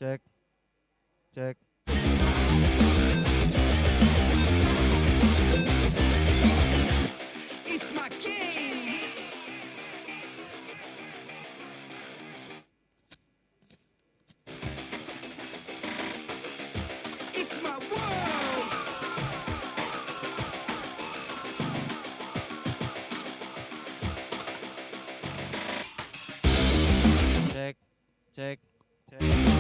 Cek. Cek. It's my game. It's my world. Cek. Cek. Cek.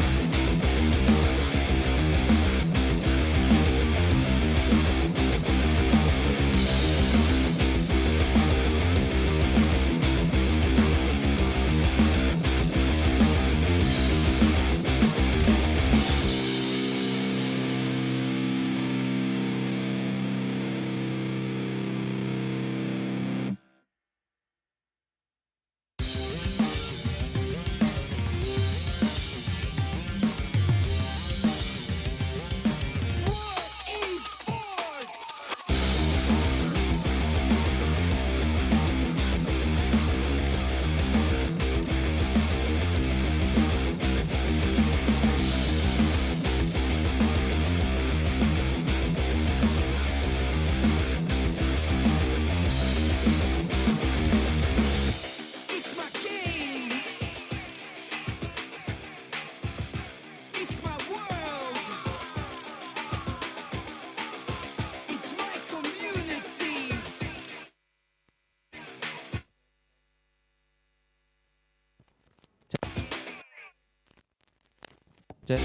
Esports. It's my game. It's my world. It's my community. Cek.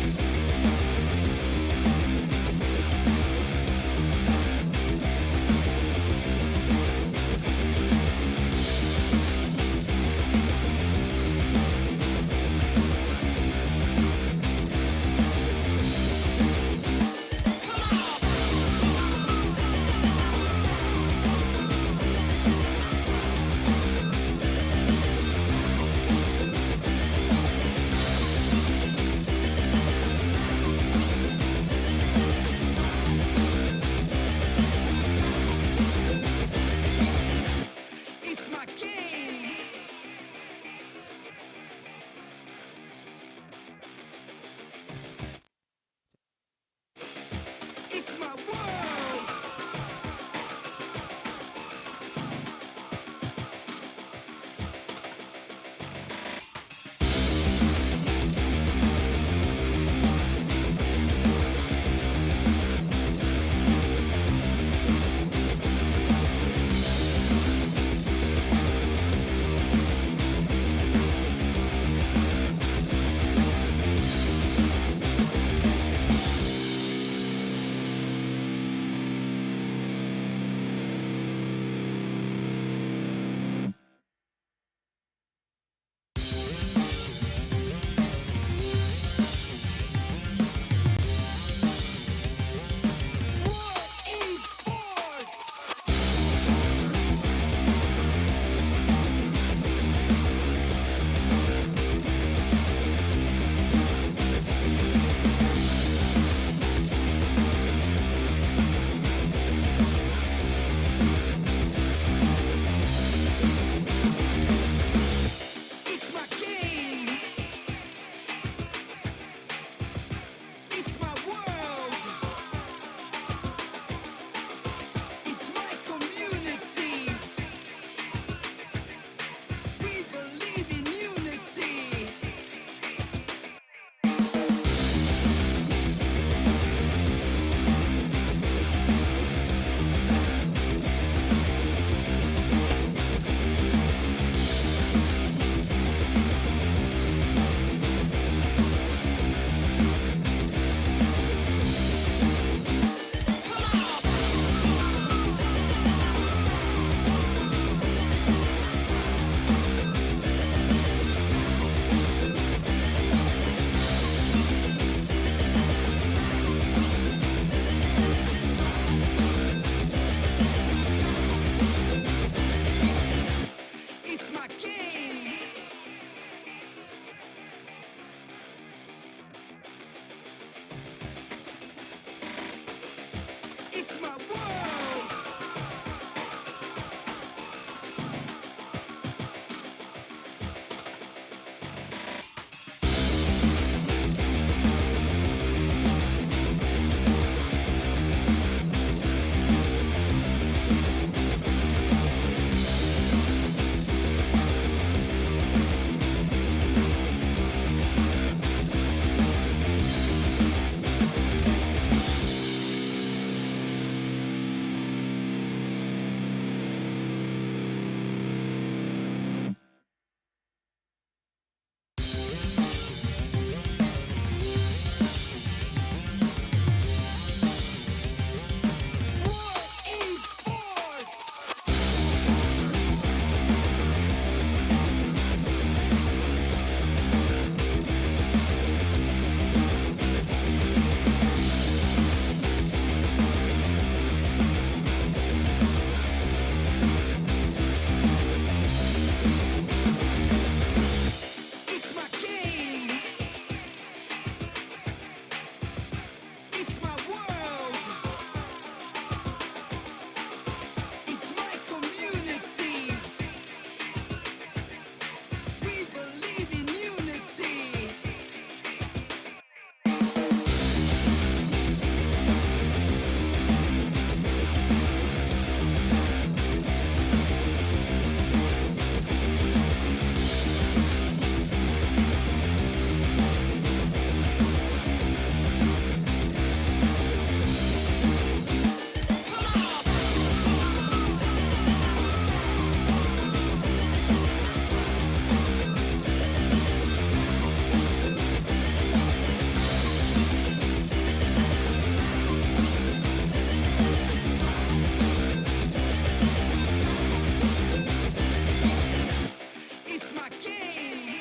my game.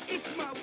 It's my world.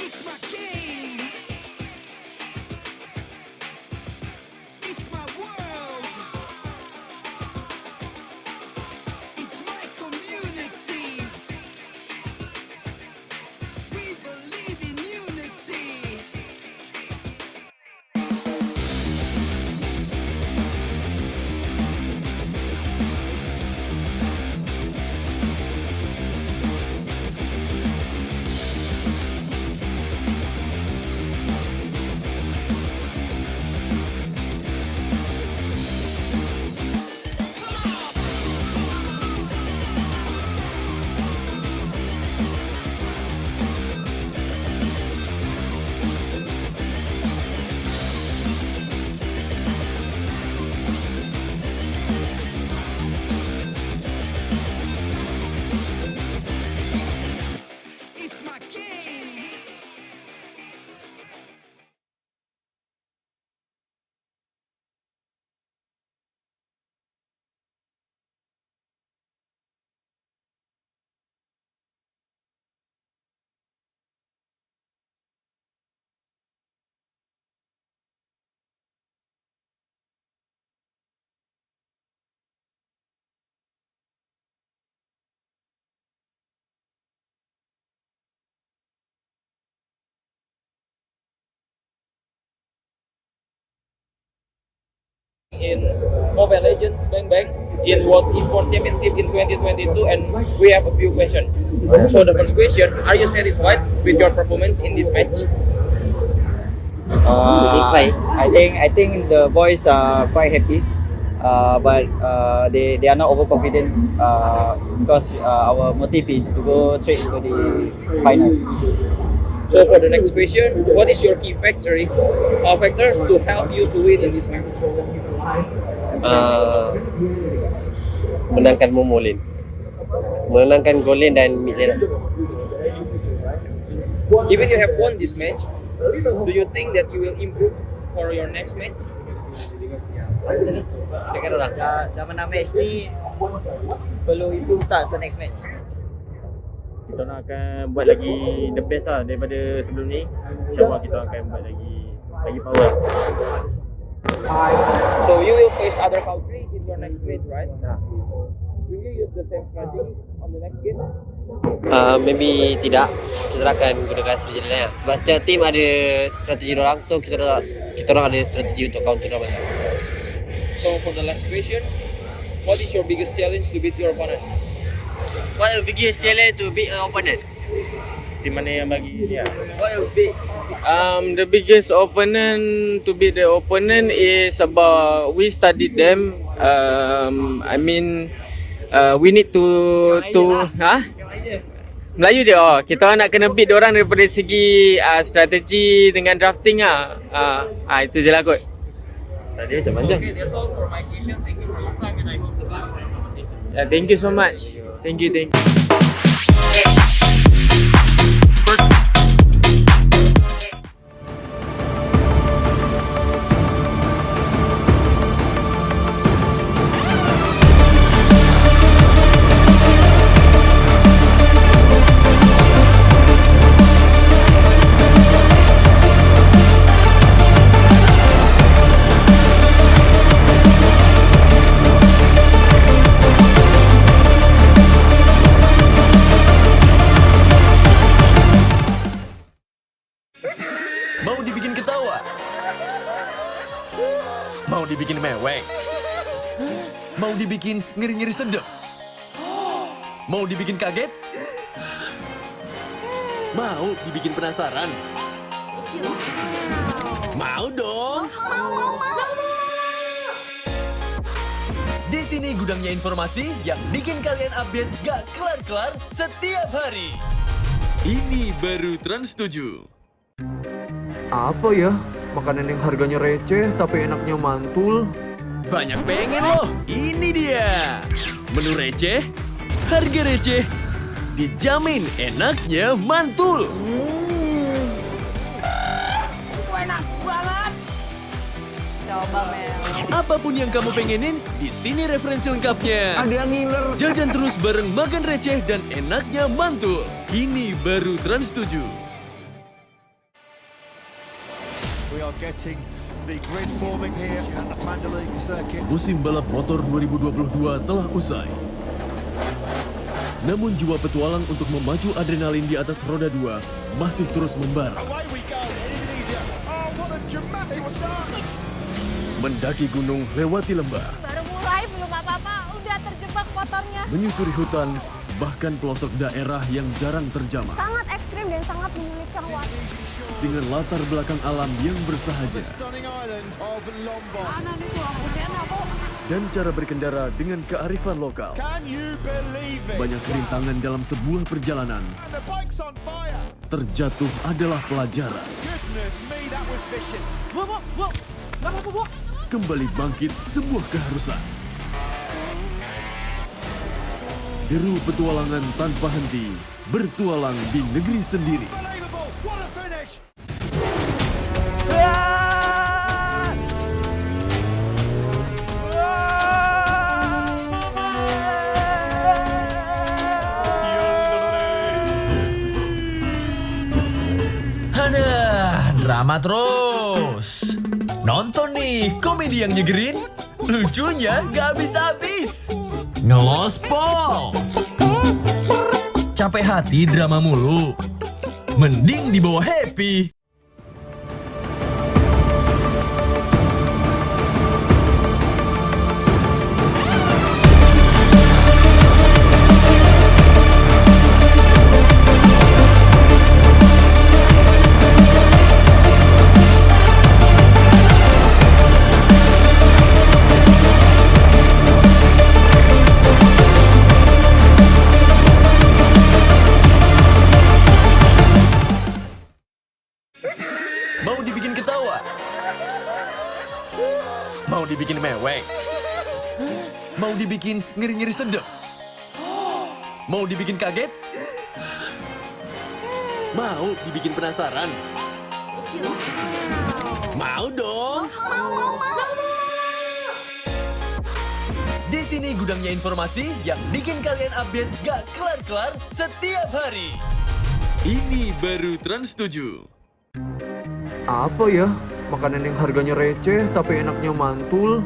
It's my game. It's my world. It's my community. We believe in unity. It's my game. In Mobile Legends Bang Bang in World Esports Championship in 2022, and we have a few questions. So the first question: are you satisfied with your performance in this match? It's fine. I think the boys are quite happy, but they are not overconfident because our motive is to go straight into the finals. So for the next question, what is your key factor to help you to win in this match? Menangkan Momo lane, menangkan goal lane dan mid lane. Even you have won this match, do you think that you will improve for your next match? Cakap orang. Dah menang match ni, perlu improve tak untuk next match? Kita nak akan buat lagi the best lah daripada sebelum ni. InsyaAllah kita akan buat lagi power. So you will face other country in your next match, right? Will you use the same strategy on the next game? Maybe tidak. Kita akan gunakan strategi lain. Sebab setiap team ada strategi orang, so kita orang ada strategi untuk counter orang. So for the last question, what is your biggest challenge to beat your opponent? What the biggest challenge to beat an opponent? Team mana yang bagi dia? What the big The biggest opponent to beat the opponent is about we studied them. We need to Melayu je. Kita orang nak kena beat diorang daripada segi strategi dengan drafting itu je lah kot. Tadi macam panjang. Okay, that's all for my question. Thank you for your time, and I hope the best for your competition. Thank you so much. Thank you. dibikin mewek? Mau dibikin ngeri-ngeri sedep? Mau dibikin kaget? Mau dibikin penasaran? Mau dong! Di sini gudangnya informasi yang bikin kalian update gak kelar-kelar setiap hari. Ini baru Trans 7. Apa ya? Makanan yang harganya receh tapi enaknya mantul. Banyak pengen loh, ini dia. Menu receh, harga receh, dijamin enaknya mantul. Enak banget. Coba Mel. Apapun yang kamu pengenin, di sini referensi lengkapnya. Ada yang ngiler. Jajan terus bareng makan receh dan enaknya mantul. Ini baru Trans 7. We are getting the grid forming here at the Mlbb circuit. Musim balap motor 2022 telah usai. Namun jiwa petualang untuk memacu adrenalin di atas roda 2 masih terus membara. Away we go in Indonesia. Oh, what a dramatic start. Mendaki gunung lewati lembah, Baru mulai belum apa-apa, udah terjebak motornya. menyusuri hutan, bahkan pelosok daerah yang jarang terjamah. Sangat ekstrim dan sangat menyulitkan waktu. Dengan latar belakang alam yang bersahaja Stunning island of Mlbb. Mana nih tuh lampunya kok? dan cara berkendara dengan kearifan lokal. Can you believe it? Banyak rintangan dalam sebuah perjalanan. And the bike's on fire. Terjatuh adalah pelajaran. Goodness me, that was vicious. Kembali bangkit sebuah keharusan. Deru petualangan tanpa henti, bertualang di negeri sendiri. Unbelievable. What a finish. Aduh, drama terus. Nonton nih, komedi yang nyegerin. Lucunya gak habis-habis. Ngelospol. Capek hati drama mulu. Mending dibawa happy. Mau dibikin ketawa? Mau dibikin mewek? Mau dibikin ngeri-ngeri sedep? Mau dibikin kaget? Mau dibikin penasaran? Mau dong! Di sini gudangnya informasi yang bikin kalian update gak kelar-kelar setiap hari. Ini baru Trans 7. Apa ya? Makanan yang harganya receh tapi enaknya mantul.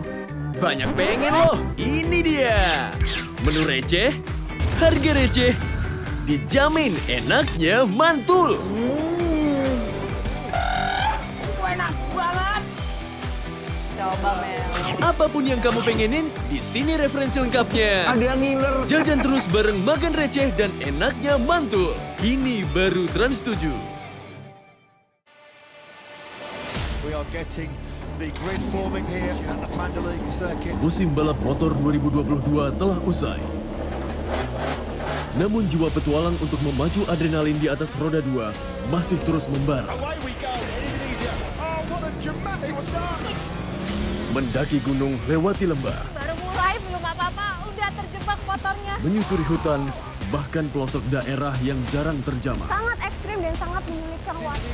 Banyak pengen loh, ini dia. Menu receh, harga receh, dijamin enaknya mantul. Enak banget. Coba Mel. Apapun yang kamu pengenin, di sini referensi lengkapnya. Ada yang ngiler. Jajan terus bareng makan receh dan enaknya mantul. Ini baru Trans 7. We are getting the grid forming here at the Mlbb circuit. Musim balap motor 2022 telah usai. Namun jiwa petualang untuk memacu adrenalin di atas roda 2 masih terus membara. Away we go in Indonesia. Oh, what a dramatic start. Mendaki gunung lewati lembah, Baru mulai belum apa-apa, udah terjebak motornya. menyusuri hutan, bahkan pelosok daerah yang jarang terjamah. Sangat ekstrim dan sangat menyulitkan waktu.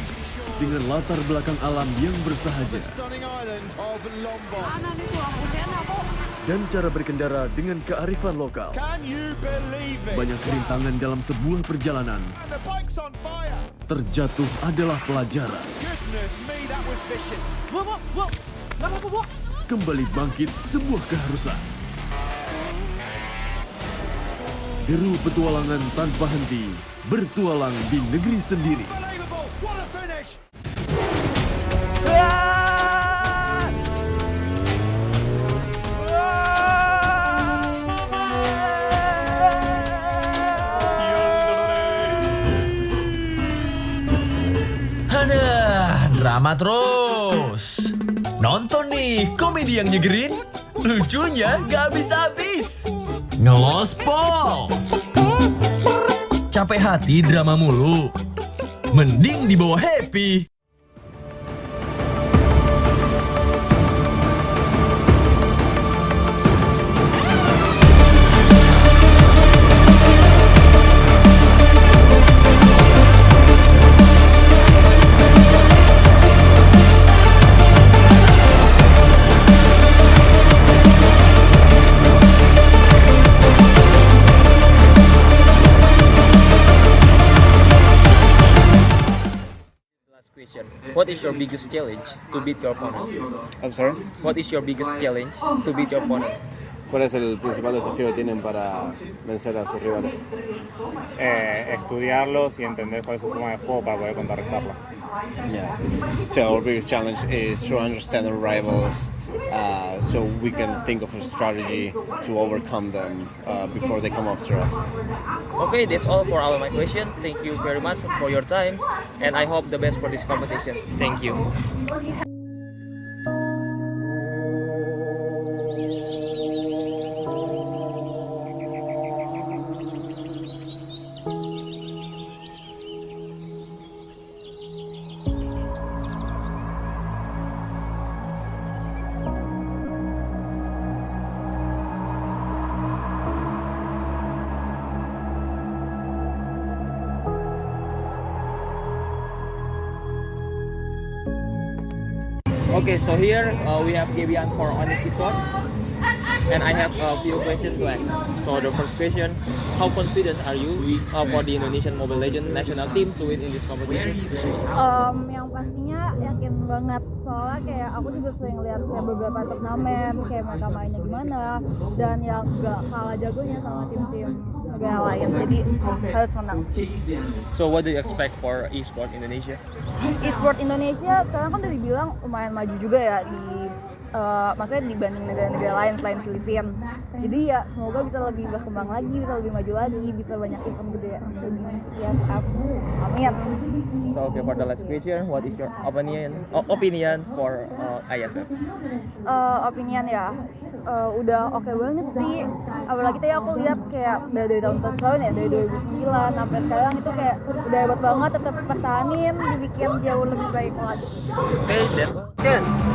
Dengan latar belakang alam yang bersahaja Stunning island of Mlbb. Mana nih tuh lampunya kok? dan cara berkendara dengan kearifan lokal. Can you believe it? Banyak rintangan dalam sebuah perjalanan. And the bike's on fire. Terjatuh adalah pelajaran. Goodness me, that was vicious. Kembali bangkit sebuah keharusan. Deru petualangan tanpa henti, bertualang di negeri sendiri. Unbelievable. What a finish. drama terus. Nonton nih komedi yang nyegerin, lucunya gak habis-habis. Ngelospol. Capek hati drama mulu, mending dibawa happy. What is your biggest challenge to beat your opponent? I'm sorry. What is your biggest challenge to beat your opponent? ¿Cuál es el principal desafío que tienen para vencer a sus rivales? Estudiarlos y entender cuál es su forma de juego para poder contrarrestarla. Yeah. So our biggest challenge is to understand our rivals, so we can think of a strategy to overcome them before they come after us. Okay, that's all for all my questions. Thank you very much for your time, and I hope the best for this competition. Thank you. Okay, so here we have Gabian for Onyx Sport, and I have a few questions to ask. So the first question, how confident are you for the Indonesian Mobile Legends national team to win in this competition? Yang pastinya yakin banget, soalnya kayak aku juga sering lihat kayak beberapa turnamen kayak mereka mainnya gimana, dan yang gak kalah jagonya sama tim-tim negara lain, jadi harus menang. So what do you expect for e-sport Indonesia? E-sport Indonesia sekarang kan udah dibilang lumayan maju juga ya maksudnya dibanding negara-negara lain selain Filipina. Jadi ya semoga bisa lebih berkembang lagi, bisa lebih maju lagi, bisa banyak event gede lebih Iesf. Amin. So okay, for the last question, what is your opinion for Iesf? Opinion ya, udah oke banget sih. Apalagi tadi aku lihat kayak dari tahun ya, dari 2009 sampai sekarang itu kayak udah hebat banget, tetap pertahanin, dibikin jauh lebih baik lagi. Okay, that's all.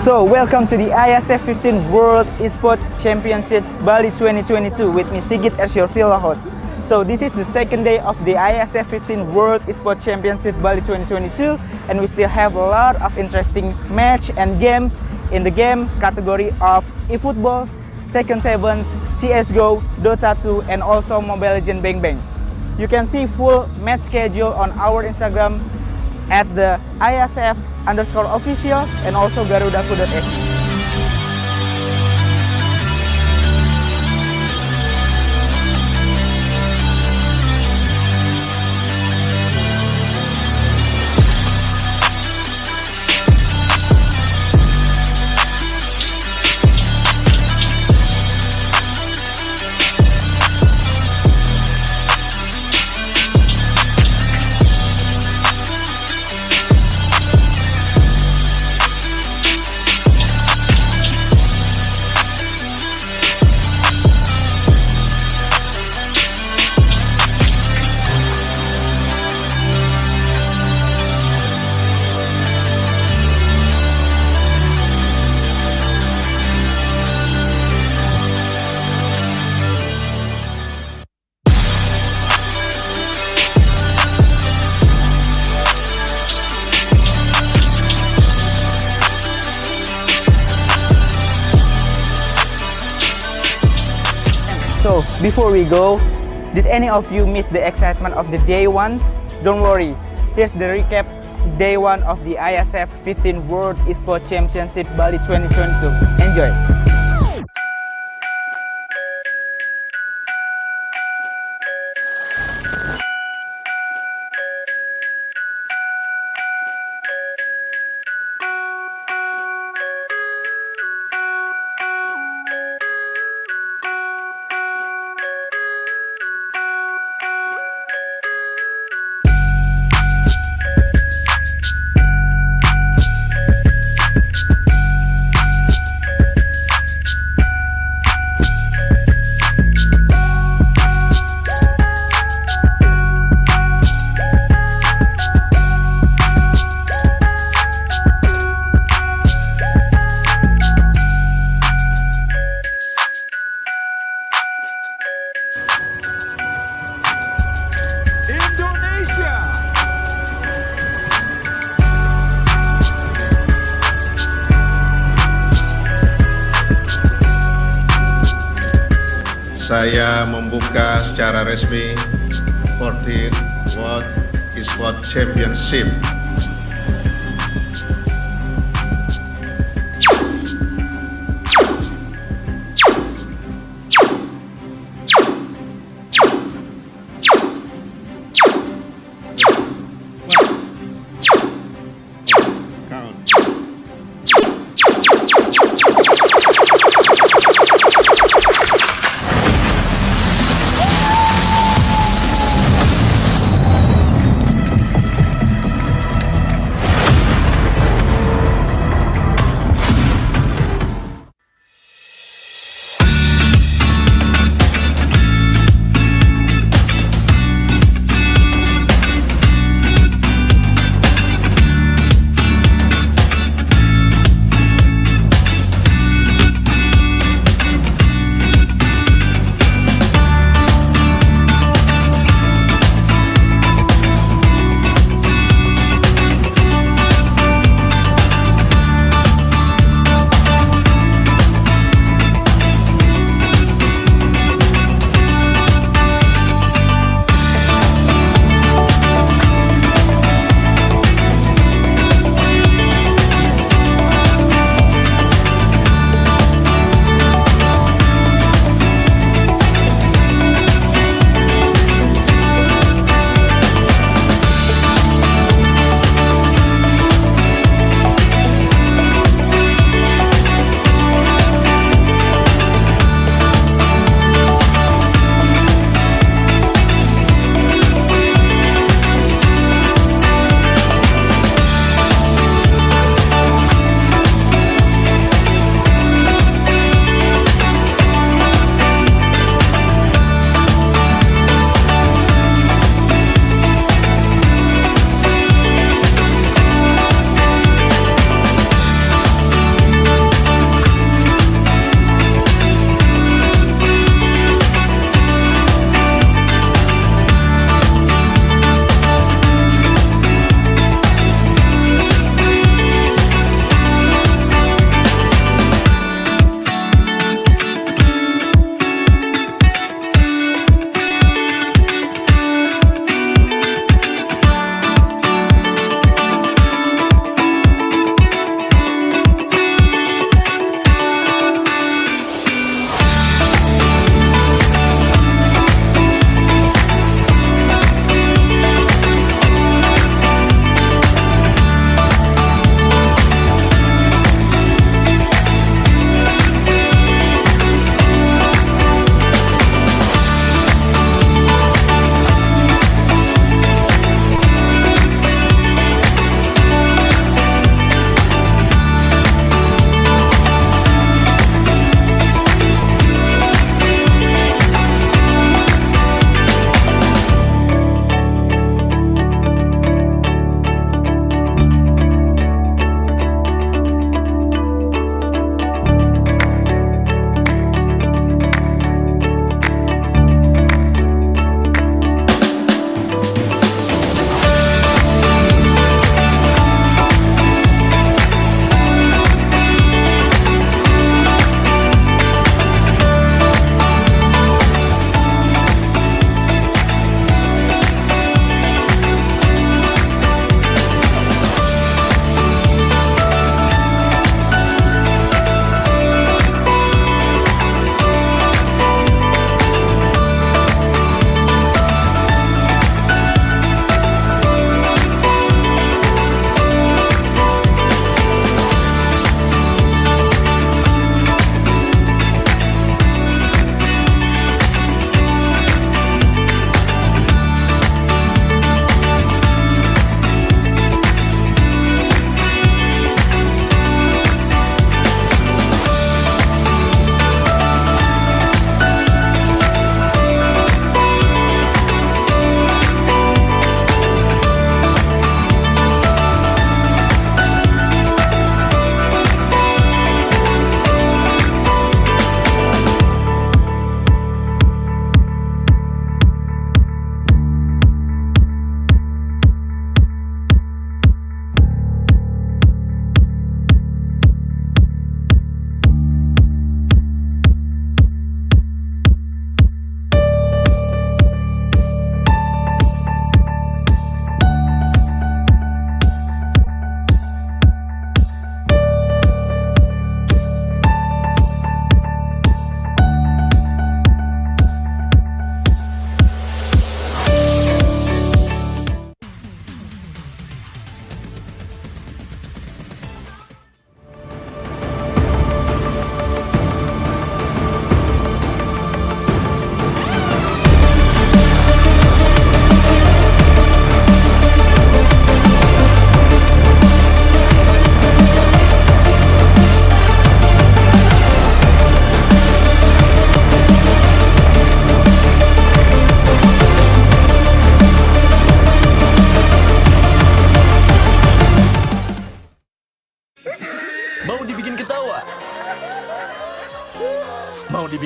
So, welcome to the Iesf 15 World Esports Championships Bali 2022 with me Sigit as your villa host. So, this is the second day of the Iesf 15 World Esports Championship Bali 2022, and we still have a lot of interesting match and games in the game category of eFootball, Tekken 7, CSGO, Dota 2, and also Mobile Legends Bang Bang. You can see full match schedule on our Instagram at the ISF_official and also garudaku.id. So, before we go, did any of you miss the excitement of the day one? Don't worry, here's the recap day one of the Iesf 15 World Esports Championship Bali 2022. Enjoy! saya membuka secara resmi 14th World Esport Championship.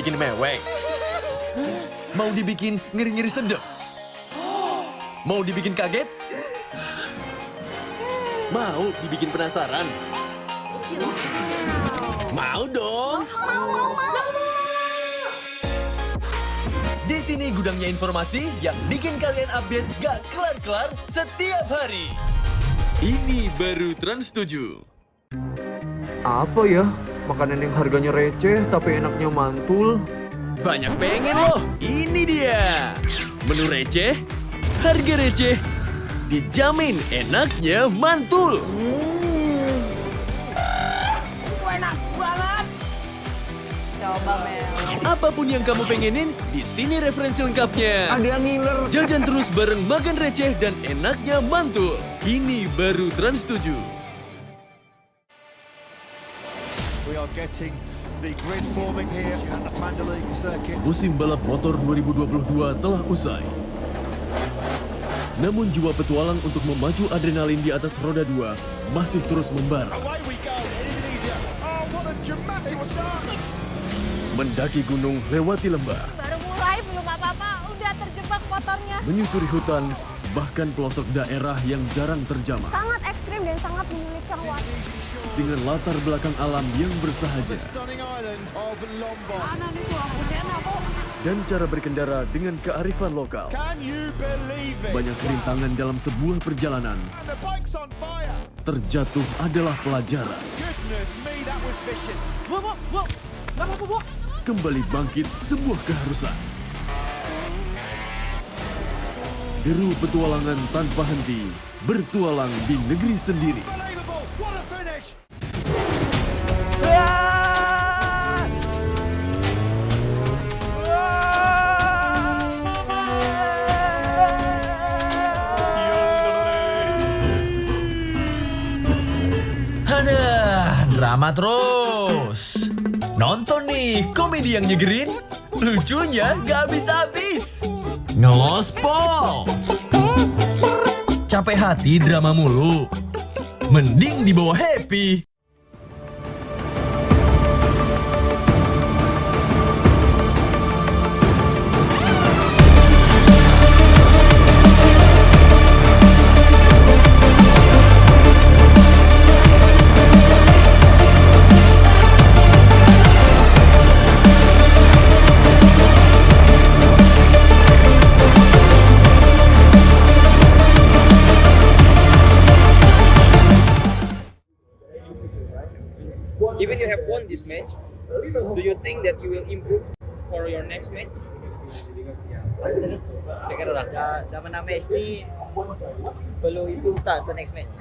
dibikin mewek? Mau dibikin ngeri-ngeri sedep? Mau dibikin kaget? Mau dibikin penasaran? Mau dong! Di sini gudangnya informasi yang bikin kalian update gak kelar-kelar setiap hari. Ini baru Trans 7. Apa ya? Makanan yang harganya receh tapi enaknya mantul. Banyak pengen loh, ini dia. Menu receh, harga receh, dijamin enaknya mantul. Enak banget. Coba Mel. Apapun yang kamu pengenin, di sini referensi lengkapnya. Ada yang ngiler. Jajan terus bareng makan receh dan enaknya mantul. Ini baru Trans 7. We are getting the grid forming here at the Mlbb circuit. Musim balap motor 2022 telah usai. Namun jiwa petualang untuk memacu adrenalin di atas roda 2 masih terus membara. Away we go, Indonesia. Oh, what a dramatic start. Mendaki gunung lewati lembah, Baru mulai belum apa-apa, udah terjebak motornya. menyusuri hutan, bahkan pelosok daerah yang jarang terjamah. Sangat ekstrim dan sangat menyulitkan waktu. Dengan latar belakang alam yang bersahaja Stunning island of Lombok. Mana nih tuh aku enak kok. dan cara berkendara dengan kearifan lokal. Can you believe it? Banyak rintangan dalam sebuah perjalanan. And the bike's on fire. Terjatuh adalah pelajaran. Goodness me, that was vicious. Kembali bangkit sebuah keharusan. Deru petualangan tanpa henti, bertualang di negeri sendiri. Unbelievable. What a finish. Aduh, drama terus. Nonton nih, komedi yang nyegerin. Lucunya gak habis-habis. Ngelospol. Capek hati drama mulu. Mending dibawa happy. Even you have won this match, do you think that you will improve for your next match? Second orang. Dah menang match ni perlu improve tak untuk next match?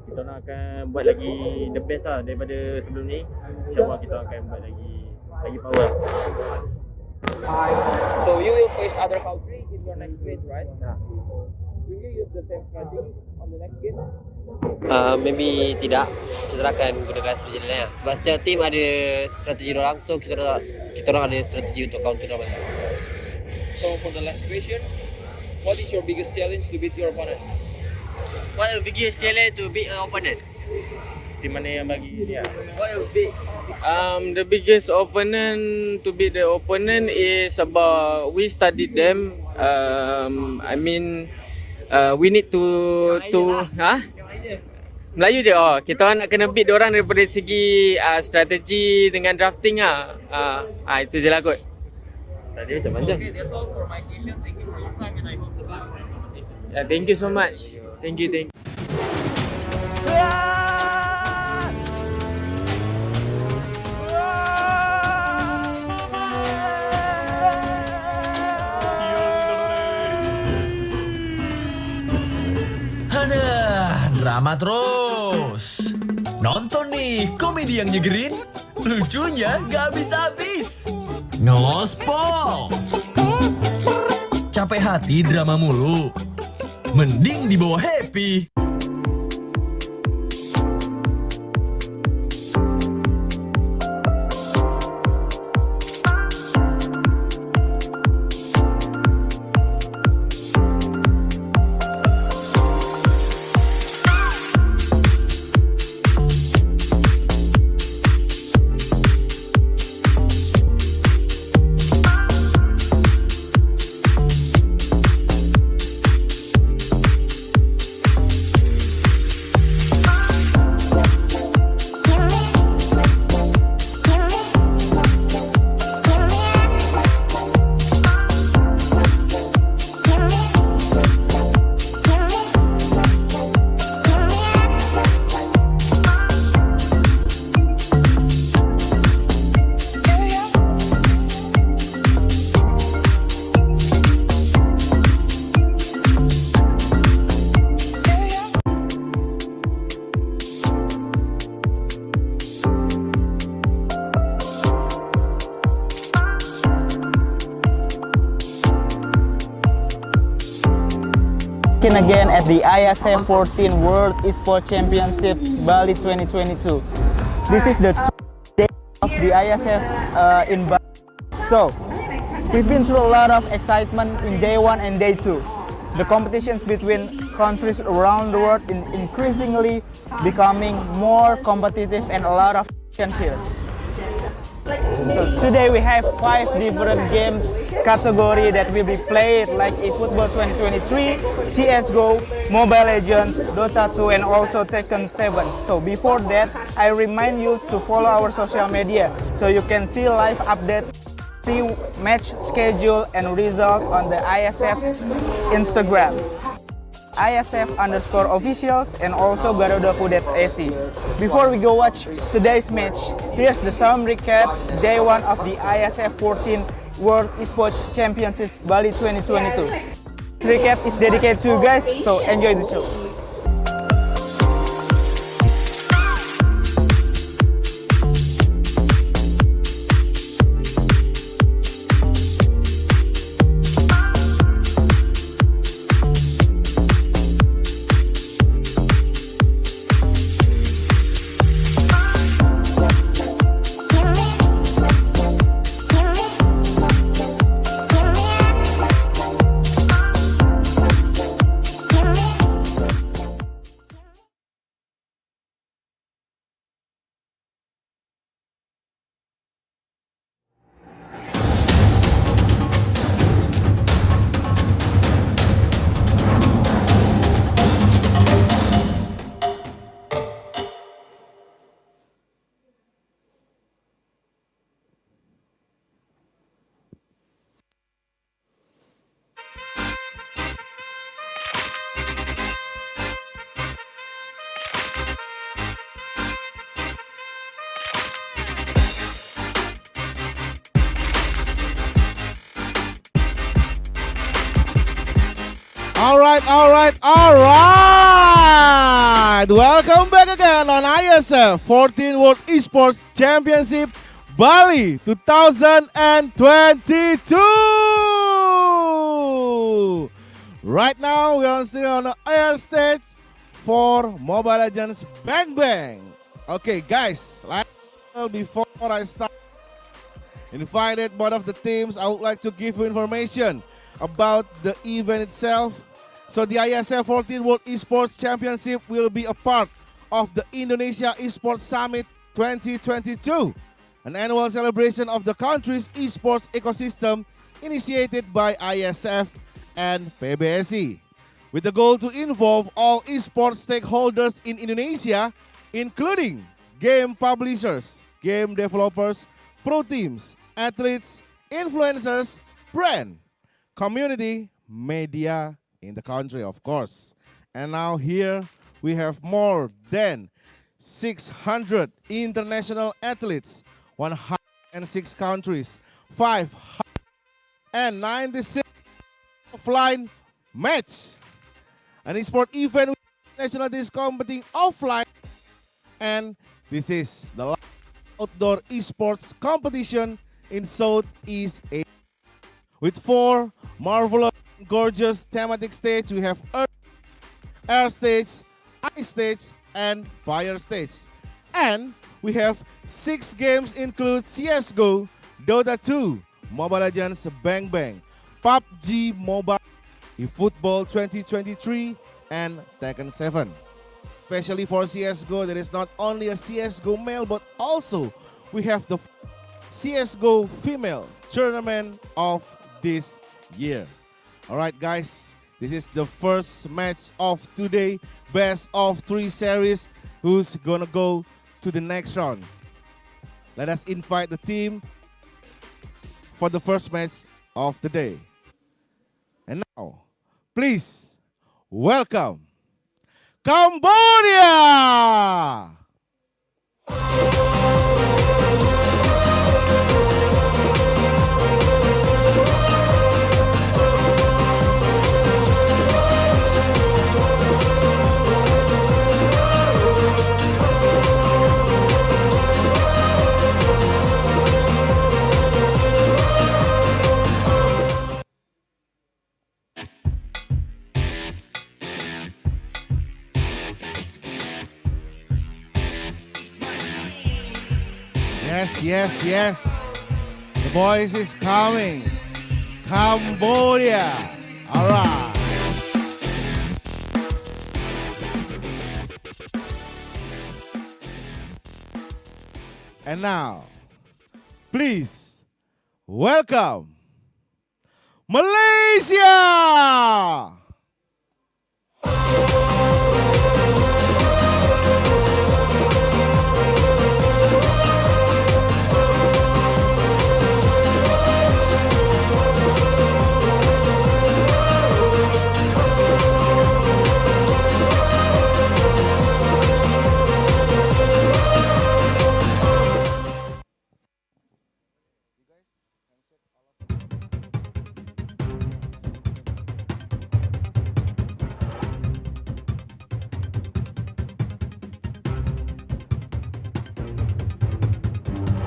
Kita nak akan buat lagi the best lah daripada sebelum ni. InsyaAllah kita akan buat lagi power. So you will face other country in your next match, right? Will you use the same strategy on the next game? Maybe tidak. Kita akan gunakan strategi lain. Sebab setiap tim ada strategi orang, so kita orang ada strategi untuk counter orang. So for the last question, what is your biggest challenge to beat your opponent? What the biggest challenge to beat an opponent? Tim mana yang bagi dia? What the big? The biggest opponent to beat the opponent is about we studied them. We need to Melayu je. Kita nak kena beat diorang daripada segi strategi dengan drafting itu je lah kot. Tadi macam panjang. Okay, that's all for my question. Thank you for your time and I hope the game. Thank you so much. Thank you. Aduh, drama terus. Nonton nih, komedi yang nyegerin. Lucunya gak habis-habis. Ngelospol. Capek hati drama mulu. Mending dibawa happy. begin again at the Iesf 14 World Esports Championships Bali 2022. This is the day of the Iesf in Bali. So, we've been through a lot of excitement in day 1 and day 2. The competitions between countries around the world is increasingly becoming more competitive and a lot of action here. So today we have 5 different games category that will be played, like eFootball 2023, CSGO, Mobile Legends, Dota 2 and also Tekken 7. So before that, I remind you to follow our social media so you can see live updates, see match schedule and result on the Iesf Instagram, ISF_officials and also garudaku.ac. Before we go watch today's match, here's the sum recap day 1 of the Iesf 14 World Esports Championship Bali 2022. This recap is dedicated to you guys, so enjoy the show. All right. Welcome back again on Iesf 14 World Esports Championship Bali 2022. Right now we are still on the air stage for Mobile Legends Bang Bang. Okay, guys, before I start, invited both of the teams, I would like to give you information about the event itself. So the Iesf 14 World Esports Championship will be a part of the Indonesia Esports Summit 2022, an annual celebration of the country's esports ecosystem initiated by Iesf and PBSI, with the goal to involve all esports stakeholders in Indonesia, including game publishers, game developers, pro teams, athletes, influencers, brand, community, media in the country, of course. And now here we have more than 600 international athletes, 106 countries, 596 offline match. An esport event with national teams competing offline, and this is the last outdoor esports competition in Southeast Asia. With 4 marvelous, gorgeous thematic stages, we have Earth, Air stage, Ice stage, and Fire stage. And we have 6 games include CSGO, Dota 2, Mobile Legends Bang Bang, PUBG Mobile, eFootball 2023, and Tekken 7. Especially for CSGO, there is not only a CSGO male, but also we have the CSGO female tournament of this year. Alright guys, this is the first match of today, best of 3 series. Who's gonna go to the next round? Let us invite the team for the first match of the day. And now, please welcome Cambodia! Yes. The boys is coming. Cambodia. All right. And now, please welcome Malaysia.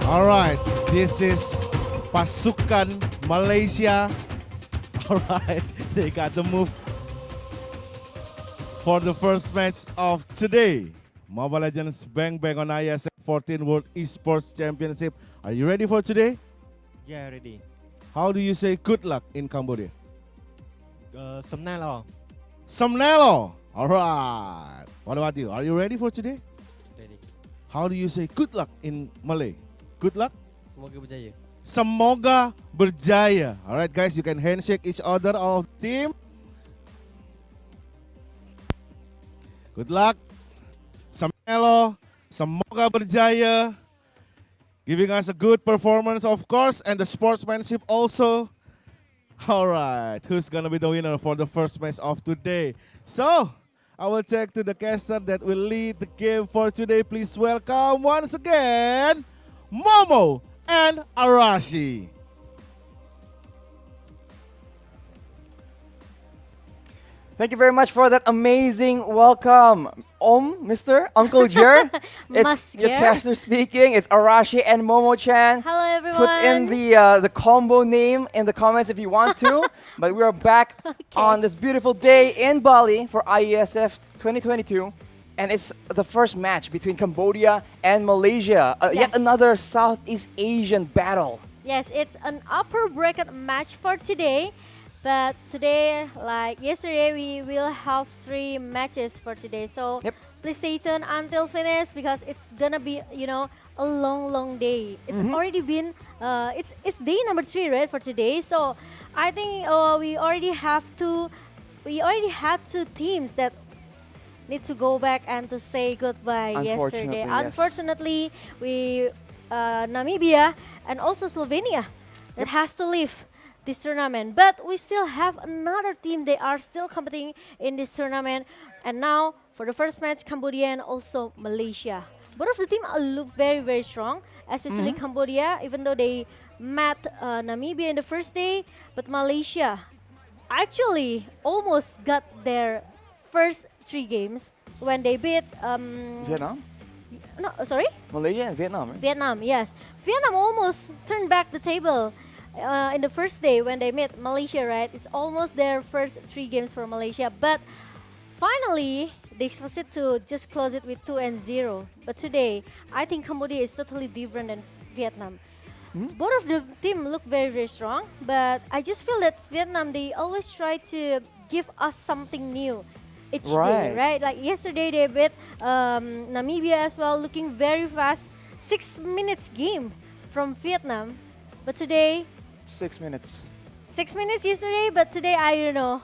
All right, this is pasukan Malaysia. All right, they got the move for the first match of today. Mobile Legends Bang Bang on Iesf 14 World Esports Championship. Are you ready for today? Yeah, ready. How do you say good luck in Cambodia? Samnalo. Samnalo. All right. What about you? Are you ready for today? Ready. How do you say good luck in Malay? Good luck. Semoga berjaya. Semoga berjaya. All right, guys, you can handshake each other, all team. Good luck. Samelo. Semoga berjaya. Giving us a good performance, of course, and the sportsmanship also. All right, who's gonna be the winner for the first match of today? So, I will take to the caster that will lead the game for today. Please welcome once again, Momo and Arashi. Thank you very much for that amazing welcome. Mr. Uncle Jer. It's your Jer. caster speaking. It's Arashi and Momo-chan. Hello, everyone. Put in the combo name in the comments if you want to. But we are back on this beautiful day in Bali for IESF 2022. And it's the first match between Cambodia and Malaysia. Yet Yes. another Southeast Asian battle. Yes, it's an upper bracket match for today. But today, like yesterday, we will have 3 matches for today. So please stay tuned until finish because it's gonna be, a long day. It's already been, it's day number 3, right, for today. So I think we already had 2 teams that need to go back and to say goodbye yesterday. Yes. Unfortunately, we Namibia and also Slovenia that has to leave this tournament, but we still have another team. They are still competing in this tournament, and now for the first match, Cambodia and also Malaysia. Both of the team look very strong, especially Cambodia, even though they met Namibia in the first day, but Malaysia actually almost got their first 3 games when they beat Vietnam? No, sorry? Malaysia and Vietnam, right? Vietnam, yes. Vietnam almost turned back the table in the first day when they met Malaysia, right? It's almost their first 3 games for Malaysia, but finally they succeed to just close it with 2-0. But today, I think Cambodia is totally different than Vietnam. Both of the team look very strong, but I just feel that Vietnam, they always try to give us something new each day, right? Like yesterday they beat Namibia as well, looking very fast. 6 minutes game from Vietnam, but today 6 minutes. 6 minutes yesterday, but today I don't know.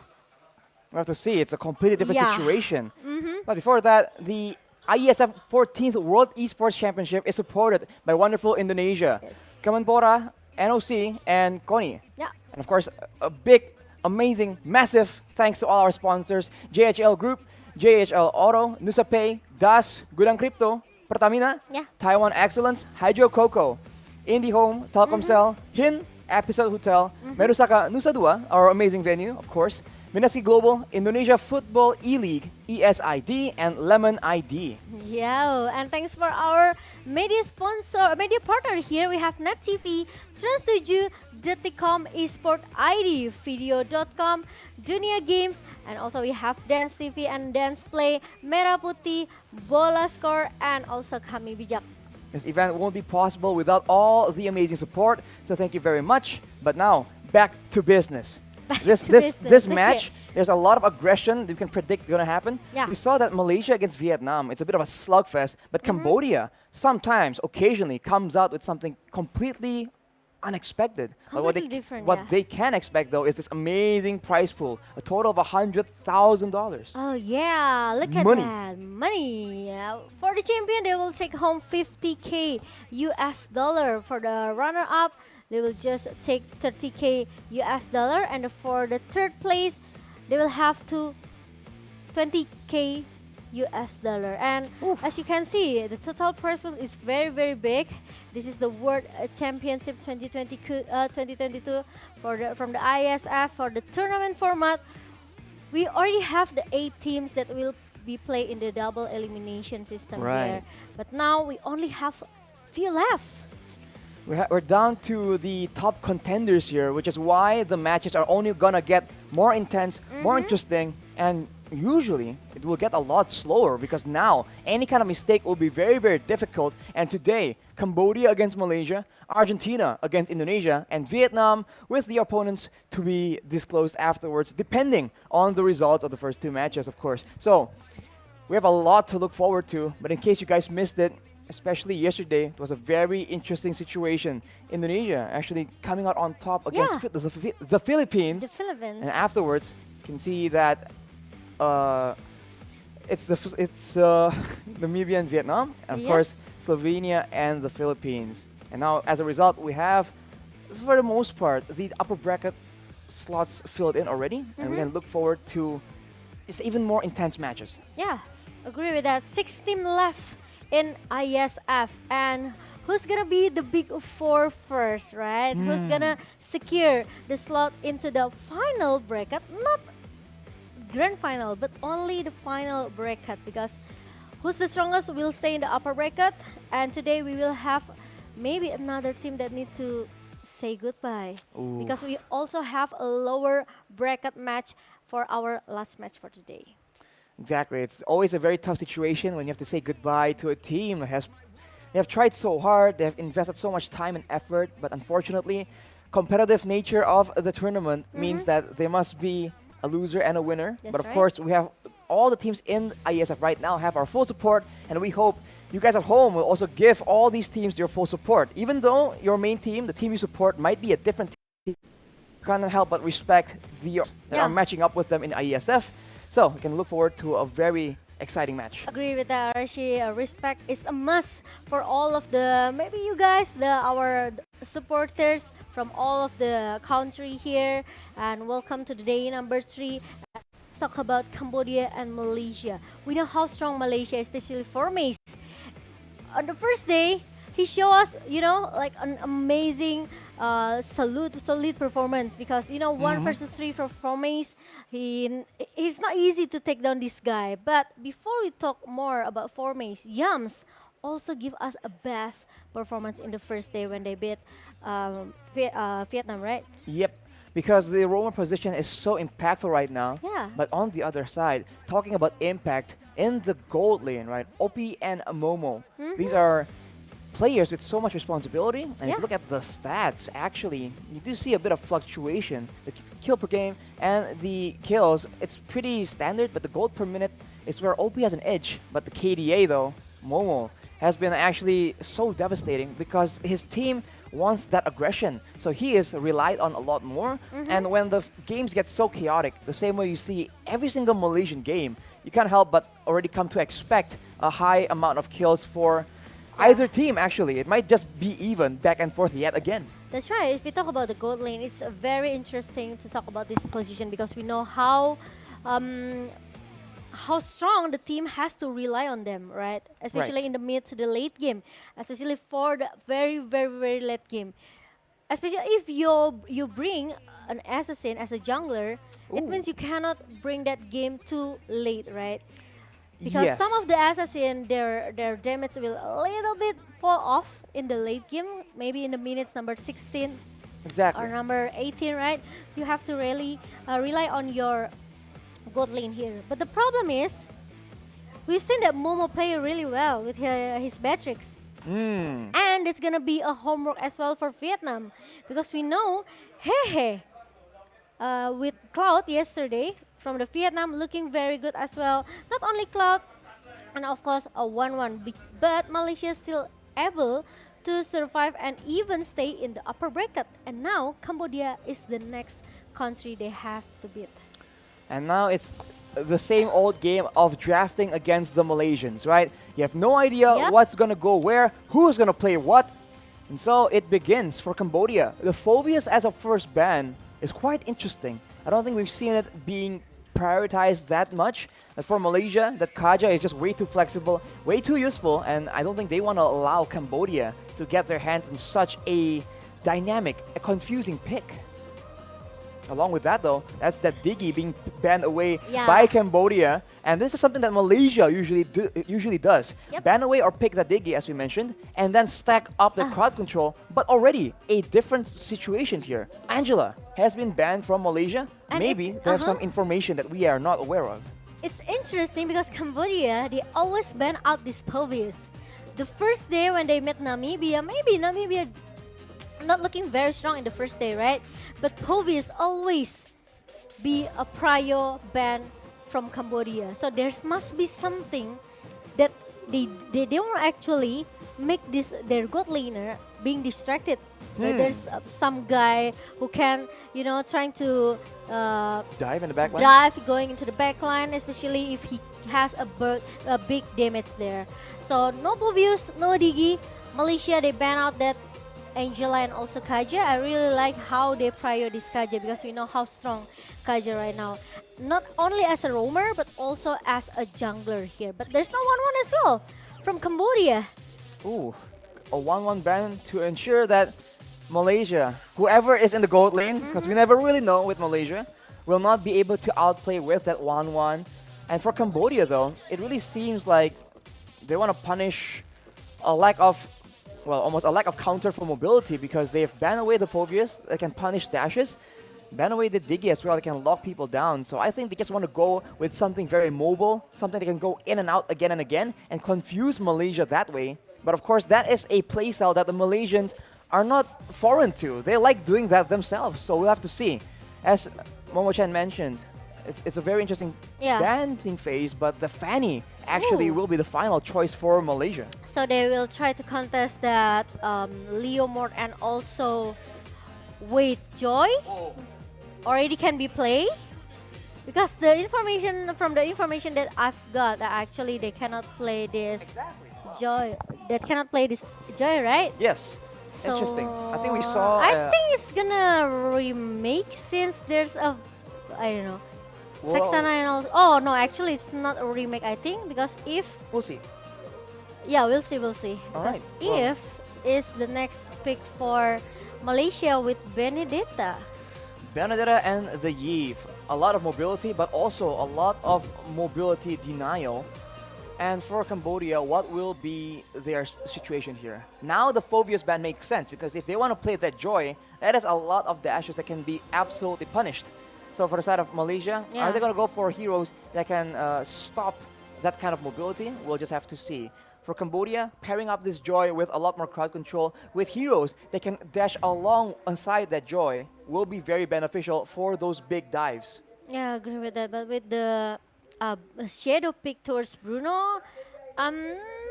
We have to see. It's a completely different situation. Mhm. But before that, the IESF 14th World Esports Championship is supported by wonderful Indonesia, Kemenpora, NOC, and KONI. Yeah. And of course, a big, amazing, massive thanks to all our sponsors: JHL Group, JHL Auto, Nusa Pay, Das, Gudang Crypto, Pertamina, Yeah. Taiwan Excellence, Hydro Coco, IndiHome, Telkomsel, HIN, Episode Hotel, Merusaka Nusa Dua, our amazing venue, of course, Minaski Global, Indonesia Football E-League, ESID, and Lemon ID. Yeah, and thanks for our media sponsor, media partner here. We have Net TV, Trans7, Deticom, Esport ID, Video.com, Dunia Games, and also we have Dance TV and Dance Play, Merah Putih, Bola Score, and also Kami Bijak. This event won't be possible without all the amazing support. So thank you very much. But now, back to business. This match, there's a lot of aggression you can predict going to happen. Yeah. We saw that Malaysia against Vietnam, it's a bit of a slugfest, but Cambodia sometimes, occasionally, comes out with something completely unexpected. Completely different, What yeah. they can expect, though, is this amazing prize pool, a total of $100,000. Oh yeah, look at Money. that money. For the champion, they will take home 50k US dollar. For the runner-up, they will just take 30k US dollar, and for the third place, they will have to 20k US dollar. And as you can see, the total prize pool is very, very big. This is the World Championship 2022 from the ISF for the tournament format. We already have the 8 teams that will be played in the double elimination system here. But now we only have few left. We're down to the top contenders here, which is why the matches are only gonna get more intense, more interesting, and usually it will get a lot slower because now any kind of mistake will be very, very difficult. And today, Cambodia against Malaysia, Argentina against Indonesia, and Vietnam with the opponents to be disclosed afterwards, depending on the results of the first 2 matches, of course. So we have a lot to look forward to, but in case you guys missed it, especially yesterday, it was a very interesting situation. Indonesia actually coming out on top against the Philippines. The Philippines. And afterwards, you can see that it's Namibia and Vietnam, and of course Slovenia and the Philippines. And now, as a result, we have, for the most part, the upper bracket slots filled in already, and we can look forward to even more intense matches. Yeah, agree with that. 6 teams left in ISF, and who's gonna be the big 4 first, right? Who's gonna secure the slot into the final bracket? Not grand final, but only the final bracket, because who's the strongest will stay in the upper bracket. And today we will have maybe another team that need to say goodbye, because we also have a lower bracket match for our last match for today. Exactly. It's always a very tough situation when you have to say goodbye to a team that they have tried so hard, they have invested so much time and effort, but unfortunately, competitive nature of the tournament means that there must be a loser and a winner. That's but of right. course, we have all the teams in ISF right now have our full support, and we hope you guys at home will also give all these teams your full support. Even though your main team, the team you support, might be a different team, you can't help but respect that are matching up with them in ISF. So we can look forward to a very exciting match. Agree with that, Arashi. Respect is a must for all of the, maybe you guys, our supporters from all of the country here. And welcome to the day number 3. Let's talk about Cambodia and Malaysia. We know how strong Malaysia, especially for Mace. On the first day, he showed us, like an amazing solid performance, because 1 versus 3 for Mace, he's not easy to take down this guy. But before we talk more about Mace, Yams also give us a best performance in the first day when they beat Vietnam, right? Yep, because the roamer position is so impactful right now. Yeah. But on the other side, talking about impact in the gold lane, right? OP and Momo, these are players with so much responsibility, and if you look at the stats, actually, you do see a bit of fluctuation. The kill per game and the kills, it's pretty standard, but the gold per minute is where OP has an edge. But the KDA, though, Momo, has been actually so devastating because his team wants that aggression. So he is relied on a lot more. And when the games get so chaotic, the same way you see every single Malaysian game, you can't help but already come to expect a high amount of kills for either team. Actually, it might just be even back and forth yet again. That's right. If we talk about the gold lane, it's very interesting to talk about this position, because we know how strong the team has to rely on them, right? Especially in the mid to the late game, especially for the very, very, very late game. Especially if you bring an assassin as a jungler, it means you cannot bring that game too late, right? Because some of the assassin, their damage will a little bit fall off in the late game, maybe in the minutes number 16 or number 18, right? You have to really rely on your gold lane here. But the problem is, we've seen that Momo play really well with his Beatrix. And it's gonna be a homework as well for Vietnam because we know Hehe with Cloud yesterday from the Vietnam looking very good as well. Not only Cloud and of course a 1-1, but Malaysia still able to survive and even stay in the upper bracket. And now Cambodia is the next country they have to beat. And now it's the same old game of drafting against the Malaysians, right? You have no idea what's gonna go where, who's gonna play what. And so it begins for Cambodia. The Phobias as a first ban is quite interesting. I don't think we've seen it being prioritized that much. But for Malaysia, that Kaja is just way too flexible, way too useful, and I don't think they want to allow Cambodia to get their hands on such a dynamic, a confusing pick. Along with that though, that's that Diggy being banned away by Cambodia. And this is something that Malaysia usually does. Ban away or pick that Diggy, as we mentioned, and then stack up the crowd control. But already a different situation here. Angela has been banned from Malaysia. And maybe they have some information that we are not aware of. It's interesting because Cambodia, they always ban out these Phobias. The first day when they met Namibia, maybe Namibia not looking very strong in the first day, right? But Phobias always be a prior ban from Cambodia. So there must be something that they don't actually make this their god laner being distracted. There's some guy who can, trying to dive in the back line? Dive going into the back line, especially if he has a big damage there. So no Phobius, no Diggy. Malaysia, they ban out that Angela and also Kaja. I really like how they prior this Kaja because we know how strong Kaja right now. Not only as a roamer, but also as a jungler here. But there's no 1-1 as well from Cambodia. Ooh, a 1-1 ban to ensure that Malaysia, whoever is in the gold lane, because we never really know with Malaysia, will not be able to outplay with that 1-1. And for Cambodia though, it really seems like they want to punish a lack of, well, almost a lack of counter for mobility because they've banned away the Phobias that can punish dashes, ban away the Diggy as well, they can lock people down. So I think they just want to go with something very mobile, something they can go in and out again and again and confuse Malaysia that way. But of course, that is a playstyle that the Malaysians are not foreign to. They like doing that themselves, so we'll have to see. As Momo-chan mentioned, it's a very interesting banting phase, but the Fanny actually will be the final choice for Malaysia. So they will try to contest that Leo Mort and also Wait Joy already can be played. Because the information that I've got, that actually they cannot play this Joy. They cannot play this Joy, right? Yes. So interesting. I think we saw. I think it's gonna remake since there's a, I don't know. Vexana and all. Oh no, actually it's not a remake. I think because if we'll see. Yeah, we'll see. All Because if is the next pick for Malaysia with Benedetta. Benedetta and the Iesf. A lot of mobility, but also a lot of mobility denial. And for Cambodia, what will be their situation here? Now the Phobias ban makes sense because if they want to play that Joy, that is a lot of dashes that can be absolutely punished. So for the side of Malaysia, are they going to go for heroes that can stop that kind of mobility? We'll just have to see. For Cambodia, pairing up this Joy with a lot more crowd control with heroes that can dash alongside that Joy will be very beneficial for those big dives. Yeah, I agree with that. But with the shadow pick towards Bruno, I'm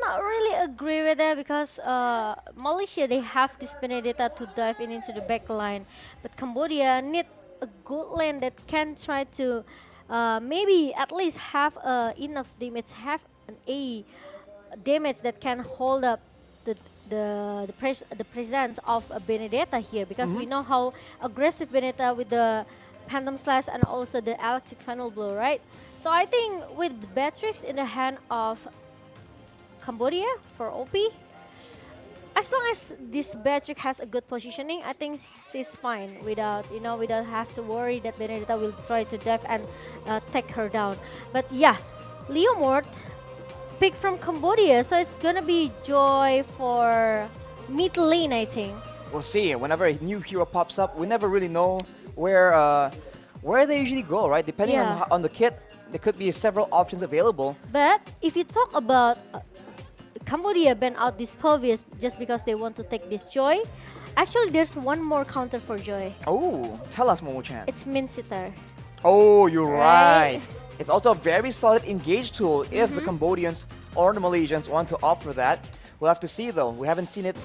not really agree with that because Malaysia, they have this Benedetta to dive into the back line. But Cambodia need a good lane that can try to maybe at least have enough damage, have an A damage that can hold up the presence of a Benedetta here because we know how aggressive Benedetta with the Phantom Slash and also the Electric Final Blow, right? So I think with Beatrix in the hand of Cambodia for OP, as long as this Beatrix has a good positioning, I think she's fine without have to worry that Benedetta will try to dive and take her down. But yeah, Leo Mort pick from Cambodia, so it's gonna be Joy for mid lane, I think. We'll see. Whenever a new hero pops up, we never really know where they usually go, right? Depending on the kit, there could be several options available. But if you talk about Cambodia banned out this pelvis just because they want to take this Joy. Actually, there's one more counter for Joy. Oh, tell us, Momo-chan. It's Min-sitter. Oh, you're Right? right. It's also a very solid engage tool if the Cambodians or the Malaysians want to opt for that. We'll have to see though. We haven't seen it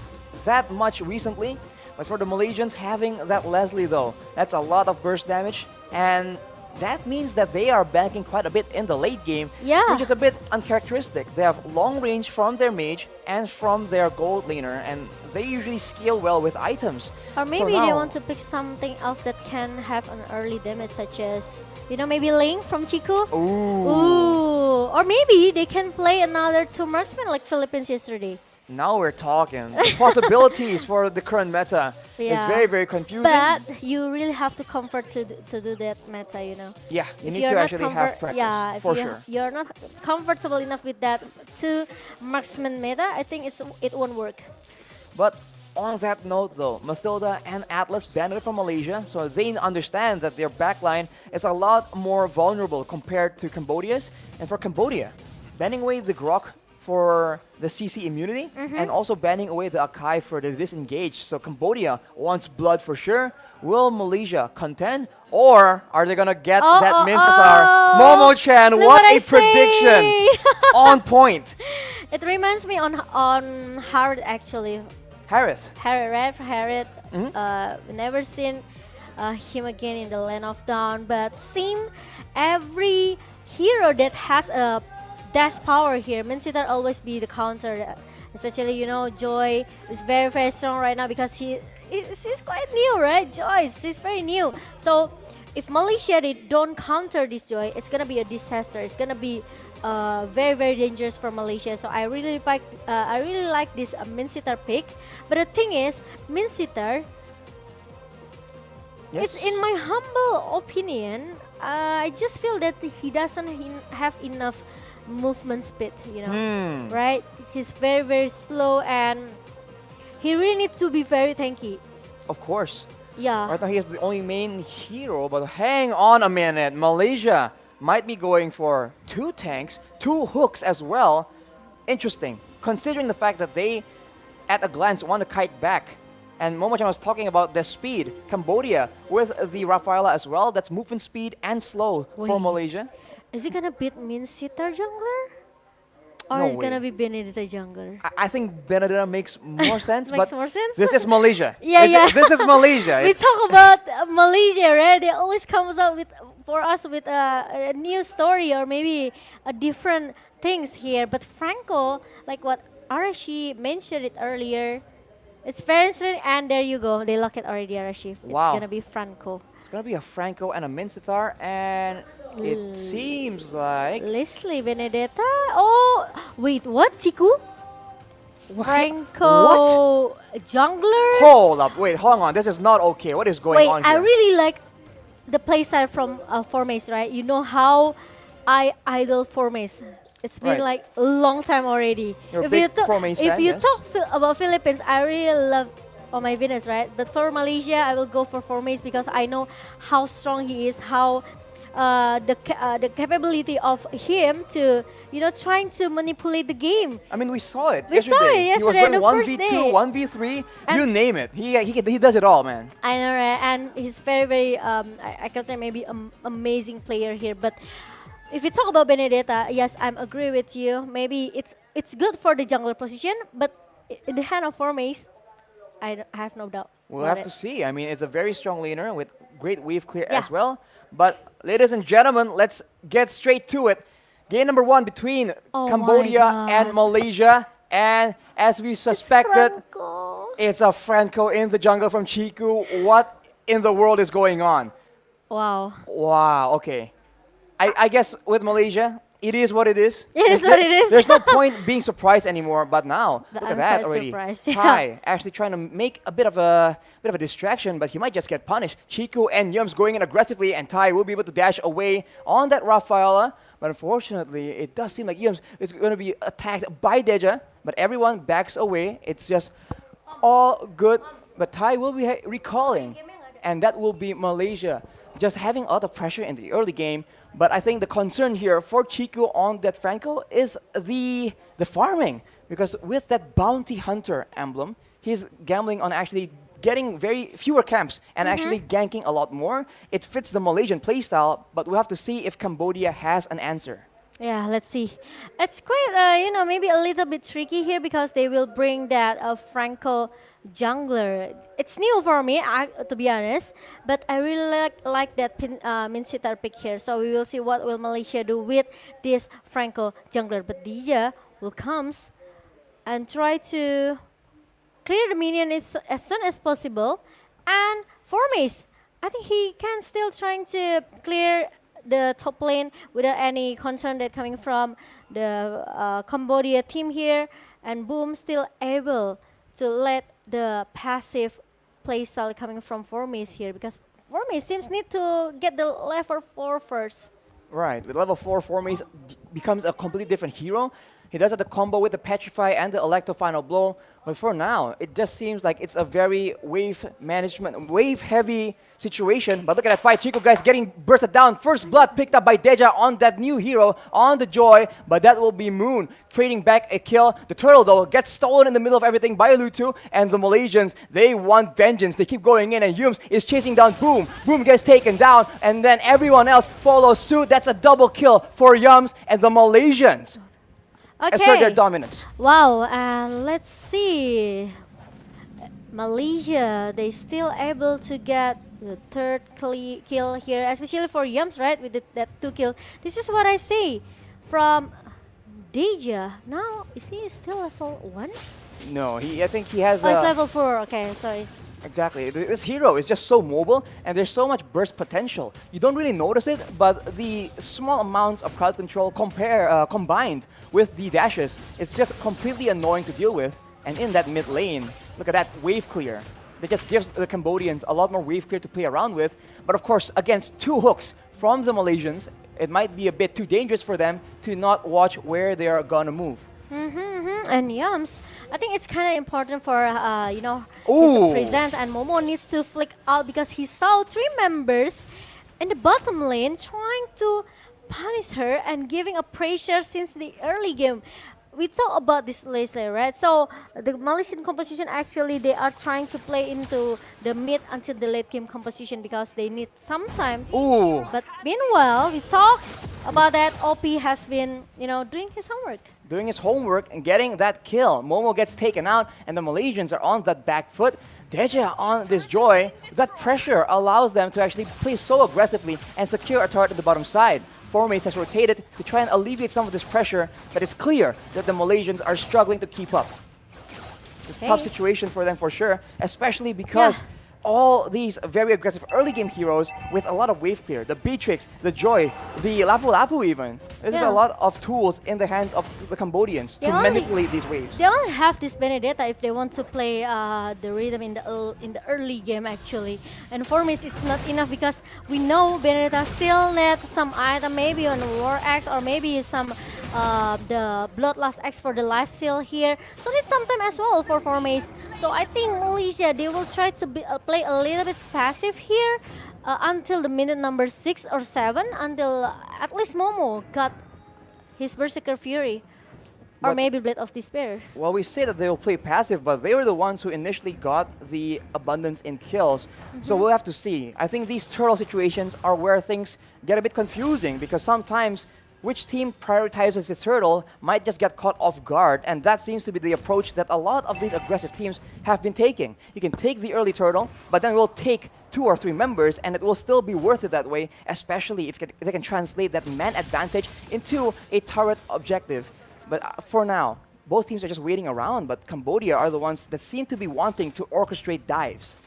that much recently. But for the Malaysians, having that Leslie though, that's a lot of burst damage. And that means that they are banking quite a bit in the late game, Yeah. which is a bit uncharacteristic. They have long range from their mage and from their gold laner, and they usually scale well with items. Or So maybe they now- want to pick something else that can have an early damage, such as, maybe Ling from Chiku. Ooh. Or maybe they can play another 2 marksmen like Philippines yesterday. Now we're talking. The possibilities for the current meta is Yeah. very, very confusing. But you really have to comfort to do that meta. Yeah, you If need you're to not actually have practice, Yeah, if for sure. you're not comfortable enough with that 2 marksman meta, I think it won't work. But on that note though, Mathilda and Atlas banned it from Malaysia, so they understand that their backline is a lot more vulnerable compared to Cambodia's. And for Cambodia, banning away the Grok for the CC immunity and also banning away the Akai for the disengage. So Cambodia wants blood for sure. Will Malaysia contend, or are they gonna get that Min-sitter? Momo-chan, Look what what I a prediction! On point. It reminds me on Harrod actually. Harith. Harrod. Never seen him again in the Land of Dawn, but every hero that has a dash power here, Min-sitter always be the counter. Especially Joy is very, very strong right now because he's quite new, right? Joy, she's very new. So if Malaysia they don't counter this Joy, it's gonna be a disaster. It's gonna be very, very dangerous for Malaysia. So I really like this Min-sitter pick. But the thing is, Min-sitter, it's in my humble opinion, I just feel that he doesn't have enough movement speed, right? He's very, very slow and he really needs to be very tanky. Of course. Yeah. Right now he is the only main hero, but hang on a minute. Malaysia might be going for 2 tanks, 2 hooks as well. Interesting, considering the fact that they, at a glance, want to kite back. And Momo-chan was talking about the speed. Cambodia with the Rafaela as well. That's movement speed and slow for Wait. Malaysia. Is it gonna beat Min-sitter jungler? Or No is it gonna way. be Benedetta jungler? I think Benedetta makes more sense. Makes but more sense? This is Malaysia. Yeah, yeah. This is Malaysia. We talk about Malaysia, right? They always comes up for us with a new story or maybe a different things here. But Franco, like what Arashi mentioned it earlier, it's very interesting, and there you go. They lock it already, Arashi. It's Wow. gonna be Franco. It's gonna be a Franco and a Min-sitter, and it seems like Leslie Benedetta. Oh, wait, what? Chiku? Franco jungler? Hold up, wait, hold on. This is not okay. What is going Wait, on I here? really like the playstyle from Formace, right? You know how I idol Formace. It's been Right. like a long time already. You're a big Formace if fan, you yes? talk about Philippines, I really love Oh My Venus, right? But for Malaysia, I will go for Formace because I know how strong he is, how the capability of him to trying to manipulate the game. I mean, we saw it We saw it He was yesterday going on the first 1v2, day. 1v3, And- you name it. He does it all, man. I know, right? And he's very, very, I can say maybe amazing player here. But if we talk about Benedetta, yes, I'm agree with you. Maybe it's good for the jungler position, but in the hand of Formace, I have no doubt. We'll about have to it. see. I mean, it's a very strong laner with great wave clear Yeah. as well. But ladies and gentlemen, let's get straight to it. Game number 1 between Oh my Cambodia God. and Malaysia. And as we suspected, it's a Franco in the jungle from Chiku. What in the world is going on? Wow. Wow, okay. I guess with Malaysia, it is what it is. It is what it is. There's no point being surprised anymore. But now, But look at I'm that quite already. surprised, yeah. Ty actually trying to make a bit of a distraction, but he might just get punished. Chiku and Yums going in aggressively, and Ty will be able to dash away on that Rafaela. But unfortunately, it does seem like Yums is going to be attacked by Deja. But everyone backs away. It's just all good. But Ty will be recalling, and that will be Malaysia just having a lot of pressure in the early game. But I think the concern here for Chico on that Franco is the farming. Because with that bounty hunter emblem, he's gambling on actually getting very fewer camps and actually ganking a lot more. It fits the Malaysian playstyle, but we have to see if Cambodia has an answer. Yeah, let's see. It's quite, maybe a little bit tricky here because they will bring that Franco jungler. It's new for me, to be honest, but I really like that Min Sitar pick here. So we will see what will Malaysia do with this Franco jungler. But Dija will comes and try to clear the minion as soon as possible. And Formis, I think he can still trying to clear the top lane without any concern that coming from the Cambodia team here. And Boom still able to let the passive playstyle coming from Formis here, because Formis seems need to get the level 4 first. Right, with level 4, Formis becomes a completely different hero. He does the combo with the Petrify and the Electro Final Blow, but for now, it just seems like it's a very wave management, wave-heavy situation. But look at that fight, Chico guys getting bursted down. First blood picked up by Deja on that new hero, on the Joy, but that will be Moon trading back a kill. The turtle, though, gets stolen in the middle of everything by Lutu, and the Malaysians, they want vengeance. They keep going in, and Yums is chasing down Boom. Boom gets taken down, and then everyone else follows suit. That's a double kill for Yums and the Malaysians. Assert their dominance. Wow, and let's see. Malaysia, they still able to get the third kill here, especially for Yums, right? With that 2 kill. This is what I see from Deja. Now, is he still level 1? No, I think he has. Oh, it's level 4. Okay, sorry. Exactly. This hero is just so mobile, and there's so much burst potential. You don't really notice it, but the small amounts of crowd control combined with the dashes, it's just completely annoying to deal with. And in that mid lane, look at that wave clear. That just gives the Cambodians a lot more wave clear to play around with. But of course, against 2 hooks from the Malaysians, it might be a bit too dangerous for them to not watch where they are gonna move. And Yums, I think it's kind of important for his presence, and Momo needs to flick out because he saw 3 members in the bottom lane trying to punish her and giving a pressure since the early game. We talk about this later, right? So the Malaysian composition, actually they are trying to play into the mid until the late game composition because they need sometimes. But meanwhile, we talk about that OP has been, doing his homework. Doing his homework and getting that kill. Momo gets taken out, and the Malaysians are on that back foot. Deja on this Joy. That pressure allows them to actually play so aggressively and secure a turret at the bottom side. Formis has rotated to try and alleviate some of this pressure, but it's clear that the Malaysians are struggling to keep up. It's a tough situation for them for sure, especially because all these very aggressive early game heroes with a lot of wave clear. The Beatrix, the Joy, the Lapu Lapu even. There's just a lot of tools in the hands of the Cambodians to manipulate these waves. They only have this Benedetta if they want to play the rhythm in the early game actually. And for me it's not enough because we know Benedetta still needs some item, maybe on War Axe or maybe some the Bloodlust Axe for the lifesteal here. So need some time as well for Formis. So I think Malaysia, they will try to play a little bit passive here until the minute number 6 or 7, until at least Momo got his Berserker Fury. Or maybe Blade of Despair. Well, we say that they will play passive, but they were the ones who initially got the abundance in kills. So we'll have to see. I think these turtle situations are where things get a bit confusing because sometimes which team prioritizes the turtle might just get caught off guard, and that seems to be the approach that a lot of these aggressive teams have been taking. You can take the early turtle, but then we'll take 2 or 3 members, and it will still be worth it that way, especially if they can translate that man advantage into a turret objective. But for now, both teams are just waiting around, but Cambodia are the ones that seem to be wanting to orchestrate dives.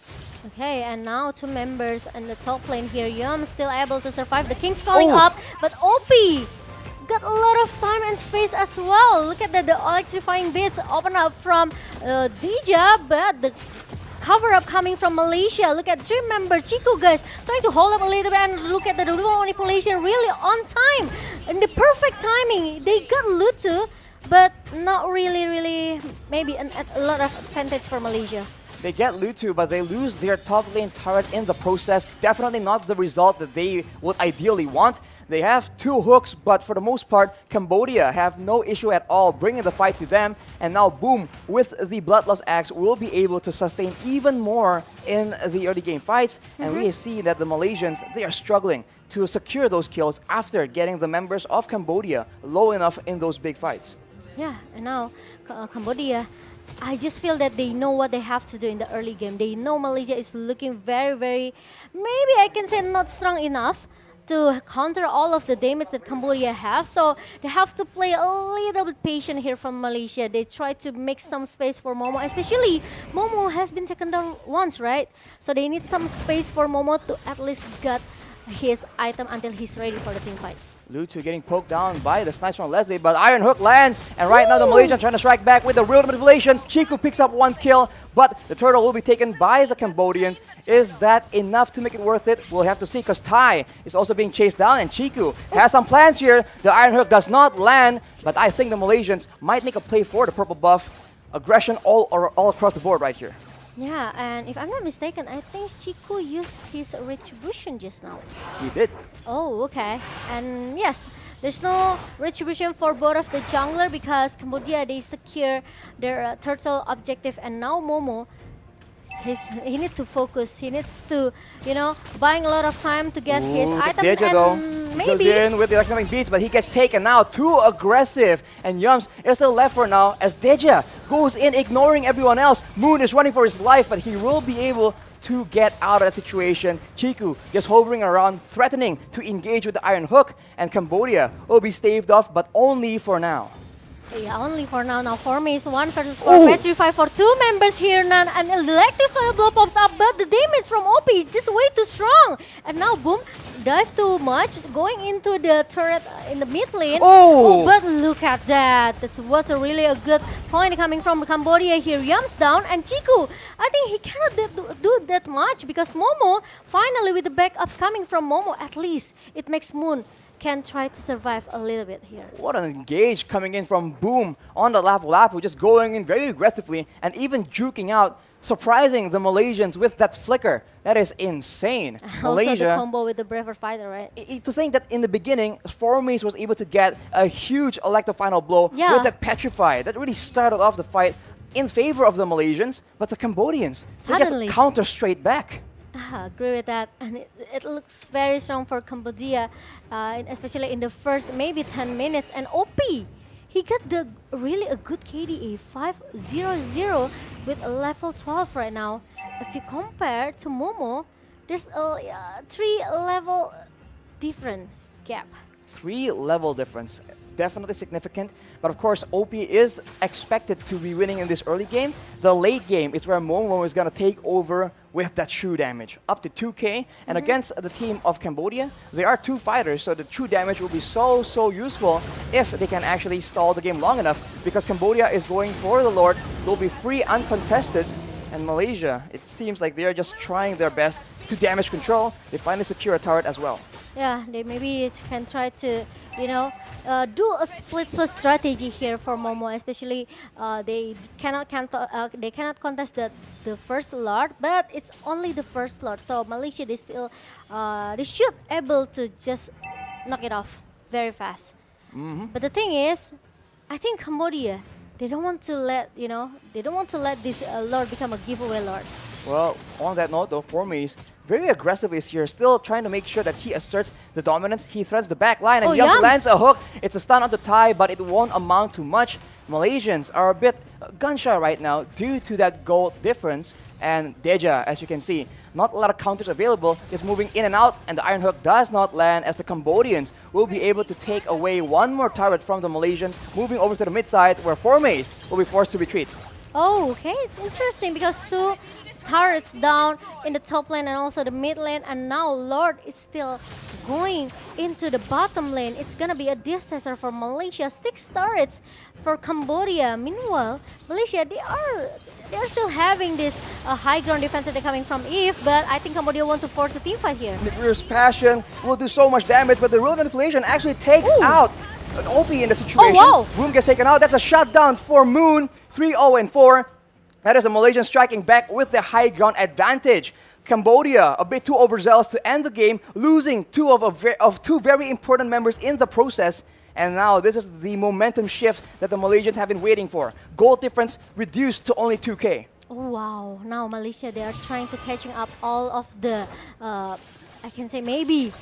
Okay, and now 2 members in the top lane here. Yum still able to survive. The King's calling up, but OP got a lot of time and space as well. Look at that, the electrifying bits open up from Dija, but the cover-up coming from Malaysia. Look at 3 member Chico guys trying to hold up a little bit, and look at the dual manipulation really on time. In the perfect timing, they got Lutu, but not really maybe a lot of advantage for Malaysia. They get Lutu, but they lose their top lane turret in the process. Definitely not the result that they would ideally want. They have 2 hooks, but for the most part, Cambodia have no issue at all bringing the fight to them. And now, boom, with the Bloodlust Axe, will be able to sustain even more in the early game fights. And we see that the Malaysians, they are struggling to secure those kills after getting the members of Cambodia low enough in those big fights. Yeah, and now Cambodia, I just feel that they know what they have to do in the early game. They know Malaysia is looking very, very, maybe I can say not strong enough to counter all of the damage that Cambodia have. So they have to play a little bit patient here from Malaysia. They try to make some space for Momo, especially Momo has been taken down once, right? So they need some space for Momo to at least get his item until he's ready for the team fight. Lutu getting poked down by the snipes from Leslie, but Iron Hook lands, and right now the Malaysian trying to strike back with the real manipulation. Chiku picks up 1 kill, but the turtle will be taken by the Cambodians. Is that enough to make it worth it? We'll have to see, because Tai is also being chased down, and Chiku has some plans here. The Iron Hook does not land, but I think the Malaysians might make a play for the purple buff. Aggression all across the board right here. Yeah, and if I'm not mistaken, I think Chiku used his retribution just now. He did. Oh, okay. And yes, there's no retribution for both of the jungler because they secure their turtle objective, and now Momo, he needs to focus. He needs to, buying a lot of time to get his item. Deja, and goes in with the electronic beats, but he gets taken now. Too aggressive, and Yums is still left for now as Deja goes in, ignoring everyone else. Moon is running for his life, but he will be able to get out of that situation. Chiku just hovering around, threatening to engage with the Iron Hook, and Cambodia will be staved off, but only for now. Yeah, only for now. Now, for me, it's 1 versus 4. Petrify for 2 members here. Nan, an electric blow pops up, but the damage from OP is just way too strong. And now, boom, dive too much, going into the turret in the mid lane. Oh, but look at that. That was really a good point coming from Cambodia here. Yums down, and Chiku, I think he cannot do that much because Momo, finally with the backups coming from Momo, at least it makes Moon can try to survive a little bit here. What an engage coming in from Boom on the Lapu-Lapu, just going in very aggressively and even juking out, surprising the Malaysians with that flicker. That is insane. Also the combo with the Braver Fighter, right? To think that in the beginning, Formace was able to get a huge Electro Final Blow with that Petrify. That really started off the fight in favor of the Malaysians, but the Cambodians, they just counter straight back. Agree with that, and it looks very strong for Cambodia, especially in the first maybe 10 minutes. And OP, he got really a good KDA 500 with a level 12 right now. If you compare to Momo, there's a 3 level different gap. 3 level difference. It's definitely significant. But of course, OP is expected to be winning in this early game. The late game is where Momo is going to take over with that true damage. Up to 2k. And against the team of Cambodia, there are 2 fighters. So the true damage will be so useful if they can actually stall the game long enough. Because Cambodia is going for the Lord. They'll be free, uncontested. And Malaysia, it seems like they're just trying their best to damage control. They finally secure a turret as well. Yeah, they maybe can try to, do a split push strategy here for Momo. Especially, they cannot contest the first Lord, but it's only the first Lord. So Malaysia, they should able to just knock it off very fast. But the thing is, I think Cambodia, they don't want to let this Lord become a giveaway Lord. Well, on that note though, Formace very aggressively is here, still trying to make sure that he asserts the dominance. He threads the back line and Yums lands a hook. It's a stun onto Tai, but it won't amount to much. Malaysians are a bit gun-shy right now due to that gold difference. And Deja, as you can see, not a lot of counters available, is moving in and out, and the Iron Hook does not land as the Cambodians will be able to take away 1 more turret from the Malaysians, moving over to the mid side where Formace will be forced to retreat. Oh, okay, it's interesting because 2 turrets down in the top lane and also the mid lane, and now Lord is still going into the bottom lane. It's gonna be a disaster for Malaysia. 6 turrets for Cambodia. Meanwhile, Malaysia, they're still having this high ground defense that they're coming from Iesf, but I think Cambodia want to force a team fight here. Nigrir's Passion will do so much damage, but the real manipulation actually takes out an OP in the situation. Oh, wow. Boom gets taken out. That's a shutdown for Moon. 3-0-4. That is the Malaysian striking back with the high ground advantage. Cambodia a bit too overzealous to end the game, losing two very important members in the process. And now this is the momentum shift that the Malaysians have been waiting for. Goal difference reduced to only 2K. Oh wow, now Malaysia, they are trying to catching up all of the, I can say maybe,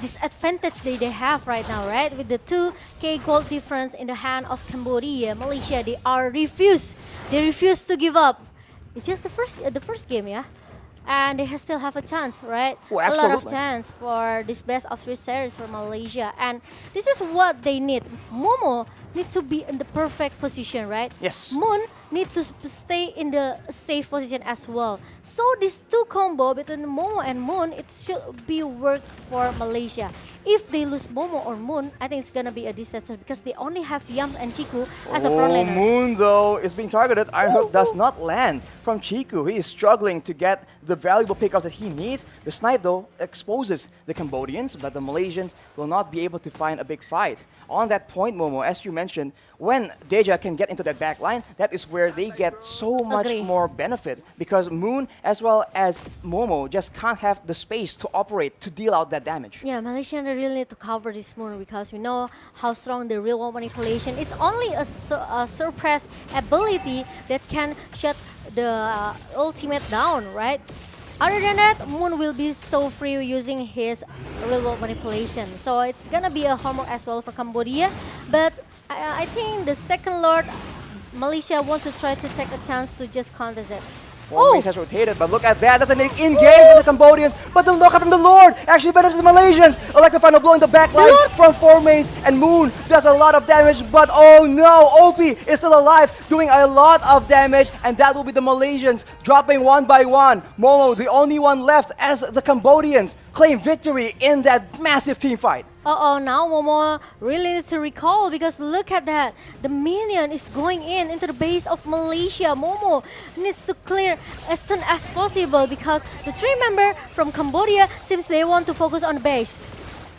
disadvantage they have right now, right? With the 2K goal difference in the hand of Cambodia, Malaysia, they refuse to give up. It's just the first game, yeah? And they still have a chance, right? Oh, a lot of absolutely. chance for this best of 3 series for Malaysia. And this is what they need. Momo need to be in the perfect position, right? Yes. Moon need to stay in the safe position as well. So this two combo between Momo and Moon, it should be work for Malaysia. If they lose Momo or Moon, I think it's gonna be a disaster because they only have Yams and Chiku as a frontliner. Moon though is being targeted. Iron Hook does not land from Chiku. He is struggling to get the valuable pickups that he needs. The snipe though exposes the Cambodians, but the Malaysians will not be able to find a big fight. On that point, Momo, as you mentioned, when Deja can get into that back line, that is where they get so much Agree. more benefit because Moon as well as Momo just can't have the space to operate to deal out that damage. Yeah, Malaysian really need to cover this Moon because we know how strong the real world manipulation. It's only a suppress ability that can shut the ultimate down, right? Other than that, Moon will be so free using his real world manipulation. So it's gonna be a homework as well for Cambodia. But I think the second Lord, Malaysia wants to try to take a chance to just contest it. Four has rotated, but look at that. That's an in-game from the Cambodians. But the look up from the Lord actually benefits the Malaysians. Like the final blow in the back line from Formaze, and Moon does a lot of damage. But oh no, OP is still alive, doing a lot of damage, and that will be the Malaysians dropping one by one. Momo, the only one left as the Cambodians claim victory in that massive team fight. Now Momo really needs to recall because look at that. The minion is going into the base of Malaysia. Momo needs to clear as soon as possible because the 3 member from Cambodia seems they want to focus on the base.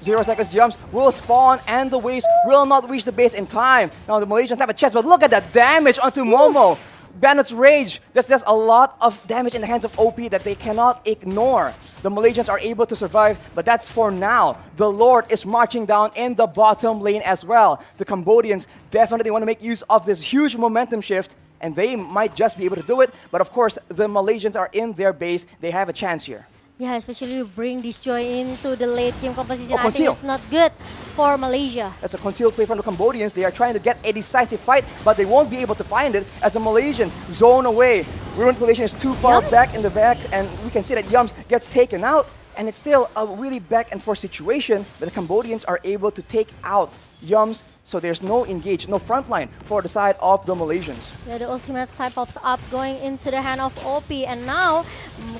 0 seconds jumps will spawn and the waves will not reach the base in time. Now the Malaysians have a chance, but look at that damage onto Momo. Bandit's Rage, there's just a lot of damage in the hands of OP that they cannot ignore. The Malaysians are able to survive, but that's for now. The Lord is marching down in the bottom lane as well. The Cambodians definitely want to make use of this huge momentum shift, and they might just be able to do it. But of course, the Malaysians are in their base. They have a chance here. Yeah, especially you bring this joy into the late game composition. I think conceal. it's not good for Malaysia. That's a concealed play from the Cambodians. They are trying to get a decisive fight, but they won't be able to find it as the Malaysians zone away. Ruined Manipulation is too far back in the back, and we can see that Yums gets taken out, and it's still a really back and forth situation, but the Cambodians are able to take out Yums, so there's no engage, no front line for the side of the Malaysians. Yeah, the ultimate type pops up going into the hand of OP, and now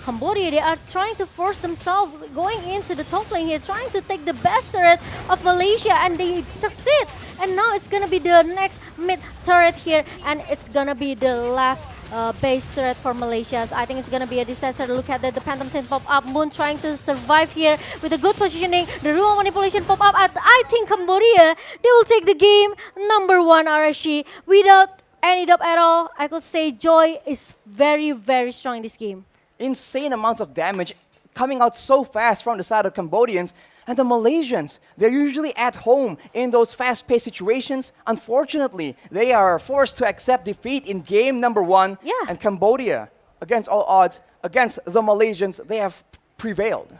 Cambodia, they are trying to force themselves going into the top lane here, trying to take the best turret of Malaysia, and they succeed. And now it's gonna be the next mid turret here, and it's gonna be the left base turret for Malaysia. So I think it's gonna be a disaster. Look at that, the Phantom Sin pop up. Moon trying to survive here with a good positioning. The Ruang Manipulation pop up. I think Cambodia, they will take the game number 1 RSG without any doubt at all. I could say Joy is very, very strong in this game. Insane amounts of damage coming out so fast from the side of Cambodians. And the Malaysians, they're usually at home in those fast-paced situations. Unfortunately, they are forced to accept defeat in game number 1. Yeah. And Cambodia, against all odds, against the Malaysians, they have prevailed.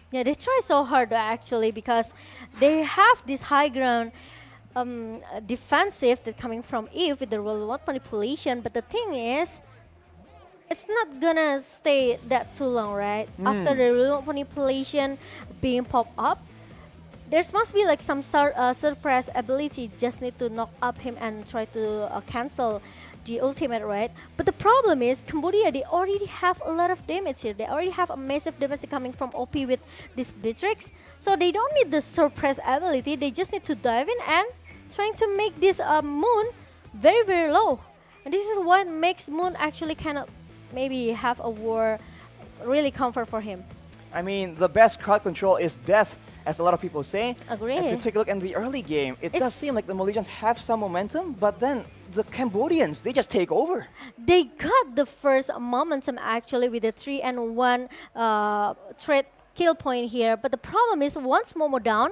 Yeah, they try so hard actually because they have this high ground defensive that coming from Iesf with the roll one manipulation. But the thing is, it's not gonna stay that too long, right? After the remote manipulation being popped up, there must be like some suppress ability. Just need to knock up him and try to cancel the ultimate, right? But the problem is Cambodia, they already have a lot of damage here. They already have a massive damage coming from OP with this Beatrix. So they don't need the suppress ability. They just need to dive in and trying to make this Moon very, very low. And this is what makes Moon actually cannot maybe have a war really comfort for him. I mean, the best crowd control is death, as a lot of people say. Agree. If you take a look in the early game, it does seem like the Malaysians have some momentum, but then the Cambodians, they just take over. They got the first momentum actually with the 3-1 trade kill point here. But the problem is once Momo down,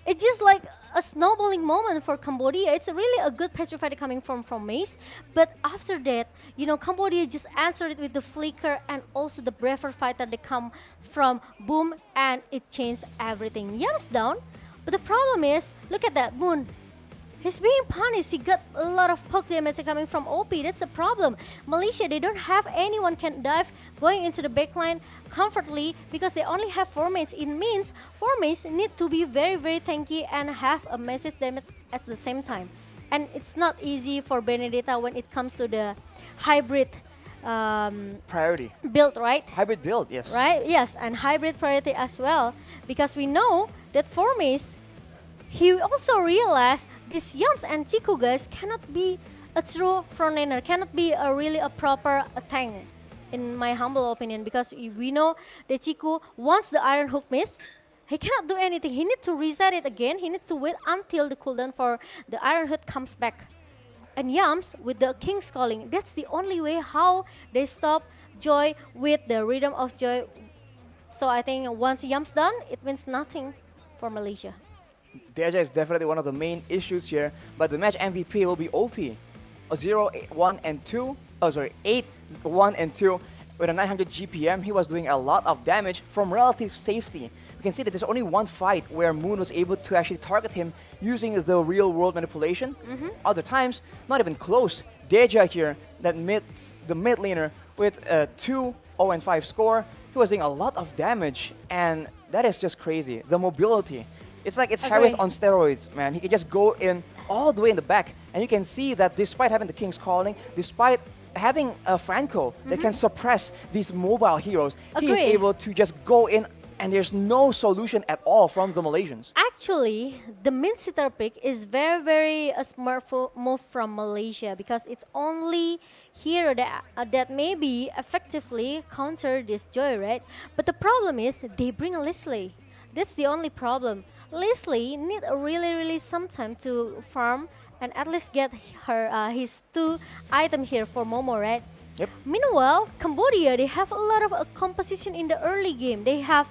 it's just like a snowballing moment for Cambodia. It's really a good petrified coming from Mace. But after that, you know, Cambodia just answered it with the flicker and also the braver fighter that come from Boom, and it changed everything. Yam's down, but the problem is, look at that, Moon. He's being punished. He got a lot of poke damage coming from OP. That's the problem. Malaysia, they don't have anyone can dive going into the backline comfortably because they only have 4 mates. It means 4 mates need to be very, very tanky and have a massive damage at the same time. And it's not easy for Benedetta when it comes to the hybrid Priority. build, right? Hybrid build, yes. Right? Yes, and hybrid priority as well. Because we know that 4 mates, he also realized these Yams and Chiku guys cannot be a true frontliner, cannot be really a proper tank, in my humble opinion, because we know that Chiku, once the Iron Hook missed, he cannot do anything. He needs to reset it again. He needs to wait until the cooldown for the Iron Hook comes back. And Yams, with the King's Calling, that's the only way how they stop Joy with the Rhythm of Joy. So I think once Yams done, it means nothing for Malaysia. Deja is definitely one of the main issues here, but the match MVP will be OP. 0, 1, and 2. Oh, sorry, 8, 1, and 2. With a 900 GPM, he was doing a lot of damage from relative safety. We can see that there's only one fight where Moon was able to actually target him using the real world manipulation. Other times, not even close. Deja here, the mid laner with a 2, 0, and 5 score, he was doing a lot of damage, and that is just crazy. The mobility. It's like it's Harith on steroids, man. He can just go in all the way in the back. And you can see that despite having the King's Calling, despite having a Franco that can suppress these mobile heroes, he is able to just go in, and there's no solution at all from the Malaysians. Actually, the mid sitter pick is very, very a smart move from Malaysia, because it's only here that maybe effectively counter this Joy, right? But the problem is they bring Leslie. That's the only problem. Leslie need really, really some time to farm and at least get his 2 items here for Momo, right? Yep. Meanwhile, Cambodia, they have a lot of composition in the early game. They have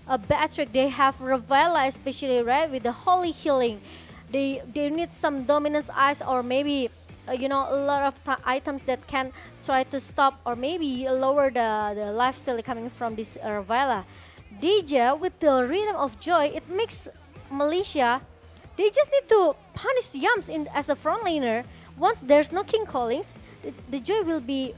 a Batrick, they have Ravella especially, right, with the Holy Healing. They need some Dominance Ice, or maybe you know, a lot of items that can try to stop or maybe lower the lifesteal coming from this Ravella. Deja, with the Rhythm of Joy, it makes Malaysia, they just need to punish the Yams as a frontliner. Once there's no King Callings, the Joy will be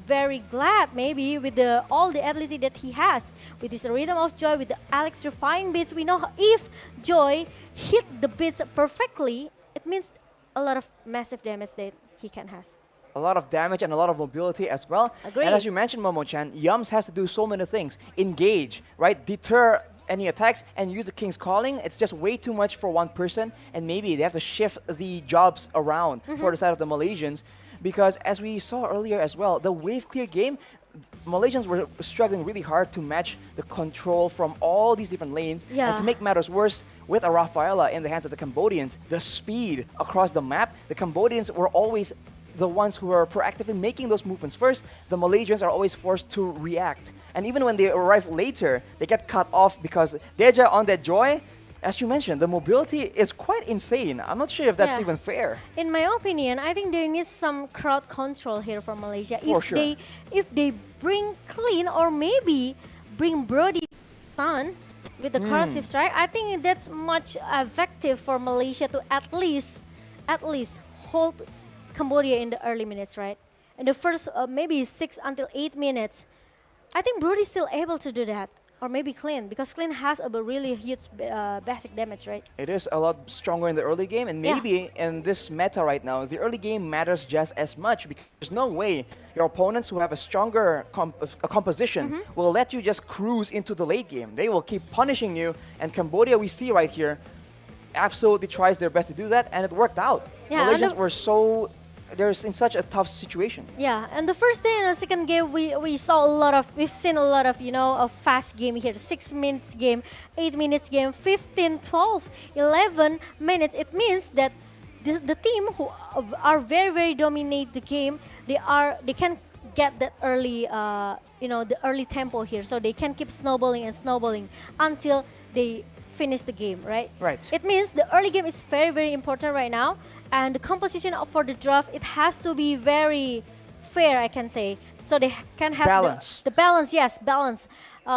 very glad maybe with all the ability that he has. With his Rhythm of Joy, with the electrifying beats, we know if Joy hit the beats perfectly, it means a lot of massive damage that he can have. A lot of damage and a lot of mobility as well. Agreed. And as you mentioned, Momo-chan, Yums has to do so many things. Engage, right? Deter any attacks and use the King's Calling. It's just way too much for one person, and maybe they have to shift the jobs around for the side of the Malaysians, because as we saw earlier as well, the wave clear game, Malaysians were struggling really hard to match the control from all these different lanes. And to make matters worse, with a Rafaela in the hands of the Cambodians, the speed across the map, the Cambodians were always the ones who are proactively making those movements first. The Malaysians are always forced to react. And even when they arrive later, they get cut off because Deja on that Joy, as you mentioned, the mobility is quite insane. I'm not sure if that's even fair. In my opinion, I think there needs some crowd control here for Malaysia. For sure. If they bring Clean or maybe bring Brody Tan with the corrosive strike, I think that's much effective for Malaysia to at least hold Cambodia in the early minutes, right? In the first maybe 6 until 8 minutes, I think Brody's still able to do that. Or maybe Clean, because Clean has a really huge basic damage, right? It is a lot stronger in the early game, and maybe in this meta right now, the early game matters just as much, because there's no way your opponents who have a stronger composition will let you just cruise into the late game. They will keep punishing you, and Cambodia, we see right here, absolutely tries their best to do that, and it worked out. Yeah, Malaysians were they're in such a tough situation. Yeah, and the first day and the second game, we've seen a lot of, you know, a fast game here. 6 minutes game, 8 minutes game, 15, 12, 11 minutes. It means that the team who are very dominate the game, they can get that early the early tempo here, so they can keep snowballing and snowballing until they finish the game, right? Right. It means the early game is very important right now, and the composition for the draft, it has to be very fair, I can say, so they can have Balanced. the balance. Yes, balance.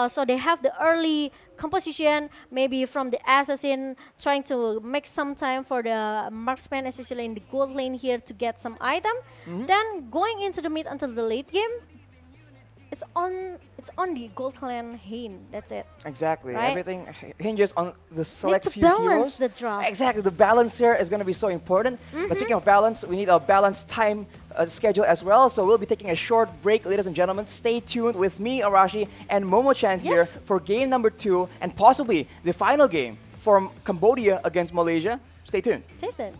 So they have the early composition, maybe from the assassin trying to make some time for the marksman, especially in the gold lane here, to get some item. Then going into the mid until the late game, it's on the gold clan hand. That's it. Exactly. Right? Everything hinges on the select to few balance heroes. the draft. Exactly. The balance here is going to be so important. But speaking of balance, we need a balanced time schedule as well. So we'll be taking a short break, ladies and gentlemen. Stay tuned with me, Arashi, and Momo-chan here Yes. for game number 2 and possibly the final game from Cambodia against Malaysia. Stay tuned. Jason.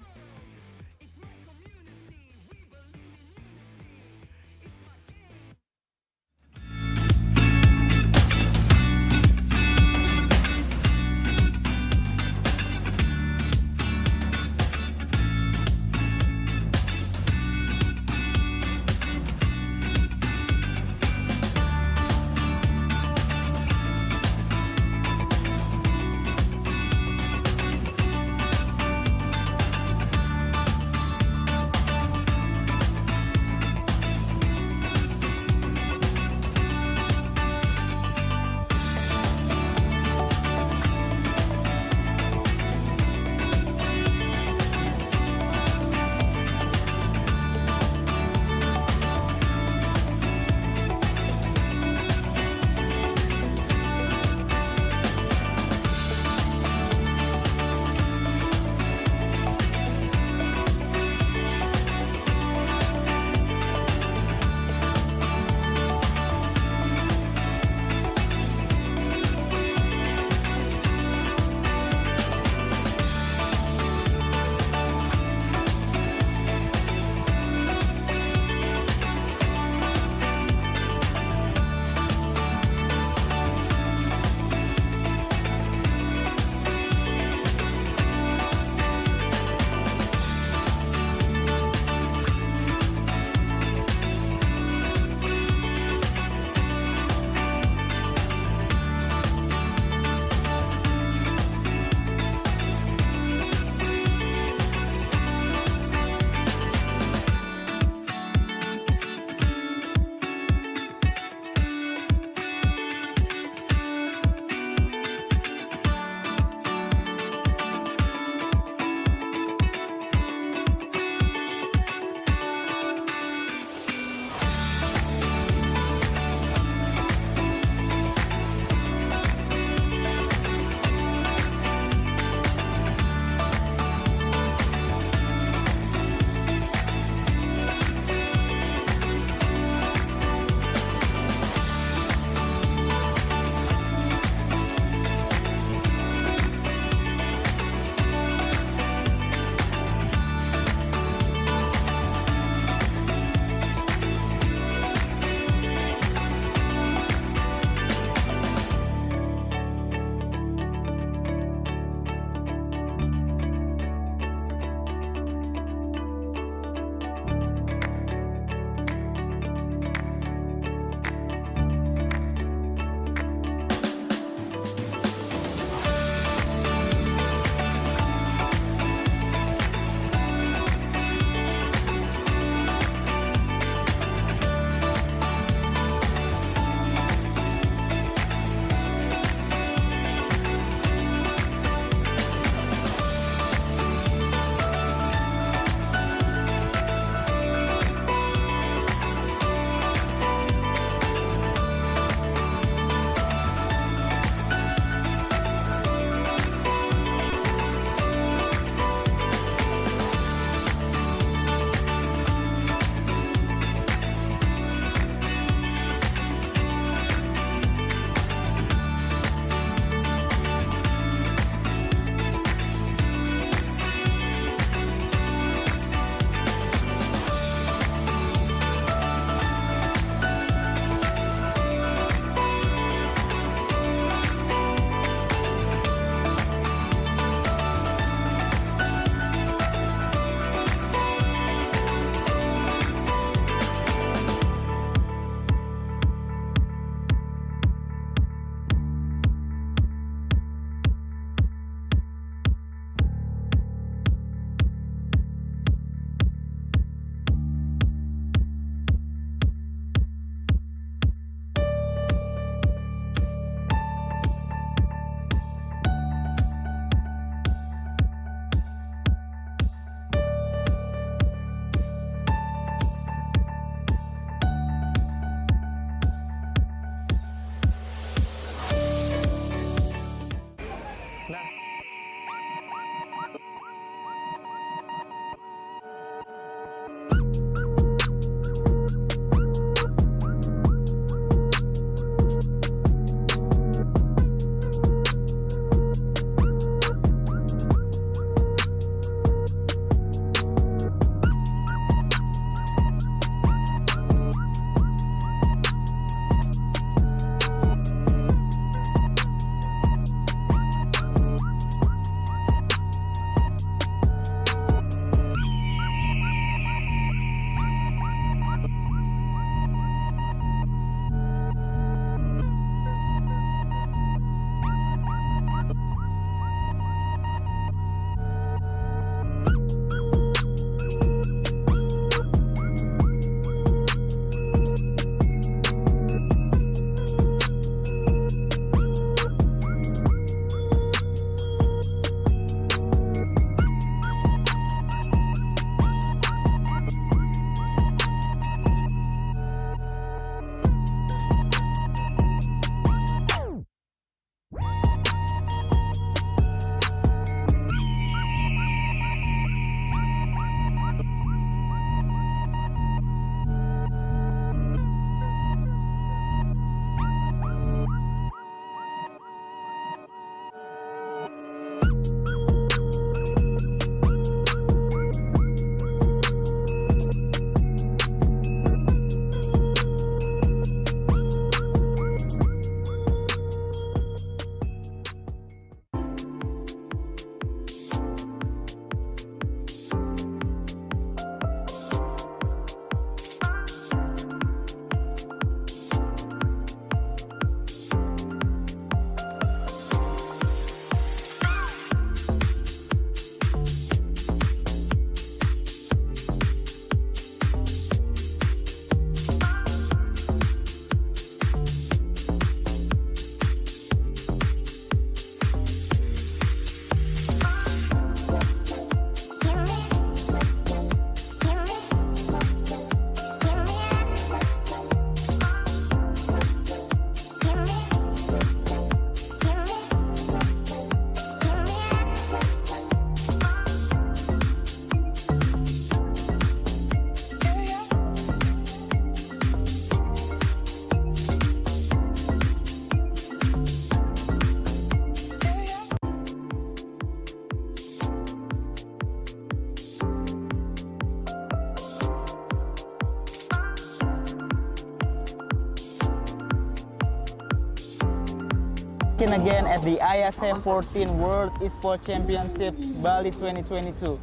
in again at the Iesf 14 World Esports Championships Bali 2022.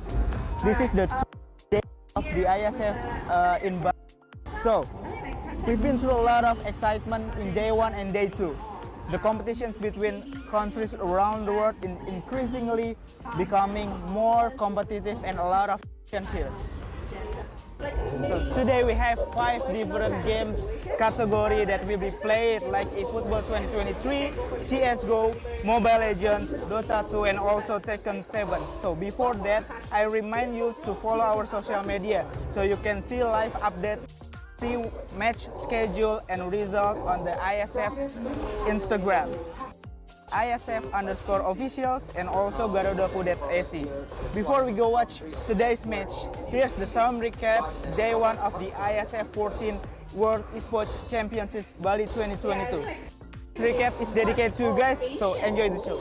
This is the day of the Iesf in Bali. So, we've been through a lot of excitement in day 1 and day 2. The competitions between countries around the world is increasingly becoming more competitive and a lot of action here. So today we have 5 different games category that will be played, like eFootball 2023, CSGO, Mobile Legends, Dota 2, and also Tekken 7. So before that, I remind you to follow our social media so you can see live updates, see match schedule and result on the Iesf Instagram, ISF_officials, and also garudaku.ac. Before we go watch today's match, here's the some recap day 1 of the Iesf 14 World Esports Championship Bali 2022. This recap is dedicated to you guys, so enjoy the show.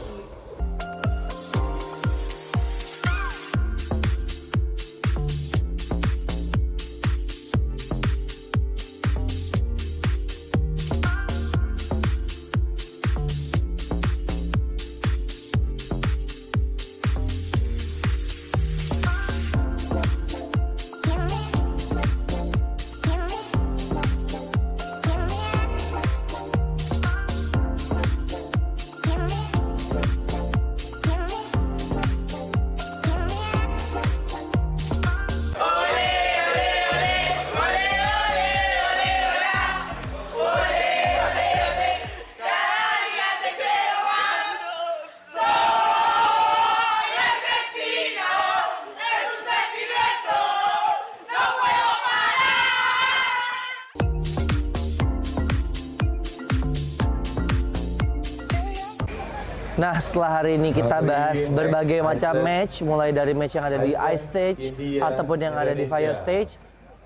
Nah, setelah hari ini kita bahas berbagai macam match, mulai dari match yang ada di Ice Stage ataupun yang ada di Fire Stage.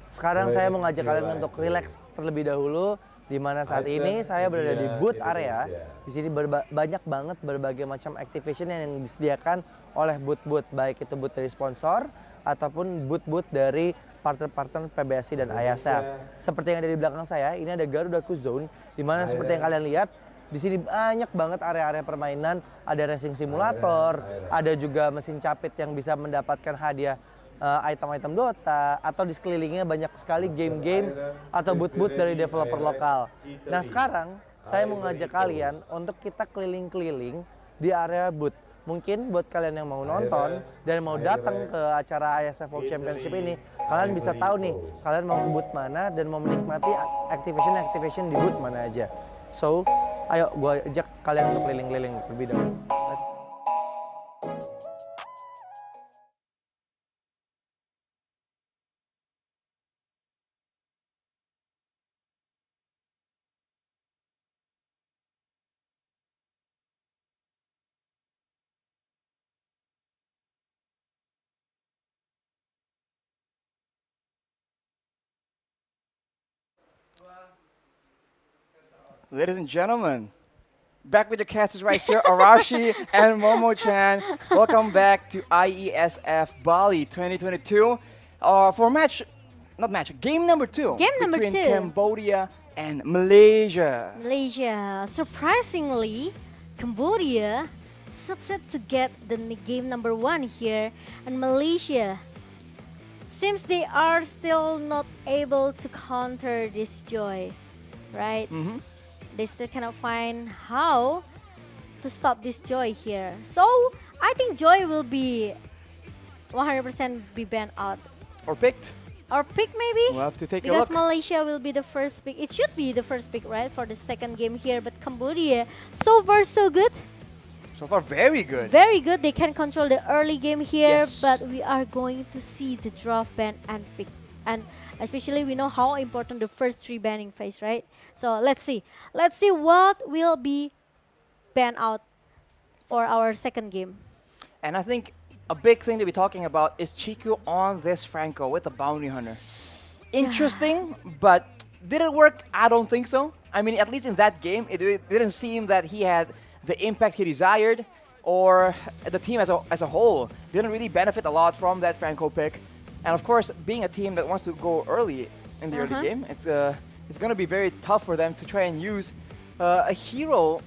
Sekarang saya mengajak kalian untuk relax terlebih dahulu, di mana saat ini saya berada di booth area. Di sini banyak banget berbagai macam activation yang disediakan oleh booth-booth, baik itu booth dari sponsor ataupun booth-booth dari partner-partner PBSI dan Iesf. Seperti yang ada di belakang saya, ini ada Garudaku Zone, di mana seperti yang kalian lihat, di sini banyak banget area-area permainan, ada racing simulator, ada juga mesin capit yang bisa mendapatkan hadiah item-item Dota, atau di sekelilingnya banyak sekali game-game atau booth-booth dari developer lokal. Nah sekarang saya mengajak kalian untuk kita keliling-keliling di area booth. Mungkin buat kalian yang mau nonton dan mau datang ke acara Iesf World Championship ini, kalian bisa tahu nih, kalian mau ke booth mana dan mau menikmati activation di booth mana aja. So, ayo gue ajak kalian untuk keliling-keliling terlebih dahulu. Ladies and gentlemen, back with your casters right here, Arashi and Momo-chan. Welcome back to Iesf Bali 2022 for game number 2 between Cambodia and Malaysia. Surprisingly, Cambodia succeeded to get the game number 1 here, and Malaysia seems they are still not able to counter this Joy, right? They still cannot find how to stop this Joy here. So I think Joy will be 100% be banned out. Or picked. Or picked maybe? We'll have to take a because look. Malaysia will be the first pick. It should be the first pick, right? For the second game here. But Cambodia, so far so good. So far very good. Very good. They can control the early game here. Yes. But we are going to see the draft ban and pick. And especially we know how important the first 3 banning phase, right? So let's see. Let's see what will be banned out for our second game. And I think a big thing to be talking about is Chiku on this Franco with the Bounty Hunter. Interesting, but did it work? I don't think so. I mean, at least in that game, it didn't seem that he had the impact he desired, or the team as a whole didn't really benefit a lot from that Franco pick. And of course, being a team that wants to go early in the early game, it's going to be very tough for them to try and use a hero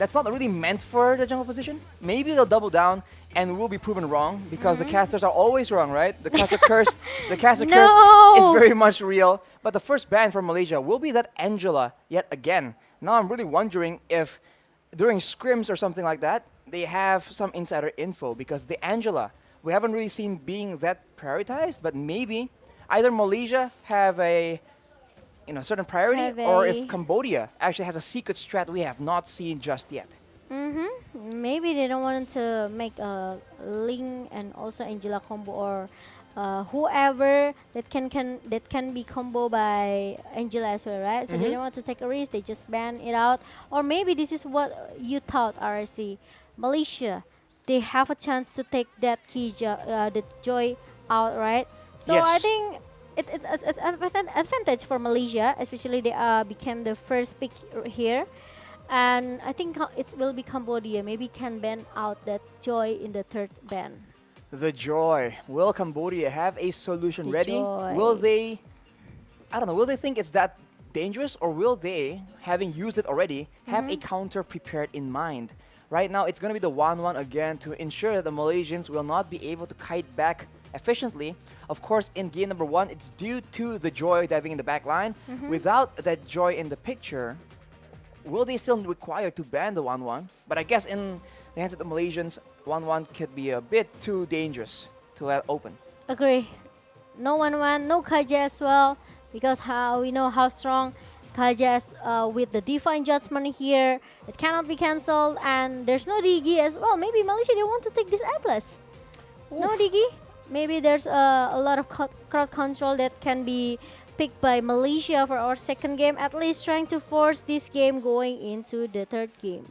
that's not really meant for the jungle position. Maybe they'll double down and will be proven wrong because the casters are always wrong, right? The caster curse, the caster curse is very much real. But the first ban for Malaysia will be that Angela yet again. Now I'm really wondering if during scrims or something like that, they have some insider info because the Angela, we haven't really seen being that prioritized, but maybe either Malaysia have a certain priority, or if Cambodia actually has a secret strat we have not seen just yet. Maybe they don't want to make a Ling and also Angela combo, or whoever that can be combo by Angela as well, right? So they don't want to take a risk. They just ban it out. Or maybe this is what you thought, RRC. Malaysia, they have a chance to take that the joy out, right? So I think it's an advantage for Malaysia, especially they became the first pick here. And I think it will be Cambodia. Maybe can ban out that joy in the third ban. The joy. Will Cambodia have a solution The ready? joy. Will they, I don't know, will they think it's that dangerous, or will they, having used it already, have a counter prepared in mind? Right now, it's going to be the 1-1 again to ensure that the Malaysians will not be able to kite back efficiently. Of course, in game number 1, it's due to the joy diving in the back line. Without that joy in the picture, will they still require to ban the 1-1? But I guess in the hands of the Malaysians, 1-1 could be a bit too dangerous to let open. Agree. No 1-1, no Kaja as well, because we know how strong Kaja is with the divine judgment here. It cannot be cancelled, and there's no Digi as well. Maybe Malaysia, they want to take this Atlas. No Digi. Maybe there's a lot of crowd control that can be picked by Malaysia for our second game, at least trying to force this game going into the third game.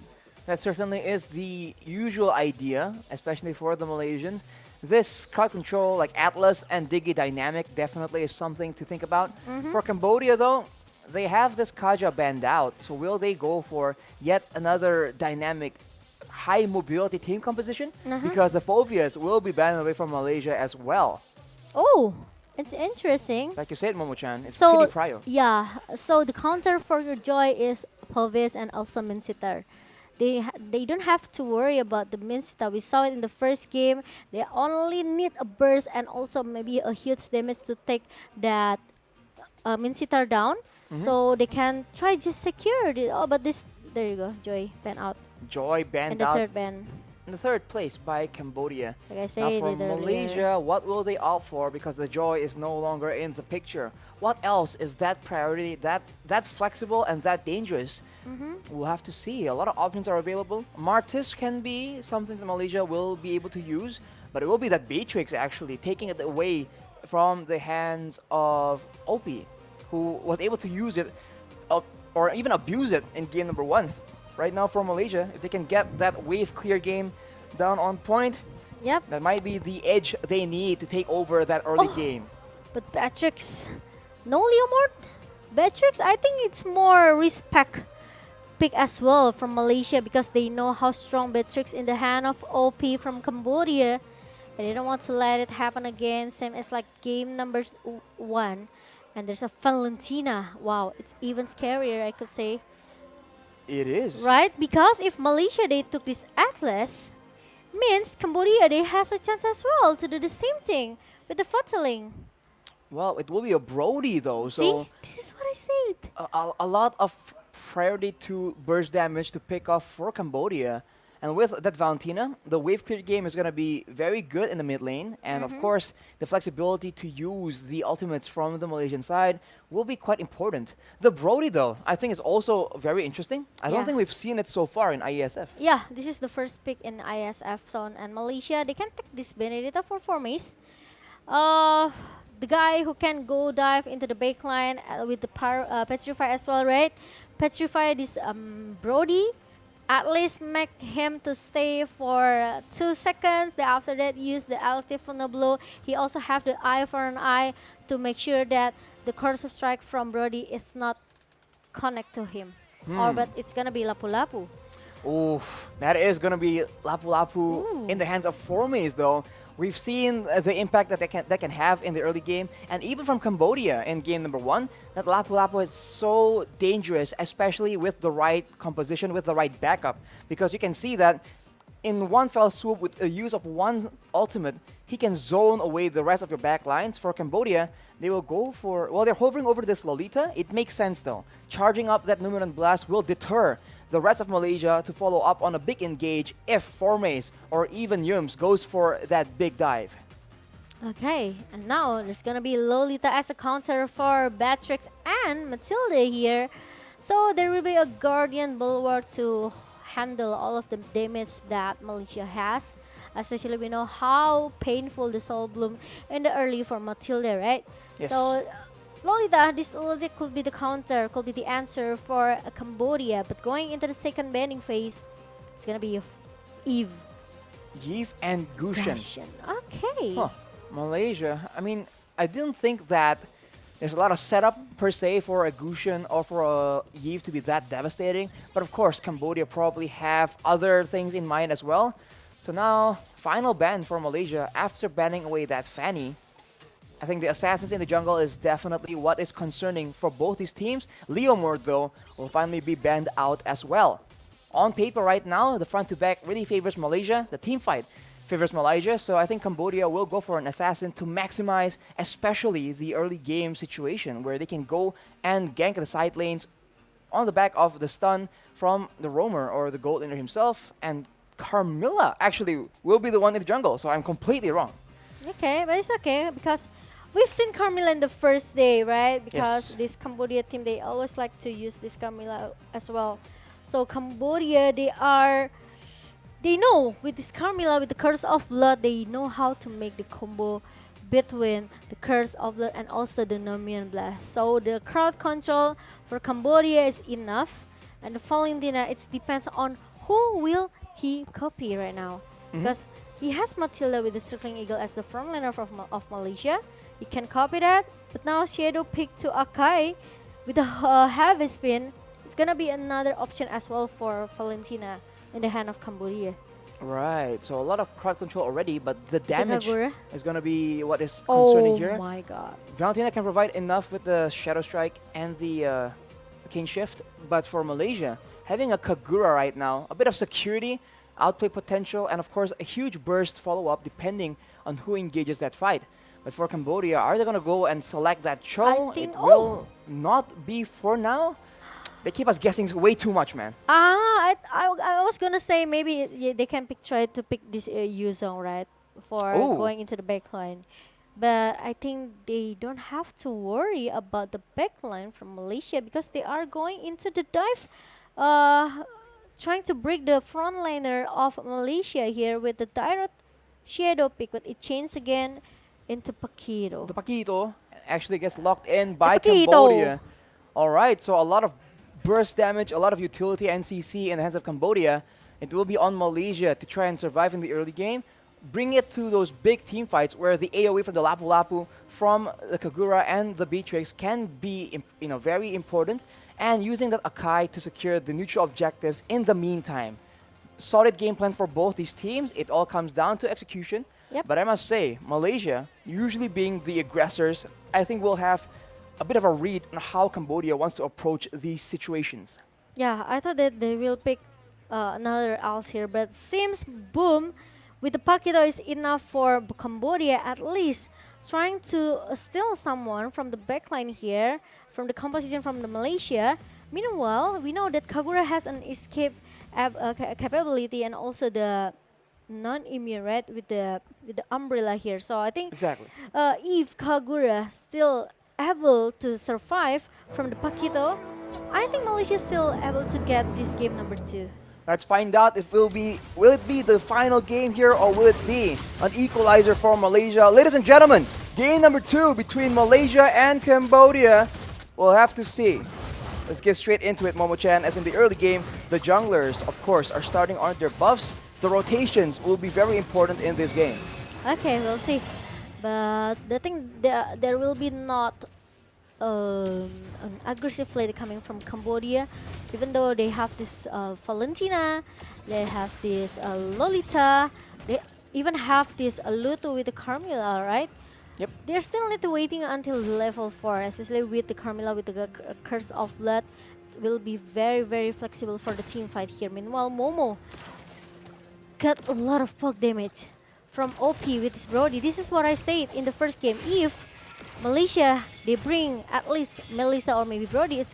That certainly is the usual idea, especially for the Malaysians. This crowd control like Atlas and Digi dynamic definitely is something to think about. For Cambodia though, they have this Kaja banned out, so will they go for yet another dynamic high mobility team composition? Because the Phobias will be banned away from Malaysia as well. Oh, it's interesting. Like you said, Momo-chan, it's pretty prio. Yeah, so the counter for your joy is Phobias and also Minsitar. They don't have to worry about the Minsitar. We saw it in the first game. They only need a burst and also maybe a huge damage to take that Minsitar down. So they can try just secure it. Oh, but there you go, Joy ban out. Joy banned and the out third ban. in the third place by Cambodia. Like I Now said for it earlier. Malaysia, what will they opt for? Because the Joy is no longer in the picture. What else is that priority, that flexible and that dangerous? We'll have to see. A lot of options are available. Martis can be something that Malaysia will be able to use, but it will be that Beatrix actually taking it away from the hands of OP, who was able to use it or even abuse it in game number 1. Right now for Malaysia, if they can get that wave clear game down on point, that might be the edge they need to take over that early game. But Beatrix, no Leomord? Beatrix, I think it's more respect pick as well from Malaysia because they know how strong Beatrix in the hand of OP from Cambodia. And they don't want to let it happen again, same as like game number 1. And there's a Valentina. Wow, it's even scarier, I could say. It is. Right? Because if Malaysia, they took this Atlas, means Cambodia, they has a chance as well to do the same thing with the Foteling. Well, it will be a Brody though, so See? This is what I said. a lot of priority to burst damage to pick off for Cambodia. And with that Valentina, the wave clear game is going to be very good in the mid lane. And of course, the flexibility to use the ultimates from the Malaysian side will be quite important. The Brody though, I think is also very interesting. I don't think we've seen it so far in Iesf. Yeah, this is the first pick in Iesf zone. And Malaysia, they can take this Benedetta for 4 mace. The guy who can go dive into the backline with the Petrify as well, right? Petrify this Brody. At least make him to stay for 2 seconds. Then after that, use the ulti from the blow. He also have the eye for an eye to make sure that the curse of strike from Brody is not connect to him. Or but it's gonna be Lapu Lapu. Oof, that is gonna be Lapu Lapu in the hands of Formes though. We've seen the impact that they can have in the early game, and even from Cambodia in game number 1, that Lapu Lapu is so dangerous, especially with the right composition, with the right backup, because you can see that in one fell swoop with the use of one ultimate, he can zone away the rest of your back lines. For Cambodia, they will go for, well, they're hovering over this Lolita. It makes sense though. Charging up that Numeron Blast will deter the rest of Malaysia to follow up on a big engage if Formace or even Yums goes for that big dive. Okay, and now there's gonna be Lolita as a counter for Batrix and Matilda here. So there will be a Guardian Bulwark to handle all of the damage that Malaysia has. Especially we know how painful the Soul Bloom in the early for Matilda, right? Yes. So Lolita, this Lolita could be the counter, could be the answer for Cambodia. But going into the second banning phase, it's gonna be Eve. Eve and Gushen. Okay. Huh. Malaysia, I mean, I didn't think that there's a lot of setup per se for a Gushen or for a Eve to be that devastating. But of course, Cambodia probably have other things in mind as well. So now, final ban for Malaysia after banning away that Fanny. I think the Assassins in the jungle is definitely what is concerning for both these teams. Leomord, though, will finally be banned out as well. On paper right now, the front to back really favors Malaysia. The team fight favors Malaysia, so I think Cambodia will go for an Assassin to maximize especially the early game situation where they can go and gank the side lanes on the back of the stun from the roamer or the gold laner himself, and Carmilla actually will be the one in the jungle, so I'm completely wrong. Okay, but it's okay because we've seen Carmilla in the first day, right? Because Yes. this Cambodia team, they always like to use this Carmilla as well. So Cambodia, they know with this Carmilla, with the Curse of Blood, they know how to make the combo between the Curse of Blood and also the Numeron Blast. So the crowd control for Cambodia is enough, and the Valentina, it depends on who will he copy right now. Because he has Matilda with the Circling Eagle as the frontliner of Malaysia. He can copy that, but now Shadow picked to Akai with a heavy spin. It's gonna be another option as well for Valentina in the hand of Cambodia. Right, so a lot of crowd control already, but the it damage Kagura? is going to be what is concerning Oh here. my god. Valentina can provide enough with the Shadow Strike and the King Shift, but for Malaysia, having a Kagura right now, a bit of security, outplay potential, and of course a huge burst follow-up depending on who engages that fight. But for Cambodia, are they going to go and select that Cho? I think- It will not be for now. They keep us guessing way too much, man. I was gonna say maybe they can try to pick this Yuzong, right, for Ooh. going into the backline. But I think they don't have to worry about the backline from Malaysia because they are going into the dive, trying to break the frontliner of Malaysia here with the direct Shadow pick, but it changed again into Paquito. The Paquito actually gets locked in by Paquito. Cambodia. All right, so a lot of burst damage, a lot of utility NCC in the hands of Cambodia. It will be on Malaysia to try and survive in the early game. Bring it to those big team fights where the AoE from the Lapu Lapu, from the Kagura and the Beatrix can be very important, and using that Akai to secure the neutral objectives in the meantime. Solid game plan for both these teams. It all comes down to execution. Yep. But I must say, Malaysia, usually being the aggressors, I think will have a bit of a read on how Cambodia wants to approach these situations. Yeah, I thought that they will pick another else here, but seems Boom with the Paquito is enough for Cambodia at least, trying to steal someone from the backline here, from the composition from the Malaysia. Meanwhile, we know that Kagura has an escape capability and also the non-immune, right, with the umbrella here. So I think Exactly. if Kagura still able to survive from the Paquito, I think Malaysia is still able to get this game number 2. Let's find out if will it be the final game here, or will it be an equalizer for Malaysia? Ladies and gentlemen, game number 2 between Malaysia and Cambodia. We'll have to see. Let's get straight into it, Momo-chan. As in the early game, the junglers, of course, are starting on their buffs. The rotations will be very important in this game. Okay, we'll see. But the thing, there will be not an aggressive play coming from Cambodia, even though they have this Valentina, they have this Lolita. even have this Luto with the Carmilla, right? Yep. They're still need to waiting until level 4, especially with the Carmilla with the Curse of Blood. It will be very, very flexible for the team fight here. Meanwhile, Momo got a lot of poke damage from OP with his Brody. This is what I said in the first game. If Malaysia, they bring at least Melissa or maybe Brody, it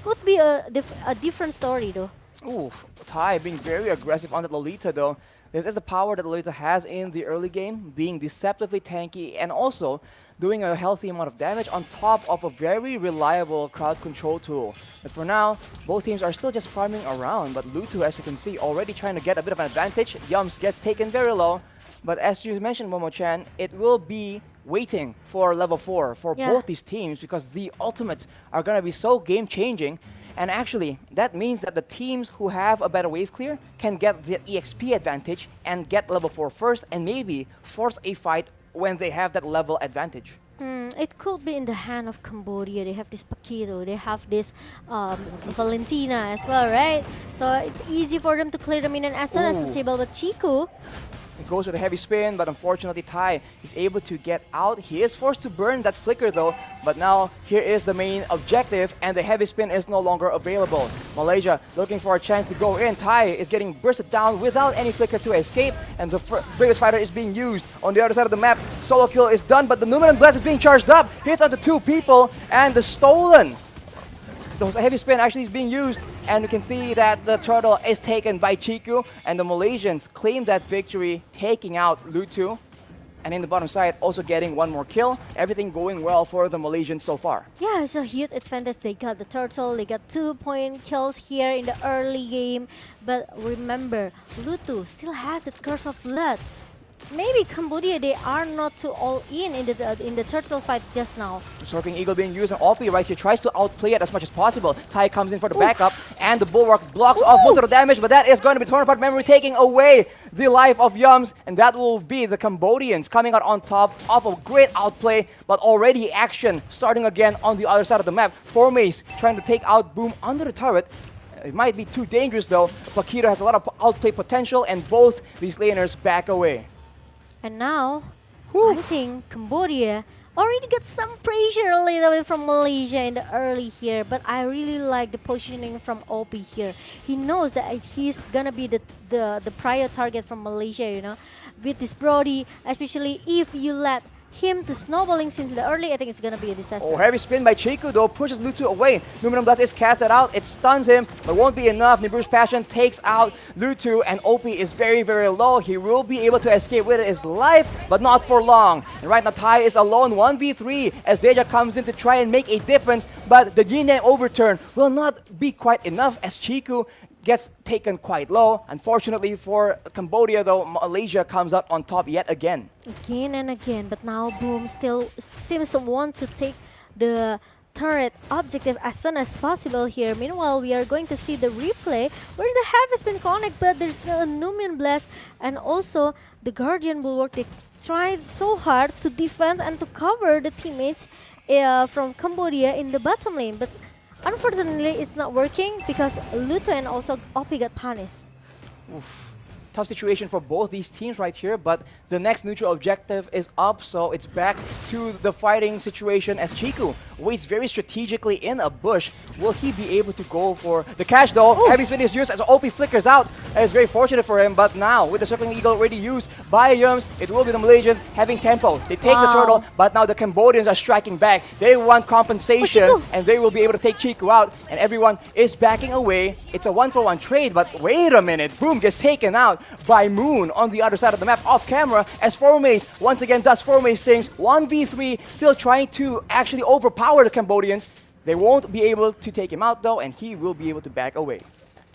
could be a different story though. Ooh, Thai being very aggressive on the Lolita though. This is the power that Lolita has in the early game, being deceptively tanky and also doing a healthy amount of damage on top of a very reliable crowd control tool. But for now, both teams are still just farming around, but Lutu, as you can see, already trying to get a bit of an advantage. Yums gets taken very low, but as you mentioned, Momo-chan, it will be waiting for level 4 for both these teams because the ultimates are going to be so game-changing. And actually, that means that the teams who have a better wave clear can get the EXP advantage and get level 4 first and maybe force a fight when they have that level advantage. It could be in the hand of Cambodia. They have this Paquito, they have this Valentina as well, right? So it's easy for them to clear the minion as soon as possible, but Chiku, it goes with a heavy spin, but unfortunately Thai is able to get out. He is forced to burn that flicker though, but now here is the main objective and the heavy spin is no longer available. Malaysia looking for a chance to go in. Thai is getting bursted down without any flicker to escape, and the biggest fighter is being used. On the other side of the map, solo kill is done, but the Numinous Blast is being charged up. Hits onto 2 people, and the stolen. The heavy spin actually is being used, and you can see that the turtle is taken by Chiku, and the Malaysians claim that victory, taking out Lutu. And in the bottom side, also getting 1 more kill. Everything going well for the Malaysians so far. yeah, it's a huge advantage. They got the turtle, they got 2-point kills here in the early game. But remember, Lutu still has that Curse of Blood. Maybe Cambodia, they are not too all in the turtle fight just now. Soaking Eagle being used, and Opie right here tries to outplay it as much as possible. Tai comes in for the backup, and the Bulwark blocks off most of the damage, but that is going to be torn apart memory, taking away the life of Yums, and that will be the Cambodians coming out on top of a great outplay, but already action starting again on the other side of the map. Formace trying to take out Boom under the turret. It might be too dangerous though. Paquito has a lot of outplay potential, and both these laners back away. And now, I think Cambodia already got some pressure a little bit from Malaysia in the early here, but I really like the positioning from OP here. He knows that he's gonna be the prior target from Malaysia, you know, with this Brody, especially if you let him to snowballing since the early. I think it's gonna be a disaster. Oh, heavy spin by Chiku though, pushes Lutu away. Numinous Blast is casted out, it stuns him, but won't be enough. Nibiru's Passion takes out Lutu, and OP is very, very low. He will be able to escape with his life, but not for long. And right now, Tai is alone, 1v3, as Deja comes in to try and make a difference, but the Yin Yang overturn will not be quite enough as Chiku gets taken quite low. Unfortunately for Cambodia though, Malaysia comes out on top yet again. Again and again, but now Boom still seems to want to take the turret objective as soon as possible here. Meanwhile, we are going to see the replay where the Harvest been connected, but there's still a Numian Blast and also the Guardian Bulwark. They tried so hard to defend and to cover the teammates from Cambodia in the bottom lane, but unfortunately, it's not working because Luto and also Opie got punished. Oof. Tough situation for both these teams right here, but the next neutral objective is up, so it's back to the fighting situation as Chiku waits very strategically in a bush. Will he be able to go for the catch though? Ooh. Heavy spin is used as OP flickers out. It's very fortunate for him, but now with the Circling Eagle already used by Yums, it will be the Malaysians having tempo. They take the turtle, but now the Cambodians are striking back. They want compensation, and they will be able to take Chiku out, and everyone is backing away. It's a 1-for-1 trade, but wait a minute. Boom gets taken out by Moon on the other side of the map off camera as Formace once again does Formace things. 1v3, still trying to actually overpower the Cambodians. They won't be able to take him out though, and he will be able to back away.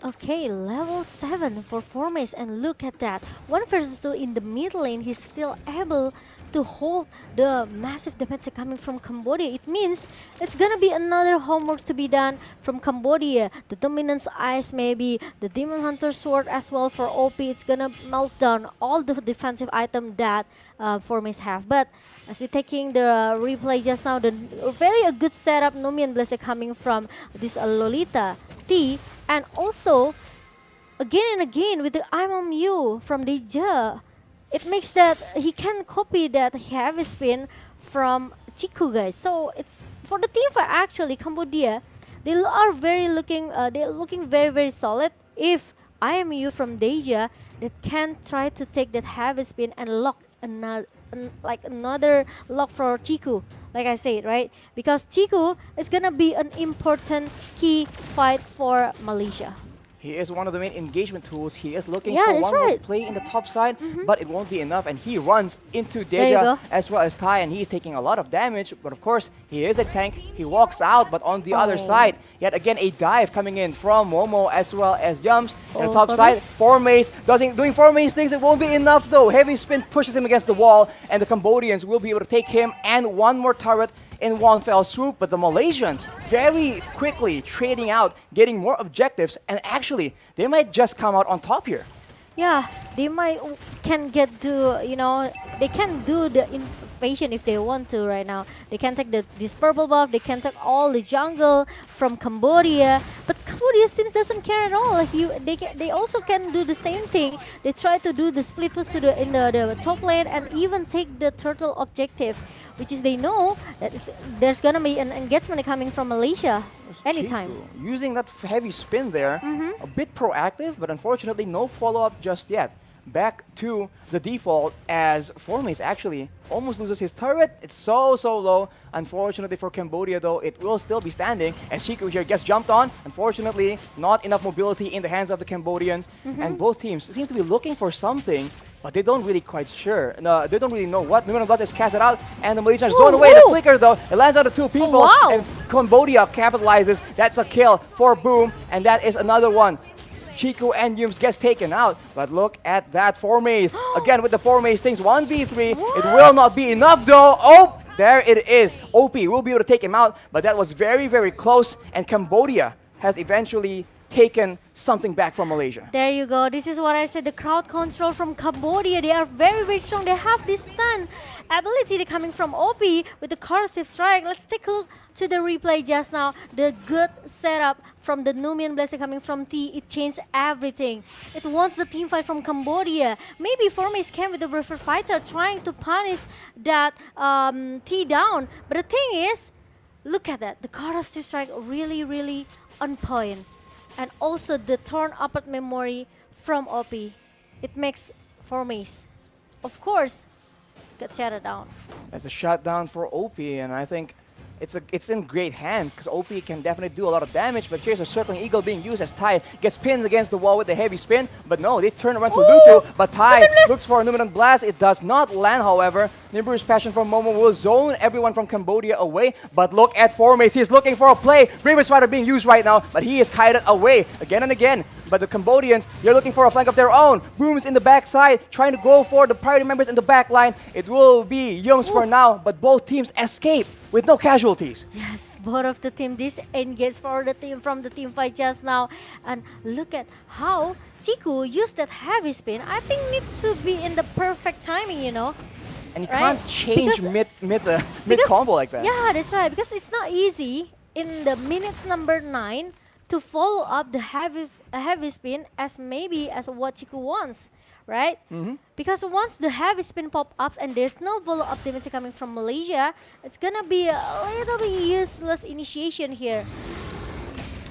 Okay, level 7 for Formace, and look at that. 1 versus 2 in the mid lane, he's still able to hold the massive damage coming from Cambodia. It means it's gonna be another homework to be done from Cambodia. The Dominance Ice, maybe the Demon Hunter Sword as well for OP. It's gonna melt down all the defensive item that Formace have. But as we're taking the replay just now, the very good setup Numian Blast coming from this Lolita T, and also again and again with the I'm on you from Deja. it makes that he can copy that heavy spin from Chiku, guys. So it's for the team fight actually Cambodia. They're looking very very solid. If I am you from Deja, that can try to take that heavy spin and lock another lock for Chiku. Like I said, right? Because Chiku is gonna be an important key fight for Malaysia. He is one of the main engagement tools. He is looking Yeah, for that's one more right. play in the top side, but it won't be enough. And he runs into There you Deja go. as well as Tai, and he's taking a lot of damage. But of course, he is a tank. He walks out, but on the other Oh. side, yet again a dive coming in from Momo as well as jumps. On the Oh, top side, Formace doing Formace things. It won't be enough though. Heavy spin pushes him against the wall, and the Cambodians will be able to take him and one more turret in one fell swoop. But the Malaysians very quickly trading out, getting more objectives, and actually they might just come out on top here. Yeah, they can get to, they can do the invasion if they want to right now. They can take this purple buff, they can take all the jungle from Cambodia, but Cambodia seems doesn't care at all. They also can do the same thing. They try to do the split push to the top lane and even take the turtle objective, which is they know that there's gonna be an engagement coming from Malaysia anytime. Chiku using that heavy spin there, a bit proactive, but unfortunately no follow-up just yet. Back to the default as Formace actually almost loses his turret. It's so low. Unfortunately for Cambodia though, it will still be standing as Chiku here gets jumped on. Unfortunately, not enough mobility in the hands of the Cambodians, and both teams seem to be looking for something, but they don't really quite sure. No, they don't really know what. Numen Blast is casted out, and the Malaysians zone away. The flicker though, it lands on the two people, wow. and Cambodia capitalizes. That's a kill for Boom, and that is another one. Chiku and Yums gets taken out, but look at that Formace. Again with the Formace things, 1v3. It will not be enough though. Oh, there it is. OP will be able to take him out, but that was very, very close, and Cambodia has eventually taken something back from Malaysia. There you go. This is what I said. The crowd control from Cambodia. They are very, very strong. They have this stun ability coming from OP with the corrosive strike. Let's take a look to the replay just now. The good setup from the Numian Blast coming from T. It changed everything. It wants the team fight from Cambodia. Maybe Formace came with the River Fighter trying to punish that T down. But the thing is, look at that. The corrosive strike really, really on point. And also the torn apart memory from OP. It makes Formace, of course, get shut down. That's a shutdown for OP, and I think it's in great hands because OP can definitely do a lot of damage. But here's a circling eagle being used as Tai gets pinned against the wall with the heavy spin. But no, they turn around to Lutu. But Tai looks for a Numenor Blast. It does not land, however. Nimbru's Passion from Momo will zone everyone from Cambodia away. But look at Formace. He's looking for a play. Bravest Fighter being used right now, but he is kited away again and again. But the Cambodians, they're looking for a flank of their own. Boom's in the backside, trying to go for the priority members in the back line. It will be Youngs for now, but both teams escape with no casualties. Yes, both of the team disengaged for the team from the team fight just now. And look at how Chiku used that heavy spin. I think needs to be in the perfect timing, And you right? can't change Because- mid combo like that. Yeah, that's right. Because it's not easy in the minutes number 9 to follow up the heavy spin as what Chiku wants, right? Because once the heavy spin pop ups and there's no follow-up damage coming from Malaysia, it's gonna be a little bit useless initiation here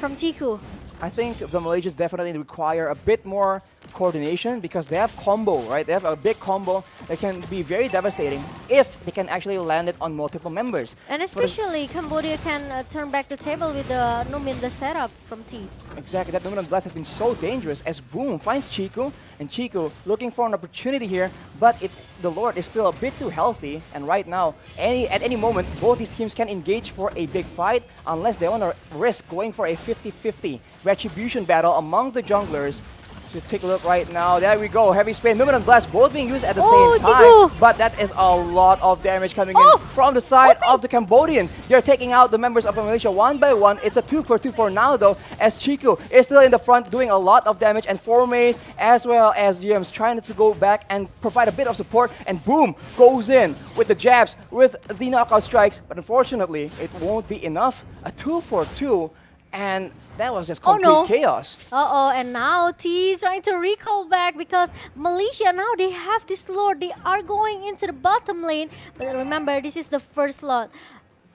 from Chiku. I think the Malaysians definitely require a bit more coordination because they have combo, right? They have a big combo that can be very devastating if they can actually land it on multiple members. And especially Cambodia can turn back the table with the Numin the setup from T. Exactly, that Numenor Blast has been so dangerous as Boom finds Chiku, and Chiku looking for an opportunity here, but the Lord is still a bit too healthy, and right now, at any moment, both these teams can engage for a big fight unless they want to risk going for a 50-50 retribution battle among the junglers. So take a look right now. There we go. Heavy spin. Numenor Blast both being used at the same time. But that is a lot of damage coming in from the side of the Cambodians. They're taking out the members of Malaysia one by one. It's a 2-for-2 for now though, as Chiku is still in the front doing a lot of damage, and Formace as well as GMs trying to go back and provide a bit of support, and Boom goes in with the jabs, with the knockout strikes, but unfortunately it won't be enough. A 2-for-2. and that was just Oh complete no. chaos. Uh-oh, and now T is trying to recall back because Malaysia now they have this Lord. They are going into the bottom lane. But remember, this is the first lot.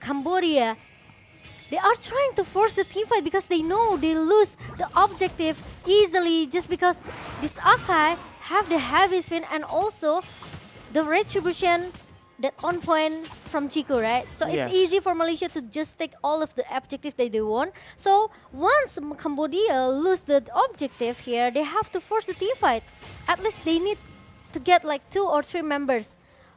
Cambodia, they are trying to force the team fight because they know they lose the objective easily just because this Akai have the heavy spin and also the retribution that on point from Chico, right? So Yes. it's easy for Malaysia to just take all of the objectives that they want. So once Cambodia lose the objective here, they have to force the team fight. At least they need to get like 2 or 3 members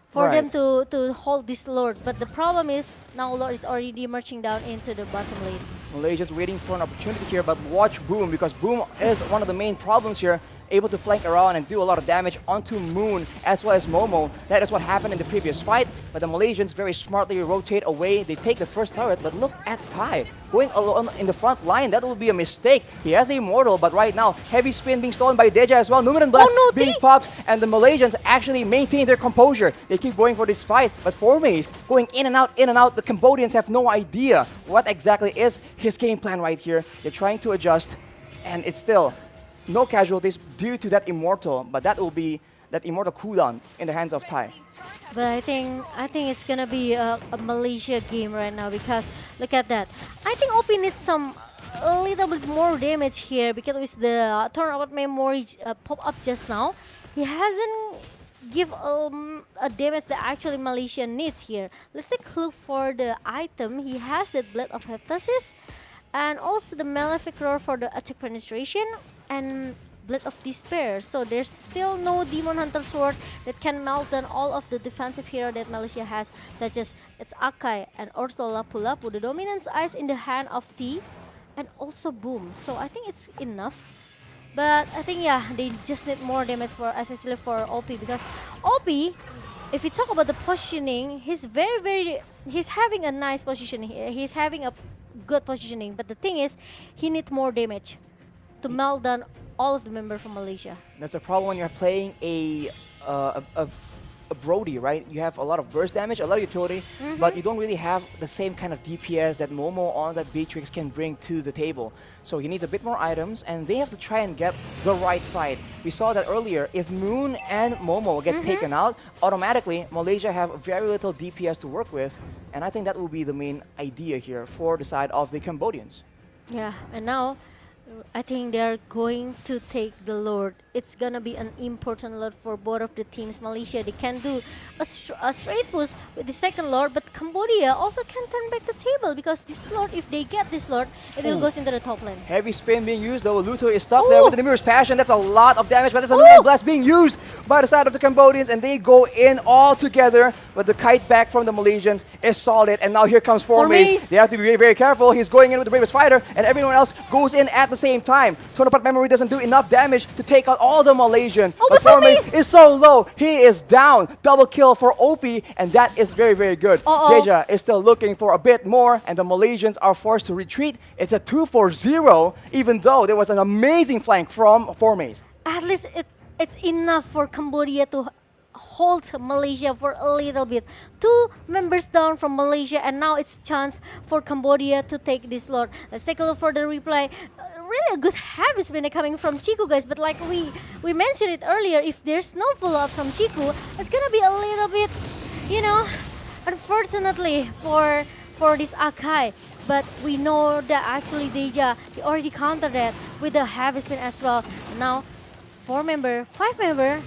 for them to hold this Lord. But the problem is now Lord is already marching down into the bottom lane. Malaysia's waiting for an opportunity here, but watch Boom, because Boom is one of the main problems here, able to flank around and do a lot of damage onto Moon as well as Momo. That is what happened in the previous fight, but the Malaysians very smartly rotate away. They take the first turret, but look at Tai going alone in the front line. That will be a mistake. He has the Immortal, but right now, heavy spin being stolen by Deja as well. Numen Blast being popped, and the Malaysians actually maintain their composure. They keep going for this fight, but Formace going in and out, in and out. The Cambodians have no idea what exactly is his game plan right here. They're trying to adjust, and it's still no casualties due to that Immortal, but that will be that Immortal cooldown in the hands of Tai. But I think it's gonna be a Malaysia game right now because look at that. I think OP needs a little bit more damage here because with the turnaround memory pop up just now, he hasn't give a damage that actually Malaysia needs here. Let's take a look for the item. He has that Blade of Heptasis and also the Malefic Roar for the attack penetration and Blade of Despair. So there's still no Demon Hunter Sword that can melt down all of the defensive hero that Malaysia has, such as its Akai and also Lapu Lapu. The Dominance Eyes in the hand of T and also Boom. So I think it's enough. But I think, yeah, they just need more damage for, especially for OP, because OP, if we talk about the positioning, he's he's having a nice position here. He's having a good positioning, but the thing is, he needs more damage to melt down all of the members from Malaysia. That's a problem when you're playing a Brody, right? You have a lot of burst damage, a lot of utility, but you don't really have the same kind of DPS that Momo or that Beatrix can bring to the table. So he needs a bit more items, and they have to try and get the right fight. We saw that earlier. If Moon and Momo gets taken out, automatically Malaysia have very little DPS to work with, and I think that will be the main idea here for the side of the Cambodians. Yeah, and now I think they're going to take the Lord. It's gonna be an important Lord for both of the teams. Malaysia, they can do a straight push with the second Lord, but Cambodia also can turn back the table because this Lord, if they get this Lord, it will go into the top lane. Heavy spin being used, though. Luto is stuck there with the Mirror's Passion. That's a lot of damage, but there's a Lumen Blast being used by the side of the Cambodians, and they go in all together. But the kite back from the Malaysians is solid, and now here comes Formace. They have to be very, very careful. He's going in with the bravest fighter, and everyone else goes in at the same time. Tonopart Memory doesn't do enough damage to take out all the Malaysians. But Formace is so low. He is down. Double kill for OP, and that is very, very good. Deja is still looking for a bit more, and the Malaysians are forced to retreat. It's a 2-4-0, even though there was an amazing flank from Formace. At least it's enough for Cambodia to hold Malaysia for a little bit. 2 members down from Malaysia, and now it's chance for Cambodia to take this Lord. Let's take a look for the replay. Really a good heavy spin coming from Chiku, guys, but like we mentioned it earlier, if there's no follow-up from Chiku, it's gonna be a little bit, you know, unfortunately for this Akai. But we know that actually Deja, he already countered that with the heavy spin as well. Now 4 member, 5 member,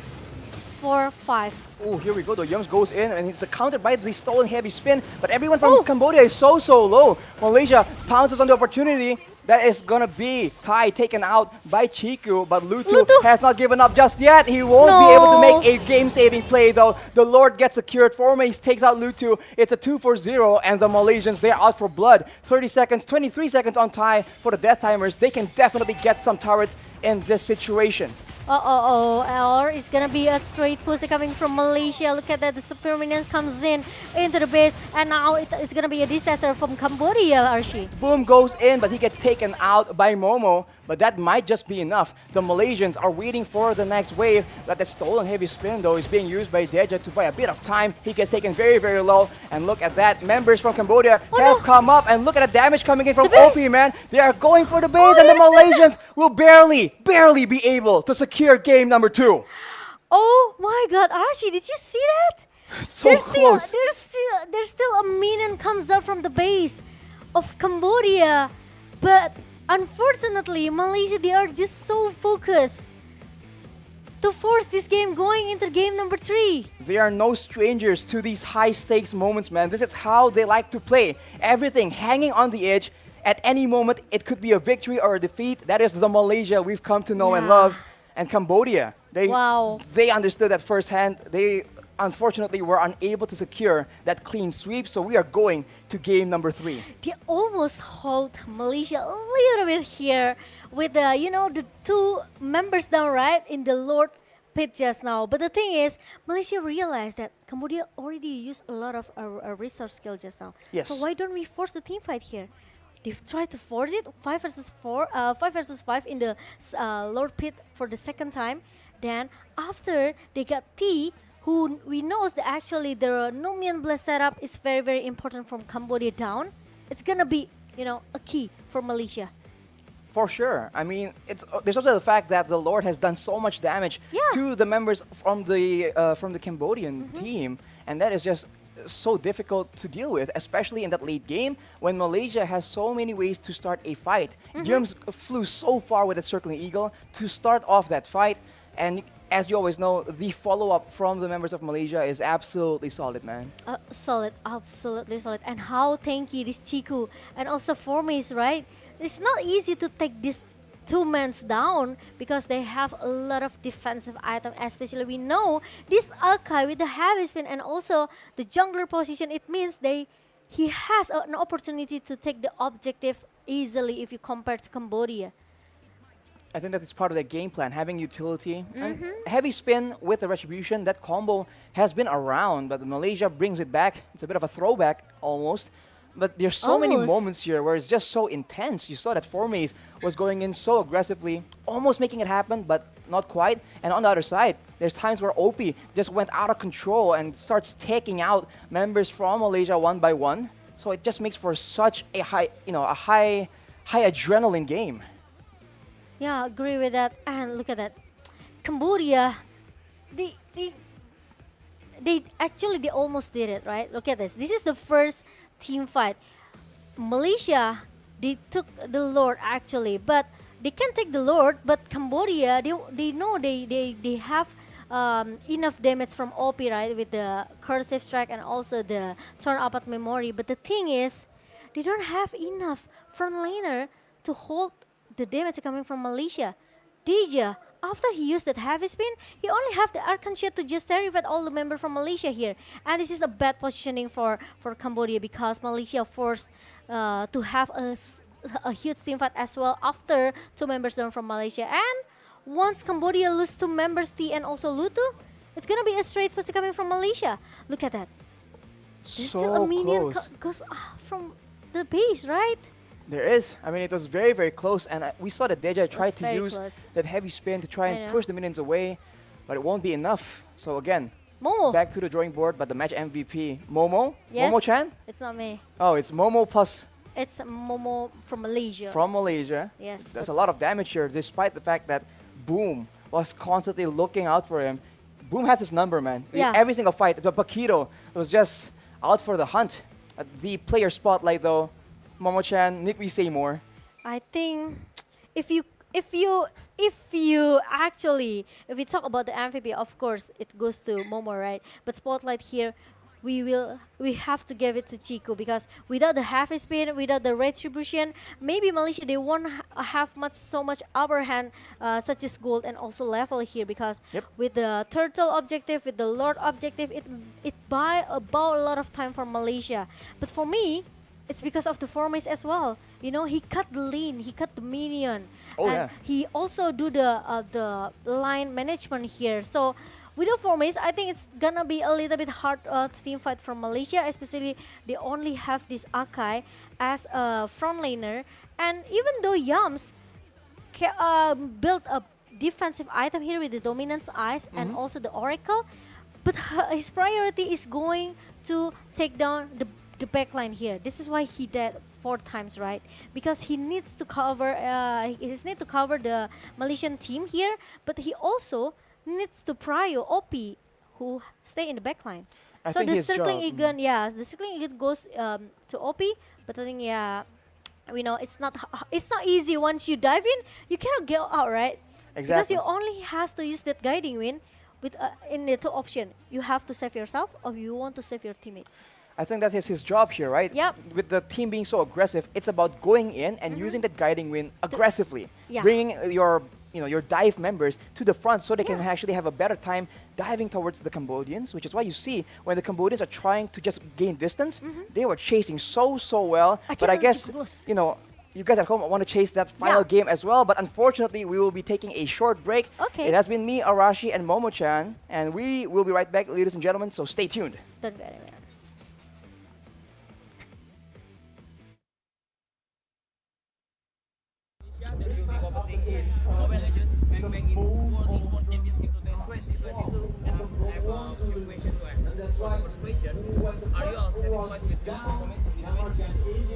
4, 5. Oh, here we go. The Youngs goes in, and it's countered by the stolen heavy spin. But everyone from Cambodia is so low. Malaysia pounces on the opportunity. That is gonna be Tai taken out by Chiku, but Lutu has not given up just yet. He won't be able to make a game-saving play, though. The Lord gets secured. Formace takes out Lutu. It's a 2-4-0, and the Malaysians, they're out for blood. 30 seconds, 23 seconds on Tai for the death timers. They can definitely get some turrets in this situation. Or it's gonna be a straight push coming from Malaysia. Look at that, the Super Minions comes in into the base, and now it's gonna be a disaster from Cambodia, Archie. Boom goes in, but he gets taken out by Momo. but that might just be enough. The Malaysians are waiting for the next wave, but that stolen heavy spin though is being used by Deja to buy a bit of time. He gets taken very, very low, and look at that. Members from Cambodia have come up, and look at the damage coming in from OP, man. They are going for the base, and the Malaysians will barely be able to secure game number 2. Oh my God, Arashi, did you see that? So close. There's still a minion comes up from the base of Cambodia, but unfortunately, Malaysia, they are just so focused to force this game going into game number 3. They are no strangers to these high stakes moments, man. This is how they like to play. Everything hanging on the edge. At any moment, it could be a victory or a defeat. That is the Malaysia we've come to know and love. And Cambodia, they understood that firsthand. They unfortunately were unable to secure that clean sweep, so we are going to game number 3. They almost hold Malaysia a little bit here with the, the 2 members down right in the Lord pit just now. But the thing is, Malaysia realized that Cambodia already used a lot of resource skill just now. Yes. So why don't we force the team fight here? They've tried to force it 5 versus 5 in the Lord pit for the second time. Then after they got T, who we know that actually the Nomian Blast setup is very, very important from Cambodia down. It's gonna be, a key for Malaysia. For sure. I mean, there's also the fact that the Lord has done so much damage to the members from the Cambodian team, and that is just so difficult to deal with, especially in that late game when Malaysia has so many ways to start a fight. Yums flew so far with that circling eagle to start off that fight, and as you always know, the follow-up from the members of Malaysia is absolutely solid, man. Solid, absolutely solid. And how tanky this Chiku and also Formis, right? It's not easy to take these 2 men down because they have a lot of defensive items, especially we know this Akai with the heavy spin and also the jungler position, it means he has an opportunity to take the objective easily if you compare to Cambodia. I think that it's part of their game plan, having utility. And heavy spin with the retribution, that combo has been around, but Malaysia brings it back. It's a bit of a throwback almost. But there's so many moments here where it's just so intense. You saw that Formis was going in so aggressively, almost making it happen, but not quite. And on the other side, there's times where OP just went out of control and starts taking out members from Malaysia one by one. So it just makes for such a high adrenaline game. Yeah, I agree with that. And look at that. Cambodia, they almost did it, right? Look at this. This is the first team fight. Malaysia, they took the Lord actually, but they can take the Lord, but Cambodia, they know they have enough damage from OP, right? With the cursive strike and also the turn up at memory. But the thing is, they don't have enough frontliner to hold the damage coming from Malaysia. Deja, after he used that heavy spin, he only have the Arcan Shield to just terrify all the members from Malaysia here. And this is a bad positioning for Cambodia because Malaysia forced to have a huge team fight as well after 2 members down from Malaysia. And once Cambodia lose 2 members, T and also Lutu, it's gonna be a straight push coming from Malaysia. Look at that. There's still a minion goes from the base, right? There is. I mean, it was very, very close, and we saw that Deja tried to use that heavy spin to try and push the minions away, but it won't be enough. So again, Momo. Back to the drawing board, but the match MVP, Momo? Yes. Momo-chan? It's not me. Oh, it's Momo plus... It's Momo from Malaysia. From Malaysia. Yes. There's a lot of damage here, despite the fact that Boom was constantly looking out for him. Boom has his number, man. Yeah. Every single fight, the Paquito was just out for the hunt. The player spotlight, though, Momo-chan, Nick, we say more. I think if we talk about the MVP, of course it goes to Momo, right? But spotlight here, we have to give it to Chico because without the heavy spin, without the retribution, maybe Malaysia they won't have so much upper hand such as gold and also level here because with the turtle objective, with the Lord objective, it buy about a lot of time for Malaysia. But for me, it's because of the Formis as well. You know, he cut the lane, he cut the minion, and he also do the line management here. So with the Formis, I think it's gonna be a little bit hard team fight from Malaysia, especially they only have this Akai as a frontlaner. And even though Yams built a defensive item here with the dominance eyes and also the oracle, but his priority is going to take down the backline here. This is why he died 4 times, right? Because he needs to cover the Malaysian team here, but he also needs to prio OP who stay in the backline. I So think the his circling job- Egan, yeah, the circling Egan goes to OP, but I think we know it's not easy. Once you dive in, you cannot get out, right? Because Exactly. you only has to use that guiding wind with in the 2 option. You have to save yourself or you want to save your teammates. I think that is his job here, right? Yep. With the team being so aggressive, it's about going in and using that guiding wind aggressively, Yeah. bringing your dive members to the front so they can actually have a better time diving towards the Cambodians, which is why you see when the Cambodians are trying to just gain distance, they were chasing so well. But I guess, you guys at home want to chase that final game as well, but unfortunately we will be taking a short break. Okay. It has been me, Arashi, and Momo-chan, and we will be right back, ladies and gentlemen, so stay tuned. Don't go anywhere.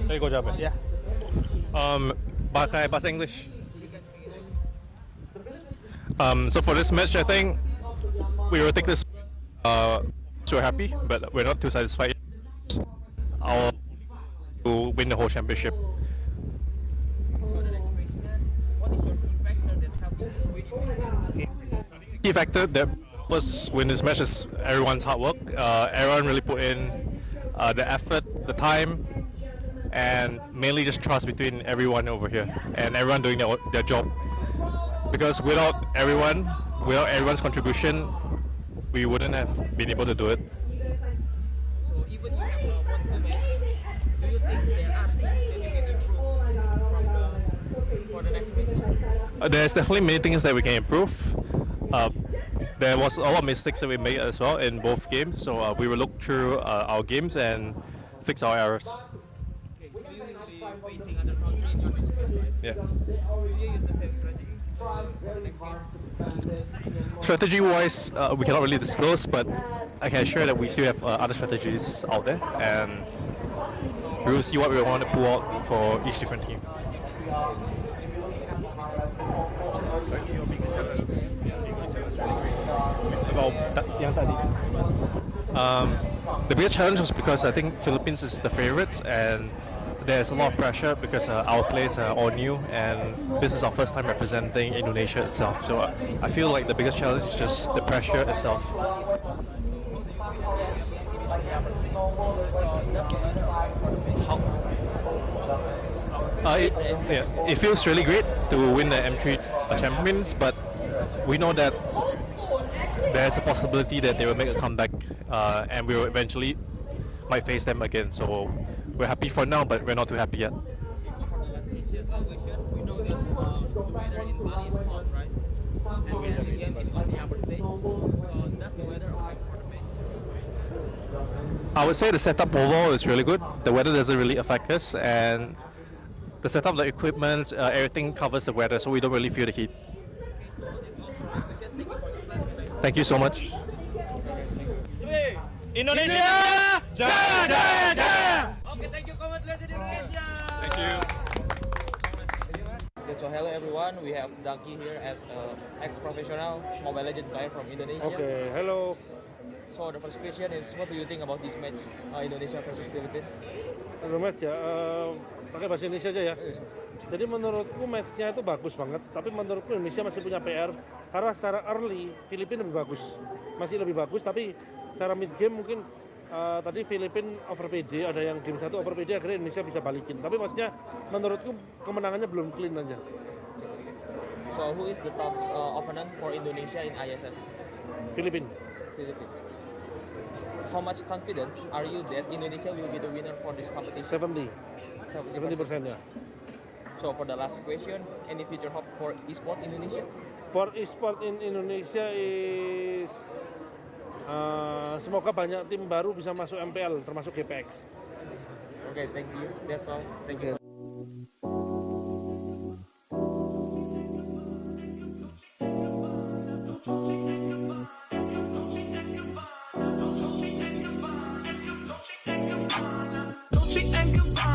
Saya kau jawab ya? Pakai bahasa English. So for this match, I think we will take this. So happy, but we're not too satisfied. Our to win the whole championship. Key factor that was win this match is everyone's hard work. Everyone really put in the effort, the time, and mainly just trust between everyone over here and everyone doing their job. Because without everyone's contribution, we wouldn't have been able to do it. So even you have won 2 matches, do you think there are things that you can improve for the next match? There's definitely many things that we can improve. There was a lot of mistakes that we made as well in both games, so we will look through our games and fix our errors. Okay, so you will be facing other country in your next match, right? Yeah. Will you use the same strategy for the next game? Strategy-wise, we cannot really disclose, but I can assure that we still have other strategies out there, and we will see what we want to pull out for each different team. The biggest challenge was because I think Philippines is the favorites, and there's a lot of pressure because our players are all new, and this is our first time representing Indonesia itself. So I feel like the biggest challenge is just the pressure itself. It feels really great to win the M3 champions, but we know that there's a possibility that they will make a comeback, and we will eventually might face them again. So we're happy for now, but we're not too happy yet. So for the last Asian question, we know that the weather in Bali is hot, right? And the game is on the upper stage. So does the weather affect for the match? I would say the setup overall is really good. The weather doesn't really affect us, and the setup, the equipment, everything covers the weather, so we don't really feel the heat. Thank you so much. Indonesia, jaya jaya jaya. Okay, thank you, congratulations Indonesia. Thank you. Okay, so hello everyone. We have Daki here as an ex-professional Mobile Legends player from Indonesia. Okay, hello. So the first question is, what do you think about this match, Indonesia versus Philippines? Sebelum match ya, pakai bahasa Indonesia aja ya. Jadi menurutku matchnya itu bagus banget, tapi menurutku Indonesia masih punya PR karena secara early Filipina lebih bagus, masih lebih bagus, tapi secara mid game mungkin tadi Filipina over PD, ada yang game 1 over PD akhirnya Indonesia bisa balikin, tapi maksudnya menurutku kemenangannya belum clean aja. So who is the top opponent for Indonesia in ISF? Filipina. How much confidence are you that Indonesia will be the winner for this competition? 70% ya. So for the last question, any future hope for esport Indonesia? For esport in Indonesia is semoga banyak tim baru bisa masuk MPL termasuk GPX. Okay, thank you. That's all. Thank you.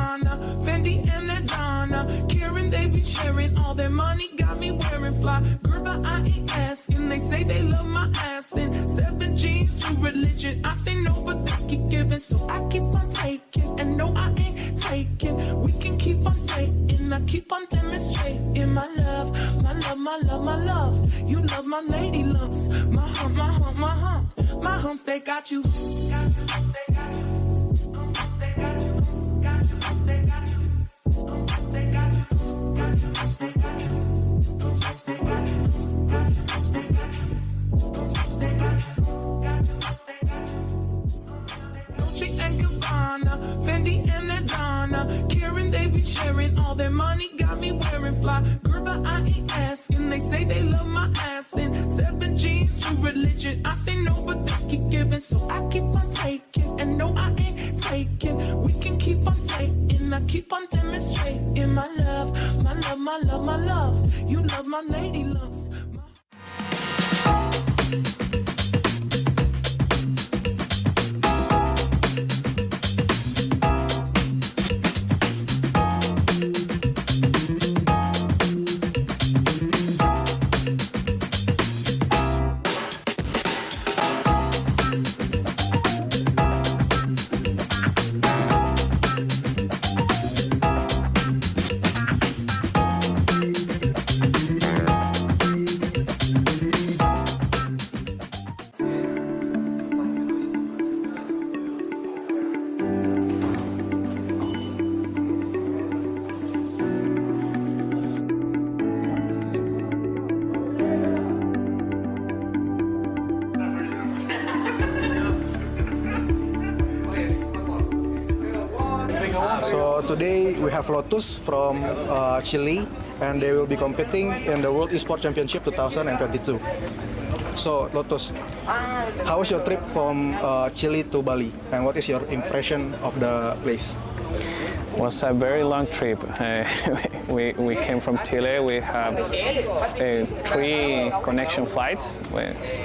Gabbana, Fendi and Adana. Karen, they be sharing all their money, got me wearing fly. Girl, but I ain't asking. They say they love my ass and 7 G's to religion. I say no, but they keep giving, so I keep on taking. And no, I ain't taking. We can keep on taking. I keep on demonstrating my love, my love, my love, my love. You love my lady lumps, my hump, my hump, my hump. My humps, they got you. Dolce and Gabbana, Fendi and Adana. Karen, they be sharing all their money, got me wearing fly. Girl, but I ain't asking. They say they love my ass and 7 G's to religion. I say no, but they keep giving, so I keep on taking. And no, I ain't taking. We can keep on taking. I keep on demonstrating my love, my love, my love, my love. You love my lady lumps. So today we have Lotus from Chile, and they will be competing in the World Esports Championship 2022. So Lotus, how was your trip from Chile to Bali, and what is your impression of the place? Was a very long trip. We came from Chile. We have 3 connection flights: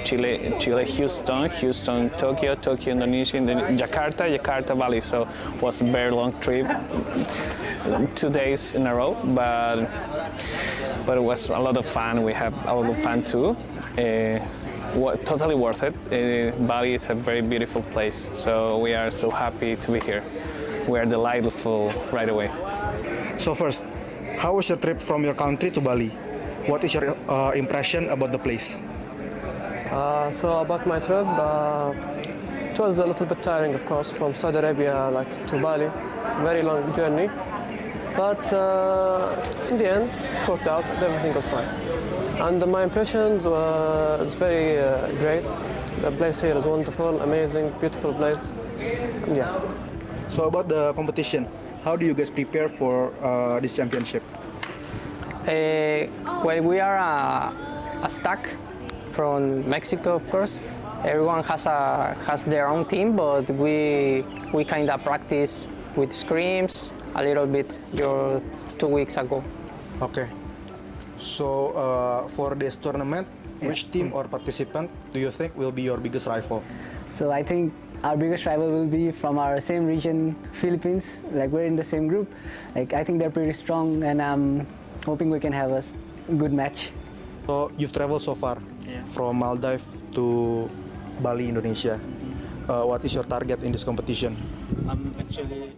Chile, Houston, Tokyo, Indonesia, Jakarta, Bali. So it was a very long trip, 2 days in a row, but it was a lot of fun. We had a lot of fun too. Totally worth it. Bali is a very beautiful place, so we are so happy to be here. We are delightful right away. So first, how was your trip from your country to Bali? What is your impression about the place? So about my trip, it was a little bit tiring, of course, from Saudi Arabia to Bali. Very long journey, but in the end, it worked out. Everything was fine. And my impression was very great. The place here is wonderful, amazing, beautiful place. And yeah. So about the competition, how do you guys prepare for this championship? Well, we are a stack from Mexico, of course. Everyone has their own team, but we kind of practice with scrims a little bit 2 weeks ago. Okay. So for this tournament, which team or participant do you think will be your biggest rival? So I think our biggest rival will be from our same region, Philippines. We're in the same group. I think they're pretty strong, and I'm hoping we can have a good match. So you've traveled so far from Maldives to Bali, Indonesia. What is your target in this competition? Actually,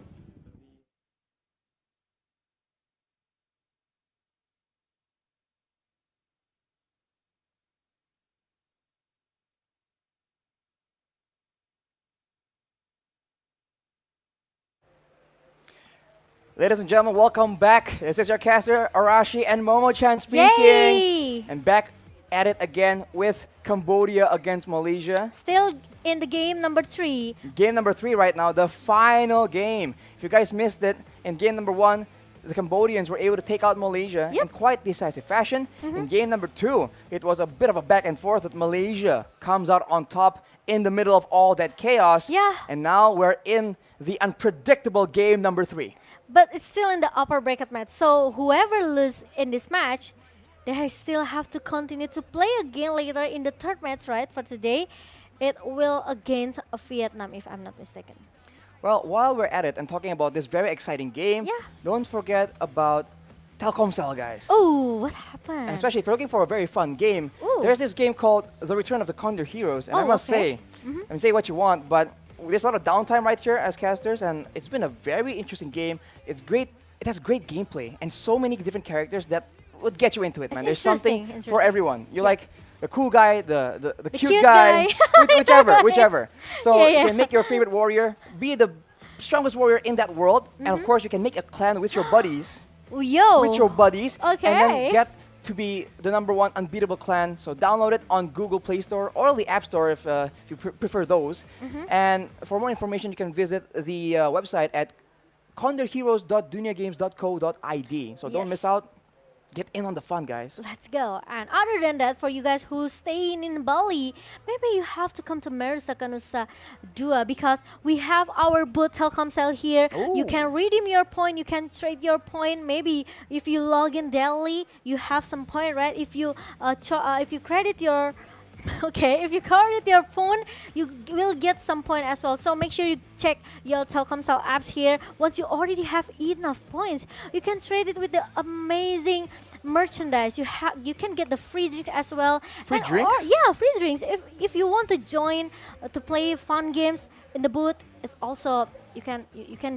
Ladies and gentlemen, welcome back. This is your caster, Arashi and Momo-chan speaking. Yay! And back at it again with Cambodia against Malaysia. Still in the game number 3. Game number 3 right now, the final game. If you guys missed it, in game number 1, the Cambodians were able to take out Malaysia in quite decisive fashion. In game number 2, it was a bit of a back and forth, that Malaysia comes out on top in the middle of all that chaos. Yeah. And now we're in the unpredictable game number 3. But it's still in the upper bracket match. So whoever loses in this match, they still have to continue to play again later in the third match, right? For today, it will against Vietnam, if I'm not mistaken. Well, while we're at it and talking about this very exciting game, don't forget about Telkomsel, guys. Oh, what happened? And especially if you're looking for a very fun game, there's this game called The Return of the Condor Heroes. And I must say, say what you want, but there's a lot of downtime right here as casters, and it's been a very interesting game. It's great. It has great gameplay and so many different characters that would get you into it, man. There's something for everyone. You like the cool guy, the cute guy, whichever. So you can make your favorite warrior, be the strongest warrior in that world, and of course you can make a clan with your buddies. With your buddies, and then get to be the #1 unbeatable clan. So download it on Google Play Store or the App Store if you prefer those. And for more information, you can visit the website at condorheroes.duniagames.co.id. So don't miss out. Get in on the fun, guys. Let's go. And other than that, for you guys who's staying in Bali, maybe you have to come to Merusakan Nusa Dua because we have our booth Telkomsel here. You can redeem your point, you can trade your point. Maybe if you log in daily, you have some point, right? If you credit your if you credit your phone, you will get some point as well. So make sure you check your Telkomsel apps here. Once you already have enough points, you can trade it with the amazing merchandise. You can get the free drinks as well. Free drinks? Free drinks. If you want to join to play fun games in the booth, it's also you can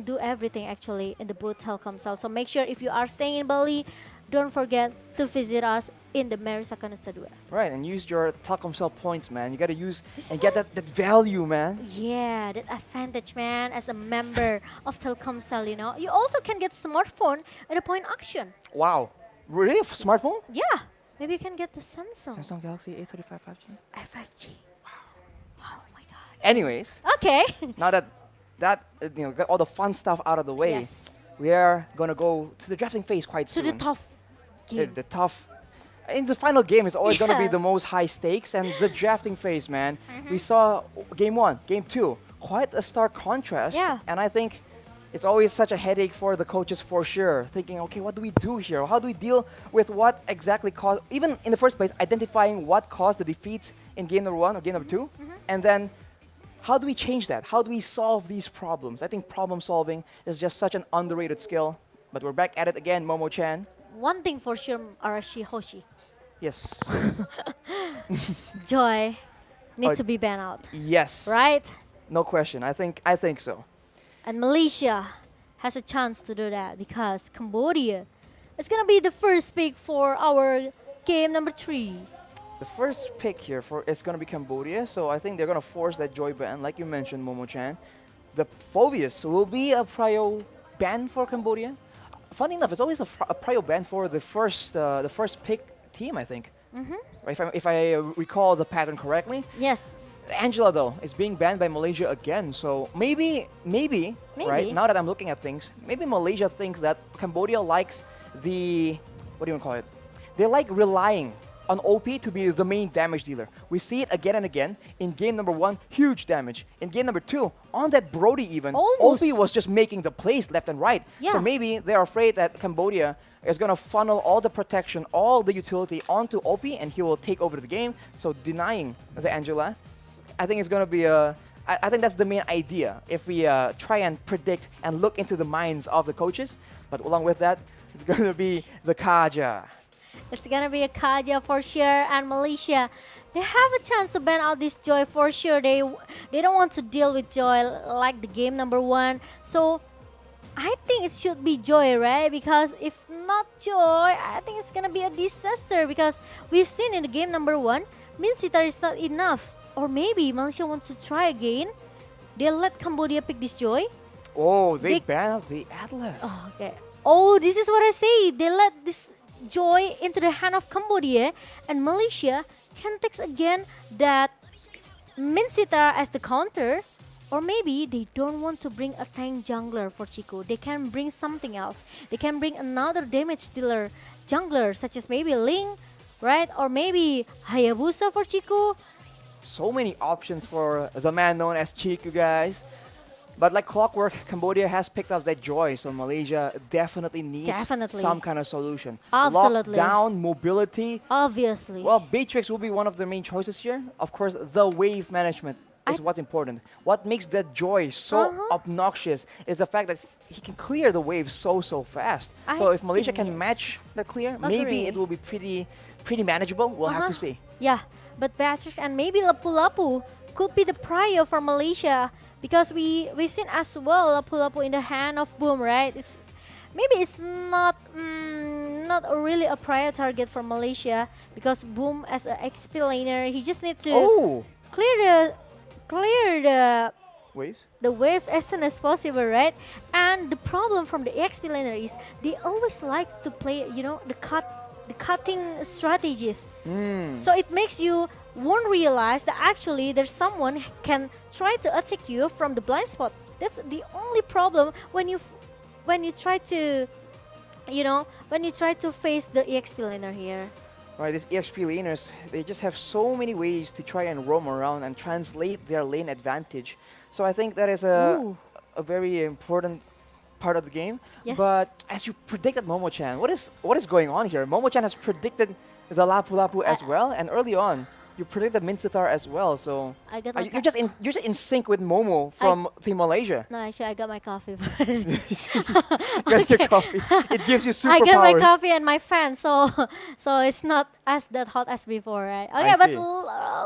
do everything actually in the booth Telkomsel. So make sure if you are staying in Bali, don't forget to visit us in the Merusakan Nusa Dua. Right, and use your Telkomsel points, man. You gotta use and get that value, man. Yeah, that advantage, man. As a member of Telkomsel, you know, you also can get smartphone at a point auction. Wow, really? A smartphone? Yeah, maybe you can get the Samsung Galaxy A35 5G. 5G. Wow, oh my God. Anyways, okay. Now that got all the fun stuff out of the way, we are gonna go to the drafting phase quite soon. To the tough game. The tough. In the final game is always going to be the most high stakes, and the drafting phase, man. We saw game 1, game 2, quite a stark contrast. And I think it's always such a headache for the coaches for sure, thinking, okay, what do we do here? How do we deal with what exactly caused, even in the first place, identifying what caused the defeats in game #1 or game #2, and then how do we change that? How do we solve these problems? I think problem solving is just such an underrated skill. But we're back at it again, Momo-chan. One thing for sure, Arashi Hoshi. Yes. Joy needs to be banned out. Yes. Right? No question. I think so. And Malaysia has a chance to do that because Cambodia is gonna be the first pick for our game #3. The first pick here is gonna be Cambodia, so I think they're gonna force that Joy ban, like you mentioned, Momo-chan. The Phobius will be a prio ban for Cambodia. Funny enough, it's always a prio ban for the first pick team, I think. If I recall the pattern correctly. Yes. Angela, though, is being banned by Malaysia again. So maybe, right, now that I'm looking at things, maybe Malaysia thinks that Cambodia likes what do you want to call it? They like relying on OP to be the main damage dealer. We see it again and again. In game #1, huge damage. In game #2, on that Brody even, OP was just making the plays left and right. So maybe they're afraid that Cambodia is going to funnel all the protection, all the utility onto OP, and he will take over the game. So denying the Angela, I think it's going to be I think that's the main idea if we try and predict and look into the minds of the coaches. But along with that, it's going to be the Kaja. It's gonna be a Kaja for sure, and Malaysia, they have a chance to ban out this Joy for sure. They don't want to deal with Joy like the game #1. So I think it should be Joy, right? Because if not Joy, I think it's gonna be a disaster because we've seen in the game #1, Min Sitar is not enough. Or maybe Malaysia wants to try again. They let Cambodia pick this Joy. Oh, they ban out the Atlas. Oh, okay. Oh, this is what I say. They let this Joy into the hand of Cambodia, and Malaysia can take again that Min Sitar as the counter. Or maybe they don't want to bring a tank jungler for Chico. They can bring something else. They can bring another damage dealer jungler, such as maybe Ling, right? Or maybe Hayabusa for Chico. So many options for the man known as Chico, guys. But like clockwork, Cambodia has picked up that Joy, so Malaysia definitely needs some kind of solution. Absolutely. Lockdown, mobility. Obviously. Well, Beatrix will be one of the main choices here. Of course, the wave management is what's important. What makes that Joy so obnoxious is the fact that he can clear the wave so fast. So if Malaysia can match the clear, maybe it will be pretty manageable. We'll have to see. Yeah, but Patrick and maybe Lapu-Lapu could be the prior for Malaysia, because we've seen as well Lapu-Lapu in the hand of Boom, right? Maybe it's not really a prior target for Malaysia, because Boom as an XP laner, he just need to clear the waves. The wave as soon as possible, right? And the problem from the XP laner is they always like to play, the cutting strategies. So it makes you won't realize that actually there's someone can try to attack you from the blind spot. That's the only problem when you try to face the EXP laner here. Right, these EXP laners, they just have so many ways to try and roam around and translate their lane advantage. So I think that is a very important part of the game. Yes. But as you predicted, Momo-chan, what is going on here? Momo-chan has predicted the Lapu-Lapu as well, and early on you predicted Mincetar as well. So you're just in sync with Momo from Team Malaysia. No, actually, I got my coffee. Get your coffee. It gives you superpowers. I get my coffee and my fan, so it's not as that hot as before, right? Okay, but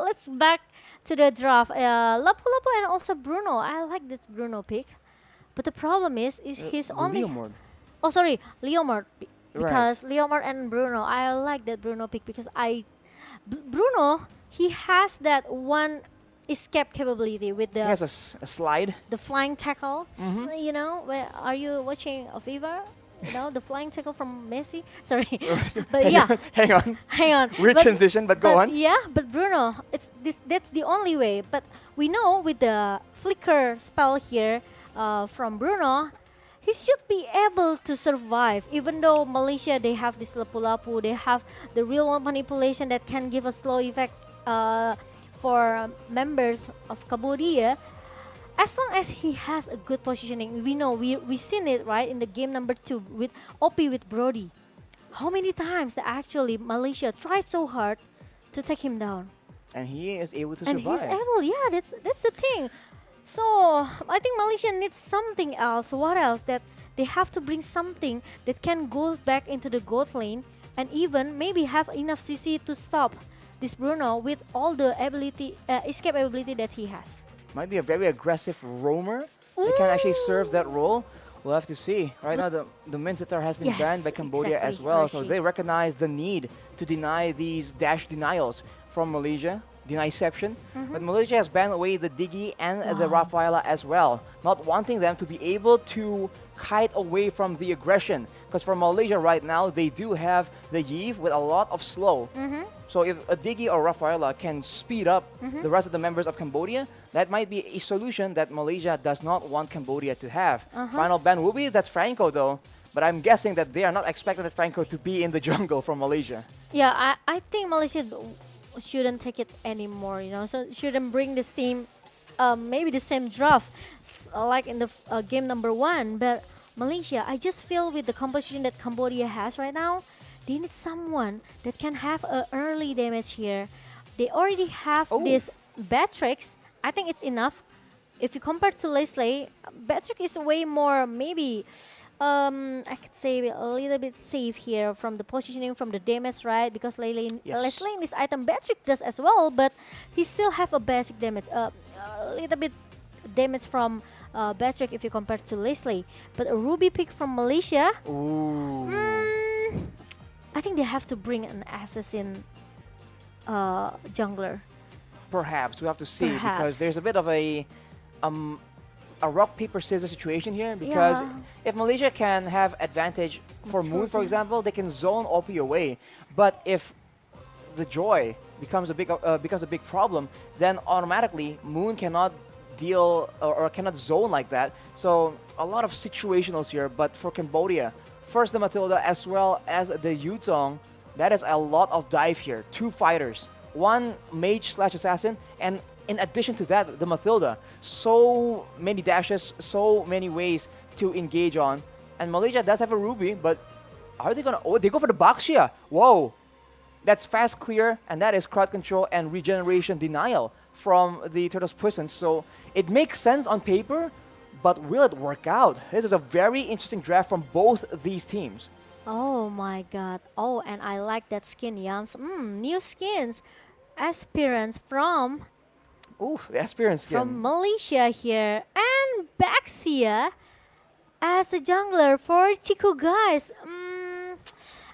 let's back to the draft. Lapu-Lapu and also Bruno. I like this Bruno pick, but the problem is he's only. Leomord. Oh, sorry, Leomord. Because Right. Leomord and Bruno, I like that Bruno pick because Bruno, he has that one escape capability with the. He has a slide. The flying tackle. Are you watching Viva? The flying tackle from Messi. Sorry, but yeah. Hang on. Hang on. Weird transition, but go on. Yeah, but Bruno, that's the only way. But we know with the flicker spell here from Bruno, he should be able to survive. Even though Malaysia, they have this Lapu-Lapu, they have the real one manipulation that can give a slow effect for members of Cambodia. As long as he has a good positioning, we know we've seen it right in the game number 2 with OP with Brody. How many times that actually Malaysia tried so hard to take him down, and he is able to and survive. he's able. Yeah, that's the thing. So I think Malaysia needs something else. What else? That they have to bring something that can go back into the gold lane and even maybe have enough CC to stop this Bruno with all the escape ability that he has. Might be a very aggressive roamer that can actually serve that role. We'll have to see. Right now, the Mincetar has been banned by Cambodia as well, so they recognize the need to deny these dash denials from Malaysia, deniception. But Malaysia has banned away the Diggy and the Rafaela as well, not wanting them to be able to kite away from the aggression. Because for Malaysia right now, they do have the Iesf with a lot of slow. So if a Diggy or Rafaela can speed up the rest of the members of Cambodia, that might be a solution that Malaysia does not want Cambodia to have. Final ban will be that's Franco though, but I'm guessing that they are not expecting that Franco to be in the jungle from Malaysia. Yeah, I think Malaysia shouldn't take it anymore, so shouldn't bring the same, maybe the same draft like in the game number 1. But Malaysia, I just feel with the composition that Cambodia has right now, they need someone that can have a early damage here. They already have this Batrix. I think it's enough. If you compare to Leslie, Batrix is way more maybe, I could say a little bit safe here from the positioning, from the damage, right? Because Leslie in this item, Batrix does as well, but he still have a basic damage, a little bit damage from Batrix if you compare to Leslie. But a Ruby pick from Malaysia, I think they have to bring an assassin jungler. Perhaps we have to see because there's a bit of a rock paper scissors situation here. Because if Malaysia can have advantage for Moon, for example, they can zone OP away. But if the Joy becomes a big problem, then automatically Moon cannot deal or cannot zone like that. So a lot of situationals here. But for Cambodia, first the Matilda as well as the Yutong, that is a lot of dive here. 2 fighters, 1 mage/assassin, and in addition to that, the Matilda. So many dashes, so many ways to engage on. And Malaysia does have a Ruby, but are they gonna? Oh, they go for the Baxia. Whoa, that's fast clear, and that is crowd control and regeneration denial from the Turtles' prison. So it makes sense on paper, but will it work out? This is a very interesting draft from both these teams. Oh my god. Oh, and I like that skin, Yams. New skins. Aspirants from Oof, the Aspirant skin. from Malaysia here. And Baxia as a jungler for Chiku, guys.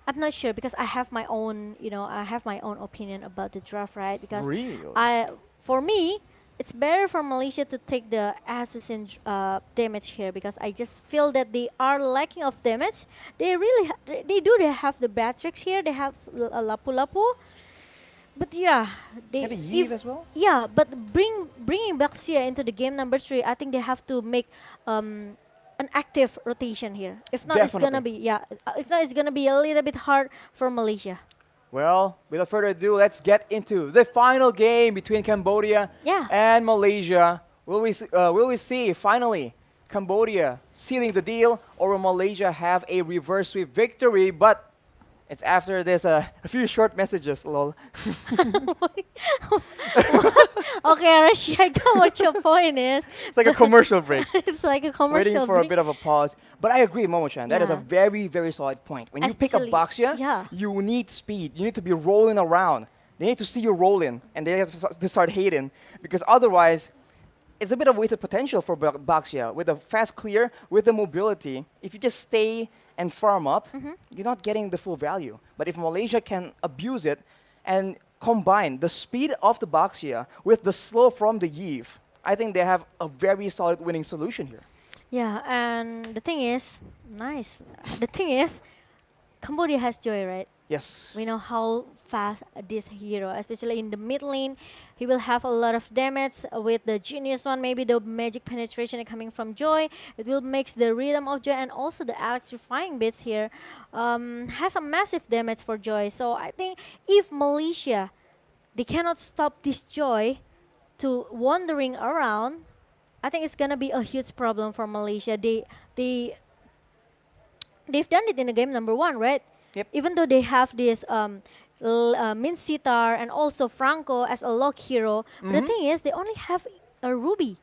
I'm not sure because I have my own, I have my own opinion about the draft, right? Because Really? for me, it's better for Malaysia to take the assassin damage here because I just feel that they are lacking of damage. They really, they have the Batrix here. They have a Lapu Lapu. But yeah, they have a Iesf as well. Yeah, but bringing Baxia into the game number 3, I think they have to make an active rotation here. If not, it's gonna be If not, it's gonna be a little bit hard for Malaysia. Well, without further ado, let's get into the final game between Cambodia and Malaysia. Will we see finally Cambodia sealing the deal, or will Malaysia have a reverse sweep victory? But it's after this a few short messages, lol. Okay, Rashi, I got what your point is. It's like a commercial break. It's like a commercial Waiting for break. a bit of a pause. But I agree, Momo-chan. That is a very, very solid point. When you pick up Baxia, you need speed. You need to be rolling around. They need to see you rolling, and they have to start hating. Because otherwise, it's a bit of wasted potential for Baxia. With the fast clear, with the mobility, if you just stay and farm up, you're not getting the full value. But if Malaysia can abuse it and combine the speed of the Baxia with the slow from the Iesf, I think they have a very solid winning solution here. Yeah, and the thing is, the thing is, Cambodia has Joy, right? Yes. We know how fast this hero, especially in the mid lane, he will have a lot of damage with the Genius one, maybe the magic penetration coming from Joy. It will mix the rhythm of Joy and also the electrifying bits here. Has a massive damage for Joy. So I think if Malaysia, they cannot stop this Joy to wandering around, I think it's gonna be a huge problem for Malaysia. They've done it in the game number 1, right? Yep. Even though they have this Min Sitar and also Franco as a lock hero, but the thing is, they only have a Ruby.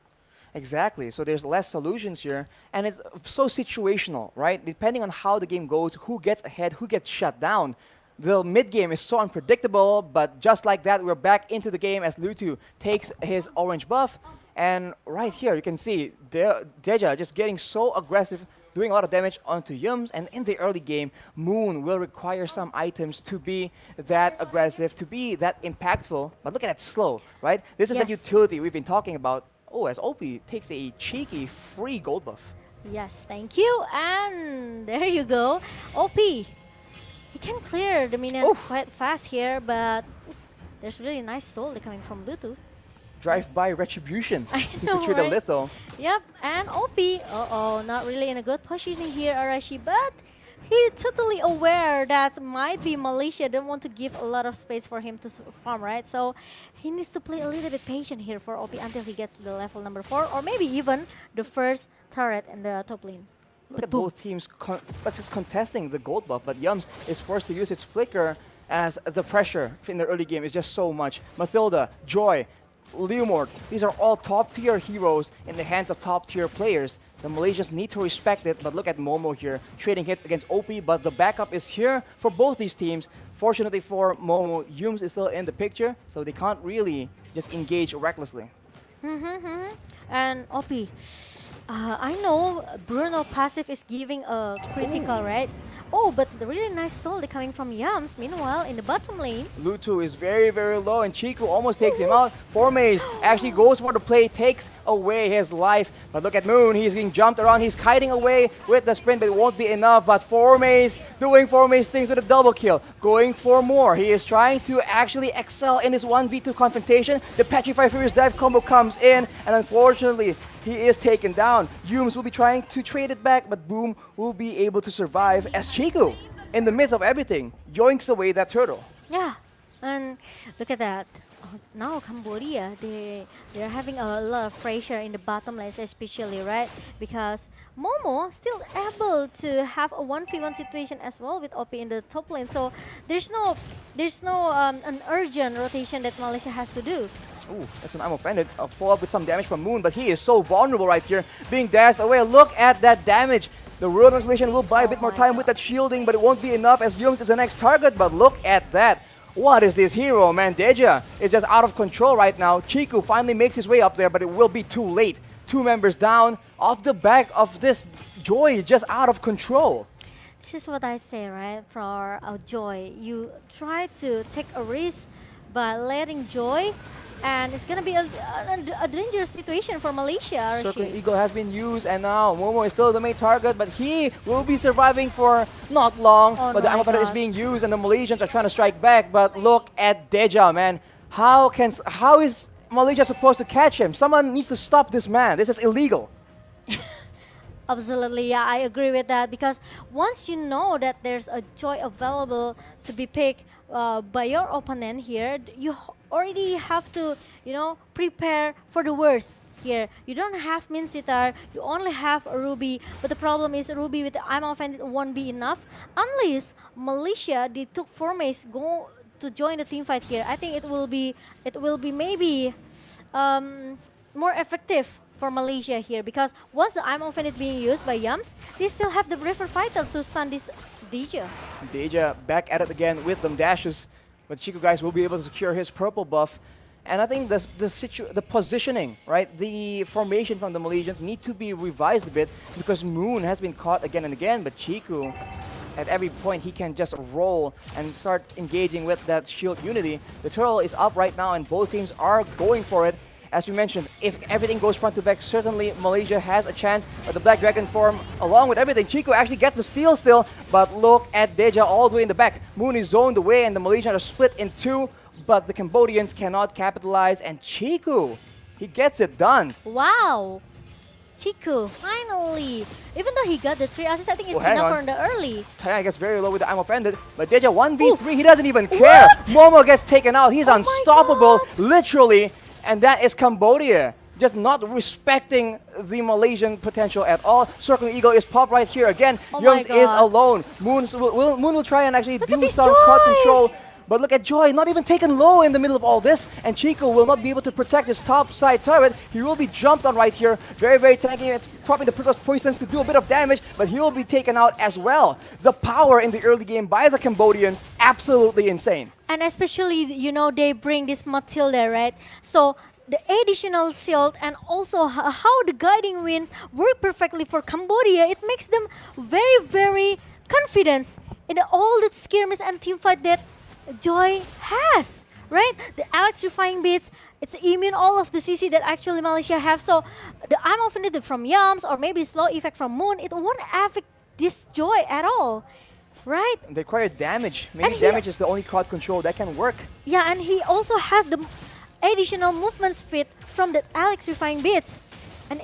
Exactly. So there's less solutions here, and it's so situational, right? Depending on how the game goes, who gets ahead, who gets shut down. The mid game is so unpredictable, but just like that, we're back into the game as Lutu takes his orange buff. And right here, you can see Deja just getting so aggressive, doing a lot of damage onto Yums. And in the early game, Moon will require some items to be that aggressive, to be that impactful. But look at that slow, right? This is the utility we've been talking about. Oh, as OP takes a cheeky free gold buff. Yes, thank you. And there you go. OP. He can clear the minion quite fast here, but there's really nice stole coming from Lutu. Drive-by retribution to secure the right? lethal. Yep, and OP, not really in a good position here, Arashi, but he's totally aware that might be Malaysia don't want to give a lot of space for him to farm, right? So he needs to play a little bit patient here for OP until he gets the level number 4, or maybe even the first turret in the top lane. Look at both teams just contesting the gold buff, but Yums is forced to use his flicker as the pressure in the early game is just so much. Mathilda, Joy, Leomord, these are all top-tier heroes in the hands of top-tier players. The Malaysians need to respect it, but look at Momo here, trading hits against OP, but the backup is here for both these teams. Fortunately for Momo, Yums is still in the picture, so they can't really just engage recklessly. And OP, I know Bruno passive is giving a critical, right? Oh, but the really nice stall coming from Yams. Meanwhile, in the bottom lane, Lutu is very, very low, and Chiku almost takes him out. Formaze actually goes for the play, takes away his life. But look at Moon, he's getting jumped around. He's kiting away with the sprint, but it won't be enough. But Formaze doing Formaze things with a double kill, going for more. He is trying to actually excel in this 1v2 confrontation. The Petrify Furious Dive combo comes in, and unfortunately, he is taken down. Yums will be trying to trade it back, but Boom will be able to survive as Chiku, in the midst of everything, yoinks away that turtle. yeah, and look at that. Now Cambodia, they're having a lot of pressure in the bottom lane, especially, right? Because Momo still able to have a 1v1 situation as well with OP in the top lane. So there's no an urgent rotation that Malaysia has to do. Ooh, that's an I'm offended. A follow-up with some damage from Moon, but he is so vulnerable right here, being dashed away. Look at that damage. The World Translation will buy a bit more time with that shielding, but it won't be enough as Yums is the next target. But look at that. What is this hero, man? Deja is just out of control right now. Chiku finally makes his way up there, but it will be too late. 2 members down off the back of this Joy, just out of control. This is what I say, right? For Joy, you try to take a risk by letting Joy, and it's gonna be a dangerous situation for Malaysia. Circling Eagle has been used, and now Momo is still the main target, but he will be surviving for not long. But the Amapanda is being used, and the Malaysians are trying to strike back. But look at Deja, man. How is Malaysia supposed to catch him? Someone needs to stop this man. This is illegal. Absolutely, yeah, I agree with that, because once you know that there's a Joy available to be picked by your opponent here, you already have to, prepare for the worst here. You don't have Min Sitar, you only have a Ruby, but the problem is Ruby with the I'm offended won't be enough unless Malaysia, they took 4 mace, go to join the team fight here. I think it will be maybe more effective for Malaysia here, because once the I'm offended being used by Yums, they still have the River Vital to stun this Deja. Deja back at it again with them dashes, but Chiku guys will be able to secure his purple buff. And I think the positioning, right, the formation from the Malaysians need to be revised a bit, because Moon has been caught again and again, but Chiku, at every point he can just roll and start engaging with that shield unity. The turtle is up right now and both teams are going for it. As we mentioned, if everything goes front to back, certainly Malaysia has a chance. But the Black Dragon form, along with everything, Chiku actually gets the steal still. But look at Deja all the way in the back. Moon is zoned away and the Malaysians are split in 2. But the Cambodians cannot capitalize. And Chiku, he gets it done. Wow. Chiku, finally. Even though he got the 3 assists, I think it's enough for the early. I guess very low with the I'm offended. But Deja 1v3, he doesn't even care. Momo gets taken out. He's unstoppable, literally. And that is Cambodia, just not respecting the Malaysian potential at all. Circling Eagle is popped right here again. Yums is alone. Moon will try and actually do some crowd control. But look at Joy, not even taken low in the middle of all this. And Chico will not be able to protect his top side turret. He will be jumped on right here. Very, very tanky, popping the Prickle's Poisons to do a bit of damage, but he will be taken out as well. The power in the early game by the Cambodians, absolutely insane. And especially, they bring this Matilda, right? So the additional shield and also how the guiding wind work perfectly for Cambodia, it makes them very, very confident in all the skirmish and teamfight that Joy has, right? The electrifying beats, it's immune all of the CC that actually Malaysia have. So the I'm offended from Yums or maybe slow effect from Moon, it won't affect this Joy at all, right? They require damage. Maybe damage is the only crowd control that can work. Yeah, and he also has the additional movement speed from the electrifying beats. And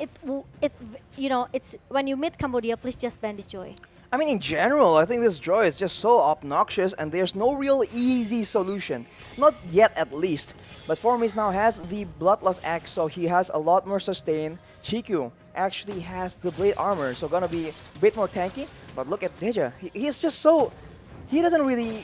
it's when you meet Cambodia, please just ban this Joy. I mean, in general, I think this Joy is just so obnoxious and there's no real easy solution. Not yet, at least. But Formis now has the Bloodlust Axe, so he has a lot more sustain. Chiku actually has the Blade Armor, so gonna be a bit more tanky. But look at Deja. He's just so... He doesn't really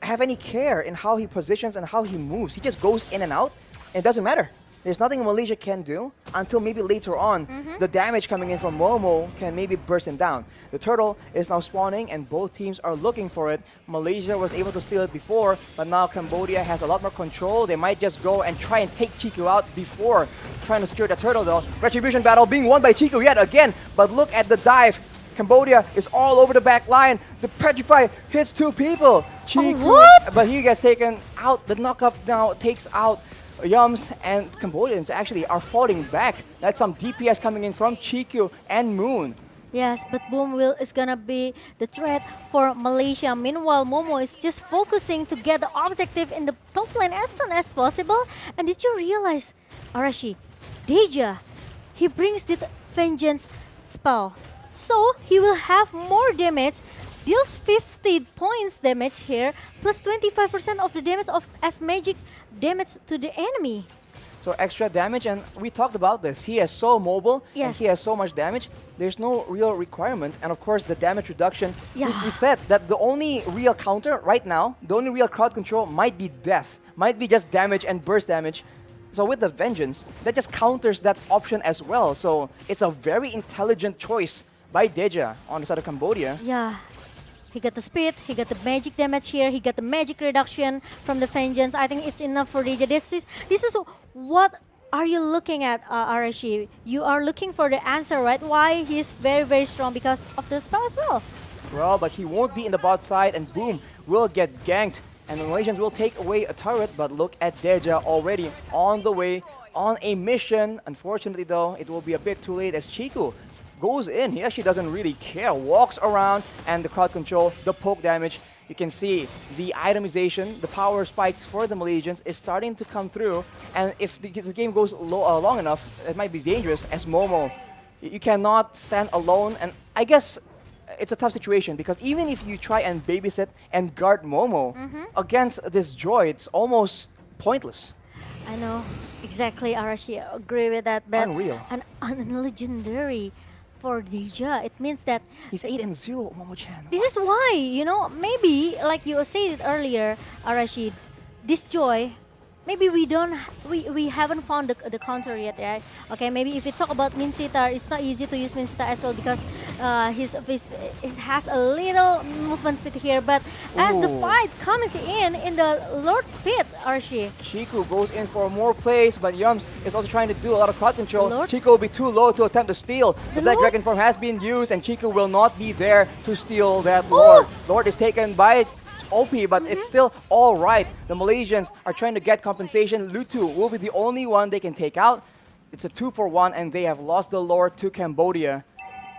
have any care in how he positions and how he moves. He just goes in and out, and it doesn't matter. There's nothing Malaysia can do until maybe later on the damage coming in from Momo can maybe burst him down. The turtle is now spawning and both teams are looking for it. Malaysia was able to steal it before, but now Cambodia has a lot more control. They might just go and try and take Chiku out before trying to secure the turtle though. Retribution battle being won by Chiku yet again, but look at the dive. Cambodia is all over the back line. The Petrify hits 2 people. Chiku, but he gets taken out. The knockup now takes out Yums, and Cambodians actually are falling back. That's some DPS coming in from Chiku and Moon. Yes, but Boom is gonna be the threat for Malaysia. Meanwhile, Momo is just focusing to get the objective in the top lane as soon as possible. And did you realize, Arashi, Deja, he brings the Vengeance spell. So he will have more damage, deals 50 points damage here, plus 25% of the damage as magic damage to the enemy. So extra damage, and we talked about this. He is so mobile, and he has so much damage. There's no real requirement, and of course the damage reduction. We said that the only real counter right now, the only real crowd control might be death, might be just damage and burst damage. So with the Vengeance, that just counters that option as well. So it's a very intelligent choice by Deja on the side of Cambodia. Yeah. He got the speed, he got the magic damage here, he got the magic reduction from the Vengeance. I think it's enough for Deja. This is what are you looking at, Arashi? You are looking for the answer, right? Why he's very, very strong because of the spell as well. Well, but he won't be in the bot side, and boom, will get ganked. And the Malaysians will take away a turret, but look at Deja already on the way, on a mission. Unfortunately though, it will be a bit too late as Chiku goes in. He actually doesn't really care, walks around, and the crowd control, the poke damage. You can see the itemization, the power spikes for the Malaysians is starting to come through. And if the game goes long enough, it might be dangerous as Momo. You cannot stand alone, and I guess it's a tough situation because even if you try and babysit and guard Momo against this Joy, it's almost pointless. I know, exactly, Arashi, I agree with that. But Unreal. An unlegendary for Deja, it means that he's 8-0, Momo-chan. This is why, you know, maybe like you said earlier, Arashi, this Joy, maybe we haven't found the counter yet, right? Okay, maybe if we talk about Minsita, it's not easy to use Minsita as well because it has a little movement speed here. But as the fight comes in the Lord Pit, Archie, Chiku goes in for more plays, but Yums is also trying to do a lot of crowd control. Chiku will be too low to attempt to steal. The Black Dragon form has been used, and Chiku will not be there to steal that Lord. Lord is taken by OP, but it's still all right. The Malaysians are trying to get compensation. Lutu will be the only one they can take out. It's a 2-for-1, and they have lost the Lord to Cambodia.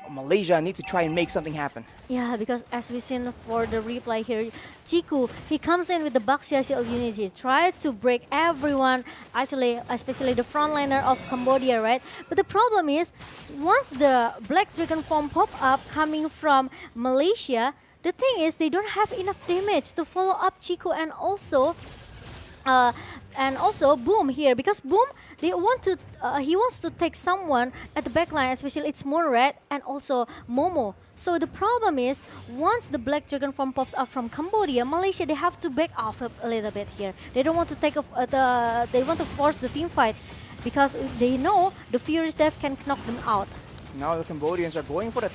Malaysia need to try and make something happen. Yeah, because as we've seen for the replay here, Chiku, he comes in with the Baxia Shield unity, try to break everyone, actually, especially the frontliner of Cambodia, right? But the problem is, once the Black Dragon form pop up coming from Malaysia, the thing is they don't have enough damage to follow up Chiku and also Boom here, because Boom he wants to take someone at the backline, especially it's Moonred and also Momo. So the problem is once the Black Dragon form pops up from Cambodia, Malaysia, they have to back off a little bit here. They don't want to take off they want to force the team fight because they know the Furious Death can knock them out. Now the Cambodians are going for the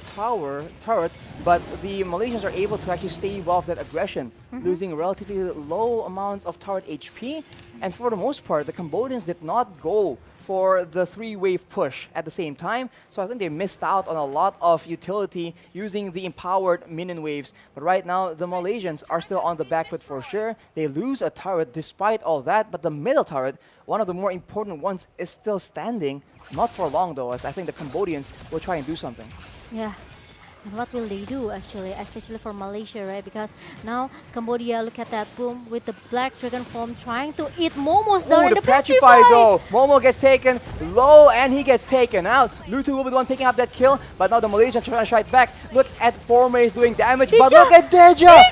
turret, but the Malaysians are able to actually stave off that aggression, losing relatively low amounts of turret HP. And for the most part, the Cambodians did not go for the 3-wave push at the same time. So I think they missed out on a lot of utility using the empowered minion waves. But right now, the Malaysians are still on the back foot for sure. They lose a turret despite all that, but the middle turret, one of the more important ones, is still standing. Not for long though, as I think the Cambodians will try and do something. Yeah. And what will they do actually, especially for Malaysia, right? Because now Cambodia, look at that, Boom with the Black Dragon form trying to eat Momo's down in the Petrify though. Momo gets taken low and he gets taken out. Lutu will be the one picking up that kill, but now the Malaysians trying to strike back. Look at Formays doing damage, but look at Deja!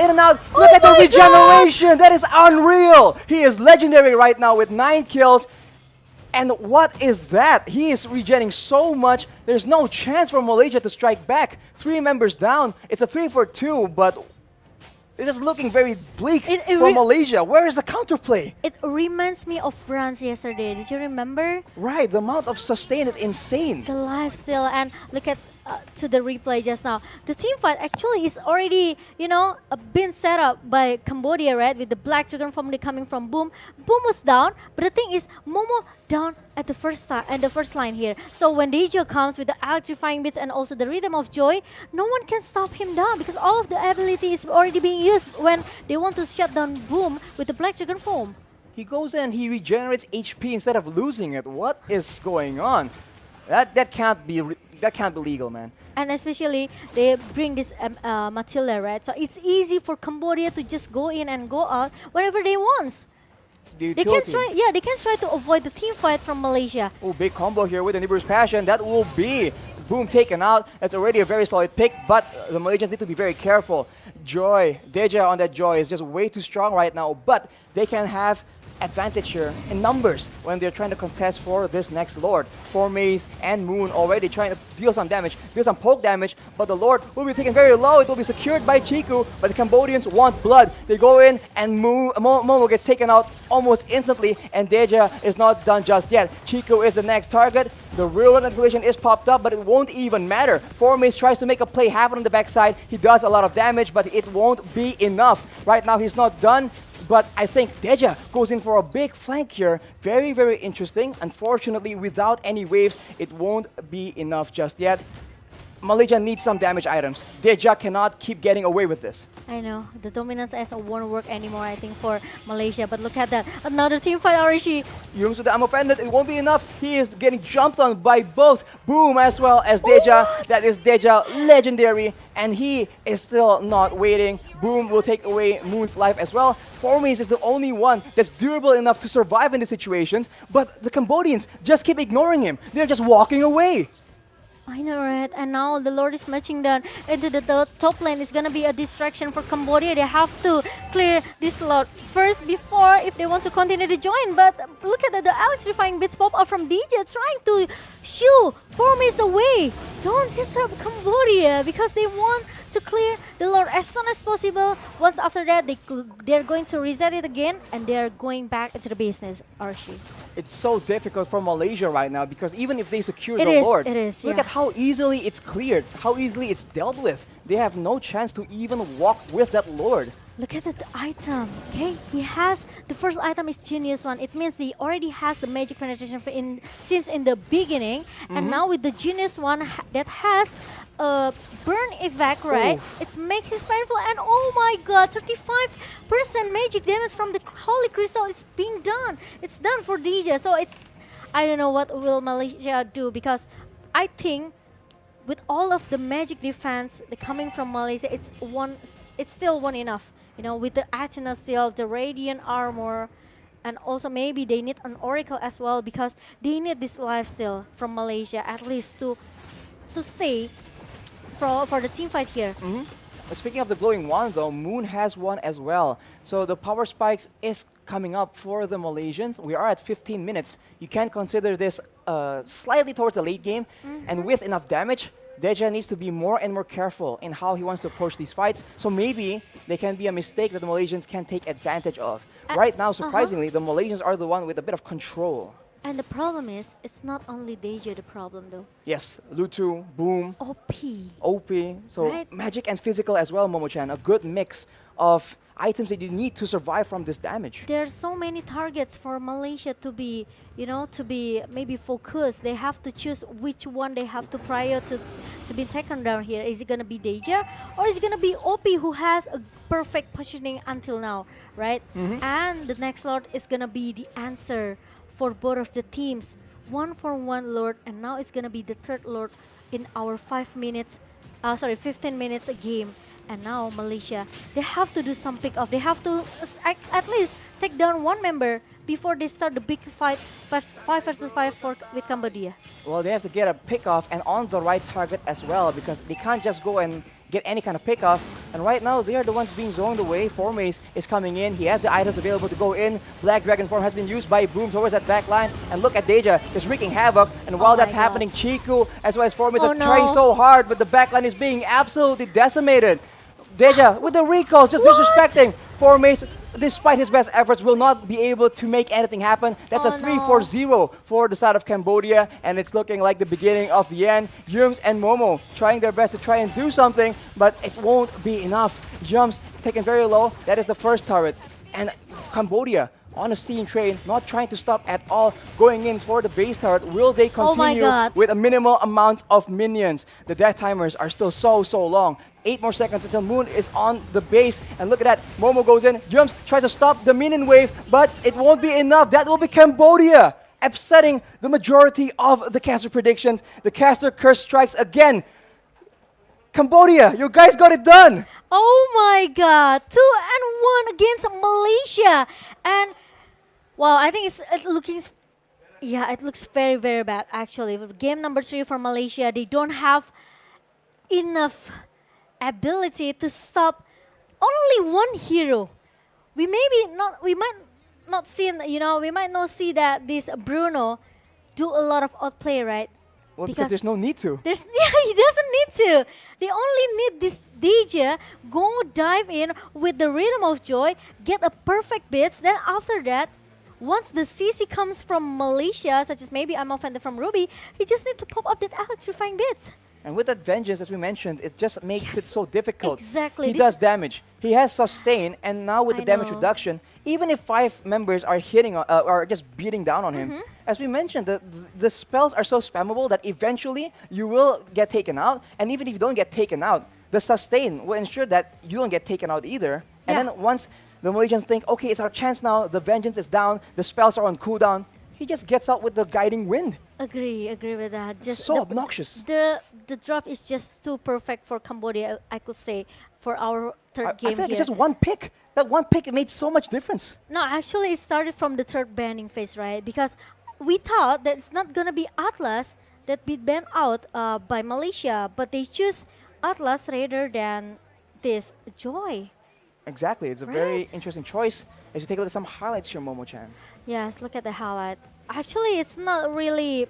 In and out. Look at the regeneration. That is unreal. He is legendary right now with 9 kills. And what is that? He is regenerating so much. There's no chance for Malaysia to strike back. 3 members down. It's a 3-for-2, but it's just looking very bleak for Malaysia. Where is the counterplay? It reminds me of Bronze yesterday. Did you remember? Right, the amount of sustain is insane. The lifesteal, and look at to the replay just now. The team fight actually is already, you know, been set up by Cambodia, right? With the Black Dragon family coming from Boom. Boom was down, but the thing is, Momo down at the first line here. So when Deja comes with the electrifying bits and also the Rhythm of Joy, no one can stop him down because all of the ability is already being used when they want to shut down Boom with the Black Dragon form. He goes in, he regenerates HP instead of losing it. What is going on? That can't be legal, man. And especially they bring this Matilda, right? So it's easy for Cambodia to just go in and go out whenever they want. They can try to avoid the team fight from Malaysia. Oh, big combo here with the Nibiru's Passion. That will be Boom taken out. That's already a very solid pick, but the Malaysians need to be very careful. Joy, Deja on that Joy is just way too strong right now, but they can have advantage here in numbers when they're trying to contest for this next Lord. Formace and Moon already trying to deal some damage, deal some poke damage, but the Lord will be taken very low. It will be secured by Chiku, but the Cambodians want blood. They go in and Momo gets taken out almost instantly, and Deja is not done just yet. Chiku is the next target. The real manipulation is popped up, but it won't even matter. Formace tries to make a play happen on the backside. He does a lot of damage, but it won't be enough. Right now, he's not done. But I think Deja goes in for a big flank here. Very, very interesting. Unfortunately, without any waves, it won't be enough just yet. Malaysia needs some damage items. Deja cannot keep getting away with this. I know, the dominance as won't work anymore, I think, for Malaysia. But look at that, another team fight, Arishi. Yums with the ammo pendant, it won't be enough. He is getting jumped on by both Boom as well as Deja. What? That is Deja, legendary, and he is still not waiting. Boom will take away Moon's life as well. Formace is the only one that's durable enough to survive in these situations, but the Cambodians just keep ignoring him. They're just walking away. I know, right? And now the Lord is matching down into the top lane. It's gonna be a distraction for Cambodia. They have to clear this Lord first before if they want to continue to join. But look at the electrifying bits pop up from DJ trying to shoo Formace away. Don't disturb Cambodia because they want to clear the Lord as soon as possible. Once after that, they're going to reset it again and they're going back into the business, Archie. It's so difficult for Malaysia right now because even if they secure the Lord, look at how easily it's cleared, how easily it's dealt with. They have no chance to even walk with that Lord. Look at the item, okay? He has, the first item is Genius one. It means he already has the magic penetration since in the beginning. And now with the Genius one that has burn effect, right? It's make his painful, and oh my god, 35% magic damage from the Holy Crystal is being done. It's done for DJ. So it's, I don't know what will Malaysia do because I think with all of the magic defense coming from Malaysia, it's still one enough. You know, with the Athena Seal, the Radiant Armor, and also maybe they need an Oracle as well because they need this lifesteal from Malaysia at least to stay for the team fight here. Speaking of the glowing wand though, Moon has one as well. So the power spikes is coming up for the Malaysians. We are at 15 minutes. You can consider this slightly towards the late game. And with enough damage, Deja needs to be more and more careful in how he wants to approach these fights. So maybe they can be a mistake that the Malaysians can take advantage of. Right now, surprisingly, the Malaysians are the one with a bit of control. And the problem is, it's not only Deja the problem though. Yes, Lutu, Boom, OP. So magic and physical as well, Momo-chan. A good mix of items that you need to survive from this damage. There are so many targets for Malaysia to be, you know, to be maybe focused. They have to choose which one they have to prior to be taken down here. Is it gonna be Deja or is it gonna be OP who has a perfect positioning until now, right? And the next Lord is gonna be the answer for both of the teams. 1-for-1 Lord, and now it's gonna be the third Lord in our 15 minutes a game. And now Malaysia, they have to do some pick off. They have to at least take down one member before they start the big fight, 5 versus 5 with Cambodia. Well, they have to get a pick off and on the right target as well because they can't just go and get any kind of pick off. And right now, they are the ones being zoned away. Formace is coming in. He has the items available to go in. Black Dragon form has been used by Boom towards that back line. And look at Deja just wreaking havoc. And while that's happening, Chiku as well as Formace are trying so hard, but the back line is being absolutely decimated. Deja with the recalls, just disrespecting. Formace, despite his best efforts, will not be able to make anything happen. That's a 3-4-0 for the side of Cambodia, and it's looking like the beginning of the end. Yums and Momo trying their best to try and do something, but it won't be enough. Yums taken very low. That is the first turret. And Cambodia on a steam train, not trying to stop at all, going in for the base turret. Will they continue with a minimal amount of minions? The death timers are still so long. 8 more seconds until Moon is on the base. And look at that, Momo goes in, jumps, tries to stop the minion wave, but it won't be enough. That will be Cambodia, upsetting the majority of the caster predictions. The caster curse strikes again. Cambodia, you guys got it done. Oh my god, 2-1 against Malaysia. And wow, I think it looks very bad actually. Game number 3 for Malaysia, they don't have enough ability to stop only one hero. We might not seen, we might not see that this Bruno do a lot of outplay, right? Well, because there's no need to. He doesn't need to. They only need this DJ go dive in with the rhythm of joy, get a perfect beats. Then after that, once the CC comes from Malaysia, such as maybe I'm offended from Ruby, he just need to pop up that electrifying beats. And with that vengeance, as we mentioned, it just makes it so difficult. Exactly. He does damage. He has sustain, and now with the damage reduction, even if 5 members are hitting or just beating down on him, as we mentioned, the spells are so spammable that eventually you will get taken out. And even if you don't get taken out, the sustain will ensure that you don't get taken out either. And then once the Malaysians think, okay, it's our chance now, the vengeance is down, the spells are on cooldown, he just gets out with the guiding wind. Agree with that. Just so obnoxious. The draft is just too perfect for Cambodia, I could say, for our third game I feel like here. it's just one pick. That one pick made so much difference. No, actually it started from the third banning phase, right? Because we thought that it's not gonna be Atlas that be banned out by Malaysia, but they choose Atlas rather than this Joy. Exactly, it's a very interesting choice. As you take a look at some highlights here, Momo-chan. Yes, look at the highlight. Actually, it's not really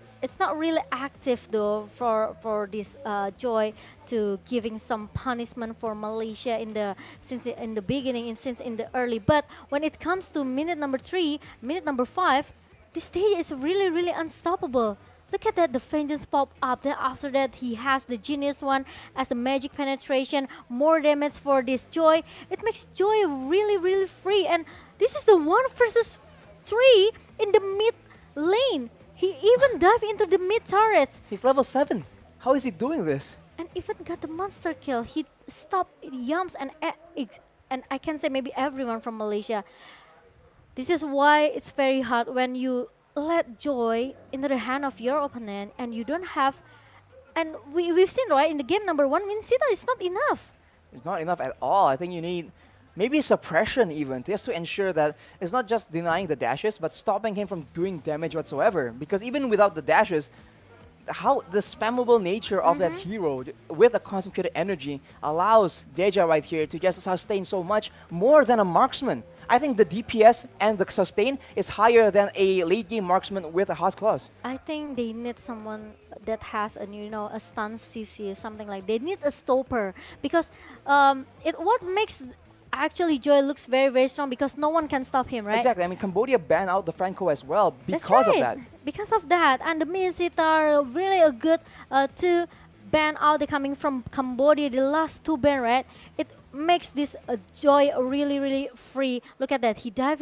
active though for this Joy to giving some punishment for Malaysia in the beginning since in the early. But when it comes to minute number 3, minute number 5, this stage is really unstoppable. Look at that, the vengeance pop up. Then after that, he has the genius one as a magic penetration, more damage for this Joy. It makes Joy really free. And this is the 1 versus 3 in the mid lane. He even dived into the mid turrets. He's level 7. How is he doing this? And even got the monster kill. He stopped Yums and I can say maybe everyone from Malaysia. This is why it's very hard when you let Joy into the hand of your opponent and you don't have, and we've seen, right, in the game number 1, Min Sitar is not enough. It's not enough at all. I think you need maybe suppression even, just to ensure that it's not just denying the dashes, but stopping him from doing damage whatsoever. Because even without the dashes, how the spammable nature of that hero with a concentrated energy allows Deja right here to just sustain so much more than a marksman. I think the DPS and the sustain is higher than a late game marksman with a House Claws. I think they need someone that has a stun CC, something like. They need a stopper because what makes actually Joy looks very strong because no one can stop him, right? Exactly. I mean, Cambodia banned out the Franco as well because of that. Because of that, and the Min Sitar really a good to ban out the coming from Cambodia. The last 2 ban, right? It makes this Joy really free. Look at that. He dive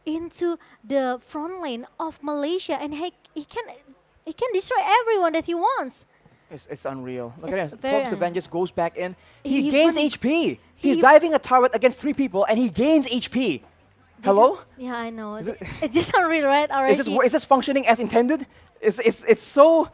into the front lane of Malaysia, and he can destroy everyone that he wants. It's unreal. Look at It's him. very Pokes the Vengeance, goes back in. He He gains even- HP. He's diving a turret against 3 people, and he gains HP. Hello? Yeah, I know. It's just unreal, right? Already. Is this functioning as intended? It's so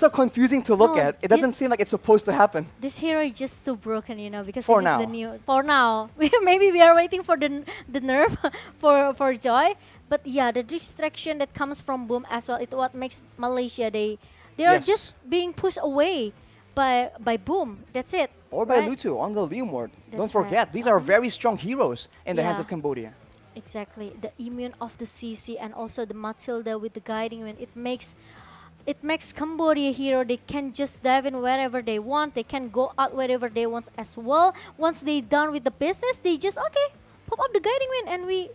confusing to look No, at. It doesn't seem like it's supposed to happen. This hero is just too broken, because For this now. is the new. For now, maybe we are waiting for the nerf for Joy. But yeah, the distraction that comes from Boom as well. It's what makes Malaysia they are Yes. just being pushed away by Boom. That's it. Or by right? Lutu on the Leomord. Don't That's right. forget, these are very strong heroes in the hands Yeah. of Cambodia. Exactly. The immune of the CC and also the Matilda with the guiding wind. It makes Cambodia hero. They can just dive in wherever they want. They can go out wherever they want as well. Once they done with the business, they just pop up the guiding wind and we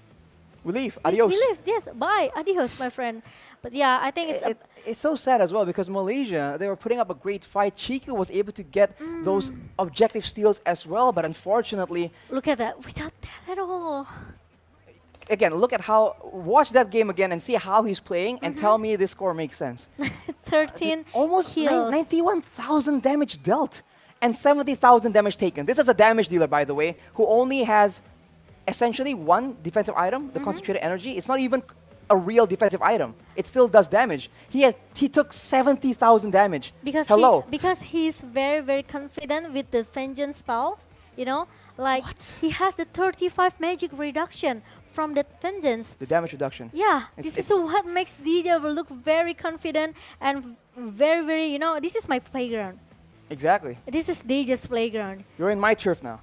leave. Adios. We leave. Yes. Bye. Adios, my friend. But yeah, I think It's so sad as well because Malaysia, they were putting up a great fight. Chico was able to get those objective steals as well, but unfortunately, look at that. Without that at all. again, watch that game again and see how he's playing and tell me this score makes sense. 13 almost kills. 91,000 damage dealt and 70,000 damage taken. This is a damage dealer, by the way, who only has essentially 1 defensive item, the concentrated energy. It's not even a real defensive item. It still does damage. He took 70,000 damage. Because he's very confident with the vengeance spells, like he has the 35 magic reduction from that vengeance. The damage reduction. Yeah, this is what makes DJ look very confident and very, this is my playground. Exactly. This is DJ's playground. You're in my turf now.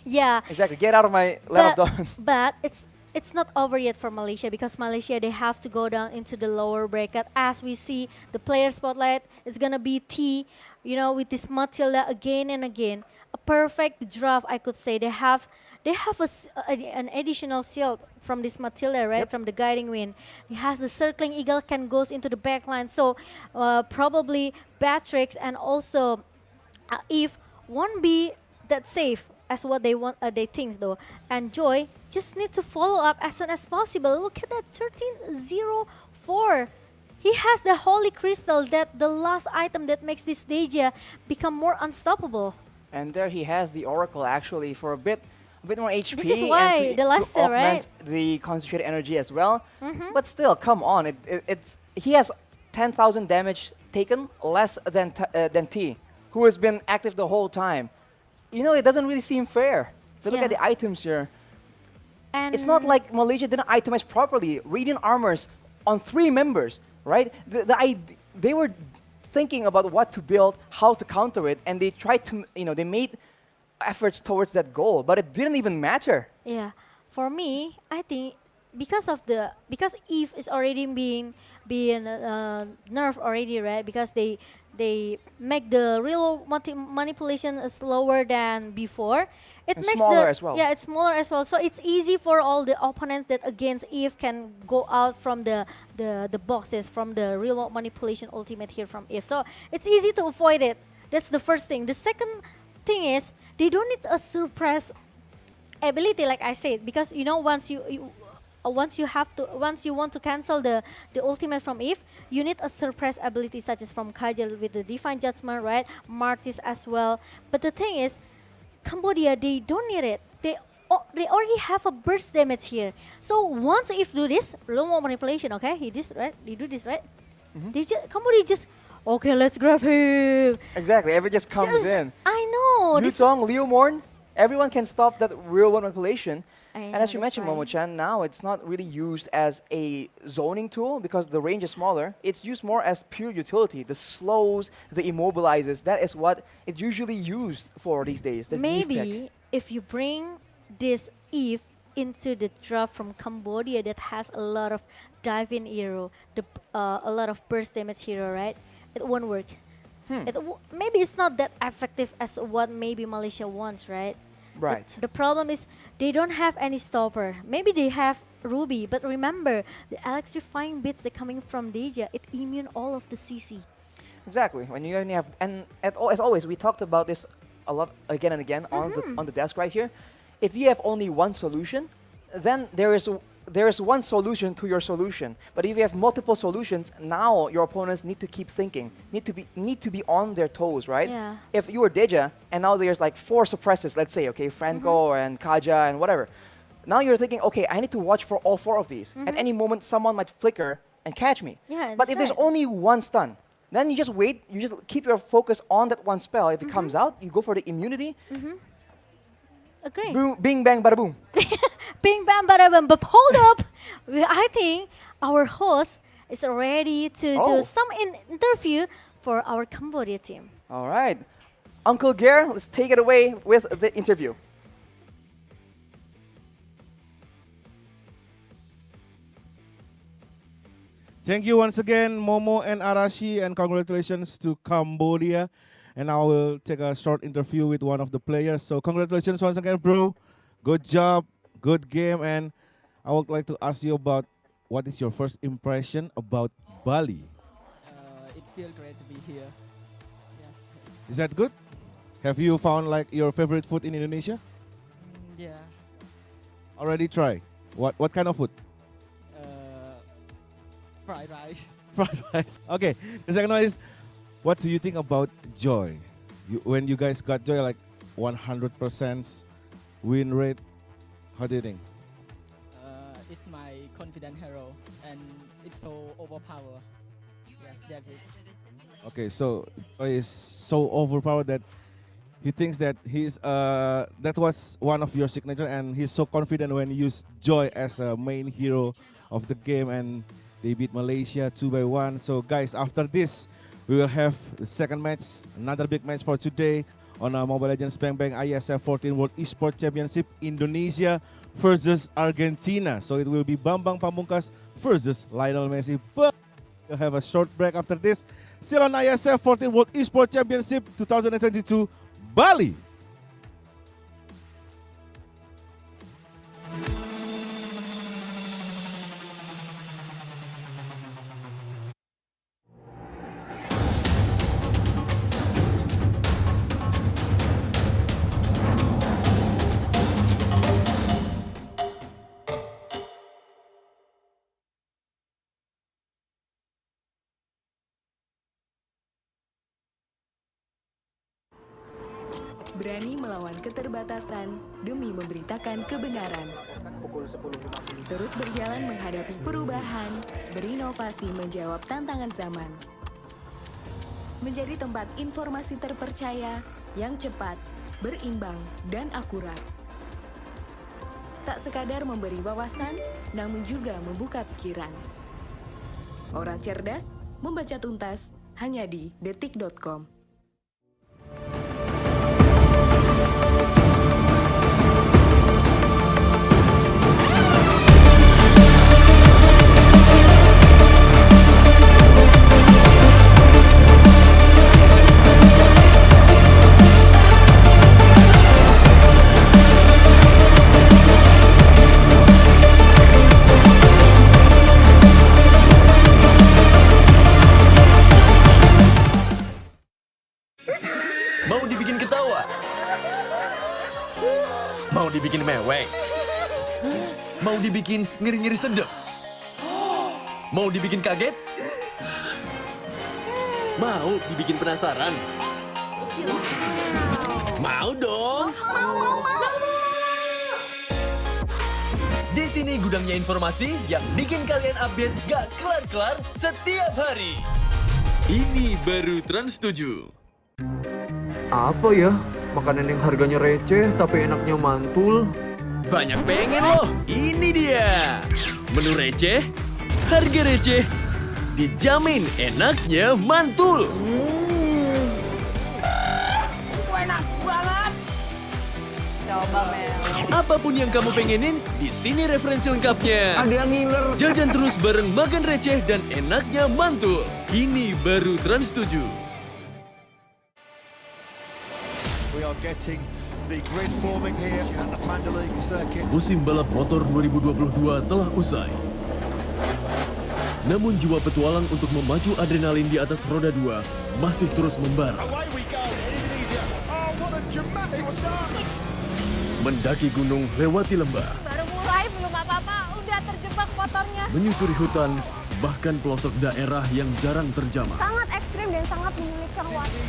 Yeah. Exactly. Get out of my land of dawn. But it's it's not over yet for Malaysia, because Malaysia, they have to go down into the lower bracket. As we see, the player spotlight is gonna be T, you know, with this Matilda again and again. A perfect draft, I could say. They have an additional shield from this Matilda, right? From the guiding wind. He has the circling eagle, can goes into the back line. So probably Batrix and also if won't be that safe as what they want, they think though. And Joy just need to follow up as soon as possible. Look at that 13-0-4. He has the holy crystal, that the last item that makes this Deja become more unstoppable. And there he has the Oracle actually for a bit more HP. This is why and the lifesteal, augment right? the concentrated energy as well. Mhm. But still, come on, it's he has 10,000 damage taken less than T, who has been active the whole time. You know, it doesn't really seem fair. If you look at the items here, and it's not like Malaysia didn't itemize properly. Radiant armors on 3 members, right? They were thinking about what to build, how to counter it, and they tried to, they made efforts towards that goal, but it didn't even matter. Yeah, for me, I think because Eve is already being nerfed already, right? Because they make the real manipulation slower than before. It And makes smaller as well. Yeah, it's smaller as well. So it's easy for all the opponents that against Eve can go out from the boxes from the real manipulation ultimate here from Eve. So it's easy to avoid it. That's the first thing. The second thing is they don't need a suppress ability, like I said, because once you want to cancel the ultimate from Eve, you need a suppress ability such as from Kajal with the Divine Judgment, right? Martis as well. But the thing is, Cambodia, they don't need it. They already have a burst damage here. So once Eve do this, low manipulation, okay? He do this, right? Cambodia just, okay, let's grab him. Exactly, everyone just comes in. I know. Yutong, Leo Morn, everyone can stop that real world manipulation. And as you that's mentioned, right. Momo-chan, now it's not really used as a zoning tool because the range is smaller. It's used more as pure utility. The slows, the immobilizers, that is what it's usually used for these days. The Eve Maybe if you bring this Eve into the draft from Cambodia that has a lot of dive-in hero, a lot of burst damage hero, right? It won't work. Maybe it's not that effective as what maybe Malaysia wants, right? Right. The problem is they don't have any stopper. Maybe they have Ruby, but remember the electrifying bits that coming from Deja, it immune all of the CC. Exactly. When you only have, and as always, we talked about this a lot again and again on the desk right here. If you have only one solution, then there is one solution to your solution. But if you have multiple solutions, now your opponents need to keep thinking, need to be on their toes, right? Yeah. If you were Deja and now there's like 4 suppressors, let's say, okay, Franco and Kaja and whatever. Now you're thinking, okay, I need to watch for all 4 of these. At any moment, someone might flicker and catch me. Yeah, But if there's only one stun, then you just wait, you just keep your focus on that one spell. If it comes out, you go for the immunity. Agree. Boom, bing, bang, bada boom. Bing bam bada bam. But hold up, I think our host is ready to do some interview for our Cambodia team. All right. Uncle Gare, let's take it away with the interview. Thank you once again, Momo and Arashi, and congratulations to Cambodia. And I will take a short interview with one of the players. So congratulations once again, bro. Good job, good game. And I would like to ask you about what is your first impression about Bali? It feels great to be here. Yes. Is that good? Have you found like your favorite food in Indonesia? Yeah. Already try? What kind of food? Fried rice. Fried rice. Okay. The second one is, what do you think about Joy? When you guys got Joy like 100% win rate, how do you think? It's my confident hero, and it's so overpowered. Yes, that's it. Okay, so Joy is so overpowered that he thinks that that was one of your signature, and he's so confident when he used Joy as a main hero of the game, and they beat Malaysia 2-1. So guys, after this, we will have the second match, another big match for today on Mobile Legends Bang Bang Iesf 14 World Esports Championship Indonesia versus Argentina. So it will be Bambang Pamungkas versus Lionel Messi. But we'll have a short break after this. Still on Iesf 14 World Esports Championship 2022 Bali. Berani melawan keterbatasan demi memberitakan kebenaran. Terus berjalan menghadapi perubahan, berinovasi menjawab tantangan zaman. Menjadi tempat informasi terpercaya yang cepat, berimbang, dan akurat. Tak sekadar memberi wawasan, namun juga membuka pikiran. Orang cerdas, membaca tuntas, hanya di detik.com. Mau dibikin ketawa? Mau dibikin mewek? Mau dibikin ngiri-ngiri sedep? Mau dibikin kaget? Mau dibikin penasaran? Mau dong! Di sini gudangnya informasi yang bikin kalian update gak kelar-kelar setiap hari. Ini baru Trans 7. Apa ya? Makanan yang harganya receh tapi enaknya mantul. Banyak pengen loh. Ini dia. Menu receh, harga receh, dijamin enaknya mantul. Enak banget. Coba Mel. Apapun yang kamu pengenin, di sini referensi lengkapnya. Ada yang ngiler. Jajan terus bareng makan receh dan enaknya mantul. Ini baru Trans 7. We are getting the grid forming here at the Mandalika circuit. Musim balap motor 2022 telah usai. Namun jiwa petualang untuk memacu adrenalin di atas roda 2 masih terus membara. Away we go in Indonesia. Oh, what a dramatic start. Mendaki gunung lewati lembah, Baru mulai belum apa-apa, udah terjebak motornya. menyusuri hutan, bahkan pelosok daerah yang jarang terjamah. Sangat ekstrim dan sangat menyulitkan waktu.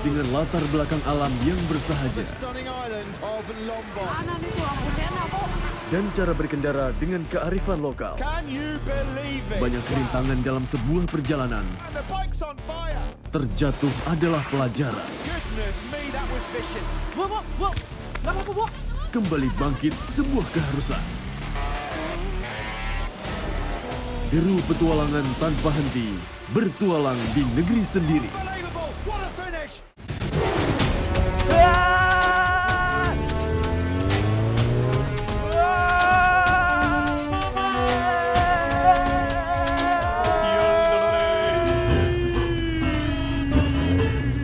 Dengan latar belakang alam yang bersahaja Stunning island of Lombok. Mana nih tuh Busena kok? dan cara berkendara dengan kearifan lokal. Can you believe it? Banyak rintangan dalam sebuah perjalanan. And the bike's on fire. Terjatuh adalah pelajaran. Goodness me, that was vicious. Wow, nggak apa-apa, Bu. Kembali bangkit sebuah keharusan. Deru petualangan tanpa henti, bertualang di negeri sendiri. Unbelievable. What a finish.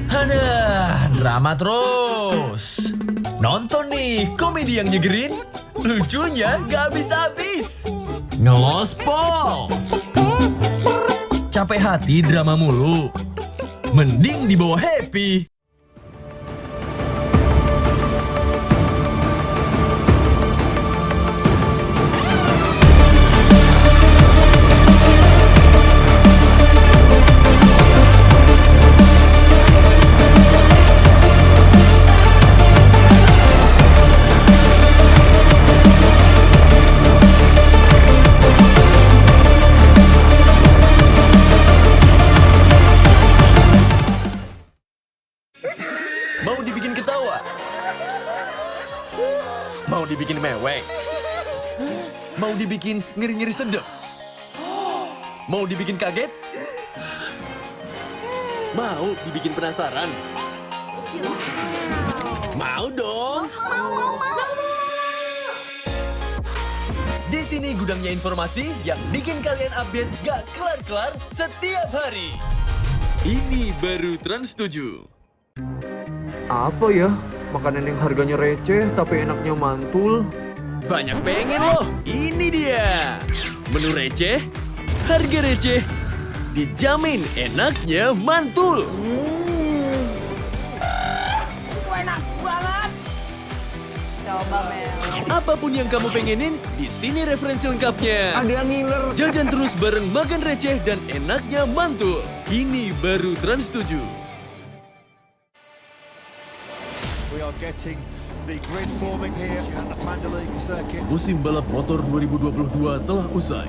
Aduh, drama terus. Nonton nih, komedi yang nyegerin. Lucunya gak habis-habis. Ngelospol. Capek hati drama mulu. Mending dibawa happy. Mau dibikin ketawa? Mau dibikin mewek? Mau dibikin ngiri-ngiri sedep? Mau dibikin kaget? Mau dibikin penasaran? Mau dong! Di sini gudangnya informasi yang bikin kalian update gak kelar-kelar setiap hari. Ini baru Trans 7. Apa ya? Makanan yang harganya receh tapi enaknya mantul. Banyak pengen loh, ini dia. Menu receh, harga receh, dijamin enaknya mantul. Enak banget. Coba Mel. Apapun yang kamu pengenin, di sini referensi lengkapnya. Ada yang ngiler. Jajan terus bareng makan receh dan enaknya mantul. Ini baru Trans 7. We are getting the grid forming here at the Mandalay circuit. Musim balap motor 2022 telah usai.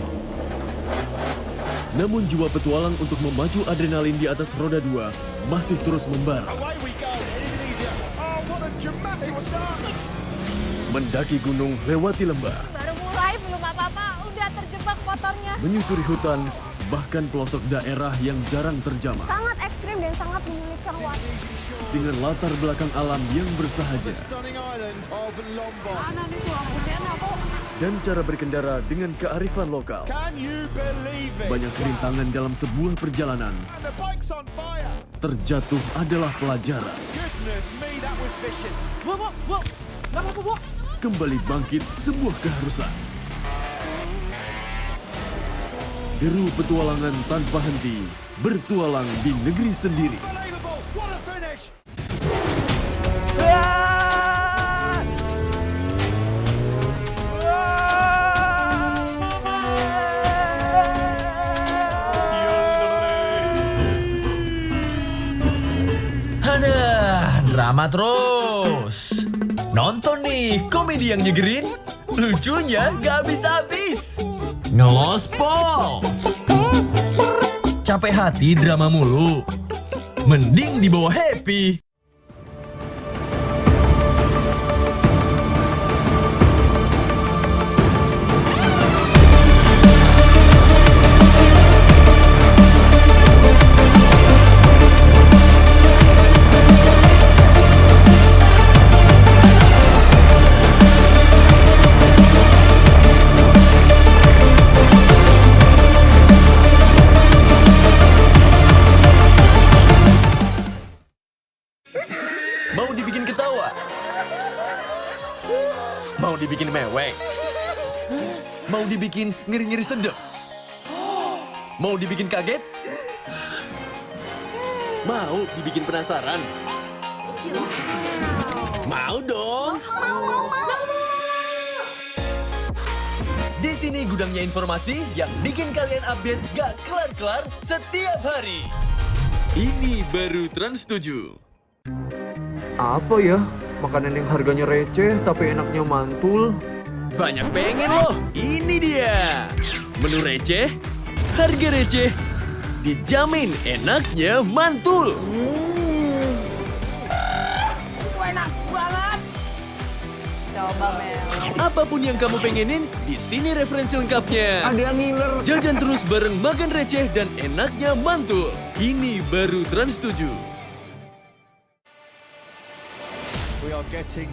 Namun jiwa petualang untuk memacu adrenalin di atas roda 2 masih terus membara. Away we go in Indonesia. Oh, what a dramatic start. Mendaki gunung lewati lembah, Baru mulai belum apa-apa, udah terjebak motornya. menyusuri hutan, bahkan pelosok daerah yang jarang terjamah. Sangat ekstrim dan sangat menyulitkan waktu. Dengan latar belakang alam yang bersahaja Stunning island of Mlbb. Mana nih tuh aku kok. dan cara berkendara dengan kearifan lokal. Can you believe it? Banyak rintangan dalam sebuah perjalanan. And the bike's on fire. Terjatuh adalah pelajaran. Goodness me, that was vicious. Kembali bangkit sebuah keharusan. Deru petualangan tanpa henti, bertualang di negeri sendiri. Unbelievable. What a finish. Aduh, drama terus. Nonton nih, komedi yang nyegerin. Lucunya gak habis-habis. Ngelospol. Capek hati drama mulu. Mending dibawa happy. Mau dibikin ketawa? Mau dibikin mewek? Mau dibikin ngiri-ngiri sedep? Mau dibikin kaget? Mau dibikin penasaran? Mau dong! Di sini gudangnya informasi yang bikin kalian update gak kelar-kelar setiap hari. Ini baru Trans 7. Apa ya? Makanan yang harganya receh tapi enaknya mantul. Banyak pengen loh, ini dia. Menu receh, harga receh, dijamin enaknya mantul. Enak banget. Coba Mel. Apapun yang kamu pengenin, di sini referensi lengkapnya. Ada yang ngiler. Jajan terus bareng makan receh dan enaknya mantul. Ini baru Trans 7. We are getting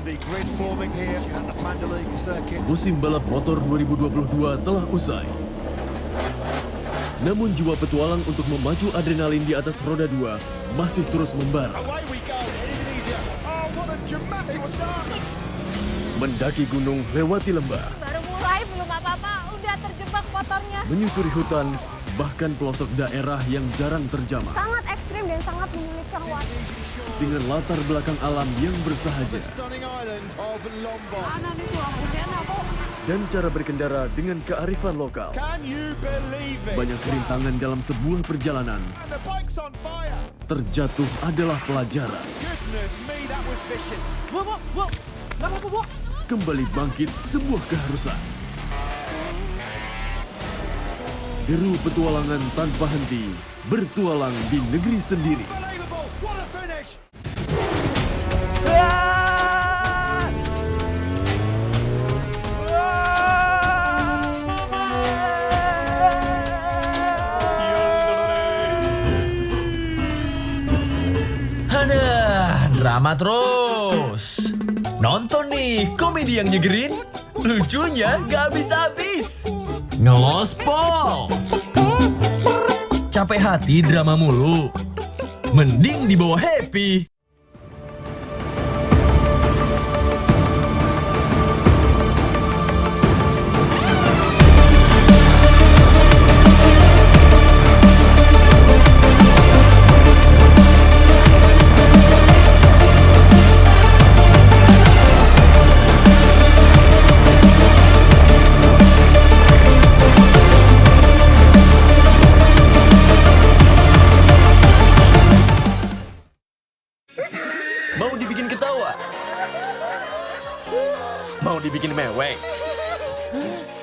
the grid forming here at the Mandalay circuit. Musim balap motor 2022 telah usai. Namun jiwa petualang untuk memacu adrenalin di atas roda 2 masih terus membara. Away we go in Indonesia. Oh, what a dramatic start. Mendaki gunung lewati lembah, Baru mulai belum apa-apa, udah terjebak motornya. menyusuri hutan, bahkan pelosok daerah yang jarang terjamah. Sangat ekstrim dan sangat menyulitkan waktu. Dengan latar belakang alam yang bersahaja Stunning island of Mlbb. Mana nih tuh aku dan cara berkendara dengan kearifan lokal. Can you believe it? Banyak rintangan dalam sebuah perjalanan. And the bike's on fire. Terjatuh adalah pelajaran. Goodness me, that was vicious. Kembali bangkit sebuah keharusan. Deru petualangan tanpa henti, bertualang di negeri sendiri. Unbelievable. What a finish. Aduh, drama terus. Nonton nih, komedi yang nyegerin. Lucunya gak habis-habis. Ngelospol. Capek hati drama mulu. Mending dibawa happy. Mau dibikin ketawa? Mau dibikin mewek?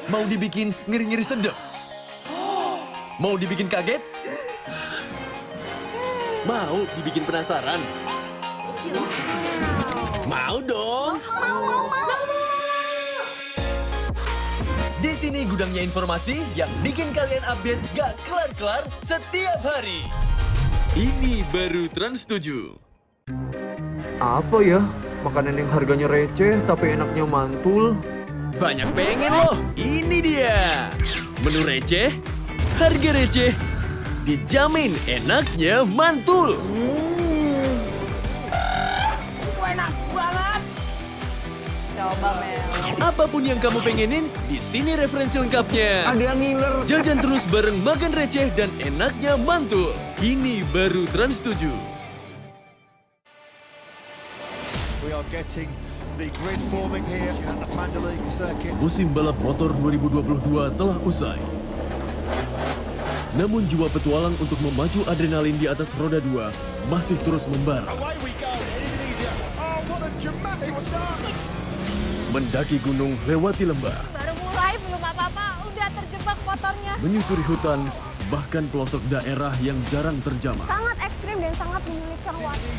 Mau dibikin ngeri-ngeri sedep? Mau dibikin kaget? Mau dibikin penasaran? Mau dong! Di sini gudangnya informasi yang bikin kalian update gak kelar-kelar setiap hari. Ini baru Trans 7. Apa ya? Makanan yang harganya receh tapi enaknya mantul. Banyak pengen loh, ini dia. Menu receh, harga receh, dijamin enaknya mantul. Enak banget. Coba Mel. Apapun yang kamu pengenin, di sini referensi lengkapnya. Ada yang ngiler. Jajan terus bareng makan receh dan enaknya mantul. Ini baru Trans 7. We are getting the grid forming here at the Mandalay circuit. Musim balap motor 2022 telah usai. Namun jiwa petualang untuk memacu adrenalin di atas roda 2 masih terus membara. Away we go in Indonesia. Oh, what a dramatic start. Mendaki gunung lewati lembah, Baru mulai belum apa-apa, udah terjebak motornya. menyusuri hutan, bahkan pelosok daerah yang jarang terjamah. Sangat ekstrim dan sangat menyulitkan waktu.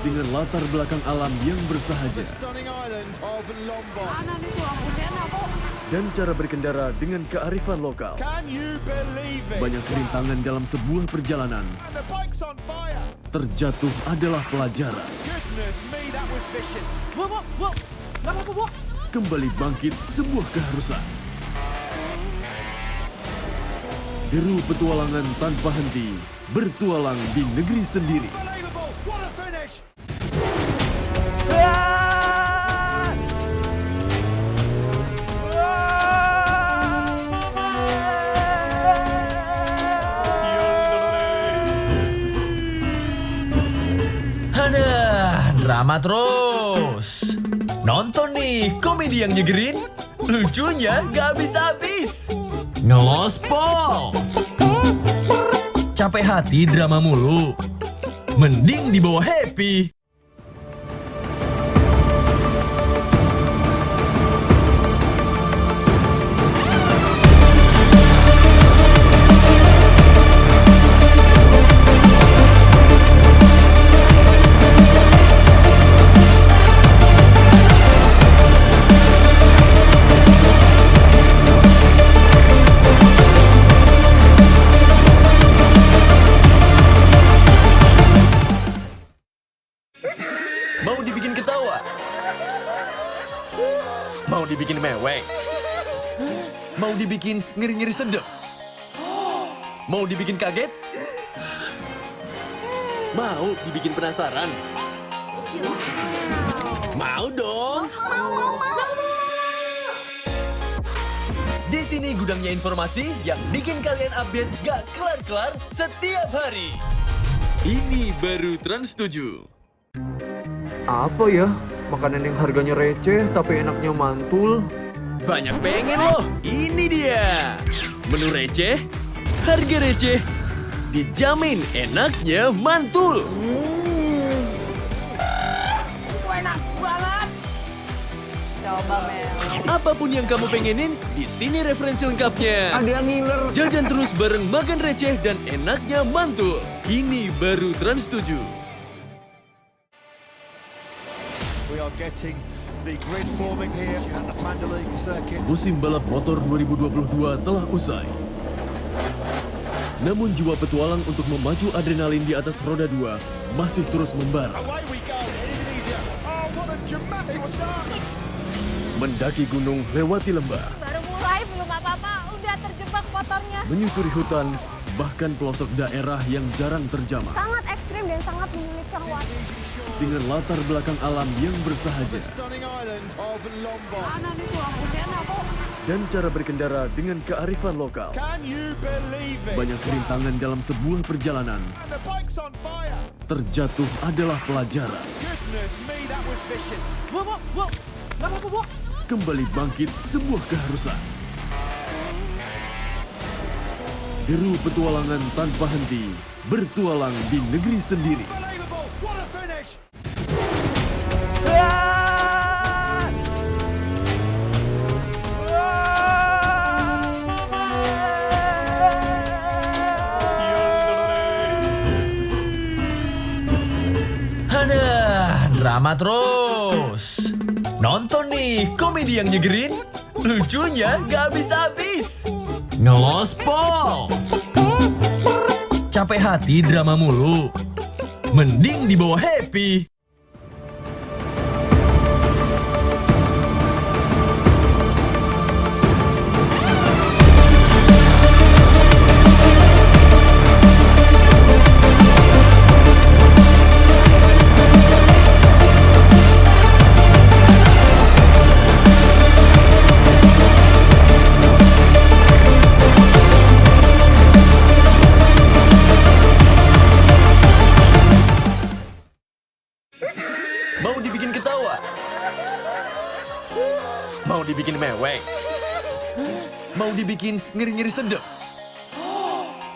Dengan latar belakang alam yang bersahaja Stunning island of Lombok. Mana nih tuh lampunya kok? dan cara berkendara dengan kearifan lokal. Can you believe it? Banyak rintangan dalam sebuah perjalanan. And the bike's on fire. Terjatuh adalah pelajaran. Goodness me, that was vicious. Kembali bangkit sebuah keharusan. Deru petualangan tanpa henti, bertualang di negeri sendiri. Unbelievable. What a finish. Aduh, drama terus. Nonton nih komedi yang nyegerin, lucunya gak habis-habis. Ngelospol. Capek hati drama mulu. Mending dibawa happy. Mau dibikin ketawa? Mau dibikin mewek? Mau dibikin ngeri-ngeri sedep? Mau dibikin kaget? Mau dibikin penasaran? Mau dong! Di sini gudangnya informasi yang bikin kalian update gak kelar-kelar setiap hari. Ini baru Trans 7. Apa ya? Makanan yang harganya receh tapi enaknya mantul. Banyak pengen loh, ini dia. Menu receh, harga receh, dijamin enaknya mantul. Enak banget. Coba Mel. Apapun yang kamu pengenin, di sini referensi lengkapnya. Ada yang ngiler. Jajan terus bareng makan receh dan enaknya mantul. Ini baru Trans 7. We are getting the grid forming here at the Mandalay circuit. Musim balap motor 2022 telah usai. Namun jiwa petualang untuk memacu adrenalin di atas roda 2 masih terus membara. Away we go in Indonesia. Oh, what a dramatic start. Mendaki gunung lewati lembah, Baru mulai belum apa-apa, udah terjebak motornya. menyusuri hutan, bahkan pelosok daerah yang jarang terjamah. Sangat ekstrim dan sangat menyulitkan waktu. Dengan latar belakang alam yang bersahaja Mana nih tuh Husena kok? dan cara berkendara dengan kearifan lokal. Can you believe it? Banyak rintangan dalam sebuah perjalanan. And the bike's on fire. Terjatuh adalah pelajaran. Goodness me, that was vicious. Kembali bangkit sebuah keharusan. Deru petualangan tanpa henti, bertualang di negeri sendiri. Unbelievable. What a finish. Aduh, drama terus. Nonton nih, komedi yang nyegerin. Lucunya gak habis-habis. Ngelospol. Capek hati drama mulu. Mending dibawa happy. Mau dibikin ketawa? Mau dibikin mewek? Mau dibikin ngeri-ngeri sedep?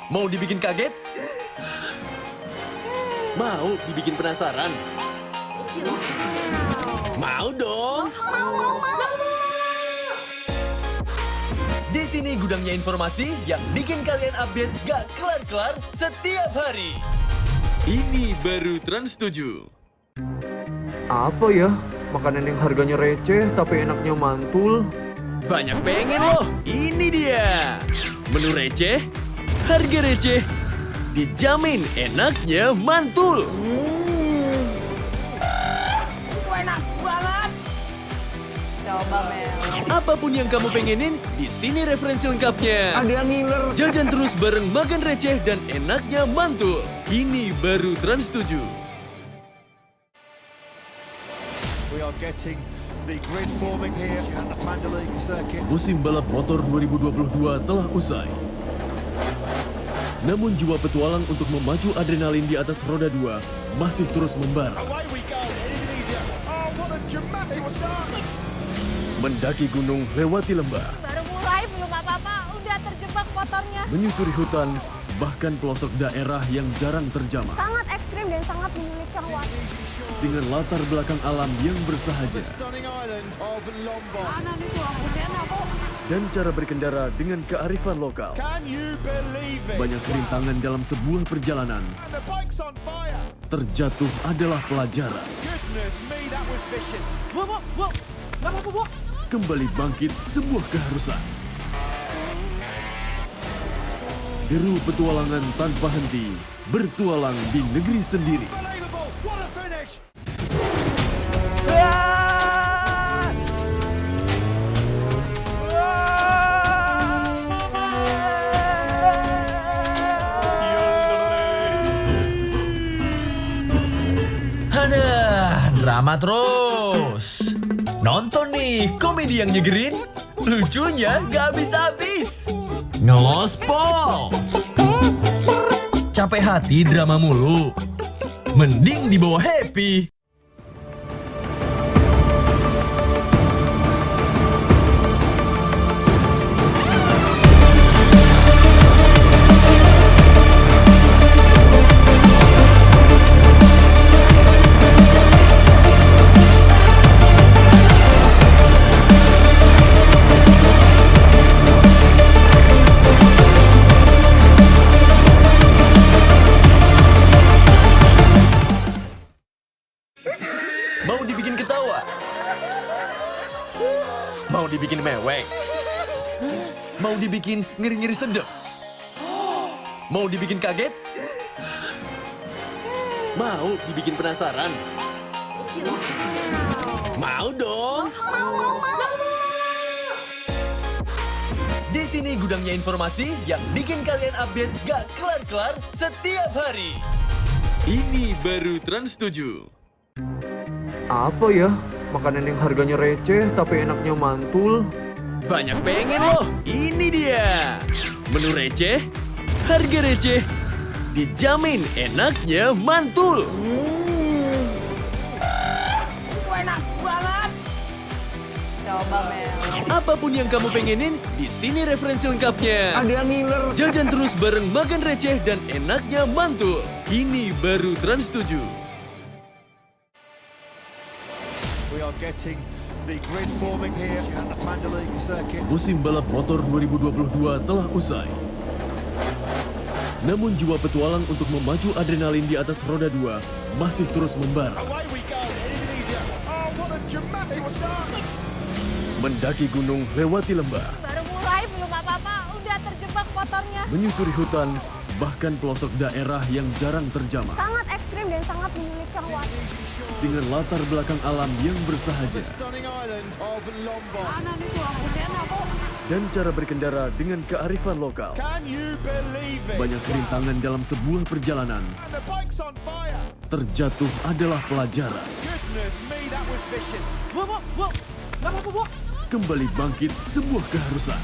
Mau dibikin kaget? Mau dibikin penasaran? Mau dong! Di sini gudangnya informasi yang bikin kalian update gak kelar-kelar setiap hari. Ini baru Trans 7. Apa ya? Makanan yang harganya receh tapi enaknya mantul. Banyak pengen loh, ini dia. Menu receh, harga receh, dijamin enaknya mantul. Enak banget. Coba Mel. Apapun yang kamu pengenin, di sini referensi lengkapnya. Ada yang ngiler. Jajan terus bareng makan receh dan enaknya mantul. Ini baru Trans 7. We are getting the grid forming here at the Mlbb circuit. Musim balap motor 2022 telah usai. Namun jiwa petualang untuk memacu adrenalin di atas roda 2 masih terus membara. Away we go in Indonesia. Oh, what a dramatic start. Mendaki gunung lewati lembah, Baru mulai belum apa-apa, udah terjebak motornya. menyusuri hutan, bahkan pelosok daerah yang jarang terjamah. Sangat ekstrim dan sangat menyulitkan waktu. Dengan latar belakang alam yang bersahaja Stunning island of Lombok. Mana nih tuh Husena kok? dan cara berkendara dengan kearifan lokal. Can you believe it? Banyak rintangan dalam sebuah perjalanan. And the bike's on fire. Terjatuh adalah pelajaran. Goodness me, that was vicious. Kembali bangkit sebuah keharusan. Deru petualangan tanpa henti, bertualang di negeri sendiri. Unbelievable. What a finish. Aduh, drama terus. Nonton nih, komedi yang nyegerin. Lucunya gak habis-habis. Ngelospol. Capek hati drama mulu. Mending dibawa happy. Mau dibikin ketawa? Mau dibikin mewek? Mau dibikin ngeri-ngeri sedep? Mau dibikin kaget? Mau dibikin penasaran? Mau dong! Mau. Di sini gudangnya informasi yang bikin kalian update gak kelar-kelar setiap hari. Ini baru Trans 7. Apa ya? Makanan yang harganya receh tapi enaknya mantul. Banyak pengen loh, ini dia. Menu receh, harga receh, dijamin enaknya mantul. Enak banget. Coba Mel. Apapun yang kamu pengenin, di sini referensi lengkapnya. Ada yang ngiler. Jajan terus bareng makan receh dan enaknya mantul. Ini baru Trans 7. We are getting the grid forming here at the Mandalika circuit. Musim balap motor 2022 telah usai. Namun jiwa petualang untuk memacu adrenalin di atas roda 2 masih terus membara. Away we go in Indonesia. Oh, what a dramatic start. Mendaki gunung lewati lembah, Baru mulai belum apa-apa, udah terjebak motornya. menyusuri hutan, bahkan pelosok daerah yang jarang terjamah. Sangat ekstrim dan sangat menyulitkan waktu. Dengan latar belakang alam yang bersahaja Stunning island of Lombok. Mana nih tuh aku kok. dan cara berkendara dengan kearifan lokal. Can you believe it? Banyak rintangan dalam sebuah perjalanan. And the bike's on fire. Terjatuh adalah pelajaran. Goodness me, that was vicious. Kembali bangkit sebuah keharusan.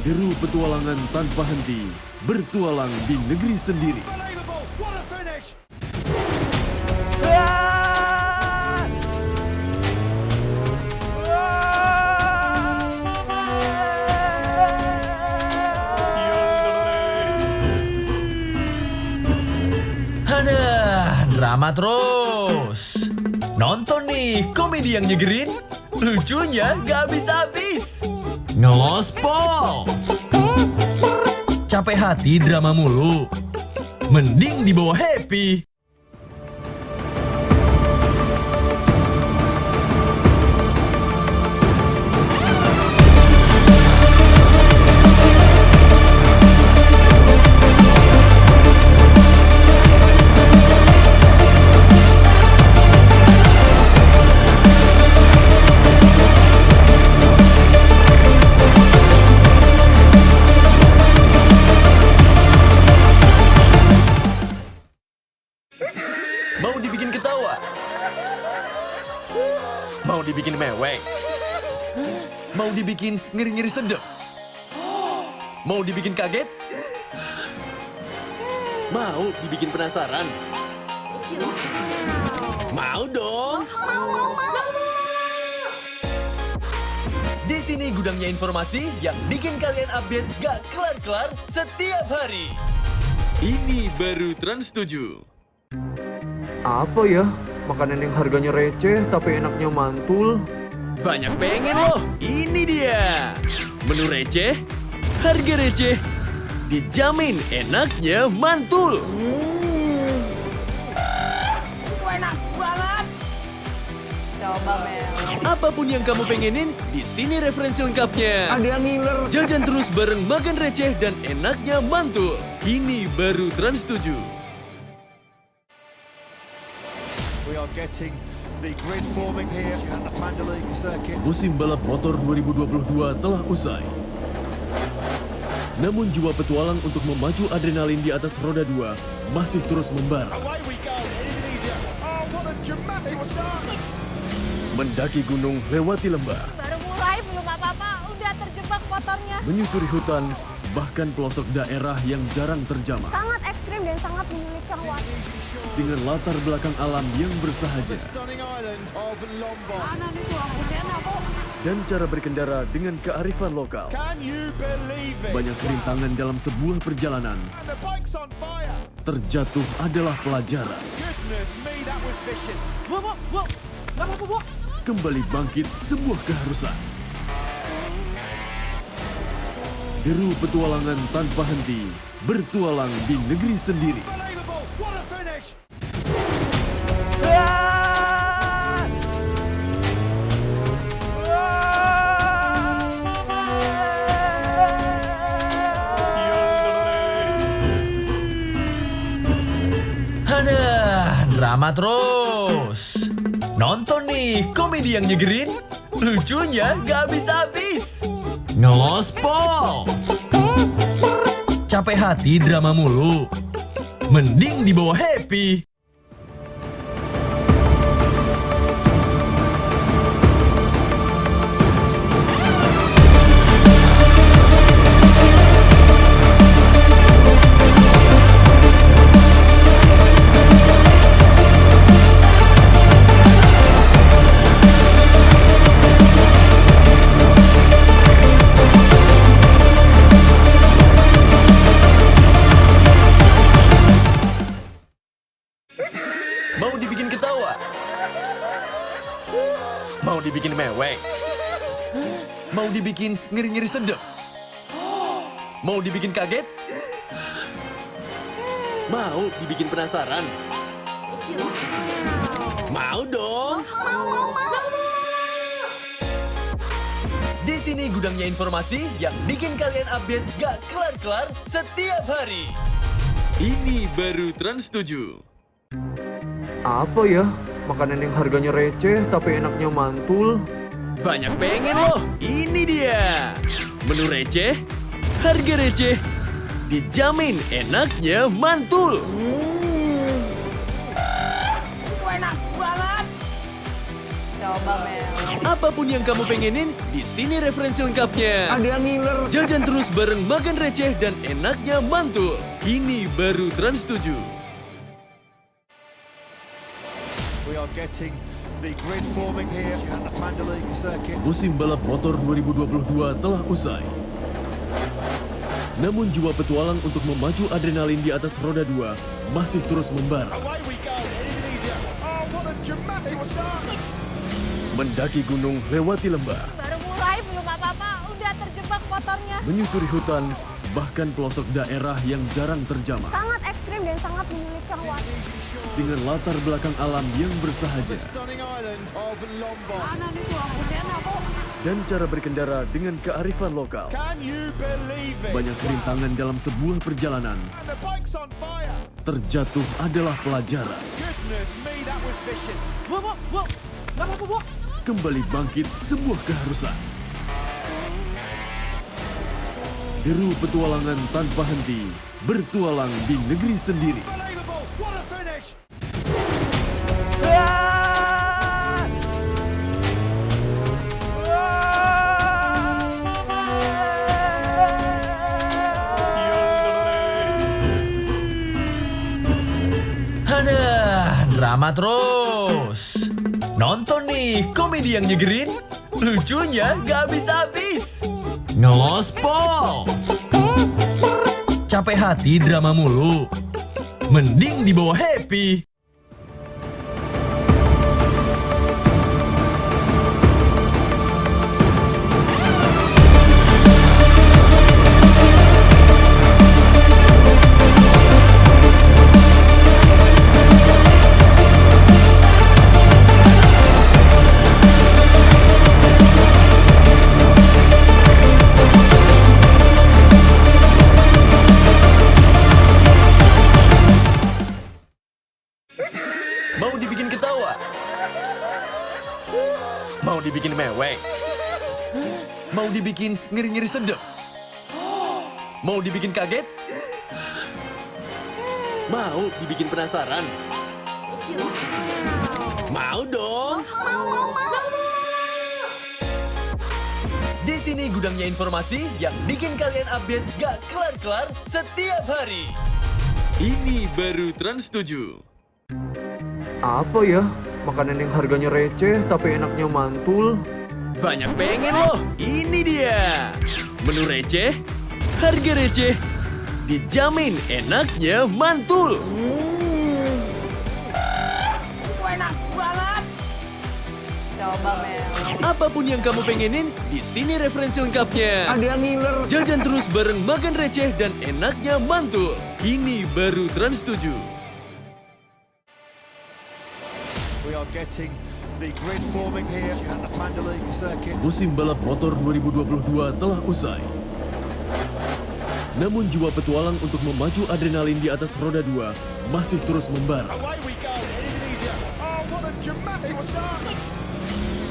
Deru petualangan tanpa henti, bertualang di negeri sendiri. Unbelievable. What a finish. Aduh, drama terus. Nonton nih, komedi yang nyegerin. Lucunya gak habis-habis. Ngelospol. Capek hati drama mulu. Mending dibawa happy. Mau dibikin ketawa? Mau dibikin mewek? Mau dibikin ngeri-ngeri sedep? Mau dibikin kaget? Mau dibikin penasaran? Mau dong! Di sini gudangnya informasi yang bikin kalian update gak kelar-kelar setiap hari. Ini baru Trans 7. Apa ya? Makanan yang harganya receh tapi enaknya mantul. Banyak pengen loh, ini dia. Menu receh, harga receh, dijamin enaknya mantul. Enak banget. Coba Mel. Apapun yang kamu pengenin, di sini referensi lengkapnya. Ada yang ngiler. Jajan terus bareng makan receh dan enaknya mantul. Ini baru Trans 7. We are getting the grid forming here at the Mandalika circuit. Musim balap motor 2022 telah usai. Namun jiwa petualang untuk memacu adrenalin di atas roda 2 masih terus membara. Away we go in Indonesia. Oh, what a dramatic start. Mendaki gunung lewati lembah, Baru mulai belum apa-apa, udah terjebak motornya. menyusuri hutan, bahkan pelosok daerah yang jarang terjamah. Sangat ekstrim dan sangat menyulitkan waktu. Dengan latar belakang alam yang bersahaja Stunning island of Lombok. Mana nih tuh aku kok. dan cara berkendara dengan kearifan lokal. Can you believe it? Banyak rintangan dalam sebuah perjalanan. And the bike's on fire. Terjatuh adalah pelajaran. Goodness me, that was vicious. Kembali bangkit sebuah keharusan. Deru petualangan tanpa henti, bertualang di negeri sendiri. Unbelievable. What a finish. Aduh, drama terus. Nonton nih, komedi yang nyegerin. Lucunya gak habis-habis. Ngelospol. Capek hati drama mulu. Mending dibawa happy. Mau dibikin ketawa? Mau dibikin mewek? Mau dibikin ngeri-ngeri sedep? Mau dibikin kaget? Mau dibikin penasaran? Mau dong! Di sini gudangnya informasi yang bikin kalian update gak kelar-kelar setiap hari. Ini baru Trans 7. Apa ya? Makanan yang harganya receh tapi enaknya mantul. Banyak pengen loh, ini dia. Menu receh, harga receh, dijamin enaknya mantul. Enak banget. Coba Mel. Apapun yang kamu pengenin, di sini referensi lengkapnya. Ada yang ngiler. Jajan terus bareng makan receh dan enaknya mantul. Ini baru Trans 7. We are getting the grid forming here at the Mandalika circuit. Musim balap motor 2022 telah usai. Namun jiwa petualang untuk memacu adrenalin di atas roda 2 masih terus membara. Away we go in Indonesia. Oh, what a dramatic start. Mendaki gunung lewati lembah, Baru mulai belum apa-apa, udah terjebak motornya. menyusuri hutan, bahkan pelosok daerah yang jarang terjamah. Sangat ekstrim dan sangat menyulitkan waktu. Dengan latar belakang alam yang bersahaja Stunning island of Lombok. Mana nih tuh aku kok. dan cara berkendara dengan kearifan lokal. Can you believe it? Banyak rintangan dalam sebuah perjalanan. And the bike's on fire. Terjatuh adalah pelajaran. Goodness me, that was vicious. Wow. Gak apa-apa, Bu. Kembali bangkit sebuah keharusan. Deru petualangan tanpa henti, bertualang di negeri sendiri. Unbelievable. What a finish. Aduh, drama terus. Nonton nih, komedi yang nyegerin. Lucunya gak habis-habis. Ngelospol. Capek hati drama mulu. Mending dibawa happy. Mau dibikin ketawa? Mau dibikin mewek? Mau dibikin ngeri-ngeri sedep? Mau dibikin kaget? Mau dibikin penasaran? Mau dong! Di sini gudangnya informasi yang bikin kalian update gak kelar-kelar setiap hari. Ini baru Trans 7. Apa ya? Makanan yang harganya receh tapi enaknya mantul. Banyak pengen loh, ini dia. Menu receh, harga receh, dijamin enaknya mantul. Enak banget. Coba Mel. Apapun yang kamu pengenin, di sini referensi lengkapnya. Ada yang ngiler. Jajan terus bareng makan receh dan enaknya mantul. Ini baru Trans 7. We are getting the grid forming here at the Mandalika circuit. Musim balap motor 2022 telah usai. Namun jiwa petualang untuk memacu adrenalin di atas roda 2 masih terus membara. Away we go in Indonesia. Oh, what a dramatic start.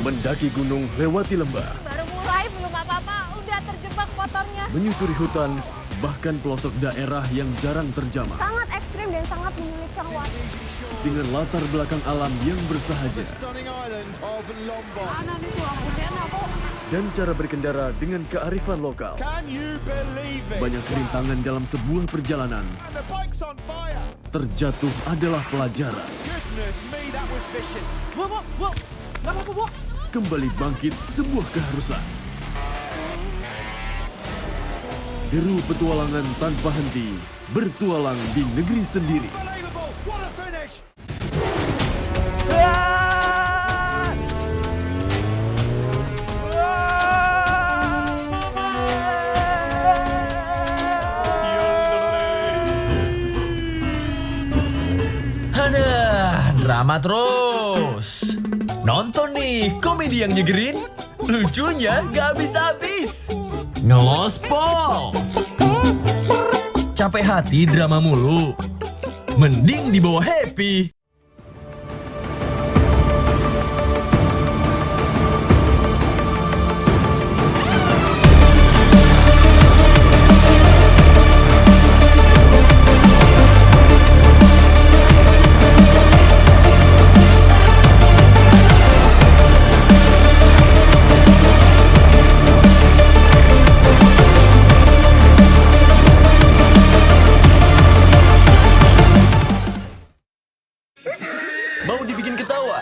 Mendaki gunung lewati lembah, Baru mulai belum apa-apa, udah terjebak motornya. menyusuri hutan, bahkan pelosok daerah yang jarang terjamah. Sangat ekstrim dan sangat menyulitkan waktu. Dengan latar belakang alam yang bersahaja Stunning island of Lombok. Mana nih tuh aku kok. dan cara berkendara dengan kearifan lokal. Can you believe it? Banyak rintangan dalam sebuah perjalanan. And the bike's on fire. Terjatuh adalah pelajaran. Goodness me, that was vicious. Kembali bangkit sebuah keharusan. Deru petualangan tanpa henti, bertualang di negeri sendiri. Unbelievable. What a finish. Aduh, drama terus. Nonton nih komedi yang nyegerin, lucunya gak habis-habis. Ngelospol. Capek hati drama mulu, mending dibawa happy. Mau dibikin ketawa?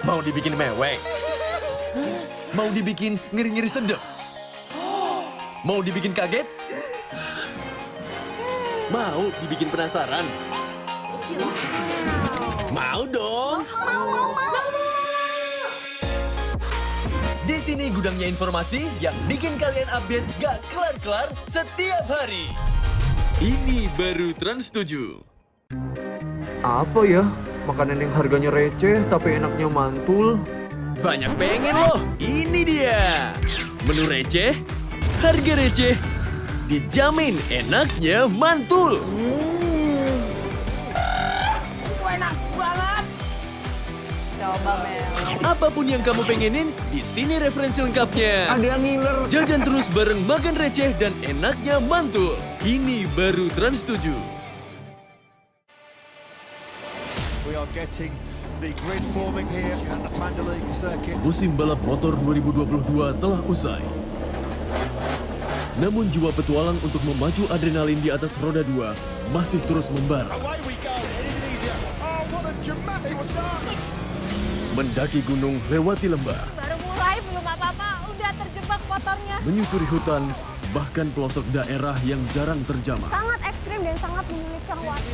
Mau dibikin mewek? Mau dibikin ngiri-ngiri sedep? Mau dibikin kaget? Mau dibikin penasaran? Mau dong! Di sini gudangnya informasi yang bikin kalian update gak kelar-kelar setiap hari. Ini baru Trans 7. Apa ya? Makanan yang harganya receh tapi enaknya mantul. Banyak pengen loh, ini dia. Menu receh, harga receh, dijamin enaknya mantul. Enak banget. Coba Mel. Apapun yang kamu pengenin, di sini referensi lengkapnya. Ada yang ngiler. Jajan terus bareng makan receh dan enaknya mantul. Ini baru Trans 7. We are getting the grid forming here at the Mandalay circuit. Musim balap motor 2022 telah usai. Namun jiwa petualang untuk memacu adrenalin di atas roda 2 masih terus membara. Away we go in Indonesia. Oh, what a dramatic start. Mendaki gunung lewati lembah, Baru mulai belum apa-apa, udah terjebak motornya. menyusuri hutan, bahkan pelosok daerah yang jarang terjamah. Sangat ekstrim dan sangat menyulitkan waktu.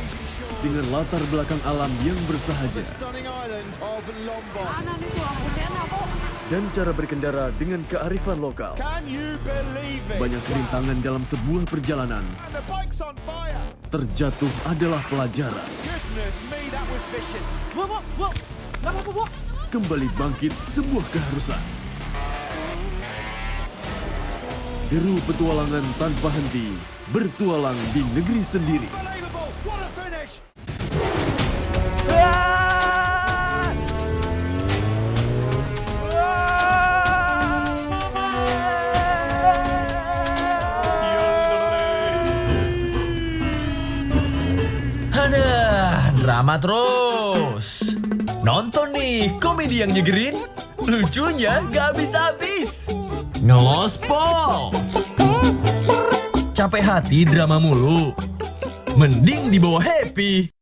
Dengan latar belakang alam yang bersahaja Stunning island of Lombok. Mana nih tuh aku kok. dan cara berkendara dengan kearifan lokal. Can you believe it? Banyak rintangan dalam sebuah perjalanan. And the bike's on fire. Terjatuh adalah pelajaran. Goodness me, that was vicious. Kembali bangkit sebuah keharusan. Deru petualangan tanpa henti, bertualang di negeri sendiri. Unbelievable. What a finish. Aduh, drama terus. Nonton nih komedi yang nyegerin, lucunya gak habis-habis. Ngelospol. Capek hati drama mulu, mending dibawa happy.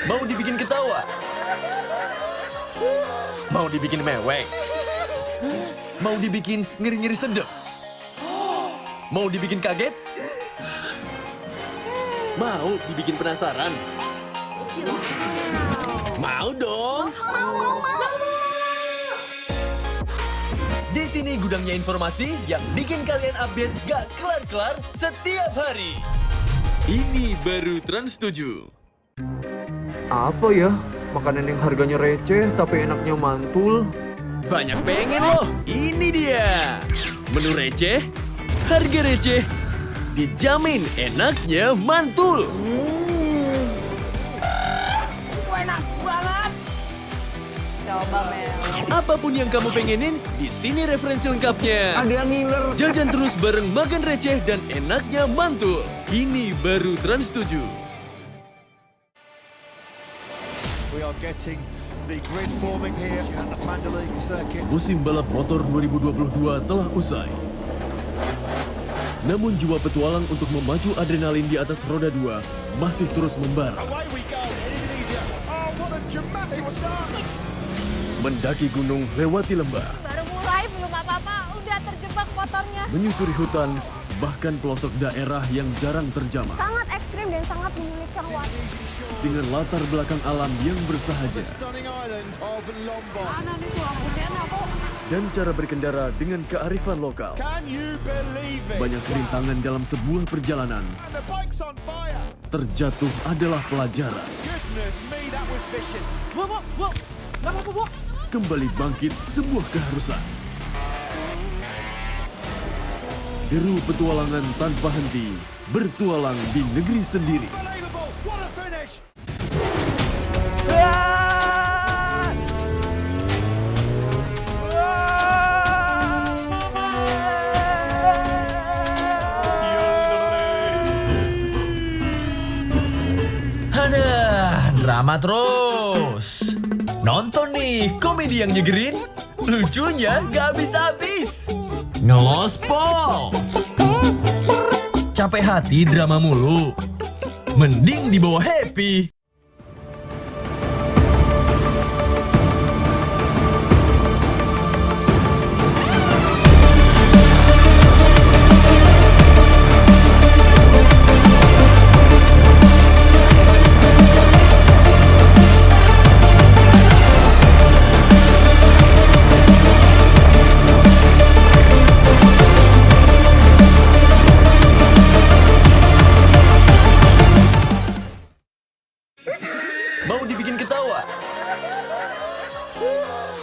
Mau dibikin ketawa? Mau dibikin mewek? Mau dibikin ngiri-ngiri sedep? Mau dibikin kaget? Mau dibikin penasaran? Mau dong! Di sini gudangnya informasi yang bikin kalian update gak kelar-kelar setiap hari. Ini baru Trans 7. Apa ya? Makanan yang harganya receh tapi enaknya mantul. Banyak pengen loh, ini dia. Menu receh, harga receh, dijamin enaknya mantul. Enak banget. Coba Mel. Apapun yang kamu pengenin, di sini referensi lengkapnya. Ada yang ngiler. Jajan terus bareng makan receh dan enaknya mantul. Ini baru Trans 7. We are getting the grid forming here at the Mandalay circuit. Musim balap motor 2022 telah usai. Namun jiwa petualang untuk memacu adrenalin di atas roda 2 masih terus membara. Away we go in Indonesia. Oh, what a dramatic start. Mendaki gunung, lewati lembah, Baru mulai belum apa-apa, udah terjebak motornya. menyusuri hutan, bahkan pelosok daerah yang jarang terjamah. Sangat ekstrim dan sangat menyulitkan waktu. Dengan latar belakang alam yang bersahaja Stunning island of Mlbb. Mana nih tuh lampunya kok? dan cara berkendara dengan kearifan lokal. Can you believe it? Banyak rintangan dalam sebuah perjalanan. And the bike's on fire. Terjatuh adalah pelajaran. Goodness me, that was vicious. Kembali bangkit sebuah keharusan. Deru petualangan tanpa henti, bertualang di negeri sendiri. Unbelievable. What a finish. Ada drama terus. Nonton nih komedi yang nyegerin, lucunya gak habis-habis. Ngelospol. Capek hati drama mulu. Mending dibawa happy. Mau dibikin ketawa?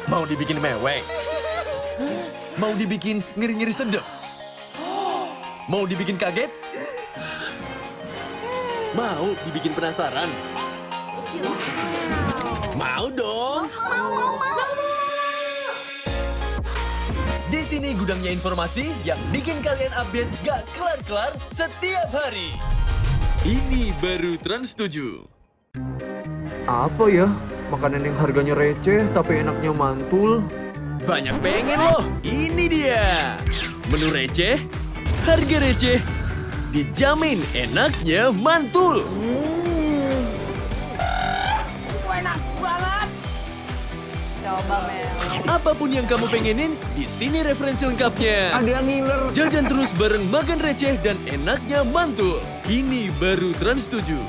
Mau dibikin mewek? Mau dibikin ngiri-ngiri sedep? Mau dibikin kaget? Mau dibikin penasaran? Mau dong! Di sini gudangnya informasi yang bikin kalian update gak kelar-kelar setiap hari. Ini baru Trans 7. Apa ya? Makanan yang harganya receh tapi enaknya mantul. Banyak pengen loh, ini dia. Menu receh, harga receh, dijamin enaknya mantul. Enak banget. Coba Mel. Apapun yang kamu pengenin, di sini referensi lengkapnya. Ada yang ngiler. Jajan terus bareng makan receh dan enaknya mantul. Ini baru Trans 7.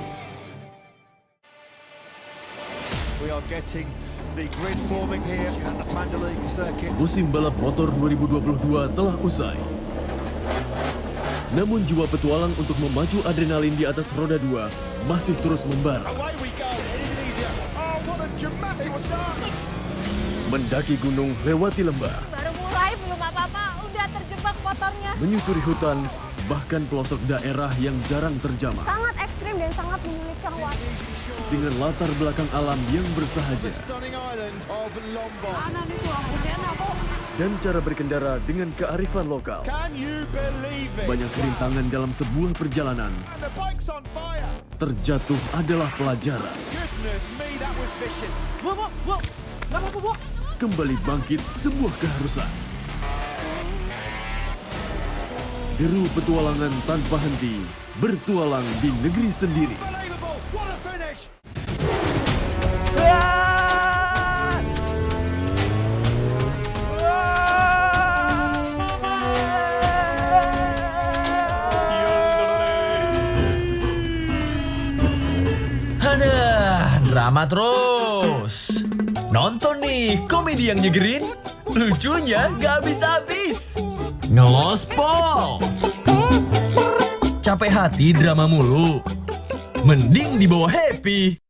We are getting the grid forming here at the Mandalay circuit. Musim balap motor 2022 telah usai. Namun jiwa petualang untuk memacu adrenalin di atas roda 2 masih terus membara. Away we go in Indonesia. Oh, what a dramatic start. Mendaki gunung, lewati lembah, Baru mulai belum apa-apa, udah terjebak motornya. menyusuri hutan, bahkan pelosok daerah yang jarang terjamah. Sangat ekstrim dan sangat menyulitkan waktu. Dengan latar belakang alam yang bersahaja Stunning island of Mlbb. Mana nih tuh lampunya kok? dan cara berkendara dengan kearifan lokal. Can you believe it? Banyak rintangan dalam sebuah perjalanan. And the bike's on fire. Terjatuh adalah pelajaran. Goodness me, that was vicious. Kembali bangkit sebuah keharusan. Deru petualangan tanpa henti, bertualang di negeri sendiri. Unbelievable. What a finish. Ada drama terus. Nonton nih komedi yang nyegerin, Lucunya gak habis-habis. Ngelospol. Capek hati drama mulu. Mending dibawa happy.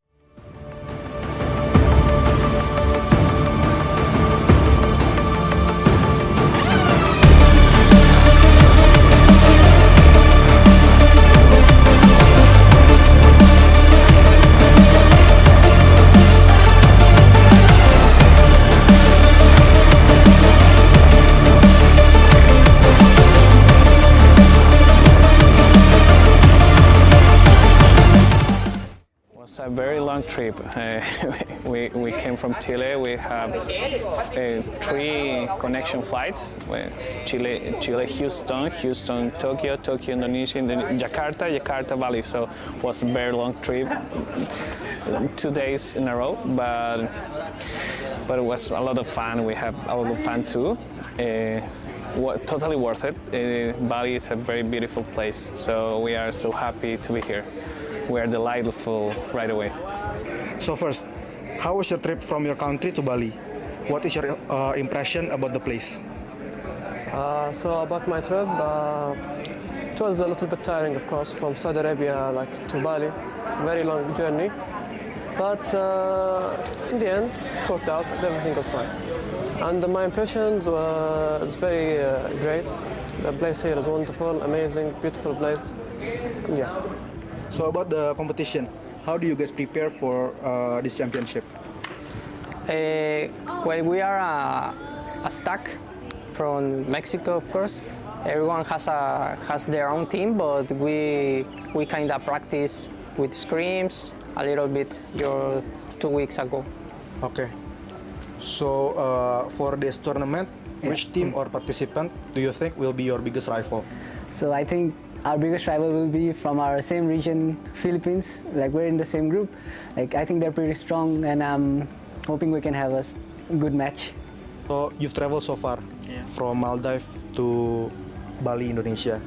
It's a very long trip. We came from Chile. We have 3 connection flights: Chile, Houston, Tokyo, Indonesia, Jakarta, Bali. So it was a very long trip, 2 days in a row. But it was a lot of fun. We had a lot of fun too. Totally worth it. Bali is a very beautiful place. So we are so happy to be here. We are delightful right away. So first, how was your trip from your country to Bali? What is your impression about the place? So about my trip, it was a little bit tiring, of course, from Saudi Arabia to Bali. Very long journey, but in the end, it worked out. Everything was fine, and my impression was very great. The place here is wonderful, amazing, beautiful place. Yeah. So about the competition, how do you guys prepare for this championship? Well, we are a stack from Mexico, of course. Everyone has their own team, but we kind of practice with scrims a little bit 2 weeks ago. Okay. So for this tournament, which team or participant do you think will be your biggest rival? So I think our biggest rival will be from our same region, Philippines. Like we're in the same group. Like I think they're pretty strong, and I'm hoping we can have a good match. So you've traveled so far from Maldives to Bali, Indonesia.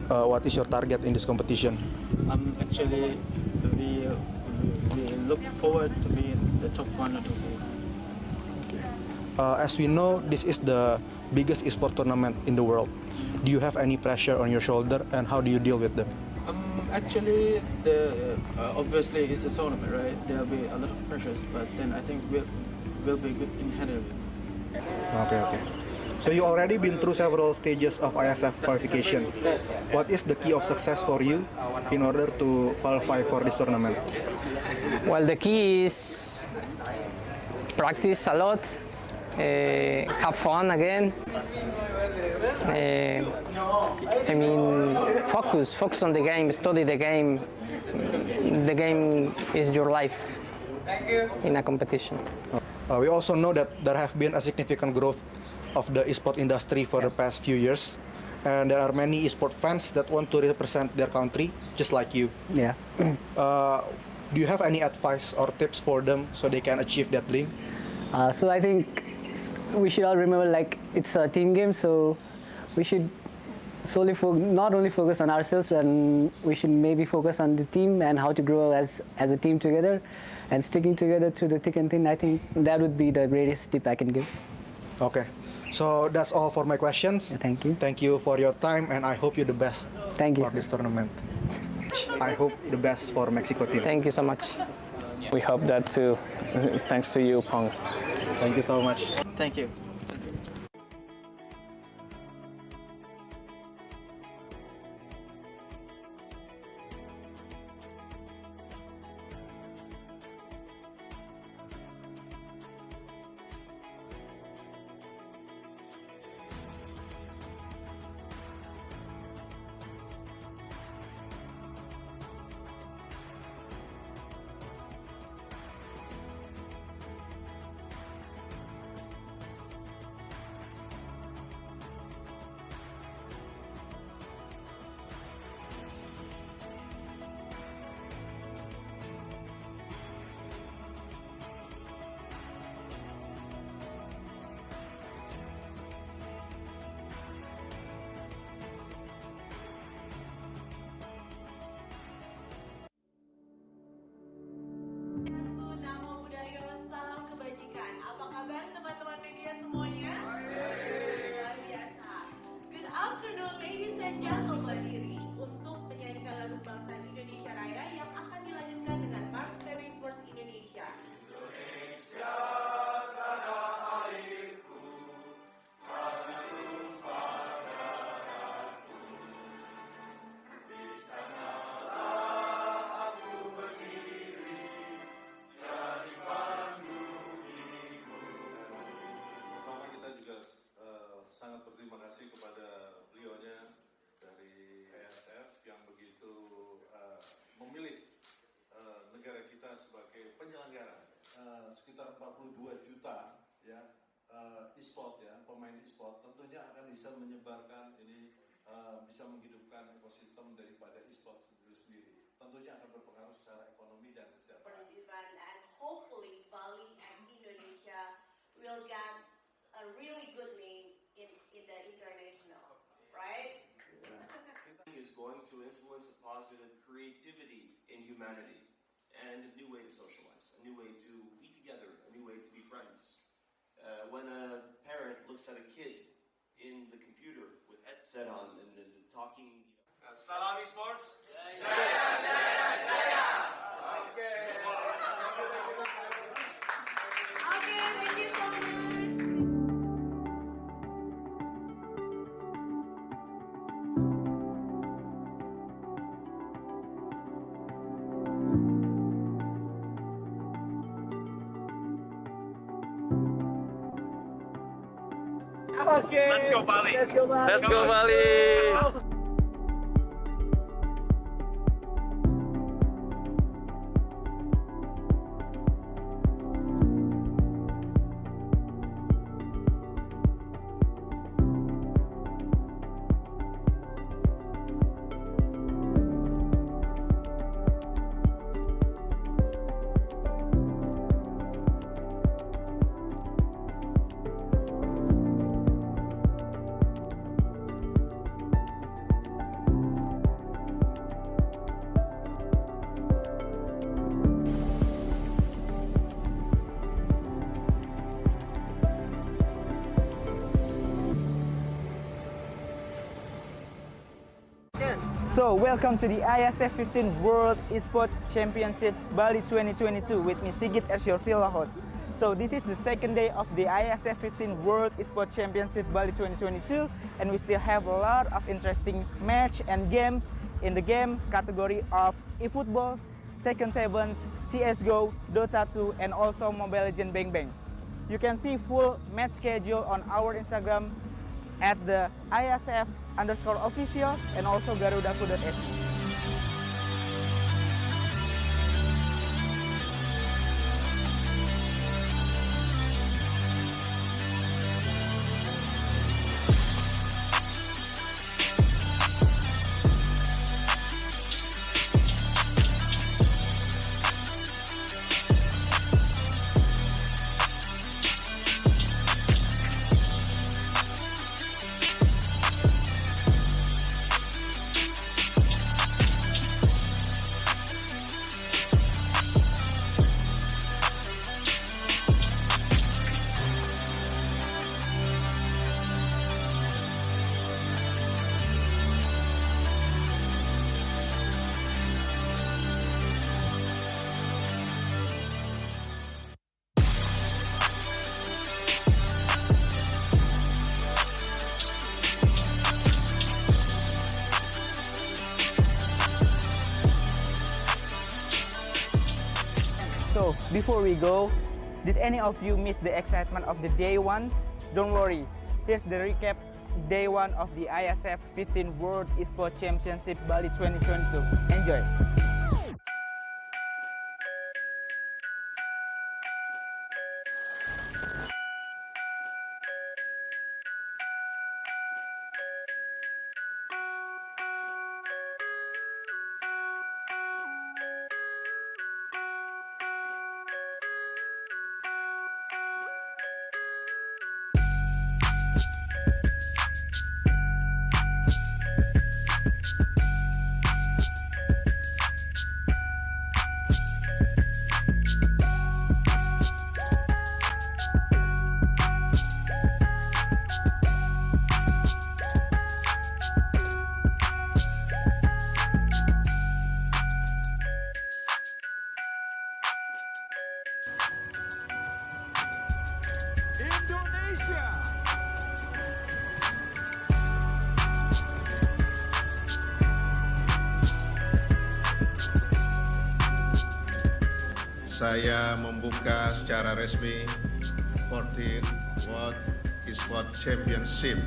What is your target in this competition? Actually, we look forward to be in the top 1 or 2. Okay. As we know, this is the biggest esport tournament in the world. Do you have any pressure on your shoulder, and how do you deal with them? Actually, obviously it's a tournament, right? There'll be a lot of pressures, but then I think we'll be good in handling it. Okay. So you already been through several stages of Iesf qualification. What is the key of success for you in order to qualify for this tournament? Well, the key is practice a lot, have fun again. I mean, focus on the game, study the game. The game is your life in a competition. We also know that there have been a significant growth of the esport industry for the past few years, and there are many esport fans that want to represent their country, just like you. Yeah. Do you have any advice or tips for them so they can achieve that dream? So I think we should all remember, like, it's a team game, so we should solely not only focus on ourselves, and we should maybe focus on the team and how to grow as a team together, and sticking together through the thick and thin. I think that would be the greatest tip I can give. Okay, so that's all for my questions. Thank you. Thank you for your time, and I hope you the best. Thank you for this tournament. I hope the best for Mexico team. Thank you so much. We hope that too. Thanks to you, Pong. Thank you so much. Thank you. memilih negara kita sebagai penyelenggara sekitar 42 juta ya e-sport ya, pemain e-sport tentunya akan bisa menyebarkan ini bisa menghidupkan ekosistem daripada e-sport itu sendiri. Tentunya akan berpengaruh secara ekonomi dan kesehatan. For this event, and hopefully Bali and Indonesia will get a really good name in the international, right? Is going to influence a positive creativity in humanity and a new way to socialize, a new way to be together, a new way to be friends. When a parent looks at a kid in the computer with headset on and talking. Salam Sports. Jaya, jaya, jaya. Okay. Okay, thank you so much. Okay. Let's go Bali. Let's go Bali. Let's go Bali. So, welcome to the Iesf 15 World Esports Championships Bali 2022 with me Sigit as your villa host. So, this is the second day of the Iesf 15 World Esports Championship Bali 2022 and we still have a lot of interesting match and games in the game category of eFootball, Tekken 7, CSGO, Dota 2 and also Mobile Legends Bang Bang. You can see full match schedule on our Instagram at the ISF_official and also garudaku.se. So, before we go, did any of you miss the excitement of the day one? Don't worry, here's the recap day one of the Iesf 15 World Esports Championship Bali 2022. Enjoy! Saya membuka secara resmi 14 World Esports Championship.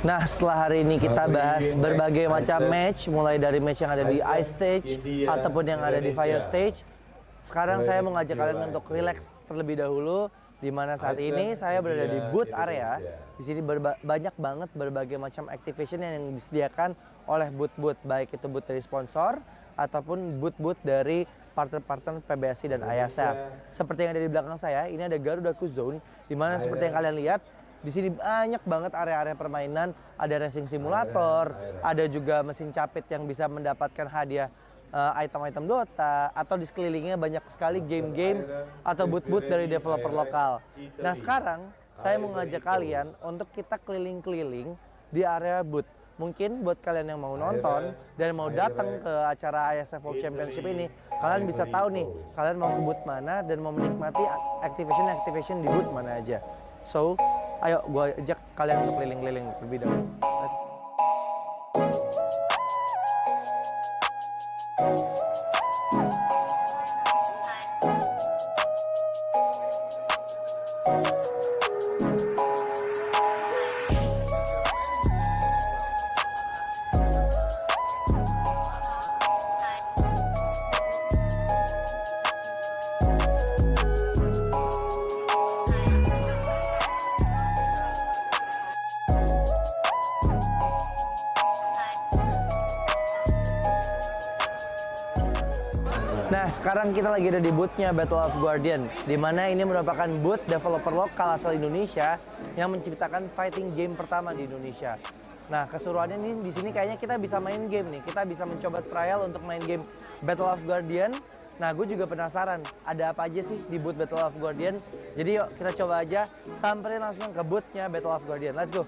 Nah, setelah hari ini kita bahas berbagai macam match, mulai dari match yang ada di Ice Stage ataupun yang ada di Fire Stage. Sekarang saya mau ngajak kalian untuk relax terlebih dahulu, di mana saat ini saya berada di booth area. Di sini banyak banget berbagai macam activation yang disediakan oleh booth-booth, baik itu booth dari sponsor ataupun booth-booth dari partner-partner PBSI dan Iesf. Seperti yang ada di belakang saya, ini ada Garuda Zone, di mana seperti yang kalian lihat, di sini banyak banget area-area permainan, ada racing simulator, ada juga mesin capit yang bisa mendapatkan hadiah item-item Dota, atau di sekelilingnya banyak sekali game-game atau booth-booth dari developer lokal. Nah, sekarang saya mau ngajak kalian untuk kita keliling-keliling di area booth. Mungkin buat kalian yang mau nonton dan mau datang ke acara Iesf World Championship ini, kalian bisa tahu nih, kalian mau ke booth mana dan mau menikmati activation di booth mana aja. So, ayo gue ajak kalian untuk keliling-keliling terlebih dahulu. Nah, sekarang kita lagi ada di booth-nya Battle of Guardian, di mana ini merupakan booth developer lokal asal Indonesia yang menciptakan fighting game pertama di Indonesia. Nah, keseruannya nih di sini kayaknya kita bisa main game nih. Kita bisa mencoba trial untuk main game Battle of Guardian. Nah, gue juga penasaran ada apa aja sih di booth Battle of Guardian. Jadi yuk kita coba aja samperin langsung ke booth-nya Battle of Guardian. Let's go.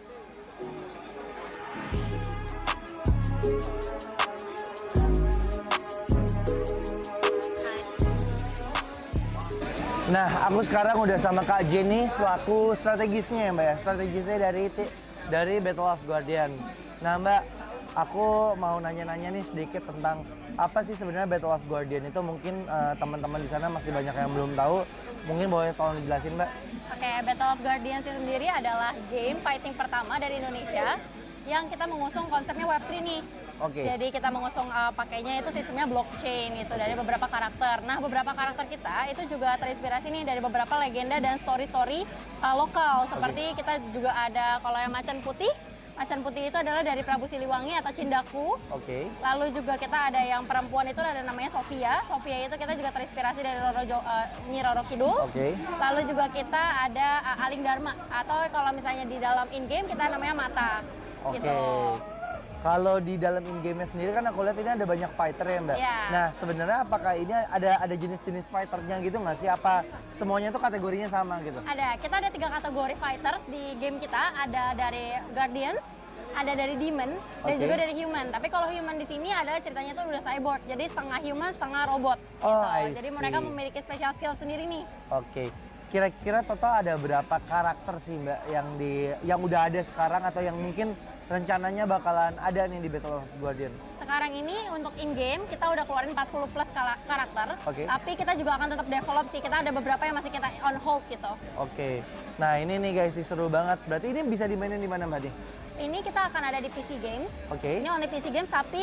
Nah, aku sekarang udah sama Kak Jenny selaku strategisnya ya Mbak ya. Strategisnya dari Battle of Guardian. Nah Mbak, aku mau nanya-nanya nih sedikit tentang apa sih sebenarnya Battle of Guardian itu. Mungkin teman-teman di sana masih banyak yang belum tahu. Mungkin boleh tolong dijelasin Mbak. Oke, Battle of Guardian sendiri adalah game fighting pertama dari Indonesia yang kita mengusung konsepnya Web3 nih. Oke. Jadi kita mengusung pakainya itu sistemnya blockchain gitu dari beberapa karakter. Nah, beberapa karakter kita itu juga terinspirasi nih dari beberapa legenda dan story-story lokal. Seperti kita juga ada kalau yang Macan Putih. Macan Putih itu adalah dari Prabu Siliwangi atau Cindaku. Oke. Lalu juga kita ada yang perempuan itu ada namanya Sofia. Sofia itu kita juga terinspirasi dari Nyi Roro Kidul. Oke. Lalu juga kita ada Aling Dharma atau kalau misalnya di dalam in-game kita namanya Mata. Oke. Gitu. Kalau di dalam in-game-nya sendiri kan aku lihat ini ada banyak fighter ya Mbak. Yeah. Nah sebenarnya apakah ini ada jenis-jenis fighternya gitu nggak sih? Apa semuanya tuh kategorinya sama gitu? Ada, kita ada 3 kategori fighters di game kita. Ada dari Guardians, ada dari Demon, dan juga dari Human. Tapi kalau Human di sini adalah ceritanya tuh udah cyborg, jadi setengah human, setengah robot. Oh, gitu. Jadi mereka memiliki special skill sendiri nih. Oke. Kira-kira total ada berapa karakter sih Mbak yang udah ada sekarang atau yang mungkin rencananya bakalan ada nih di Battle of Guardian? Sekarang ini untuk in-game kita udah keluarin 40 plus karakter. Oke. Tapi kita juga akan tetap develop sih. Kita ada beberapa yang masih kita on hold gitu. Oke. Nah ini nih guys, seru banget. Berarti ini bisa dimainin di mana Mbak nih? Ini kita akan ada di PC Games. Oke. Ini only PC Games, tapi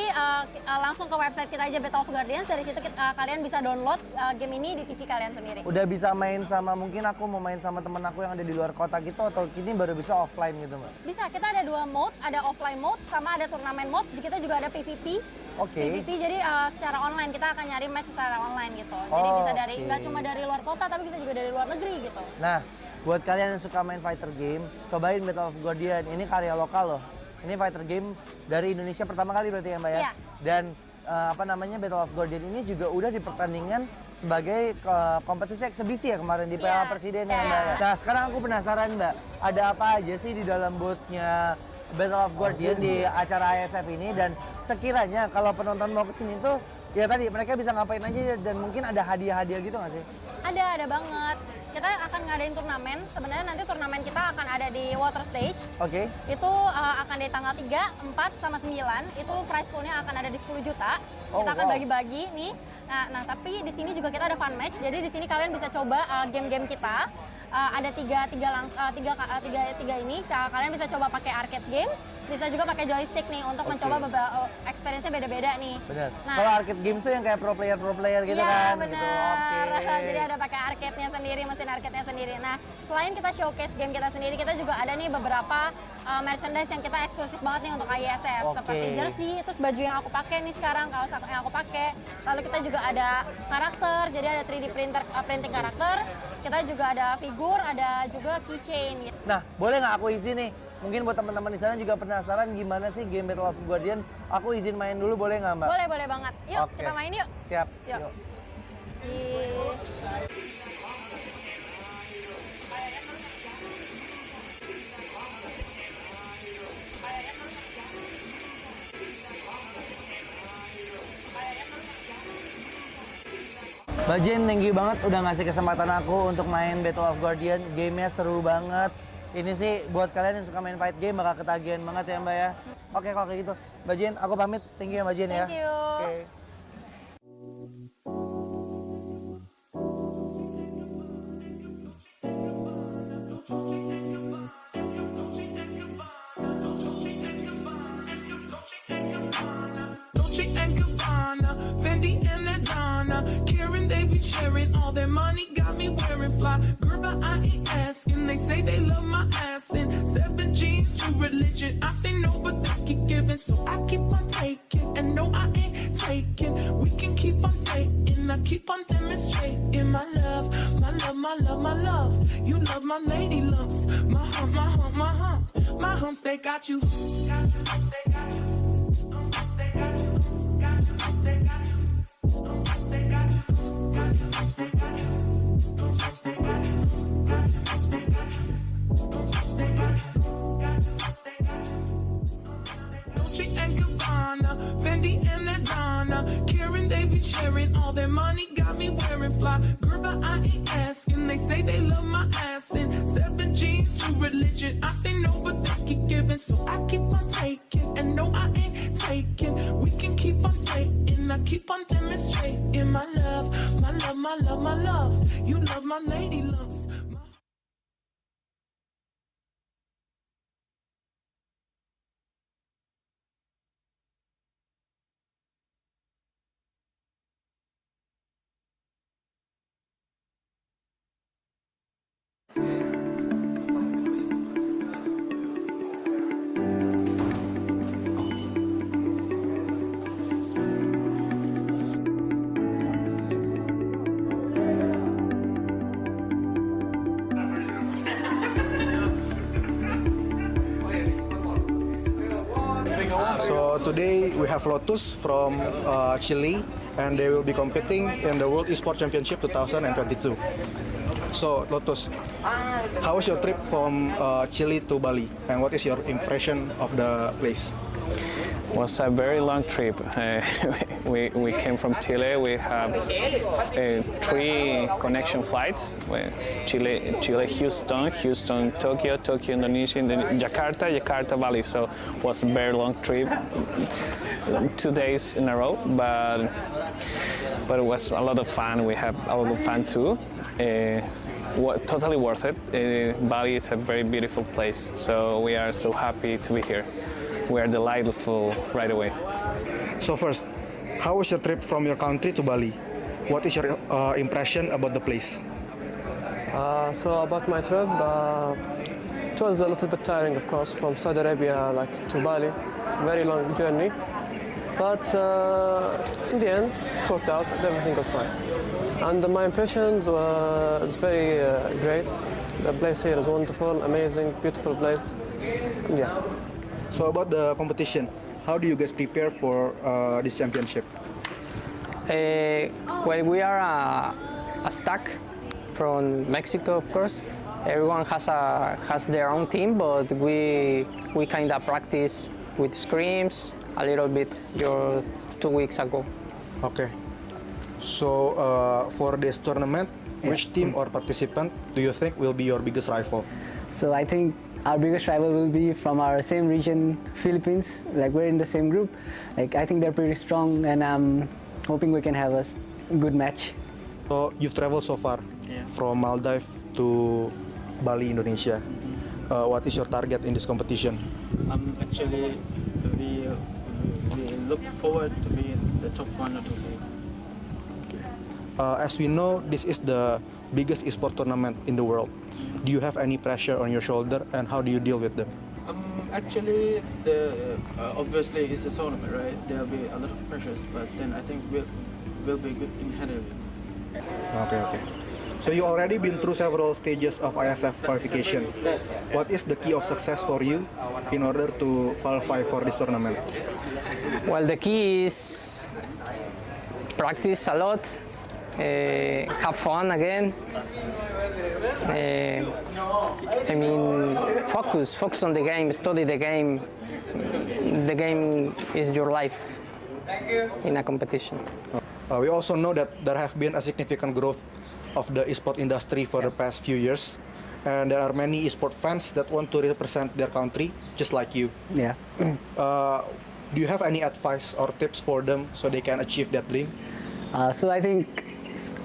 langsung ke website kita aja Battle of Guardians. Dari situ kalian bisa download game ini di PC kalian sendiri. Udah bisa main sama, mungkin aku mau main sama temen aku yang ada di luar kota gitu, atau ini baru bisa offline gitu Mbak? Bisa, kita ada 2 mode, ada offline mode sama ada turnamen mode. Kita juga ada PvP. Oke. PvP jadi secara online, kita akan nyari match secara online gitu. Jadi bisa dari nggak cuma dari luar kota, tapi bisa juga dari luar negeri gitu. Nah, buat kalian yang suka main fighter game, cobain Battle of Guardian. Ini karya lokal loh. Ini fighter game dari Indonesia pertama kali berarti ya Mbak ya? Iya. Dan Battle of Guardian ini juga udah dipertandingkan sebagai kompetisi eksebisi ya kemarin di Piala Presiden ya Mbak ya? Nah sekarang aku penasaran Mbak, ada apa aja sih di dalam booth-nya Battle of Guardian di acara Iesf ini, dan sekiranya kalau penonton mau kesini tuh ya tadi mereka bisa ngapain aja dan mungkin ada hadiah-hadiah gitu nggak sih? Ada banget. Kita akan ngadain turnamen. Sebenarnya nanti turnamen kita akan ada di water stage. Oke. Itu akan di tanggal 3, 4, sama 9. Itu prize pool-nya akan ada di 10 juta. Kita akan bagi-bagi nih. Nah, tapi di sini juga kita ada fun match. Jadi di sini kalian bisa coba game-game kita. ada tiga ini. Kalian bisa coba pakai arcade games, bisa juga pakai joystick nih untuk mencoba beberapa experience-nya beda-beda nih. Benar. Nah, kalau arcade games tuh yang kayak pro player gitu iya, kan. bener. Gitu. Oke. Jadi ada pakai arcade-nya sendiri, mesin arcade-nya sendiri. Nah, selain kita showcase game kita sendiri, kita juga ada nih beberapa merchandise yang kita eksklusif banget nih untuk Iesf. Seperti jersey, terus baju yang aku pakai nih sekarang, kaos yang aku pakai. Lalu kita juga ada karakter, jadi ada 3D printing karakter. Kita juga ada figur, ada juga keychain. Gitu. Nah, boleh nggak aku izin nih? Mungkin buat teman-teman di sana juga penasaran gimana sih game Battle of Guardian. Aku izin main dulu, boleh nggak, Mbak? Boleh banget. Yuk, kita main yuk. Siap. Yuk. Mbak Jen, thank you banget udah ngasih kesempatan aku untuk main Battle of Guardian. Gamenya seru banget. Ini sih buat kalian yang suka main fight game bakal ketagihan banget ya Mbak ya. Oke kalau kayak gitu. Mbak Jen, aku pamit. Thank you ya Mbak Jen ya. Thank you. Oke. Karen, they be sharing all their money, got me wearing fly. Girl, but I ain't asking. They say they love my ass and 7 G's to religion. I say no, but they keep giving, so I keep on taking. And no, I ain't taking. We can keep on taking. I keep on demonstrating my love, my love, my love, my love. You love my lady lumps, my hump, my hump, my hump. My humps, they got you. Got you, they got you. They got you. Got you, they got you. They got you. Dolce and Gabbana, Fendi and Adana, Karen, they be sharing all their money, got me wearing fly. Girl, but I ain't asking. They say they love my ass and 7 G's to religion. I say no, but they keep giving, so I keep on taking. And no, I ain't taking. We can keep on taking. I keep on demonstrating my love, my love, my love, my love. You love my lady lumps. So today we have Lotus from Chile, and they will be competing in the World Esports Championship 2022. So Lotus, how was your trip from Chile to Bali, and what is your impression of the place? Was a very long trip. We came from Chile. We have 3 connection flights: Chile, Houston, Tokyo, Indonesia, and then Jakarta, Bali. So it was a very long trip, 2 days in a row, but it was a lot of fun. We had a lot of fun too. Totally worth it. Bali is a very beautiful place, so we are so happy to be here. We are delightful right away. So first, how was your trip from your country to Bali? What is your impression about the place? So about my trip, it was a little bit tiring, of course, from Saudi Arabia to Bali. Very long journey, but in the end, it worked out. Everything was fine. And my impressions was very great. The place here is wonderful, amazing, beautiful place. And yeah. So about the competition, how do you guys prepare for this championship? Well, we are a stack from Mexico, of course. Everyone has their own team, but we kind of practice with scrims a little bit 2 weeks ago. Okay. So for this tournament, which team or participant do you think will be your biggest rival? So I think our biggest rival will be from our same region, Philippines. Like we're in the same group. Like I think they're pretty strong, and I'm hoping we can have a good match. So you've traveled so far from Maldives to Bali, Indonesia. What is your target in this competition? Actually, we look forward to be in the top 1 or 2. As we know, this is the biggest esport tournament in the world. Do you have any pressure on your shoulder, and how do you deal with them? Actually, obviously it's a tournament, right? There'll be a lot of pressures, but then I think we'll be good in handling it. Okay. So you already been through several stages of Iesf qualification. What is the key of success for you in order to qualify for this tournament? Well, the key is practice a lot, have fun again. Focus on the game, study the game. The game is your life in a competition. We also know that there have been a significant growth of the esport industry for the past few years, and there are many esport fans that want to represent their country, just like you. Yeah. Do you have any advice or tips for them so they can achieve that dream? So I think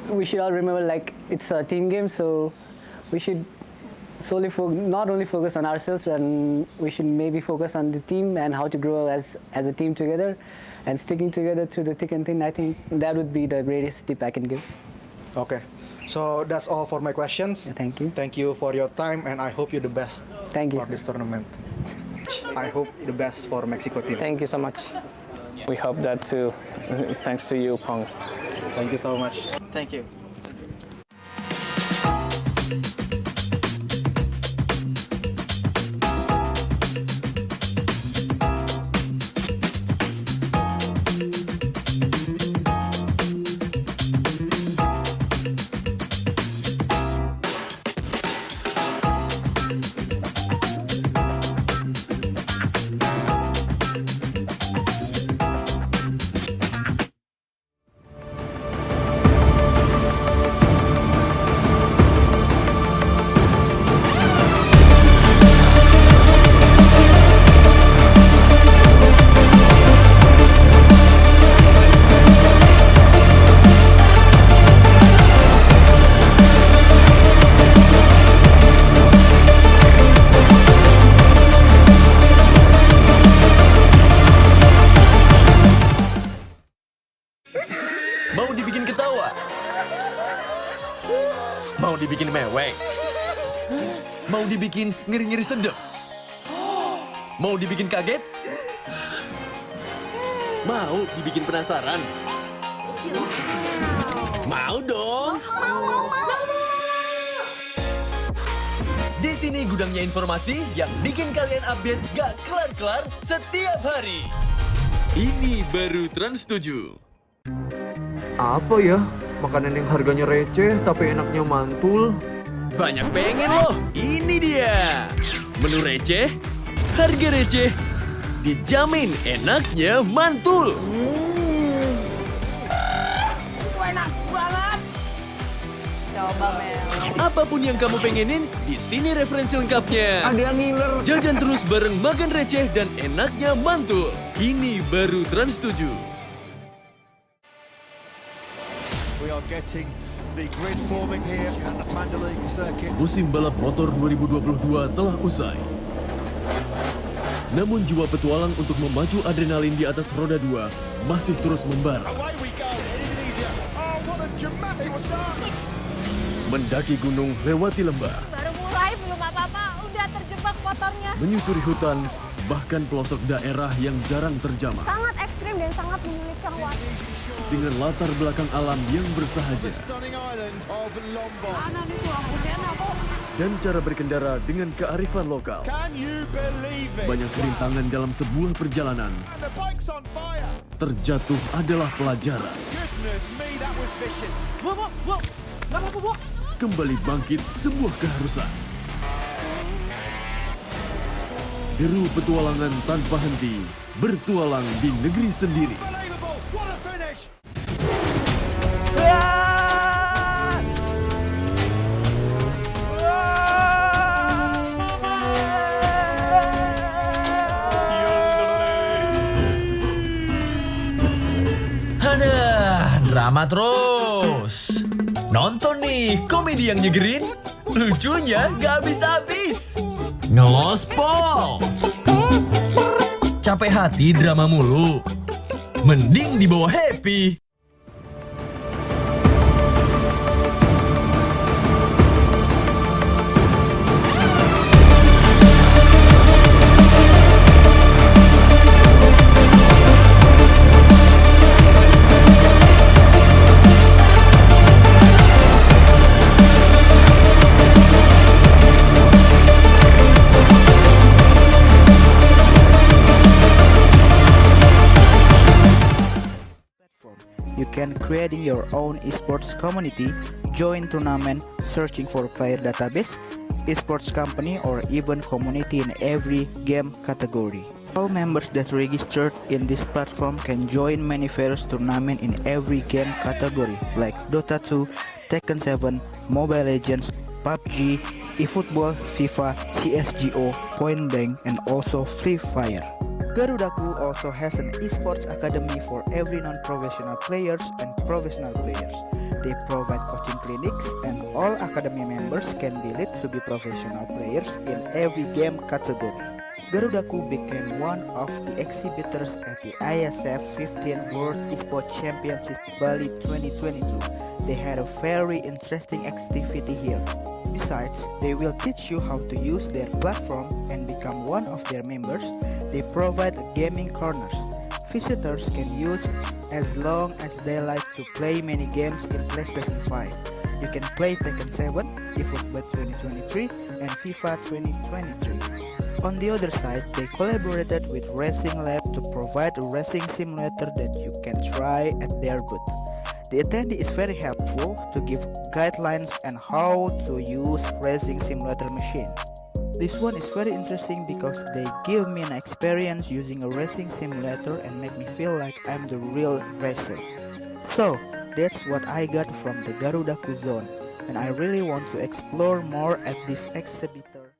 we should all remember, like, it's a team game, so we should solely not only focus on ourselves, and we should maybe focus on the team and how to grow as a team together, and sticking together through the thick and thin. I think that would be the greatest tip I can give. Okay, so that's all for my questions. Yeah, thank you. Thank you for your time, and I hope you the best. Thank you for this tournament. I hope the best for Mexico team. Thank you so much. We hope that too. Thanks to you, Pong. Thank you so much. Thank you. Mau dibikin ketawa? Mau dibikin mewek? Mau dibikin ngiri-ngiri sedep? Mau dibikin kaget? Mau dibikin penasaran? Mau dong! Di sini gudangnya informasi yang bikin kalian update gak kelar-kelar setiap hari. Ini baru Trans 7. Apa ya? Makanan yang harganya receh tapi enaknya mantul. Banyak pengen loh, ini dia. Menu receh, harga receh, dijamin enaknya mantul. Enak banget. Coba, Mel. Apapun yang kamu pengenin, di sini referensi lengkapnya. Ada yang ngiler. Jajan terus bareng makan receh dan enaknya mantul. Ini baru Trans 7. We are getting the grid forming here at the Mandalay circuit. Musim balap motor 2022 telah usai. Namun jiwa petualang untuk memacu adrenalin di atas roda 2 masih terus membara. Away we go in Indonesia. Oh, what a dramatic start. Mendaki gunung lewati lembah, Baru mulai belum apa-apa, udah terjebak motornya. menyusuri hutan, bahkan pelosok daerah yang jarang terjamah. Sangat ekstrim dan sangat menyulitkan waktu. Dengan latar belakang alam yang bersahaja Stunning island of Lombok. Mana nih tuh aku kok. dan cara berkendara dengan kearifan lokal. Can you believe it? Banyak rintangan dalam sebuah perjalanan. And the bike's on fire. Terjatuh adalah pelajaran. Goodness me, that was vicious. Kembali bangkit sebuah keharusan. Deru petualangan tanpa henti, bertualang di negeri sendiri. Unbelievable. What a finish. Aduh, drama terus. Nonton nih, komedi yang nyegerin. Lucunya gak habis-habis. Ngelospol. Capek hati drama mulu. Mending dibawa happy. You can creating your own esports community, join tournament, searching for player database, esports company, or even community in every game category. All members that registered in this platform can join many various tournament in every game category like Dota 2, Tekken 7, Mobile Legends, PUBG, eFootball, FIFA, CSGO, Point Blank, and also Free Fire. Garudaku also has an esports academy for every non-professional players and professional players. They provide coaching clinics and all academy members can be lead to be professional players in every game category. Garudaku became one of the exhibitors at the Iesf 15 World Esports Championship Bali 2022. They had a very interesting activity here. Besides, they will teach you how to use their platform and become one of their members. They provide gaming corners. Visitors can use as long as they like to play many games in PlayStation 5. You can play Tekken 7, eFootball 2023, and FIFA 2023. On the other side, they collaborated with Racing Lab to provide a racing simulator that you can try at their booth. The attendee is very helpful to give guidelines on how to use racing simulator machine. This one is very interesting because they give me an experience using a racing simulator and make me feel like I'm the real racer. So, that's what I got from the Garudaku zone, and I really want to explore more at this exhibitor.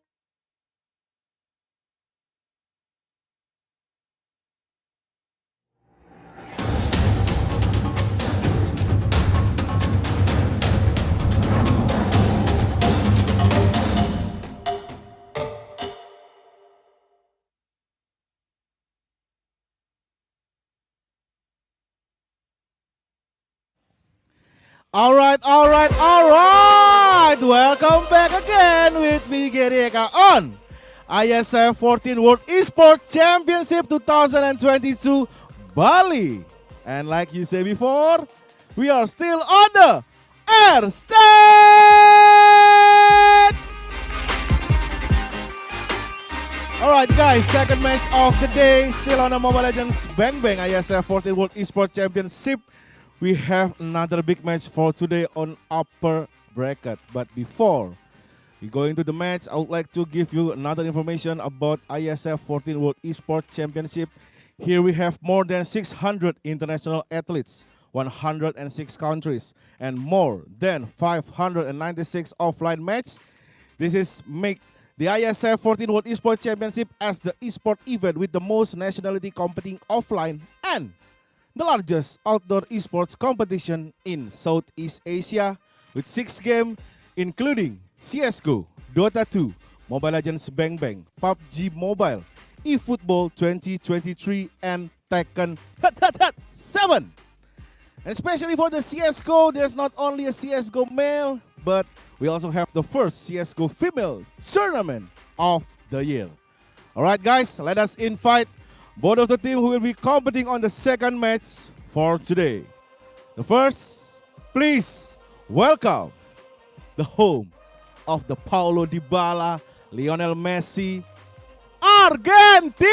All right. Welcome back again with me, Gary Eka, on Iesf 14 World Esports Championship 2022 Bali. And like you said before, we are still on the air stage. All right, guys, second match of the day, still on the Mobile Legends Bang Bang Iesf 14 World Esports Championship. We have another big match for today on upper bracket. But before we go into the match, I would like to give you another information about Iesf 14 World Esports Championship. Here we have more than 600 international athletes, 106 countries, and more than 596 offline matches. This is make the Iesf 14 World Esports Championship as the esports event with the most nationality competing offline and the largest outdoor esports competition in Southeast Asia with 6 games including CSGO, Dota 2, Mobile Legends Bang Bang, PUBG Mobile, eFootball 2023, and Tekken 7. And especially for the CSGO, there's not only a CSGO male, but we also have the first CSGO female tournament of the year. Alright guys, let us invite both of the team who will be competing on the second match for today. The first, please welcome the home of the Paulo Dybala, Lionel Messi, Argentina!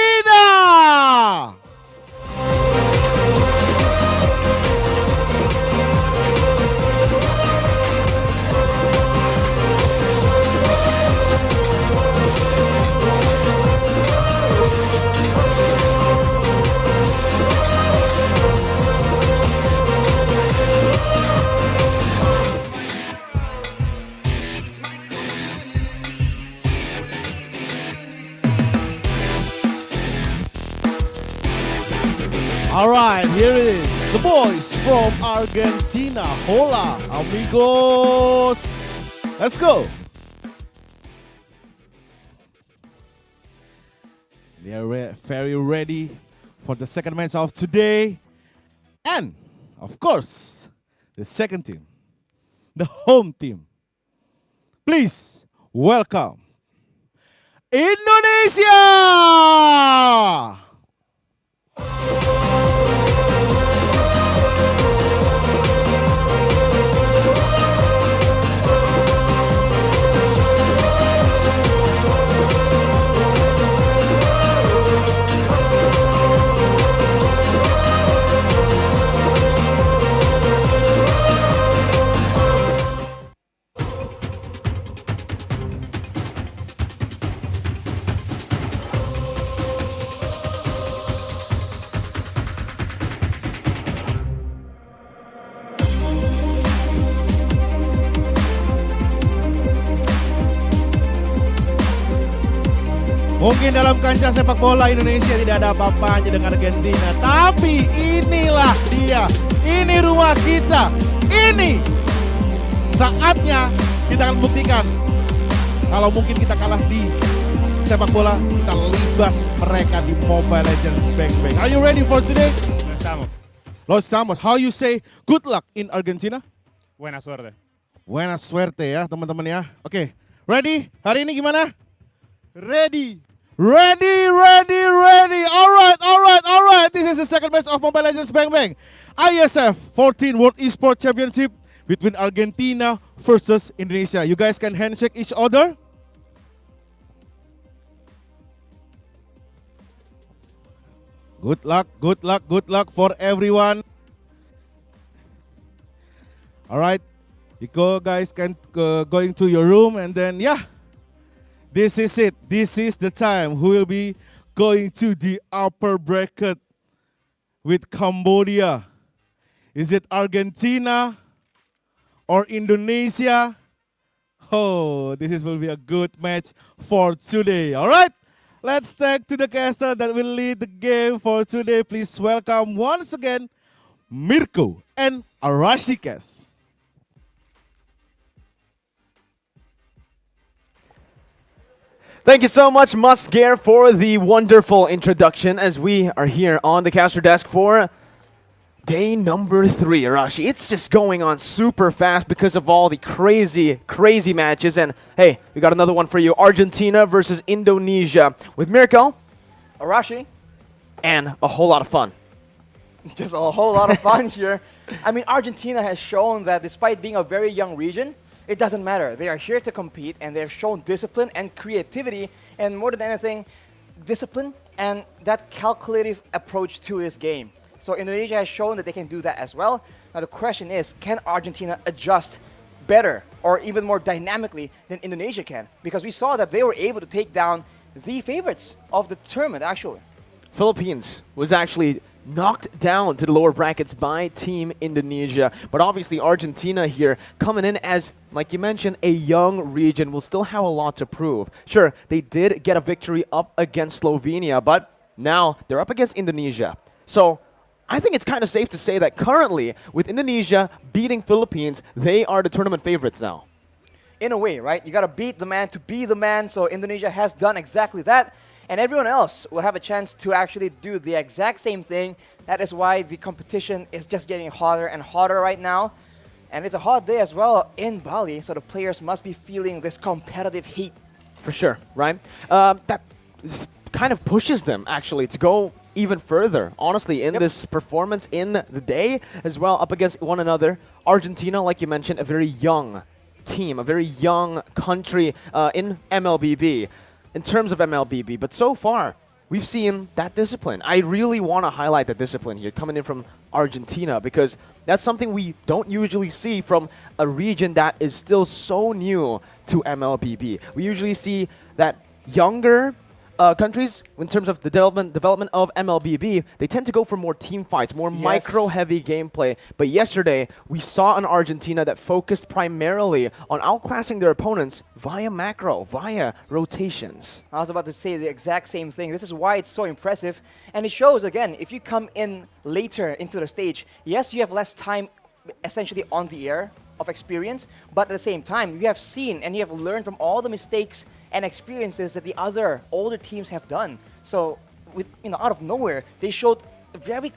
All right, here it is. The boys from Argentina. Hola, amigos. Let's go. They are very ready for the second match of today. And, of course, the second team, the home team. Please welcome Indonesia! Mungkin dalam kancah sepak bola Indonesia tidak ada apa-apanya dengan Argentina, tapi inilah dia, ini rumah kita, ini saatnya kita akan buktikan kalau mungkin kita kalah di sepak bola, kita libas mereka di Mobile Legends Bang Bang. Are you ready for today? Los estamos. How you say good luck in Argentina? Buena suerte. Buena suerte ya teman-teman ya. Oke, ready? Hari ini gimana? Ready. Ready. Alright. This is the second match of Mobile Legends Bang Bang. Iesf 14 World Esports Championship between Argentina versus Indonesia. You guys can handshake each other. Good luck for everyone. Alright, you guys can going to your room and then this is it. This is the time who will be going to the upper bracket with Cambodia. Is it Argentina or Indonesia? Oh, will be a good match for today. All right, let's take to the caster that will lead the game for today. Please welcome once again Mirko and Arashikes. Thank you so much, Musgare, for the wonderful introduction as we are here on the caster desk for day number 3, Arashi. It's just going on super fast because of all the crazy matches. And hey, we got another one for you. Argentina versus Indonesia with Mirko, Arashi, and a whole lot of fun. Just a whole lot of fun here. I mean, Argentina has shown that despite being a very young region, it doesn't matter. They are here to compete, and they've shown discipline and creativity, and more than anything, discipline and that calculative approach to this game. So Indonesia has shown that they can do that as well. Now the question is, can Argentina adjust better or even more dynamically than Indonesia can? Because we saw that they were able to take down the favorites of the tournament, actually. Philippines was actually knocked down to the lower brackets by Team Indonesia. But obviously Argentina here coming in as, like you mentioned, a young region will still have a lot to prove. Sure, they did get a victory up against Slovenia, but now they're up against Indonesia. So I think it's kind of safe to say that currently, with Indonesia beating Philippines, they are the tournament favorites now. In a way, right? You got to beat the man to be the man, so Indonesia has done exactly that. And everyone else will have a chance to actually do the exact same thing. That is why the competition is just getting hotter and hotter right now. And it's a hot day as well in Bali, so the players must be feeling this competitive heat. For sure, right? That kind of pushes them, actually, to go even further, honestly, in this performance in the day as well, up against one another. Argentina, like you mentioned, a very young team, a very young country in Mlbb. In terms of Mlbb, but so far, we've seen that discipline. I really want to highlight the discipline here coming in from Argentina because that's something we don't usually see from a region that is still so new to Mlbb. We usually see that younger countries, in terms of the development of Mlbb, they tend to go for more team fights, more micro-heavy gameplay. But yesterday, we saw an Argentina that focused primarily on outclassing their opponents via macro, via rotations. I was about to say the exact same thing. This is why it's so impressive. And it shows, again, if you come in later into the stage, yes, you have less time essentially on the air of experience, but at the same time, you have seen and you have learned from all the mistakes and experiences that the other older teams have done. So, with out of nowhere, they showed very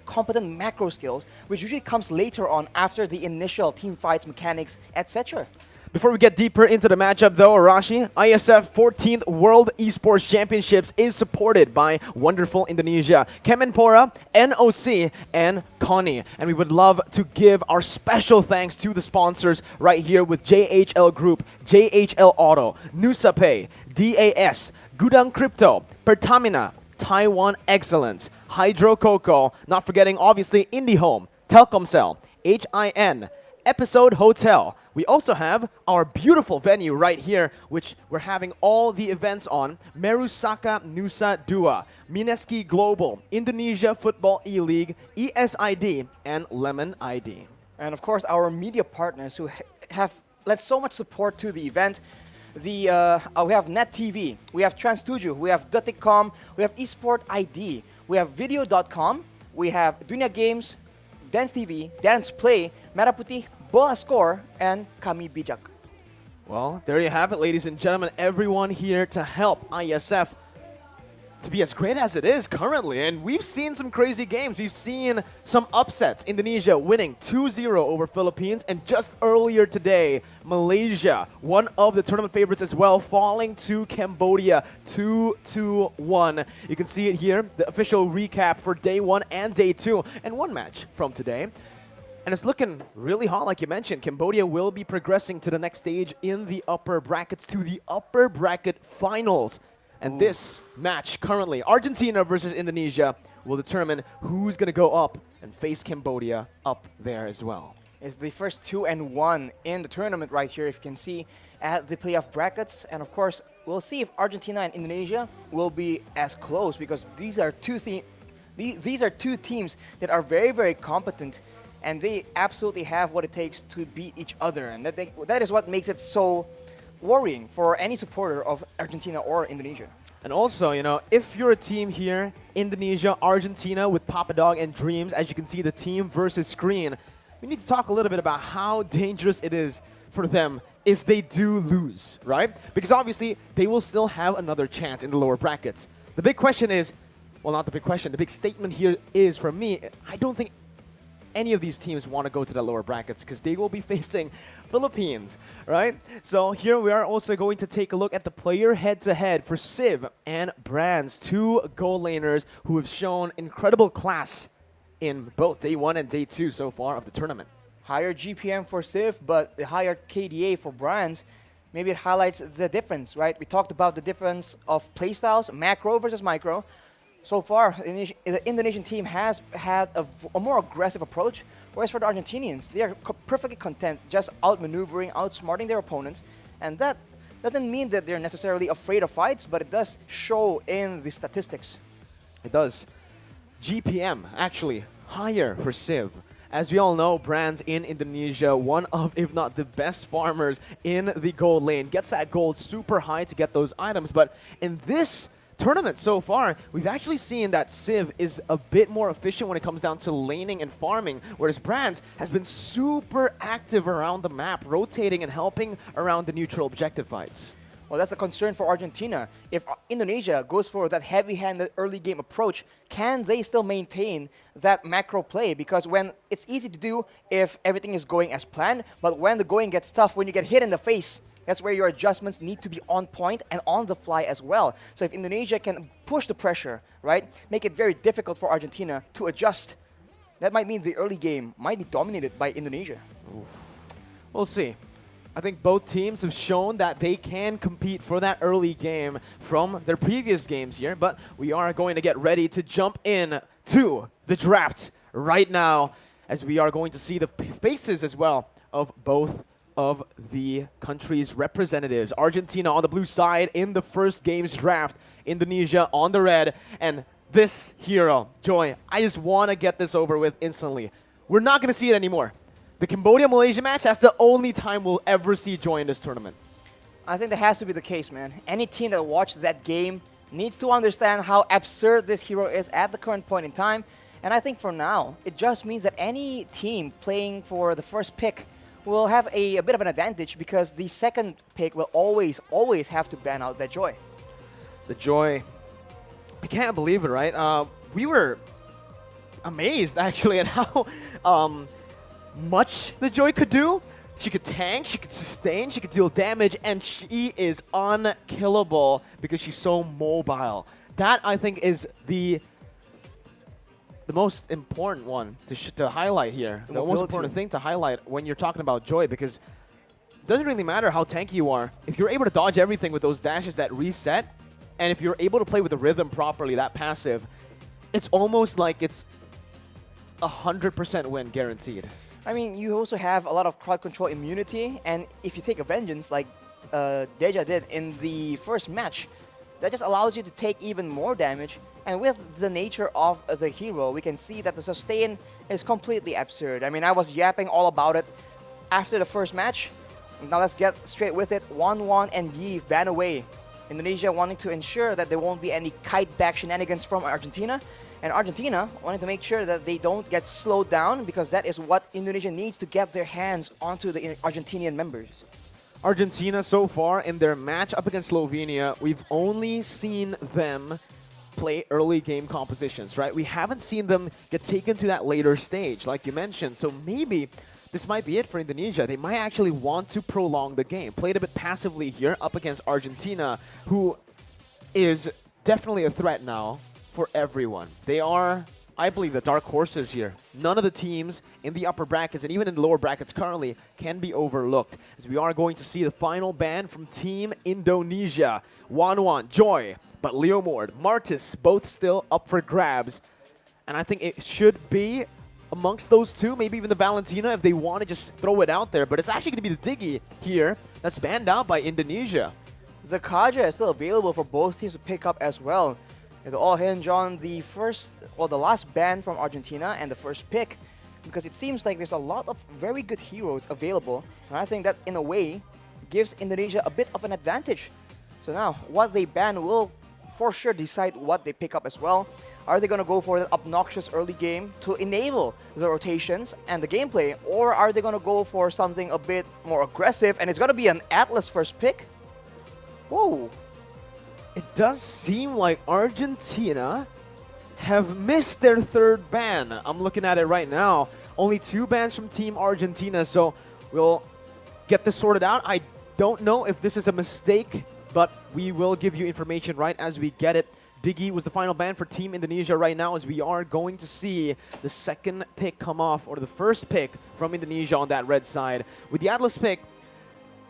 competent macro skills, which usually comes later on after the initial team fights, mechanics, etc. Before we get deeper into the matchup though, Arashi, ISF 14th World Esports Championships is supported by wonderful Indonesia, Kemenpora, NOC, and Connie. And we would love to give our special thanks to the sponsors right here with JHL Group, JHL Auto, NusaPay, DAS, Gudang Crypto, Pertamina, Taiwan Excellence, Hydro Coco, not forgetting obviously IndiHome, Telkomsel, HIN, Episode Hotel. We also have our beautiful venue right here, which we're having all the events on. Merusaka Nusa Dua, Mineski Global, Indonesia Football E-League, ESID, and Lemon ID. And of course, our media partners who have led so much support to the event. We have Net TV, we have Trans7, we have Detikcom, we have Esport ID, we have Video.com, we have Dunia Games, Dance TV, Dance Play, Merah Putih, Bola Score, and Kami Bijak. Well, there you have it, ladies and gentlemen. Everyone here to help ISF to be as great as it is currently. And we've seen some crazy games. We've seen some upsets. Indonesia winning 2-0 over Philippines. And just earlier today, Malaysia, one of the tournament favorites as well, falling to Cambodia 2-1. You can see it here, the official recap for day 1 and day 2. And one match from today. And it's looking really hot, like you mentioned. Cambodia will be progressing to the next stage in the upper brackets, to the upper bracket finals. And this match currently, Argentina versus Indonesia, will determine who's going to go up and face Cambodia up there as well. It's the first 2-1 in the tournament right here, if you can see, at the playoff brackets. And of course, we'll see if Argentina and Indonesia will be as close, because these are two teams that are very, very competent, and they absolutely have what it takes to beat each other. And that is what makes it so worrying for any supporter of Argentina or Indonesia. And also, if you're a team here, Indonesia, Argentina, with Papa Dog and Dreams, as you can see, the team versus screen, we need to talk a little bit about how dangerous it is for them if they do lose, right? Because obviously, they will still have another chance in the lower brackets. The big question is, well, not the big question, the big statement here is, for me, I don't think any of these teams want to go to the lower brackets because they will be facing Philippines, right? So here we are also going to take a look at the player head-to-head for Civ and Brands, two goal laners who have shown incredible class in both day 1 and day 2 so far of the tournament. Higher GPM for Civ, but the higher KDA for Brands. Maybe it highlights the difference, right? We talked about the difference of playstyles, macro versus micro. So far, the Indonesian team has had a more aggressive approach, whereas for the Argentinians, they are perfectly content just outmaneuvering, outsmarting their opponents. And that doesn't mean that they're necessarily afraid of fights, but it does show in the statistics. It does. GPM, actually, higher for Civ. As we all know, Brands in Indonesia, one of, if not the best farmers in the gold lane, gets that gold super high to get those items. But in this tournament so far, we've actually seen that Civ is a bit more efficient when it comes down to laning and farming, whereas Brands has been super active around the map, rotating and helping around the neutral objective fights. Well, that's a concern for Argentina. If Indonesia goes for that heavy-handed early game approach, can they still maintain that macro play? Because when it's easy to do if everything is going as planned, but when the going gets tough, when you get hit in the face, that's where your adjustments need to be on point and on the fly as well. So if Indonesia can push the pressure, right, make it very difficult for Argentina to adjust, that might mean the early game might be dominated by Indonesia. Oof. We'll see. I think both teams have shown that they can compete for that early game from their previous games here, but we are going to get ready to jump in to the draft right now, as we are going to see the faces as well of both of the country's representatives. Argentina on the blue side in the first game's draft, Indonesia on the red, and this hero, Joy, I just want to get this over with instantly. We're not going to see it anymore. The Cambodia-Malaysia match, that's the only time we'll ever see Joy in this tournament. I think that has to be the case, man. Any team that watched that game needs to understand how absurd this hero is at the current point in time. And I think for now, it just means that any team playing for the first pick will have a bit of an advantage because the second pick will always have to ban out that Joy. The Joy. I can't believe it, right? We were amazed, actually, at how much the Joy could do. She could tank, she could sustain, she could deal damage, and she is unkillable because she's so mobile. That, I think, is the most important one to highlight here. The most important thing to highlight when you're talking about Joy, because it doesn't really matter how tanky you are. If you're able to dodge everything with those dashes that reset, and if you're able to play with the rhythm properly, that passive, it's almost like it's 100% win guaranteed. I mean, you also have a lot of crowd control immunity, and if you take a Vengeance like Deja did in the first match, that just allows you to take even more damage. And with the nature of the hero, we can see that the sustain is completely absurd. I mean, I was yapping all about it after the first match. Now let's get straight with it. 1-1 and Iesf ban away. Indonesia wanting to ensure that there won't be any kite back shenanigans from Argentina. And Argentina wanting to make sure that they don't get slowed down, because that is what Indonesia needs to get their hands onto the Argentinian members. Argentina, so far in their match up against Slovenia, we've only seen them play early game compositions, right? We haven't seen them get taken to that later stage, like you mentioned. So maybe this might be it for Indonesia. They might actually want to prolong the game. Played a bit passively here up against Argentina, who is definitely a threat now for everyone. They are, I believe, the dark horses here. None of the teams in the upper brackets and even in the lower brackets currently can be overlooked, as we are going to see the final ban from Team Indonesia. 1-1, Joy, but Leomord, Martis, both still up for grabs. And I think it should be amongst those two, maybe even the Valentina if they want to just throw it out there. But it's actually going to be the Diggy here that's banned out by Indonesia. The Kaja is still available for both teams to pick up as well. It'll all hinge on the last ban from Argentina and the first pick, because it seems like there's a lot of very good heroes available, and I think that in a way gives Indonesia a bit of an advantage. So now what they ban will for sure decide what they pick up as well. Are they going to go for the obnoxious early game to enable the rotations and the gameplay, or are they going to go for something a bit more aggressive, and it's going to be an Atlas first pick? Whoa. It does seem like Argentina have missed their third ban. I'm looking at it right now. Only 2 bans from Team Argentina, so we'll get this sorted out. I don't know if this is a mistake, but we will give you information right as we get it. Diggy was the final ban for Team Indonesia right now, as we are going to see the second pick come off, or the first pick from Indonesia on that red side. With the Atlas pick,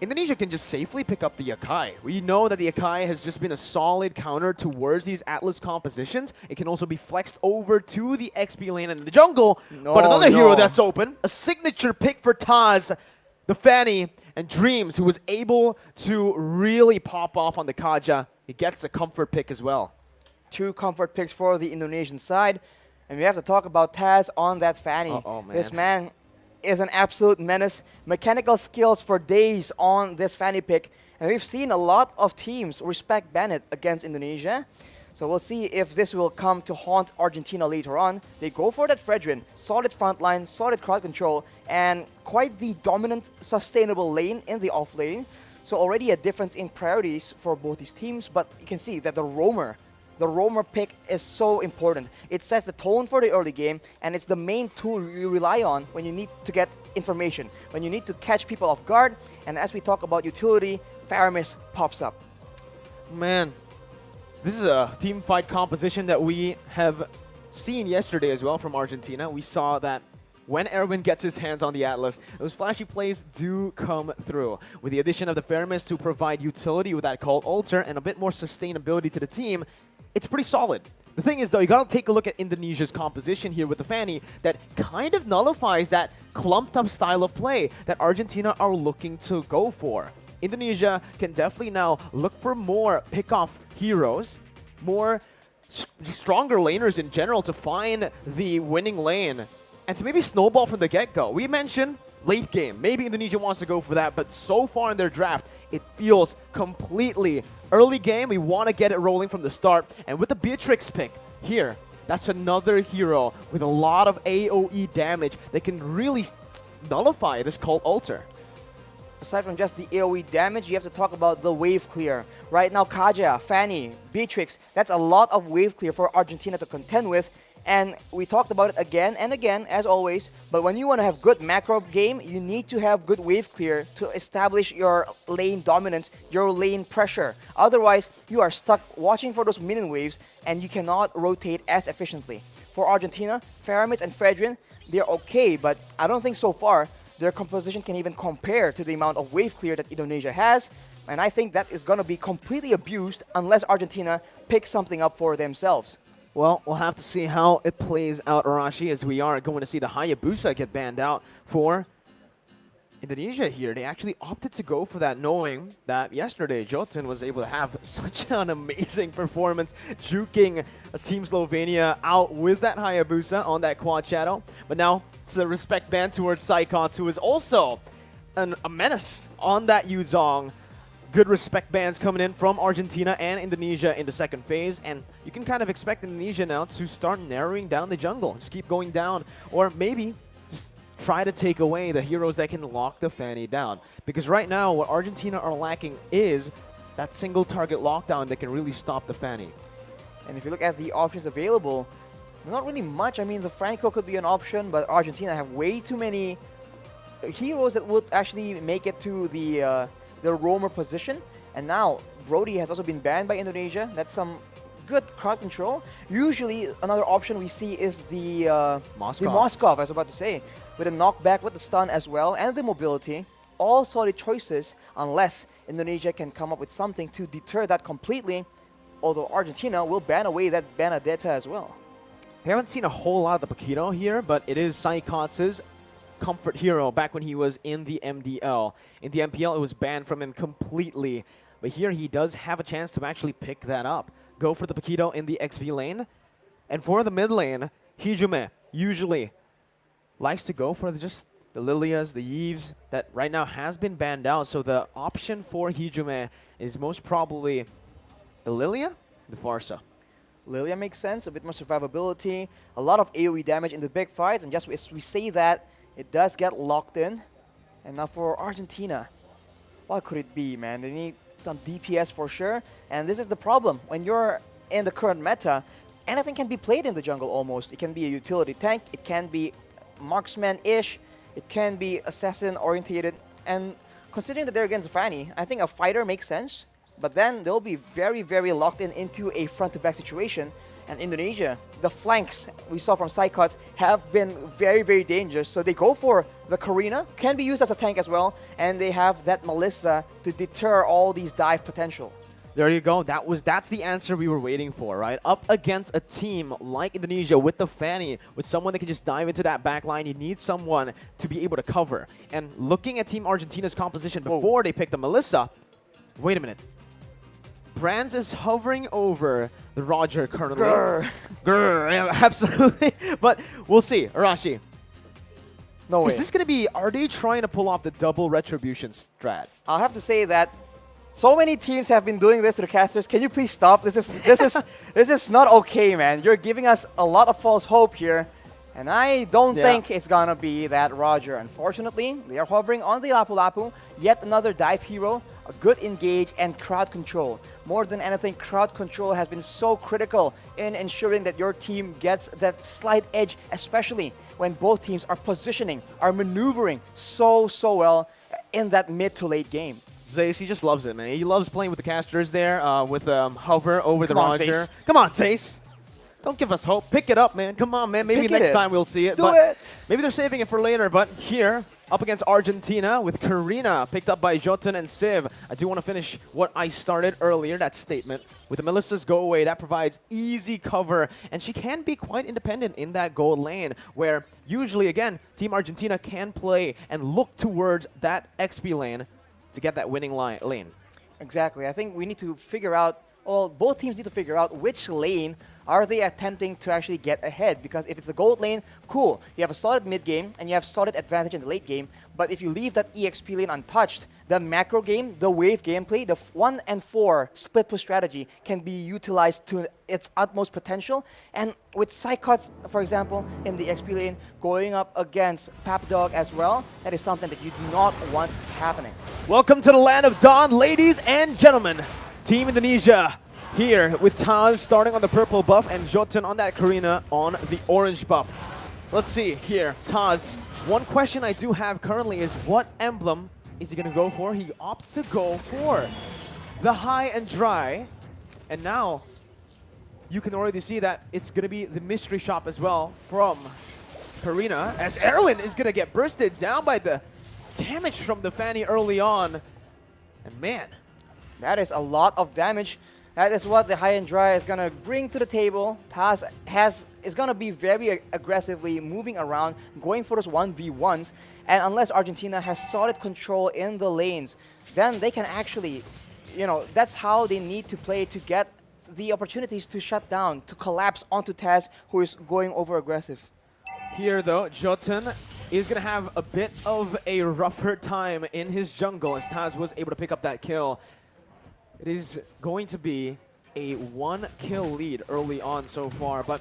Indonesia can just safely pick up the Akai. We know that the Akai has just been a solid counter towards these Atlas compositions. It can also be flexed over to the XP lane and the jungle. But another hero that's open, a signature pick for Taz, the Fanny, and Dreams, who was able to really pop off on the Kaja. He gets a comfort pick as well. 2 comfort picks for the Indonesian side. And we have to talk about Taz on that Fanny. Man. This man is an absolute menace. Mechanical skills for days on this Fanny pick. And we've seen a lot of teams respect Bennett against Indonesia. So we'll see if this will come to haunt Argentina later on. They go for that Fredrin. Solid front line, solid crowd control, and quite the dominant, sustainable lane in the off lane. So already a difference in priorities for both these teams, but you can see that the Roamer pick is so important. It sets the tone for the early game, and it's the main tool you rely on when you need to get information, when you need to catch people off guard. And as we talk about utility, Faramis pops up. Man, this is a team fight composition that we have seen yesterday as well from Argentina. We saw that when Erwin gets his hands on the Atlas, those flashy plays do come through. With the addition of the Faramis to provide utility with that called Alter and a bit more sustainability to the team, it's pretty solid. The thing is, though, you gotta take a look at Indonesia's composition here with the Fanny that kind of nullifies that clumped up style of play that Argentina are looking to go for. Indonesia can definitely now look for more pick-off heroes, more stronger laners in general to find the winning lane, and to maybe snowball from the get-go. We mentioned late game. Maybe Indonesia wants to go for that, but so far in their draft, it feels completely early game. We want to get it rolling from the start. And with the Beatrix pick here, that's another hero with a lot of AoE damage that can really nullify this Cult Altar. Aside from just the AoE damage, you have to talk about the wave clear. Right now, Kaja, Fanny, Beatrix, that's a lot of wave clear for Argentina to contend with. And we talked about it again and again, as always. But when you want to have good macro game, you need to have good wave clear to establish your lane dominance, your lane pressure. Otherwise, you are stuck watching for those minion waves, and you cannot rotate as efficiently. For Argentina, Faramits and Fredrin, they're okay, but I don't think so far their composition can even compare to the amount of wave clear that Indonesia has. And I think that is going to be completely abused unless Argentina picks something up for themselves. Well, we'll have to see how it plays out, Arashi, as we are going to see the Hayabusa get banned out for Indonesia here. They actually opted to go for that, knowing that yesterday Jotun was able to have such an amazing performance, juking Team Slovenia out with that Hayabusa on that quad shadow. But now it's a respect ban towards Saikots, who is also a menace on that Yuzong. Good respect bans coming in from Argentina and Indonesia in the second phase, and you can kind of expect Indonesia now to start narrowing down the jungle. Just keep going down, or maybe just try to take away the heroes that can lock the Fanny down. Because right now, what Argentina are lacking is that single target lockdown that can really stop the Fanny. And if you look at the options available, not really much. I mean, the Franco could be an option, but Argentina have way too many heroes that would actually make it to the roamer position. And now Brody has also been banned by Indonesia. That's some good crowd control. Usually another option we see is the Moskov, I was about to say, with a knockback, with the stun as well, and the mobility. All solid choices, unless Indonesia can come up with something to deter that completely, although Argentina will ban away that Benedetta as well. We haven't seen a whole lot of the Paquito here, but it is Saikots' comfort hero back when he was in the MDL. In the MPL, it was banned from him completely. But here he does have a chance to actually pick that up. Go for the Paquito in the XP lane. And for the mid lane, Hijume usually likes to go for just the Lilias, the Iesfs, that right now has been banned out. So the option for Hijume is most probably the Lilia, the Farsa. Lilia makes sense, a bit more survivability, a lot of AoE damage in the big fights, and just as we say that, it does get locked in. And now for Argentina, what could it be, man? They need some DPS for sure, and this is the problem. When you're in the current meta, anything can be played in the jungle almost. It can be a utility tank, it can be marksman-ish, it can be assassin-orientated, and considering that they're against Fanny, I think a fighter makes sense, but then they'll be very, very locked in into a front-to-back situation. And Indonesia, the flanks we saw from Saikots have been very, very dangerous. So they go for the Karina, can be used as a tank as well, and they have that Melissa to deter all these dive potential. There you go. That's the answer we were waiting for, right? Up against a team like Indonesia with the Fanny, with someone that can just dive into that back line, you need someone to be able to cover. And looking at Team Argentina's composition before they picked the Melissa, wait a minute. Brands is hovering over the Roger currently. Grr, yeah, absolutely. But we'll see. Arashi. No way. Is this going to be, are they trying to pull off the double retribution strat? I'll have to say that so many teams have been doing this to the casters. Can you please stop? This is not okay, man. You're giving us a lot of false hope here. And I don't think it's gonna be that Roger. Unfortunately, they are hovering on the Lapu Lapu. Yet another dive hero, a good engage, and crowd control. More than anything, crowd control has been so critical in ensuring that your team gets that slight edge, especially when both teams are positioning, are maneuvering so well in that mid to late game. Zace, he just loves it, man. He loves playing with the casters there, with hover over the Roger. Zace. Come on, Zace. Don't give us hope. Pick it up, man. Come on, man. Maybe next time we'll see it. Do it. Maybe they're saving it for later. But here, up against Argentina with Karina, picked up by Jotun and Civ. I do want to finish what I started earlier, that statement. With the Melissa's go away, that provides easy cover. And she can be quite independent in that gold lane, where usually, again, Team Argentina can play and look towards that XP lane to get that winning lane. Exactly. I think we need to figure out, well, both teams need to figure out which lane are they attempting to actually get ahead. Because if it's the gold lane, cool. You have a solid mid game and you have solid advantage in the late game. But if you leave that EXP lane untouched, the macro game, the wave gameplay, the 1 and 4 split push strategy can be utilized to its utmost potential. And with Psychots, for example, in the XP lane, going up against Papdog as well, that is something that you do not want happening. Welcome to the land of Dawn, ladies and gentlemen. Team Indonesia here with Taz starting on the purple buff and Jotun on that Karina on the orange buff. Let's see here, Taz. One question I do have currently is what emblem is he going to go for? He opts to go for the high and dry. And now you can already see that it's going to be the mystery shop as well from Karina, as Erwin is going to get bursted down by the damage from the Fanny early on. And man, that is a lot of damage. That is what the high and dry is going to bring to the table. Taz is going to be very aggressively moving around, going for those 1v1s. And unless Argentina has solid control in the lanes, then they can actually, that's how they need to play to get the opportunities to shut down, to collapse onto Taz, who is going over aggressive. Here though, Jotun is going to have a bit of a rougher time in his jungle as Taz was able to pick up that kill. It is going to be a 1-kill lead early on so far, but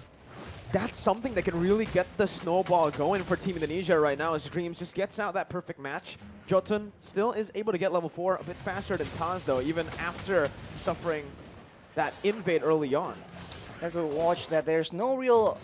that's something that can really get the snowball going for Team Indonesia right now as Dreams just gets out that perfect match. Jotun still is able to get level 4 a bit faster than Taz though, even after suffering that invade early on. Have to watch that there's no real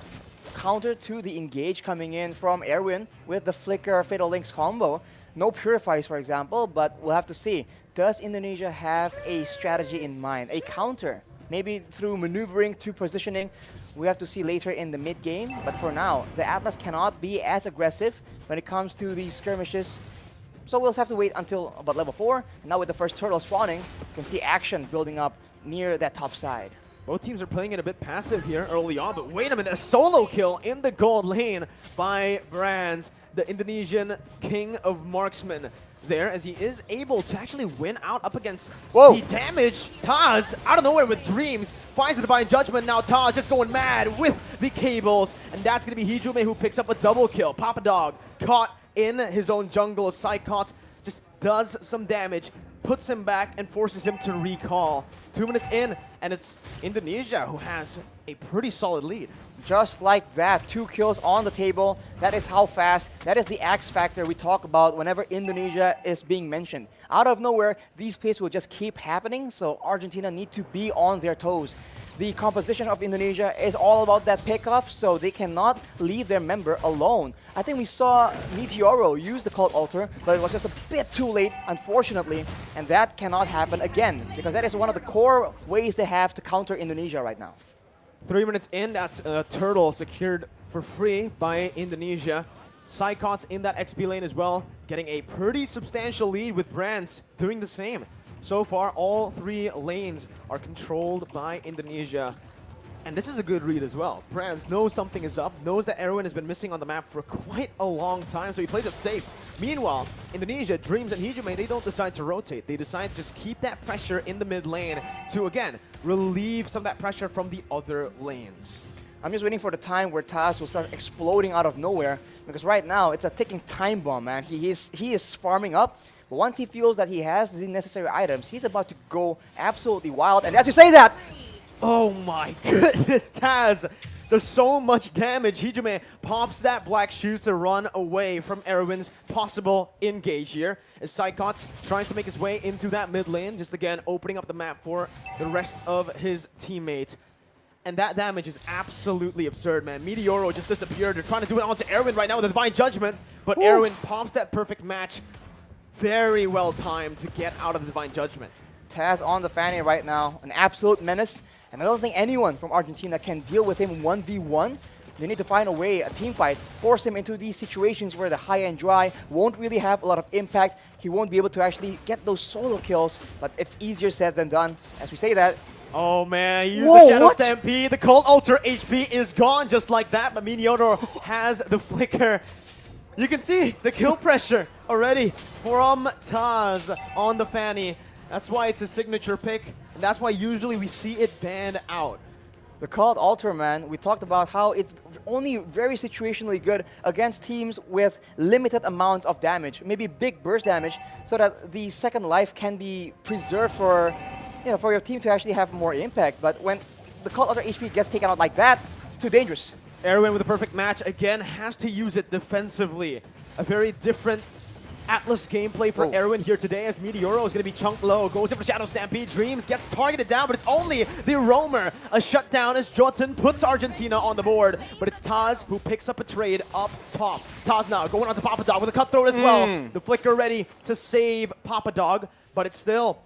counter to the engage coming in from Erwin with the Flicker Fatal Links combo. No Purifies, for example, but we'll have to see. Does Indonesia have a strategy in mind, a counter? Maybe through maneuvering to positioning. We have to see later in the mid-game. But for now, the Atlas cannot be as aggressive when it comes to these skirmishes. So we'll have to wait until about level 4. And now with the first turtle spawning, you can see action building up near that top side. Both teams are playing it a bit passive here early on, but wait a minute, a solo kill in the gold lane by Brands, the Indonesian king of marksmen there, as he is able to actually win out up against the damage. Taz, out of nowhere with Dreams, finds the Divine Judgment. Now Taz just going mad with the cables, and that's going to be Hijume who picks up a double kill. Papa Dog caught in his own jungle. Psychot just does some damage, puts him back, and forces him to recall. 2 minutes in, and it's Indonesia who has a pretty solid lead. Just like that, 2 kills on the table. That is how fast, that is the X factor we talk about whenever Indonesia is being mentioned. Out of nowhere, these plays will just keep happening, so Argentina need to be on their toes. The composition of Indonesia is all about that pickoff, so they cannot leave their member alone. I think we saw Meteoro use the Cult Altar, but it was just a bit too late, unfortunately, and that cannot happen again, because that is one of the core ways they have to counter Indonesia right now. 3 minutes in, that's a turtle secured for free by Indonesia. Psychot's in that XP lane as well, getting a pretty substantial lead with Brands doing the same. So far, all 3 lanes are controlled by Indonesia. And this is a good read as well. Brands knows something is up, knows that Erwin has been missing on the map for quite a long time, so he plays it safe. Meanwhile, Indonesia, Dreams and Hijume, they don't decide to rotate. They decide to just keep that pressure in the mid lane to, again, relieve some of that pressure from the other lanes. I'm just waiting for the time where Taz will start exploding out of nowhere, because right now it's a ticking time bomb, man. He is farming up. But once he feels that he has the necessary items, he's about to go absolutely wild. And as you say that, oh my goodness, Taz does so much damage. Hijume pops that black shoes to run away from Erwin's possible engage here. As Psychot's trying to make his way into that mid lane, just again opening up the map for the rest of his teammates. And that damage is absolutely absurd, man. Meteoro just disappeared. They're trying to do it onto Erwin right now with the Divine Judgment, but Erwin pops that perfect match. Very well timed to get out of the Divine Judgment. Taz on the Fanny right now, an absolute menace. And I don't think anyone from Argentina can deal with him 1v1. They need to find a way, a team fight, force him into these situations where the high and dry won't really have a lot of impact. He won't be able to actually get those solo kills, but it's easier said than done. As we say that, oh man, he used the Shadow Stampede. The Cold Altar HP is gone just like that, but Meteoro has the Flicker. You can see the kill pressure already from Taz on the Fanny. That's why it's a signature pick, and that's why usually we see it banned out. The called Alter, man, we talked about how it's only very situationally good against teams with limited amounts of damage, maybe big burst damage, so that the second life can be preserved for, for your team to actually have more impact. But when the called Alter HP gets taken out like that, it's too dangerous. Erwin with a perfect match again has to use it defensively. A very different Atlas gameplay for Erwin here today as Meteoro is going to be chunked low, goes in for Shadow Stampede, Dreams gets targeted down, but it's only the Roamer. A shutdown as Jotun puts Argentina on the board, but it's Taz who picks up a trade up top. Taz now going on to Papa Dog with a cutthroat as well. The Flicker ready to save Papa Dog, but it's still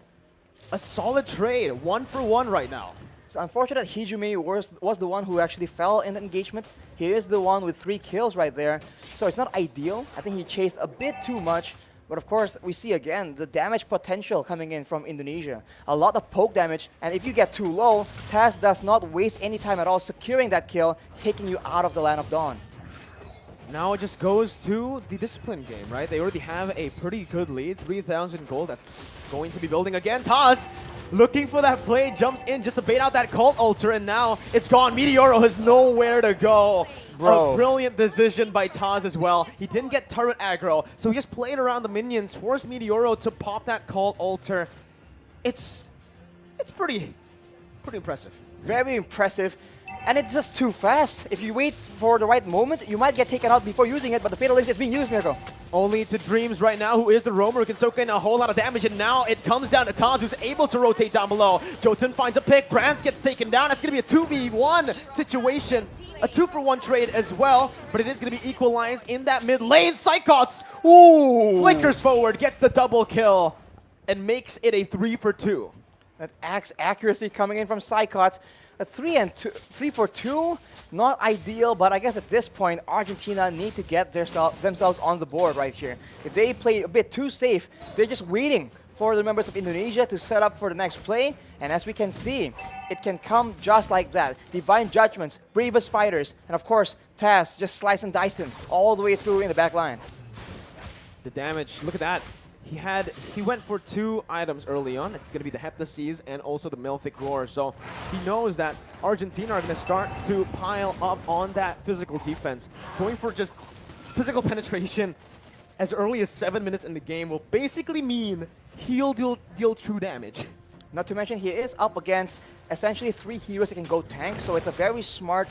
a solid trade, 1-for-1 right now. It's unfortunate that Hijumi was the one who actually fell in the engagement. He is the one with 3 kills right there. So it's not ideal. I think he chased a bit too much. But of course, we see again the damage potential coming in from Indonesia. A lot of poke damage. And if you get too low, Taz does not waste any time at all securing that kill, taking you out of the Land of Dawn. Now it just goes to the discipline game, right? They already have a pretty good lead, 3,000 gold. That's going to be building again. Taz looking for that play, jumps in just to bait out that cult altar, and now it's gone. Meteoro has nowhere to go. Bro. A brilliant decision by Taz as well. He didn't get turret aggro, so he just played around the minions, forced Meteoro to pop that cult altar. It's pretty impressive. Very impressive. And it's just too fast. If you wait for the right moment, you might get taken out before using it, but the Fatal Link is being used, Mirko. Only to Dreams right now, who is the Roamer, who can soak in a whole lot of damage, and now it comes down to Taz, who's able to rotate down below. Jotun finds a pick, Brands gets taken down. That's going to be a 2v1 situation. A 2-for-1 trade as well, but it is going to be equalized in that mid lane. Psychots, ooh, flickers forward, gets the double kill, and makes it a 3-for-2. That axe accuracy coming in from Psychots. A 3-for-2, not ideal, but I guess at this point, Argentina need to get themselves on the board right here. If they play a bit too safe, they're just waiting for the members of Indonesia to set up for the next play. And as we can see, it can come just like that. Divine Judgments, Bravest Fighters, and of course, Taz just slice and dice him all the way through in the back line. The damage, look at that. He went for 2 items early on. It's going to be the Heptaseas and also the Melthic Roar. So he knows that Argentina are going to start to pile up on that physical defense. Going for just physical penetration as early as 7 minutes in the game will basically mean he'll deal true damage. Not to mention he is up against essentially 3 heroes that can go tank, so it's a very smart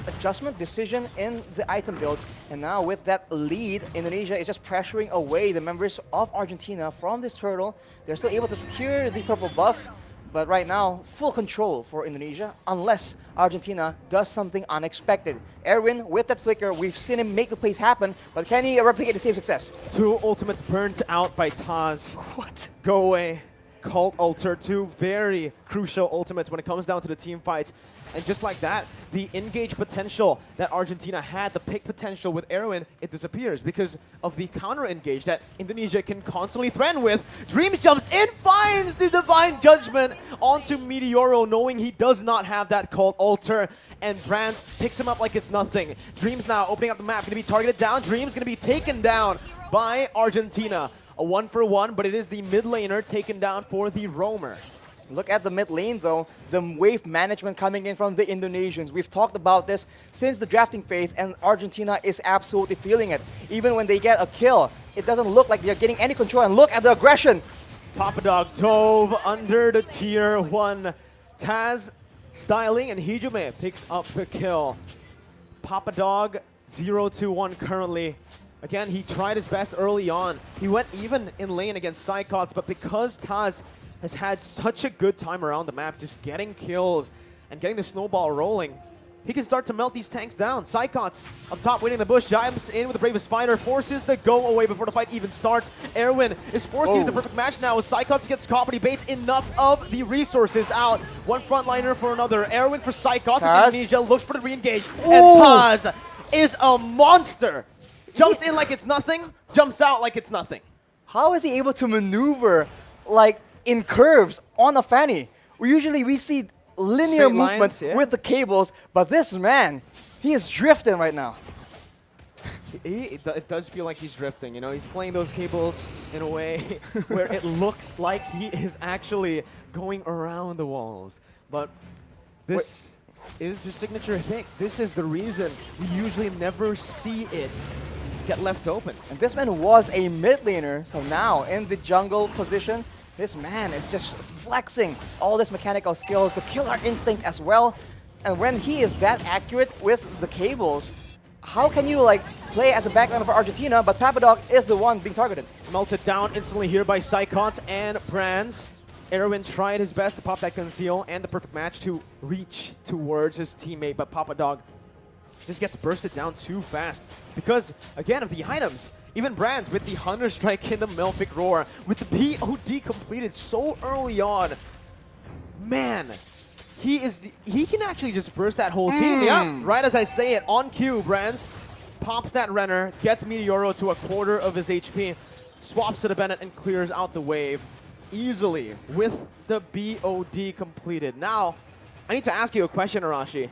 adjustment decision in the item builds. And now with that lead, Indonesia is just pressuring away the members of Argentina from this turtle. They're still able to secure the purple buff, but right now, full control for Indonesia, unless Argentina does something unexpected. Erwin, with that flicker, we've seen him make the plays happen, but can he replicate the same success? 2 ultimates burnt out by Taz. What? Go away. Cult Alter, 2 very crucial ultimates when it comes down to the team fights. And just like that, the engage potential that Argentina had, the pick potential with Erwin, it disappears because of the counter engage that Indonesia can constantly threaten with. Dreams jumps in, finds the Divine Judgment onto Meteoro, knowing he does not have that Cult Alter. And Brands picks him up like it's nothing. Dreams now opening up the map, going to be targeted down. Dreams going to be taken down by Argentina. A 1-for-1, but it is the mid laner taken down for the Roamer. Look at the mid lane though, the wave management coming in from the Indonesians. We've talked about this since the drafting phase, and Argentina is absolutely feeling it. Even when they get a kill, it doesn't look like they're getting any control, and look at the aggression. Papa Dog dove under the tier 1. Taz styling, and Hijime picks up the kill. Papa Dog 0-1 currently. Again, he tried his best early on. He went even in lane against Psychots, but because Taz has had such a good time around the map, just getting kills and getting the snowball rolling, he can start to melt these tanks down. Psychots up top waiting in the bush, jumps in with the Bravest Fighter, forces the go away before the fight even starts. Erwin is forced to use the perfect match now as Psychots gets caught, but he baits enough of the resources out. One frontliner for another. Erwin for Psychots as Indonesia looks for the re-engage. And Taz is a monster. Jumps in like it's nothing, jumps out like it's nothing. How is he able to maneuver like in curves on a fanny? We see linear movements with the cables, but this man, he is drifting right now. It does feel like he's drifting, you know, he's playing those cables in a way where it looks like he is actually going around the walls. But this... is his signature hit. This is the reason we usually never see it get left open. And this man was a mid laner, so now in the jungle position, this man is just flexing all his mechanical skills, the killer instinct as well. And when he is that accurate with the cables, how can you like play as a backline for Argentina, but Papadog is the one being targeted? Melted down instantly here by Psychons and Brands. Erwin tried his best to pop that conceal and the perfect match to reach towards his teammate, but Papadog just gets bursted down too fast because, again, of the items. Even Brands with the Hunter Strike in the Melfic Roar, with the BOD completed so early on. Man, he can actually just burst that whole team. Yeah, right as I say it, on cue, Brands pops that Renner, gets Meteoro to a quarter of his HP, swaps to the Bennett and clears out the wave easily with the BOD completed. Now, I need to ask you a question, Arashi.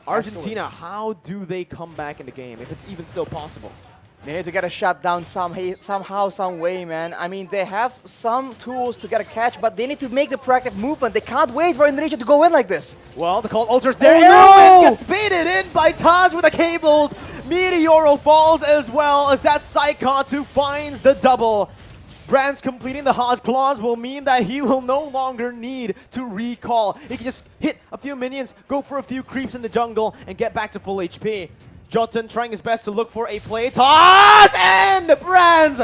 Argentina, how do they come back in the game, if it's even still possible? They need to get a shutdown somehow, some way, man. I mean, they have some tools to get a catch, but they need to make the proactive movement. They can't wait for Indonesia to go in like this. Well, the Cult Ultra's there. Erwin gets baited in by Taj with the cables. Meteoro falls as well as that Psychons who finds the double. Brands completing the Haas Claws will mean that he will no longer need to recall. He can just hit a few minions, go for a few creeps in the jungle, and get back to full HP. Jotun trying his best to look for a play. Toss and Brands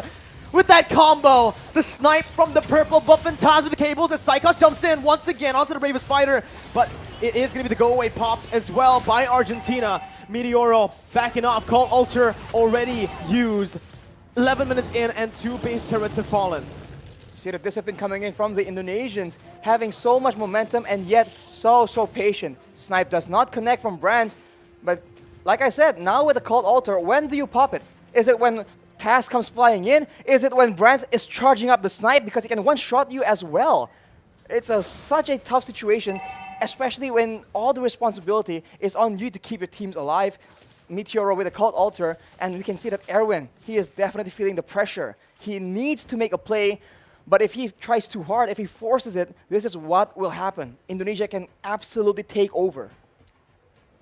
with that combo. The snipe from the purple buff and Taz with the cables as Psychos jumps in once again onto the Bravest Fighter. But it is going to be the go-away pop as well by Argentina. Meteoro backing off. Call Ultra already used. 11 minutes in and 2 base turrets have fallen. See the discipline coming in from the Indonesians, having so much momentum and yet so patient. Snipe does not connect from Brands, but like I said, now with the Cold Altar, when do you pop it? Is it when Taz comes flying in? Is it when Brands is charging up the Snipe because he can one-shot you as well? It's such a tough situation, especially when all the responsibility is on you to keep your teams alive. Meteoro with a Cold Altar, and we can see that Erwin, he is definitely feeling the pressure. He needs to make a play, but if he tries too hard, if he forces it, this is what will happen. Indonesia can absolutely take over.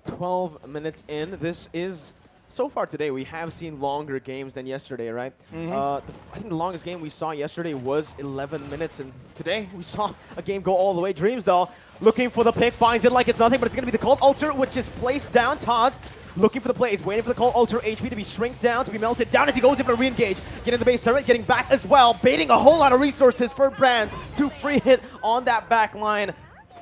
12 minutes in. This is, so far today, we have seen longer games than yesterday, right? I think the longest game we saw yesterday was 11 minutes, and today we saw a game go all the way. Dreams, though, looking for the pick, finds it like it's nothing, but it's going to be the Cold Ultra, which is placed down. Taz looking for the plays, waiting for the Cold Ultra HP to be shrink down, to be melted down as he goes in for a re-engage. Getting the base turret, getting back as well, baiting a whole lot of resources for Brands to free hit on that back line.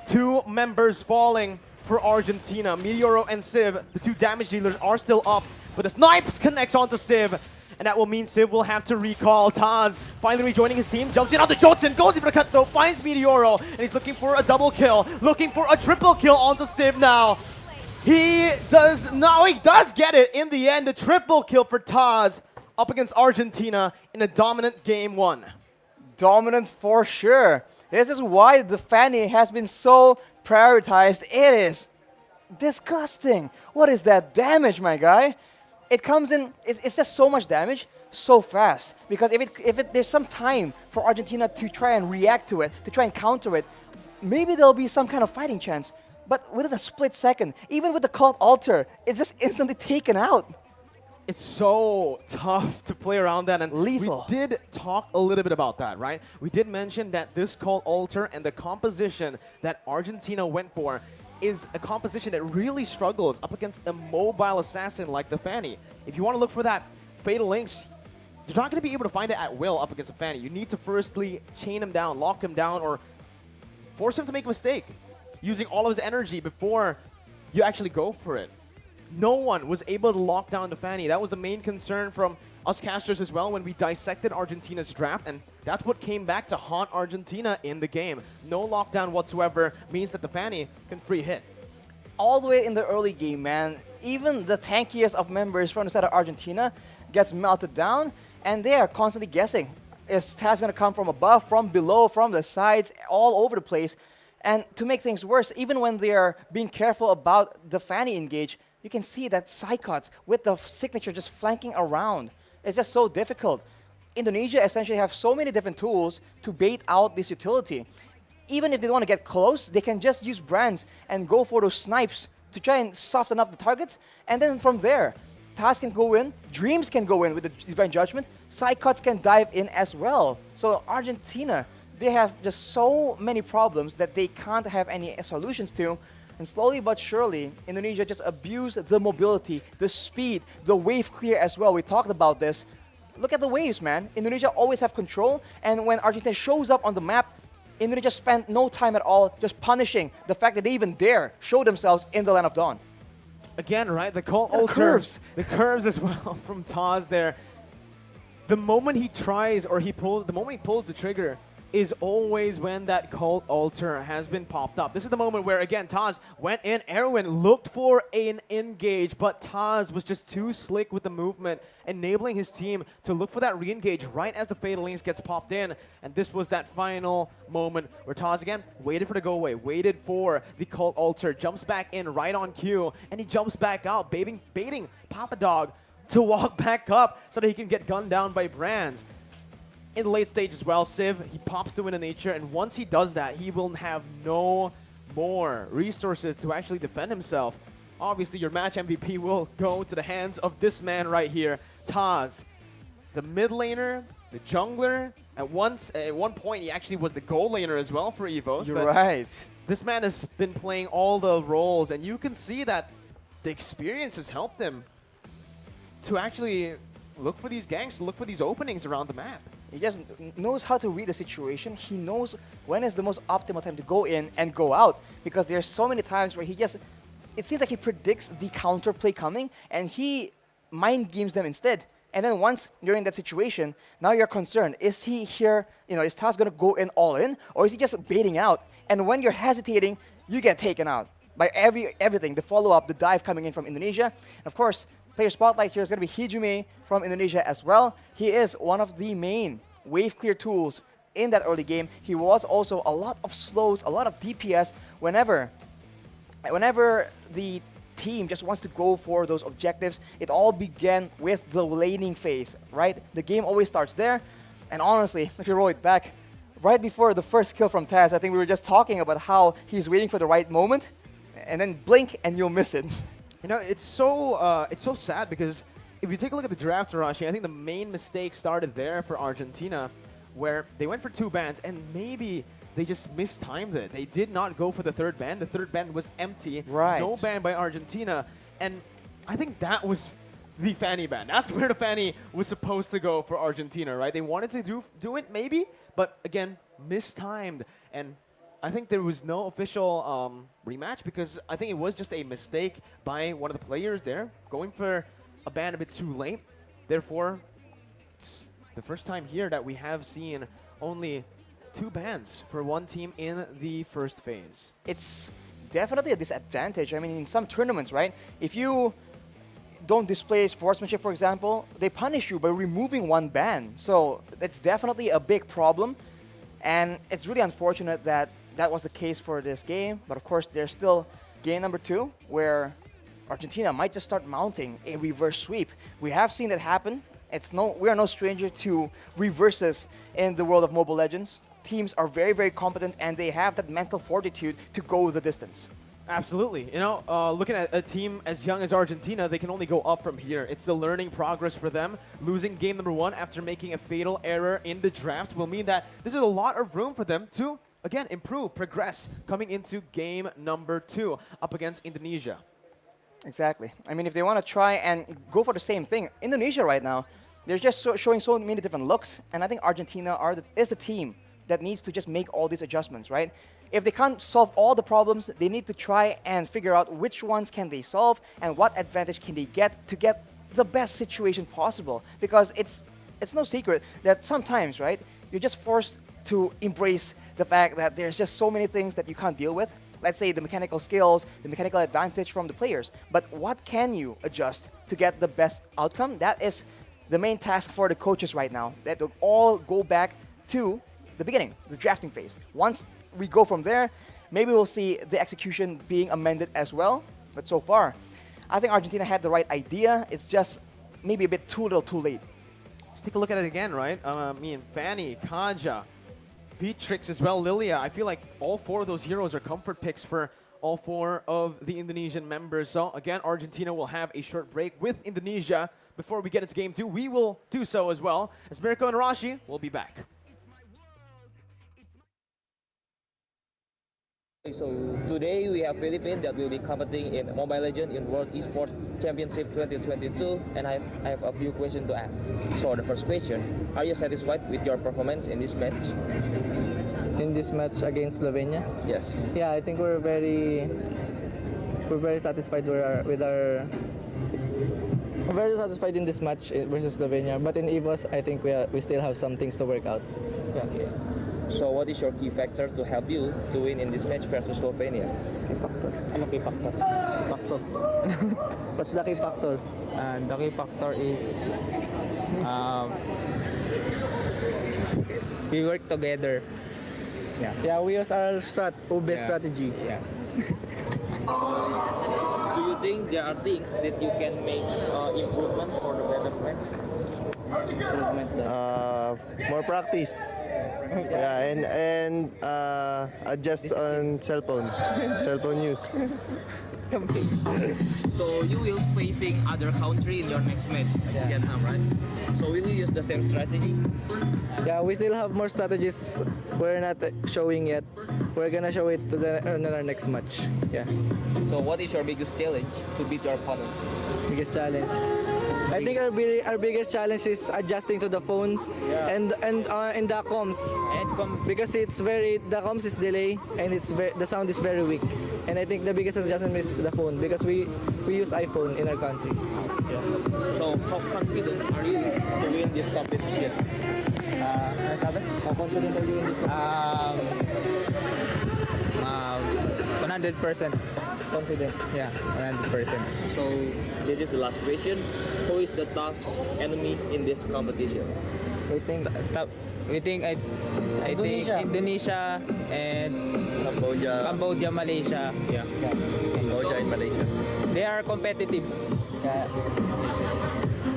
2 members falling for Argentina. Meteoro and Civ, the 2 damage dealers, are still up, but the Snipes connects onto Civ, and that will mean Civ will have to recall. Taz finally rejoining his team, jumps in onto Jotun, goes in for the cut though, finds Meteoro, and he's looking for a double kill, looking for a triple kill onto Civ now. He does get it in the end, a triple kill for Taz up against Argentina in a dominant game 1. Dominant for sure. This is why the Fanny has been so prioritized. It is disgusting. What is that damage, my guy? It comes in, it's just so much damage so fast. Because if there's some time for Argentina to try and react to it, to try and counter it, maybe there'll be some kind of fighting chance. But within a split second, even with the Cult Altar, it's just instantly taken out. It's so tough to play around that, and lethal. We did talk a little bit about that, right? We did mention that this Cult Altar and the composition that Argentina went for is a composition that really struggles up against a mobile assassin like the Fanny. If you want to look for that Fatal Links, you're not going to be able to find it at will up against a Fanny. You need to firstly chain him down, lock him down, or force him to make a mistake, using all of his energy before you actually go for it. No one was able to lock down the Fanny. That was the main concern from us casters as well when we dissected Argentina's draft, and that's what came back to haunt Argentina in the game. No lockdown whatsoever means that the Fanny can free hit. All the way in the early game, man, even the tankiest of members from the side of Argentina gets melted down, and they are constantly guessing. Is Taz going to come from above, from below, from the sides, all over the place? And to make things worse, even when they are being careful about the Fanny engage, you can see that Psychots with the signature just flanking around. It's just so difficult. Indonesia essentially have so many different tools to bait out this utility. Even if they don't want to get close, they can just use Brands and go for those snipes to try and soften up the targets. And then from there, Taz can go in, Dreams can go in with the Divine Judgment, Psycuts can dive in as well. So Argentina, they have just so many problems that they can't have any solutions to. And slowly but surely, Indonesia just abused the mobility, the speed, the wave clear as well. We talked about this. Look at the waves, man. Indonesia always have control, and when Argentina shows up on the map, Indonesia spent no time at all just punishing the fact that they even dare show themselves in the Land of Dawn. Again, right? The call The curves. The curves as well from Taz there. The moment he tries or the moment he pulls the trigger is always when that cult altar has been popped up. This is the moment where, again, Taz went in, Erwin looked for an engage, but Taz was just too slick with the movement, enabling his team to look for that re-engage right as the Fatal Links gets popped in. And this was that final moment where Taz, again, waited for the go away, waited for the cult altar, jumps back in right on cue, and he jumps back out, baiting Papa Dog to walk back up so that he can get gunned down by Brands. In the late stage as well, Civ, he pops the Wind of Nature, and once he does that, he will have no more resources to actually defend himself. Obviously, your match MVP will go to the hands of this man right here, Taz. The mid laner, the jungler. At one point, he actually was the goal laner as well for EVOS. You're right. This man has been playing all the roles, and you can see that the experience has helped him to actually look for these ganks, look for these openings around the map. He just knows how to read the situation. He knows when is the most optimal time to go in and go out, because there's so many times where it seems like he predicts the counterplay coming and he mind games them instead. And then once you're in that situation, now you're concerned. Is he here, is Taz going to go in all in, or is he just baiting out? And when you're hesitating, you get taken out by everything, the follow-up, the dive coming in from Indonesia. And of course, player spotlight here is going to be Hijume from Indonesia as well. He is one of the main wave clear tools in that early game. He was also a lot of slows, a lot of DPS whenever the team just wants to go for those objectives. It all began with the laning phase, right? The game always starts there. And honestly, if you roll it back, right before the first kill from Taz, I think we were just talking about how he's waiting for the right moment, and then blink and you'll miss it. It's so sad because if you take a look at the draft, Arashi, I think the main mistake started there for Argentina, where they went for 2 bans and maybe they just mistimed it. They did not go for the third ban. The third ban was empty. Right. No ban by Argentina. And I think that was the Fanny ban. That's where the Fanny was supposed to go for Argentina, right? They wanted to do it maybe, but again, mistimed. And I think there was no official rematch because I think it was just a mistake by one of the players there, going for a ban a bit too late. Therefore, it's the first time here that we have seen only 2 bans for one team in the first phase. It's definitely a disadvantage. I mean, in some tournaments, right? If you don't display sportsmanship, for example, they punish you by removing 1 ban. So that's definitely a big problem. And it's really unfortunate that that was the case for this game. But of course, there's still game number 2 where Argentina might just start mounting a reverse sweep. We have seen that happen. We are no stranger to reverses in the world of Mobile Legends. Teams are very, very competent and they have that mental fortitude to go the distance. Absolutely. Looking at a team as young as Argentina, they can only go up from here. It's the learning progress for them. Losing game number 1 after making a fatal error in the draft will mean that this is a lot of room for them to, again, improve, progress, coming into game number 2 up against Indonesia. Exactly. I mean, if they want to try and go for the same thing, Indonesia right now, they're just showing so many different looks. And I think Argentina is the team that needs to just make all these adjustments, right? If they can't solve all the problems, they need to try and figure out which ones can they solve and what advantage can they get to get the best situation possible. Because it's no secret that sometimes, right, you're just forced to embrace the fact that there's just so many things that you can't deal with. Let's say the mechanical skills, the mechanical advantage from the players. But what can you adjust to get the best outcome? That is the main task for the coaches right now. That will all go back to the beginning, the drafting phase. Once we go from there, maybe we'll see the execution being amended as well. But so far, I think Argentina had the right idea. It's just maybe a bit too little too late. Let's take a look at it again, right? Fanny, Kaja, Beatrix as well, Lilia. I feel like all 4 of those heroes are comfort picks for all 4 of the Indonesian members. So again, Argentina will have a short break with Indonesia. Before we get into game 2, we will do so as well. As Mirko and Rashi will be back. So today we have Philippines that will be competing in Mobile Legends in World Esports Championship 2022, and I have a few questions to ask. So the first question, are you satisfied with your performance in this match? In this match against Slovenia? Yes. Yeah, I think we're very satisfied with our we're very satisfied in this match versus Slovenia. But in EVOS, I think we still have some things to work out. Yeah. Okay. So what is your key factor to help you to win in this match versus Slovenia? Key factor. Ano key factor? Factor. What's the key factor? The key factor is we work together. Yeah, we use our Mlbb strategy. Yeah. Do you think there are things that you can make improvement for the better match? More practice. Yeah, and adjust on cell phone use. So you will facing other country in your next match, Vietnam, right? So will you use the same strategy? Yeah, we still have more strategies we're not showing yet. We're gonna show it in our next match. Yeah. So what is your biggest challenge to beat your opponent? Biggest challenge. I think our biggest challenge is adjusting to the phones and the comms, because the comms is delay and the sound is very weak, and I think the biggest adjustment is the phone because we use iPhone in our country. Yeah. So how confident are you to win this competition? How confident are you in this? 100% confident. Yeah, 100%. So this is the last question. Who is the top enemy in this competition? We think I think Indonesia and Cambodia, Malaysia. Yeah. Cambodia and Malaysia. They are competitive. Yeah.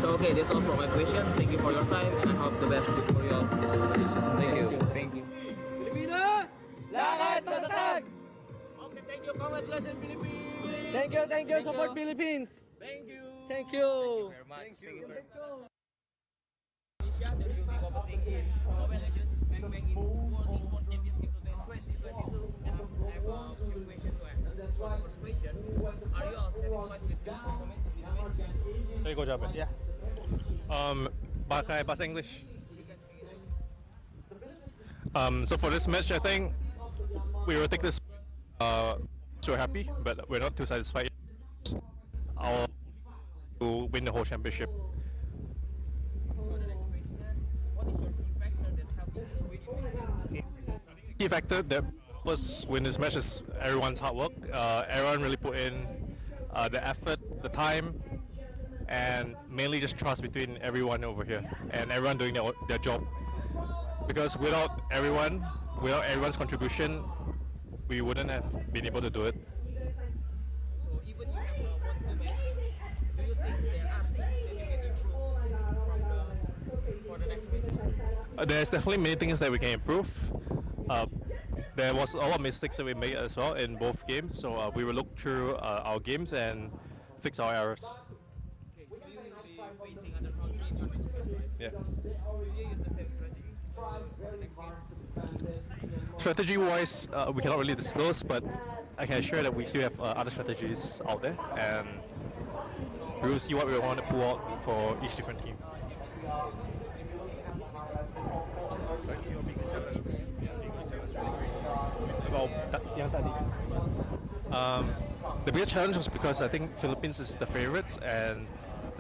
So okay, that's all for my question. Thank you for your time, and I hope the best for you all this competition. Thank you. Thank you. Pilipinas! Lahat matatag! Okay, thank you. Congratulations, Philippines! Thank you. Support Philippines! Thank you! Thank you! Very much. Thank you. Indonesia that will be competing in Mobile Legends Bang in World Esports Championship 2022, and I have a few questions to ask. So the first question, are you all satisfied with your performance in this match? Saya jawab. Yeah. Pakai bahasa English. So for this match, I think we will take this. So happy, but we're not too satisfied. Our to win the whole championship. Key factor that was win this match is everyone's hard work. Everyone really put in the effort, the time, and mainly just trust between everyone over here and everyone doing their job. Because without everyone's contribution, we wouldn't have been able to do it. So even you have won the match, do you think there are things that you can improve for the next match? There's definitely many things that we can improve. There was a lot of mistakes that we made as well in both games, so we will look through our games and fix our errors. Okay, so you will be facing other country in your next match, right? Yeah. Will you use the same strategy for the next game? Strategy-wise, we cannot really disclose, but I can assure that we still have other strategies out there, and we will see what we want to pull out for each different team. The biggest challenge was because I think Philippines is the favorites, and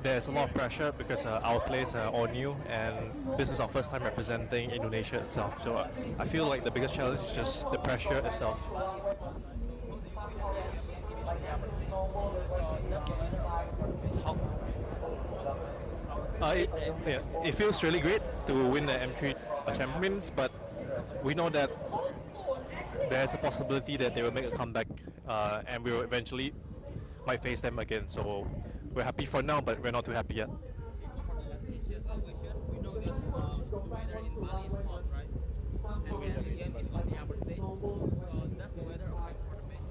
there's a lot of pressure because our players are all new, and this is our first time representing Indonesia itself. So I feel like the biggest challenge is just the pressure itself. It feels really great to win the M3 champions, but we know that there's a possibility that they will make a comeback, and we will eventually might face them again. So we're happy for now, but we're not too happy yet. We know that the weather in Bali is hot, right? And the game is on the upper stage. So does the weather affect for the match?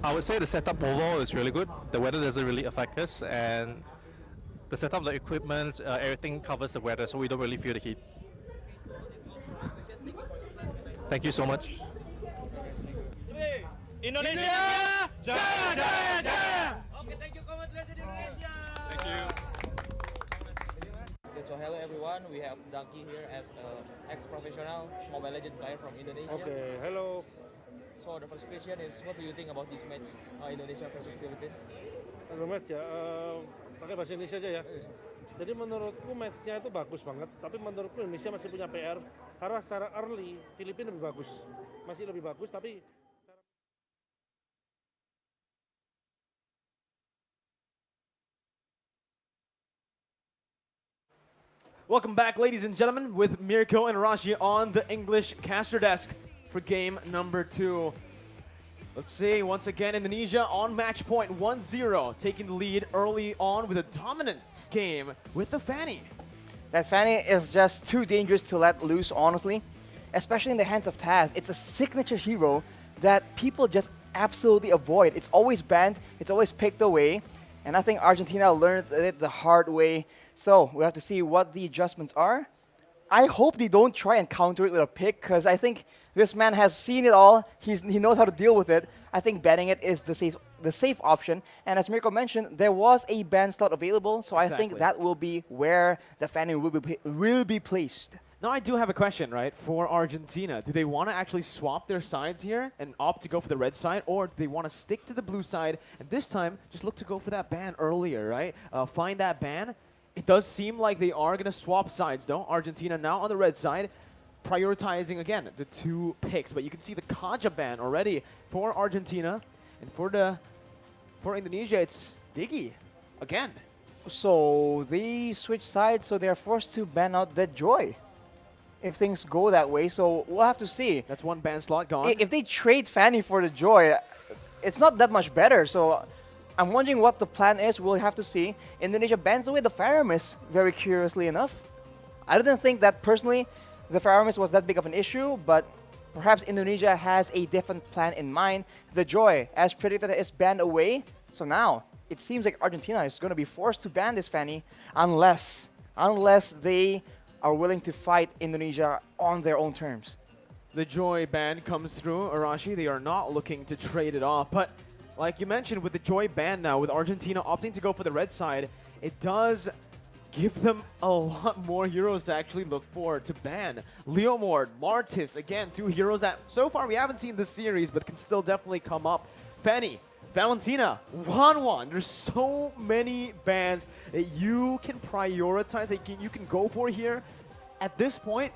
I would say the setup overall is really good. The weather doesn't really affect us, and the setup of the equipment, everything covers the weather, so we don't really feel the heat. Thank you so much. Indonesia, jaya, jaya, jaya. Okay, thank you, congratulations Indonesia. Thank you. Okay, so hello everyone. We have Daki here as an ex-professional Mobile Legends player from Indonesia. Okay, hello. So the first question is, what do you think about this match, Indonesia versus Philippines? Hello match ya, pakai bahasa Indonesia aja ya. Jadi menurutku matchnya itu bagus banget, tapi menurutku Indonesia masih punya PR karena secara early Filipina lebih bagus, masih lebih bagus tapi. Welcome back, ladies and gentlemen, with Mirko and Rashi on the English caster desk for game number 2. Let's see, once again, Indonesia on match point 1-0, taking the lead early on with a dominant game with the Fanny. That Fanny is just too dangerous to let loose, honestly, especially in the hands of Taz. It's a signature hero that people just absolutely avoid. It's always banned, it's always picked away, and I think Argentina learned it the hard way. So we have to see what the adjustments are. I hope they don't try and counter it with a pick, because I think this man has seen it all. He knows how to deal with it. I think banning it is the safe option. And as Mirko mentioned, there was a ban slot available, so I think that will be where the Fanny will be placed. Now I do have a question, right, for Argentina. Do they want to actually swap their sides here and opt to go for the red side, or do they want to stick to the blue side and this time just look to go for that ban earlier, right? Find that ban. It does seem like they are going to swap sides, though. Argentina now on the red side, prioritizing, again, the 2 picks. But you can see the Kaja ban already for Argentina. And for Indonesia, it's Diggy again. So they switch sides, so they're forced to ban out the Joy. If things go that way, so we'll have to see. That's one ban slot gone. If they trade Fanny for the Joy, it's not that much better. So I'm wondering what the plan is. We'll have to see. Indonesia bans away the Faramis, very curiously enough. I didn't think that personally the Faramis was that big of an issue, but perhaps Indonesia has a different plan in mind. The Joy, as predicted, is banned away. So now it seems like Argentina is going to be forced to ban this Fanny unless they are willing to fight Indonesia on their own terms. The Joy ban comes through, Arashi. They are not looking to trade it off, but like you mentioned, with the Joy ban now, with Argentina opting to go for the red side, it does give them a lot more heroes to actually look for to ban. Leomord, Martis, again, 2 heroes that so far we haven't seen this series, but can still definitely come up. Fanny, Valentina, Wanwan. There's so many bans that you can prioritize, that you can go for here. At this point,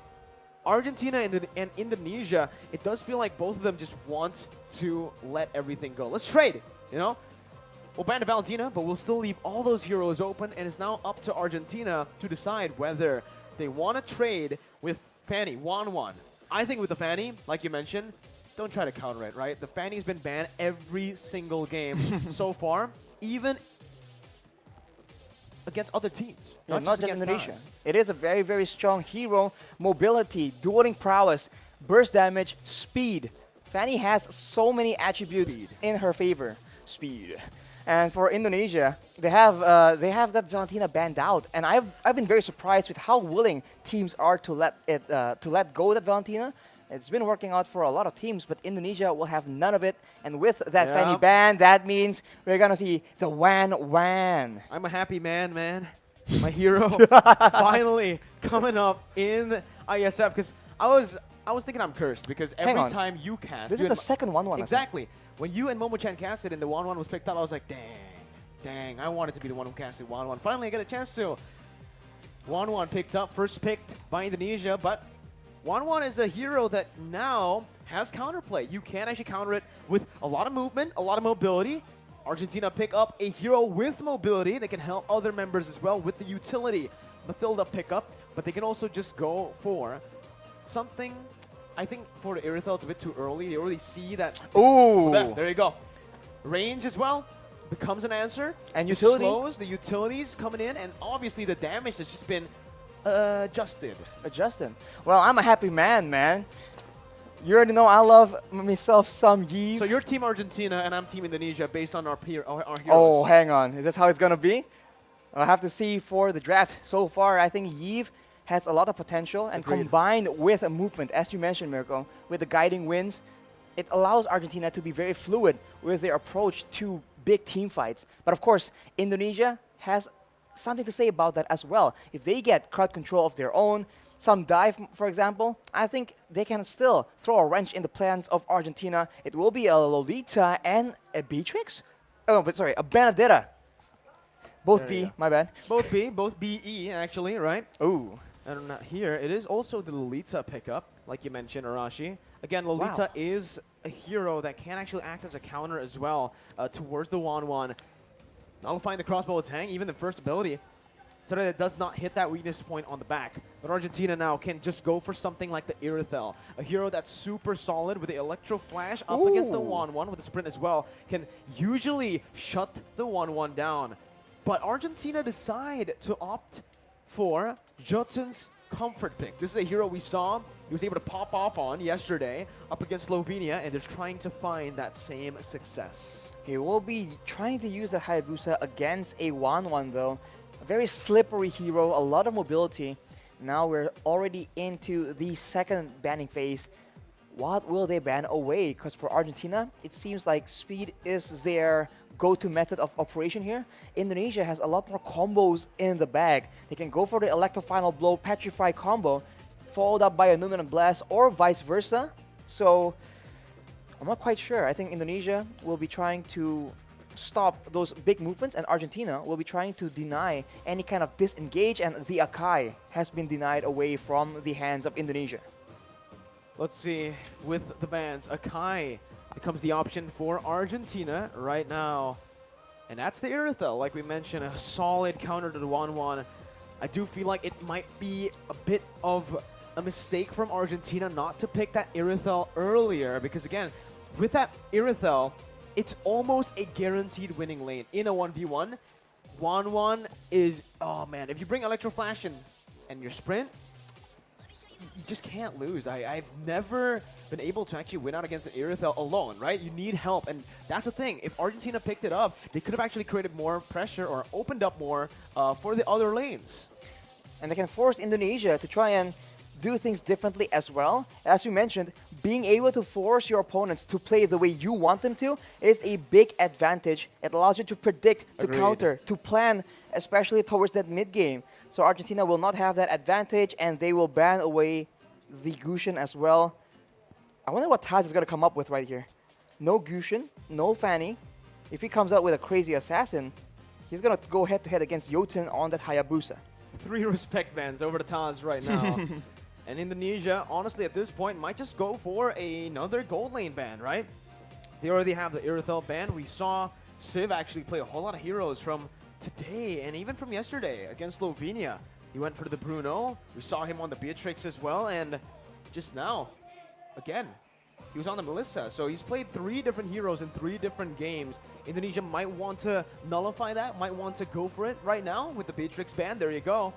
Argentina and Indonesia, it does feel like both of them just want to let everything go. Let's trade, you know? We'll ban Valentina, but we'll still leave all those heroes open, and it's now up to Argentina to decide whether they want to trade with Fanny, Wanwan. I think with the Fanny, like you mentioned, don't try to counter it, right? The Fanny's been banned every single game so far, even against other teams. Yeah, not just against Indonesia. us. It is a very, very strong hero. Mobility, dueling prowess, burst damage, speed. Fanny has so many attributes in her favor. Speed. And for Indonesia, they have that Valentina banned out, and I've been very surprised with how willing teams are to let go of that Valentina. It's been working out for a lot of teams, but Indonesia will have none of it. And with that Fanny ban, that means we're gonna see the Wan. I'm a happy man. My hero finally coming up in Iesf, because I was thinking I'm cursed, because every time you cast, this is the second 1-1. Exactly. When you and Momo-chan casted and the 1-1 was picked up, I was like, dang, I wanted to be the one who casted 1-1. Finally, I get a chance to. 1-1 picked up, first picked by Indonesia, but 1-1 is a hero that now has counterplay. You can actually counter it with a lot of movement, a lot of mobility. Argentina pick up a hero with mobility that can help other members as well with the utility. Mathilda pick up, but they can also just go for something. I think for the Irithel, it's a bit too early. They already see that. Ooh! There you go. Range as well becomes an answer. And utility. Slows, the utilities coming in, and obviously the damage has just been adjusted. Well, I'm a happy man. You already know I love myself some Iesf. So you're Team Argentina and I'm Team Indonesia based on our heroes. Oh, hang on. Is this how it's gonna be? I'll have to see for the draft. So far, I think Iesf has a lot of potential, and Agreed. combined with a movement, as you mentioned, Mirko, with the guiding winds, it allows Argentina to be very fluid with their approach to big team fights. But of course, Indonesia has something to say about that as well. If they get crowd control of their own, some dive, for example, I think they can still throw a wrench in the plans of Argentina. It will be a Lolita and a Beatrix? Oh, but sorry, a Benedetta. Both B, my bad. Both B, both BE actually, right? Ooh. And here, it is also the Lolita pickup, like you mentioned, Arashi. Again, Lolita is a hero that can actually act as a counter as well towards the Wanwan. Nullifying the crossbow attack, even the first ability. So that it does not hit that weakness point on the back. But Argentina now can just go for something like the Irithel, a hero that's super solid with the Electro Flash up against the Wanwan with the sprint as well. Can usually shut the Wanwan down. But Argentina decide to opt for Judson's comfort pick. This is a hero we saw he was able to pop off on yesterday up against Slovenia, and they're trying to find that same success. He will be trying to use the Hayabusa against a Wanwan though. A very slippery hero, a lot of mobility. Now we're already into the second banning phase. What will they ban away? Because for Argentina, it seems like speed is their go-to method of operation here. Indonesia has a lot more combos in the bag. They can go for the Electro Final Blow, Petrify combo, followed up by a Numinant Blast, or vice versa. So, I'm not quite sure. I think Indonesia will be trying to stop those big movements, and Argentina will be trying to deny any kind of disengage, and the Akai has been denied away from the hands of Indonesia. Let's see, with the bans, Akai becomes the option for Argentina right now. And that's the Irithel, like we mentioned, a solid counter to the Wanwan. I do feel like it might be a bit of a mistake from Argentina not to pick that Irithel earlier, because again, with that Irithel, it's almost a guaranteed winning lane in a 1v1. Wanwan is, oh man, if you bring Electro Flash and your sprint, you just can't lose. I've never been able to actually win out against an Irithel alone, right? You need help, and that's the thing. If Argentina picked it up, they could have actually created more pressure or opened up more for the other lanes. And they can force Indonesia to try and do things differently as well. As you mentioned, being able to force your opponents to play the way you want them to is a big advantage. It allows you to predict, to counter, to plan, especially towards that mid game. So Argentina will not have that advantage, and they will ban away the Gushin as well. I wonder what Taz is going to come up with right here. No Gushin, no Fanny. If he comes out with a crazy assassin, he's going to go head-to-head against Jotun on that Hayabusa. 3 respect bans over to Taz right now. And Indonesia, honestly, at this point, might just go for another gold lane ban, right? They already have the Irithel ban. We saw Civ actually play a whole lot of heroes from today and even from yesterday against Slovenia. He went for the Bruno. We saw him on the Beatrix as well. And just now, again, he was on the Melissa. So he's played 3 different heroes in 3 different games. Indonesia might want to nullify that, might want to go for it right now with the Beatrix ban. There you go.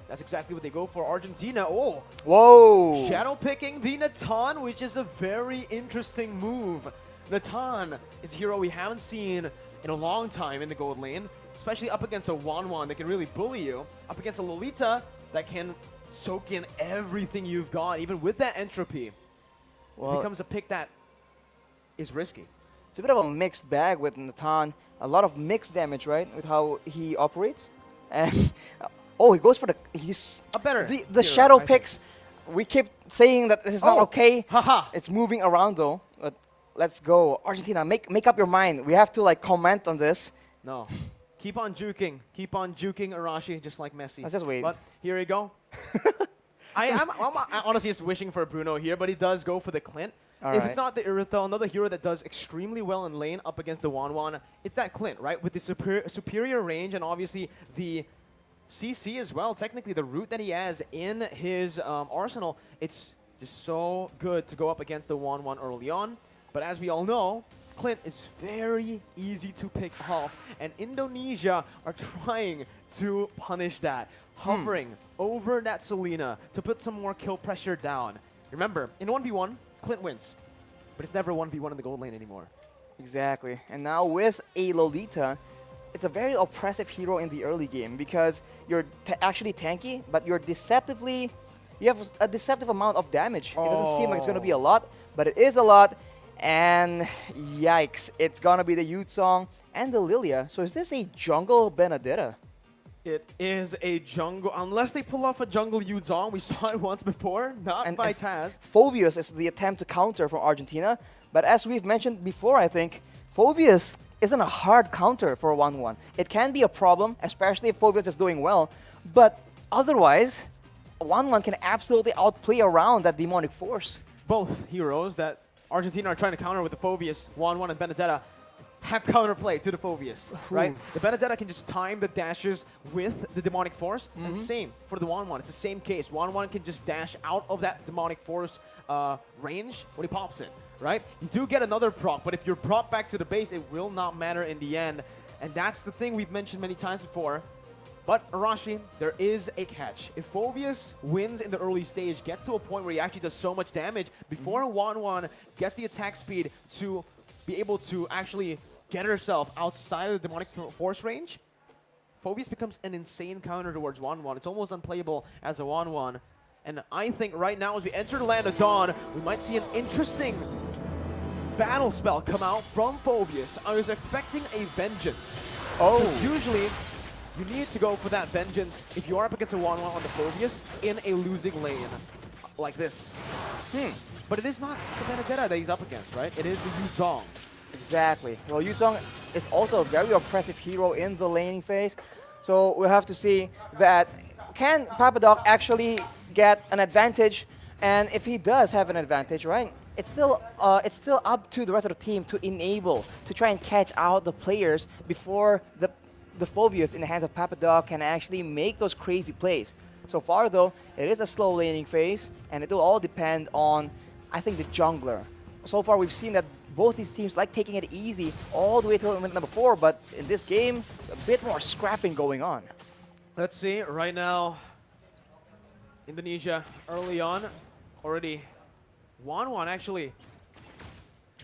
That's exactly what they go for. Argentina, oh! Whoa! Shadow picking the Natan, which is a very interesting move. Natan is a hero we haven't seen in a long time in the gold lane, especially up against a Wanwan that can really bully you, up against a Lolita that can soak in everything you've got, even with that entropy. Well, it becomes a pick that is risky. It's a bit of a mixed bag with Natan. A lot of mixed damage, right, with how he operates. And oh, he goes for he's a better the hero, shadow picks. We keep saying that this is not okay. Haha. It's moving around though. But let's go, Argentina. Make up your mind. We have to like comment on this. No, keep on juking Arashi, just like Messi. Let's just wait. But here we go. I'm honestly just wishing for a Bruno here, but he does go for the Clint. If it's not the Irithel, another hero that does extremely well in lane up against the Wanwan, it's that Clint, right? With the superior range and obviously the CC as well. Technically, the route that he has in his arsenal, it's just so good to go up against the Wanwan early on. But as we all know, Clint is very easy to pick off, and Indonesia are trying to punish that, hovering over that Selena to put some more kill pressure down. Remember, in 1v1, Clint wins. But it's never 1v1 in the gold lane anymore. Exactly. And now with a Lolita, it's a very oppressive hero in the early game because you're actually tanky, but you have a deceptive amount of damage. It doesn't seem like it's going to be a lot, but it is a lot. And yikes, it's going to be the Yuzong and the Lilia. So is this a jungle Benedetta? It is a jungle, unless they pull off a jungle Yuzong. We saw it once before, not by Taz. Phoveus is the attempt to counter from Argentina. But as we've mentioned before, I think, Phoveus isn't a hard counter for a 1-1. It can be a problem, especially if Phoveus is doing well. But otherwise, a 1-1 can absolutely outplay around that demonic force. Both heroes that Argentina are trying to counter with the Phoveus, 1-1 and Benedetta, have counterplay to the Phoveus, right? The Benedetta can just time the dashes with the demonic force, and same for the 1-1. It's the same case. 1-1 can just dash out of that demonic force range when he pops it, right? You do get another proc, but if you're brought back to the base, it will not matter in the end. And that's the thing we've mentioned many times before. But Arashi, there is a catch. If Phoveus wins in the early stage, gets to a point where he actually does so much damage, before 1-1 gets the attack speed to be able to actually get herself outside of the demonic force range, Phoveus becomes an insane counter towards 1-1. It's almost unplayable as a 1-1. And I think right now, as we enter the Land of Dawn, we might see an interesting battle spell come out from Phoveus. I was expecting a Vengeance. Because usually, you need to go for that Vengeance if you are up against a 1-1 on the Phoveus in a losing lane like this. But it is not the Benedetta that he's up against, right? It is the Yuzong. Exactly. Well, Yuzong is also a very oppressive hero in the laning phase. So we'll have to see that can Papadoc actually get an advantage? And if he does have an advantage, right, it's still up to the rest of the team to enable, to try and catch out the players before the Phoveus in the hands of Papadoc can actually make those crazy plays. So far, though, it is a slow laning phase, and it will all depend on, I think, the jungler. So far, we've seen that both these teams like taking it easy all the way till number 4, but in this game, it's a bit more scrapping going on. Let's see, right now, Indonesia early on, already 1-1 actually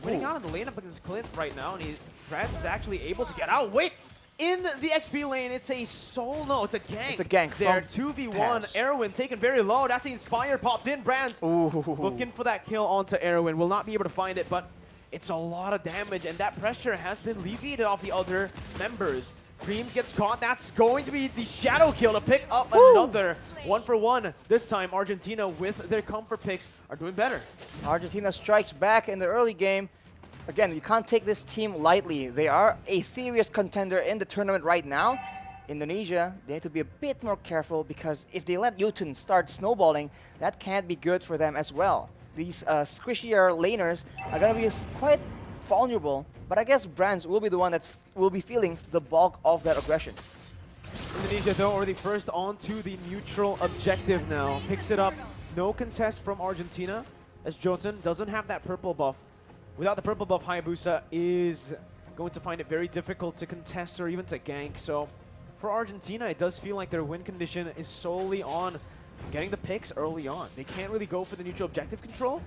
winning out in the lane up against Clint right now, and Brad's is actually able to get out. Wait! In the XP lane, it's a it's a gank. It's a gank there, from 2v1. Erwin taken very low. That's the Inspire popped in. Brands looking for that kill onto Erwin. Will not be able to find it, but it's a lot of damage, and that pressure has been alleviated off the other members. Dreams gets caught. That's going to be the shadow kill to pick up another 1-for-1. This time, Argentina with their comfort picks are doing better. Argentina strikes back in the early game. Again, you can't take this team lightly. They are a serious contender in the tournament right now. Indonesia, they need to be a bit more careful because if they let Yutun start snowballing, that can't be good for them as well. These squishier laners are going to be quite vulnerable, but I guess Brands will be the one that will be feeling the bulk of that aggression. Indonesia, though, already first onto the neutral objective now. Picks it up. No contest from Argentina, as Jotun doesn't have that purple buff. Without the purple buff, Hayabusa is going to find it very difficult to contest or even to gank. So for Argentina, it does feel like their win condition is solely on getting the picks early on. They can't really go for the neutral objective control.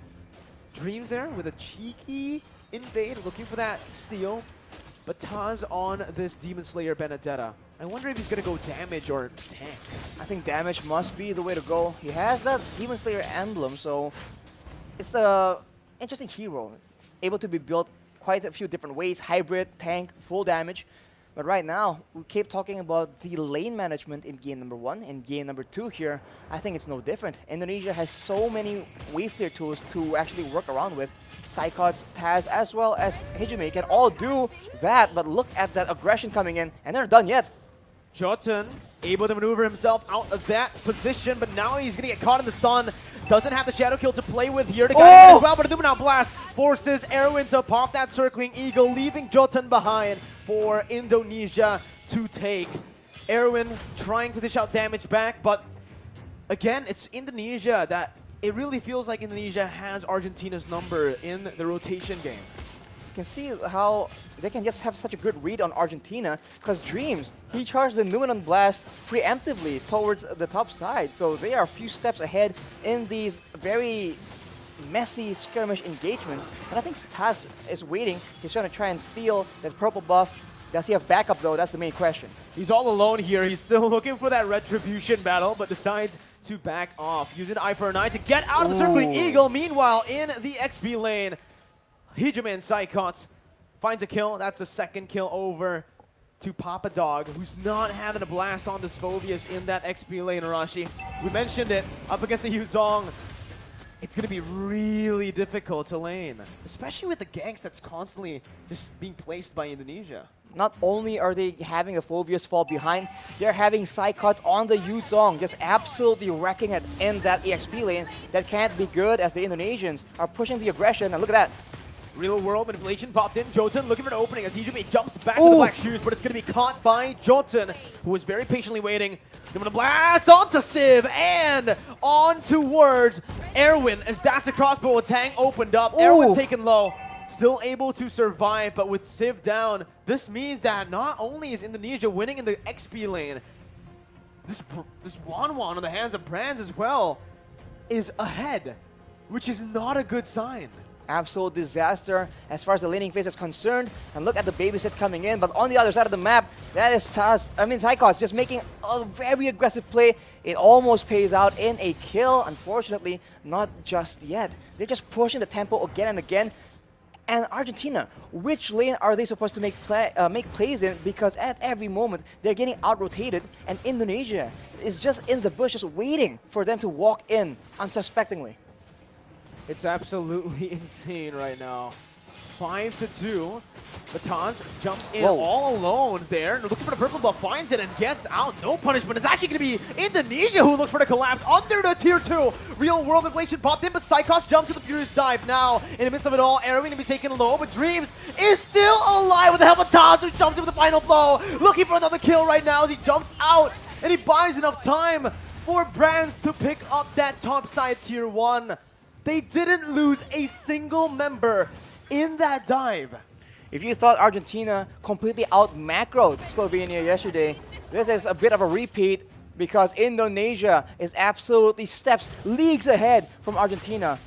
Dreams there with a cheeky invade, looking for that steal. But Taz on this Demon Slayer Benedetta. I wonder if he's going to go damage or tank. I think damage must be the way to go. He has that Demon Slayer emblem, so it's an interesting hero. Able to be built quite a few different ways, hybrid, tank, full damage. But right now, we keep talking about the lane management in game number 1 and game number 2 here. I think it's no different. Indonesia has so many wave clear tools to actually work around with. Psychots, Taz, as well as Hijime can all do that, but look at that aggression coming in, and they're not done yet. Jotun able to maneuver himself out of that position, but now he's going to get caught in the stun. Doesn't have the shadow kill to play with here. The guy as well, but a Numenal Blast forces Erwin to pop that circling eagle, leaving Jotun behind for Indonesia to take. Erwin trying to dish out damage back, but again, it's Indonesia that it really feels like Indonesia has Argentina's number in the rotation game. You can see how they can just have such a good read on Argentina because Dreams, he charged the Numenal Blast preemptively towards the top side. So they are a few steps ahead in these very messy skirmish engagements. And I think Taz is waiting. He's trying to try and steal that purple buff. Does he have backup though? That's the main question. He's all alone here. He's still looking for that retribution battle, but decides to back off. Using the Eye for a 9 to get out of the circling eagle. Meanwhile, in the XP lane, Hijime and Psychots finds a kill. That's the second kill over to Papa Dog, who's not having a blast on this Phobius in that XP lane, Arashi. We mentioned it, up against the Yuzong. It's going to be really difficult to lane, especially with the ganks that's constantly just being placed by Indonesia. Not only are they having a Phobius fall behind, they're having Psychots on the Yuzong, just absolutely wrecking it in that EXP lane. That can't be good as the Indonesians are pushing the aggression, and look at that. Real world manipulation popped in. Jotun looking for an opening as Hijime jumps back to the black shoes, but it's going to be caught by Jotun, who is very patiently waiting. Giving a blast onto Civ and on towards Erwin as that's the crossbow attack opened up. Erwin taken low, still able to survive, but with Civ down, this means that not only is Indonesia winning in the XP lane, this Wanwan on the hands of Brands as well is ahead, which is not a good sign. Absolute disaster as far as the laning phase is concerned. And look at the babysit coming in. But on the other side of the map, that is Psychots just making a very aggressive play. It almost pays out in a kill. Unfortunately, not just yet. They're just pushing the tempo again and again. And Argentina, which lane are they supposed to make plays in? Because at every moment, they're getting out-rotated. And Indonesia is just in the bush, just waiting for them to walk in unsuspectingly. It's absolutely insane right now. 5-2. Batons jumped in all alone there. Looking for the purple buff, finds it and gets out. No punishment. It's actually going to be Indonesia who looked for the collapse under the tier 2. Real world inflation popped in, but Psychos jumped to the Furious Dive. Now, in the midst of it all, Erwin going to be taken low, but Dreams is still alive with the help of Taz, who jumps in with the final blow. Looking for another kill right now as he jumps out, and he buys enough time for Brands to pick up that top side tier 1. They didn't lose a single member in that dive. If you thought Argentina completely out-macroed Slovenia yesterday, this is a bit of a repeat because Indonesia is absolutely leagues ahead from Argentina.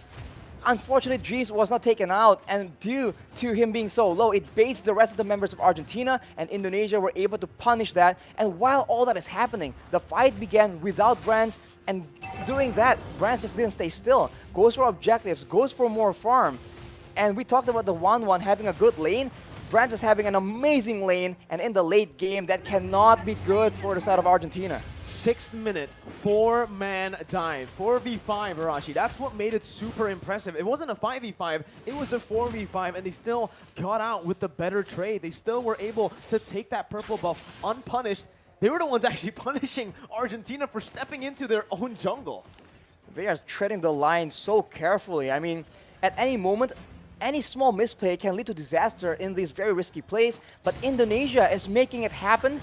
Unfortunately, Dreams was not taken out, and due to him being so low, it baits the rest of the members of Argentina, and Indonesia were able to punish that. And while all that is happening, the fight began without Brands, and doing that, Brands just didn't stay still. Goes for objectives, goes for more farm. And we talked about the 1-1 having a good lane. Brands is having an amazing lane, and in the late game, that cannot be good for the side of Argentina. 6th minute, 4-man dive, 4v5, Arashi. That's what made it super impressive. It wasn't a 5v5, it was a 4v5, and they still got out with the better trade. They still were able to take that purple buff unpunished. They were the ones actually punishing Argentina for stepping into their own jungle. They are treading the line so carefully. I mean, at any moment, any small misplay can lead to disaster in these very risky plays, but Indonesia is making it happen.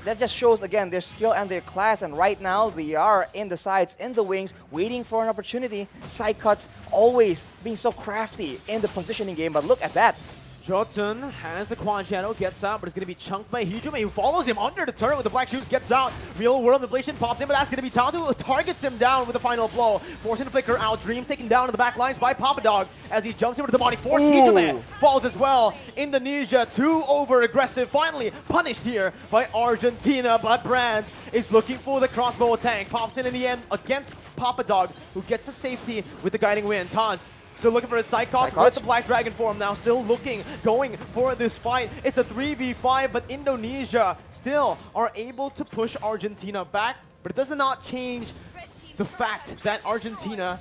That just shows, again, their skill and their class, and right now they are in the sides, in the wings, waiting for an opportunity. Psychots always being so crafty in the positioning game, but look at that. Jotun has the quad shadow, gets out, but it's going to be chunked by Hijime, who follows him under the turret with the black shoes, gets out. Real world inflation popped in, but that's going to be Tatu, who targets him down with the final blow. Forcing the flicker out, Dreams taken down in the back lines by Papa Dog as he jumps into the body force. Hijime falls as well. Indonesia, too over aggressive, finally punished here by Argentina, but Brands is looking for the crossbow attack. Pops in the end against Papa Dog, who gets the safety with the guiding wind. Taz still looking for his Psychots with the Black Dragon form now, still going for this fight. It's a 3v5, but Indonesia still are able to push Argentina back, but it does not change the fact that Argentina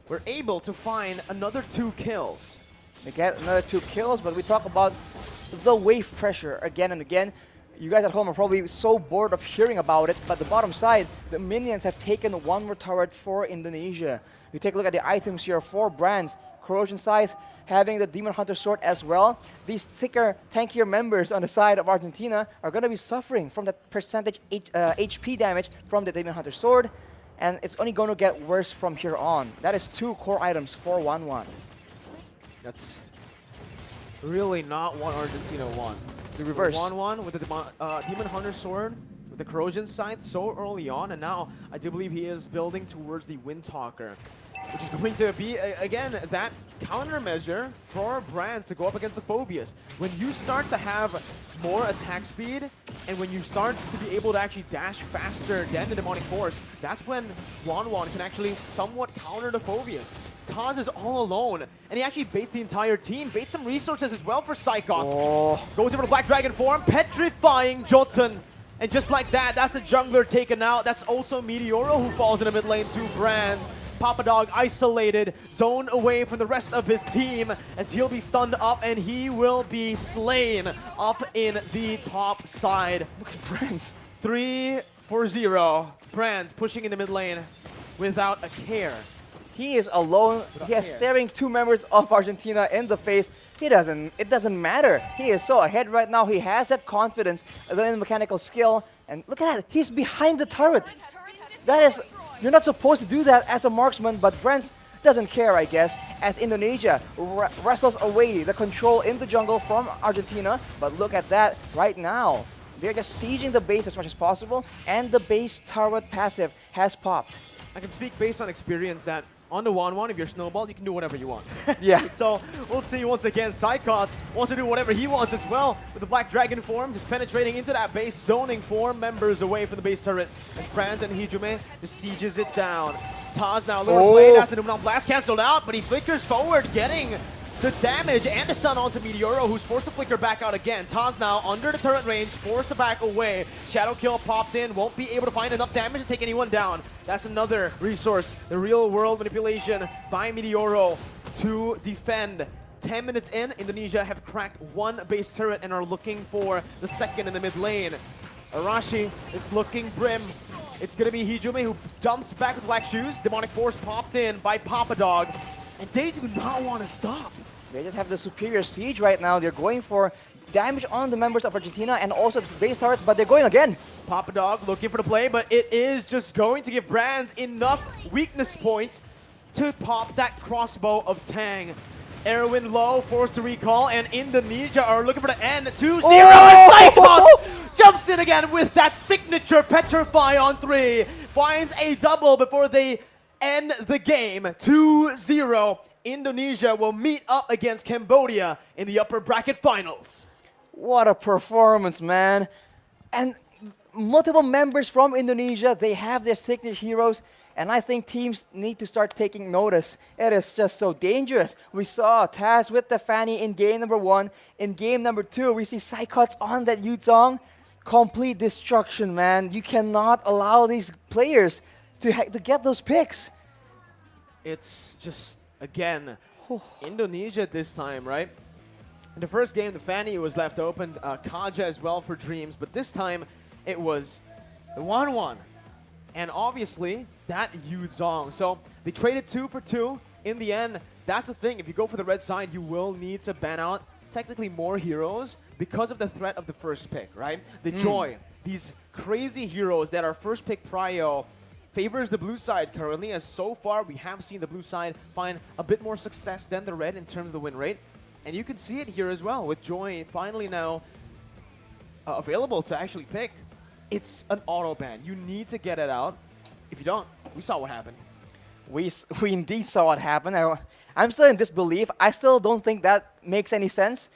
were able to find another 2 kills. They get another 2 kills, but we talk about the wave pressure again and again. You guys at home are probably so bored of hearing about it, but the bottom side, the minions have taken 1 more turret for Indonesia. You take a look at the items here, 4 Brands, Corrosion Scythe, having the Demon Hunter Sword as well. These thicker, tankier members on the side of Argentina are going to be suffering from that percentage HP damage from the Demon Hunter Sword, and it's only going to get worse from here on. That is 2 core items for 1-1. That's really not what Argentina want. It's the reverse. 1-1 with the Demon Hunter Sword, with the Corrosion Scythe so early on, and now I do believe he is building towards the Windtalker. which is going to be, again, that countermeasure for Brands to go up against the Phobias. When you start to have more attack speed, and when you start to be able to actually dash faster than the Demonic Force, that's when Wanwan can actually somewhat counter the Phobias. Taz is all alone, and he actually baits the entire team, baits some resources as well for Psychots. Goes over to Black Dragon form, petrifying Jotun. And just like that, that's the jungler taken out. That's also Meteoro who falls in the mid lane to Brands. Papa Dog isolated, zone away from the rest of his team as he'll be stunned up and he will be slain up in the top side. Look at Brands. 3-0. Brands pushing in the mid lane without a care. He is alone. He is staring two members of Argentina in the face. It doesn't matter. He is so ahead right now. He has that confidence, the mechanical skill. And look at that. He's behind the turret. That is, you're not supposed to do that as a marksman, but Brands doesn't care, I guess, as Indonesia wrestles away the control in the jungle from Argentina. But look at that right now. They're just sieging the base as much as possible, and the base turret passive has popped. I can speak based on experience that on the 1-1, if you're Snowball, you can do whatever you want. Yeah. So we'll see once again. Psychots wants to do whatever he wants as well with the Black Dragon form, just penetrating into that base, zoning 4 members away from the base turret. As Brands and Hijume just sieges it down. Taz now a little late as the Numenal Blast cancelled out, but he flickers forward, getting the damage and the stun onto Meteoro, who's forced to flicker back out again. Taz now under the turret range, forced to back away. Shadow Kill popped in, won't be able to find enough damage to take anyone down. That's another resource, the real world manipulation by Meteoro to defend. 10 minutes in, Indonesia have cracked 1 base turret and are looking for the second in the mid lane. Arashi, it's looking grim. It's gonna be Hijume who dumps back with Black Shoes. Demonic Force popped in by Papa Dog. And they do not want to stop. They just have the superior siege right now. They're going for damage on the members of Argentina and also the base turrets, but they're going again. Papa Dog looking for the play, but it is just going to give Brands enough weakness points to pop that crossbow of Tang. Erwin low, forced to recall, and Indonesia are looking for the end. 2-0. Psychots jumps in again with that signature Petrify on 3. Finds a double before they end the game. 2-0. Indonesia will meet up against Cambodia in the upper bracket finals. What a performance, man. And multiple members from Indonesia, they have their signature heroes, and I think teams need to start taking notice. It is just so dangerous. We saw Taz with the Fanny in game number 1. In game number 2, we see Psychots on that Yuzong. Complete destruction, man. You cannot allow these players to get those picks. It's just, again, Indonesia this time, right? In the first game, the Fanny was left open, Kaja as well for Dreams, but this time it was the 1-1. And obviously, that Yuzong. So they traded 2 for 2. In the end, that's the thing. If you go for the red side, you will need to ban out technically more heroes because of the threat of the first pick, right? The Joy, these crazy heroes that are first pick prio favors the blue side currently, as so far we have seen the blue side find a bit more success than the red in terms of the win rate. And you can see it here as well with Joy finally now available to actually pick. It's an auto ban. You need to get it out. If you don't, we saw what happened. We indeed saw what happened. I'm still in disbelief. I still don't think that makes any sense.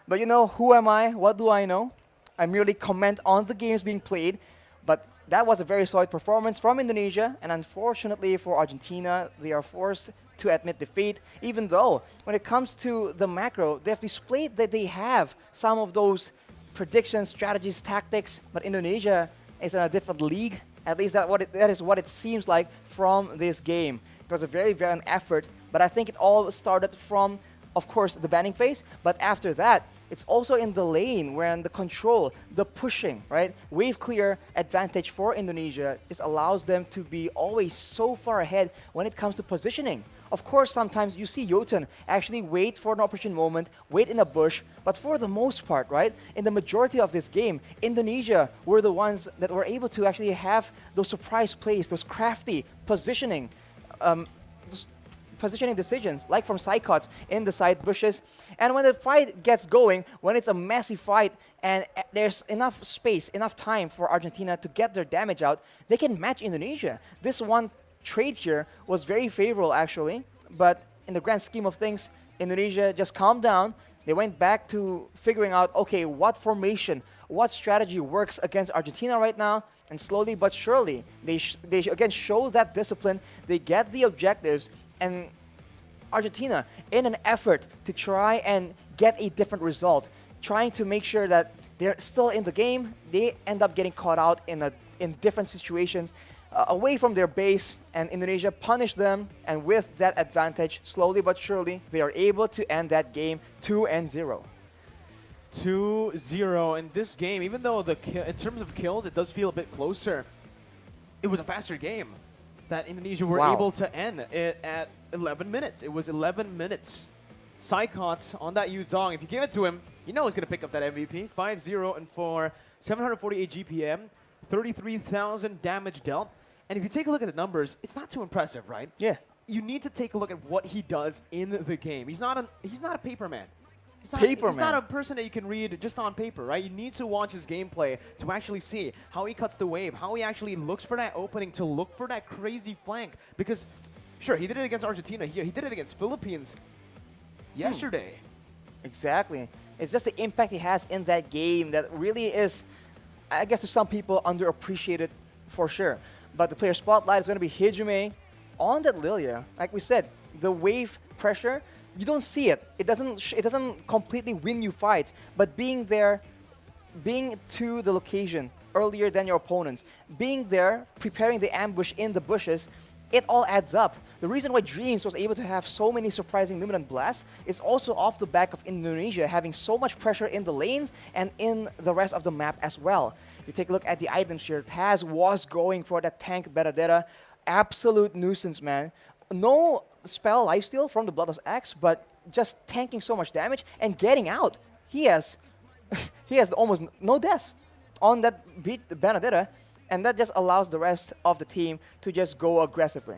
But you know, who am I? What do I know? I merely comment on the games being played. But that was a very solid performance from Indonesia. And unfortunately for Argentina, they are forced to admit defeat. Even though, when it comes to the macro, they have displayed that they have some of those predictions, strategies, tactics. But Indonesia is in a different league. At least that is what it seems like from this game. It was a very valiant effort, but I think it all started from, of course, the banning phase. But after that, it's also in the lane where the control, the pushing, right? Wave clear advantage for Indonesia just allows them to be always so far ahead when it comes to positioning. Of course, sometimes you see Jotun actually wait for an opportune moment, wait in a bush, but for the most part, right, in the majority of this game, Indonesia were the ones that were able to actually have those surprise plays, those crafty positioning decisions, like from Psychots in the side bushes. And when the fight gets going, when it's a massive fight and there's enough space, enough time for Argentina to get their damage out, they can match Indonesia. This one trade here was very favorable actually, but in the grand scheme of things, Indonesia just calmed down. They went back to figuring out, okay, what formation, what strategy works against Argentina right now, and slowly but surely, they again show that discipline, they get the objectives, and Argentina, in an effort to try and get a different result, trying to make sure that they're still in the game, they end up getting caught out in different situations, away from their base, and Indonesia punished them, and with that advantage, slowly but surely, they are able to end that game 2-0. 2-0 in this game. Even though in terms of kills, it does feel a bit closer. It was a faster game that Indonesia were able to end it at 11 minutes. It was 11 minutes. Saikot on that Yu Dong. If you give it to him, you know he's going to pick up that MVP. 5-0 and 4, 748 GPM, 33,000 damage dealt. And if you take a look at the numbers, it's not too impressive, right? Yeah. You need to take a look at what he does in the game. He's not a paper man. He's not a person that you can read just on paper, right? You need to watch his gameplay to actually see how he cuts the wave, how he actually looks for that opening, to look for that crazy flank. Because, sure, he did it against Argentina here. He did it against Philippines yesterday. Exactly. It's just the impact he has in that game that really is, I guess to some people, underappreciated for sure. But the player spotlight is going to be Hijume on that Lilia. Like we said, the wave pressure, you don't see it. It doesn't completely win you fights. But being there, being to the location earlier than your opponents, being there, preparing the ambush in the bushes, it all adds up. The reason why Dreams was able to have so many surprising Luminant Blasts is also off the back of Indonesia having so much pressure in the lanes and in the rest of the map as well. You take a look at the items here. Taz was going for that tank Beradera. Absolute nuisance, man. No spell lifesteal from the Bloodlust Axe, but just tanking so much damage and getting out. He has almost no deaths on that beat Beradera, and that just allows the rest of the team to just go aggressively.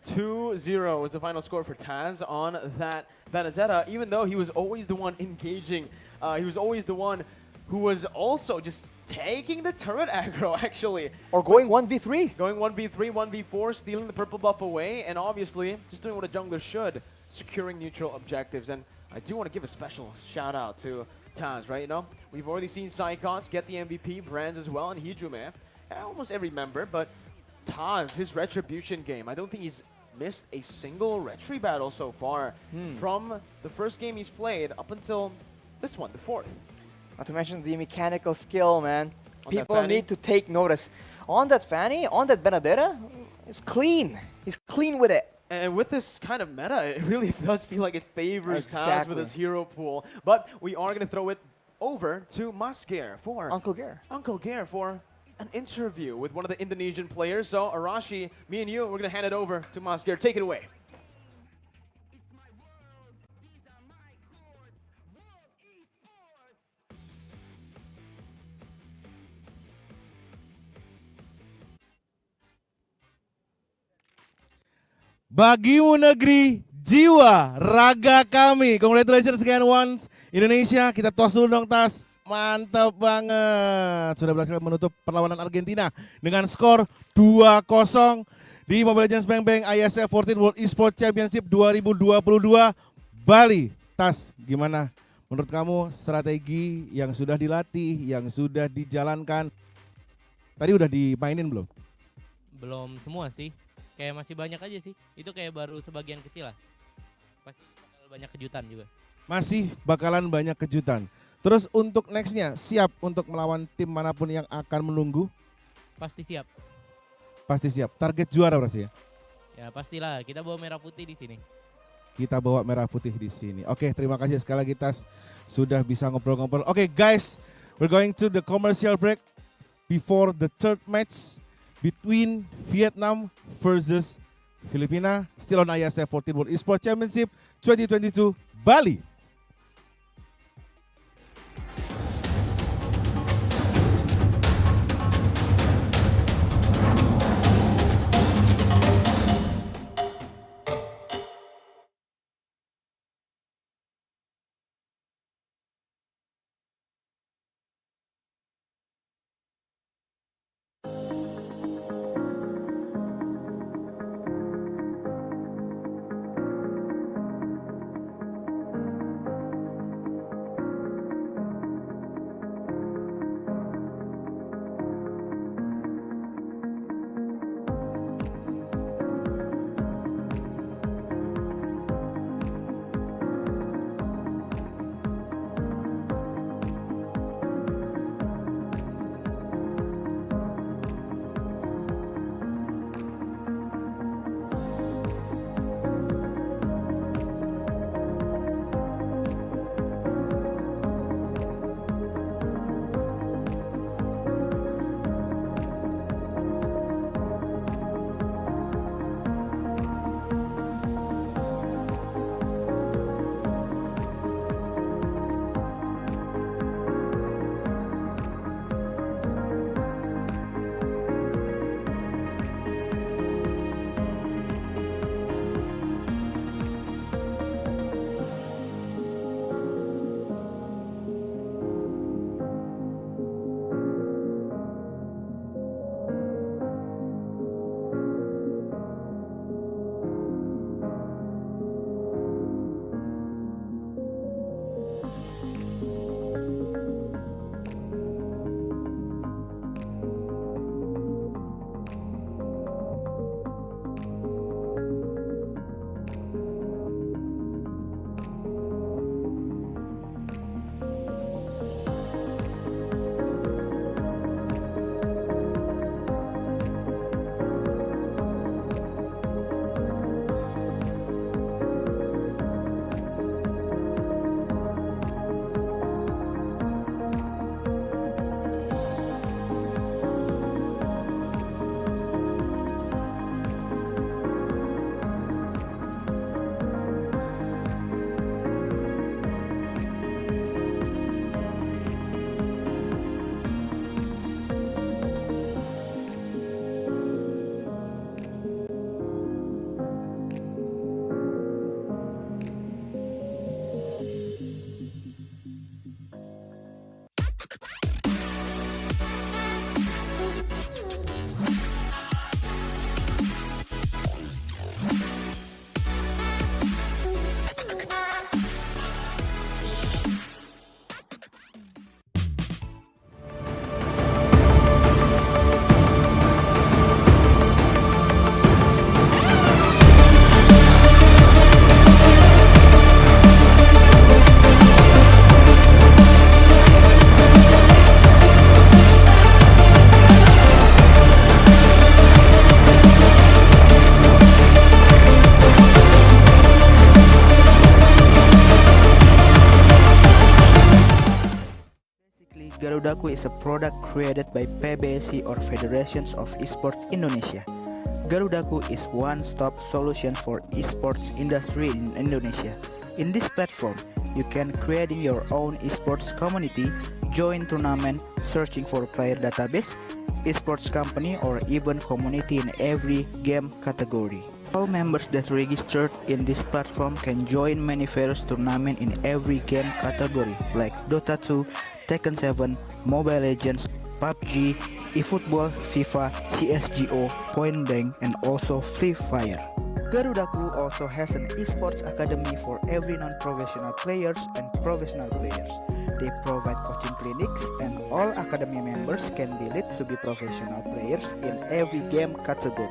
2-0 was the final score for Taz on that Benedetta, even though he was always the one engaging. He was always the one who was also just taking the turret aggro, actually. Or going 1v3. Going 1v3, 1v4, stealing the purple buff away, and obviously just doing what a jungler should, securing neutral objectives. And I do want to give a special shout out to Taz, right? You know, we've already seen Saikos get the MVP, Brands as well, and Hijume. Almost every member, but Taz, his Retribution game, I don't think he's missed a single Retri battle so far from the first game he's played up until this one, the fourth. Not to mention the mechanical skill, man. People need to take notice. On that Fanny, on that Benedetta, it's clean. He's clean with it. And with this kind of meta, it really does feel like it favors Taz with his hero pool. But we are going to throw it over to Masger for Uncle Gare for an interview with one of the Indonesian players. So Arashi, me and you, we're going to hand it over to Masger. Take it away. Bagimu negeri, jiwa, raga kami. Congratulations again once. Indonesia, kita tos dulu dong Tas. Mantap banget. Sudah berhasil menutup perlawanan Argentina dengan skor 2-0 di Mobile Legends Bang Bang Iesf 14 World Esports Championship 2022 Bali. Tas, gimana menurut kamu strategi yang sudah dilatih, yang sudah dijalankan? Tadi udah dimainin belum? Belum semua sih. Kayak masih banyak aja sih. Itu kayak baru sebagian kecil lah. Pasti bakal banyak kejutan juga. Masih bakalan banyak kejutan. Terus untuk nextnya, siap untuk melawan tim manapun yang akan menunggu? Pasti siap. Pasti siap. Target juara berarti ya? Ya pastilah, kita bawa merah putih di sini. Kita bawa merah putih di sini. Oke, terima kasih sekali lagi Tas sudah bisa ngobrol-ngobrol. Oke guys, we're going to the commercial break before the third match between Vietnam versus Filipina, still on Iesf 14 World Esports Championship 2022 Bali. Garudaku is a product created by PBSI or Federations of Esports Indonesia. Garudaku is one-stop solution for esports industry in Indonesia. In this platform, you can create your own esports community, join tournament, searching for player database, esports company, or even community in every game category. All members that registered in this platform can join many various tournaments in every game category like Dota 2, Tekken 7, Mobile Legends, PUBG, eFootball, FIFA, CSGO, Point Blank, and also Free Fire. Garudaku also has an esports academy for every non-professional players and professional players. They provide coaching clinics and all academy members can be lead to be professional players in every game category.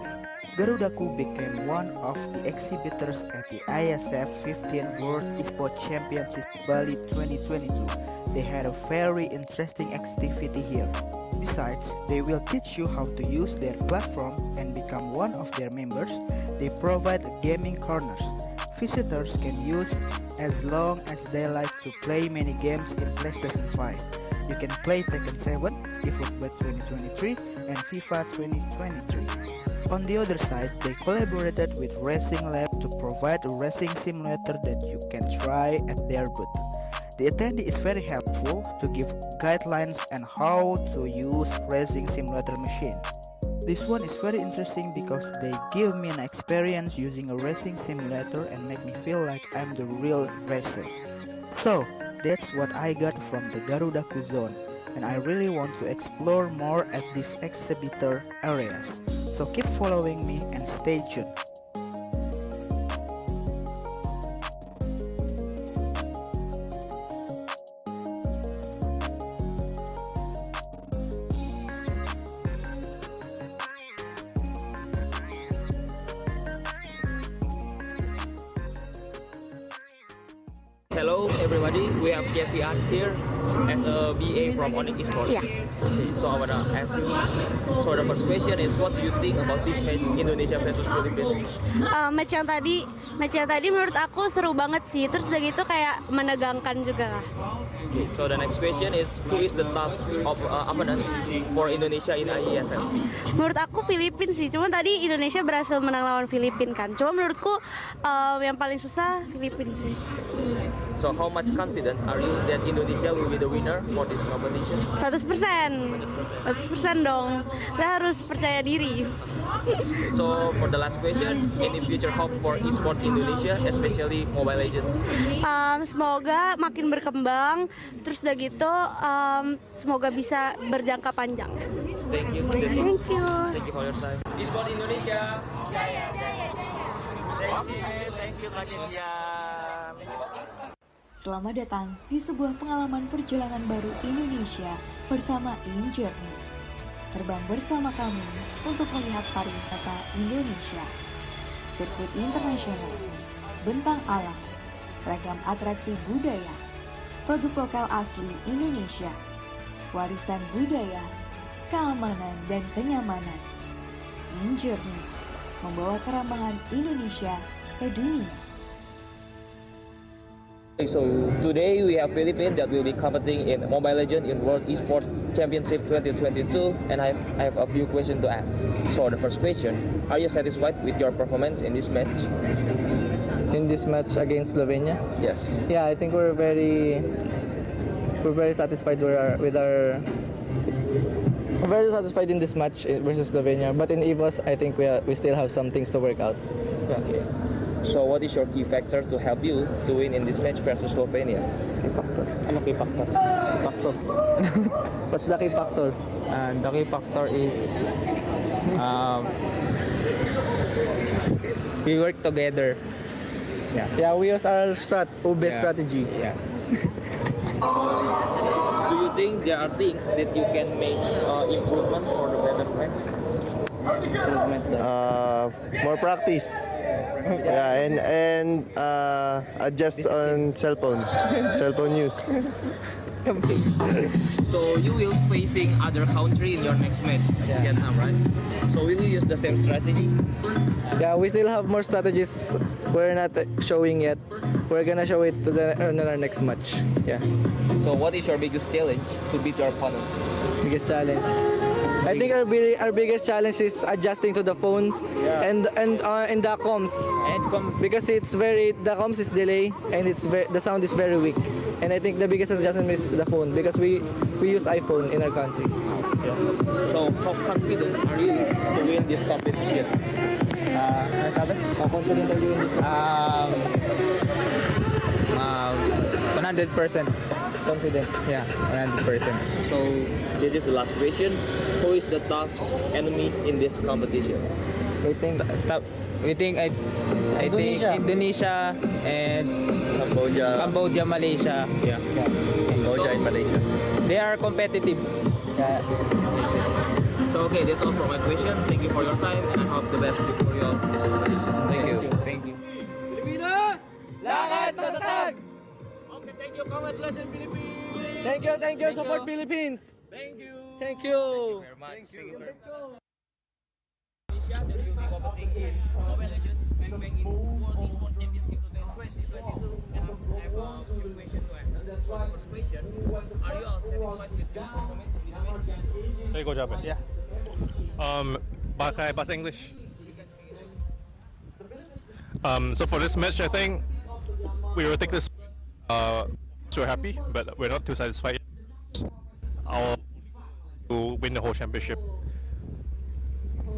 Garudaku became one of the exhibitors at the Iesf 15 World Esports Championship Bali 2022. They had a very interesting activity here. Besides, they will teach you how to use their platform and become one of their members. They provide gaming corners. Visitors can use as long as they like to play many games in PlayStation 5. You can play Tekken 7, eFootball 2023, and FIFA 2023. On the other side, they collaborated with Racing Lab to provide a racing simulator that you can try at their booth. The attendee is very helpful to give guidelines on how to use racing simulator machine. This one is very interesting because they give me an experience using a racing simulator and make me feel like I'm the real racer. So, that's what I got from the Garudaku zone, and I really want to explore more at these exhibitor areas. So keep following me and stay tuned. Hello everybody, we have Iesf here as a BA from Onyx Esports. Yeah. So I wanna ask you, so the first question is what do you think about this match Indonesia versus Philippines? Match yang tadi menurut aku seru banget sih, terus udah gitu kayak menegangkan juga. Okay, so the next question is who is the top of opponent for Indonesia in IESF? Menurut aku Filipina sih, cuma tadi Indonesia berhasil menang lawan Filipina kan. Cuma menurutku yang paling susah Filipina sih. So how much confident are you that Indonesia will be the winner for this competition? 100% dong. Kita harus percaya diri. So for the last question, any future hope for esports Indonesia, especially Mobile Legends? Semoga makin berkembang, terus udah gitu semoga bisa berjangka panjang. Thank you. Thank you. Thank you for your time. Esports Indonesia. Thank you Kak Jessia. Selamat datang di sebuah pengalaman perjalanan baru Indonesia bersama Journey. Terbang bersama kami untuk melihat pariwisata Indonesia. Sirkuit internasional, bentang alam, ragam atraksi budaya, produk lokal asli Indonesia, warisan budaya, keamanan dan kenyamanan. Journey membawa keramahan Indonesia ke dunia. So today we have Philippines that will be competing in Mobile Legends in World Esports Championship 2022, and I have a few questions to ask. So the first question, are you satisfied with your performance in this match? In this match against Slovenia? Yes. Yeah, I think we're very satisfied with our very satisfied in this match versus Slovenia. But in EVOS, I think we still have some things to work out. Okay. So what is your key factor to help you to win in this match versus Slovenia? Key factor? Ano key factor? Factor. What's the key factor? The key factor is we work together. Yeah, we use our Mlbb strategy. Yeah. Do you think there are things that you can make improvement for the better match? More practice. Yeah, and adjust on cell phone use. So you will facing other country in your next match, Vietnam, right? So will you use the same strategy? Yeah, we still have more strategies we're not showing yet. we're gonna show it to in our next match. Yeah. So what is your biggest challenge to beat your opponent? Biggest challenge. I think our biggest challenge is adjusting to the phones and the comms. Because the comms is delay and the sound is very weak. And I think the biggest adjustment is the phone because we use iPhone in our country. So how confident are you to win this competition? How confident are you in this? 100% confident. Yeah, 100%. So this is the last question. Who is the tough enemy in this competition? I think I think Indonesia and Cambodia, Malaysia. Yeah. Cambodia and Malaysia. They are competitive. So okay, that's all for my question. Thank you for your time and I hope the best for you all this competition. Thank you. Pilipinas! Lakad matatag! Okay, thank you. Congratulations, Philippines! Thank you. Support Philippines. Thank you. Thank you. Very much. Thank you. Indonesia that will be competing in Mobile Legends Bang Bang in World Esports Championship 2022 and I have a few questions to ask. So the first question, are you all satisfied with the performance in this match? Saya go jawab. Yeah. Pakai bahasa English. So for this match, I think we will take this. So happy, but we're not too satisfied. Our to win the whole championship. So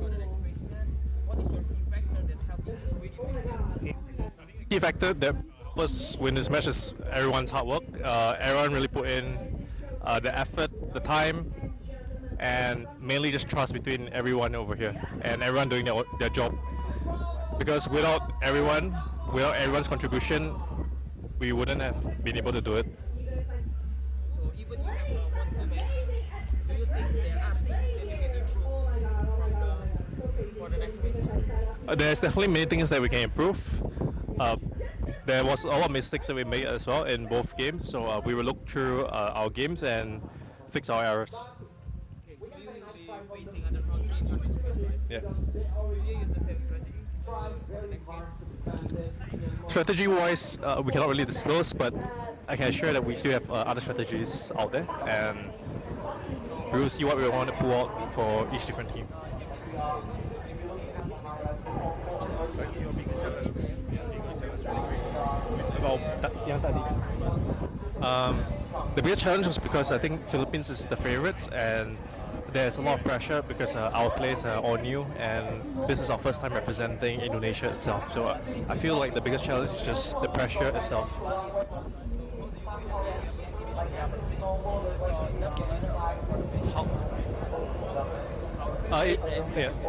the next question, what is your key factor that helped you to win this match? Key factor that was win this match is everyone's hard work. Everyone really put in the effort, the time, and mainly just trust between everyone over here and everyone doing their job. Because without everyone's contribution, we wouldn't have been able to do it. So even you have won the match, do you think there are things that you can improve for the next match? There's definitely many things that we can improve. There was a lot of mistakes that we made as well in both games, so we will look through our games and fix our errors. Okay, so you will be facing other country in your next match, right? Yeah. Will you use the same strategy for the next game? Strategy-wise, we cannot really disclose, but I can assure that we still have other strategies out there, and we will see what we want to pull out for each different team. The biggest challenge was because I think Philippines is the favorites, and there's a lot of pressure because our players are all new, and this is our first time representing Indonesia itself. So I feel like the biggest challenge is just the pressure itself.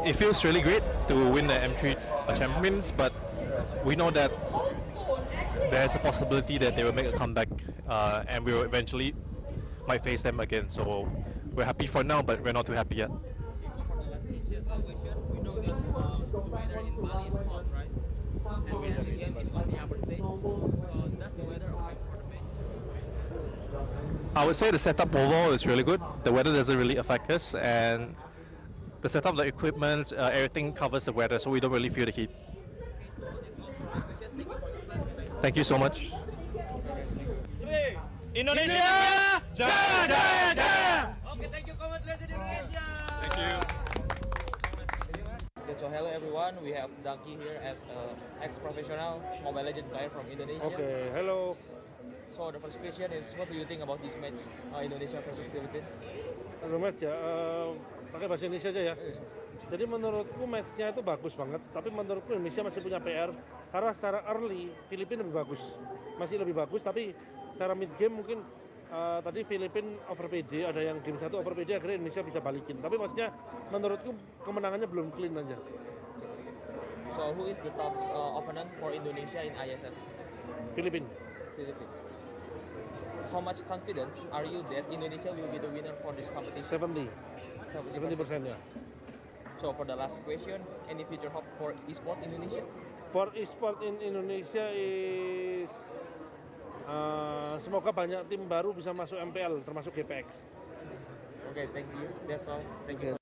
It feels really great to win the M3 Champions, but we know that there's a possibility that they will make a comeback, and we will eventually might face them again. So we're happy for now, but we're not too happy yet. We know that the weather in Bali is hot, right? And the game is on the upper stage. So does the weather affect for the match? I would say the setup overall is really good. The weather doesn't really affect us, and the setup, the equipment, everything covers the weather, so we don't really feel the heat. Thank you so much. Indonesia! Jaya, jaya, jaya! Okay, thank you. Congratulations, Indonesia! Thank you. Okay, so hello everyone. We have Daki here as an ex-professional Mobile Legends player from Indonesia. Okay, hello. So the first question is, what do you think about this match, Indonesia versus Philippines? Kalau match ya, pakai bahasa Indonesia aja ya. Jadi menurutku matchnya itu bagus banget, tapi menurutku Indonesia masih punya PR karena secara early Filipina lebih bagus, masih lebih bagus, tapi secara mid game mungkin tadi Filipina over PD, ada yang game 1 over PD, akhirnya Indonesia bisa balikin. Tapi maksudnya menurutku kemenangannya belum clean aja. So who is the top opponent for Indonesia in Iesf? Filipina. How much confidence are you that Indonesia will be the winner for this competition? 70% ya. So for the last question, any future hope for esports Indonesia? For esports in Indonesia is semoga banyak tim baru bisa masuk MPL termasuk GPX. Okay, thank you. That's all. Thank you.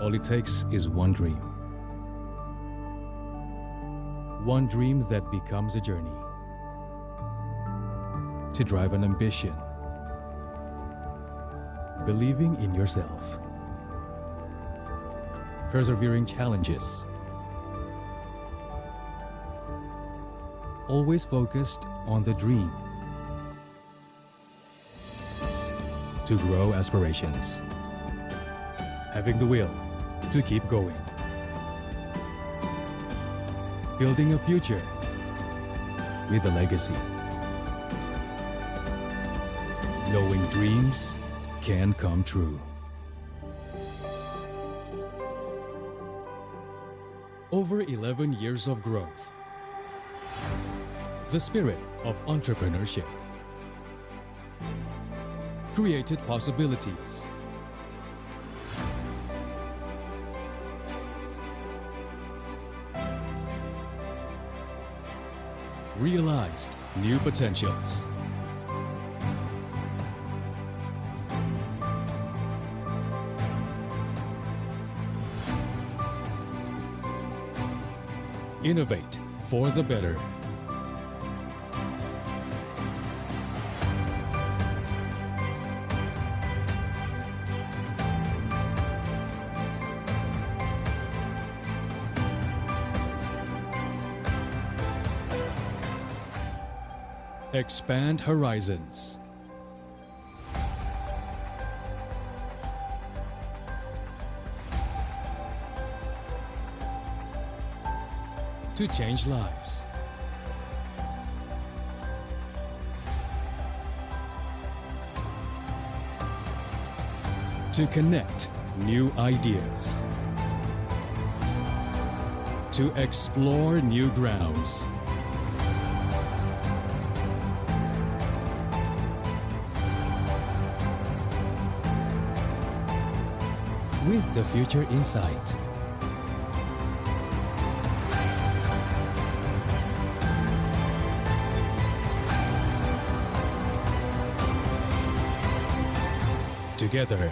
all it takes is one dream. One dream that becomes a journey. To drive an ambition. Believing in yourself. Persevering challenges. Always focused on the dream. To grow aspirations. Having the will to keep going. Building a future with a legacy. Knowing dreams can come true. Over 11 years of growth. The spirit of entrepreneurship created possibilities. Realized new potentials. Innovate for the better. Expand horizons. To change lives. To connect new ideas. To explore new grounds. With the future in sight. Together.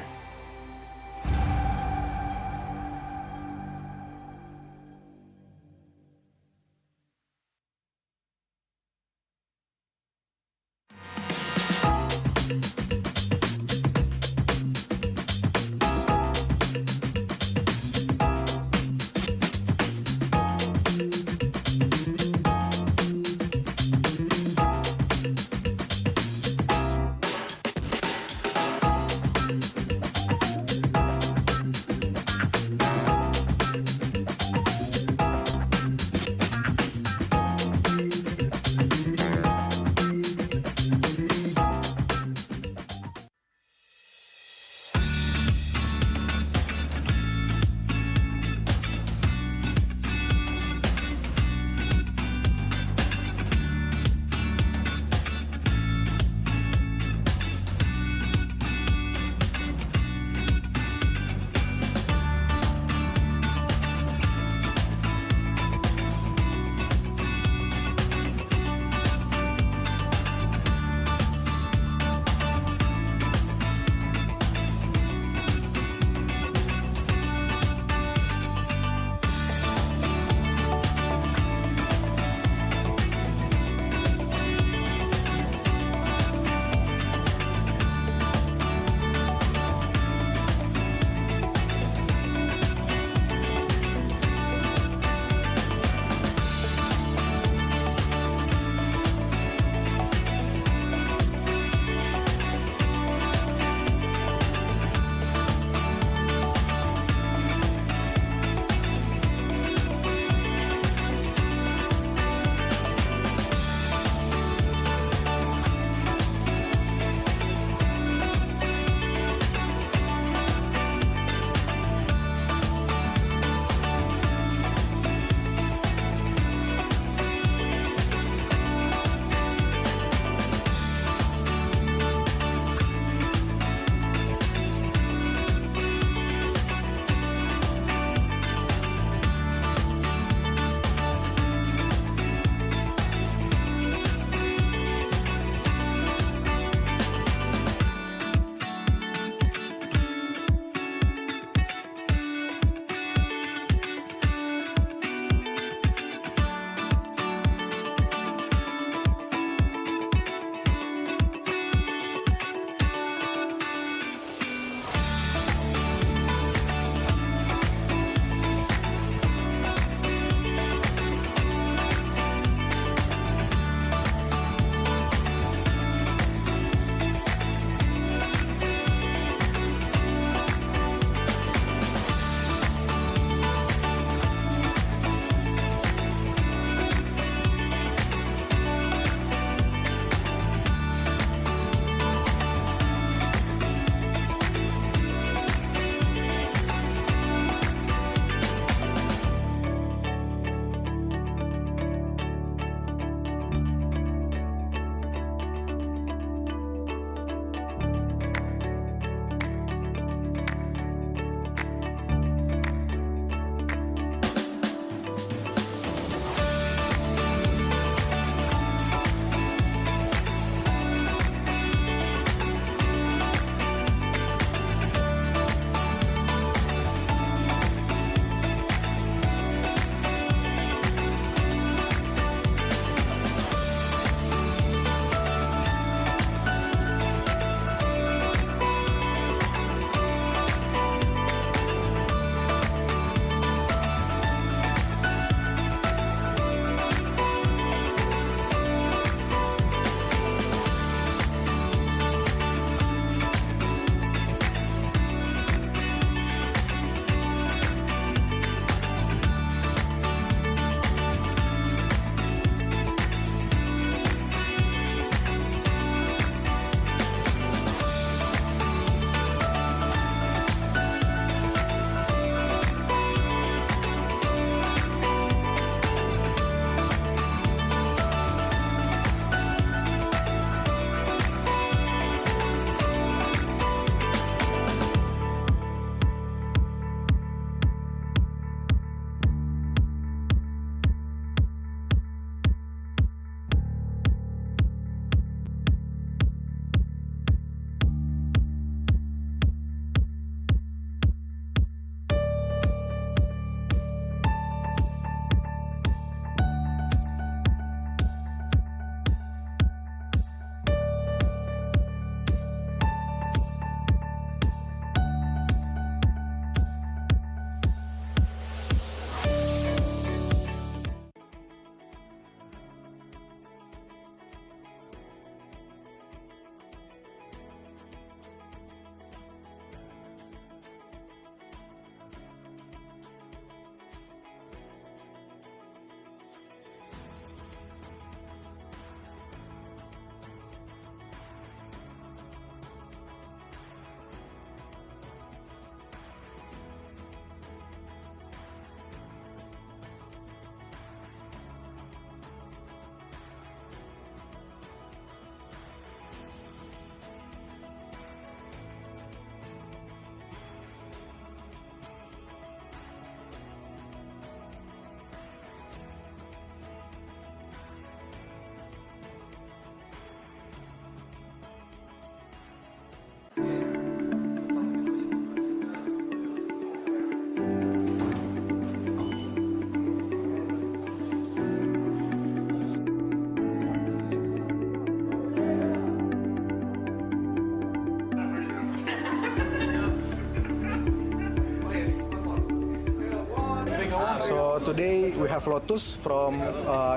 So today we have Lotus from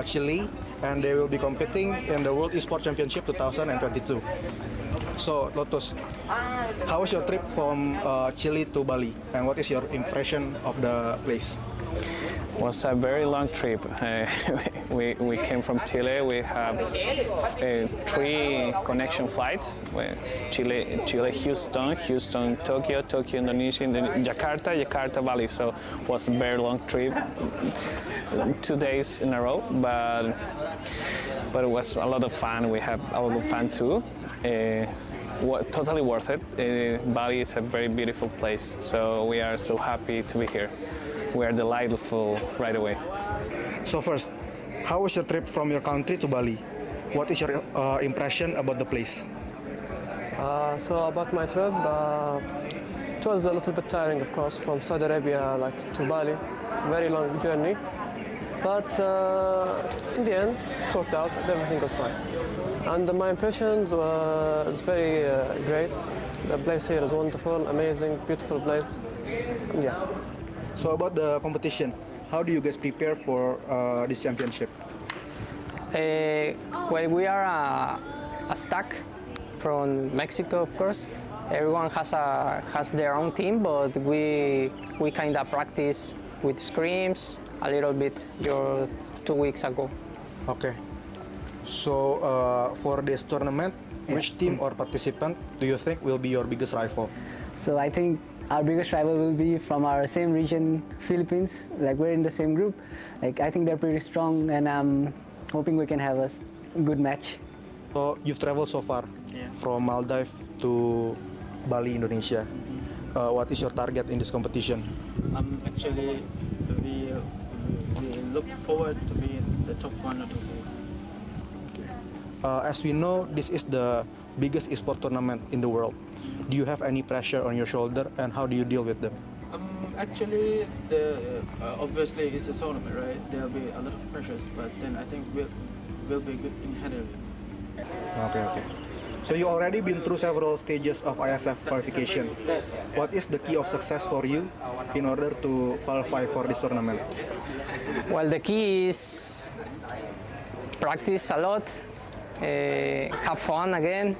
Chile, and they will be competing in the World Esports Championship 2022. So Lotus, how was your trip from Chile to Bali, and what is your impression of the place? Was a very long trip. We came from Chile. We have 3 connection flights: Chile, Houston, Tokyo, Indonesia, Jakarta, Bali. So it was a very long trip, 2 days in a row, but it was a lot of fun. We had a lot of fun too. Totally worth it. Bali is a very beautiful place, so we are so happy to be here. We are delightful right away. So first, how was your trip from your country to Bali? What is your impression about the place? So about my trip, it was a little bit tiring, of course, from Saudi Arabia to Bali. Very long journey, but in the end, it worked out. Everything was fine. And my impression was very great. The place here is wonderful, amazing, beautiful place. Yeah. So about the competition, how do you guys prepare for this championship? Well, we are a stack from Mexico, of course. Everyone has their own team, but we kind of practice with scrims a little bit 2 weeks ago. Okay. So for this tournament, which team or participant do you think will be your biggest rival? So I think our biggest rival will be from our same region, Philippines. We're in the same group. I think they're pretty strong, and I'm hoping we can have a good match. So you've traveled so far from Mlbb to Bali, Indonesia. What is your target in this competition? Actually, we look forward to be in the top 1 or 2. As we know, this is the biggest esports tournament in the world. Do you have any pressure on your shoulder, and how do you deal with them? Actually, obviously it's a tournament, right? There'll be a lot of pressures, but then I think we'll be good in handling it. Okay. So you already been through several stages of Iesf qualification. What is the key of success for you in order to qualify for this tournament? Well, the key is practice a lot, have fun again.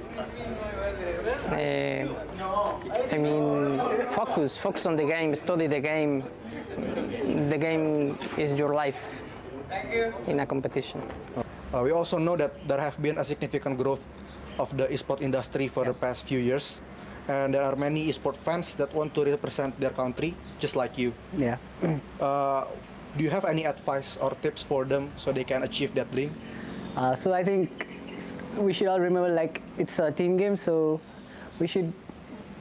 Focus on the game, study the game. The game is your life in a competition. We also know that there have been a significant growth of the esports industry for the past few years, and there are many esports fans that want to represent their country, just like you. Yeah. Do you have any advice or tips for them so they can achieve that dream? So I think we should all remember it's a team game, so we should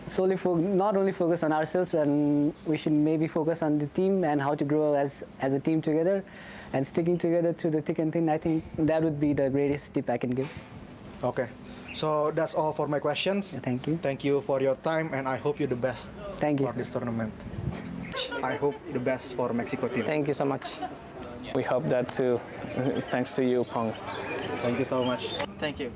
solely not only focus on ourselves, and we should maybe focus on the team and how to grow as a team together, and sticking together through the thick and thin. I think that would be the greatest tip I can give. Okay, so that's all for my questions. Thank you. Thank you for your time, and I hope you the best. Thank you for this tournament. I hope the best for Mexico team. Thank you so much. We hope that too. Thanks to you, Pong. Thank you so much. Thank you.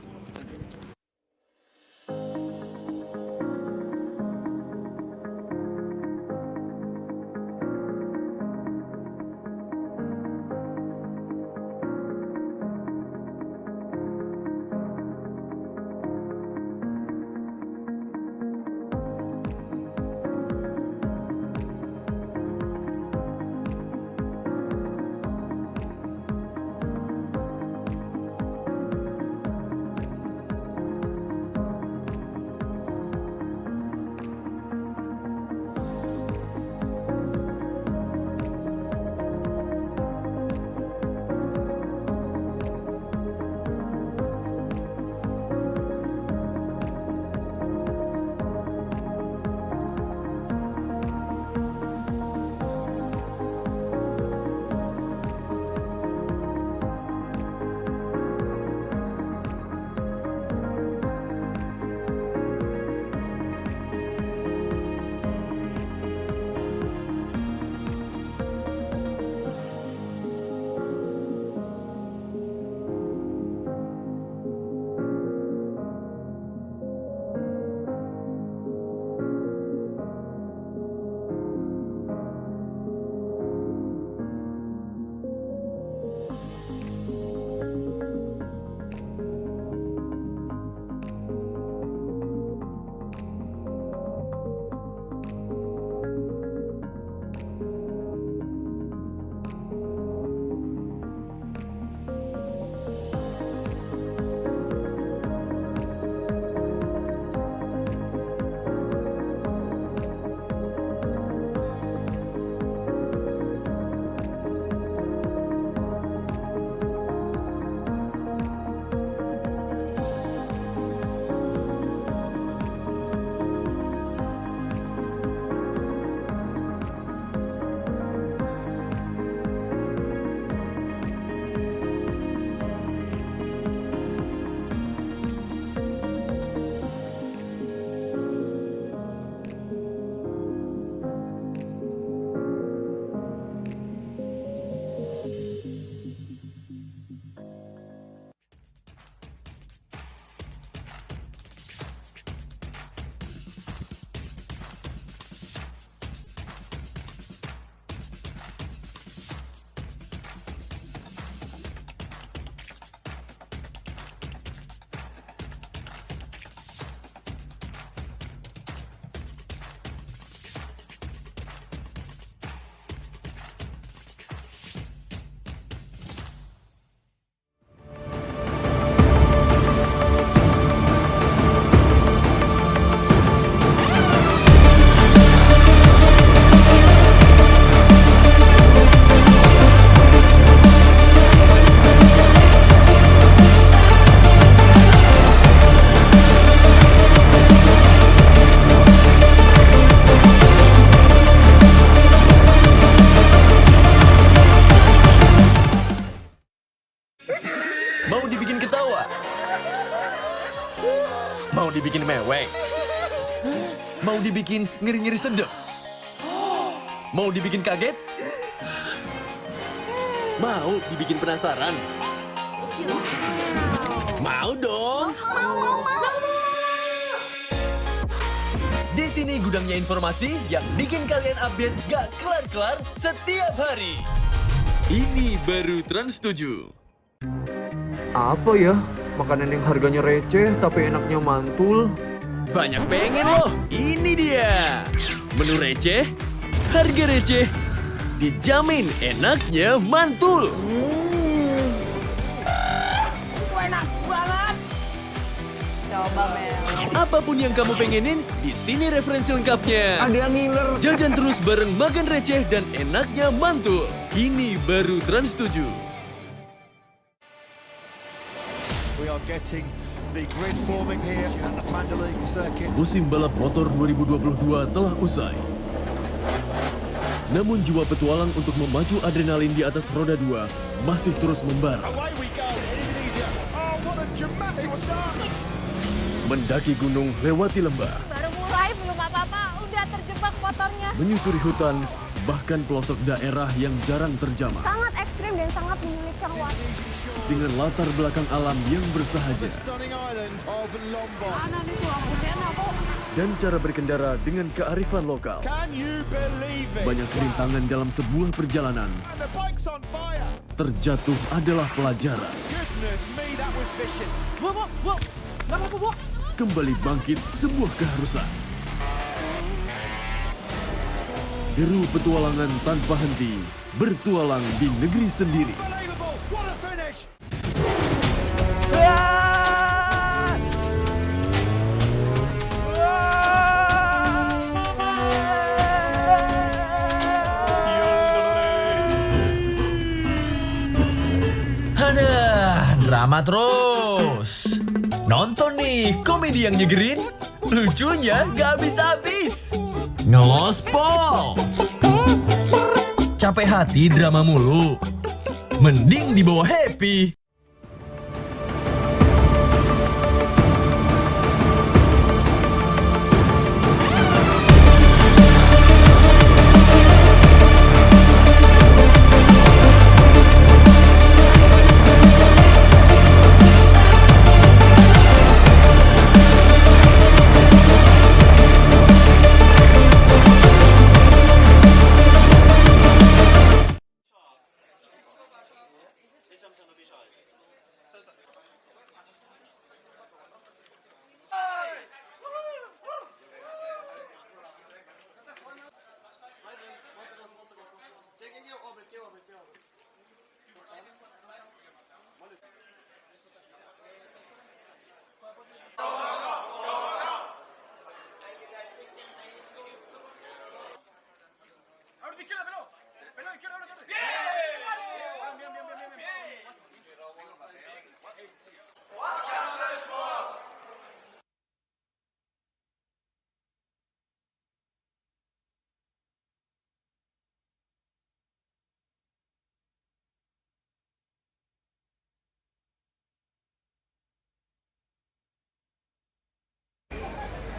dibikin mewek? Mau dibikin ngeri-ngeri sedep? Mau dibikin kaget? Mau dibikin penasaran? Mau dong? Di sini gudangnya informasi yang bikin kalian update gak kelar-kelar setiap hari. Ini baru Trans 7. Apa ya? Makanan yang harganya receh tapi enaknya mantul. Banyak pengen loh. Ini dia. Menu receh, harga receh, dijamin enaknya mantul. Enak banget. Coba Mel. Apapun yang kamu pengenin, di sini referensi lengkapnya. Ada yang ngiler. Jajan terus bareng makan receh dan enaknya mantul. Ini baru Trans 7. We are getting the grid forming here at the Mandalika circuit. Musim balap motor 2022 telah usai. Namun jiwa petualang untuk memacu adrenalin di atas roda 2 masih terus membara. Away we go in Indonesia. Oh, what a dramatic start. Mendaki gunung lewati lembah, Baru mulai belum apa-apa, udah terjebak motornya. menyusuri hutan, bahkan pelosok daerah yang jarang terjamah. Sangat ekstrim dan sangat menyulitkan waktu. Dengan latar belakang alam yang bersahaja Stunning island of Lombok. Mana nih tuh Husena kok? dan cara berkendara dengan kearifan lokal. Can you believe it? Banyak rintangan dalam sebuah perjalanan. And the bike's on fire. Terjatuh adalah pelajaran. Goodness me, that was vicious. Kembali bangkit sebuah keharusan. Deru petualangan tanpa henti, bertualang di negeri sendiri. Unbelievable. What a finish. Aduh, drama terus. Nonton nih, komedi yang nyegerin. Lucunya gak habis-habis. Ngelospol. Capek hati drama mulu. Mending dibawa happy.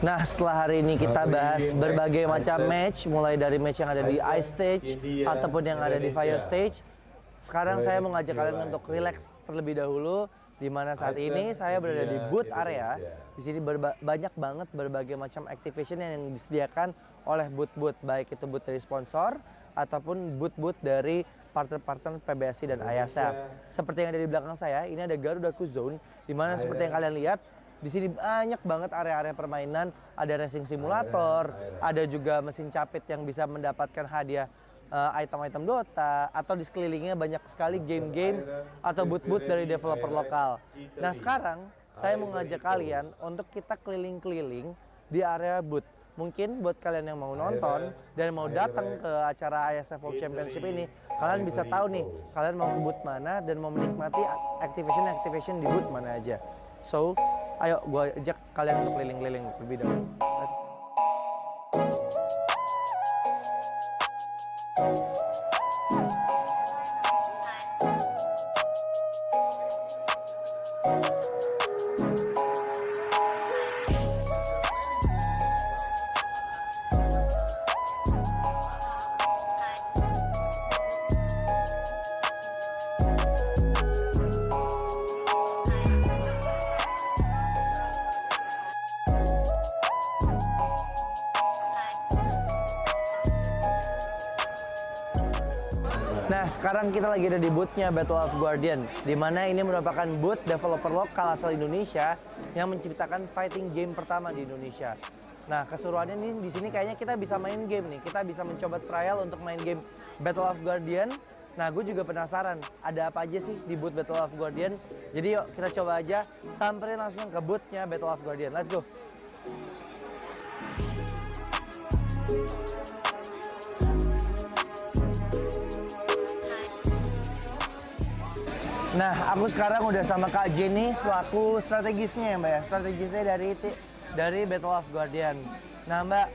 Nah, setelah hari ini kita bahas berbagai macam match, mulai dari match yang ada di Ice Stage ataupun yang ada di Fire Stage. Sekarang saya mau ngajak kalian untuk relax terlebih dahulu, di mana saat ini saya berada di booth area. Di sini banyak banget berbagai macam activation yang disediakan oleh booth-booth, baik itu booth dari sponsor ataupun booth-booth dari partner-partner PBSI dan Iesf. Seperti yang ada di belakang saya, ini ada Garuda Zone, di mana seperti yang kalian lihat, di sini banyak banget area-area permainan, ada racing simulator, ada juga mesin capit yang bisa mendapatkan hadiah item-item Dota, atau di sekelilingnya banyak sekali game-game atau booth-booth dari developer lokal. Nah, sekarang saya mau ngajak kalian untuk kita keliling-keliling di area booth. Mungkin buat kalian yang mau nonton dan mau datang ke acara Iesf World Championship ini, kalian bisa tahu nih, kalian mau ke booth mana dan mau menikmati activation di booth mana aja. So, ayo gue ajak kalian untuk keliling-keliling lebih dahulu. Nah, sekarang kita lagi ada di booth-nya Battle of Guardian, di mana ini merupakan booth developer lokal asal Indonesia yang menciptakan fighting game pertama di Indonesia. Nah, keseruannya nih di sini kayaknya kita bisa main game nih. Kita bisa mencoba trial untuk main game Battle of Guardian. Nah, gue juga penasaran ada apa aja sih di booth Battle of Guardian. Jadi yuk kita coba aja samperin langsung ke booth-nya Battle of Guardian. Let's go. Nah, aku sekarang udah sama Kak Jenny selaku strategisnya ya Mbak ya. Strategisnya dari Battle of Guardian. Nah Mbak,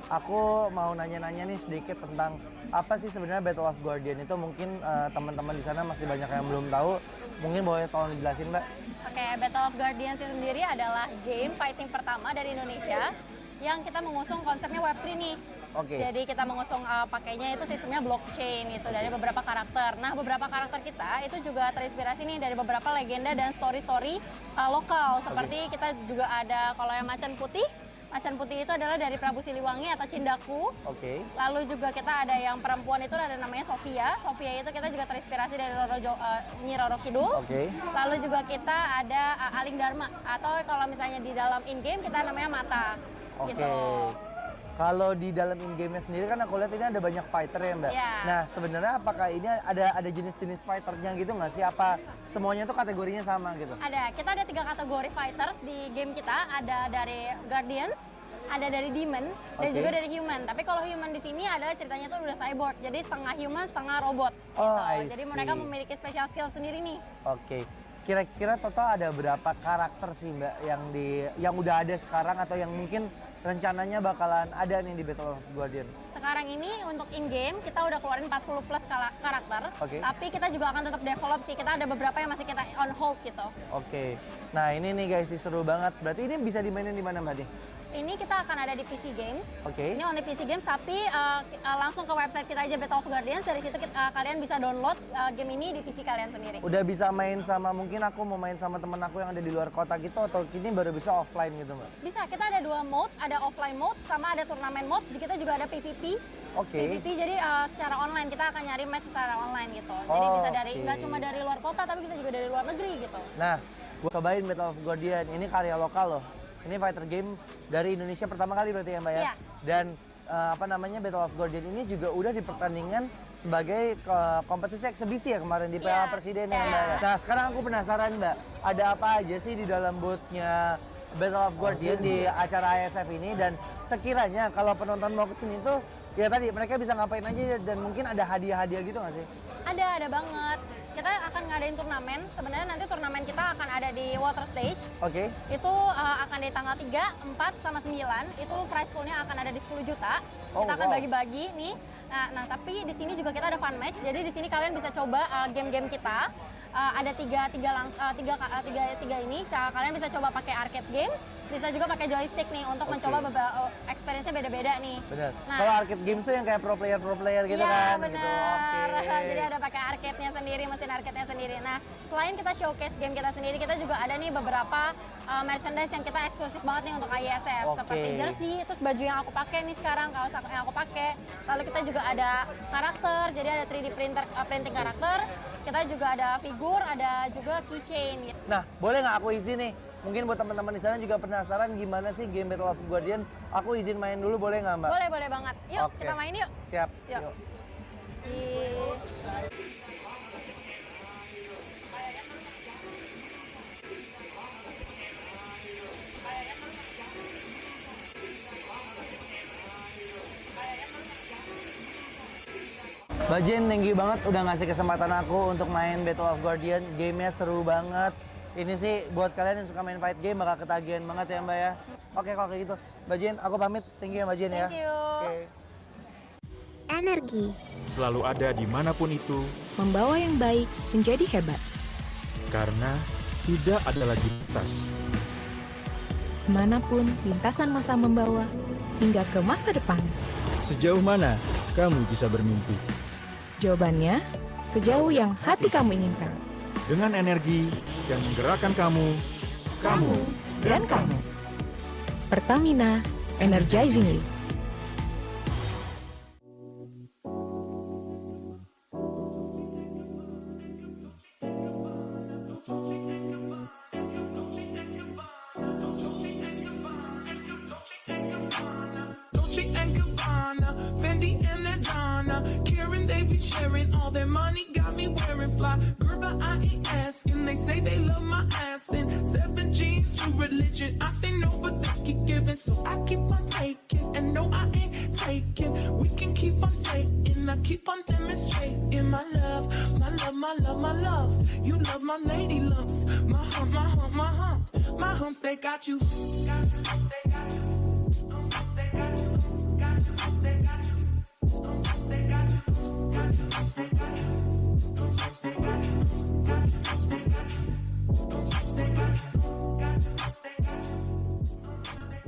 aku mau nanya-nanya nih sedikit tentang apa sih sebenarnya Battle of Guardian itu. Mungkin teman-teman di sana masih banyak yang belum tahu. Mungkin boleh tolong dijelasin Mbak. Oke, Battle of Guardian sendiri adalah game fighting pertama dari Indonesia yang kita mengusung konsepnya Web3 nih. Oke. Jadi kita mengusung pakainya itu sistemnya blockchain itu dari beberapa karakter. Nah, beberapa karakter kita itu juga terinspirasi nih dari beberapa legenda dan story-story lokal. Seperti kita juga ada kalau yang macan putih. Macan putih itu adalah dari Prabu Siliwangi atau Cindaku. Oke. Lalu juga kita ada yang perempuan itu ada namanya Sofia. Sofia itu kita juga terinspirasi dari Nyi Roro Kidul. Oke. Lalu juga kita ada Aling Dharma atau kalau misalnya di dalam in-game kita namanya Mata. Oke. Gitu. Kalau di dalam in-game-nya sendiri kan aku lihat ini ada banyak fighter ya Mbak. Yeah. Nah sebenarnya apakah ini ada jenis-jenis fighternya gitu nggak sih? Apa semuanya tuh kategorinya sama gitu? Ada, kita ada 3 kategori fighters di game kita. Ada dari Guardians, ada dari Demon, dan Oke. juga dari Human. Tapi kalau Human di sini adalah ceritanya tuh udah cyborg, jadi setengah human, setengah robot. Oh, gitu. I Jadi see. mereka memiliki special skill sendiri nih. Oke. Kira-kira total ada berapa karakter sih Mbak yang udah ada sekarang atau yang mungkin rencananya bakalan ada nih di Battle of Guardian? Sekarang ini untuk in-game kita udah keluarin 40 plus karakter, Oke. tapi kita juga akan tetap develop sih. Kita ada beberapa yang masih kita on hold gitu. Oke. Nah ini nih guys, seru banget. Berarti ini bisa dimainin di mana Mbak nih? Ini kita akan ada di PC Games. Oke. Ini only PC Games, tapi langsung ke website kita aja Battle of Guardians. Dari situ kalian bisa download game ini di PC kalian sendiri. Udah bisa main sama, mungkin aku mau main sama temen aku yang ada di luar kota gitu, atau ini baru bisa offline gitu Mbak? Bisa, kita ada 2 mode, ada offline mode sama ada turnamen mode. Kita juga ada PvP. Oke. PvP jadi secara online, kita akan nyari match secara online gitu. Jadi bisa dari nggak cuma dari luar kota, tapi bisa juga dari luar negeri gitu. Nah, gue cobain Battle of Guardian, ini karya lokal loh. Ini fighter game dari Indonesia pertama kali berarti ya Mbak ya? Iya. Dan Battle of Guardian ini juga udah dipertandingkan sebagai kompetisi eksebisi ya kemarin di Piala Presiden ya Mbak ya? Nah sekarang aku penasaran Mbak, ada apa aja sih di dalam booth-nya Battle of Guardian di acara Iesf ini, dan sekiranya kalau penonton mau kesini tuh ya tadi mereka bisa ngapain aja, dan mungkin ada hadiah-hadiah gitu nggak sih? Ada banget. Kita akan ngadain turnamen. Sebenarnya nanti turnamen kita akan ada di water stage. Oke. Itu akan di tanggal 3, 4, sama 9. Itu prize pool-nya akan ada di 10 juta. Kita akan bagi-bagi nih. Nah, tapi di sini juga kita ada fun match. Jadi di sini kalian bisa coba game-game kita. Ada tiga ini. Kalian bisa coba pakai arcade games, bisa juga pakai joystick nih untuk mencoba beberapa experience-nya beda-beda nih. Benar. Nah, kalau arcade games tuh yang kayak pro player gitu kan? Bener. Gitu. Oke. Jadi ada pakai arcade-nya sendiri, mesin arcade-nya sendiri. Nah, selain kita showcase game kita sendiri, kita juga ada nih beberapa merchandise yang kita eksklusif banget nih untuk Iesf. Seperti jersey, terus baju yang aku pakai nih sekarang, kaos yang aku pakai. Lalu kita juga ada karakter, jadi ada 3D printing karakter. Kita juga ada figur, ada juga keychain gitu. Nah, boleh nggak aku izin nih? Mungkin buat teman-teman di sana juga penasaran gimana sih game Battle of Guardian. Aku izin main dulu, boleh nggak Mbak? Boleh banget. Yuk, Oke. kita main yuk. Siap. Yuk. Mbak Jen, thank you banget udah ngasih kesempatan aku untuk main Battle of Guardian. Gamenya seru banget. Ini sih buat kalian yang suka main fight game bakal ketagihan banget ya Mbak ya. Oke kalau kayak gitu. Mbak Jen, aku pamit. Thank you ya Mbak Jen ya. Thank you. Oke. Energi. Selalu ada dimanapun itu. Membawa yang baik menjadi hebat. Karena tidak ada lagi batas. Kemanapun lintasan masa membawa, hingga ke masa depan. Sejauh mana kamu bisa bermimpi? Jawabannya, sejauh yang hati kamu inginkan. Dengan energi dan menggerakkan kamu dan kamu. Pertamina, energizing you. sharing all their money, got me wearing fly. Girl, but I ain't asking. They say they love my ass and 7 jeans, true religion. I say no, but they keep giving, so I keep on taking. And no, I ain't taking. We can keep on taking. I keep on demonstrating my love, my love, my love, my love. You love my lady lumps, my hump, my hump, my hump. My humps, they got you.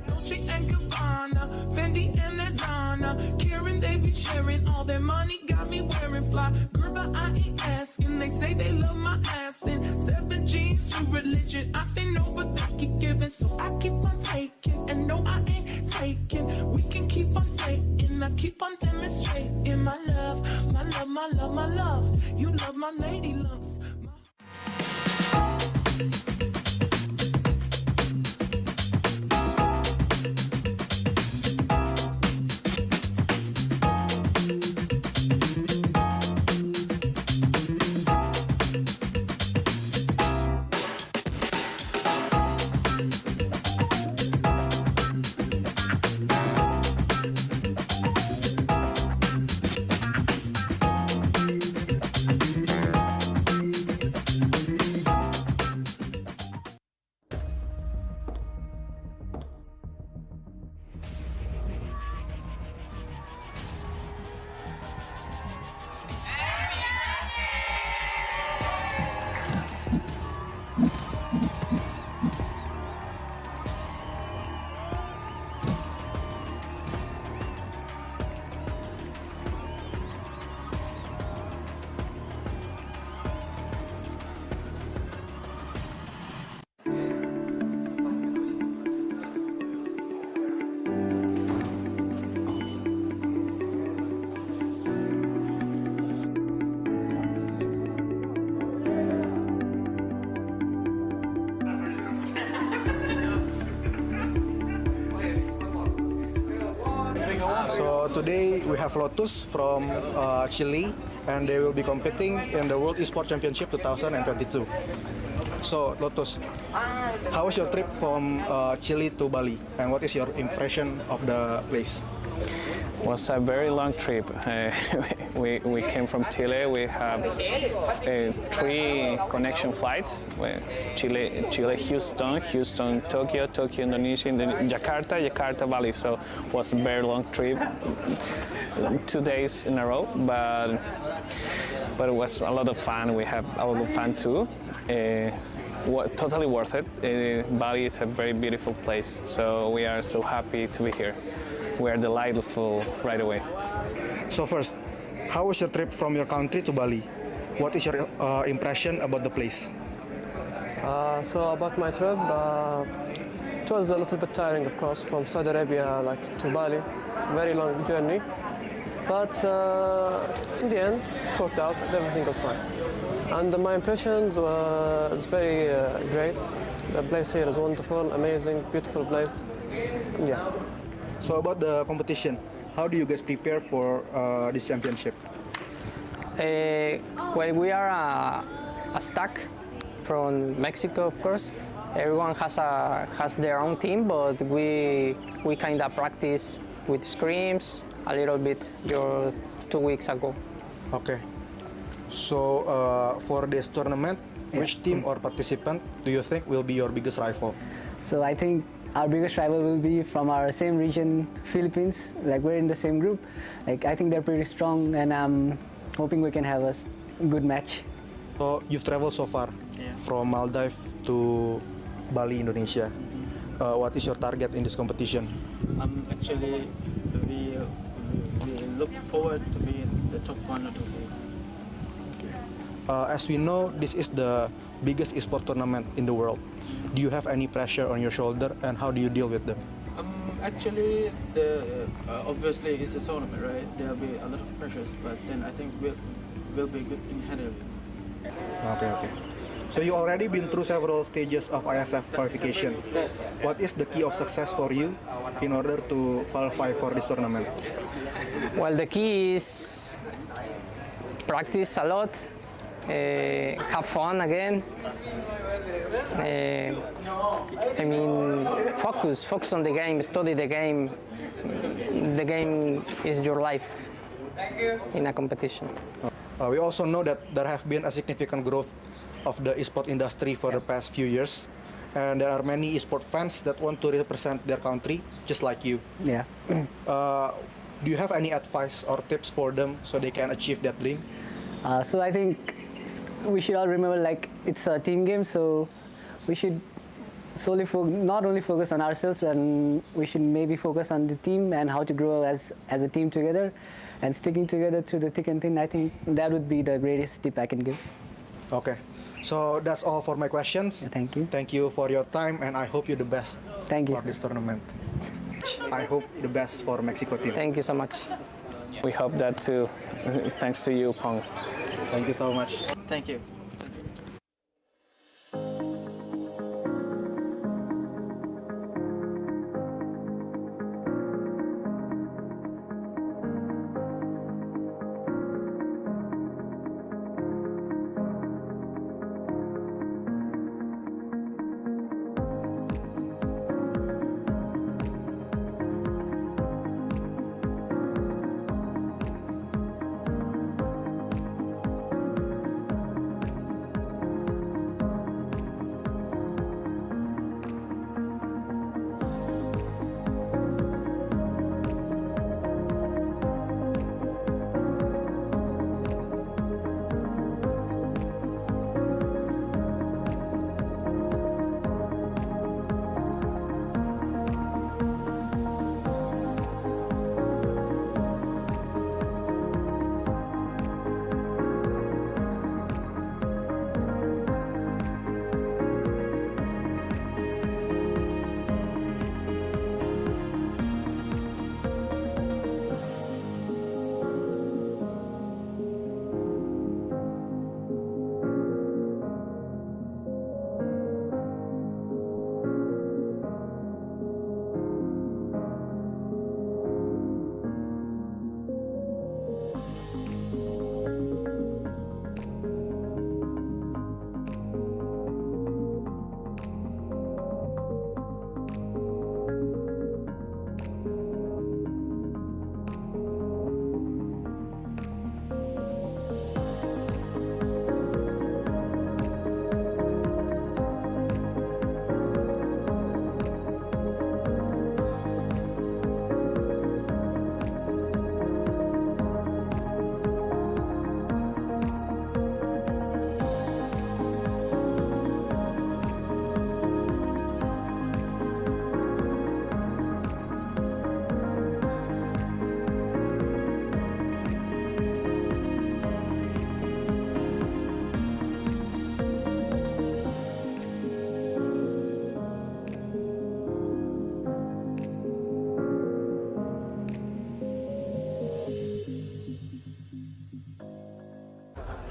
Dolce and Gabbana, Fendi and Adana, Karen, they be sharing all their money, got me wearing fly. Girl, but I ain't asking. They say they love my ass and 7 jeans, true religion. I say no, but they keep giving, so I keep on taking. And no, I ain't taking. We can keep on taking. I keep on demonstrating my love, my love, my love, my love. You love my lady lumps. So today we have Lotus from Chile, and they will be competing in the World Esports Championship 2022. So Lotus, how was your trip from Chile to Bali, and what is your impression of the place? It was a very long trip. We came from Chile. We have 3 connection flights: Chile, Houston, Tokyo, Indonesia, Jakarta, Bali. So it was a very long trip, 2 days in a row. But it was a lot of fun. We had a lot of fun too. Totally worth it. Bali is a very beautiful place. So we are so happy to be here. We are delightful right away. So first, how was your trip from your country to Bali? What is your impression about the place? So about my trip, it was a little bit tiring, of course, from Saudi Arabia to Bali. Very long journey, but in the end, it worked out. Everything was fine, and my impressions was very great. The place here is wonderful, amazing, beautiful place. Yeah. So about the competition, how do you guys prepare for this championship? Well, we are a stack from Mexico, of course. Everyone has their own team, but we kind of practice with scrims a little bit 2 weeks ago. Okay. So for this tournament, which team or participant do you think will be your biggest rival? So I think our biggest rival will be from our same region, Philippines. We're in the same group. I think they're pretty strong, and I'm hoping we can have a good match. So you've traveled so far from Mlbb to Bali, Indonesia. What is your target in this competition? Actually, we look forward to be in the top 1 or 2. Okay. As we know, this is the biggest esports tournament in the world. Do you have any pressure on your shoulder, and how do you deal with them? Actually, obviously it's a tournament, right? There'll be a lot of pressures, but then I think we'll be good in handling it. Okay. So you already been through several stages of Iesf qualification. What is the key of success for you in order to qualify for this tournament? Well, the key is practice a lot, have fun again. I mean, focus on the game, study the game. The game is your life in a competition. We also know that there have been a significant growth of the esport industry for the past few years, and there are many esport fans that want to represent their country, just like you. Yeah. Do you have any advice or tips for them so they can achieve that dream? So I think we should all remember, like, it's a team game, so we should not only focus on ourselves, and we should maybe focus on the team and how to grow as a team together, and sticking together through the thick and thin. I think that would be the greatest tip I can give. Okay, so that's all for my questions. Thank you. Thank you for your time, and I hope you the best. Thank you for this tournament. I hope the best for Mexico team. Thank you so much. We hope that too. Thanks to you, Pong. Thank you so much. Thank you.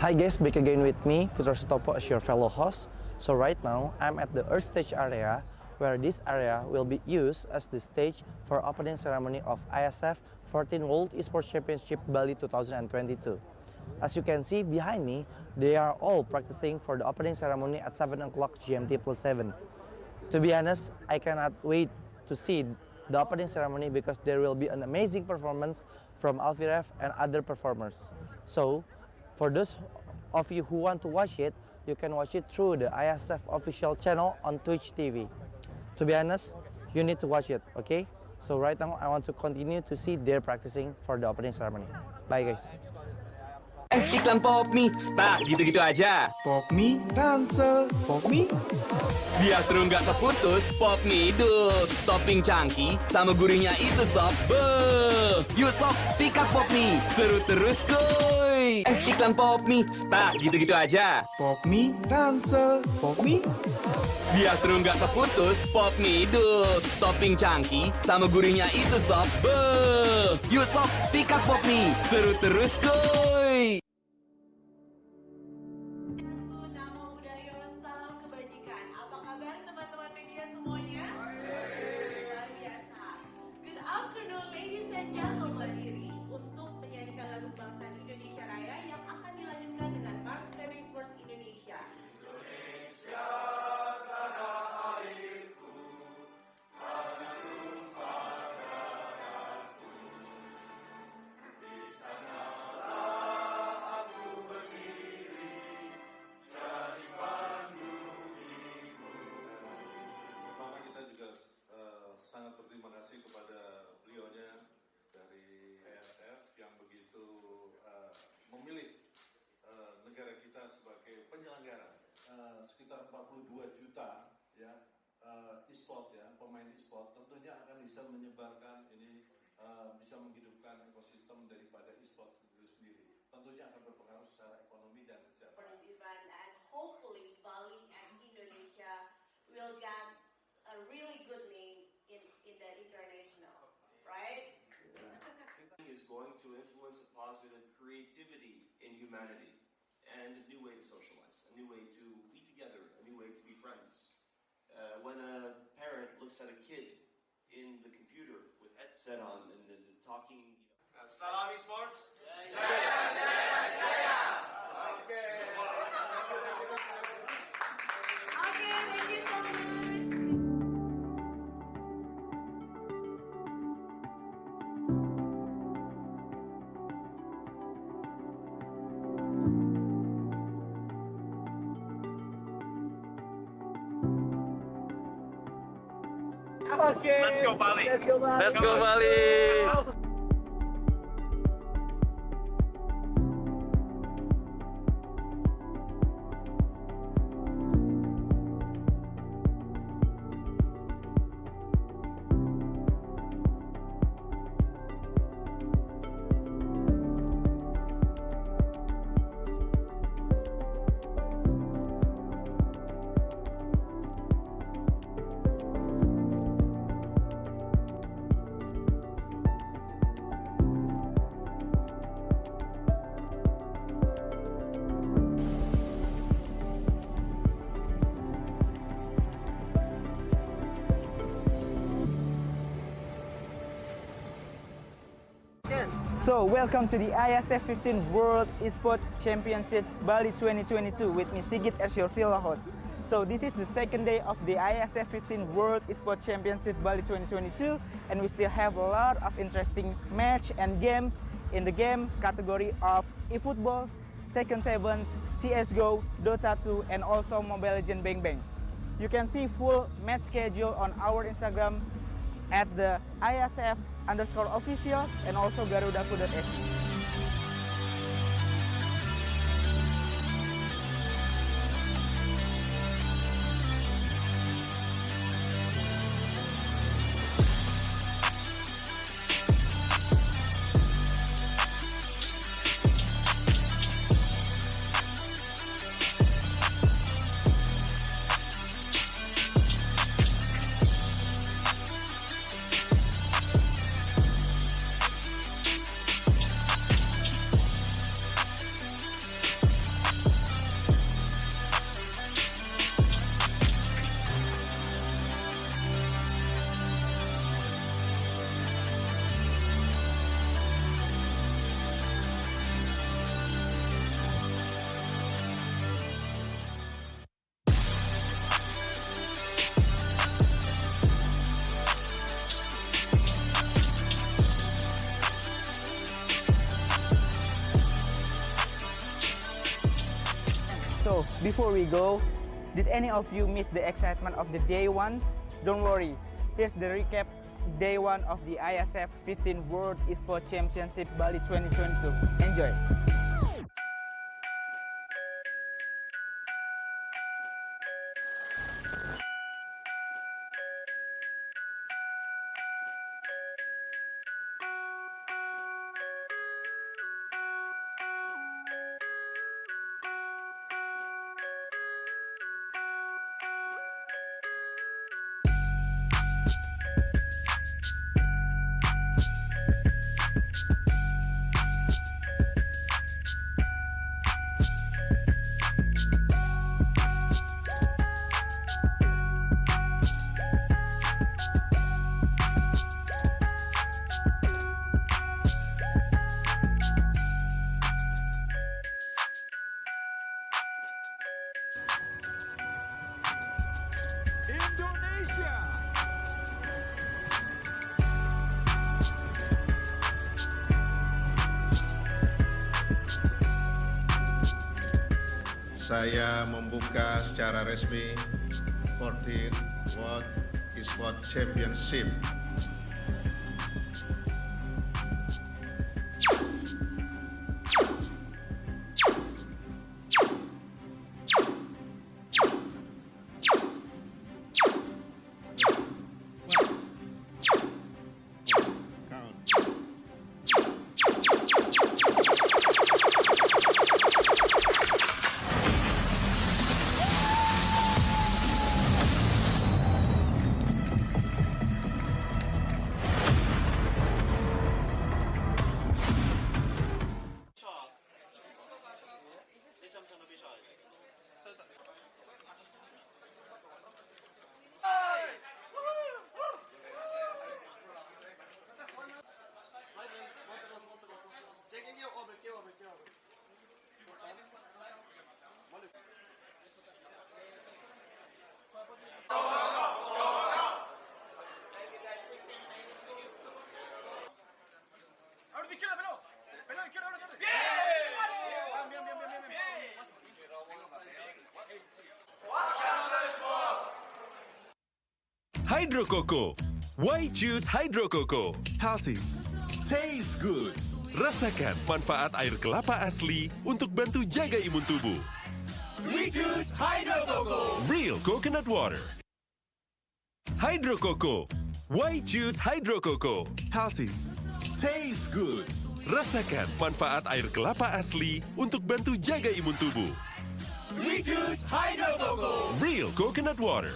Hi guys, back again with me, Putra Sutopo as your fellow host. So right now, I'm at the Earth Stage area, where this area will be used as the stage for opening ceremony of Iesf 14 World Esports Championship Bali 2022. As you can see behind me, they are all practicing for the opening ceremony at 7 o'clock GMT plus 7. To be honest, I cannot wait to see the opening ceremony because there will be an amazing performance from Alfiref and other performers. So, for those of you who want to watch it, you can watch it through the Iesf official channel on Twitch TV. To be honest, you need to watch it, okay? So right now, I want to continue to see their practicing for the opening ceremony. Bye guys. Iklan Pop Mie, stuck gitu-gitu aja. Pop Mie, ransel, Pop Mie. Biar seru nggak terputus, Pop Mie dus. Topping cangki sama gurihnya itu sob. Beuh, yuk sob, sikat Pop Mie. Seru terus kuy. Iklan Pop Mie, stuck gitu-gitu aja. Pop Mie, ransel, Pop Mie. Biar seru nggak terputus, Pop Mie dus. Topping cangki sama gurihnya itu sob. Beuh, yuk sob, sikat Pop Mie. Seru terus kuy. Good afternoon, ladies and gentlemen. Berdiri untuk menyanyikan lagu kebangsaan Indonesia Raya yang akan sekitar 42 juta ya e-sport ya, pemain e-sport tentunya akan bisa menyebarkan ini bisa menghidupkan ekosistem daripada e-sport itu sendiri. Tentunya akan berpengaruh secara ekonomi dan kesehatan. For this event, and hopefully Bali and Indonesia will get a really good name in the international, right? Is going to influence a positive creativity in humanity and a new way to socialize, a new way to be together, a new way to be friends. When a parent looks at a kid in the computer with headset on and talking. Salam Esports. Jaya, Okay, thank you so much. Okay. Let's go Bali. Let's go Bali. Let's go Bali. So, welcome to the Iesf 15 World Esports Championships Bali 2022 with me Sigit as your field host. So, this is the second day of the Iesf 15 World Esports Championship Bali 2022 and we still have a lot of interesting match and games in the game category of eFootball, Tekken 7, CSGO, Dota 2 and also Mobile Legends Bang Bang. You can see full match schedule on our Instagram at the ISF_official and also garudaku.se. So, before we go, did any of you miss the excitement of the day one? Don't worry, here's the recap day one of the Iesf 15 World Esports Championship Bali 2022. Enjoy! Saya membuka secara resmi 14th World Esports Championship. Hydro Coco. Why choose Hydro Coco? Healthy, tastes good. Rasakan manfaat air kelapa asli untuk bantu jaga imun tubuh. We choose Hydro Coco. Real coconut water. Hydro Coco. Why choose Hydro Coco? Healthy, tastes good. Rasakan manfaat air kelapa asli untuk bantu jaga imun tubuh. We choose Hydro Coco. Real coconut water.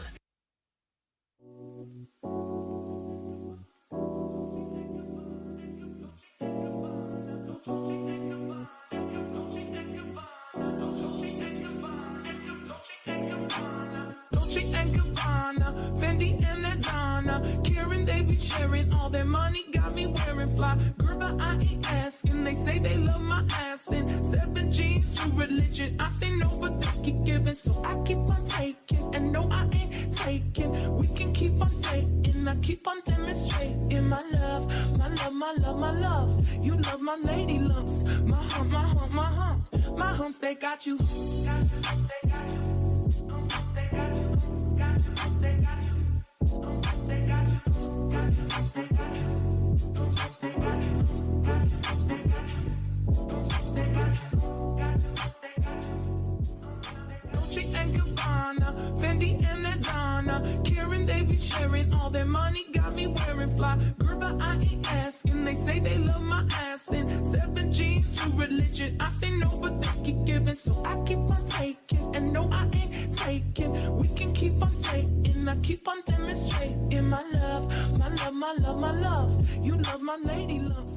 Dolce and Gabbana, Fendi and Adana, Karen, they be sharing all their money, got me wearing fly. Girl, but I ain't asking. They say they love my ass and 7 G's to religion. I say no, but they keep giving, so I keep on taking. And no, I ain't taking. We can keep on taking. I keep on demonstrating my love, my love, my love, my love. You love my lady lumps, my hump, my hump, my hump. My humps, they got you. Dolce and Gabbana, Fendi and Adana, Karen, they be sharing all their money, got me wearing fly. Girl, but I ain't asking. They say they love my ass and 7 G's to religion. I say no, but they keep giving, so I keep on taking. And no, I ain't taking. We can keep on taking. I keep on demonstrating my love, my love, my love, my love. You love my lady lumps.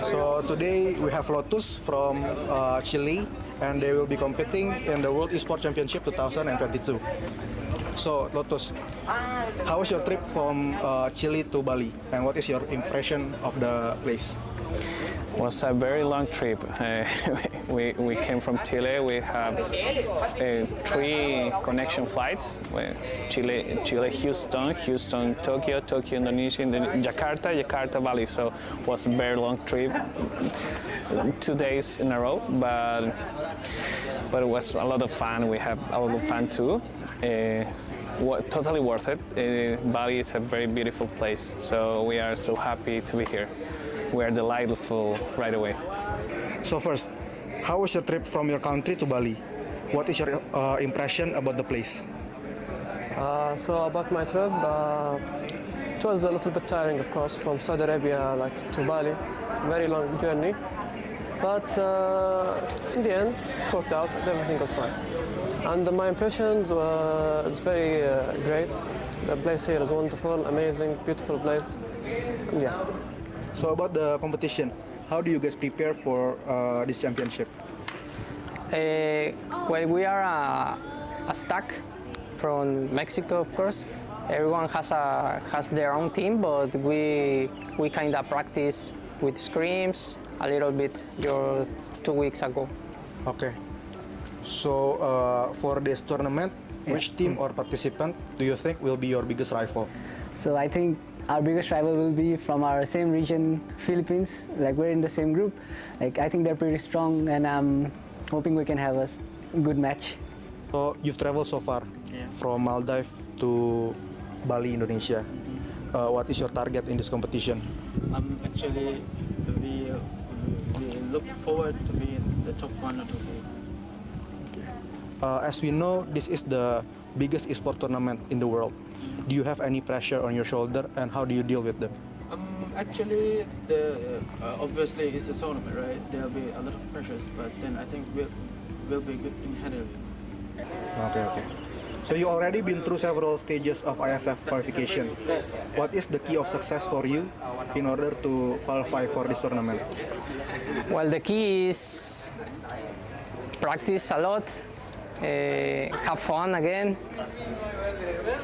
So today we have Lotus from Chile, and they will be competing in the World Esports Championship 2022. So Lotus, how was your trip from Chile to Bali, and what is your impression of the place? It was a very long trip. We came from Chile. We have 3 connection flights: Chile, Houston, Tokyo, Indonesia, Jakarta, Bali. So it was a very long trip, 2 days in a row. But it was a lot of fun. We have a lot of fun too. Totally worth it. Bali is a very beautiful place. So we are so happy to be here. We are delightful right away. So first, how was your trip from your country to Bali? What is your impression about the place? So about my trip, it was a little bit tiring, of course, from Saudi Arabia to Bali. Very long journey, but in the end, it worked out. Everything was fine. And my impression is very great. The place here is wonderful, amazing, beautiful place. Yeah. So about the competition, how do you guys prepare for this championship? Well, we are a stack from Mexico, of course. Everyone has their own team, but we kind of practice with scrims a little bit 2 weeks ago. Okay. So for this tournament, which team or participant do you think will be your biggest rival? So I think our biggest rival will be from our same region, Philippines. Like we're in the same group. Like I think they're pretty strong, and I'm hoping we can have a good match. So you've traveled so far from Maldives to Bali, Indonesia. What is your target in this competition? Actually, we look forward to be in the top 1 or 2 3. As we know, this is the biggest esport tournament in the world. Do you have any pressure on your shoulder, and how do you deal with them? Actually, obviously it's a tournament, right? There'll be a lot of pressures, but then I think we'll be good in handling it. Okay. So you already been through several stages of Iesf qualification. What is the key of success for you in order to qualify for this tournament? Well, the key is practice a lot, have fun again.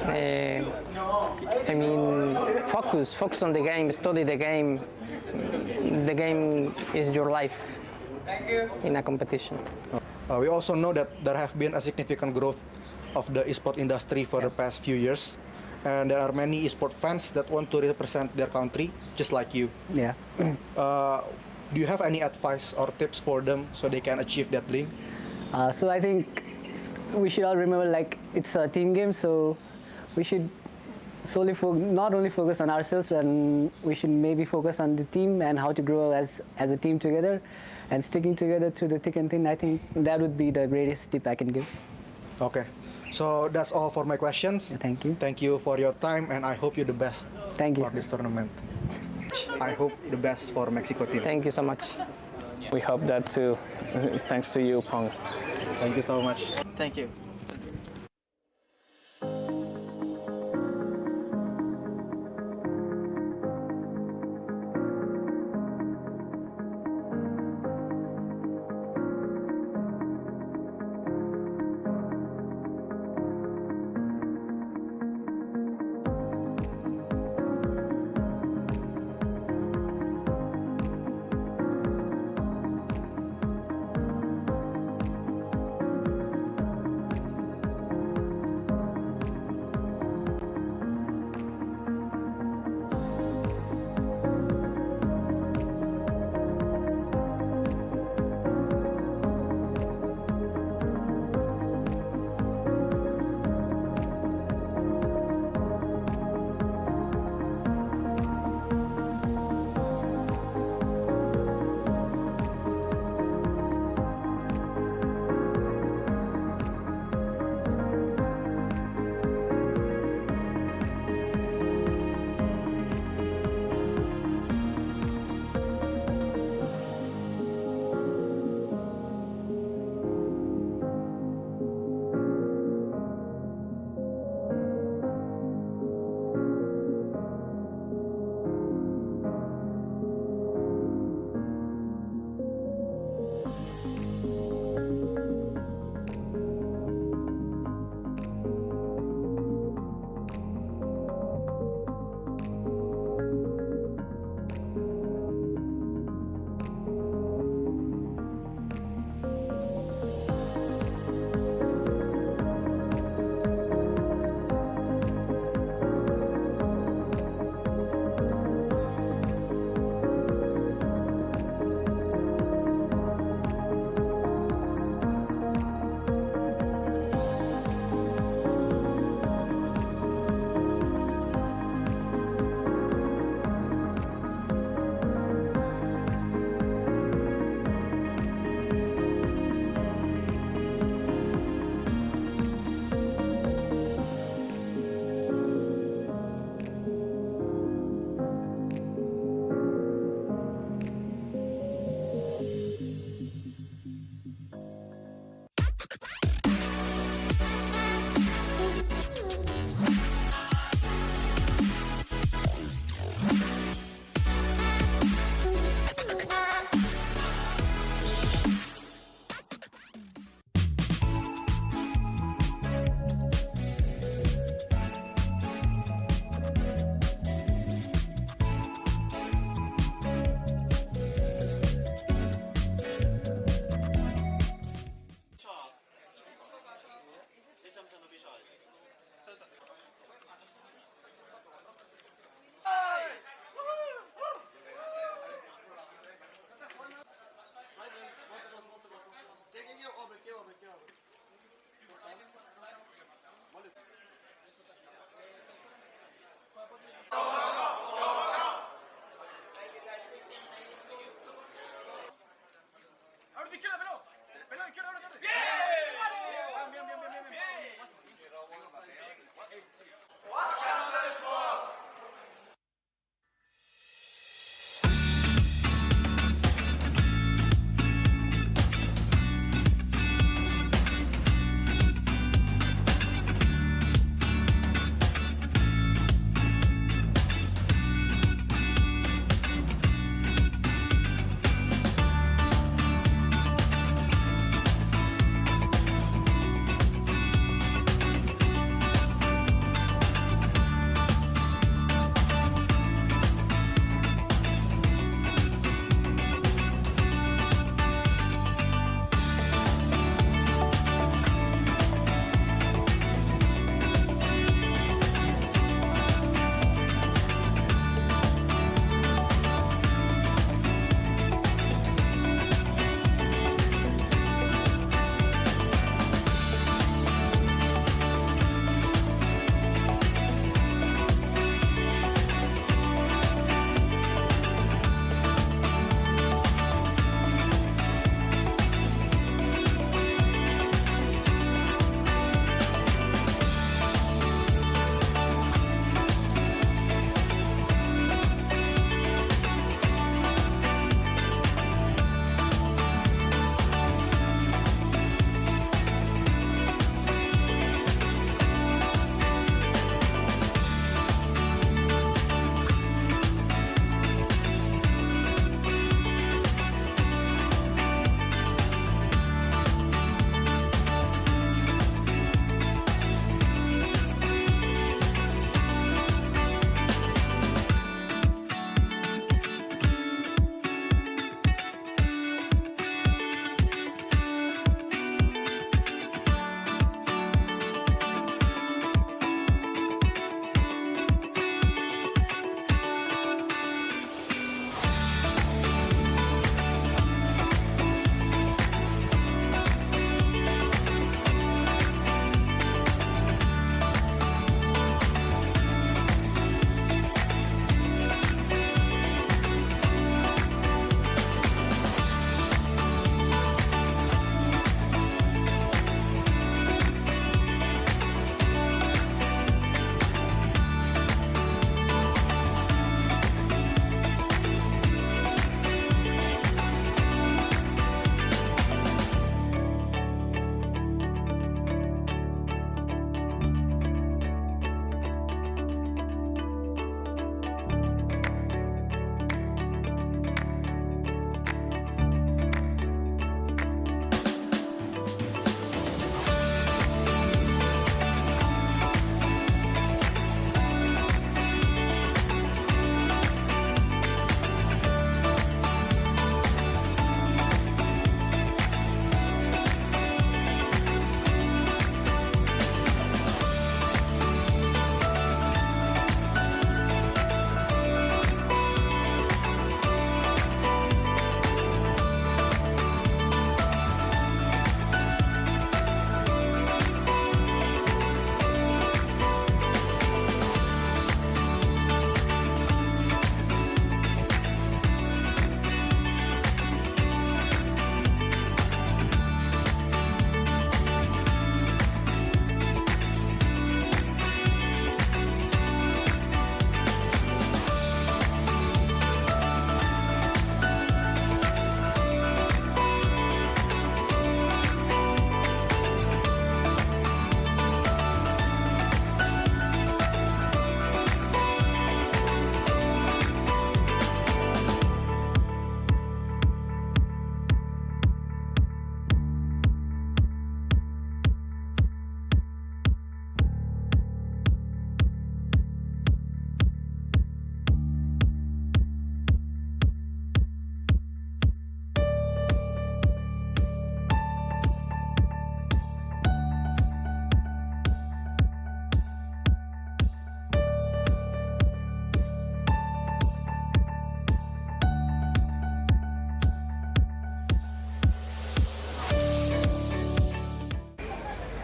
I mean, focus on the game, study the game. The game is your life in a competition. We also know that there have been a significant growth of the esport industry for the past few years, and there are many esport fans that want to represent their country, just like you. Yeah. Do you have any advice or tips for them so they can achieve that dream? So I think we should all remember, like, it's a team game, so we should solely not only focus on ourselves, but we should maybe focus on the team and how to grow as a team together, and sticking together through the thick and thin. I think that would be the greatest tip I can give. Okay, so that's all for my questions. Thank you. Thank you for your time, and I hope you the best. Thank you for this tournament. I hope the best for Mexico team. Thank you so much. We hope that too. Thanks to you, Pong. Thank you so much. Thank you.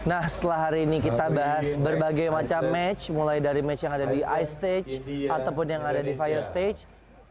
Nah, setelah hari ini kita bahas berbagai macam match, mulai dari match yang ada di Ice Stage ataupun yang ada di Fire Stage.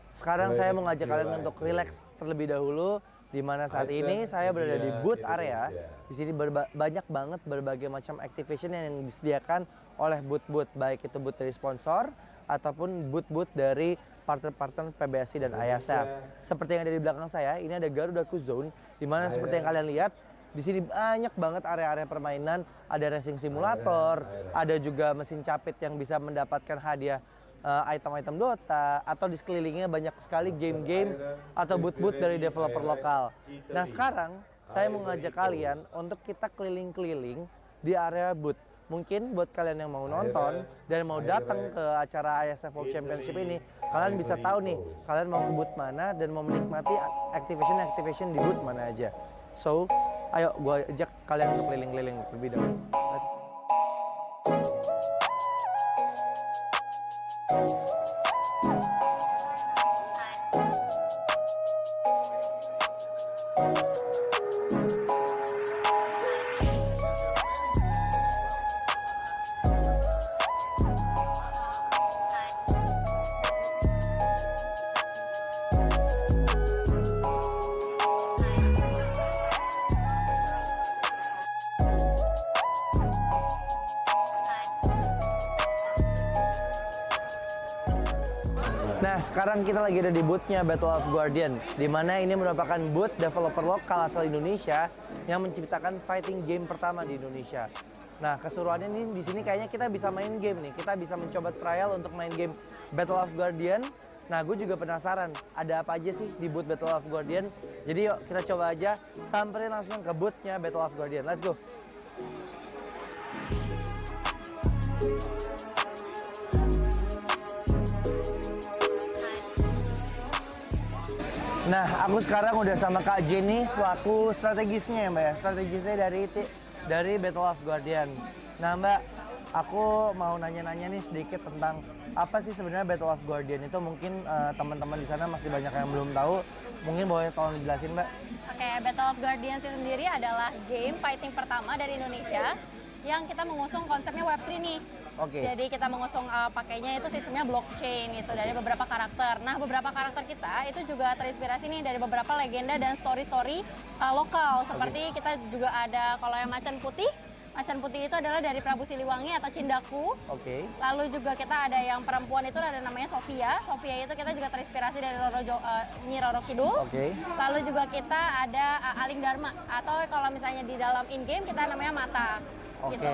Sekarang saya mengajak kalian untuk relax terlebih dahulu, di mana saat ini saya berada di booth area. Di sini banyak banget berbagai macam activation yang disediakan oleh booth-booth, baik itu booth dari sponsor ataupun booth-booth dari partner-partner PBSI dan Iesf. Seperti yang ada di belakang saya, ini ada Garuda Zone, di mana seperti yang kalian lihat, di sini banyak banget area-area permainan, ada racing simulator, ada juga mesin capit yang bisa mendapatkan hadiah item-item Dota, atau di sekelilingnya banyak sekali game-game atau booth-booth dari developer lokal. Nah, sekarang saya mengajak kalian untuk kita keliling-keliling di area booth. Mungkin buat kalian yang mau nonton dan mau datang ke acara Iesf World Championship ini, kalian bisa tahu nih, kalian mau ke booth mana dan mau menikmati activation di booth mana aja. So, ayo gue ajak kalian untuk keliling-keliling lebih dahulu. Nah, sekarang kita lagi ada di booth-nya Battle of Guardian, di mana ini merupakan booth developer lokal asal Indonesia yang menciptakan fighting game pertama di Indonesia. Nah, keseruannya ini di sini kayaknya kita bisa main game nih. Kita bisa mencoba trial untuk main game Battle of Guardian. Nah, gue juga penasaran ada apa aja sih di booth Battle of Guardian. Jadi yuk kita coba aja samperin langsung ke booth-nya Battle of Guardian. Let's go. Nah, aku sekarang udah sama Kak Jenny selaku strategisnya ya Mbak ya. Strategisnya dari Battle of Guardian. Nah Mbak, aku mau nanya-nanya nih sedikit tentang apa sih sebenarnya Battle of Guardian itu. Mungkin teman-teman di sana masih banyak yang belum tahu. Mungkin boleh tolong dijelasin Mbak. Oke, Battle of Guardian sendiri adalah game fighting pertama dari Indonesia yang kita mengusung konsepnya Web3 nih. Oke. Jadi kita mengusung pakainya itu sistemnya blockchain itu dari beberapa karakter. Nah, beberapa karakter kita itu juga terinspirasi nih dari beberapa legenda dan story-story lokal. Seperti kita juga ada kalau yang macan putih. Macan putih itu adalah dari Prabu Siliwangi atau Cindaku. Oke. Lalu juga kita ada yang perempuan itu ada namanya Sofia. Sofia itu kita juga terinspirasi dari Nyi Roro Kidul. Oke. Lalu juga kita ada Aling Dharma atau kalau misalnya di dalam in-game kita namanya Mata. Oke. Gitu.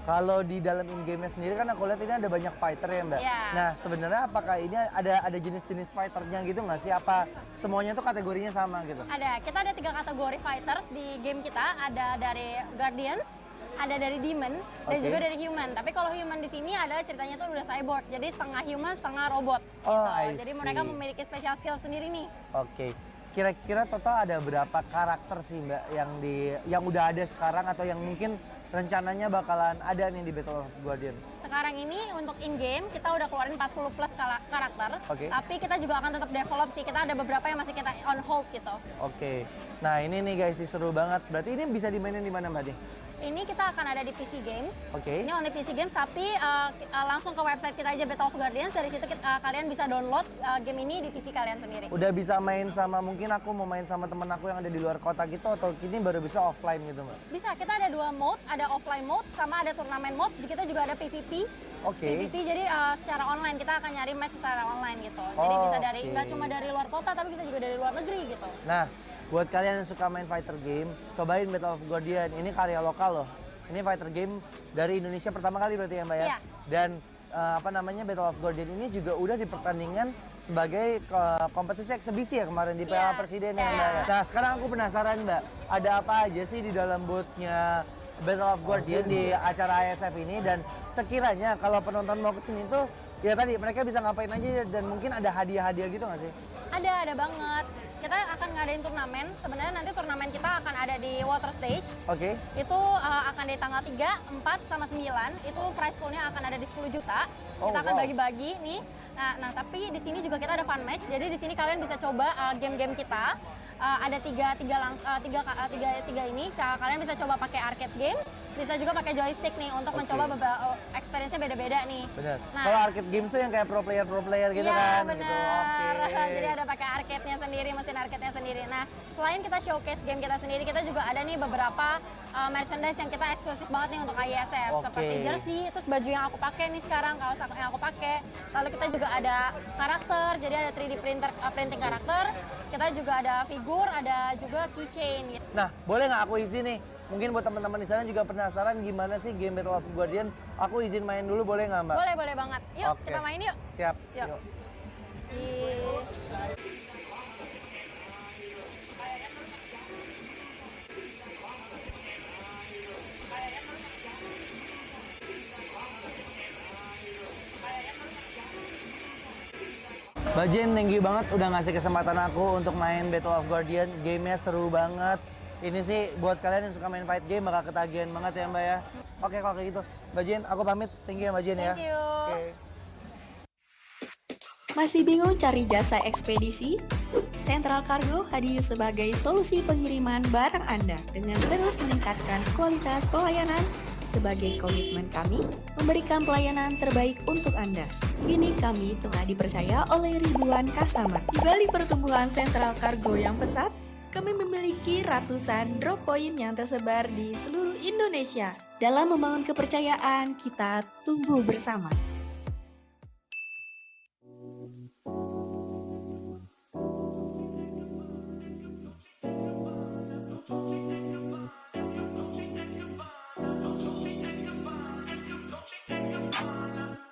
Kalau di dalam in-game-nya sendiri kan aku lihat ini ada banyak fighter ya Mbak. Yeah. Nah, sebenarnya apakah ini ada jenis-jenis fighternya gitu nggak sih? Apa semuanya tuh kategorinya sama gitu? Ada, kita ada 3 kategori fighters di game kita. Ada dari Guardians, ada dari Demon, dan juga dari Human. Tapi kalau Human di sini adalah ceritanya tuh udah cyborg, jadi setengah human, setengah robot. Oh, gitu. Jadi mereka memiliki special skill sendiri nih. Oke. Kira-kira total ada berapa karakter sih Mbak yang udah ada sekarang atau yang mungkin rencananya bakalan ada nih di Battle of Guardian? Sekarang ini untuk in-game kita udah keluarin 40 plus karakter. Oke. Tapi kita juga akan tetap develop sih. Kita ada beberapa yang masih kita on hold gitu. Oke. Nah ini nih guys, seru banget. Berarti ini bisa dimainin di mana Mbak nih? Ini kita akan ada di PC Games. Oke. Ini only PC Games, tapi langsung ke website kita aja Battle of Guardians. Dari situ kalian bisa download game ini di PC kalian sendiri. Udah bisa main sama, mungkin aku mau main sama temen aku yang ada di luar kota gitu, atau ini baru bisa offline gitu Mbak? Bisa, kita ada 2 mode, ada offline mode sama ada turnamen mode. Kita juga ada PVP. Oke. PVP jadi secara online, kita akan nyari match secara online gitu. Jadi bisa dari nggak cuma dari luar kota, tapi bisa juga dari luar negeri gitu. Nah, buat kalian yang suka main fighter game, cobain Battle of Guardian. Ini karya lokal loh. Ini fighter game dari Indonesia pertama kali berarti ya Mbak ya? Iya. Dan Battle of Guardian ini juga udah dipertandingkan sebagai kompetisi eksebisi ya kemarin di Piala Presiden ya Mbak ya? Nah sekarang aku penasaran Mbak, ada apa aja sih di dalam booth-nya Battle of Guardian di acara Iesf ini, dan sekiranya kalau penonton mau kesini tuh ya tadi mereka bisa ngapain aja dan mungkin ada hadiah-hadiah gitu nggak sih? Ada banget. Kita akan ngadain turnamen. Sebenarnya nanti turnamen kita akan ada di water stage. Oke. Itu akan di tanggal 3, 4, sama 9. Itu prize pool-nya akan ada di 10 juta. Kita akan bagi-bagi nih. Nah, tapi di sini juga kita ada fun match. Jadi di sini kalian bisa coba game-game kita. Ada tiga ini. Kalian bisa coba pakai arcade game, bisa juga pakai joystick nih untuk mencoba beberapa experience-nya beda-beda nih. Benar. Nah, Kalau arcade games tuh yang kayak pro player gitu kan. bener. Gitu. Oke. Jadi ada pakai arcade-nya sendiri, mesin arcade-nya sendiri. Nah, selain kita showcase game kita sendiri, kita juga ada nih beberapa merchandise yang kita eksklusif banget nih untuk Iesf. Oke. Seperti jersey, terus baju yang aku pakai nih sekarang, kaos yang aku pakai. Lalu kita juga ada karakter, jadi ada 3D printing karakter. Kita juga ada figur, ada juga keychain gitu. Nah, boleh nggak aku izin nih? Mungkin buat teman-teman di sana juga penasaran gimana sih game Battle of Guardian. Aku izin main dulu boleh nggak, Mbak? Boleh banget. Yuk, Oke. kita main yuk. Siap. Yuk. Yuk. Mbak Jen, thank you banget udah ngasih kesempatan aku untuk main Battle of Guardian. Gamenya seru banget. Ini sih buat kalian yang suka main fight game bakal ketagihan banget ya Mbak ya. Oke kalau kayak gitu. Mbak Jen, aku pamit. Thank you ya Mbak Jen ya. Thank you. Oke. Masih bingung cari jasa ekspedisi? Central Cargo hadir sebagai solusi pengiriman barang Anda dengan terus meningkatkan kualitas pelayanan. Sebagai komitmen kami, memberikan pelayanan terbaik untuk Anda. Kini kami telah dipercaya oleh ribuan customer. Di balik pertumbuhan Central Cargo yang pesat, kami memiliki ratusan drop point yang tersebar di seluruh Indonesia. Dalam membangun kepercayaan, kita tumbuh bersama.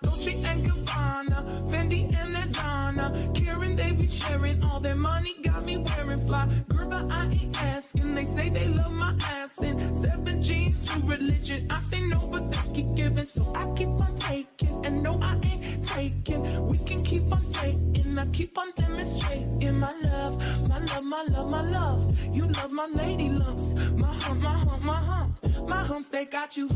Dolce and Gabbana, Fendi and Adana, Karen, they be sharing all their money, got me wearing fly. Girl, but I ain't asking. They say they love my ass and 7 jeans to religion. I say no, but they keep giving, so I keep on taking. And no, I ain't taking. We can keep on taking. I keep on demonstrating my love, my love, my love, my love. You love my lady lumps, my hump, my hump, my hump. My humps, they got you.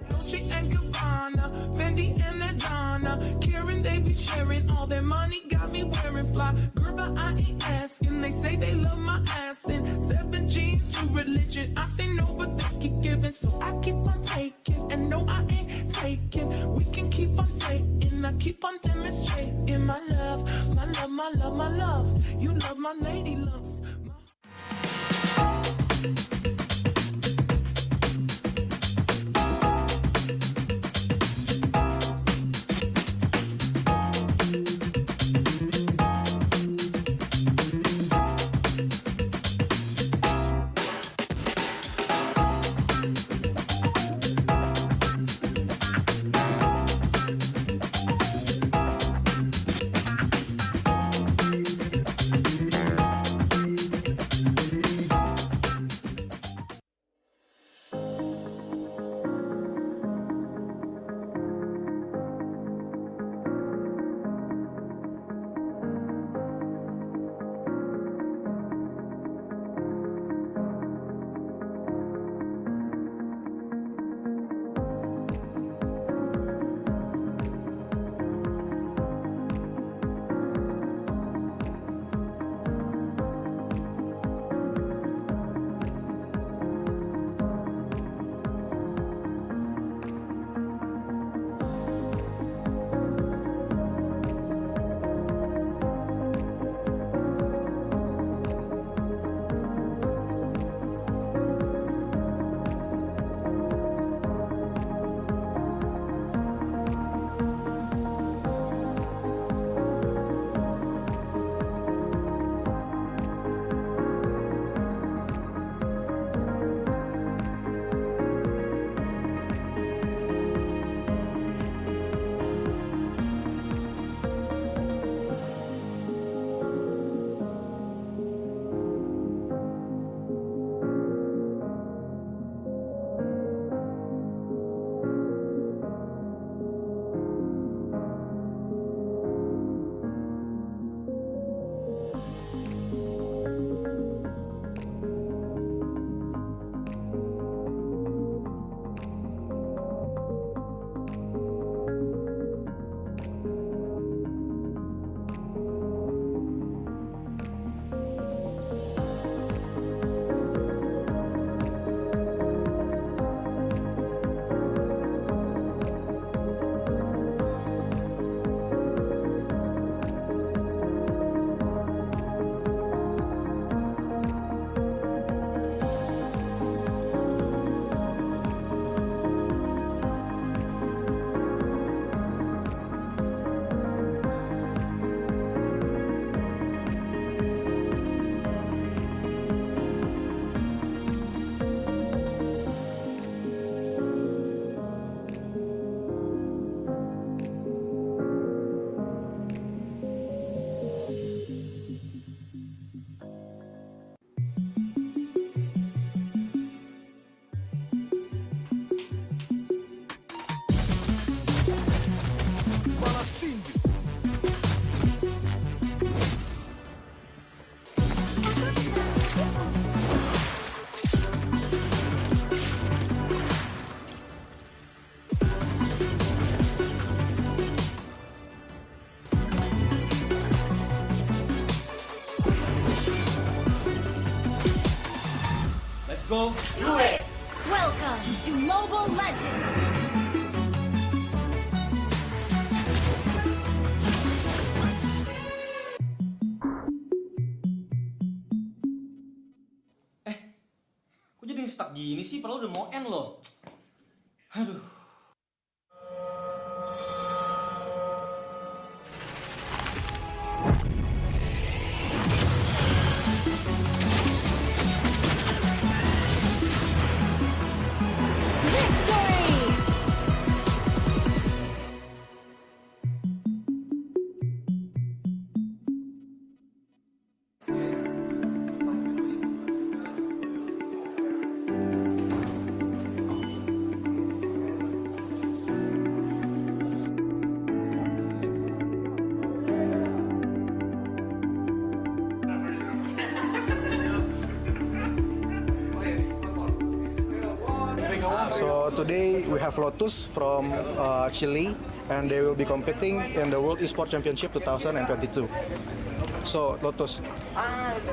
Dolce and Gabbana, Fendi and Adana, Karen, they be sharing all their money, got me wearing fly. Girl, but I ain't asking. They say they love my ass and 7 jeans to religion. I say no, but they keep giving, so I keep on taking. And no, I ain't taking. We can keep on taking. I keep on demonstrating my love, my love, my love, my love. You love my lady lumps. go do it! Welcome to Mobile Legends! Kok jadi stuck gini sih? Padahal udah mau end loh. Aduh. So today we have Lotus from Chile, and they will be competing in the World Esports Championship 2022. So Lotus,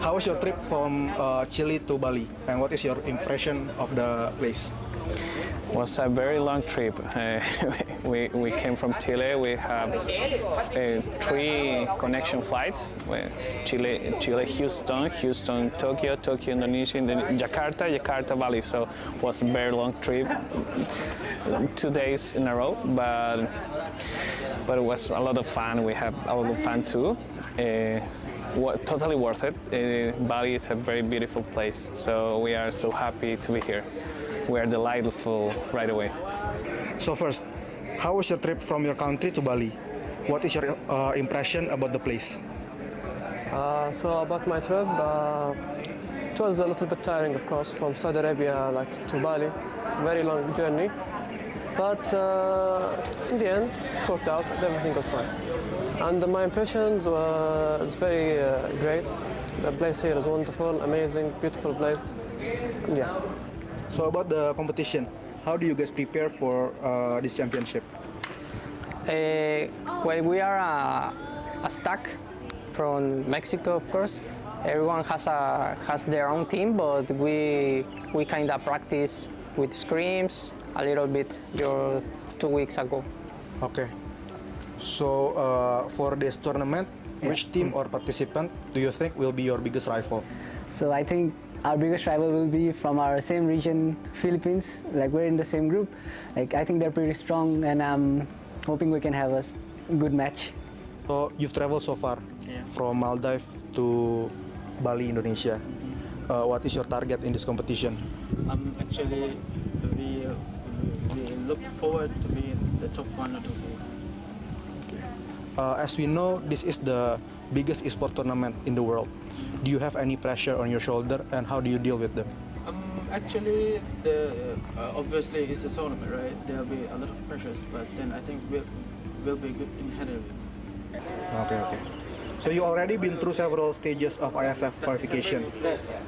how was your trip from Chile to Bali, and what is your impression of the place? Was a very long trip. We came from Chile. We have 3 connection flights: Chile, Houston, Tokyo, Indonesia, and then Jakarta, Bali. So it was a very long trip, 2 days in a row, but it was a lot of fun. We had a lot of fun too. Totally worth it. Bali is a very beautiful place, so we are so happy to be here. We are delightful right away. So first, how was your trip from your country to Bali? What is your impression about the place? So about my trip, it was a little bit tiring, of course, from Saudi Arabia to Bali. Very long journey, but in the end, it worked out. Everything was fine, and my impressions was very great. The place here is wonderful, amazing, beautiful place. And yeah. So about the competition, how do you guys prepare for this championship? Well, we are a stack from Mexico, of course. Everyone has their own team, but we kind of practice with scrims a little bit 2 weeks ago. Okay. So for this tournament, which team or participant do you think will be your biggest rival? So I think our biggest rival will be from our same region, Philippines. We're in the same group. I think they're pretty strong, and I'm hoping we can have a good match. So you've traveled so far from Maldives to Bali, Indonesia. What is your target in this competition? Actually, we look forward to be in the top 1 or 2. Okay. As we know, this is the biggest esport tournament in the world. Do you have any pressure on your shoulder, and how do you deal with them? Actually, obviously it's a tournament, right? There'll be a lot of pressures, but then I think we'll be good in handling it. Okay. So you already been through several stages of Iesf qualification.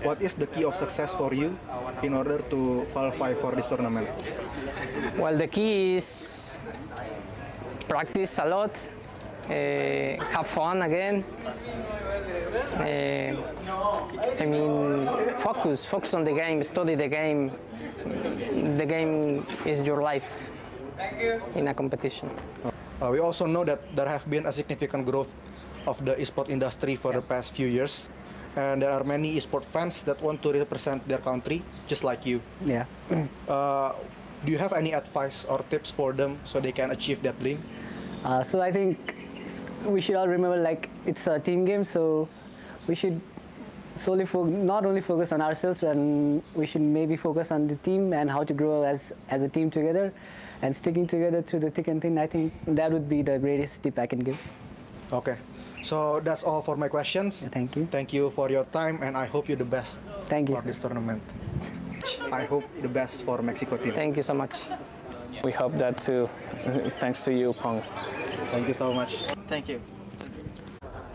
What is the key of success for you in order to qualify for this tournament? Well, the key is practice a lot, have fun again. Focus on the game, study the game. The game is your life in a competition. We also know that there have been a significant growth of the esport industry for the past few years, and there are many esport fans that want to represent their country, just like you. Yeah. Do you have any advice or tips for them so they can achieve that dream? So I think we should all remember, it's a team game, so we should solely not only focus on ourselves, and we should maybe focus on the team and how to grow as a team together, and sticking together through the thick and thin. I think that would be the greatest tip I can give. Okay, so that's all for my questions. Thank you. Thank you for your time, and I hope you the best. Thank you for this tournament. I hope the best for Mexico team. Thank you so much. We hope that too. Thanks to you, Pong. Thank you so much. Thank you.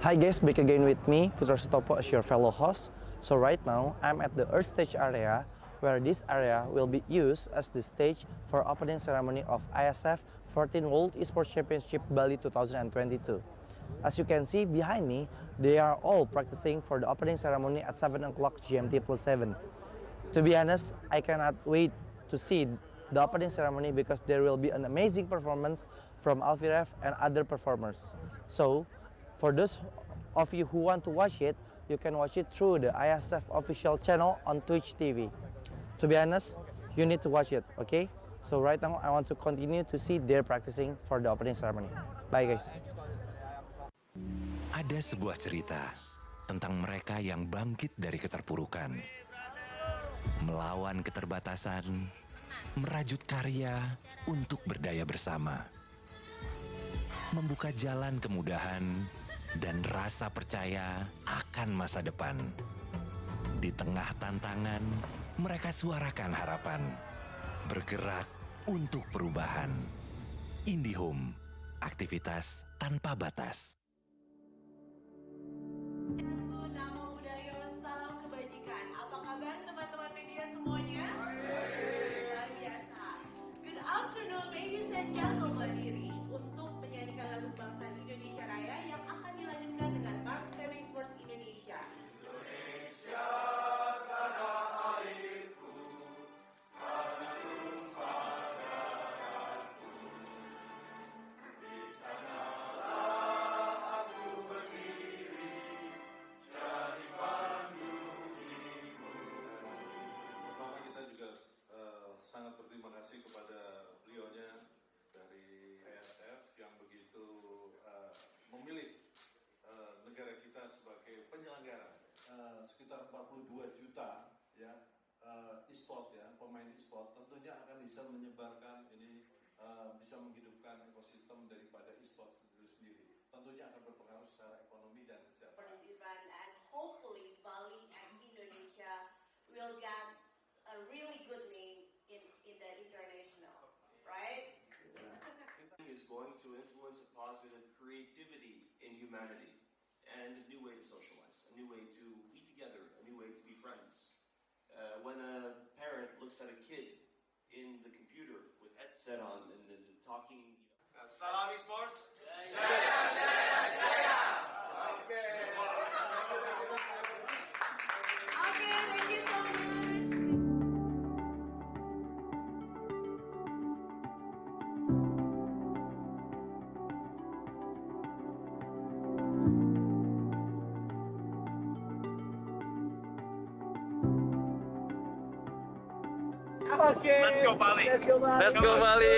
Hi guys, back again with me, Putra Sutopo as your fellow host. So right now, I'm at the Earth Stage area, where this area will be used as the stage for opening ceremony of Iesf 14 World Esports Championship Bali 2022. As you can see behind me, they are all practicing for the opening ceremony at 7 o'clock GMT+7. To be honest, I cannot wait to see the opening ceremony because there will be an amazing performance from Alfiref and other performers. So, for those of you who want to watch it, you can watch it through the Iesf official channel on Twitch TV. To be honest, you need to watch it, okay? So right now, I want to continue to see their practicing for the opening ceremony. Bye guys. Ada sebuah cerita tentang mereka yang bangkit dari keterpurukan, melawan keterbatasan, merajut karya untuk berdaya bersama, membuka jalan kemudahan dan rasa percaya akan masa depan. Di tengah tantangan, mereka suarakan harapan, bergerak untuk perubahan. IndiHome, aktivitas tanpa batas. Namo Buddhaya, salam kebajikan. Apa kabar teman-teman media semuanya? Luar biasa. Good afternoon ladies and gentlemen. Berdiri untuk menyanyikan lagu kebangsaan Indonesia Raya yang akan dilanjutkan dengan Mlbb Sports Indonesia. Indonesia tanah airku, tanah tumpah darahku. Di sanalah aku berdiri. Pertama kita juga sangat berterima kasih kepada beliaunya dari Iesf yang begitu memilih negara kita sebagai penyelenggara. Sekitar 42 juta ya e-sport ya, pemain e-sport tentunya akan bisa menyebarkan ini, bisa menghidupkan ekosistem daripada e-sport itu sendiri. Tentunya akan berpengaruh secara ekonomi dan kesehatan. For this event, and hopefully Bali and Indonesia will get a really good name in the international, right? Is going to influence a positive creativity in humanity and a new way to socialize, a new way to be together, a new way to be friends. When a parent looks at a kid in the computer with headset on and talking, Salam Sports. Okay, thank you so much. Okay. Let's go Bali. Let's go Bali. Let's go Bali.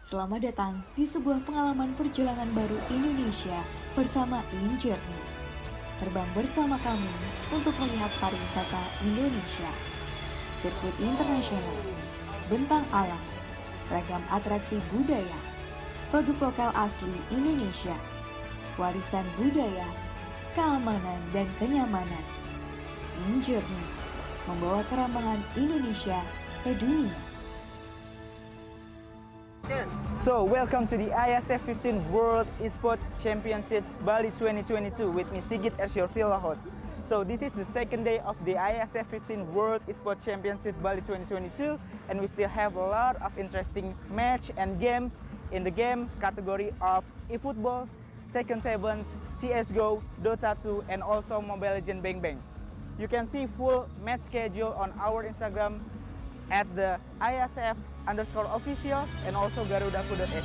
Selamat datang di sebuah pengalaman perjalanan baru Indonesia bersama InJourney. Terbang bersama kami untuk melihat pariwisata Indonesia, sirkuit internasional, bentang alam, ragam atraksi budaya, produk lokal asli Indonesia, warisan budaya, keamanan dan kenyamanan. InJourney membawa keramahan Indonesia ke dunia. So, welcome to the Iesf 15 World Esport Championships Bali 2022 with me Sigit as your field host. So, this is the second day of the Iesf 15 World Esport Championship Bali 2022 and we still have a lot of interesting match and games in the game category of eFootball, Tekken 7, CSGO, Dota 2, and also Mobile Legends Bang Bang. You can see full match schedule on our Instagram at the ISF_official and also garudaku.se.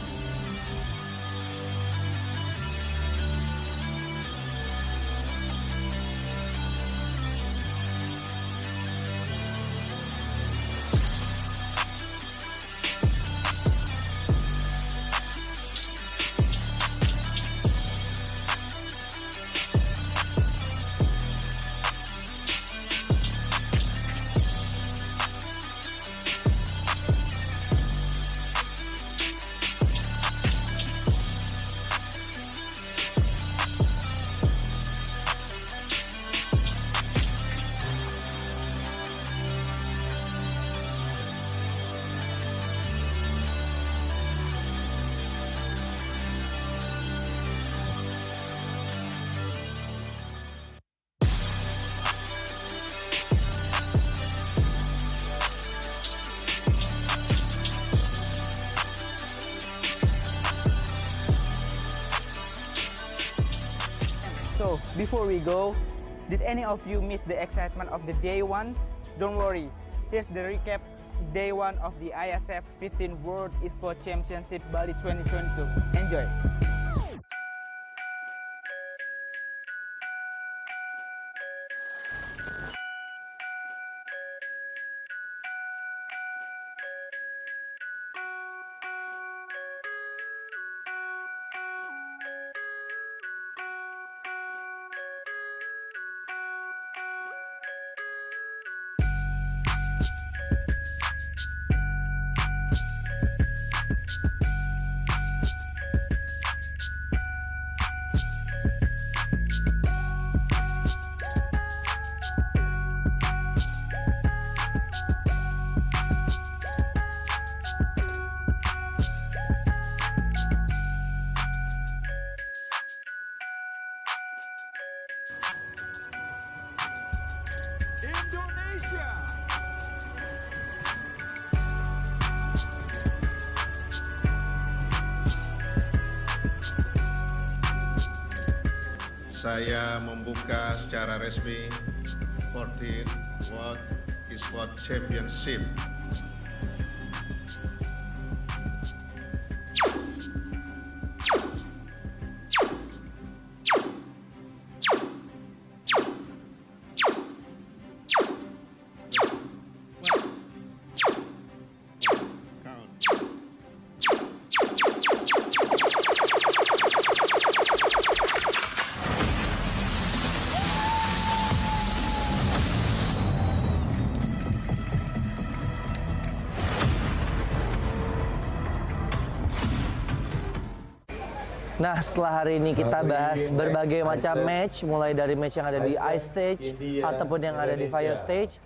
So, before we go, did any of you miss the excitement of the day one? Don't worry, here's the recap day one of the Iesf 15 World Esports Championship Bali 2022. Enjoy! Saya membuka secara resmi 14 World Esports Championship. Nah, setelah hari ini kita bahas berbagai macam match, mulai dari match yang ada di Ice Stage ataupun yang ada di Fire Stage.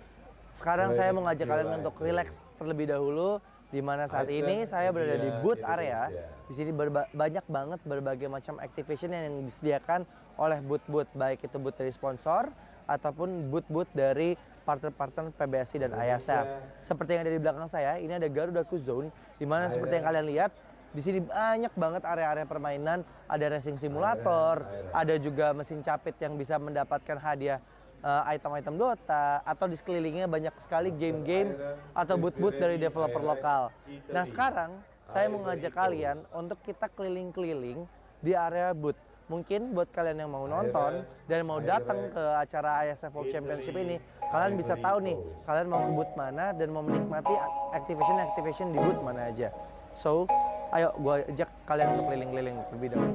Sekarang saya mau ngajak kalian untuk relax terlebih dahulu, di mana saat ini saya berada di booth area. Di sini banyak banget berbagai macam activation yang disediakan oleh booth-booth, baik itu booth dari sponsor ataupun booth-booth dari partner-partner PBSI dan ISF. Seperti yang ada di belakang saya, ini ada Garudaku Zone, di mana seperti yang kalian lihat, di sini banyak banget area-area permainan, ada racing simulator, ada juga mesin capit yang bisa mendapatkan hadiah item-item Dota, atau di sekelilingnya banyak sekali game-game atau booth-booth dari developer lokal. Nah, sekarang saya mau ngajak kalian untuk kita keliling-keliling di area booth. Mungkin buat kalian yang mau nonton dan mau datang ke acara ISF World Championship ini, kalian bisa tahu nih, kalian mau ke booth mana dan mau menikmati activation di booth mana aja. So, ayo gue ajak kalian untuk keliling-keliling lebih dahulu.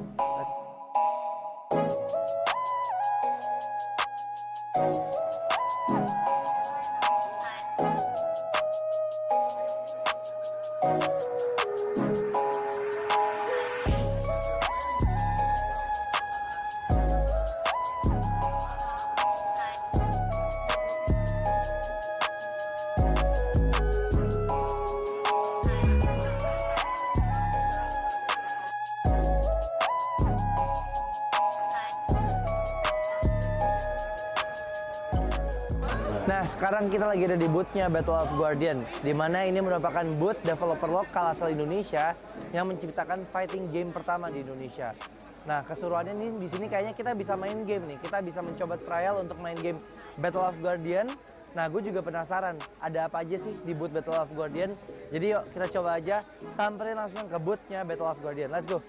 sekarang kita lagi ada di booth-nya Battle of Guardian, di mana ini merupakan booth developer lokal asal Indonesia yang menciptakan fighting game pertama di Indonesia. Nah, keseruannya nih di sini kayaknya kita bisa main game nih. Kita bisa mencoba trial untuk main game Battle of Guardian. Nah, gue juga penasaran ada apa aja sih di booth Battle of Guardian. Jadi yuk kita coba aja samperin langsung ke booth-nya Battle of Guardian. Let's go.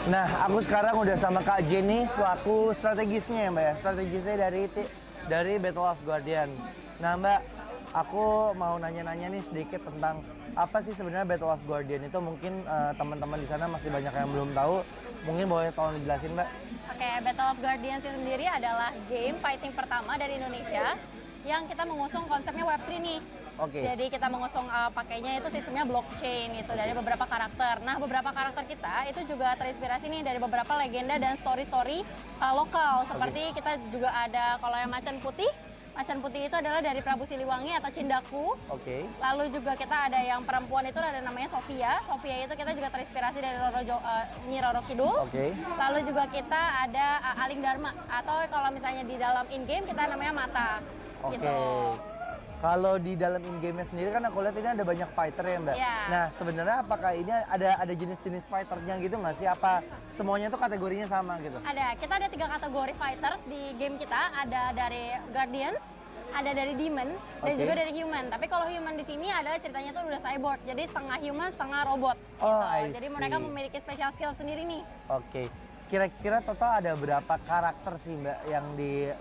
Nah, aku sekarang udah sama Kak Jenny selaku strategisnya ya Mbak ya. Strategisnya dari Battle of Guardian. Nah Mbak, aku mau nanya-nanya nih sedikit tentang apa sih sebenarnya Battle of Guardian itu. Mungkin teman-teman di sana masih banyak yang belum tahu. Mungkin boleh tolong dijelasin Mbak? Oke, Battle of Guardian sendiri adalah game fighting pertama dari Indonesia yang kita mengusung konsepnya Web3 nih. Oke. Jadi kita mengusung pakainya itu sistemnya blockchain gitu dari beberapa karakter. Nah, beberapa karakter kita itu juga terinspirasi nih dari beberapa legenda dan story-story lokal. Seperti kita juga ada kalau yang macan putih. Macan putih itu adalah dari Prabu Siliwangi atau Cindaku. Oke. Lalu juga kita ada yang perempuan itu ada namanya Sofia. Sofia itu kita juga terinspirasi dari Nyi Roro Kidul. Oke. Lalu juga kita ada Aling Dharma atau kalau misalnya di dalam in-game kita namanya Mata. Oke. Gitu. Kalau di dalam in-game-nya sendiri kan aku lihat ini ada banyak fighter ya Mbak. Yeah. Nah sebenarnya apakah ini ada jenis-jenis fighternya gitu nggak sih? Apa semuanya tuh kategorinya sama gitu? Ada, kita ada 3 kategori fighters di game kita. Ada dari Guardians, ada dari Demon, dan juga dari Human. Tapi kalau Human di sini adalah ceritanya tuh udah cyborg. Jadi setengah human, setengah robot. Oh, gitu. Jadi mereka memiliki special skill sendiri nih. Oke. Kira-kira total ada berapa karakter sih Mbak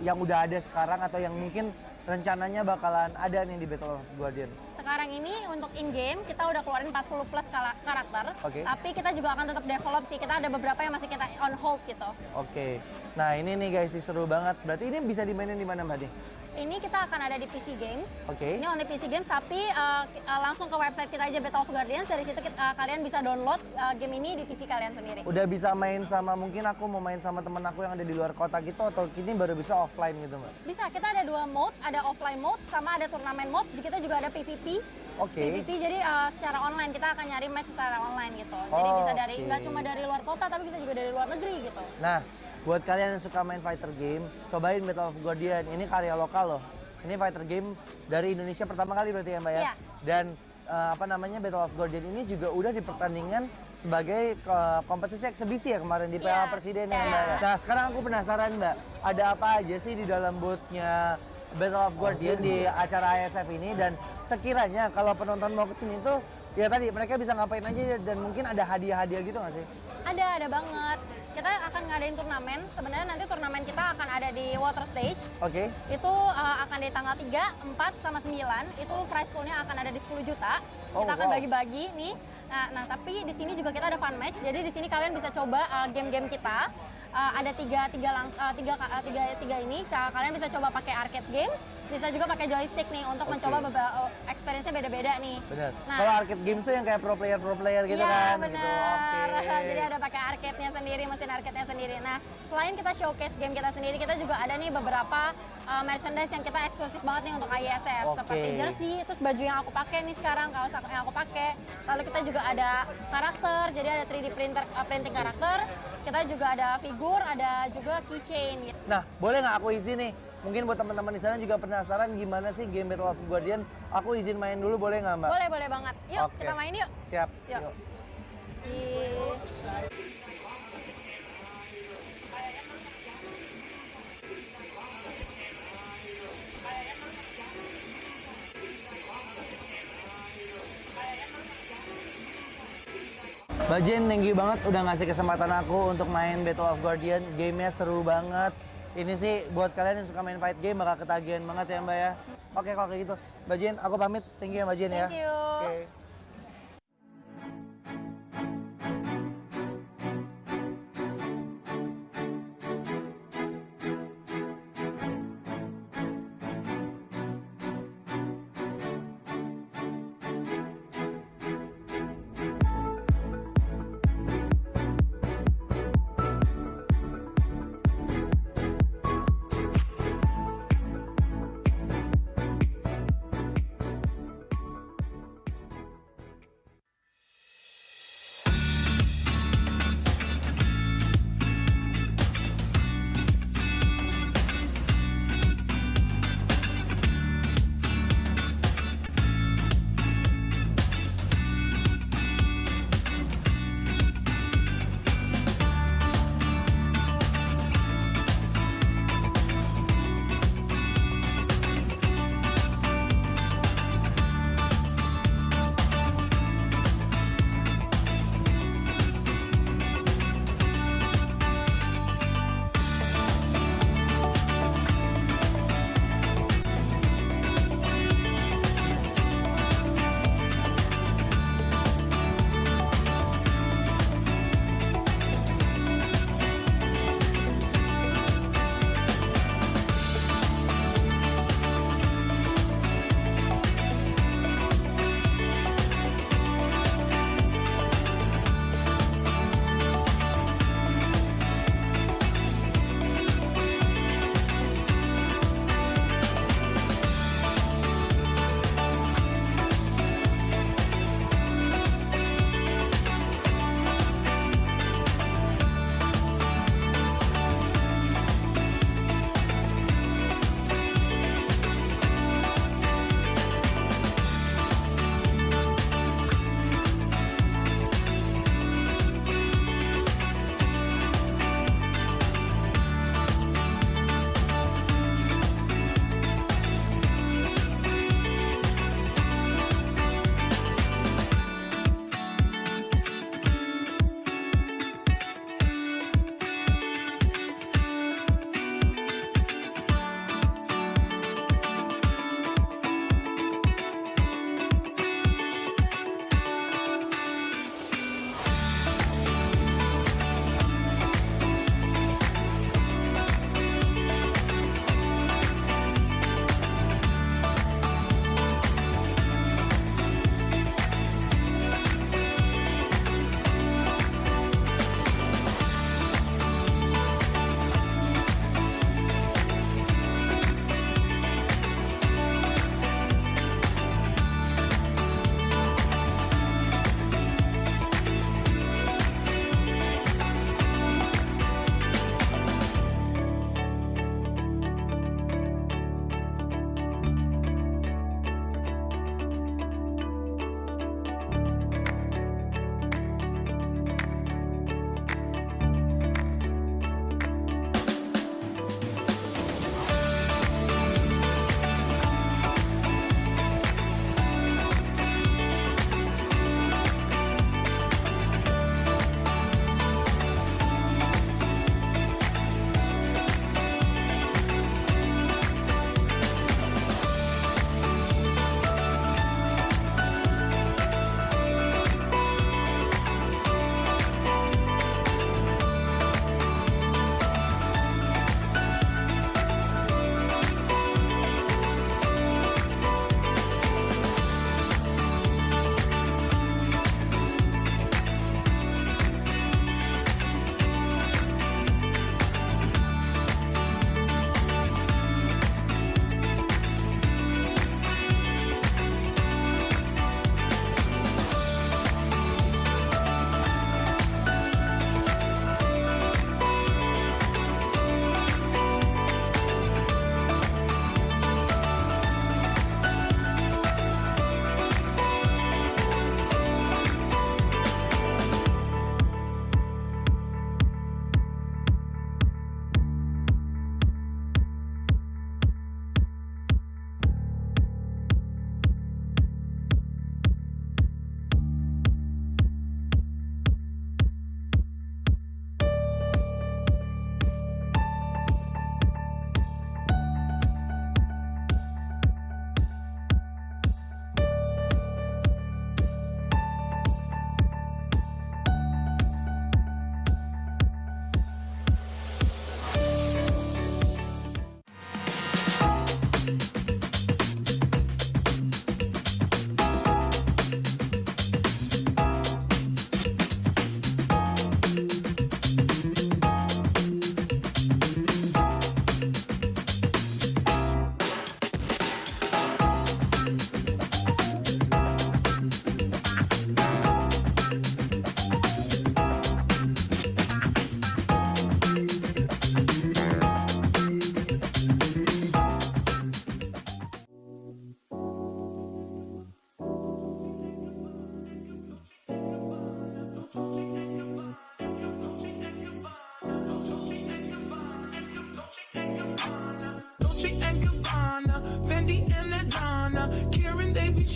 yang udah ada sekarang atau yang mungkin rencananya bakalan ada nih di Battle of Guardian? Sekarang ini untuk in-game kita udah keluarin 40 plus karakter. Tapi kita juga akan tetap develop sih. Kita ada beberapa yang masih kita on hold gitu. Oke. Nah ini nih guys, seru banget. Berarti ini bisa dimainin di mana Mbak nih? Ini kita akan ada di PC Games. Oke. Ini only PC Games, tapi langsung ke website kita aja Battle of Guardians. Dari situ kalian bisa download game ini di PC kalian sendiri. Udah bisa main sama, mungkin aku mau main sama temen aku yang ada di luar kota gitu, atau ini baru bisa offline gitu Mbak? Bisa, kita ada 2 mode, ada offline mode sama ada turnamen mode. Kita juga ada PvP. Oke. PvP jadi secara online, kita akan nyari match secara online gitu. Jadi bisa dari nggak cuma dari luar kota, tapi bisa juga dari luar negeri gitu. Nah, buat kalian yang suka main fighter game, cobain Battle of Guardian. Ini karya lokal loh. Ini fighter game dari Indonesia pertama kali berarti ya Mbak ya? Iya. Dan Battle of Guardian ini juga udah dipertandingkan sebagai kompetisi eksebisi ya kemarin di Piala Presiden ya Mbak ya? Nah sekarang aku penasaran Mbak, ada apa aja sih di dalam booth-nya Battle of Guardian di acara Iesf ini, dan sekiranya kalau penonton mau kesini tuh ya tadi mereka bisa ngapain aja dan mungkin ada hadiah-hadiah gitu nggak sih? Ada banget. Kita akan ngadain turnamen. Sebenarnya nanti turnamen kita akan ada di water stage. Oke. Itu akan di tanggal 3, 4, sama 9. Itu prize pool-nya akan ada di 10 juta. Kita akan bagi-bagi nih. Nah, tapi di sini juga kita ada fun match. Jadi di sini kalian bisa coba game-game kita. Ada tiga ini. Kalian bisa coba pakai arcade games. Bisa juga pakai joystick nih untuk mencoba beberapa experience-nya beda-beda nih. Bener. Nah, kalau arcade games tuh yang kayak pro player gitu kan? Iya bener. Gitu. Jadi ada pakai arcade-nya sendiri, mesin arcade-nya sendiri. Nah, selain kita showcase game kita sendiri, kita juga ada nih beberapa merchandise yang kita eksklusif banget nih untuk Iesf. Seperti jersey, terus baju yang aku pakai nih sekarang, kaos yang aku pakai. Lalu kita juga ada karakter, jadi ada 3D printing karakter. Kita juga ada figur, ada juga keychain. Gitu. Nah, boleh nggak aku izin nih? Mungkin buat teman-teman di sana juga penasaran gimana sih game Battle of Guardian. Aku izin main dulu, boleh nggak Mbak? Boleh banget. Yuk, kita main yuk. Siap. Yuk. Mbak Jen, thank you banget udah ngasih kesempatan aku untuk main Battle of Guardian. Gamenya seru banget. Ini sih buat kalian yang suka main fight game bakal ketagihan banget ya Mbak ya. Oke kalau kayak gitu. Mbak Jen, aku pamit. Thank you ya Mbak Jen ya. Thank you. Oke.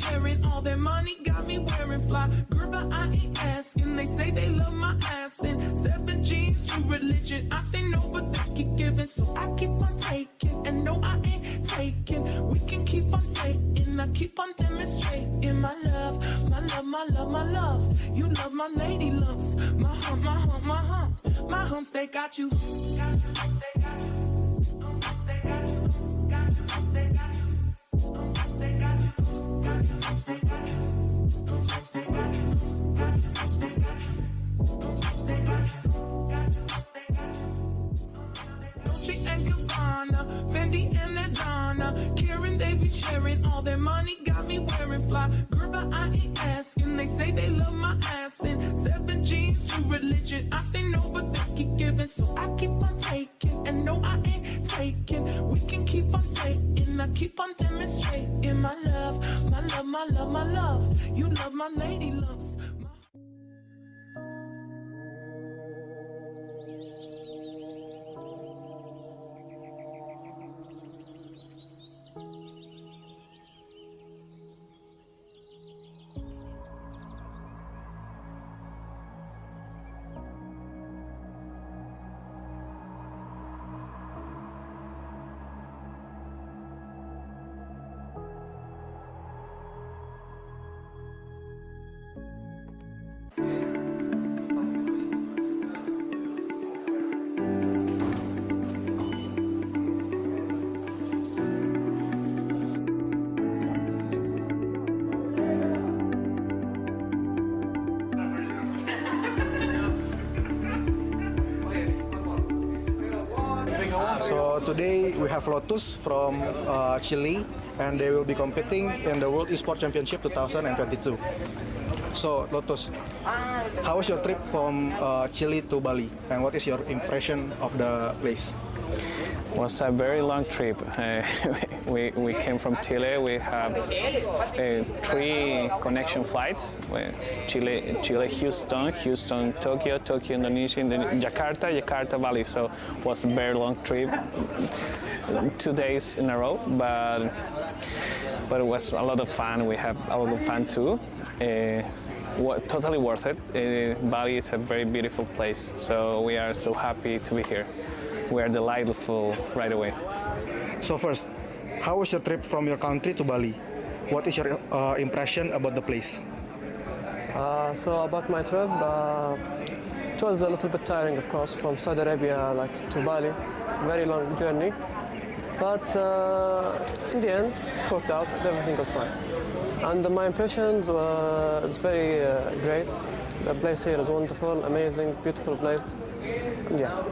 sharing all their money, got me wearing fly. Girl, but I ain't asking. They say they love my ass in 7 jeans, true religion. I say no, but they keep giving, so I keep on taking. And no, I ain't taking. We can keep on taking. I keep on demonstrating my love, my love, my love, my love. You love my lady lumps, my hump, my hump, my hump. My humps, they got you. Dolce and Gabbana, Fendi and Adana, Karen, they be sharing all their money, got me wearing fly. Girl, but I ain't asking. They say they love my ass in 7 jeans, true religion. I say no, but they keep giving, so I keep on taking. And no, I ain't taking. We can keep on taking. I keep on demonstrating my love, my love, my love, my love. You love my lady lumps. So today we have Lotus from Chile, and they will be competing in the World Esports Championship 2022. So Lotus, how was your trip from Chile to Bali, and what is your impression of the place? Was a very long trip. We came from Chile. We have 3 connection flights: Chile, Houston, Tokyo, Indonesia, Jakarta, Bali. So it was a very long trip, 2 days in a row. But it was a lot of fun. We have a lot of fun too. Totally worth it. Bali is a very beautiful place. So we are so happy to be here. We are delightful right away. So first, how was your trip from your country to Bali? What is your impression about the place? So about my trip, it was a little bit tiring, of course, from Saudi Arabia to Bali. Very long journey, but in the end, it worked out. Everything was fine, and my impression is very great. The place here is wonderful, amazing, beautiful place. And yeah.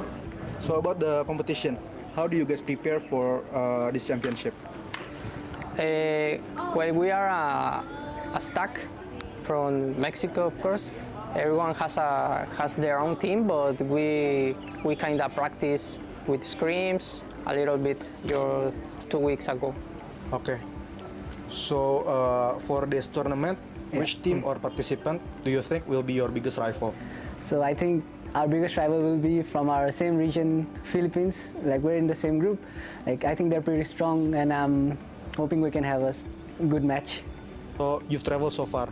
So about the competition, how do you guys prepare for this championship? Well, we are a stack from Mexico, of course. Everyone has their own team, but we kind of practice with scrims a little bit 2 weeks ago. Okay. So for this tournament, which team or participant do you think will be your biggest rival? So I think our biggest rival will be from our same region, Philippines. We're in the same group. I think they're pretty strong, and I'm hoping we can have a good match. So you've traveled so far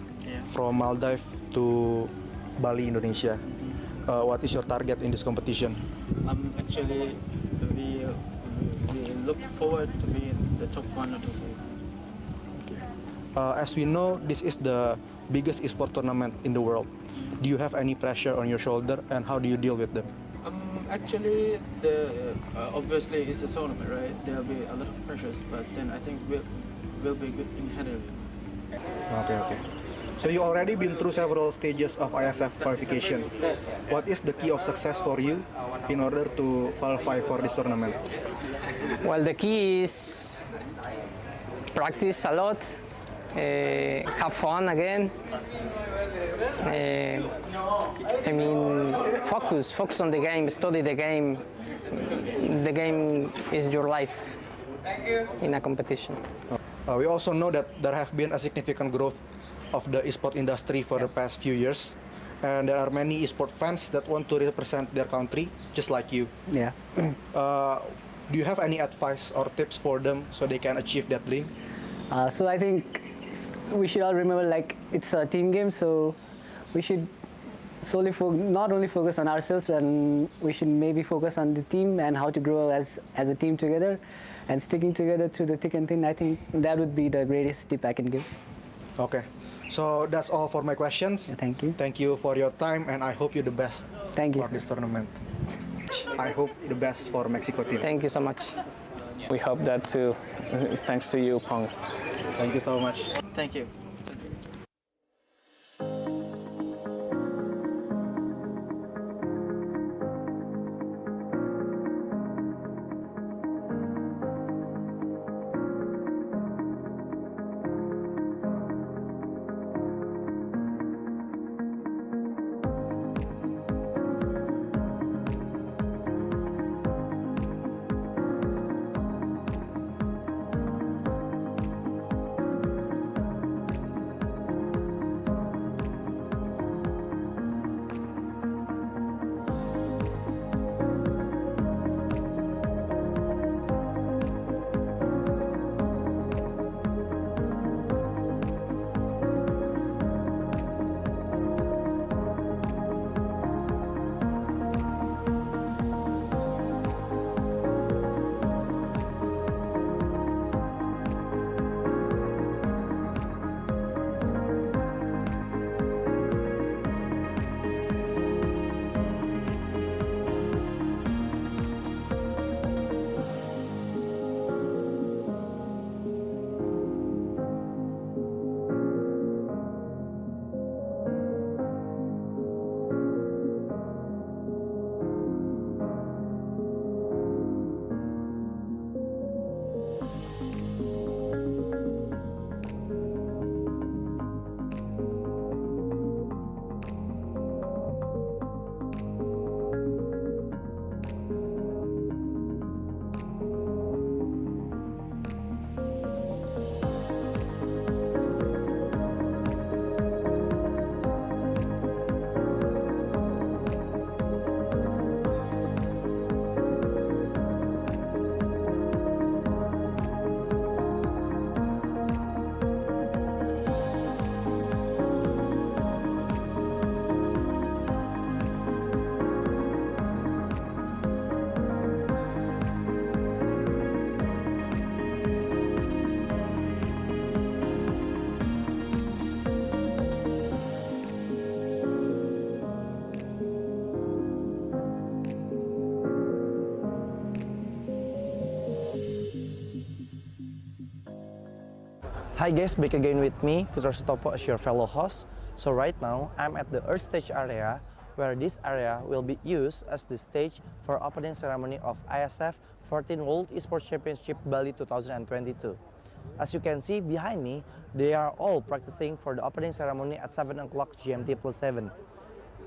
from Maldives to Bali, Indonesia. What is your target in this competition? Actually, we look forward to be in the top 1 or 2. Okay. As we know, this is the biggest esport tournament in the world. Do you have any pressure on your shoulder, and how do you deal with them? Actually, obviously it's a tournament, right? There'll be a lot of pressures, but then I think we'll be good in handling it. Okay. So you already been through several stages of Iesf qualification. What is the key of success for you in order to qualify for this tournament? Well, the key is practice a lot, have fun again. Focus on the game, study the game. The game is your life in a competition. We also know that there have been a significant growth of the esport industry for the past few years, and there are many esport fans that want to represent their country, just like you. Yeah. Do you have any advice or tips for them so they can achieve that dream? So I think we should all remember like it's a team game, so we should not only focus on ourselves, and we should maybe focus on the team and how to grow as a team together, and sticking together through the thick and thin. I think that would be the greatest tip I can give. Okay, so that's all for my questions. Thank you. Thank you for your time, and I hope you the best. Thank you for this tournament. I hope the best for Mexico team. Thank you so much. We hope that too. Thanks to you, Pong. Thank you so much. Thank you. Hi guys, back again with me, Putra Sutopo as your fellow host. So right now, I'm at the Earth Stage area, where this area will be used as the stage for opening ceremony of Iesf 14 World Esports Championship Bali 2022. As you can see behind me, they are all practicing for the opening ceremony at 7 o'clock GMT plus 7.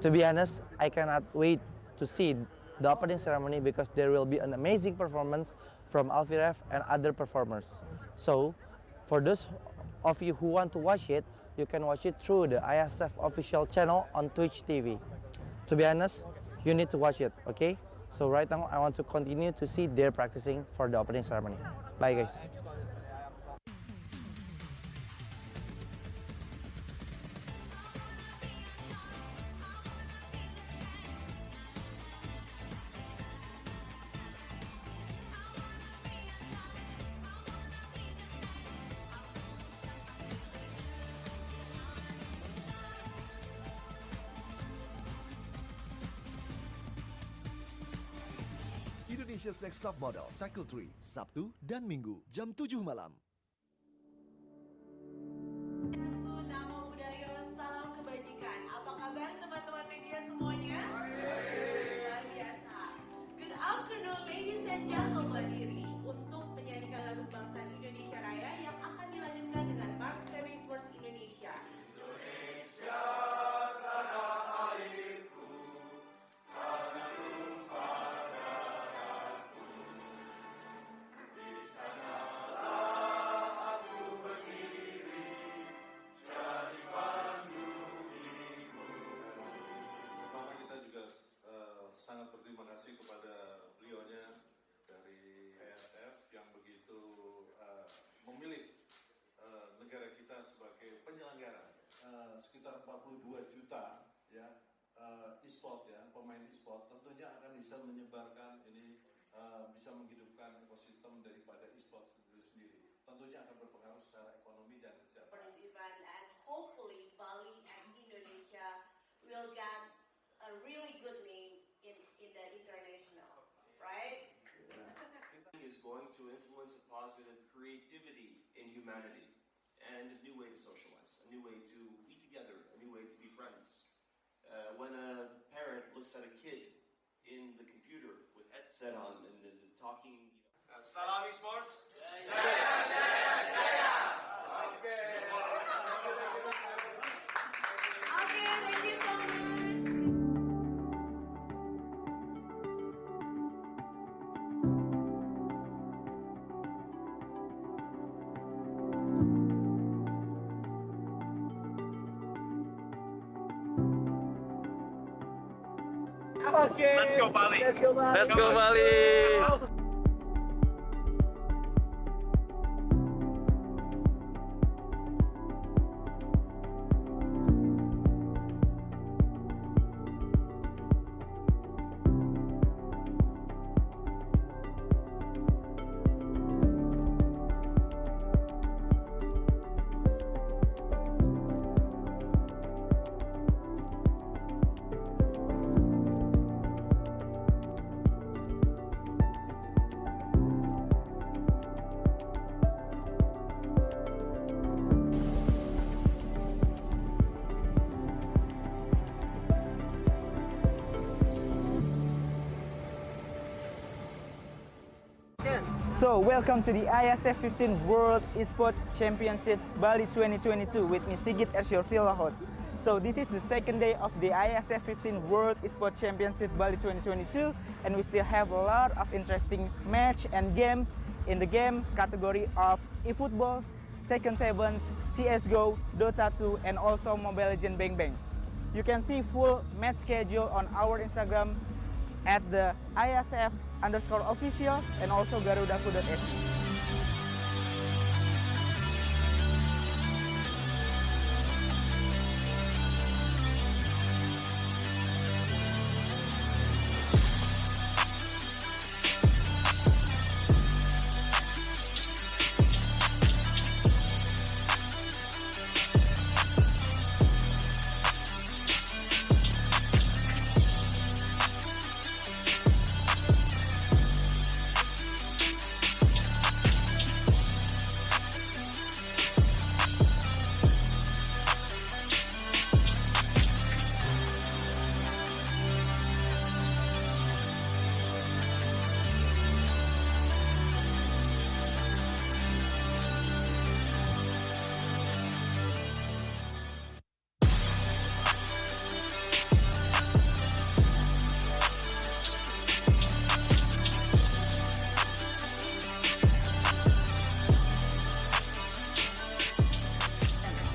To be honest, I cannot wait to see the opening ceremony because there will be an amazing performance from Alfiref and other performers. So, for those of you who want to watch it, you can watch it through the Iesf official channel on Twitch TV. To be honest, you need to watch it, okay? So right now, I want to continue to see their practicing for the opening ceremony. Bye guys. Indonesia's Next Top Model Cycle 3, Sabtu dan Minggu, jam 7 malam. Salam kebajikan. Apa kabar teman-teman media semuanya? Luar biasa. Good afternoon ladies and gentlemen. Diri untuk menyanyikan lagu kebangsaan Indonesia Raya yang akan dilanjutkan dengan Mlbb Esports Indonesia. Indonesia tanah airku, tanah tumpah darahku. Di sanalah aku berdiri, jadi pandu ibuku. Pertama kita juga sangat berterima kasih kepada beliaunya dari Iesf yang begitu memilih negara kita sebagai sekitar 42 juta ya e-sport ya, pemain e-sport tentunya akan bisa menyebarkan ini bisa menghidupkan ekosistem daripada e-sport itu sendiri. Tentunya akan berpengaruh secara ekonomi dan kesejahteraan. For this event, and hopefully Bali and Indonesia will get a really good name in the international, right? Is going to influence a positive creativity in humanity and a new way to socialize, a new way to be together, a new way to be friends. When a parent looks at a kid in the computer with headset on and talking. Salam Esports. Okay, thank you so much. Okay. Let's go Bali. Let's go Bali. So, welcome to the Iesf 15 World Esports Championships Bali 2022 with me Sigit as your field host. So, this is the second day of the Iesf 15 World Esports Championship Bali 2022 and we still have a lot of interesting match and games in the game category of eFootball, Tekken 7, CSGO, Dota 2 and also Mobile Legends Bang Bang. You can see full match schedule on our Instagram at the ISF_official and also garudaku.se.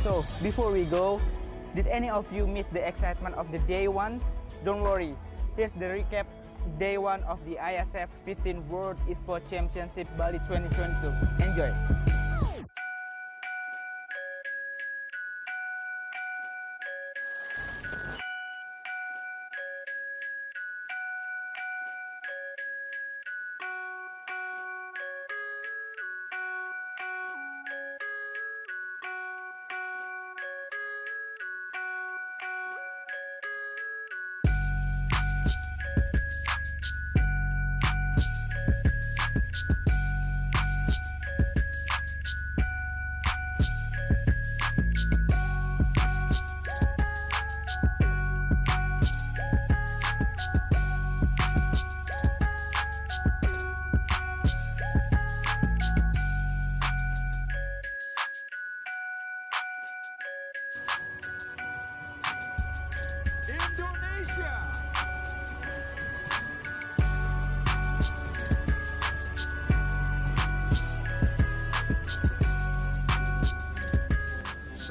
So, before we go, did any of you miss the excitement of the day one? Don't worry, here's the recap day one of the Iesf 15 World Esports Championship Bali 2022. Enjoy!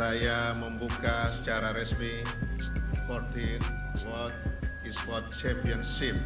Saya membuka secara resmi 14 World Esports Championship.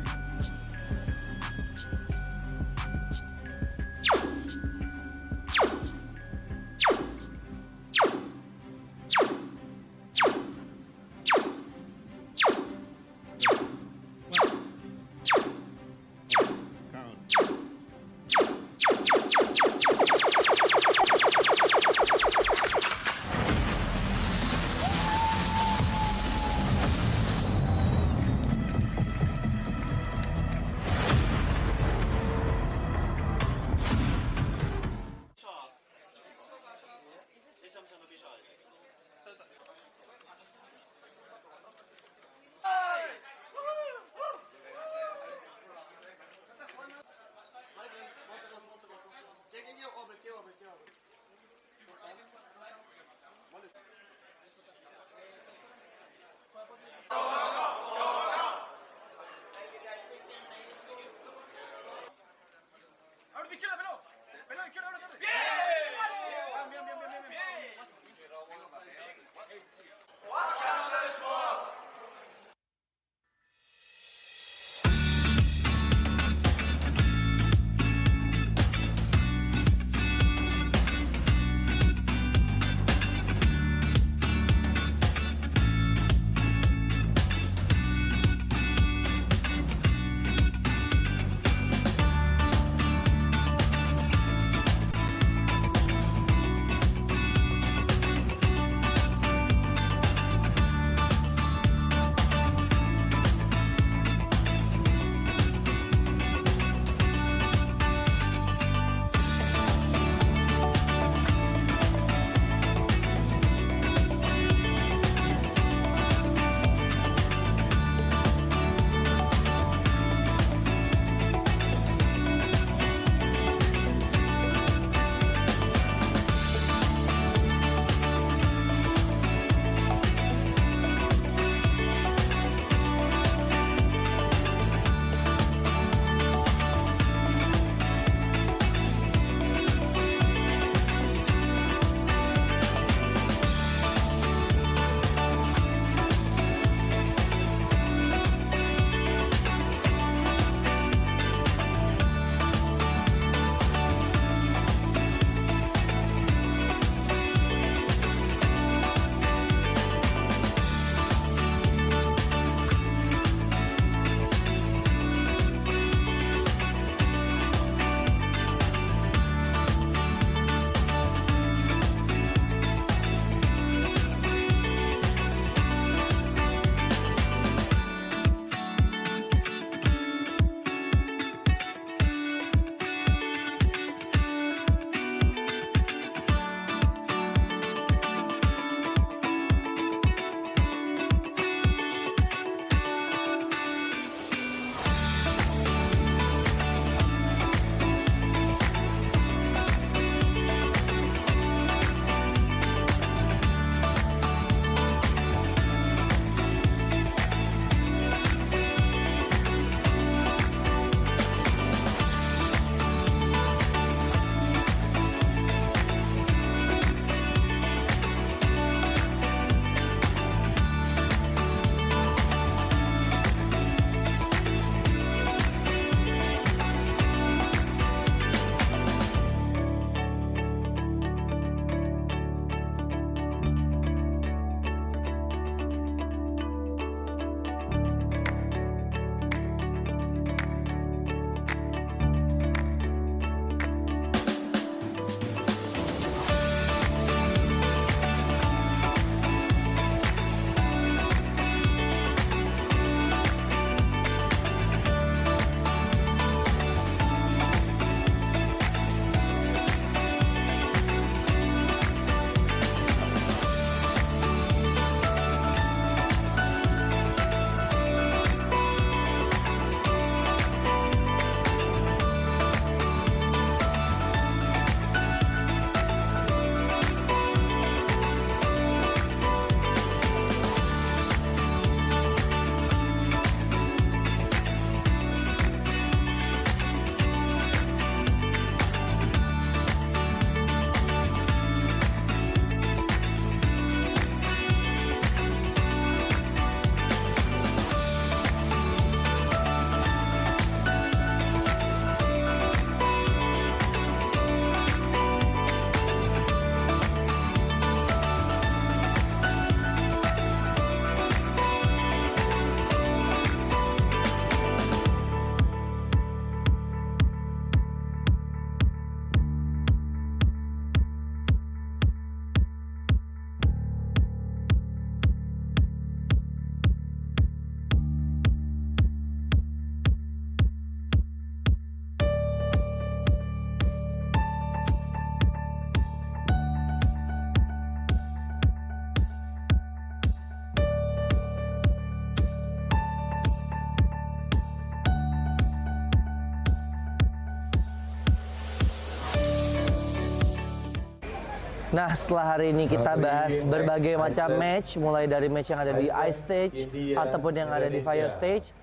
Nah, setelah hari ini kita bahas berbagai macam match, mulai dari match yang ada di Ice Stage ataupun yang ada di Fire Stage.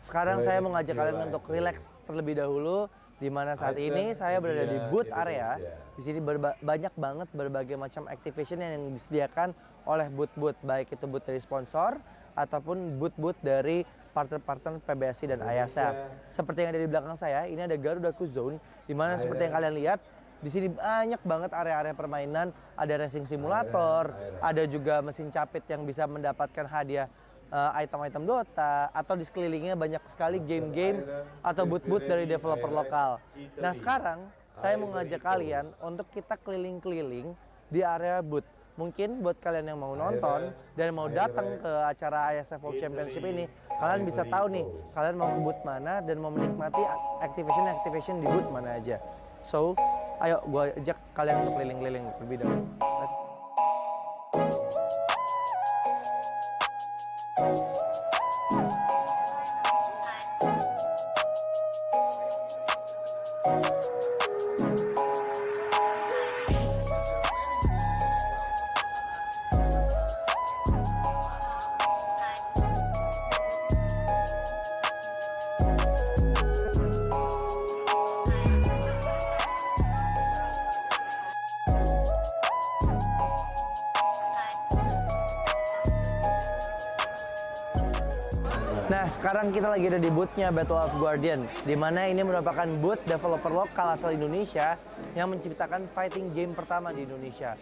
Sekarang saya mau ngajak kalian untuk relax terlebih dahulu, di mana saat ini saya berada di booth area. Di sini banyak banget berbagai macam activation yang disediakan oleh booth-booth, baik itu booth dari sponsor ataupun booth-booth dari partner-partner PBSI dan Iesf. Seperti yang ada di belakang saya, ini ada Garudaku Zone, di mana seperti yang kalian lihat, di sini banyak banget area-area permainan, ada racing simulator, ada juga mesin capit yang bisa mendapatkan hadiah item-item Dota, atau di sekelilingnya banyak sekali game-game atau booth-booth dari developer lokal. Nah, sekarang saya mau ngajak kalian untuk kita keliling-keliling di area booth. Mungkin buat kalian yang mau nonton dan mau datang ke acara Iesf World Championship ini, kalian bisa tahu nih, kalian mau ke booth mana dan mau menikmati activation di booth mana aja. So, ayo gue ajak kalian untuk keliling-keliling lebih dahulu. Nah, sekarang kita lagi ada di booth-nya Battle of Guardian, di mana ini merupakan booth developer lokal asal Indonesia yang menciptakan fighting game pertama di Indonesia.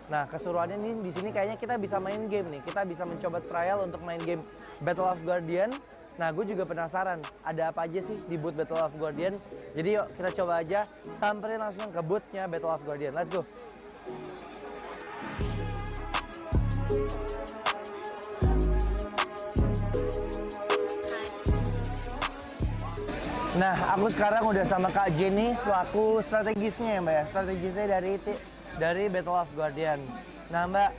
Nah, keseruannya nih di sini kayaknya kita bisa main game nih. Kita bisa mencoba trial untuk main game Battle of Guardian. Nah, gue juga penasaran ada apa aja sih di booth Battle of Guardian. Jadi yuk kita coba aja samperin langsung ke booth-nya Battle of Guardian. Let's go. Nah, aku sekarang udah sama Kak Jenny selaku strategisnya ya Mbak ya. Strategisnya dari Battle of Guardian. Nah Mbak,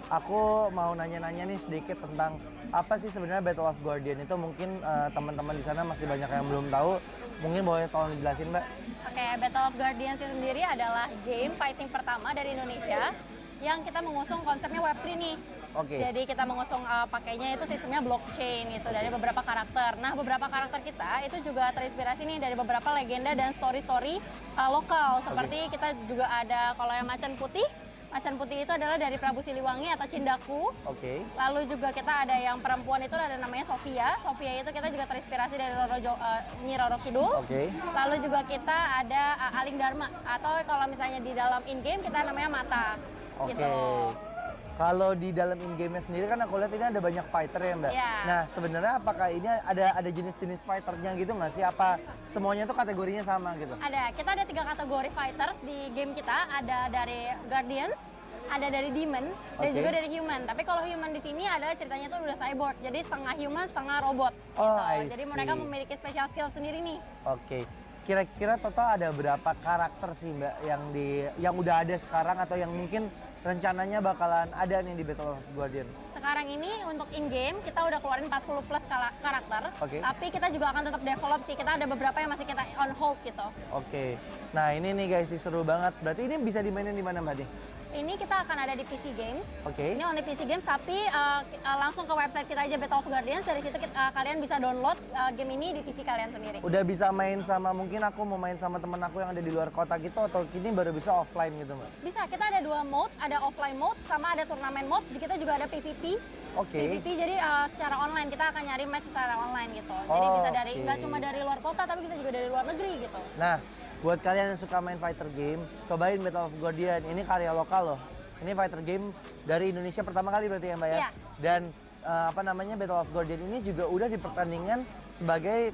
aku mau nanya-nanya nih sedikit tentang apa sih sebenarnya Battle of Guardian itu. Mungkin teman-teman di sana masih banyak yang belum tahu. Mungkin boleh tolong dijelasin Mbak. Oke, Battle of Guardian sendiri adalah game fighting pertama dari Indonesia yang kita mengusung konsepnya Web3 nih. Jadi kita mengusung pakainya itu sistemnya blockchain gitu dari beberapa karakter. Nah, beberapa karakter kita itu juga terinspirasi nih dari beberapa legenda dan story-story lokal. Seperti kita juga ada kalau yang Macan Putih. Macan Putih itu adalah dari Prabu Siliwangi atau Cindaku. Lalu juga kita ada yang perempuan itu ada namanya Sofia. Sofia itu kita juga terinspirasi dari Nyi Roro Kidul. Lalu juga kita ada Aling Dharma atau kalau misalnya di dalam in-game kita namanya Mata. Gitu. Kalau di dalam in-game-nya sendiri kan aku lihat ini ada banyak fighter ya Mbak. Nah, sebenarnya apakah ini ada jenis-jenis fighternya gitu nggak sih? Apa semuanya tuh kategorinya sama gitu? Ada, kita ada 3 kategori fighters di game kita. Ada dari Guardians, ada dari Demon, dan juga dari Human. Tapi kalau Human di sini adalah ceritanya tuh udah cyborg. Jadi setengah human, setengah robot. Jadi mereka memiliki special skill sendiri nih. Kira-kira total ada berapa karakter sih Mbak yang udah ada sekarang atau yang mungkin rencananya bakalan ada nih di Battle of Guardian? Sekarang ini untuk in-game kita udah keluarin 40 plus karakter, tapi kita juga akan tetap develop sih. Kita ada beberapa yang masih kita on hold gitu. Nah ini nih guys, seru banget. Berarti ini bisa dimainin di mana Mbak nih? Ini kita akan ada di PC Games. Ini only PC Games, tapi langsung ke website kita aja Battle of Guardians. Dari situ kalian bisa download game ini di PC kalian sendiri. Udah bisa main sama, mungkin aku mau main sama temen aku yang ada di luar kota gitu, atau ini baru bisa offline gitu Mbak? Bisa, kita ada 2 mode, ada offline mode sama ada turnamen mode. Kita juga ada PvP. PvP jadi secara online, kita akan nyari match secara online gitu. Jadi bisa dari nggak cuma dari luar kota, tapi bisa juga dari luar negeri gitu. Nah, buat kalian yang suka main fighter game, cobain Battle of Guardian. Ini karya lokal loh. Ini fighter game dari Indonesia pertama kali berarti ya Mbak ya? Dan Battle of Guardian ini juga udah dipertandingkan sebagai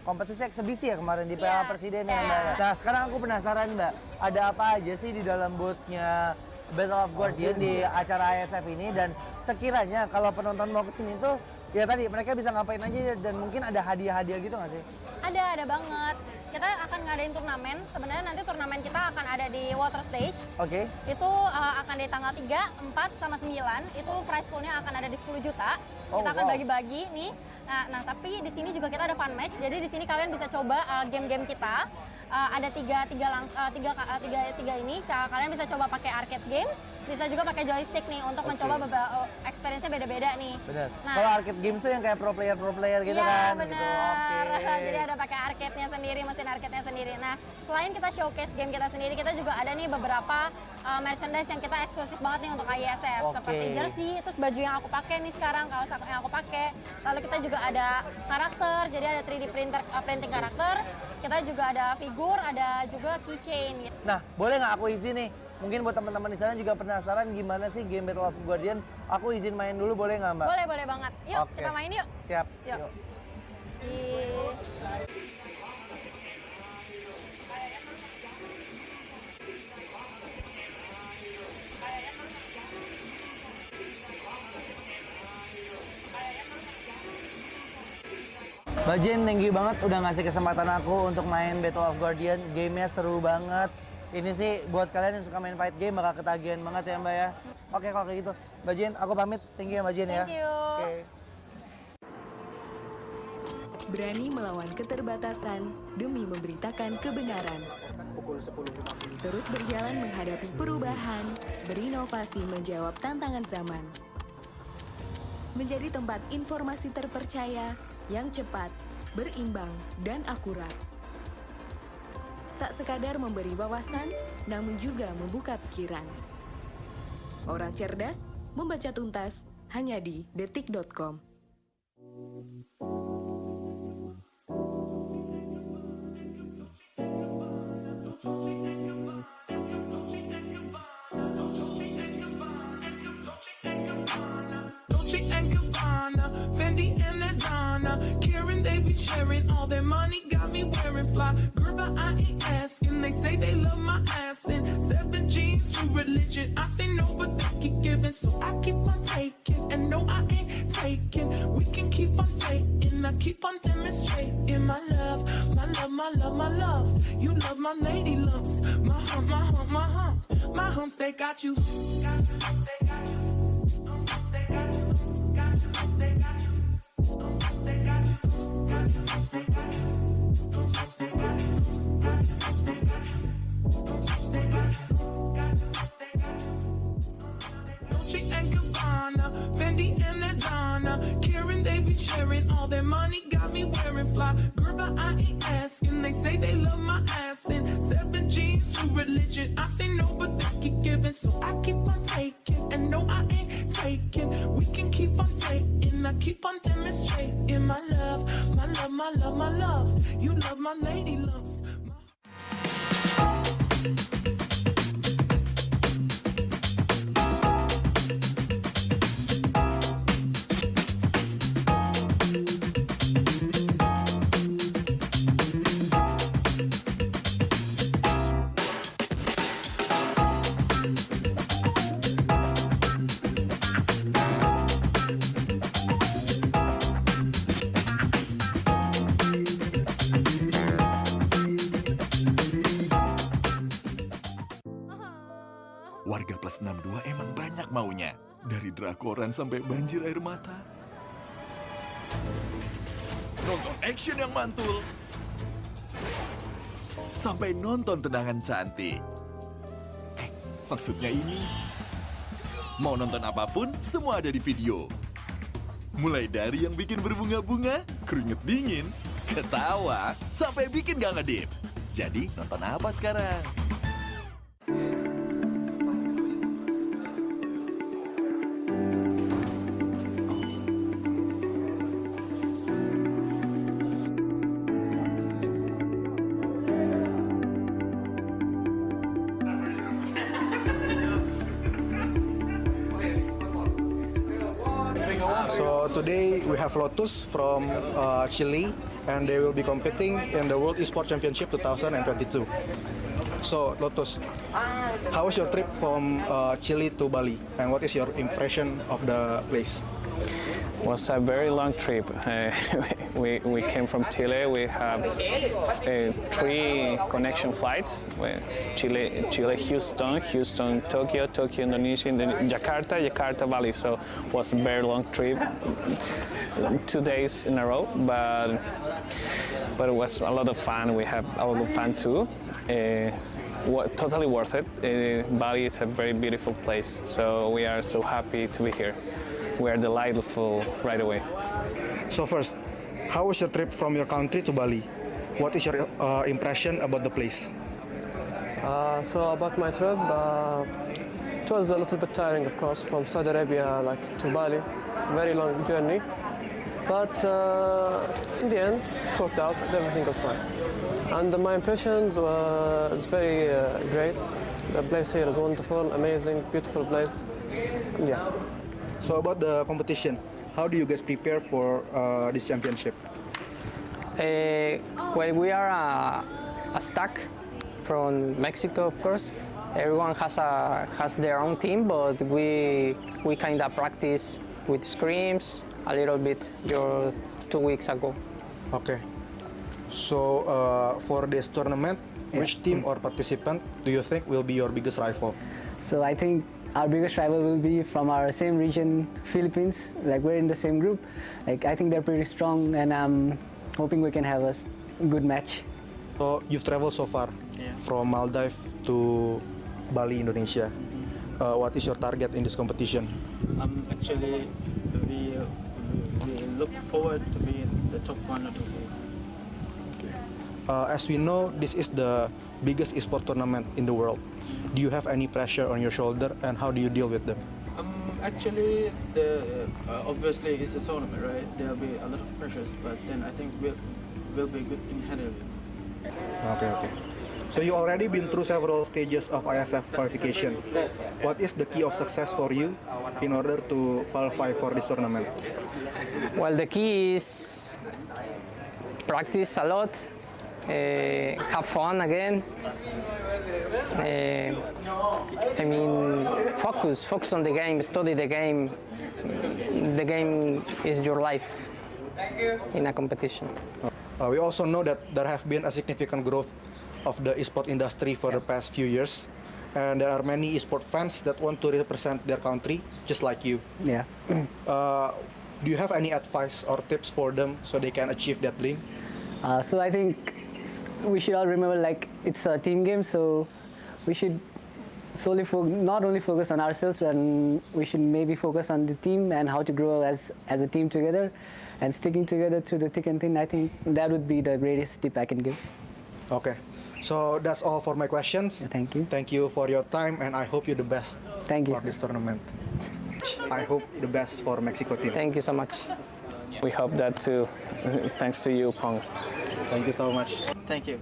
kompetisi eksebisi ya kemarin di Piala Presiden ya Mbak. Nah sekarang aku penasaran Mbak, ada apa aja sih di dalam booth-nya Battle of Guardian di acara Iesf ini, dan sekiranya kalau penonton mau kesini tuh ya tadi mereka bisa ngapain aja, dan mungkin ada hadiah-hadiah gitu nggak sih? Ada banget. Kita akan ngadain turnamen. Sebenarnya nanti turnamen kita akan ada di Water Stage. Itu akan di tanggal 3, 4, sama 9. Itu prize pool-nya akan ada di 10 juta. Kita akan bagi-bagi nih. Nah, tapi di sini juga kita ada fun match. Jadi di sini kalian bisa coba game-game kita. ada tiga ini. Kalian bisa coba pakai arcade games, bisa juga pakai joystick nih untuk mencoba beberapa experience-nya beda-beda nih. Bener. Nah, Kalau arcade games tuh yang kayak pro player gitu kan? Bener. Gitu. Oke. Jadi ada pakai arcade-nya sendiri, mesin arcade-nya sendiri. Nah, selain kita showcase game kita sendiri, kita juga ada nih beberapa merchandise yang kita eksklusif banget nih untuk Iesf. Seperti jersey, terus baju yang aku pakai nih sekarang, kaos yang aku pakai. Lalu kita juga ada karakter, jadi ada 3D printing karakter. Kita juga ada figur, ada juga keychain gitu. Nah, boleh nggak aku izin nih? Mungkin buat teman-teman di sana juga penasaran gimana sih game Battle of Guardian. Aku izin main dulu, boleh nggak Mbak? Boleh banget. Yuk, kita main yuk. Siap. Yuk. Mbak Jen, thank you banget udah ngasih kesempatan aku untuk main Battle of Guardian. Gamenya seru banget. Ini sih buat kalian yang suka main fight game bakal ketagihan banget ya Mbak ya. Oke kalau kayak gitu. Mbak Jen, aku pamit. Thank you ya Mbak Jen ya. Thank you. Oke. Berani melawan keterbatasan demi memberitakan kebenaran. Terus berjalan menghadapi perubahan, berinovasi menjawab tantangan zaman. Menjadi tempat informasi terpercaya yang cepat, berimbang, dan akurat. Tak sekadar memberi wawasan, namun juga membuka pikiran. Orang cerdas membaca tuntas hanya di detik.com. Fendi and Adana, Karen, they be sharing all their money, got me wearing fly. Girl, but I ain't asking. They say they love my ass in 7 jeans, true religion. I say no, but they keep giving, so I keep on taking. And no, I ain't taking. We can keep on taking. I keep on demonstrating my love, my love, my love, my love. You love my lady lumps, my hump, my hump, my hump. My humps, they got you. Fendi and Adana, Karen, they be sharing all their money, got me wearing fly. Girl, but I ain't asking. They say they love my ass in 7 jeans, true religion. I say no, but they keep giving, so I keep on taking. And no, I ain't taking. We can keep on taking. I keep on demonstrating my love, my love, my love, my love. You love my lady lumps. Warga plus 62 emang banyak maunya. Dari drakoran sampai banjir air mata. Nonton action yang mantul. Sampai nonton tendangan cantik. Maksudnya ini. Mau nonton apapun, semua ada di video. Mulai dari yang bikin berbunga-bunga, keringet dingin, ketawa, sampai bikin gak ngedip. Jadi nonton apa sekarang? So today we have Lotus from Chile, and they will be competing in the World Esports Championship 2022. So Lotus, how was your trip from Chile to Bali, and what is your impression of the place? Was a very long trip. We came from Chile. We have 3 connection flights: Chile, Houston, Tokyo, Indonesia, and then Jakarta, Bali. So it was a very long trip, 2 days in a row, but it was a lot of fun. We had a lot of fun too. Totally worth it. Bali is a very beautiful place, so we are so happy to be here. We are delightful right away. So first, how was your trip from your country to Bali? What is your impression about the place? So about my trip, it was a little bit tiring, of course, from Saudi Arabia to Bali. Very long journey, but in the end, it worked out. Everything was fine. And my impressions is very great. The place here is wonderful, amazing, beautiful place. Yeah. So about the competition, how do you guys prepare for this championship? Well, we are a stack from Mexico, of course. Everyone has their own team, but we kind of practice with scrims a little bit 2 weeks ago. Okay. So for this tournament, which team or participant do you think will be your biggest rival? So I think our biggest rival will be from our same region, Philippines. Like, we're in the same group. Like, I think they're pretty strong, and I'm hoping we can have a good match. So you've traveled so far from Mlbb to Bali, Indonesia. What is your target in this competition? Actually, we look forward to be in the top 1 or 2. As we know, this is the biggest esport tournament in the world. Do you have any pressure on your shoulder, and how do you deal with them? Actually, obviously it's a tournament, right? There'll be a lot of pressures, but then I think we'll be good in handling it. Okay. So you already been through several stages of Iesf qualification. What is the key of success for you in order to qualify for this tournament? Well, the key is practice a lot, have fun again. I mean, focus on the game, study the game. The game is your life in a competition. We also know that there have been a significant growth of the esport industry for the past few years, and there are many esport fans that want to represent their country, just like you. Yeah. Do you have any advice or tips for them so they can achieve that dream? So I think we should all remember, like, it's a team game, so we should solely not only focus on ourselves, and we should maybe focus on the team and how to grow as a team together, and sticking together through the thick and thin. I think that would be the greatest tip I can give. Okay, so that's all for my questions. Thank you. Thank you for your time, and I hope you the best. Thank you for this tournament. I hope the best for Mexico team. Thank you so much. We hope that too. Thanks to you, Pong. Thank you so much. Thank you.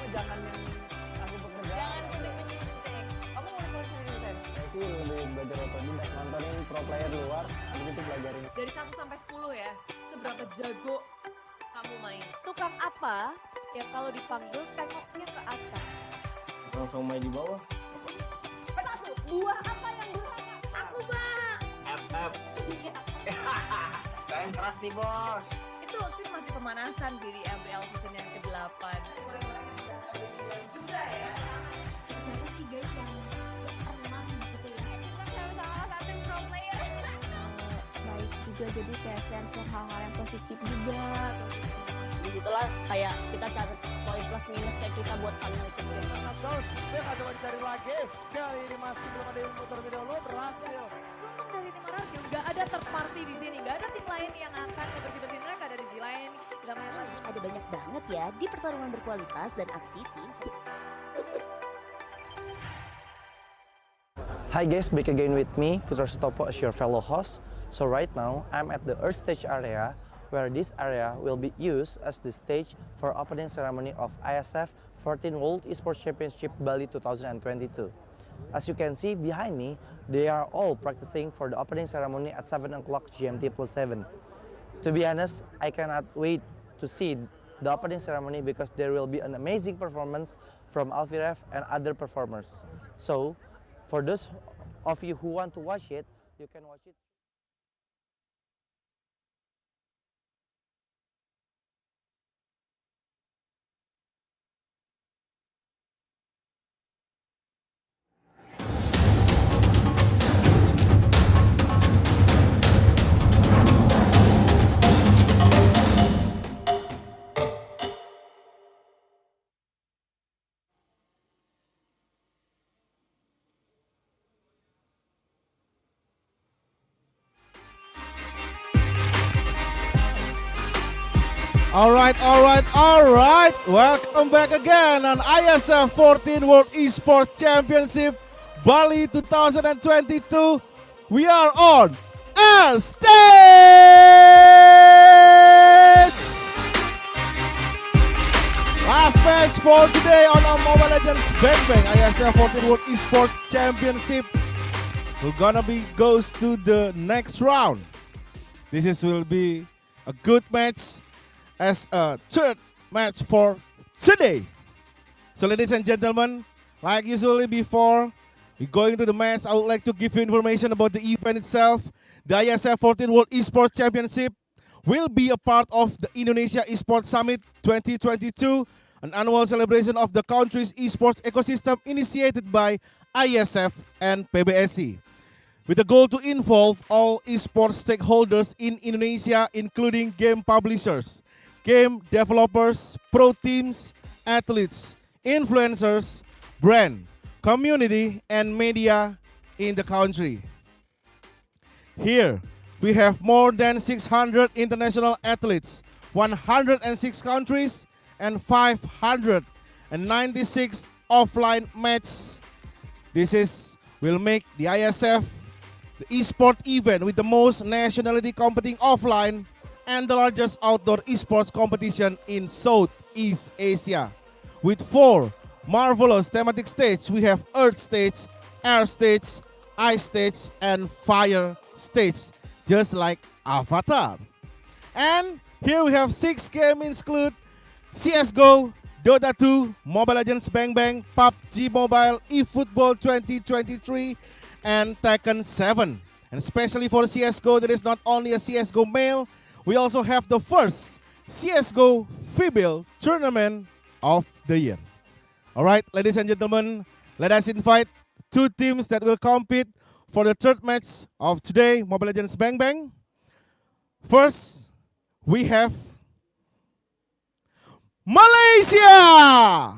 Jangan yang aku bekerja. Jangan suntik-menyuntik. Kamu mau suntik-menyuntik? Saya sih lebih belajar otodidak, nontonin pro player luar, habis itu pelajarin. Dari 1 sampai 10 ya, seberapa jago kamu main? Tukang apa yang kalau dipanggil tengoknya ke atas? Langsung main di bawah. Satu, buah apa yang durhaka? Aku, Mbak. FF. Kalian keras nih, Bos. Itu sih masih pemanasan sih di MPL season yang ke-8. Juga ya. Ternyata 3 yang pernah gitu ya. Salah satu pro player. Baik juga, jadi kayak share-share hal-hal yang positif juga. Disitulah kayak kita cari poin plus minusnya kita buat final itu. Dia nggak coba dicari lagi. Kali ini masih belum ada yang muter video dulu, berhasil. Untung dari tim Aragio nggak ada third party di sini, nggak ada tim lain yang akan ngebersih-bersihin mereka dari sisi lain. Kita main lagi. Ada banyak banget ya di pertarungan berkualitas dan aksi tim. Hi guys, back again with me, Putra Sutopo as your fellow host. So right now, I'm at the Earth Stage area, where this area will be used as the stage for opening ceremony of Iesf 14 World Esports Championship Bali 2022. As you can see behind me, they are all practicing for the opening ceremony at 7 o'clock GMT plus 7. To be honest, I cannot wait to see the opening ceremony because there will be an amazing performance from Alfiref and other performers. So, for those of you who want to watch it, you can watch it. All right. Welcome back again on Iesf 14 World Esports Championship Bali 2022. We are on Air Stage! Last match for today on our Mobile Legends Bang Bang Iesf 14 World Esports Championship. We're gonna goes to the next round. Will be a good match as a third match for today. So ladies and gentlemen, like usually before we going to the match, I would like to give you information about the event itself. The Iesf 14 World Esports Championship will be a part of the Indonesia Esports Summit 2022, an annual celebration of the country's esports ecosystem initiated by Iesf and PBSI, with the goal to involve all esports stakeholders in Indonesia, including game publishers, game developers, pro teams, athletes, influencers, brand, community, and media in the country. Here, we have more than 600 international athletes, 106 countries, and 596 offline matches. Will make the Iesf the esport event with the most nationality competing offline and the largest outdoor esports competition in Southeast Asia. With 4 marvelous thematic stages, we have Earth Stage, Air Stage, Ice Stage, and Fire Stage, just like Avatar. And Here we have 6 games include CSGO, Dota 2, Mobile Legends Bang Bang, PUBG Mobile, eFootball 2023, and Tekken 7. And especially for CSGO, there is not only a CSGO male, we also have the first CSGO female tournament of the year. All right, ladies and gentlemen, let us invite 2 teams that will compete for the third match of today, Mobile Legends Bang Bang. First, we have Malaysia!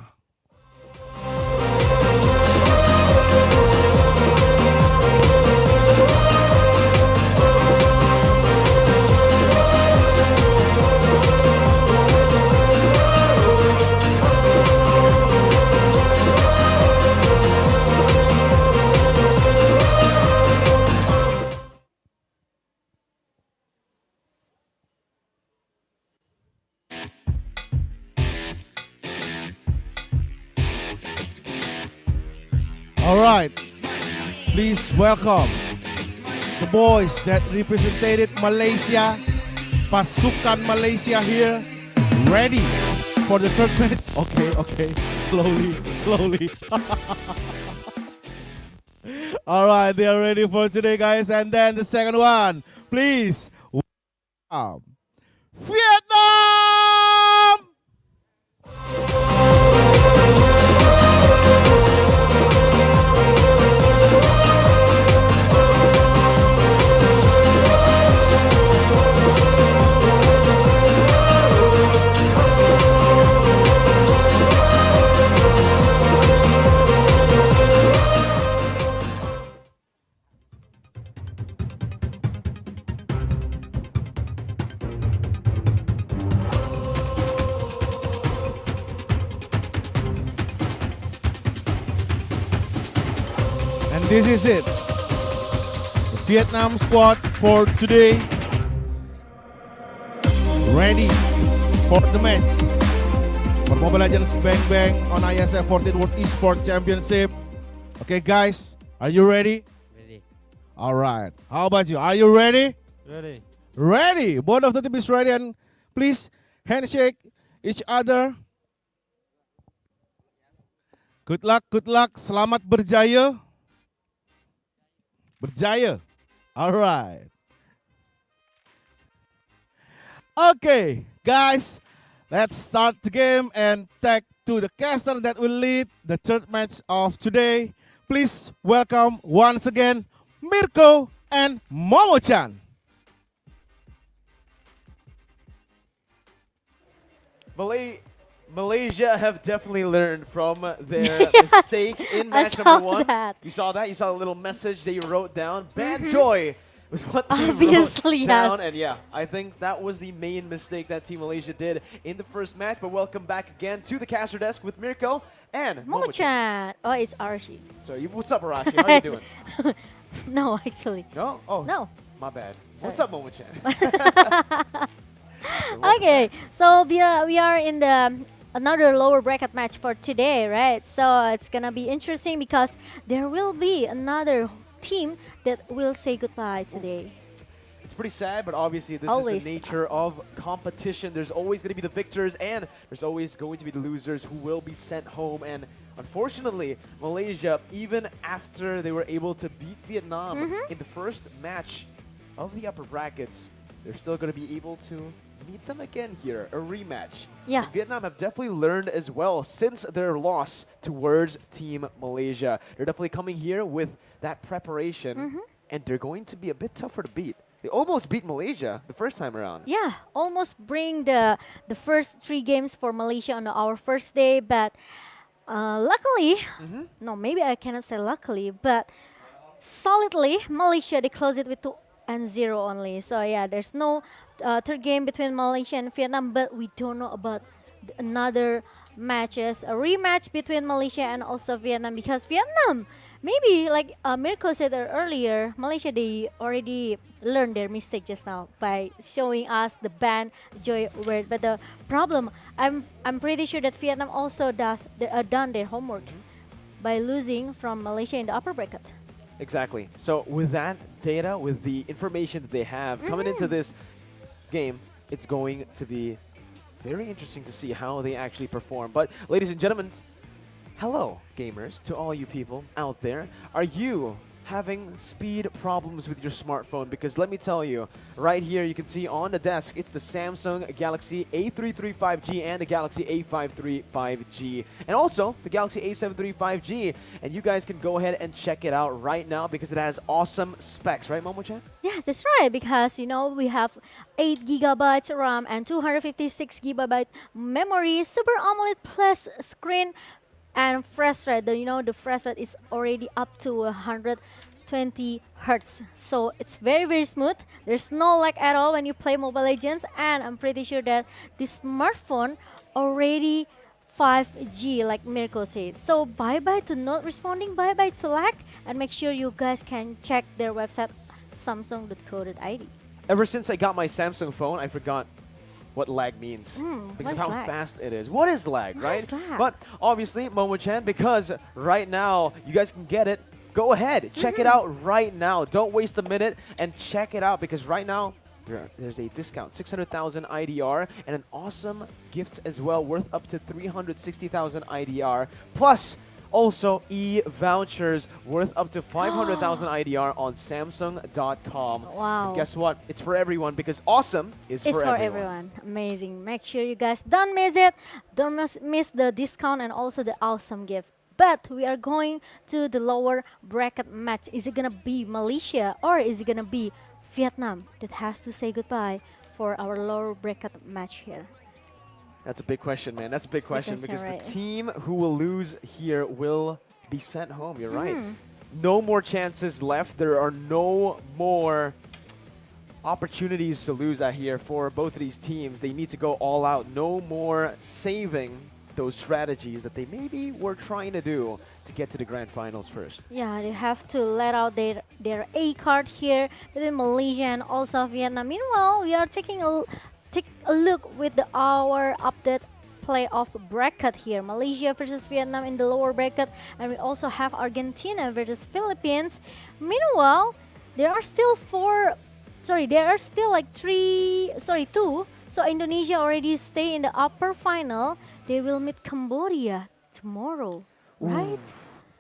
All right, please welcome the boys that represented Malaysia, Pasukan Malaysia here, ready for the third match. Okay, slowly. All right, they are ready for today, guys. And then the second one, please welcome Vietnam! And this is it. The Vietnam squad for today. Ready for the match for Mobile Legends Bang Bang on Iesf 14 World Esports Championship. Okay, guys, are you ready? Ready. All right. How about you? Are you ready? Ready. Ready. Both of the team is ready, and please handshake each other. Good luck, good luck. Selamat berjaya. Berjaya. All right. Okay, guys, let's start the game and tag to the caster that will lead the third match of today. Please welcome once again Mirko and Momo-chan. Malaysia have definitely learned from their mistake in match number 1. That. You saw that? You saw the little message they wrote down? Bad joy was what they Obviously, wrote down. yes. And yeah, I think that was the main mistake that Team Malaysia did in the first match. But welcome back again to the caster desk with Mirko and Momo-chan. Oh, it's Archie. So what's up, Arashi? How are you doing? No, actually. No? Oh, no. My bad. Sorry. What's up, Momo-chan? Okay, so we are in the another lower bracket match for today, right? So it's gonna be interesting because there will be another team that will say goodbye today. It's pretty sad, but obviously this Always. is the nature of competition. There's always going to be the victors, and there's always going to be the losers who will be sent home. And unfortunately, Malaysia, even after they were able to beat Vietnam in the first match of the upper brackets, they're still going to be able to meet them again here, a rematch. Yeah. And Vietnam have definitely learned as well since their loss towards Team Malaysia. They're definitely coming here with that preparation, and they're going to be a bit tougher to beat. They almost beat Malaysia the first time around. Yeah, almost bring the first 3 games for Malaysia on our first day, but luckily, no, maybe I cannot say luckily, but solidly, Malaysia, they close it with 2-0 only. So yeah, there's no third game between Malaysia and Vietnam, but we don't know about another matches, a rematch between Malaysia and also Vietnam, because Vietnam, maybe like Mirko said earlier, Malaysia, they already learned their mistake just now by showing us the ban joy word. But the problem, I'm pretty sure that Vietnam also done their homework by losing from Malaysia in the upper bracket. Exactly. So with that data, with the information that they have coming into this game, it's going to be very interesting to see how they actually perform. But ladies and gentlemen, hello, gamers, to all you people out there. Are you having speed problems with your smartphone? Because let me tell you, right here you can see on the desk, it's the Samsung Galaxy A33 5G and the Galaxy A53 5G. And also the Galaxy A73 5G. And you guys can go ahead and check it out right now because it has awesome specs, right, Momo-chan? Yes, that's right. Because we have 8 GB RAM and 256 GB memory, Super AMOLED Plus screen, and refresh rate. The refresh rate is already up to 120 hertz. So it's very, very smooth. There's no lag at all when you play Mobile Legends, and I'm pretty sure that this smartphone already 5G, like Mirko said. So bye-bye to not responding, bye-bye to lag, and make sure you guys can check their website, samsung.co.id. Ever since I got my Samsung phone, I forgot what lag means because of how lag? fast it is. What is lag, What right? is lag? But obviously, Momo-chan, because right now you guys can get it, go ahead, check it out right now. Don't waste a minute and check it out because right now there's a discount, 600,000 IDR, and an awesome gift as well worth up to 360,000 IDR. Plus, also e-vouchers worth up to 500,000 IDR on Samsung.com. Wow. And guess what? It's for everyone because awesome is It's for for everyone. everyone. Amazing. Make sure you guys don't miss it. Don't miss the discount and also the awesome gift. But we are going to the lower bracket match. Is it going to be Malaysia or is it going to be Vietnam that has to say goodbye for our lower bracket match here? That's a big question, man. That's a big question question, because right. the team who will lose here will be sent home. You're right. Mhm. No more chances left. There are no more opportunities to lose out here for both of these teams. They need to go all out. No more saving those strategies that they maybe were trying to do to get to the grand finals first. Yeah, they have to let out their A card here between Malaysia and also Vietnam. Meanwhile, we are take a look with our update playoff bracket here. Malaysia versus Vietnam in the lower bracket, and we also have Argentina versus Philippines. Meanwhile, there are still two. So Indonesia already stay in the upper final. They will meet Cambodia tomorrow, right?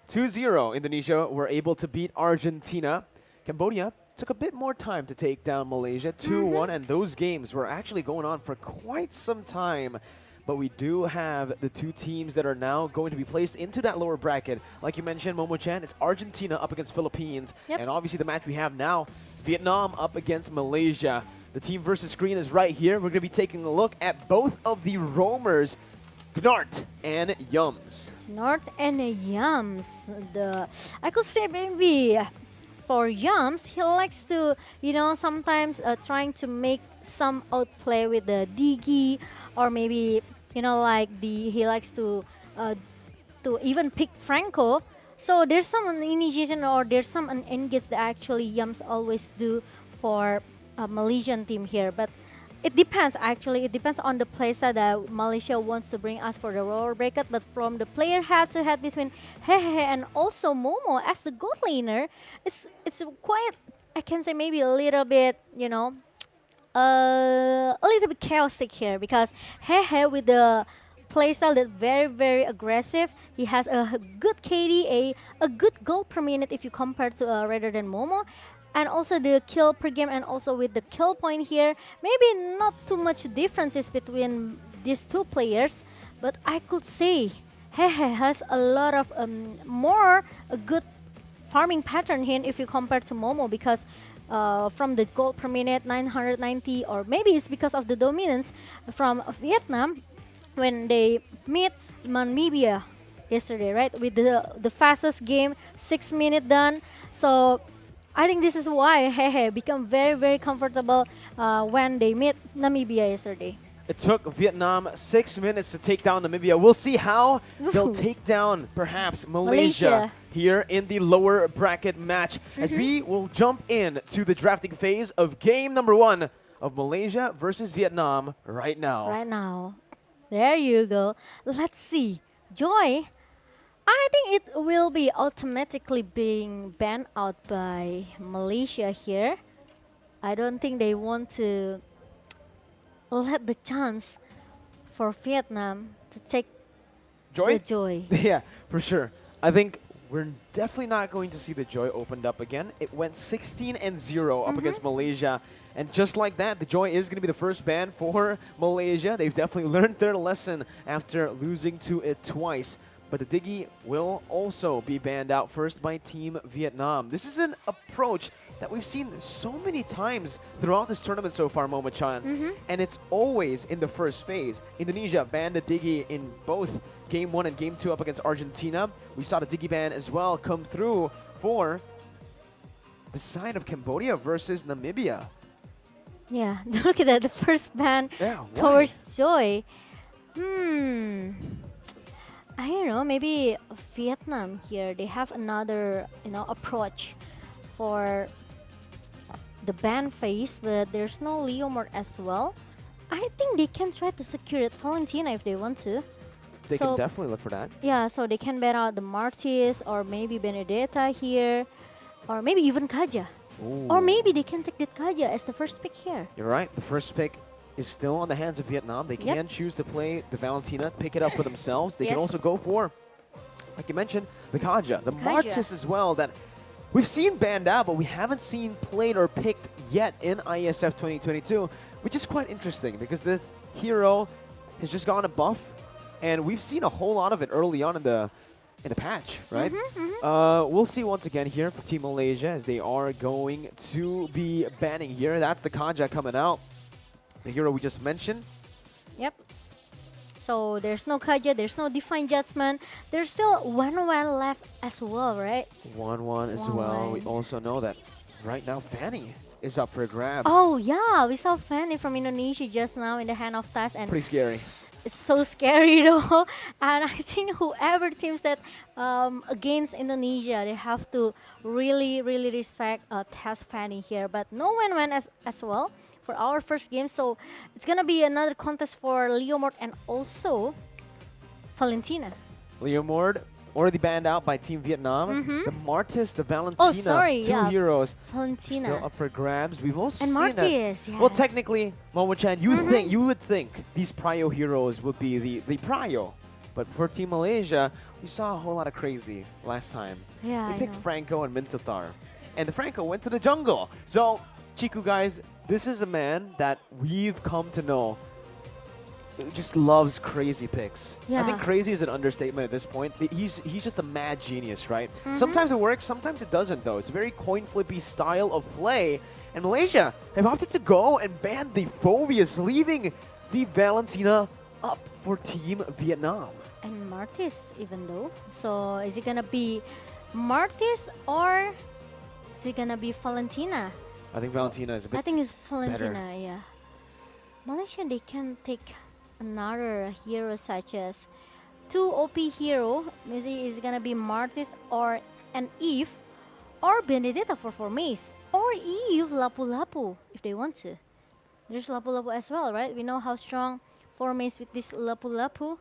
2-0, Indonesia were able to beat Argentina. Cambodia took a bit more time to take down Malaysia, 2-1, and those games were actually going on for quite some time. But we do have the two teams that are now going to be placed into that lower bracket. Like you mentioned, Momo-chan, it's Argentina up against Philippines. Yep. And obviously the match we have now, Vietnam up against Malaysia. The team versus screen is right here. We're going to be taking a look at both of the roamers, Gnart and Yums. North and Yums. I could say maybe for Yums, he likes to, sometimes trying to make some outplay with the Digi, or maybe, he likes to even pick Franco. So there's some initiation or there's some engage that actually Yums always do for a Malaysian team here. But it depends actually. It depends on the playstyle that Malaysia wants to bring us for the lower bracket. But from the player head-to-head between Hehe and also Momo as the gold laner, it's quite, I can say maybe a little bit, a little bit chaotic here because Hehe with the playstyle that's very, very aggressive. He has a good KD, a good goal per minute if you compare to rather than Momo. And also the kill per game and also with the kill point here. Maybe not too much differences between these two players. But I could say Hehe has a lot of a good farming pattern here if you compare to Momo because from the gold per minute 990, or maybe it's because of the dominance from Vietnam when they meet Mlbb yesterday, right? With the fastest game, 6 minutes done. So I think this is why Hehe become very, very comfortable when they meet Namibia yesterday. It took Vietnam 6 minutes to take down Namibia. We'll see how they'll take down perhaps Malaysia here in the lower bracket match as we will jump in to the drafting phase of game number 1 of Malaysia versus Vietnam right now. Right now. There you go. Let's see. Joy, I think it will be automatically being banned out by Malaysia here. I don't think they want to let the chance for Vietnam to take Joy? the joy. Yeah, for sure. I think we're definitely not going to see the joy opened up again. It went 16-0 up against Malaysia. And just like that, the joy is going to be the first ban for Malaysia. They've definitely learned their lesson after losing to it twice. But the Diggy will also be banned out first by Team Vietnam. This is an approach that we've seen so many times throughout this tournament so far, Momo-chan. And it's always in the first phase. Indonesia banned the Diggy in both Game 1 and Game 2 up against Argentina. We saw the Diggy ban as well come through for the side of Cambodia versus Namibia. Yeah, look at that, the first ban towards Joy. I don't know, maybe Vietnam here, they have another, approach for the ban phase, but there's no Leomord as well. I think they can try to secure it Valentina if they want to. They can definitely look for that. Yeah, so they can ban out the Martis or maybe Benedetta here, or maybe even Kaja. Or maybe they can take the Kaja as the first pick here. You're right. The first pick is still on the hands of Vietnam. They can choose to play the Valentina, pick it up for themselves. They can also go for, like you mentioned, the Kaja, the Martis as well, that we've seen banned out, but we haven't seen played or picked yet in ISF 2022, which is quite interesting because this hero has just gone a buff, and we've seen a whole lot of it early on in the patch, right? We'll see once again here for Team Malaysia as they are going to be banning here. That's the Kaja coming out, the hero we just mentioned. Yep. So there's no Kaja, there's no Divine Judgment. There's still 1-1 left as well, right? 1-1 as well. We also know that right now Fanny is up for grabs. Oh yeah, we saw Fanny from Indonesia just now in the hand of Taz, and pretty scary. It's so scary though. And I think whoever teams that against Indonesia, they have to really respect Taz Fanny here. But no win-win as well for our first game. So it's gonna be another contest for Leomord and also Valentina. Leomord already banned out by Team Vietnam. The Martis, the Valentina, two heroes Valentina still up for grabs. We've also and seen Martis, that. Well, technically, Momo-chan, you would think these prio heroes would be the prio, but for Team Malaysia, we saw a whole lot of crazy last time. Yeah, they picked Franco and Minsathar, and the Franco went to the jungle. So, Chiku guys, this is a man that we've come to know just loves crazy picks. I think crazy is an understatement at this point. He's just a mad genius, right? Sometimes it works, sometimes it doesn't though. It's a very coin flippy style of play. And Malaysia have opted to go and ban the Phoveus, leaving the Valentina up for Team Vietnam. And Martis even though. So is it gonna be Martis or is it gonna be Valentina? I think Valentina is a bit I think it's Valentina, better. yeah. Malaysia, they can take another hero such as 2 OP hero. Maybe it's gonna be Martis or an Iesf or Benedetta for Formace or Eve Lapu-Lapu if they want to. There's Lapu-Lapu as well, right? We know how strong Formace with this Lapu-Lapu.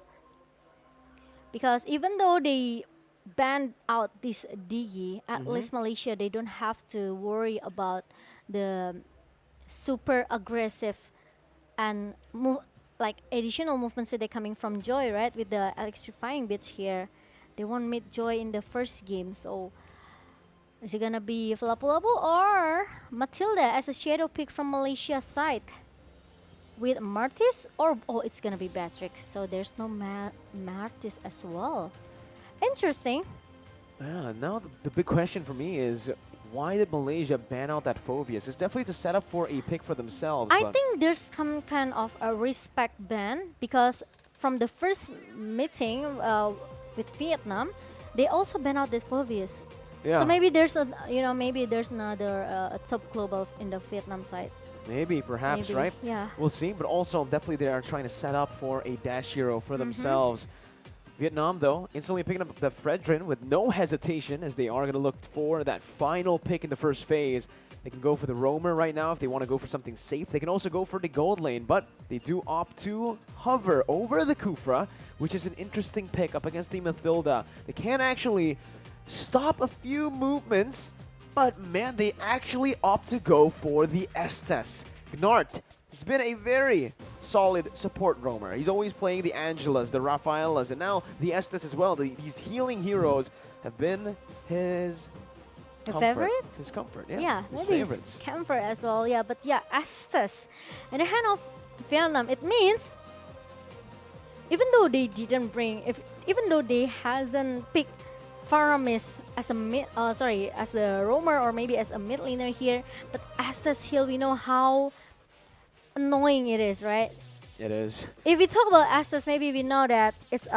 Because even though they banned out this Digi, at least Malaysia, they don't have to worry about the super aggressive and like additional movements with coming from Joy, right? With the electrifying bits here. They won't meet Joy in the first game. So is it gonna be Lapu-Lapu or Matilda as a shadow pick from Malaysia's side? With Martis or it's gonna be Batrix. So there's no Martis as well. Interesting. Yeah, now the big question for me is why did Malaysia ban out that Phoveus? It's definitely to set up for a pick for themselves. I think there's some kind of a respect ban because from the first meeting with Vietnam, they also ban out the Phoveus. Yeah. So maybe there's maybe there's another a top global in the Vietnam side. Maybe, perhaps, Maybe, right? yeah. We'll see, but also definitely they are trying to set up for a dash hero for themselves. Vietnam, though, instantly picking up the Fredrin with no hesitation as they are going to look for that final pick in the first phase. They can go for the Roamer right now if they want to go for something safe. They can also go for the gold lane, but they do opt to hover over the Kufra, which is an interesting pick up against the Mathilda. They can actually stop a few movements, but man, they actually opt to go for the Estes. Gnart has been a very solid support roamer. He's always playing the Angelas, the Rafaelas, and now the Estes as well. These healing heroes have been his comfort. Favorite? His comfort, yeah. Yeah, his maybe favorites. it's comfort as well. Yeah, but yeah, Estes in the hand of Vietnam, it means even though they didn't bring, even though they hasn't picked Faramis as a as the roamer or maybe as a mid laner here, but Estes Hill, we know how annoying it is, right? It is. If we talk about Estes, maybe we know that it's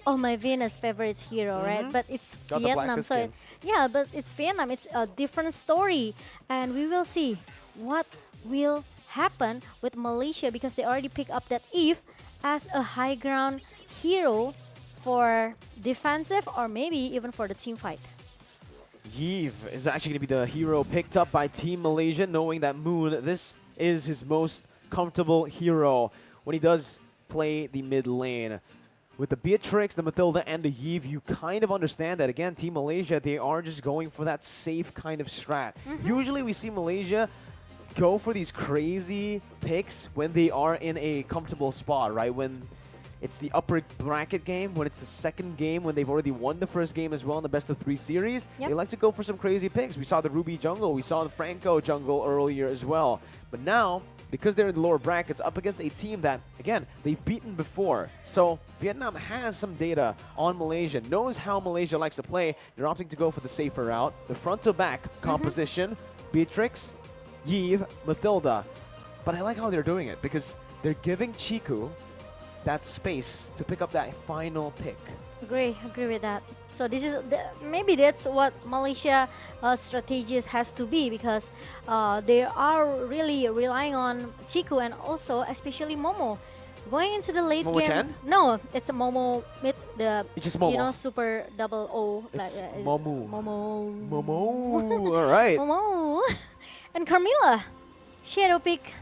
my Venus favorite hero, right? But it's Got the Vietnam, blackest so skin. yeah, but it's Vietnam. It's a different story, and we will see what will happen with Malaysia because they already pick up that Iesf as a high ground hero for defensive or maybe even for the team fight. Iesf is actually going to be the hero picked up by Team Malaysia, knowing that Moon, this is his most comfortable hero when he does play the mid lane. With the Beatrix, the Mathilda, and the Iesf, you kind of understand that, again, Team Malaysia, they are just going for that safe kind of strat. Usually we see Malaysia go for these crazy picks when they are in a comfortable spot, right? When it's the upper bracket game, when it's the second game, when they've already won the first game as well in the best of 3 series, they like to go for some crazy picks. We saw the Ruby jungle, we saw the Franco jungle earlier as well. But now, because they're in the lower brackets, up against a team that, again, they've beaten before. So Vietnam has some data on Malaysia, knows how Malaysia likes to play. They're opting to go for the safer route. The front-to-back composition, Beatrix, Iesf, Mathilda. But I like how they're doing it because they're giving Chiku that space to pick up that final pick. Agree with that. So this is maybe that's what Malaysia strategies has to be because they are really relying on Chiku and also especially Momo. Going into the late Momo game. Chan? No, it's a Momo with the It's just Momo. super double O. It's Momo. Momo. Momo. All right. Momo. And Carmilla, shadow pick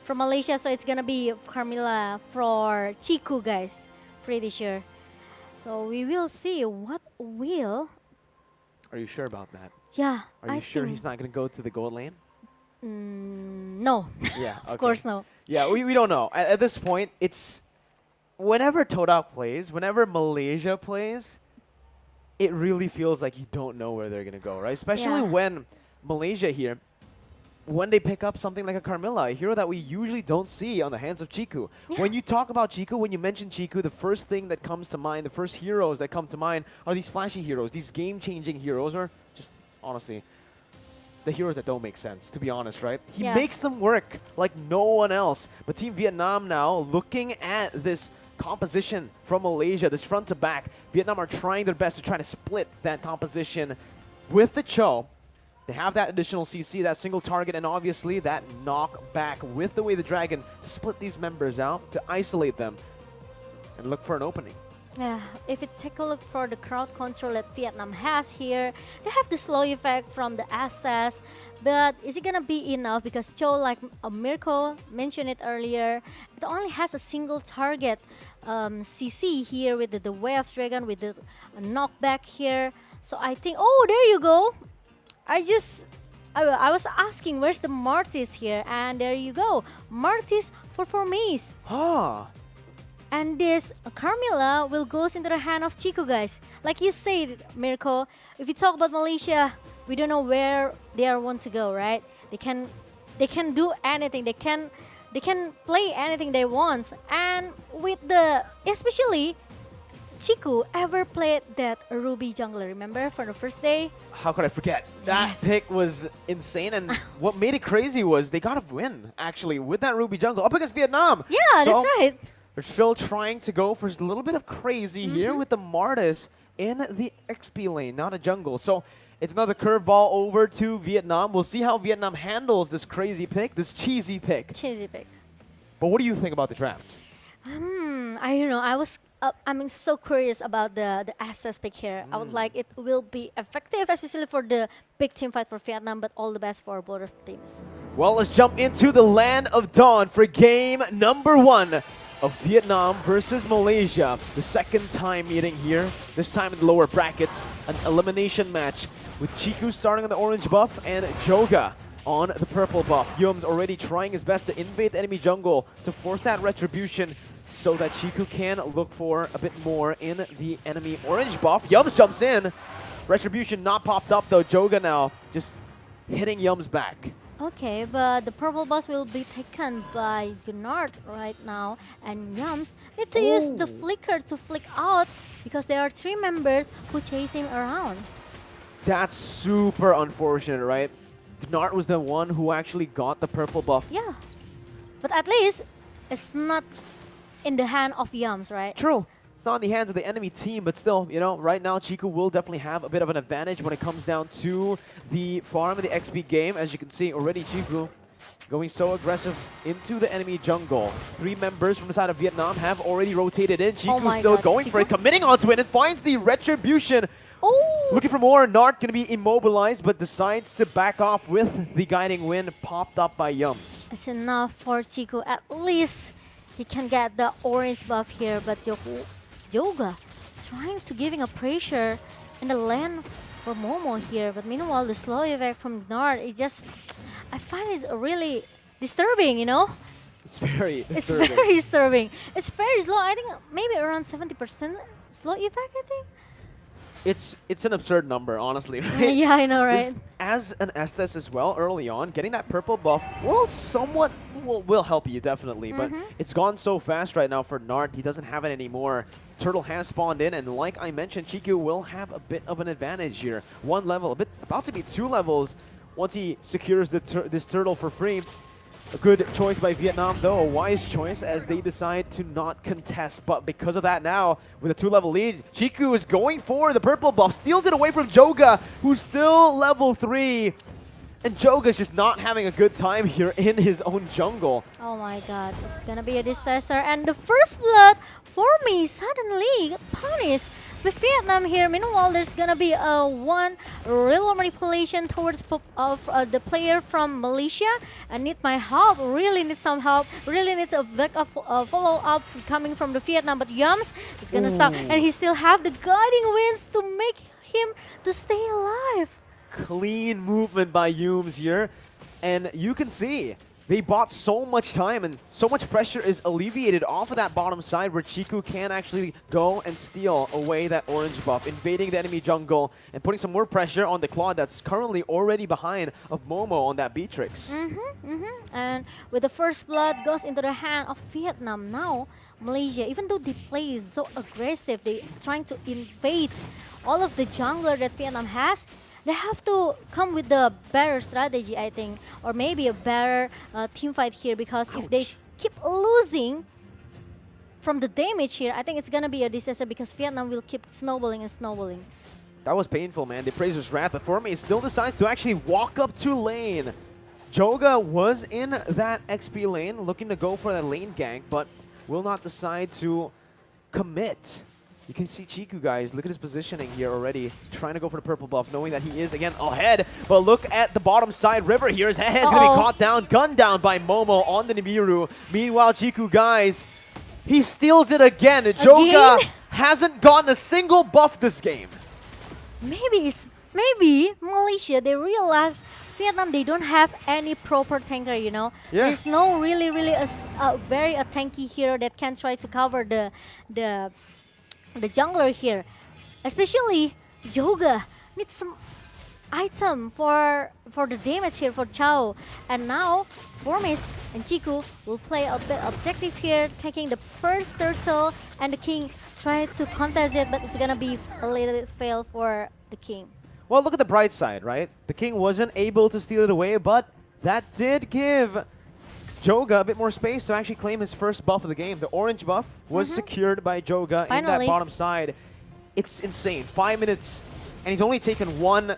from Malaysia, so it's gonna be Carmilla for Chiku, guys. Pretty sure. So we will see what will. Are you sure about that? Yeah. Are you sure he's not going to go to the gold lane? No. Yeah, Of course no. Yeah, we don't know. At this point, it's whenever Todak plays, whenever Malaysia plays, it really feels like you don't know where they're going to go, right? Especially when Malaysia here, when they pick up something like a Carmilla, a hero that we usually don't see on the hands of Chiku. When you talk about Chiku, when you mention Chiku, the first thing that comes to mind, the first heroes that come to mind are these flashy heroes, these game-changing heroes, or just, honestly, the heroes that don't make sense, to be honest, right? He makes them work like no one else. But Team Vietnam now, looking at this composition from Malaysia, this front to back, Vietnam are trying their best to try to split that composition with the Cho. They have that additional CC, that single target, and obviously that knockback with the Way the Dragon to split these members out, to isolate them, and look for an opening. Yeah, if you take a look for the crowd control that Vietnam has here, they have the slow effect from the Astas, but is it gonna be enough? Because Cho, like Mirko mentioned it earlier, it only has a single target CC here with the Way of Dragon, with the knockback here. So I think, oh, there you go. I was asking where's the Martis here, and there you go, Martis for Formace. And this Carmilla will goes into the hand of Chiku, guys. Like you said, Mirko, if you talk about Malaysia, we don't know where they are want to go, right? They can do anything. They can play anything they want. And with the especially Chiku ever played that Ruby jungler, remember, for the first day? How could I forget? That pick was insane, and what made it crazy was they got a win, actually, with that Ruby jungle up against Vietnam. Yeah, so that's right. They're still trying to go for a little bit of crazy here with the Martis in the XP lane, not a jungle. So it's another curveball over to Vietnam. We'll see how Vietnam handles this crazy pick, this cheesy pick. Cheesy pick. But what do you think about the drafts? I don't know. I'm so curious about the Astas pick here. I was like, it will be effective, especially for the big team fight for Vietnam, but all the best for both of teams. Well, let's jump into the Land of Dawn for game number 1 of Vietnam versus Malaysia. The second time meeting here, this time in the lower brackets, an elimination match with Chiku starting on the orange buff and Joga on the purple buff. Yums already trying his best to invade the enemy jungle to force that retribution so that Chiku can look for a bit more in the enemy orange buff. Yums jumps in. Retribution not popped up though. Joga now just hitting Yums back. Okay, but the purple boss will be taken by Gnard right now, and Yums need to use the flicker to flick out because there are 3 members who chase him around. That's super unfortunate, right? Gnart was the one who actually got the purple buff. Yeah, but at least it's not in the hand of Yums, right? True. It's not in the hands of the enemy team, but still, you know, right now Chiku will definitely have a bit of an advantage when it comes down to the farm and the XP game. As you can see, already Chiku going so aggressive into the enemy jungle. 3 members from the side of Vietnam have already rotated in. Chiku still going for it, committing onto it, and finds the retribution. Looking for more. Nart going to be immobilized, but decides to back off with the guiding wind popped up by Yums. It's enough for Chiku. At least he can get the orange buff here, but Joga trying to giving a pressure in the lane for Momo here, but meanwhile the slow effect from Gnard is just, I find it really disturbing, you know? It's very disturbing. It's very disturbing. It's very slow. I think maybe around 70% slow effect, I think. It's an absurd number, honestly, right? Yeah, I know, right? As an Estes as well, early on, getting that purple buff will somewhat will help you, definitely. But it's gone so fast right now for Nart. He doesn't have it anymore. Turtle has spawned in, and like I mentioned, Chiku will have a bit of an advantage here. 1 level, about to be 2 levels once he secures this turtle for free. A good choice by Vietnam, though, a wise choice as they decide to not contest. But because of that now, with a 2-level lead, Chiku is going for the purple buff, steals it away from Joga, who's still level 3. And Joga's just not having a good time here in his own jungle. Oh my god, it's gonna be a disaster. And the first blood for me suddenly got punished with Vietnam here. Meanwhile, there's gonna be one real manipulation towards the player from Malaysia. I need my help, really need some help, really need a backup follow-up coming from the Vietnam. But Yums is gonna stop, and he still have the guiding winds to make him to stay alive. Clean movement by Yums here, and you can see they bought so much time and so much pressure is alleviated off of that bottom side where Chiku can actually go and steal away that orange buff, invading the enemy jungle and putting some more pressure on the Claude that's currently already behind of Momo on that Beatrix. And with the first blood goes into the hand of Vietnam now, Malaysia, even though they play so aggressive, they trying to invade all of the jungler that Vietnam has, they have to come with the better strategy, I think, or maybe a better team fight here, because if they keep losing from the damage here, I think it's gonna be a disaster because Vietnam will keep snowballing and snowballing. That was painful, man. The Praisers wrap, but for me, still decides to actually walk up to lane. Joga was in that XP lane, looking to go for that lane gank, but will not decide to commit. You can see Chiku, guys. Look at his positioning here already. Trying to go for the purple buff, knowing that he is, again, ahead. But look at the bottom side. River here. His head is going to be caught down, gunned down by Momo on the Nibiru. Meanwhile, Chiku, guys, he steals it again. Joga hasn't gotten a single buff this game. Maybe Malaysia, they realize Vietnam, they don't have any proper tanker, you know. Yeah. There's no really a very tanky hero that can try to cover the jungler here. Especially Joga needs some item for the damage here for Chao. And now Formis and Chiku will play a bit objective here, taking the first turtle, and the king try to contest it, but it's gonna be a little bit fail for the king. Well, look at the bright side, right? The king wasn't able to steal it away, but that did give Joga a bit more space to actually claim his first buff of the game. The orange buff was secured by Joga in that bottom side. It's insane. 5 minutes, and he's only taken 1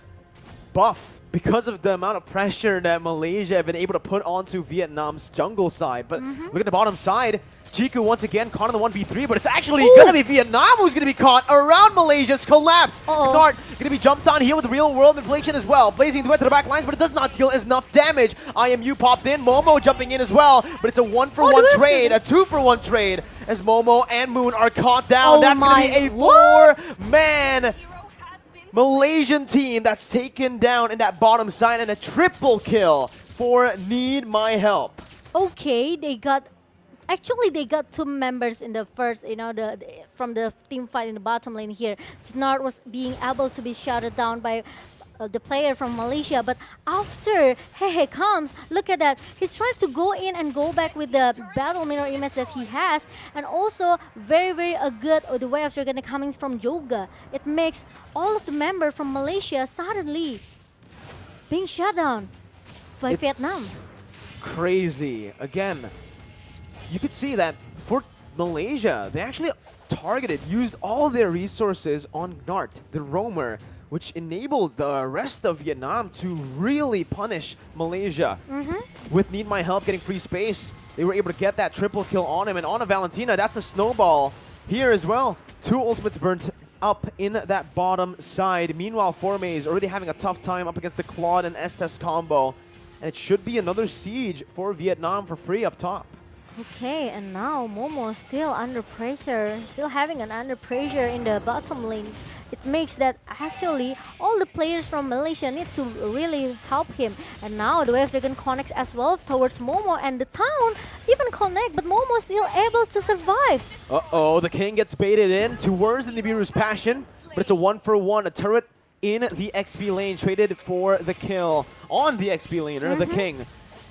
buff because of the amount of pressure that Malaysia have been able to put onto Vietnam's jungle side. But look at the bottom side. Chiku once again caught on the 1v3, but it's actually going to be Vietnam who's going to be caught around Malaysia's collapse. Nart going to be jumped on here with the real world manipulation as well. Blazing threat to the back lines, but it does not deal enough damage. IMU popped in, Momo jumping in as well, but it's a 1-for-1 trade, a 2-for-1 trade as Momo and Moon are caught down. That's going to be a 4-man Malaysian team that's taken down in that bottom side, and a triple kill for Need My Help. Okay, actually they got 2 members in the first, from the team fight in the bottom lane here. Snart was being able to be shouted down by the player from Malaysia, but after Hehe comes, look at that. He's trying to go in and go back with the battle mirror image that he has, and also very good the way of dragon coming from Yoga. It makes all of the members from Malaysia suddenly being shut down by Vietnam. Crazy. Again, you could see that for Malaysia, they actually used all their resources on Nart, the roamer, which enabled the rest of Vietnam to really punish Malaysia. With Need My Help getting free space, they were able to get that triple kill on him, and on a Valentina, that's a snowball here as well. 2 ultimates burnt up in that bottom side. Meanwhile, Forme is already having a tough time up against the Claude and Estes combo, and it should be another siege for Vietnam for free up top. Okay, and now Momo still under pressure, still having an under pressure in the bottom lane. It makes that actually all the players from Malaysia need to really help him. And now the Wave Dragon connects as well towards Momo, and the town even connect, but Momo still able to survive. Uh-oh, the King gets baited in towards the Nibiru's Passion, but it's a 1-for-1, a turret in the XP lane, traded for the kill on the XP laner, the King.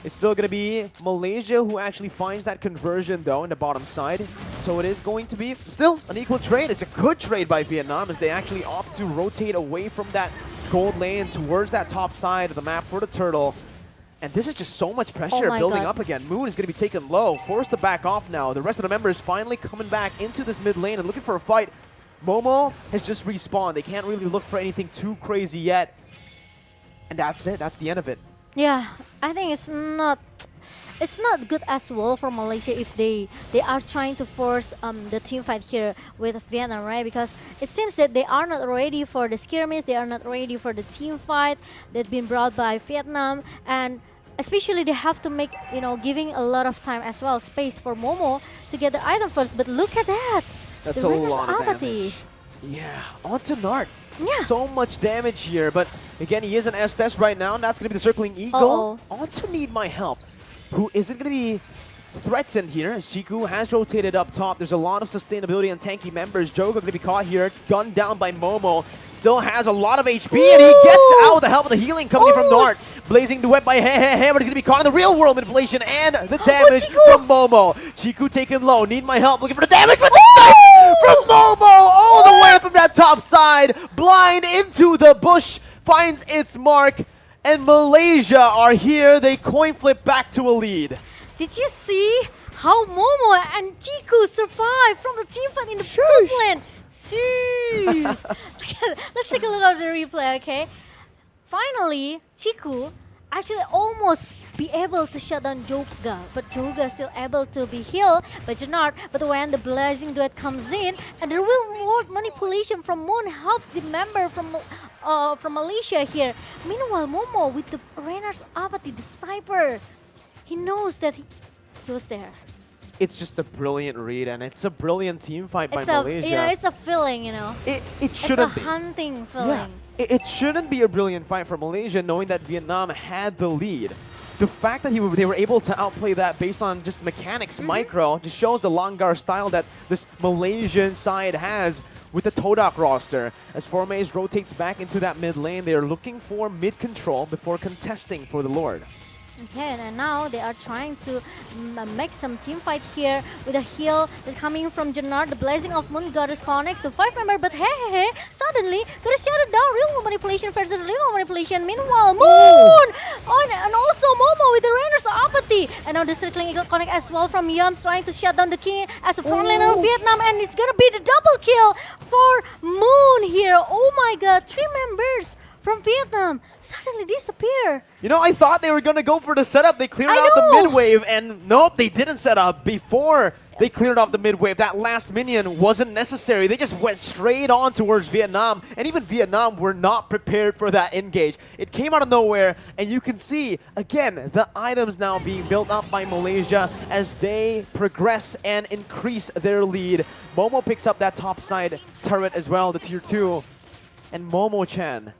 It's still going to be Malaysia who actually finds that conversion, though, in the bottom side. So it is going to be still an equal trade. It's a good trade by Vietnam as they actually opt to rotate away from that gold lane towards that top side of the map for the turtle. And this is just so much pressure building up again. Moon is going to be taken low, forced to back off now. The rest of the members finally coming back into this mid lane and looking for a fight. Momo has just respawned. They can't really look for anything too crazy yet. And that's it. That's the end of it. Yeah, I think it's not good as well for Malaysia if they are trying to force the team fight here with Vietnam, right? Because it seems that they are not ready for the skirmish, they are not ready for the team fight that's been brought by Vietnam, and especially they have to make, giving a lot of time as well, space for Momo to get the item first. But look at that! That's the a lot of damage. Yeah, onto Nart. Yeah. So much damage here, but again, he is an Estes right now, and that's going to be the Circling Eagle. Onto Need My Help, who isn't going to be threatened here, as Chiku has rotated up top. There's a lot of sustainability and tanky members. Jogo going to be caught here, gunned down by Momo. Still has a lot of HP, and he gets out with the help of the healing coming in from Nart. Blazing duet by Hehehe, but he's going to be caught in the real world manipulation and the damage from Momo. Chiku taken low, Need My Help, looking for the damage, but the snipe from Momo all the way from that top side. Blind into the bush, finds its mark, and Malaysia are here. They coin flip back to a lead. Did you see how Momo and Chiku survived from the team fight in the top lane? Let's take a look at the replay, okay? Finally, Chiku actually almost be able to shut down Joga, but Joga still able to be healed by Janard. But when the Blazing Duet comes in, and the real world manipulation from Moon helps the member from Malaysia here. Meanwhile, Momo with the Renar's Apathy, the sniper, he knows that he was there. It's just a brilliant read, and it's a brilliant team fight by Malaysia. It's a feeling, It shouldn't be. It's a hunting feeling. Yeah. It shouldn't be a brilliant fight for Malaysia, knowing that Vietnam had the lead. The fact that they were able to outplay that based on just mechanics, micro, just shows the Langar style that this Malaysian side has with the Todak roster. As Formaze rotates back into that mid lane, they are looking for mid control before contesting for the Lord. Okay, and now they are trying to make some team fight here with a heal that's coming from Janard. The Blazing of Moon Goddess connects to 5-member, but hey, suddenly got shut down. Real World Manipulation versus Real World Manipulation. Meanwhile, Moon! And also Momo with the Renner's Apathy. And now the Circling Eagle connect as well from Yums, trying to shut down the King as a frontliner of Vietnam, and it's gonna be the double kill for Moon here. Oh my god, 3 members from Vietnam suddenly disappear. I thought they were going to go for the setup. They cleared out the mid wave, and nope, they didn't set up before they cleared off the mid wave. That last minion wasn't necessary. They just went straight on towards Vietnam, and even Vietnam were not prepared for that engage. It came out of nowhere, and you can see, again, the items now being built up by Malaysia as they progress and increase their lead. Momo picks up that top side turret as well, the tier 2. and Momo-chan.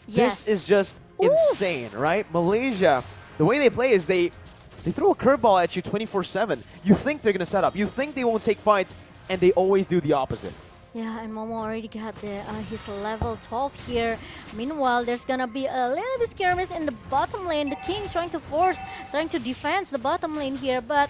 Yes. This is just insane, right? Malaysia, the way they play is they throw a curveball at you 24/7. You think they're going to set up. You think they won't take fights, and they always do the opposite. Yeah, and Momo already got his level 12 here. Meanwhile, there's gonna be a little bit skirmish in the bottom lane. The King trying to defend the bottom lane here, but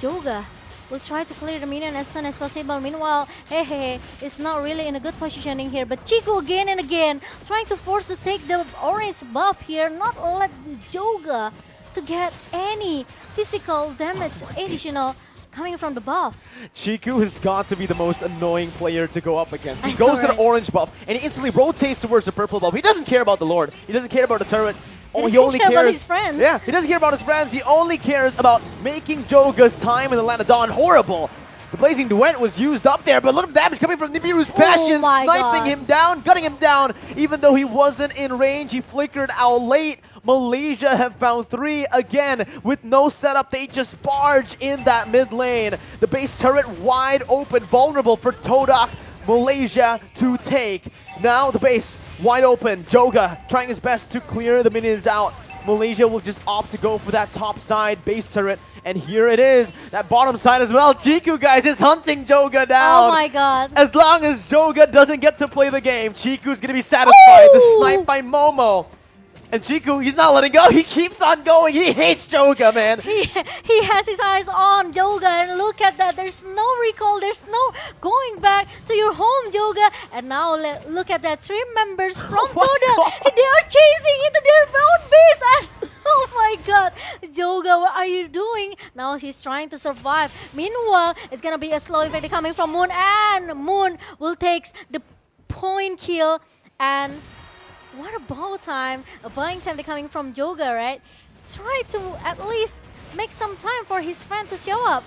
Joga will try to clear the minion as soon as possible. Meanwhile, Hehe is not really in a good positioning here, but Chico again and again trying to force to take the orange buff here, not let Joga to get any physical damage additional coming from the buff. Chiku has got to be the most annoying player to go up against. He goes to the orange buff, and he instantly rotates towards the purple buff. He doesn't care about the Lord. He doesn't care about the turret. He only cares about his friends. Yeah, he doesn't care about his friends. He only cares about making Joga's time in the Land of Dawn horrible. The Blazing Duet was used up there, but a little damage coming from Nibiru's Passion, sniping him down, gutting him down. Even though he wasn't in range, he flickered out late. Malaysia have found 3 again with no setup. They just barge in that mid lane. The base turret wide open, vulnerable for Todak Malaysia to take. Now the base wide open. Joga trying his best to clear the minions out. Malaysia will just opt to go for that top side base turret. And here it is, that bottom side as well. Chiku, guys, is hunting Joga down. Oh my god. As long as Joga doesn't get to play the game, Chiku's going to be satisfied. The snipe by Momo. And Chiku, he's not letting go. He keeps on going. He hates Joga, man. He has his eyes on Joga, and look at that. There's no recall. There's no going back to your home, Joga. And now look at that. 3 members from Soda. They are chasing into their own base. And oh my god. Joga, what are you doing? Now he's trying to survive. Meanwhile, it's going to be a slow effect coming from Moon. And Moon will take the point kill. And what a buying time coming from Joga, right? Try to at least make some time for his friend to show up.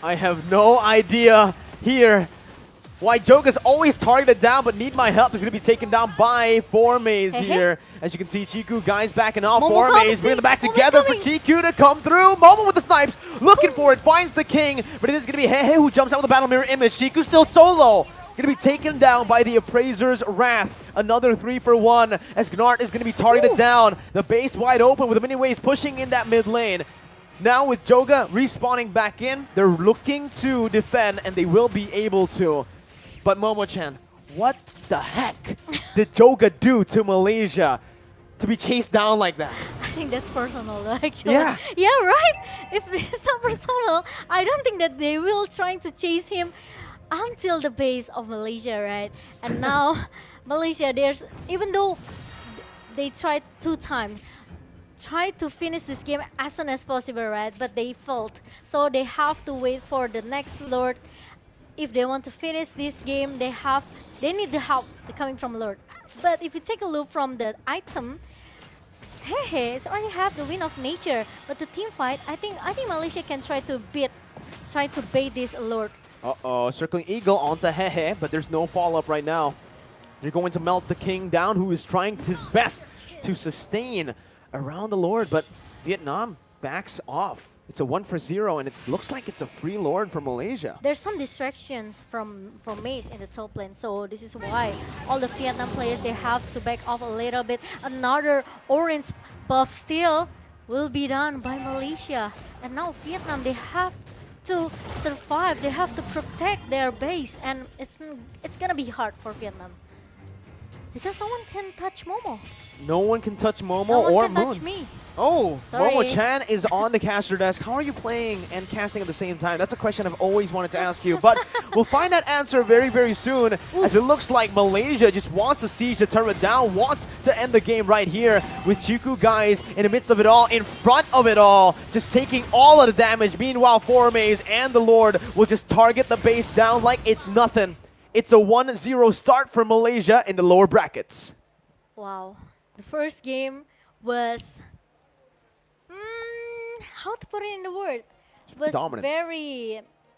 I have no idea here why Joga's always targeted down, but Need My Help is going to be taken down by 4Maze here. As you can see, Chiku, guys backing off. 4Maze bringing them back together for Chiku to come through. Momo with the snipes, looking for it, finds the King, but it is going to be Hehe who jumps out with the Battle Mirror image. Chiku still solo. Going to be taken down by the Appraiser's Wrath. Another 3 for 1 as Gnart is going to be targeted down. The base wide open with the mini waves pushing in that mid lane. Now with Joga respawning back in, they're looking to defend and they will be able to. But Momo-chan, what the heck did Joga do to Malaysia to be chased down like that? I think that's personal though, actually. Yeah. Yeah, right? If this is not personal, I don't think that they will trying to chase him until the base of Malaysia, right? And now Malaysia, even though they tried 2 times, tried to finish this game as soon as possible, right? But they failed. So they have to wait for the next Lord. If they want to finish this game, they need the help coming from Lord. But if you take a look from the item, Hehe, it's already have the Wind of Nature. But the team fight, I think Malaysia can try to bait this Lord. Uh-oh, circling Eagle onto Hehe, but there's no follow-up right now. They're going to melt the King down, who is trying his best to sustain around the Lord, but Vietnam backs off. It's a 1 for 0, and it looks like it's a free Lord for Malaysia. There's some distractions from Maze in the top lane, so this is why all the Vietnam players, they have to back off a little bit. Another orange buff still will be done by Malaysia. And now Vietnam, they have to survive. They have to protect their base, and it's gonna be hard for Vietnam because no one can touch Momo. No one can touch Momo No one or can Moon. touch me. Oh, Sorry. Momo-chan is on the caster desk. How are you playing and casting at the same time? That's a question I've always wanted to ask you, but we'll find that answer very, very soon, as it looks like Malaysia just wants to siege the turret down, wants to end the game right here with Chiku, guys, in the midst of it all, in front of it all, just taking all of the damage. Meanwhile, 4Maze and the Lord will just target the base down like it's nothing. It's a 1-0 start for Malaysia in the lower brackets. Wow. The first game was, how to put it in the word? Was dominant.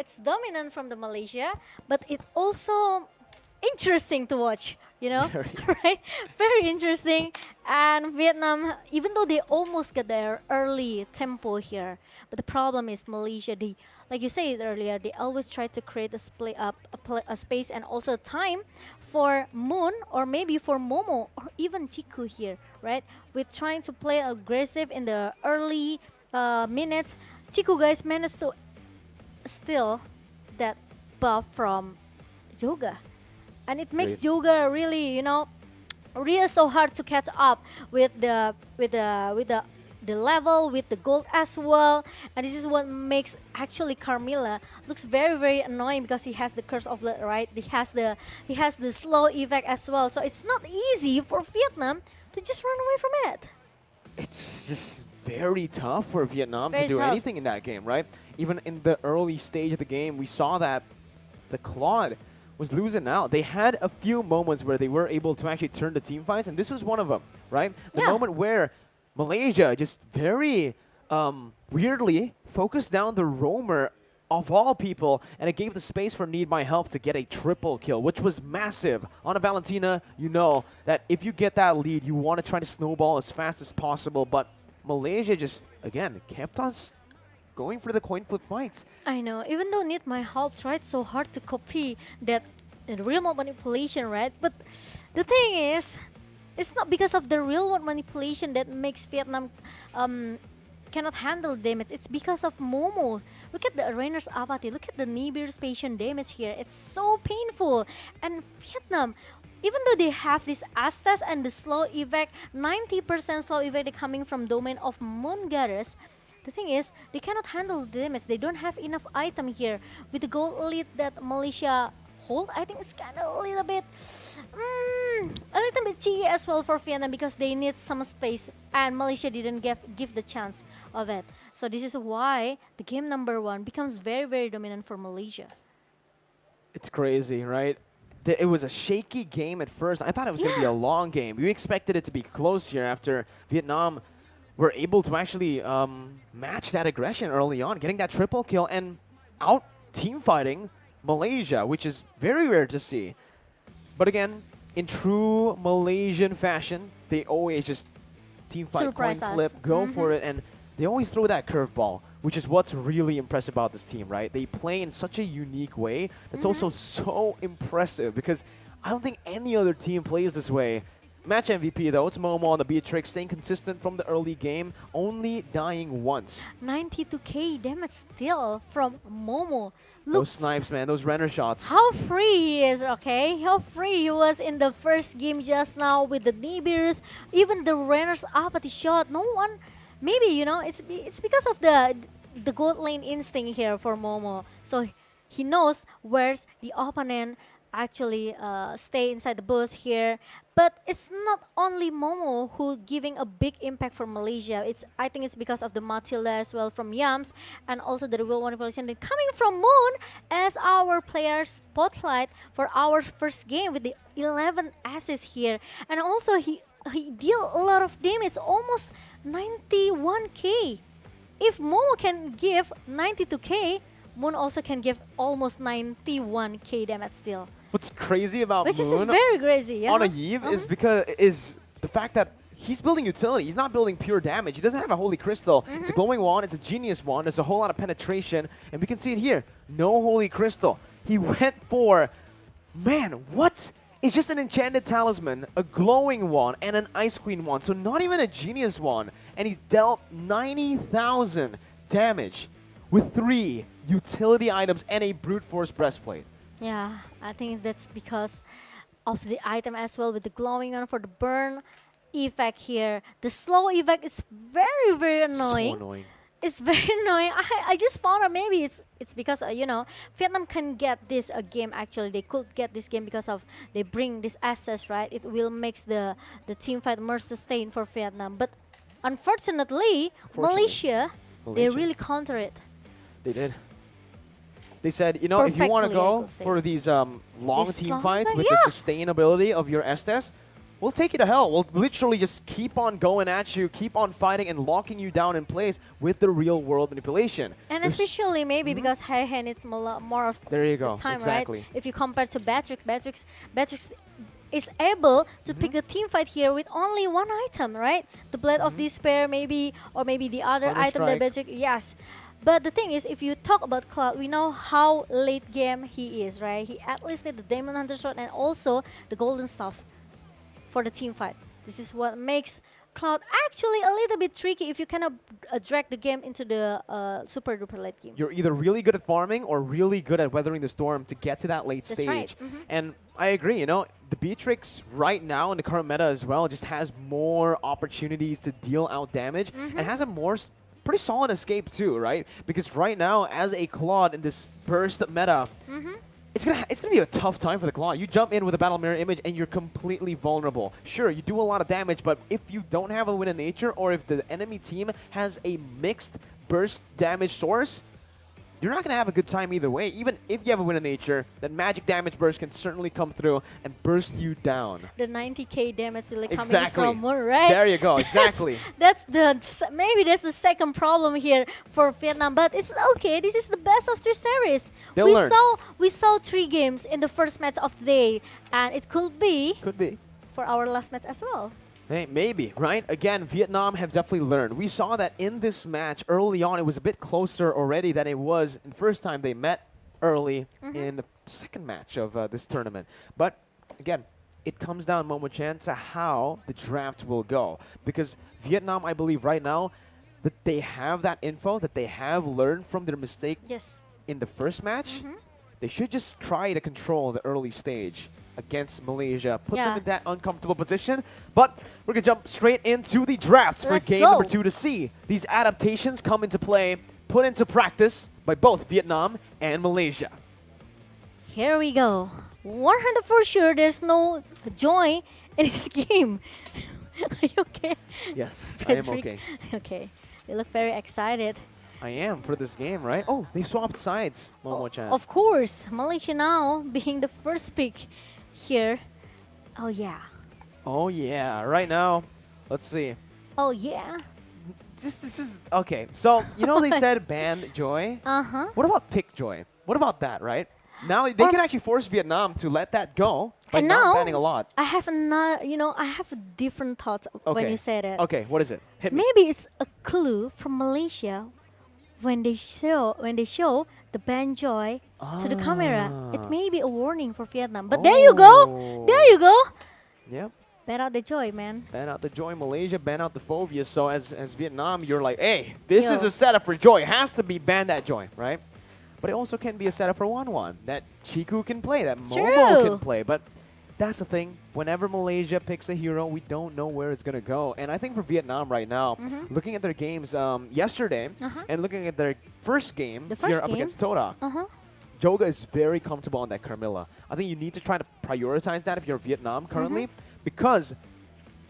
it's dominant from the Malaysia, but it also interesting to watch, you know, Very. right? Very interesting. And Vietnam, even though they almost get their early tempo here, but the problem is Malaysia. They, like you said earlier, they always try to create a split up, a space and also time for Moon or maybe for Momo or even Chiku here, right? With trying to play aggressive in the early minutes, Chiku guys managed to steal that buff from Yoga, and it makes Great. Yoga really, you know, really so hard to catch up with the level, with the gold as well. And this is what makes actually Carmilla looks very annoying, because he has the curse of the right, he has the slow effect as well, so it's not easy for Vietnam to just run away from it. It's just very tough for Vietnam to very do tough. anything in that game, right? Even in the early stage of the game, we saw that the Claude was losing out. They had a few moments where they were able to actually turn the team fights, and this was one of them, right? The moment where Malaysia just very weirdly focused down the roamer of all people, and it gave the space for Need My Help to get a triple kill, which was massive. On a Valentina, you know that if you get that lead, you want to try to snowball as fast as possible, but Malaysia just, again, kept on going for the coin flip fights. I know, even though Need My Help tried so hard to copy that real world manipulation, right? But the thing is, it's not because of the real world manipulation that makes Vietnam cannot handle damage. It's because of Momo. Look at the Arena's apathy. Look at the Nibiru's patient damage here. It's so painful. And Vietnam, even though they have this Astas and the slow evac, 90% slow evac coming from domain of Moon Goddess, the thing is, they cannot handle the damage. They don't have enough item here. With the gold lead that Malaysia hold, I think it's kind of a little bit cheeky as well for Vietnam, because they need some space and Malaysia didn't give the chance of it. So this is why the game number 1 becomes very dominant for Malaysia. It's crazy, right? It was a shaky game at first. I thought it was going to be a long game. We expected it to be close here after Vietnam were able to actually match that aggression early on, getting that triple kill and out team fighting Malaysia, which is very rare to see. But again, in true Malaysian fashion, they always just team fight, Surprise coin us. flip, go for it, and they always throw that curveball, which is what's really impressive about this team, right? They play in such a unique way that's also so impressive, because I don't think any other team plays this way. Match MVP though, it's Momo on the Beatrix, staying consistent from the early game, only dying once. 92k damage still from Momo. Look, Those snipes, man, those Renner shots. how free he is, okay? How free he was in the first game just now with the Nibirus, even the Renner's apathy shot. No one, maybe, you know, it's because of the gold lane instinct here for Momo. So he knows where's the opponent actually stay inside the bush here. But it's not only Momo who giving a big impact for Malaysia. I think it's because of the Matilda as well from Yams, and also the real manipulation coming from Moon as our player spotlight for our first game with the 11 assists here. And also he deal a lot of damage, almost 91k. If Momo can give 92k, Moon also can give almost 91k damage still. What's crazy about Which Moon is very crazy, yeah. on a Iesf is the fact that he's building utility. He's not building pure damage. He doesn't have a Holy Crystal. It's a glowing wand. It's a genius wand. There's a whole lot of penetration, and we can see it here. No Holy Crystal. He went for, man, what? It's just an enchanted talisman, a glowing wand, and an Ice Queen wand. So not even a genius wand, and he's dealt 90,000 damage with 3 utility items and a brute force breastplate. Yeah, I think that's because of the item as well, with the glowing one for the burn effect here. The slow effect is very annoying. So annoying. It's very annoying. I just found out maybe it's because you know, Vietnam can get this game. Actually, they could get this game because of they bring this assets, right? It will makes the team fight more sustained for Vietnam. But unfortunately, Malaysia, they really counter it. They did. They said, you know, if you want to Perfectly, I go could say. for these long This team long fights fight, with the sustainability of your Estes, we'll take you to hell. We'll literally just keep on going at you, keep on fighting and locking you down in place with the real world manipulation. And There's- especially maybe because Haihen it's more of There you go, the time, exactly. right? If you compare to Beatrix is able to pick the team fight here with only one item, right? The Blade of Despair, maybe, or maybe the other item that Magic. Yes. But the thing is, if you talk about Cloud, we know how late game he is, right? He at least need the Demon Hunter Sword and also the Golden Staff for the team fight. This is what makes Cloud actually a little bit tricky if you cannot drag the game into the super duper late game. You're either really good at farming or really good at weathering the storm to get to that late That's stage. right. And I agree, you know, the Beatrix right now in the current meta as well just has more opportunities to deal out damage and has a more pretty solid escape too, right? Because right now, as a Claude in this burst meta, it's gonna be a tough time for the Claw. You jump in with a Battle Mirror Image and you're completely vulnerable. Sure, you do a lot of damage, but if you don't have a Wind of Nature or if the enemy team has a mixed burst damage source, you're not going to have a good time either way. Even if you have a Wind of Nature, that magic damage burst can certainly come through and burst you down. The 90k damage really coming Exactly. from Moon, right? There you go, exactly. Maybe that's the second problem here for Vietnam, but it's okay. This is the best of 3 series. They'll learn. We saw 3 games in the first match of the day, and it could be for our last match as well. Hey, maybe, right? Again, Vietnam have definitely learned. We saw that in this match early on, it was a bit closer already than it was the first time they met early in the second match of this tournament. But again, it comes down, Momo-chan, to how the draft will go. Because Vietnam, I believe right now, that they have that info, that they have learned from their mistake in the first match. They should just try to control the early stage against Malaysia, put them in that uncomfortable position. But we're going to jump straight into the drafts for game number 2 to see these adaptations come into play, put into practice by both Vietnam and Malaysia. Here we go. 100 for sure, there's no joy in this game. Are you okay? Yes, I am Frederick? okay. Okay, you look very excited. I am for this game, right? Oh, they swapped sides, Momo-chan. Of course, Malaysia now being the first pick here. Oh yeah. Oh yeah, right now, let's see. Oh yeah. This is okay. So you know they said ban Joy. What about pick Joy? What about that, right? Now they can actually force Vietnam to let that go by And not now banning a lot. I have another, I have different thoughts when you said it. Okay, what is it? Hit me. Maybe it's a clue from Malaysia when they show the ban Joy to the camera. It may be a warning for Vietnam. But there you go. There you go. Yep. Ban out the Joy, man. Ban out the Joy, Malaysia, ban out the Fovea. So as Vietnam, you're like, hey, this Yo. is a setup for Joy. It has to be ban that Joy, right? But it also can be a setup for 1-1 that Chiku can play, that Momo can play. But that's the thing. Whenever Malaysia picks a hero, we don't know where it's going to go. And I think for Vietnam right now, looking at their games yesterday and looking at their first game here up against Toda, Joga is very comfortable on that Carmilla. I think you need to try to prioritize that if you're Vietnam currently. Because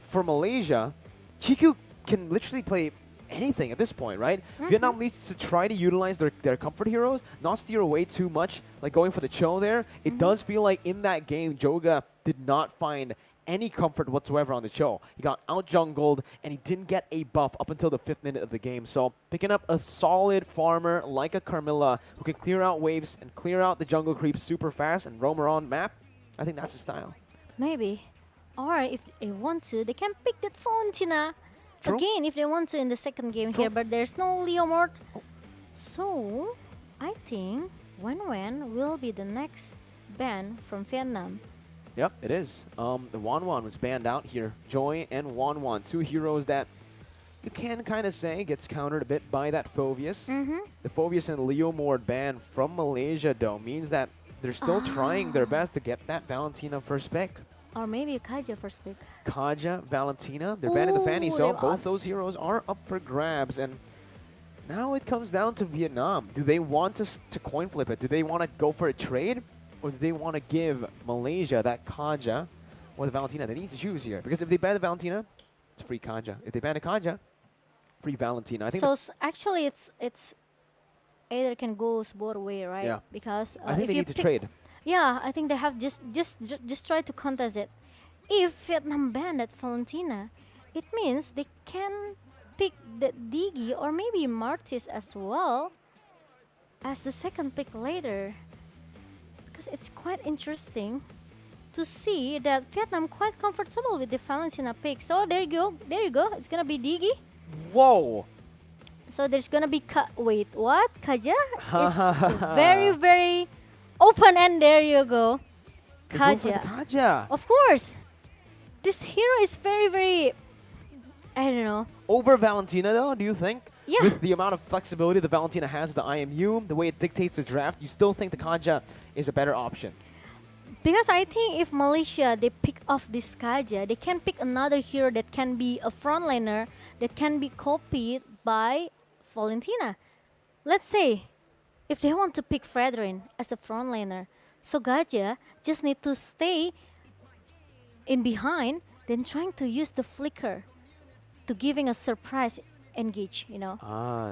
for Malaysia, Chiku can literally play anything at this point, right? Vietnam needs to try to utilize their comfort heroes, not steer away too much, like going for the Cho there. It does feel like in that game, Joga did not find any comfort whatsoever on the Cho. He got out-jungled, and he didn't get a buff up until the 5th minute of the game. So picking up a solid farmer like a Carmilla who can clear out waves and clear out the jungle creeps super fast and roam around map, I think that's his style. Maybe. Or if they want to, they can pick that Valentina. True. Again, if they want to in the second game here, but there's no Leomord. So, I think Wen will be the next ban from Vietnam. Yep, it is. The Wan was banned out here. Joy and Wan, 2 heroes that you can kind of say gets countered a bit by that Phoveus. The Phoveus and Leomord ban from Malaysia, though, means that they're still trying their best to get that Valentina first pick. Or maybe Kaja first pick. Kaja, Valentina, they're banning the Fanny, so they both those heroes are up for grabs. And now it comes down to Vietnam. Do they want to coin flip it? Do they want to go for a trade? Or do they want to give Malaysia that Kaja or the Valentina? They need to choose here. Because if they ban the Valentina, it's free Kaja. If they ban a Kaja, free Valentina. I think So actually it's either can go both way, right? Yeah. Because I think if they you need to pick- trade. Yeah, I think they have just try to contest it. If Vietnam ban that Valentina, it means they can pick the Digi or maybe Martis as well as the second pick later. Because it's quite interesting to see that Vietnam quite comfortable with the Valentina pick. So there you go. It's gonna be Digi. Whoa! So there's gonna be wait, what? Kaja is very, very open, and there you go. Go for the Kaja. Of course. This hero is very, very, I don't know. Over Valentina though, do you think? Yeah. With the amount of flexibility that Valentina has with the IMU, the way it dictates the draft, you still think the Kaja is a better option? Because I think if Malaysia, they pick off this Kaja, they can pick another hero that can be a frontliner that can be copied by Valentina. Let's say, if they want to pick Fredrin as a frontliner, so Gaja just need to stay in behind, then trying to use the flicker to giving a surprise engage, you know.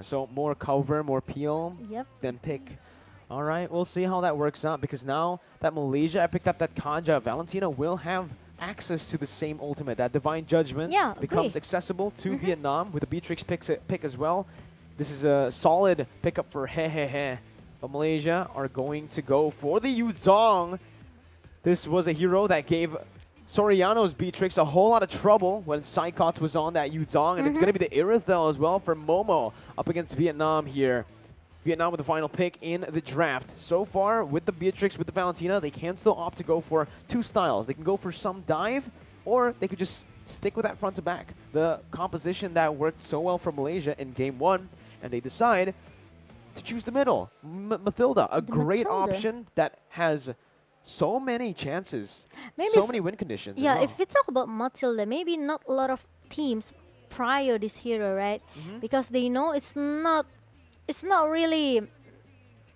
So more cover, more peel than pick. All right, we'll see how that works out, because now that Malaysia picked up that Kaja, Valentina will have access to the same ultimate. That Divine Judgment becomes accessible to Vietnam with the Beatrix pick as well. This is a solid pickup for Hehehe. But Malaysia are going to go for the Yuzong. This was a hero that gave Soriano's Beatrix a whole lot of trouble when Psychots was on that Yuzong, and it's going to be the Irithel as well for Momo up against Vietnam here. Vietnam with the final pick in the draft. So far, with the Beatrix, with the Valentina, they can still opt to go for two styles. They can go for some dive, or they could just stick with that front to back. The composition that worked so well for Malaysia in game one, and they decide to choose the middle. Mathilda, a great option that has so many chances, so many win conditions. Yeah, as well. if we talk about Matilda, maybe not a lot of teams prior this hero, right? Because they know it's not really,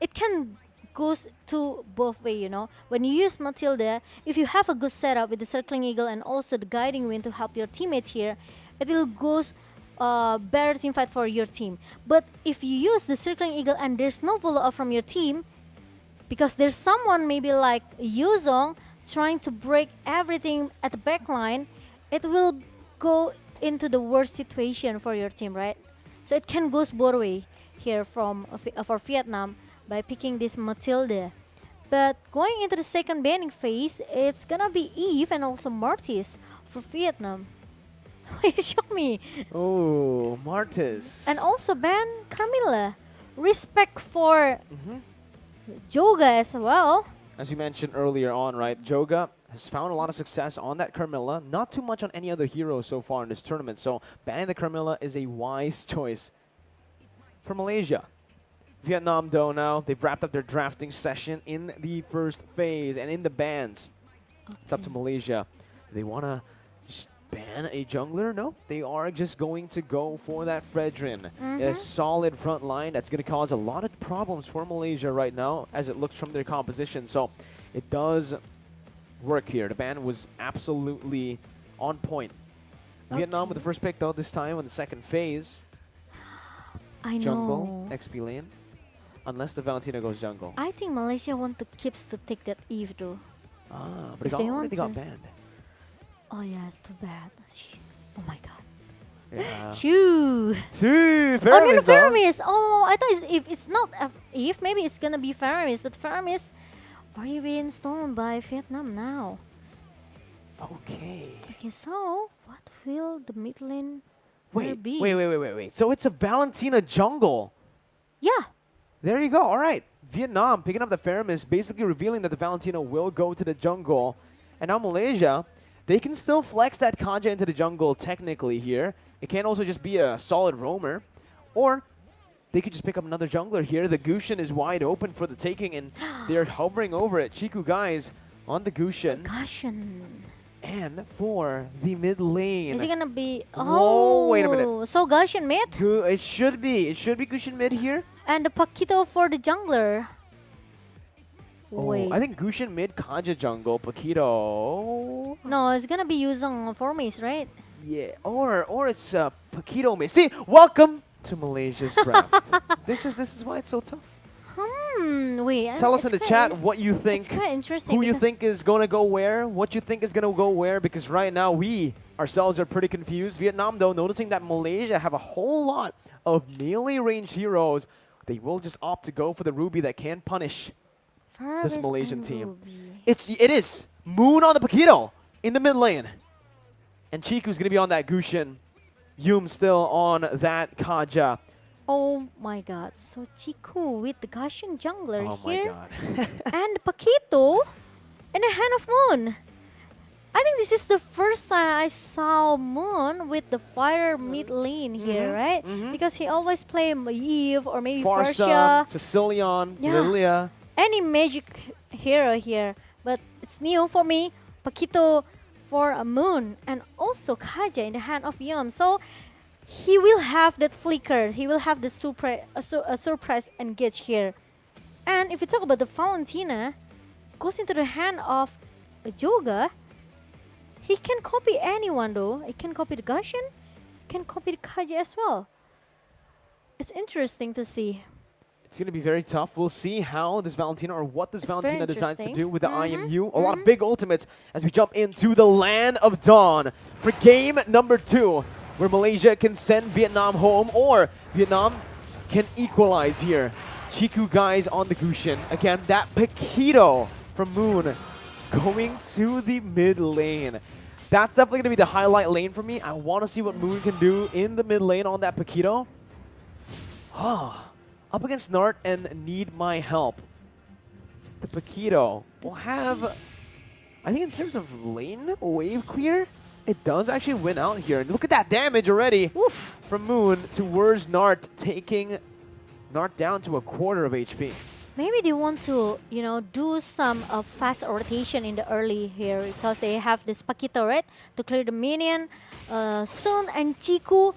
it can goes to both way, you know. When you use Matilda, if you have a good setup with the Circling Eagle and also the Guiding Wind to help your teammates here, it will goes better team fight for your team. But if you use the Circling Eagle and there's no follow-up from your team, because there's someone maybe like Yuzong trying to break everything at the back line, it will go into the worst situation for your team, right? So it can go both way here from for Vietnam by picking this Matilda. But going into the second banning phase, it's gonna be Eve and also Mortis for Vietnam. Show me. Oh, Martis. And also ban Carmilla. Respect for Joga as well. As you mentioned earlier on, right, Joga has found a lot of success on that Carmilla. Not too much on any other hero so far in this tournament. So banning the Carmilla is a wise choice for Malaysia. Vietnam, though, now they've wrapped up their drafting session in the first phase and in the bans. It's up to Malaysia. Do they want to ban a jungler? No, they are just going to go for that Fredrin. A solid front line that's going to cause a lot of problems for Malaysia right now as it looks from their composition. So it does work here. The ban was absolutely on point. Vietnam with the first pick, though, this time in the second phase. I Jungle, know. XP lane. Unless the Valentina goes jungle. I think Malaysia want to keeps to take that Eve though. But it already got banned. Oh yeah, it's too bad. Oh my god. Yeah. Shoo. Shoo. Oh no, the Faramis. Oh, I thought if it's not Eve, maybe it's gonna be Faramis. But Faramis already being stolen by Vietnam now. Okay. Okay, so what will the mid lane be? Wait. So it's a Valentina jungle. Yeah. There you go. All right. Vietnam picking up the Faramis, basically revealing that the Valentina will go to the jungle. And now Malaysia, they can still flex that Kaja into the jungle technically here. It can also just be a solid roamer. Or they could just pick up another jungler here. The Gushin is wide open for the taking, and they're hovering over it. Chiku guys on the Gushin. And for the mid lane. Is it gonna be? Whoa, wait a minute. So Gushin mid? It should be. It should be Gushin mid here. And the Paquito for the jungler. Wait. I think Gushin mid, Kaja jungle, Paquito. No, it's gonna be Yuzong for me, right? Yeah, or it's Paquito mid. See, welcome to Malaysia's draft. This is why it's so tough. Wait. Tell us in the chat what you think. It's quite interesting. Who you think is going to go where? What you think is going to go where? Because right now we ourselves are pretty confused. Vietnam, though, noticing that Malaysia have a whole lot of melee ranged heroes, they will just opt to go for the Ruby that can punish this Malaysian team. It is, Moon on the Paquito in the mid lane. And Chiku's going to be on that Gushin. Yum still on that Kaja. Oh my god. So Chiku with the Gushin jungler Oh my here. god. And Paquito in the hand of Moon. I think this is the first time I saw Moon with the fire mid lane here, right? Because he always play Iesf or maybe Farsha. Sicilian, Yeah. Lilia. Any magic hero here. But it's new for me. Paquito for a Moon. And also Kaja in the hand of Yum. So he will have that flicker. He will have the surprise engage here. And if we talk about the Valentina, goes into the hand of Joga. He can copy anyone though. He can copy the Gushin, can copy the Kaji as well. It's interesting to see. It's going to be very tough. We'll see how this Valentina or what this It's very Valentina decides to interesting. do with the IMU. A lot of big ultimates as we jump into the Land of Dawn for game number 2, where Malaysia can send Vietnam home or Vietnam can equalize here. Chiku guys on the Gushin. Again, that Paquito from Moon going to the mid lane. That's definitely going to be the highlight lane for me. I want to see what Moon can do in the mid lane on that Paquito. Up against Nart and need my help. The Paquito will have, I think in terms of lane wave clear, it does actually win out here. And look at that damage already from Moon towards Nart, taking Nart down to 1/4 of HP. Maybe they want to, do some fast rotation in the early here because they have this Paquito, right? To clear the minion. Sun and Chiku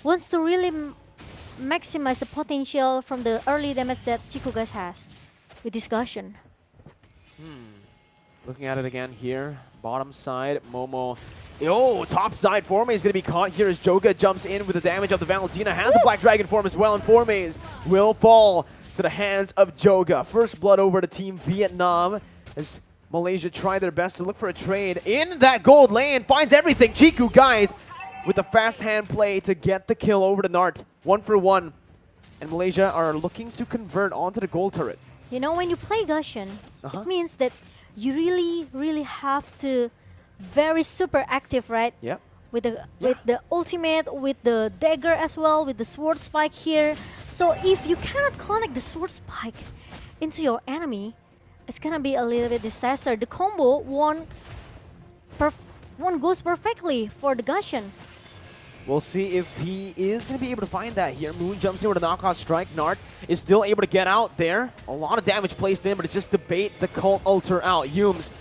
wants to really maximize the potential from the early damage that Chiku guys has with this Gushin. Looking at it again here. Bottom side, Momo. Oh, top side, Forme is going to be caught here as Joga jumps in with the damage of the Valentina. Has the Black Dragon form as well, and Formes will fall to the hands of Joga. First blood over to Team Vietnam as Malaysia try their best to look for a trade in that gold lane. Finds everything. Chiku, guys, with the fast hand play to get the kill over to Nart. 1 for 1. And Malaysia are looking to convert onto the gold turret. When you play Gushin, it means that you really have to very super active, right? Yep. With the ultimate, with the dagger as well, with the sword spike here. So if you cannot connect the sword spike into your enemy, it's gonna be a little bit disaster. The combo one goes perfectly for the Gushin. We'll see if he is going to be able to find that here. Moon jumps in with a knockout strike. Nart is still able to get out there. A lot of damage placed in, but it's just to bait the Cult Ulter out. Yums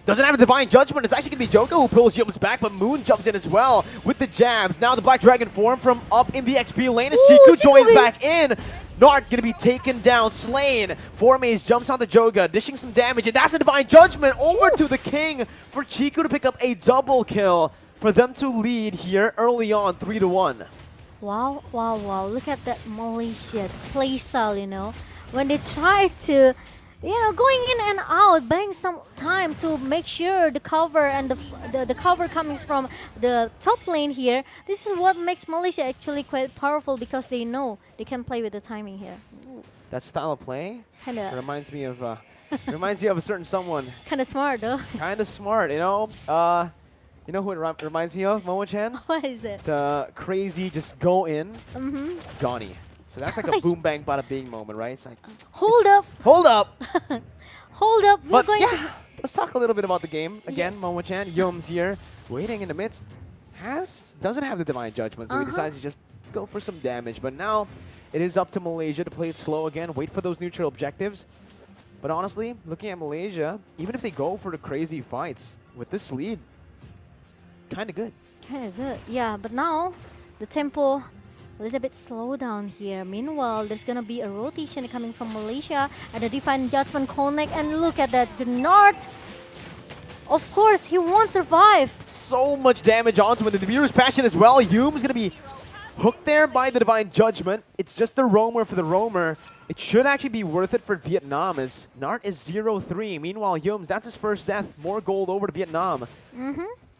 doesn't have a Divine Judgment. It's actually going to be Joga who pulls Yums back, but Moon jumps in as well with the jabs. Now the Black Dragon form from up in the XP lane as Chiku joins back in. Nart going to be taken down, slain. Formes jumps on the Joga, dishing some damage, and that's a Divine Judgment over to the King for Chiku to pick up a double kill. For them to lead here early on, 3-1. Wow, wow, wow. Look at that Malaysia playstyle, When they try to, going in and out, buying some time to make sure the cover and the cover coming from the top lane here. This is what makes Malaysia actually quite powerful because they know they can play with the timing here. That style of play Kinda. reminds me of a certain someone. Kind of smart, though. Kind of smart, You know who it reminds me of, Momo-chan? What is it? The crazy just go in, Donnie. So that's like a boom bang bada bing moment, right? It's like, Hold up. hold up. Hold up. We're But going yeah, let's talk a little bit about the game. Again, Yes. Momo-chan, Yums here, waiting in the midst. Doesn't have the Divine Judgment, so he decides to just go for some damage. But now it is up to Malaysia to play it slow again, wait for those neutral objectives. But honestly, looking at Malaysia, even if they go for the crazy fights with this lead, kind of good. Kind of good, yeah. But now the tempo a little bit slow down here. Meanwhile, there's gonna be a rotation coming from Malaysia and the Divine Judgment connect. And look at that, Nart. Of course, he won't survive. So much damage onto him. The Viewer's Passion as well. Yum's gonna be hooked there by the Divine Judgment. It's just the roamer for the roamer. It should actually be worth it for Vietnam as Nart is 0-3. Meanwhile, Yums, that's his first death. More gold over to Vietnam.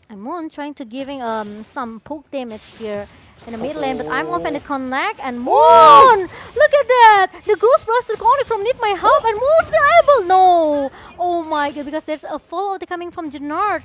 And Moon trying to giving some poke damage here in the mid lane, but I'm off and the connect and Moon! Look at that! The Ghostbuster calling from Need My Help and Moon's still able! No! Oh my god, because there's a follow coming from Jannard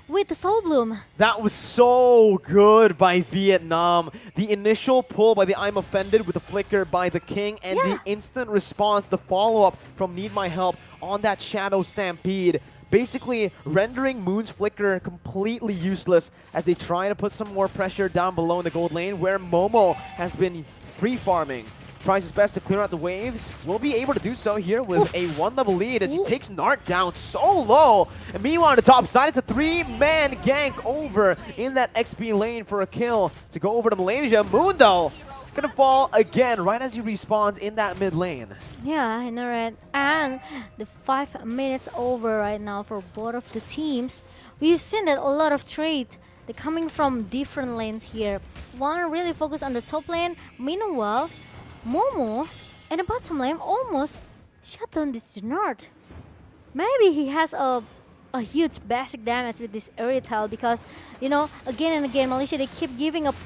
with the Soul Bloom. That was so good by Vietnam. The initial pull by the I'm Offended with the flicker by the King and the instant response, the follow-up from Need My Help on that Shadow Stampede. Basically rendering Moon's flicker completely useless as they try to put some more pressure down below in the gold lane where Momo has been free farming. Tries his best to clear out the waves. Will be able to do so here with a 1-level lead as he takes Nart down so low. And meanwhile on the top side, it's a 3-man gank over in that XP lane for a kill to go over to Malaysia. Moon though, gonna fall again right as he respawns in that mid lane. Yeah, I know, right? And the 5 minutes over right now for both of the teams. We've seen that a lot of trade. They're coming from different lanes here. One really focused on the top lane. Meanwhile, Momo in the bottom lane almost shut down this Jannard. Maybe he has a huge basic damage with this Erythel because, you know, again and again, Malaysia, they keep giving up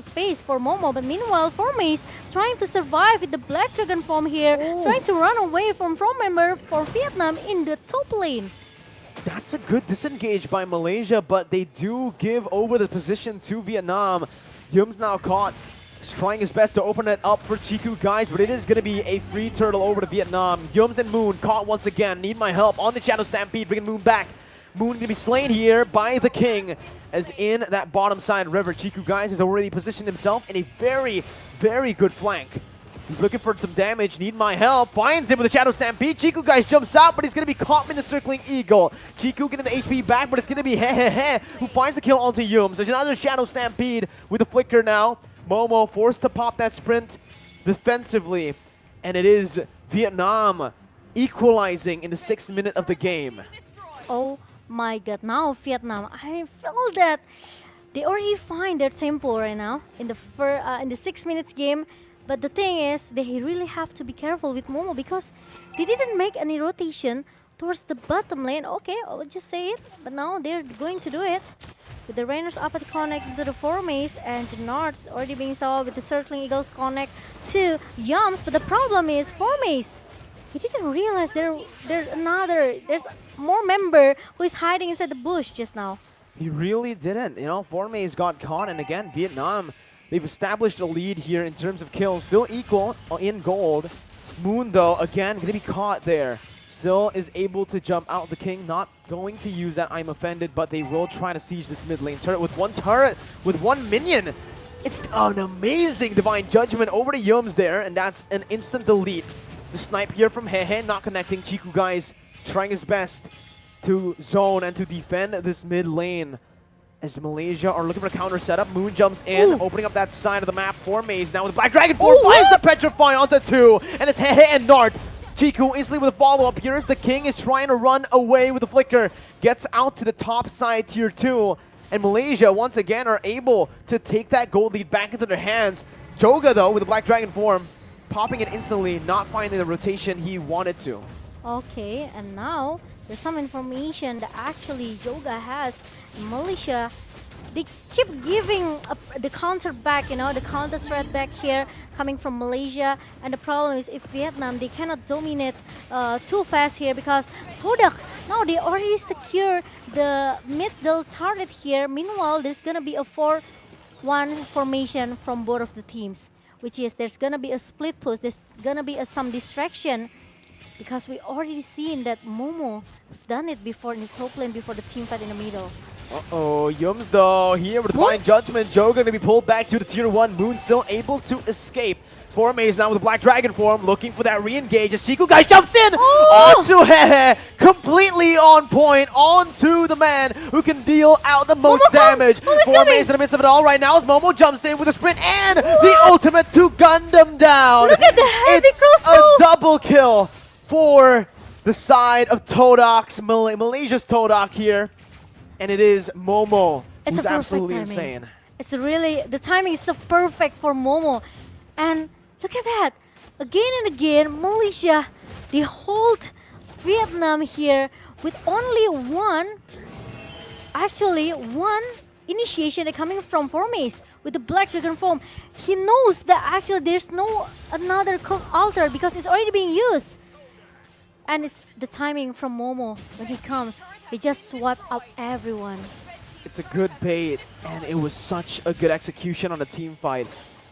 space for Momo, but meanwhile, Formace trying to survive with the Black Dragon form here, trying to run away from member for Vietnam in the top lane. That's a good disengage by Malaysia, but they do give over the position to Vietnam. Yum's now caught. He's trying his best to open it up for Chiku, guys, but it is going to be a free turtle over to Vietnam. Yums and Moon caught once again. Need my help on the Shadow Stampede, bringing Moon back. Moon going to be slain here by the King, as in that bottom side river. Chiku, guys, has already positioned himself in a very, very good flank. He's looking for some damage. Need my help. Finds him with a Shadow Stampede. Chiku, guys, jumps out, but he's going to be caught in the circling eagle. Chiku getting the HP back, but it's going to be Hehehe who finds the kill onto Yums. There's another Shadow Stampede with a flicker now. Momo forced to pop that sprint defensively, and it is Vietnam equalizing in the 6th minute of the game. Oh my god, now Vietnam, I feel that they already find their tempo right now in the 6 minutes game. But the thing is, they really have to be careful with Momo because they didn't make any rotation towards the bottom lane. Okay, I'll just say it, but now they're going to do it. With the Rainers up at the connect to the Formace and Jannard's already being solved with the Circling Eagles connect to Yums. But the problem is Formace, he didn't realize there's more member who is hiding inside the bush just now. He really didn't. You know, Formace got caught, and again, Vietnam, they've established a lead here in terms of kills. Still equal in gold. Moon, though, again, going to be caught there. Still is able to jump out. The King not going to use that I'm Offended, but they will try to siege this mid lane turret with one turret, with one minion. It's an amazing Divine Judgment over to Yums there, and that's an instant delete. The snipe here from Hehe not connecting. Chiku, guys, trying his best to zone and to defend this mid lane. As Malaysia are looking for a counter setup, Moon jumps in, opening up that side of the map for Maze. Now with Black Dragon 4, finds the Petrify onto 2, and it's Hehe and Nart. Chiku instantly with a follow-up here as the King is trying to run away with the flicker. Gets out to the top side tier 2. And Malaysia, once again, are able to take that gold lead back into their hands. Joga, though, with the Black Dragon form, popping it instantly, not finding the rotation he wanted to. Okay, and now there's some information that actually Joga has. Malaysia, they keep giving the counter back, you know, the counter threat back here coming from Malaysia. And the problem is if Vietnam, they cannot dominate too fast here because Todak, now they already secure the middle target here. Meanwhile, there's going to be a 4-1 formation from both of the teams, which is there's going to be a split push, there's going to be some distraction because we already seen that Momo has done it before in the top lane before the team fight in the middle. Uh-oh, Yums though, here with Divine Judgment. Joe going to be pulled back to the tier 1. Moon still able to escape. Formace now with the Black Dragon form, looking for that re-engage as Chiku, guys, jumps in onto Hehe, completely on point, onto the man who can deal out the most damage. Formace in the midst of it all right now as Momo jumps in with a sprint and the ultimate to gun them down. Look at the heavy It's a double kill for the side of Todox, Malaysia's Todoc here. And it is Momo, who's absolutely insane. It's really, the timing is so perfect for Momo. And look at that. Again and again, Malaysia, they hold Vietnam here with only one initiation that coming from Formace with the Black Dragon form. He knows that actually there's no another cult altar because it's already being used. And it's the timing from Momo when he comes. He just swept up everyone. It's a good bait, and it was such a good execution on the team fight.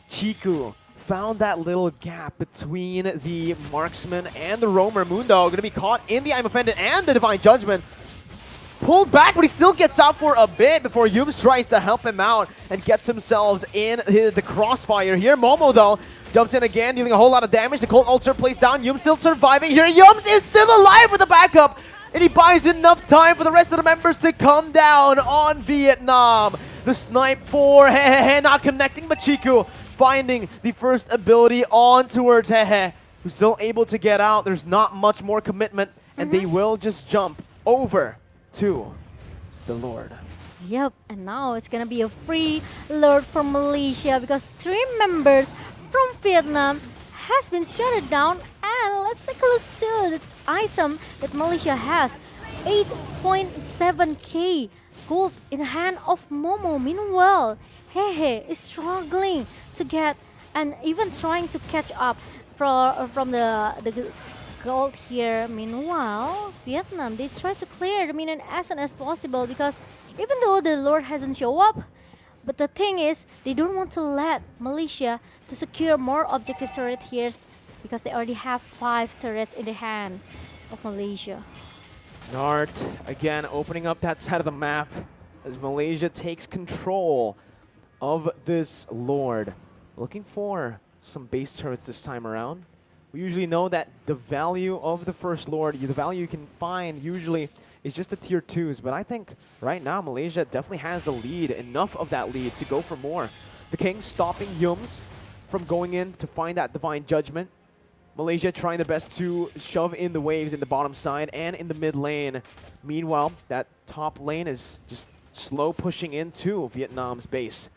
Chiku found that little gap between the marksman and the roamer. Mundo going to be caught in the I'm Offended and the Divine Judgment. Pulled back, but he still gets out for a bit before Yums tries to help him out and gets himself in the crossfire here. Momo, though, jumps in again, dealing a whole lot of damage. The Cold Ulcer plays down. Yums still surviving here. Yums is still alive with the backup, and he buys enough time for the rest of the members to come down on Vietnam. The snipe for Hehehe not connecting, but Chiku finding the first ability on towards Hehe, who's still able to get out. There's not much more commitment, and they will just jump over to the Lord. Yep, and now it's gonna be a free Lord from Malaysia because 3 members from Vietnam has been shut down. And let's take a look to the item that Malaysia has. 8.7k gold in the hand of Momo. Meanwhile, Hehe is struggling to get and even trying to catch up from the gold here. Meanwhile, Vietnam, they try to clear the minion as soon as possible because even though the Lord hasn't show up, but the thing is, they don't want to let Malaysia to secure more objective turret here because they already have 5 turrets in the hand of Malaysia. Nart again opening up that side of the map as Malaysia takes control of this Lord. Looking for some base turrets this time around. We usually know that the value of the first Lord, the value you can find usually is just the tier 2s, but I think right now Malaysia definitely has the lead, enough of that lead to go for more. The King stopping Yums from going in to find that Divine Judgment. Malaysia trying their best to shove in the waves in the bottom side and in the mid lane. Meanwhile, that top lane is just slow pushing into Vietnam's base.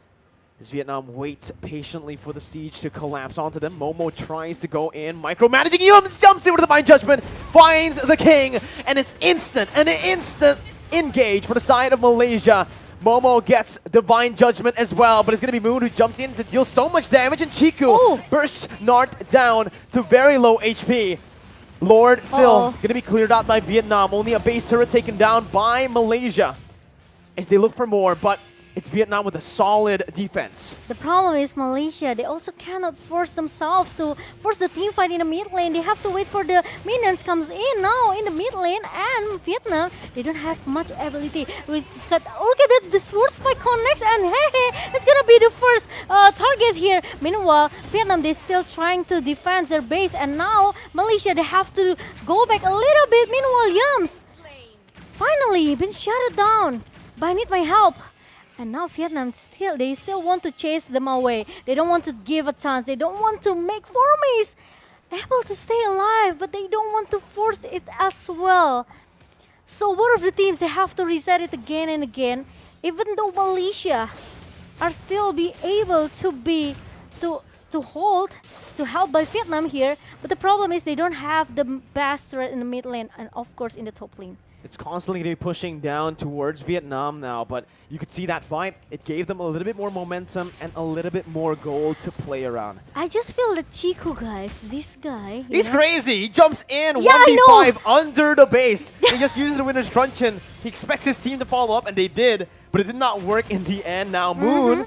As Vietnam wait patiently for the siege to collapse onto them. Momo tries to go in, micromanaging Yums, jumps in with the Divine Judgment, finds the King, and it's an instant engage for the side of Malaysia. Momo gets Divine Judgment as well, but it's going to be Moon who jumps in to deal so much damage, and Chiku bursts Nart down to very low HP. Lord still going to be cleared out by Vietnam. Only a base turret taken down by Malaysia as they look for more, but it's Vietnam with a solid defense. The problem is Malaysia, they also cannot force themselves to force the team fight in the mid lane. They have to wait for the minions comes in now in the mid lane, and Vietnam, they don't have much ability. Look at that, the sword spike connects, and hey, it's gonna be the first target here. Meanwhile, Vietnam, they're still trying to defend their base, and now Malaysia, they have to go back a little bit. Meanwhile, Yums finally been shut down by Need My Help. And now Vietnam they still want to chase them away. They don't want to give a chance. They don't want to make Formace able to stay alive, but they don't want to force it as well. So one of the teams, they have to reset it again and again, even though Malaysia are still be able to hold, to help by Vietnam here. But the problem is they don't have the best threat in the mid lane and of course in the top lane. It's constantly going to be pushing down towards Vietnam now, but you could see that fight. It gave them a little bit more momentum and a little bit more gold to play around. I just feel that Chiku, guys, this guy... He's crazy! He jumps in 1v5 under the base. He just uses the winner's truncheon. He expects his team to follow up, and they did, but it did not work in the end. Now Moon...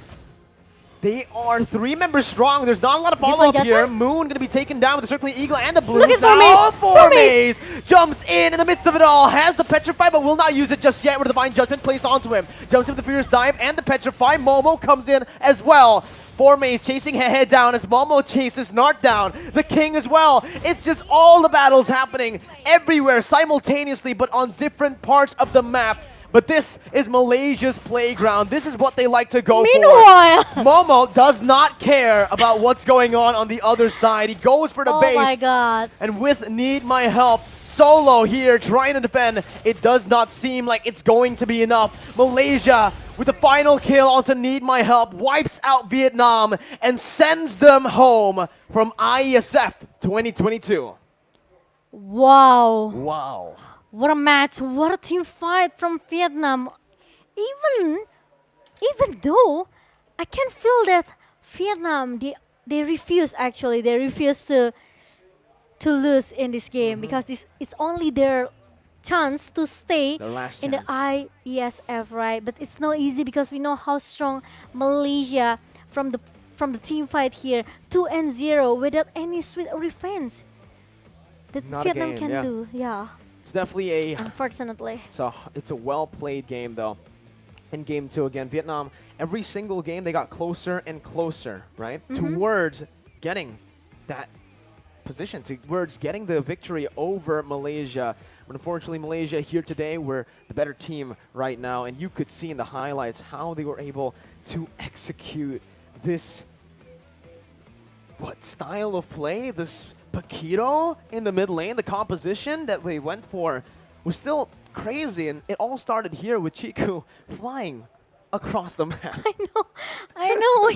They are 3 members strong. There's not a lot of follow-up here. Moon going to be taken down with the Circling Eagle and the Blue. Look at Formace jumps in the midst of it all. Has the Petrify, but will not use it just yet with the Divine Judgment placed onto him. Jumps in with the Fierce Dive and the Petrify. Momo comes in as well. Formace chasing Hehe down as Momo chases Nart down. The King as well. It's just all the battles happening everywhere simultaneously, but on different parts of the map. But this is Malaysia's playground. This is what they like to go for. Momo does not care about what's going on the other side. He goes for the base. Oh my god. And with Need My Help, solo here trying to defend, it does not seem like it's going to be enough. Malaysia with the final kill onto Need My Help wipes out Vietnam and sends them home from Iesf 2022. Wow. Wow. What a match, what a team fight from Vietnam. Even even though I can feel that Vietnam, they refuse actually. They refuse to lose in this game because it's only their chance to stay Their last in the IESF, right? But it's not easy because we know how strong Malaysia from the team fight here, 2-0 without any sweet revenge that Not a Vietnam game, can yeah. do. Yeah, It's definitely unfortunately. it's a well played game though. In game 2 again, Vietnam, every single game they got closer and closer, right? Towards getting that position, towards getting the victory over Malaysia. But unfortunately, Malaysia here today were the better team right now, and you could see in the highlights how they were able to execute this style of play, this Paquito in the mid lane, the composition that they went for was still crazy, and it all started here with Chiku flying across the map. I know.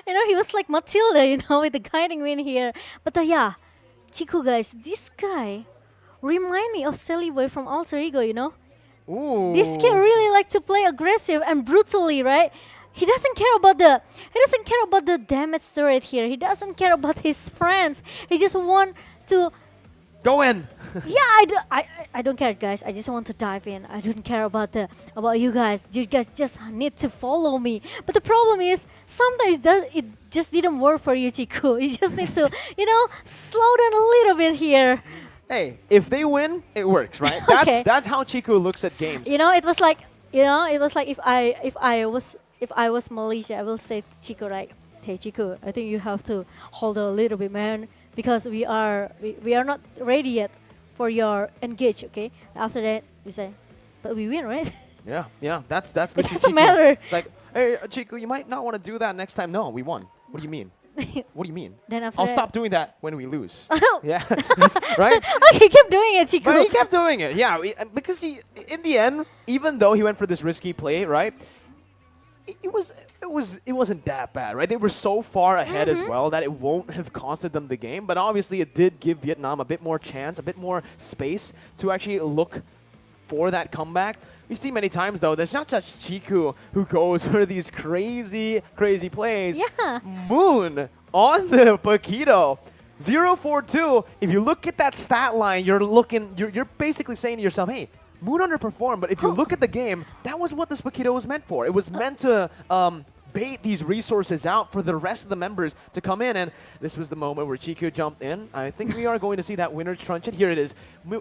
You know, he was like Matilda, you know, with the guiding wind here. But yeah, Chiku guys, this guy remind me of Sally Boy from Alter Ego, you know? Ooh. This kid really like to play aggressive and brutally, right? He doesn't care about the damage turret here. He doesn't care about his friends. He just want to go in. Yeah, I don't care, guys. I just want to dive in. I don't care about you guys. You guys just need to follow me. But the problem is sometimes it just didn't work for you, Chiku. You just need to, you know, slow down a little bit here. Hey, if they win, it works, right? Okay. That's how Chiku looks at games. You know, it was like if I was Malaysia, I will say to Chiku, right? Hey Chiku, I think you have to hold a little bit, man, because we are not ready yet for your engage, okay? After that, we say, but we win, right? Yeah, that's It literally doesn't Chiku. matter. It's like, hey, Chiku, you might not want to do that next time. No, we won. What do you mean? What do you mean? Then after I'll that- stop doing that when we lose. Oh. Yeah, right? Okay, keep doing it, Chiku. But he kept doing it, yeah, because in the end, even though he went for this risky play, right? It wasn't that bad, right? They were so far ahead as well that it won't have costed them the game. But obviously, it did give Vietnam a bit more chance, a bit more space to actually look for that comeback. We've seen many times though, there's not just Chiku who goes for these crazy plays. Yeah. Moon on the Paquito. 0-4-2. If you look at that stat line, you're basically saying to yourself, hey, Moon underperformed, but if you look at the game, that was what this Paquito was meant for. It was meant to bait these resources out for the rest of the members to come in, and this was the moment where Chiku jumped in. I think we are going to see that winner truncheon. Here it is.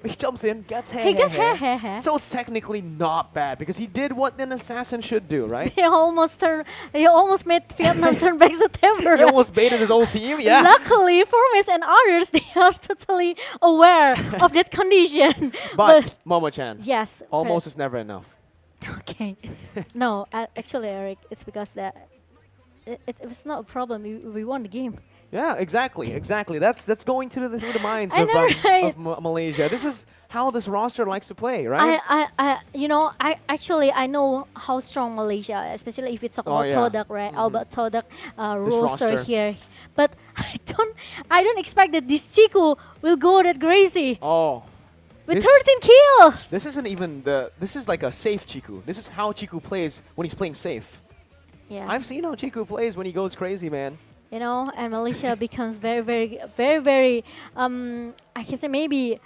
He jumps in, gets He got hair. So it's technically not bad because he did what an assassin should do, right? He almost made Vietnam turn back the temper. He almost baited his whole team, yeah. Luckily, Formis and others, they are totally aware of that condition. But Momo-chan, yes, almost is never enough. Okay. No, actually, Eric, it's because that it was not a problem. We won the game. Yeah, exactly. That's going through the minds I know, right? of Malaysia. This is how this roster likes to play, right? I know how strong Malaysia, especially if you talk about Todak, right? Albert Todak roster here, but I don't expect that this Chiku will go that crazy. Oh. With 13 kills! This isn't even this is like a safe Chiku. This is how Chiku plays when he's playing safe. Yeah. I've seen how Chiku plays when he goes crazy, man. You know, and Malaysia becomes very, I can say maybe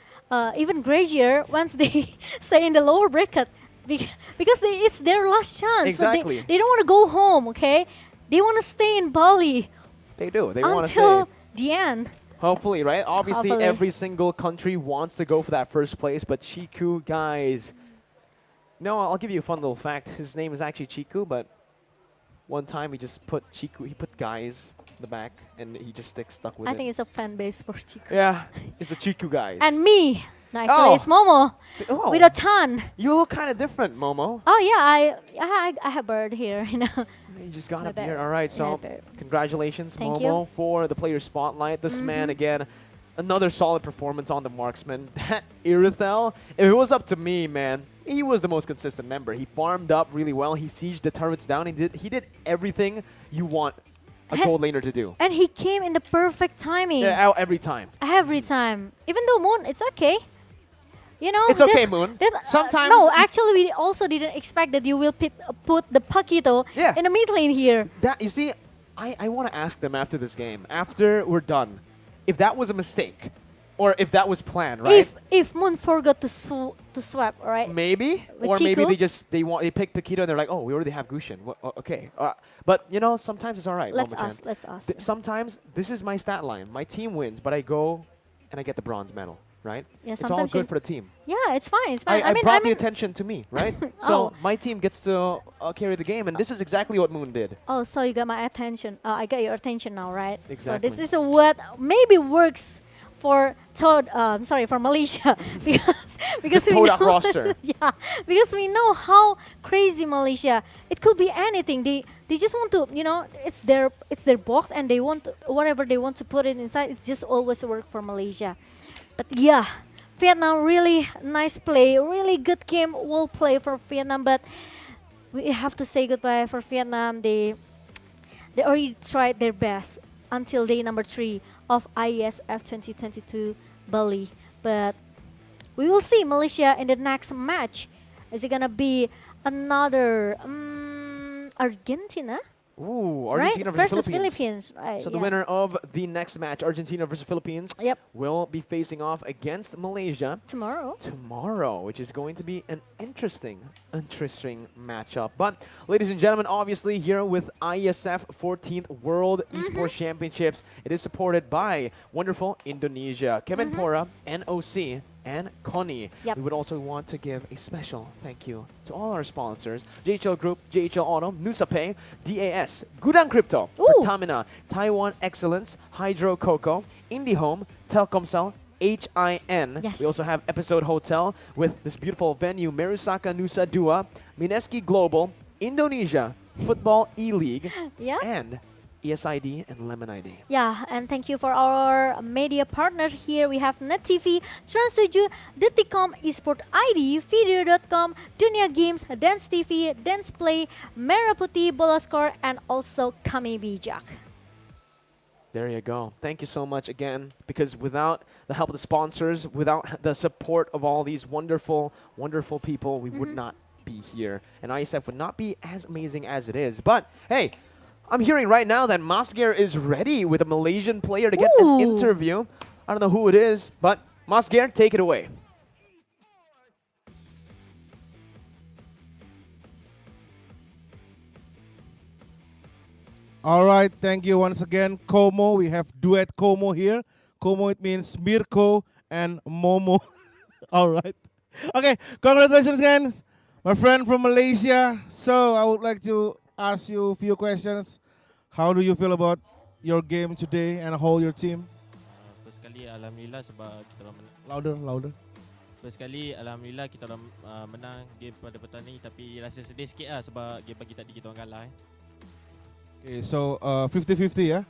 even crazier once they stay in the lower bracket. Because it's their last chance. Exactly. So they don't want to go home, okay? They want to stay in Bali. They do. They want to until stay. the end. Hopefully, right? Obviously, Hopefully. every single country wants to go for that first place, but Chiku, guys. No, I'll give you a fun little fact. His name is actually Chiku, but one time he just put Chiku, he put guys in the back, and he just stuck with it. I think it's a fan base for Chiku. Yeah, it's the Chiku guys. And me. No, actually, it's Momo. Oh. With a ton. You look kind of different, Momo. Oh, yeah, I have bird here, you know. You just got My up here. bad. All right, so Yeah, bird. congratulations, Thank Momo, you. for the player spotlight. This man, again, another solid performance on the marksman. That Irithel, if it was up to me, man, he was the most consistent member. He farmed up really well. He sieged the turrets down. He did everything you want a gold laner to do. And he came in the perfect timing. Yeah, out every time. Every time. Even though Moon, it's okay. You know, It's okay, Moon. Sometimes no, actually, we also didn't expect that you will put the Paquito in the mid lane here. That you see, I want to ask them after this game, after we're done, if that was a mistake, or if that was planned, right? If Moon forgot to swap, right? Maybe, With or maybe Chico? they pick Paquito and they're like, oh, we already have Gushin. Okay, but you know, sometimes it's all right. Let's Moma-chan. ask. Sometimes this is my stat line. My team wins, but I go and I get the bronze medal, right? Yeah, it's all sometimes good for the team. Yeah, it's fine. It's fine. I mean, brought the attention to me, right? So Oh. my team gets to carry the game, and this is exactly what Moon did. Oh, so you got my attention. I got your attention now, right? Exactly. So this is what maybe works for for Malaysia because The we Toad know roster. yeah, because we know how crazy Malaysia. It could be anything. They just want to, you know, it's their box and they want whatever they want to put it inside. It just always work for Malaysia. But yeah, Vietnam really nice play, really good game, well play for Vietnam. But we have to say goodbye for Vietnam. They already tried their best until day number 3 of Iesf 2022 Bali. But we will see Malaysia in the next match. Is it gonna be another Argentina? Ooh, Right? Argentina versus versus Philippines. Right, So the yeah. winner of the next match, Argentina versus Philippines, will be facing off against Malaysia tomorrow, which is going to be an interesting matchup. But ladies and gentlemen, obviously here with ISF 14th World Esports Championships, it is supported by wonderful Indonesia, Kemenpora, NOC, and Connie. Yep. We would also want to give a special thank you to all our sponsors: JHL Group, JHL Auto, Nusapay, DAS, Gudang Crypto, Pertamina, Taiwan Excellence, Hydro Coco, IndyHome, Telkomsel, HIN. Yes. We also have Episode Hotel with this beautiful venue, Merusaka Nusa Dua, Mineski Global, Indonesia, Football E-League, Yeah. and ESID and Lemon ID. Yeah, and thank you for our media partner here. We have Net TV, Trans7, Detikcom, Esport ID, Video.com, Dunia Games, Dance TV, Dance Play, Merah Putih, Bola Score, and also Kami Bijak. There you go. Thank you so much again, because without the help of the sponsors, without the support of all these wonderful, wonderful people, we would not be here. And ISF would not be as amazing as it is. But hey, I'm hearing right now that Masger is ready with a Malaysian player to get an interview. I don't know who it is, but Masger, take it away. All right, thank you once again, Como. We have duet Como here. Como, it means Mirko and Momo. All right. Okay, congratulations again, my friend from Malaysia. So I would like to ask you a few questions. How do you feel about your game today and how your team? First kali alhamdulillah sebab kita orang Louder. First kali alhamdulillah kita orang menang game pada petang ni, tapi rasa sedih sikit lah sebab game pagi tadi kita orang kalah. Okay, so 50-50, yeah?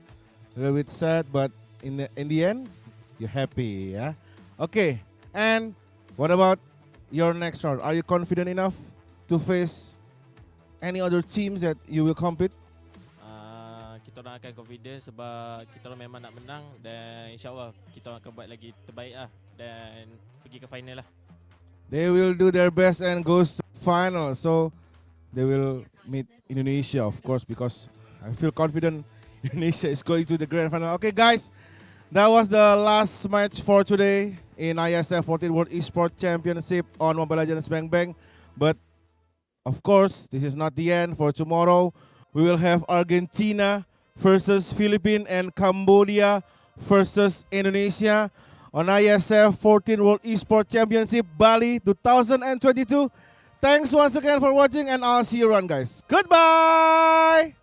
A little bit sad, but in the end, you're happy, yeah? Okay, and what about your next round? Are you confident enough to face any other teams that you will compete? Kita orang akan confident sebab kita orang memang nak menang, dan insyaAllah kita orang akan buat lagi terbaik lah dan pergi ke final lah. They will do their best and goes to final, so they will meet Indonesia, of course, because I feel confident Indonesia is going to the grand final. Okay, guys, that was the last match for today in ISF 14 World Esports Championship on Mobile Legends Bang Bang. But of course, this is not the end. For tomorrow, we will have Argentina versus Philippines and Cambodia versus Indonesia on ISF 14 World Esports Championship Bali 2022. Thanks once again for watching, and I'll see you around, guys. Goodbye!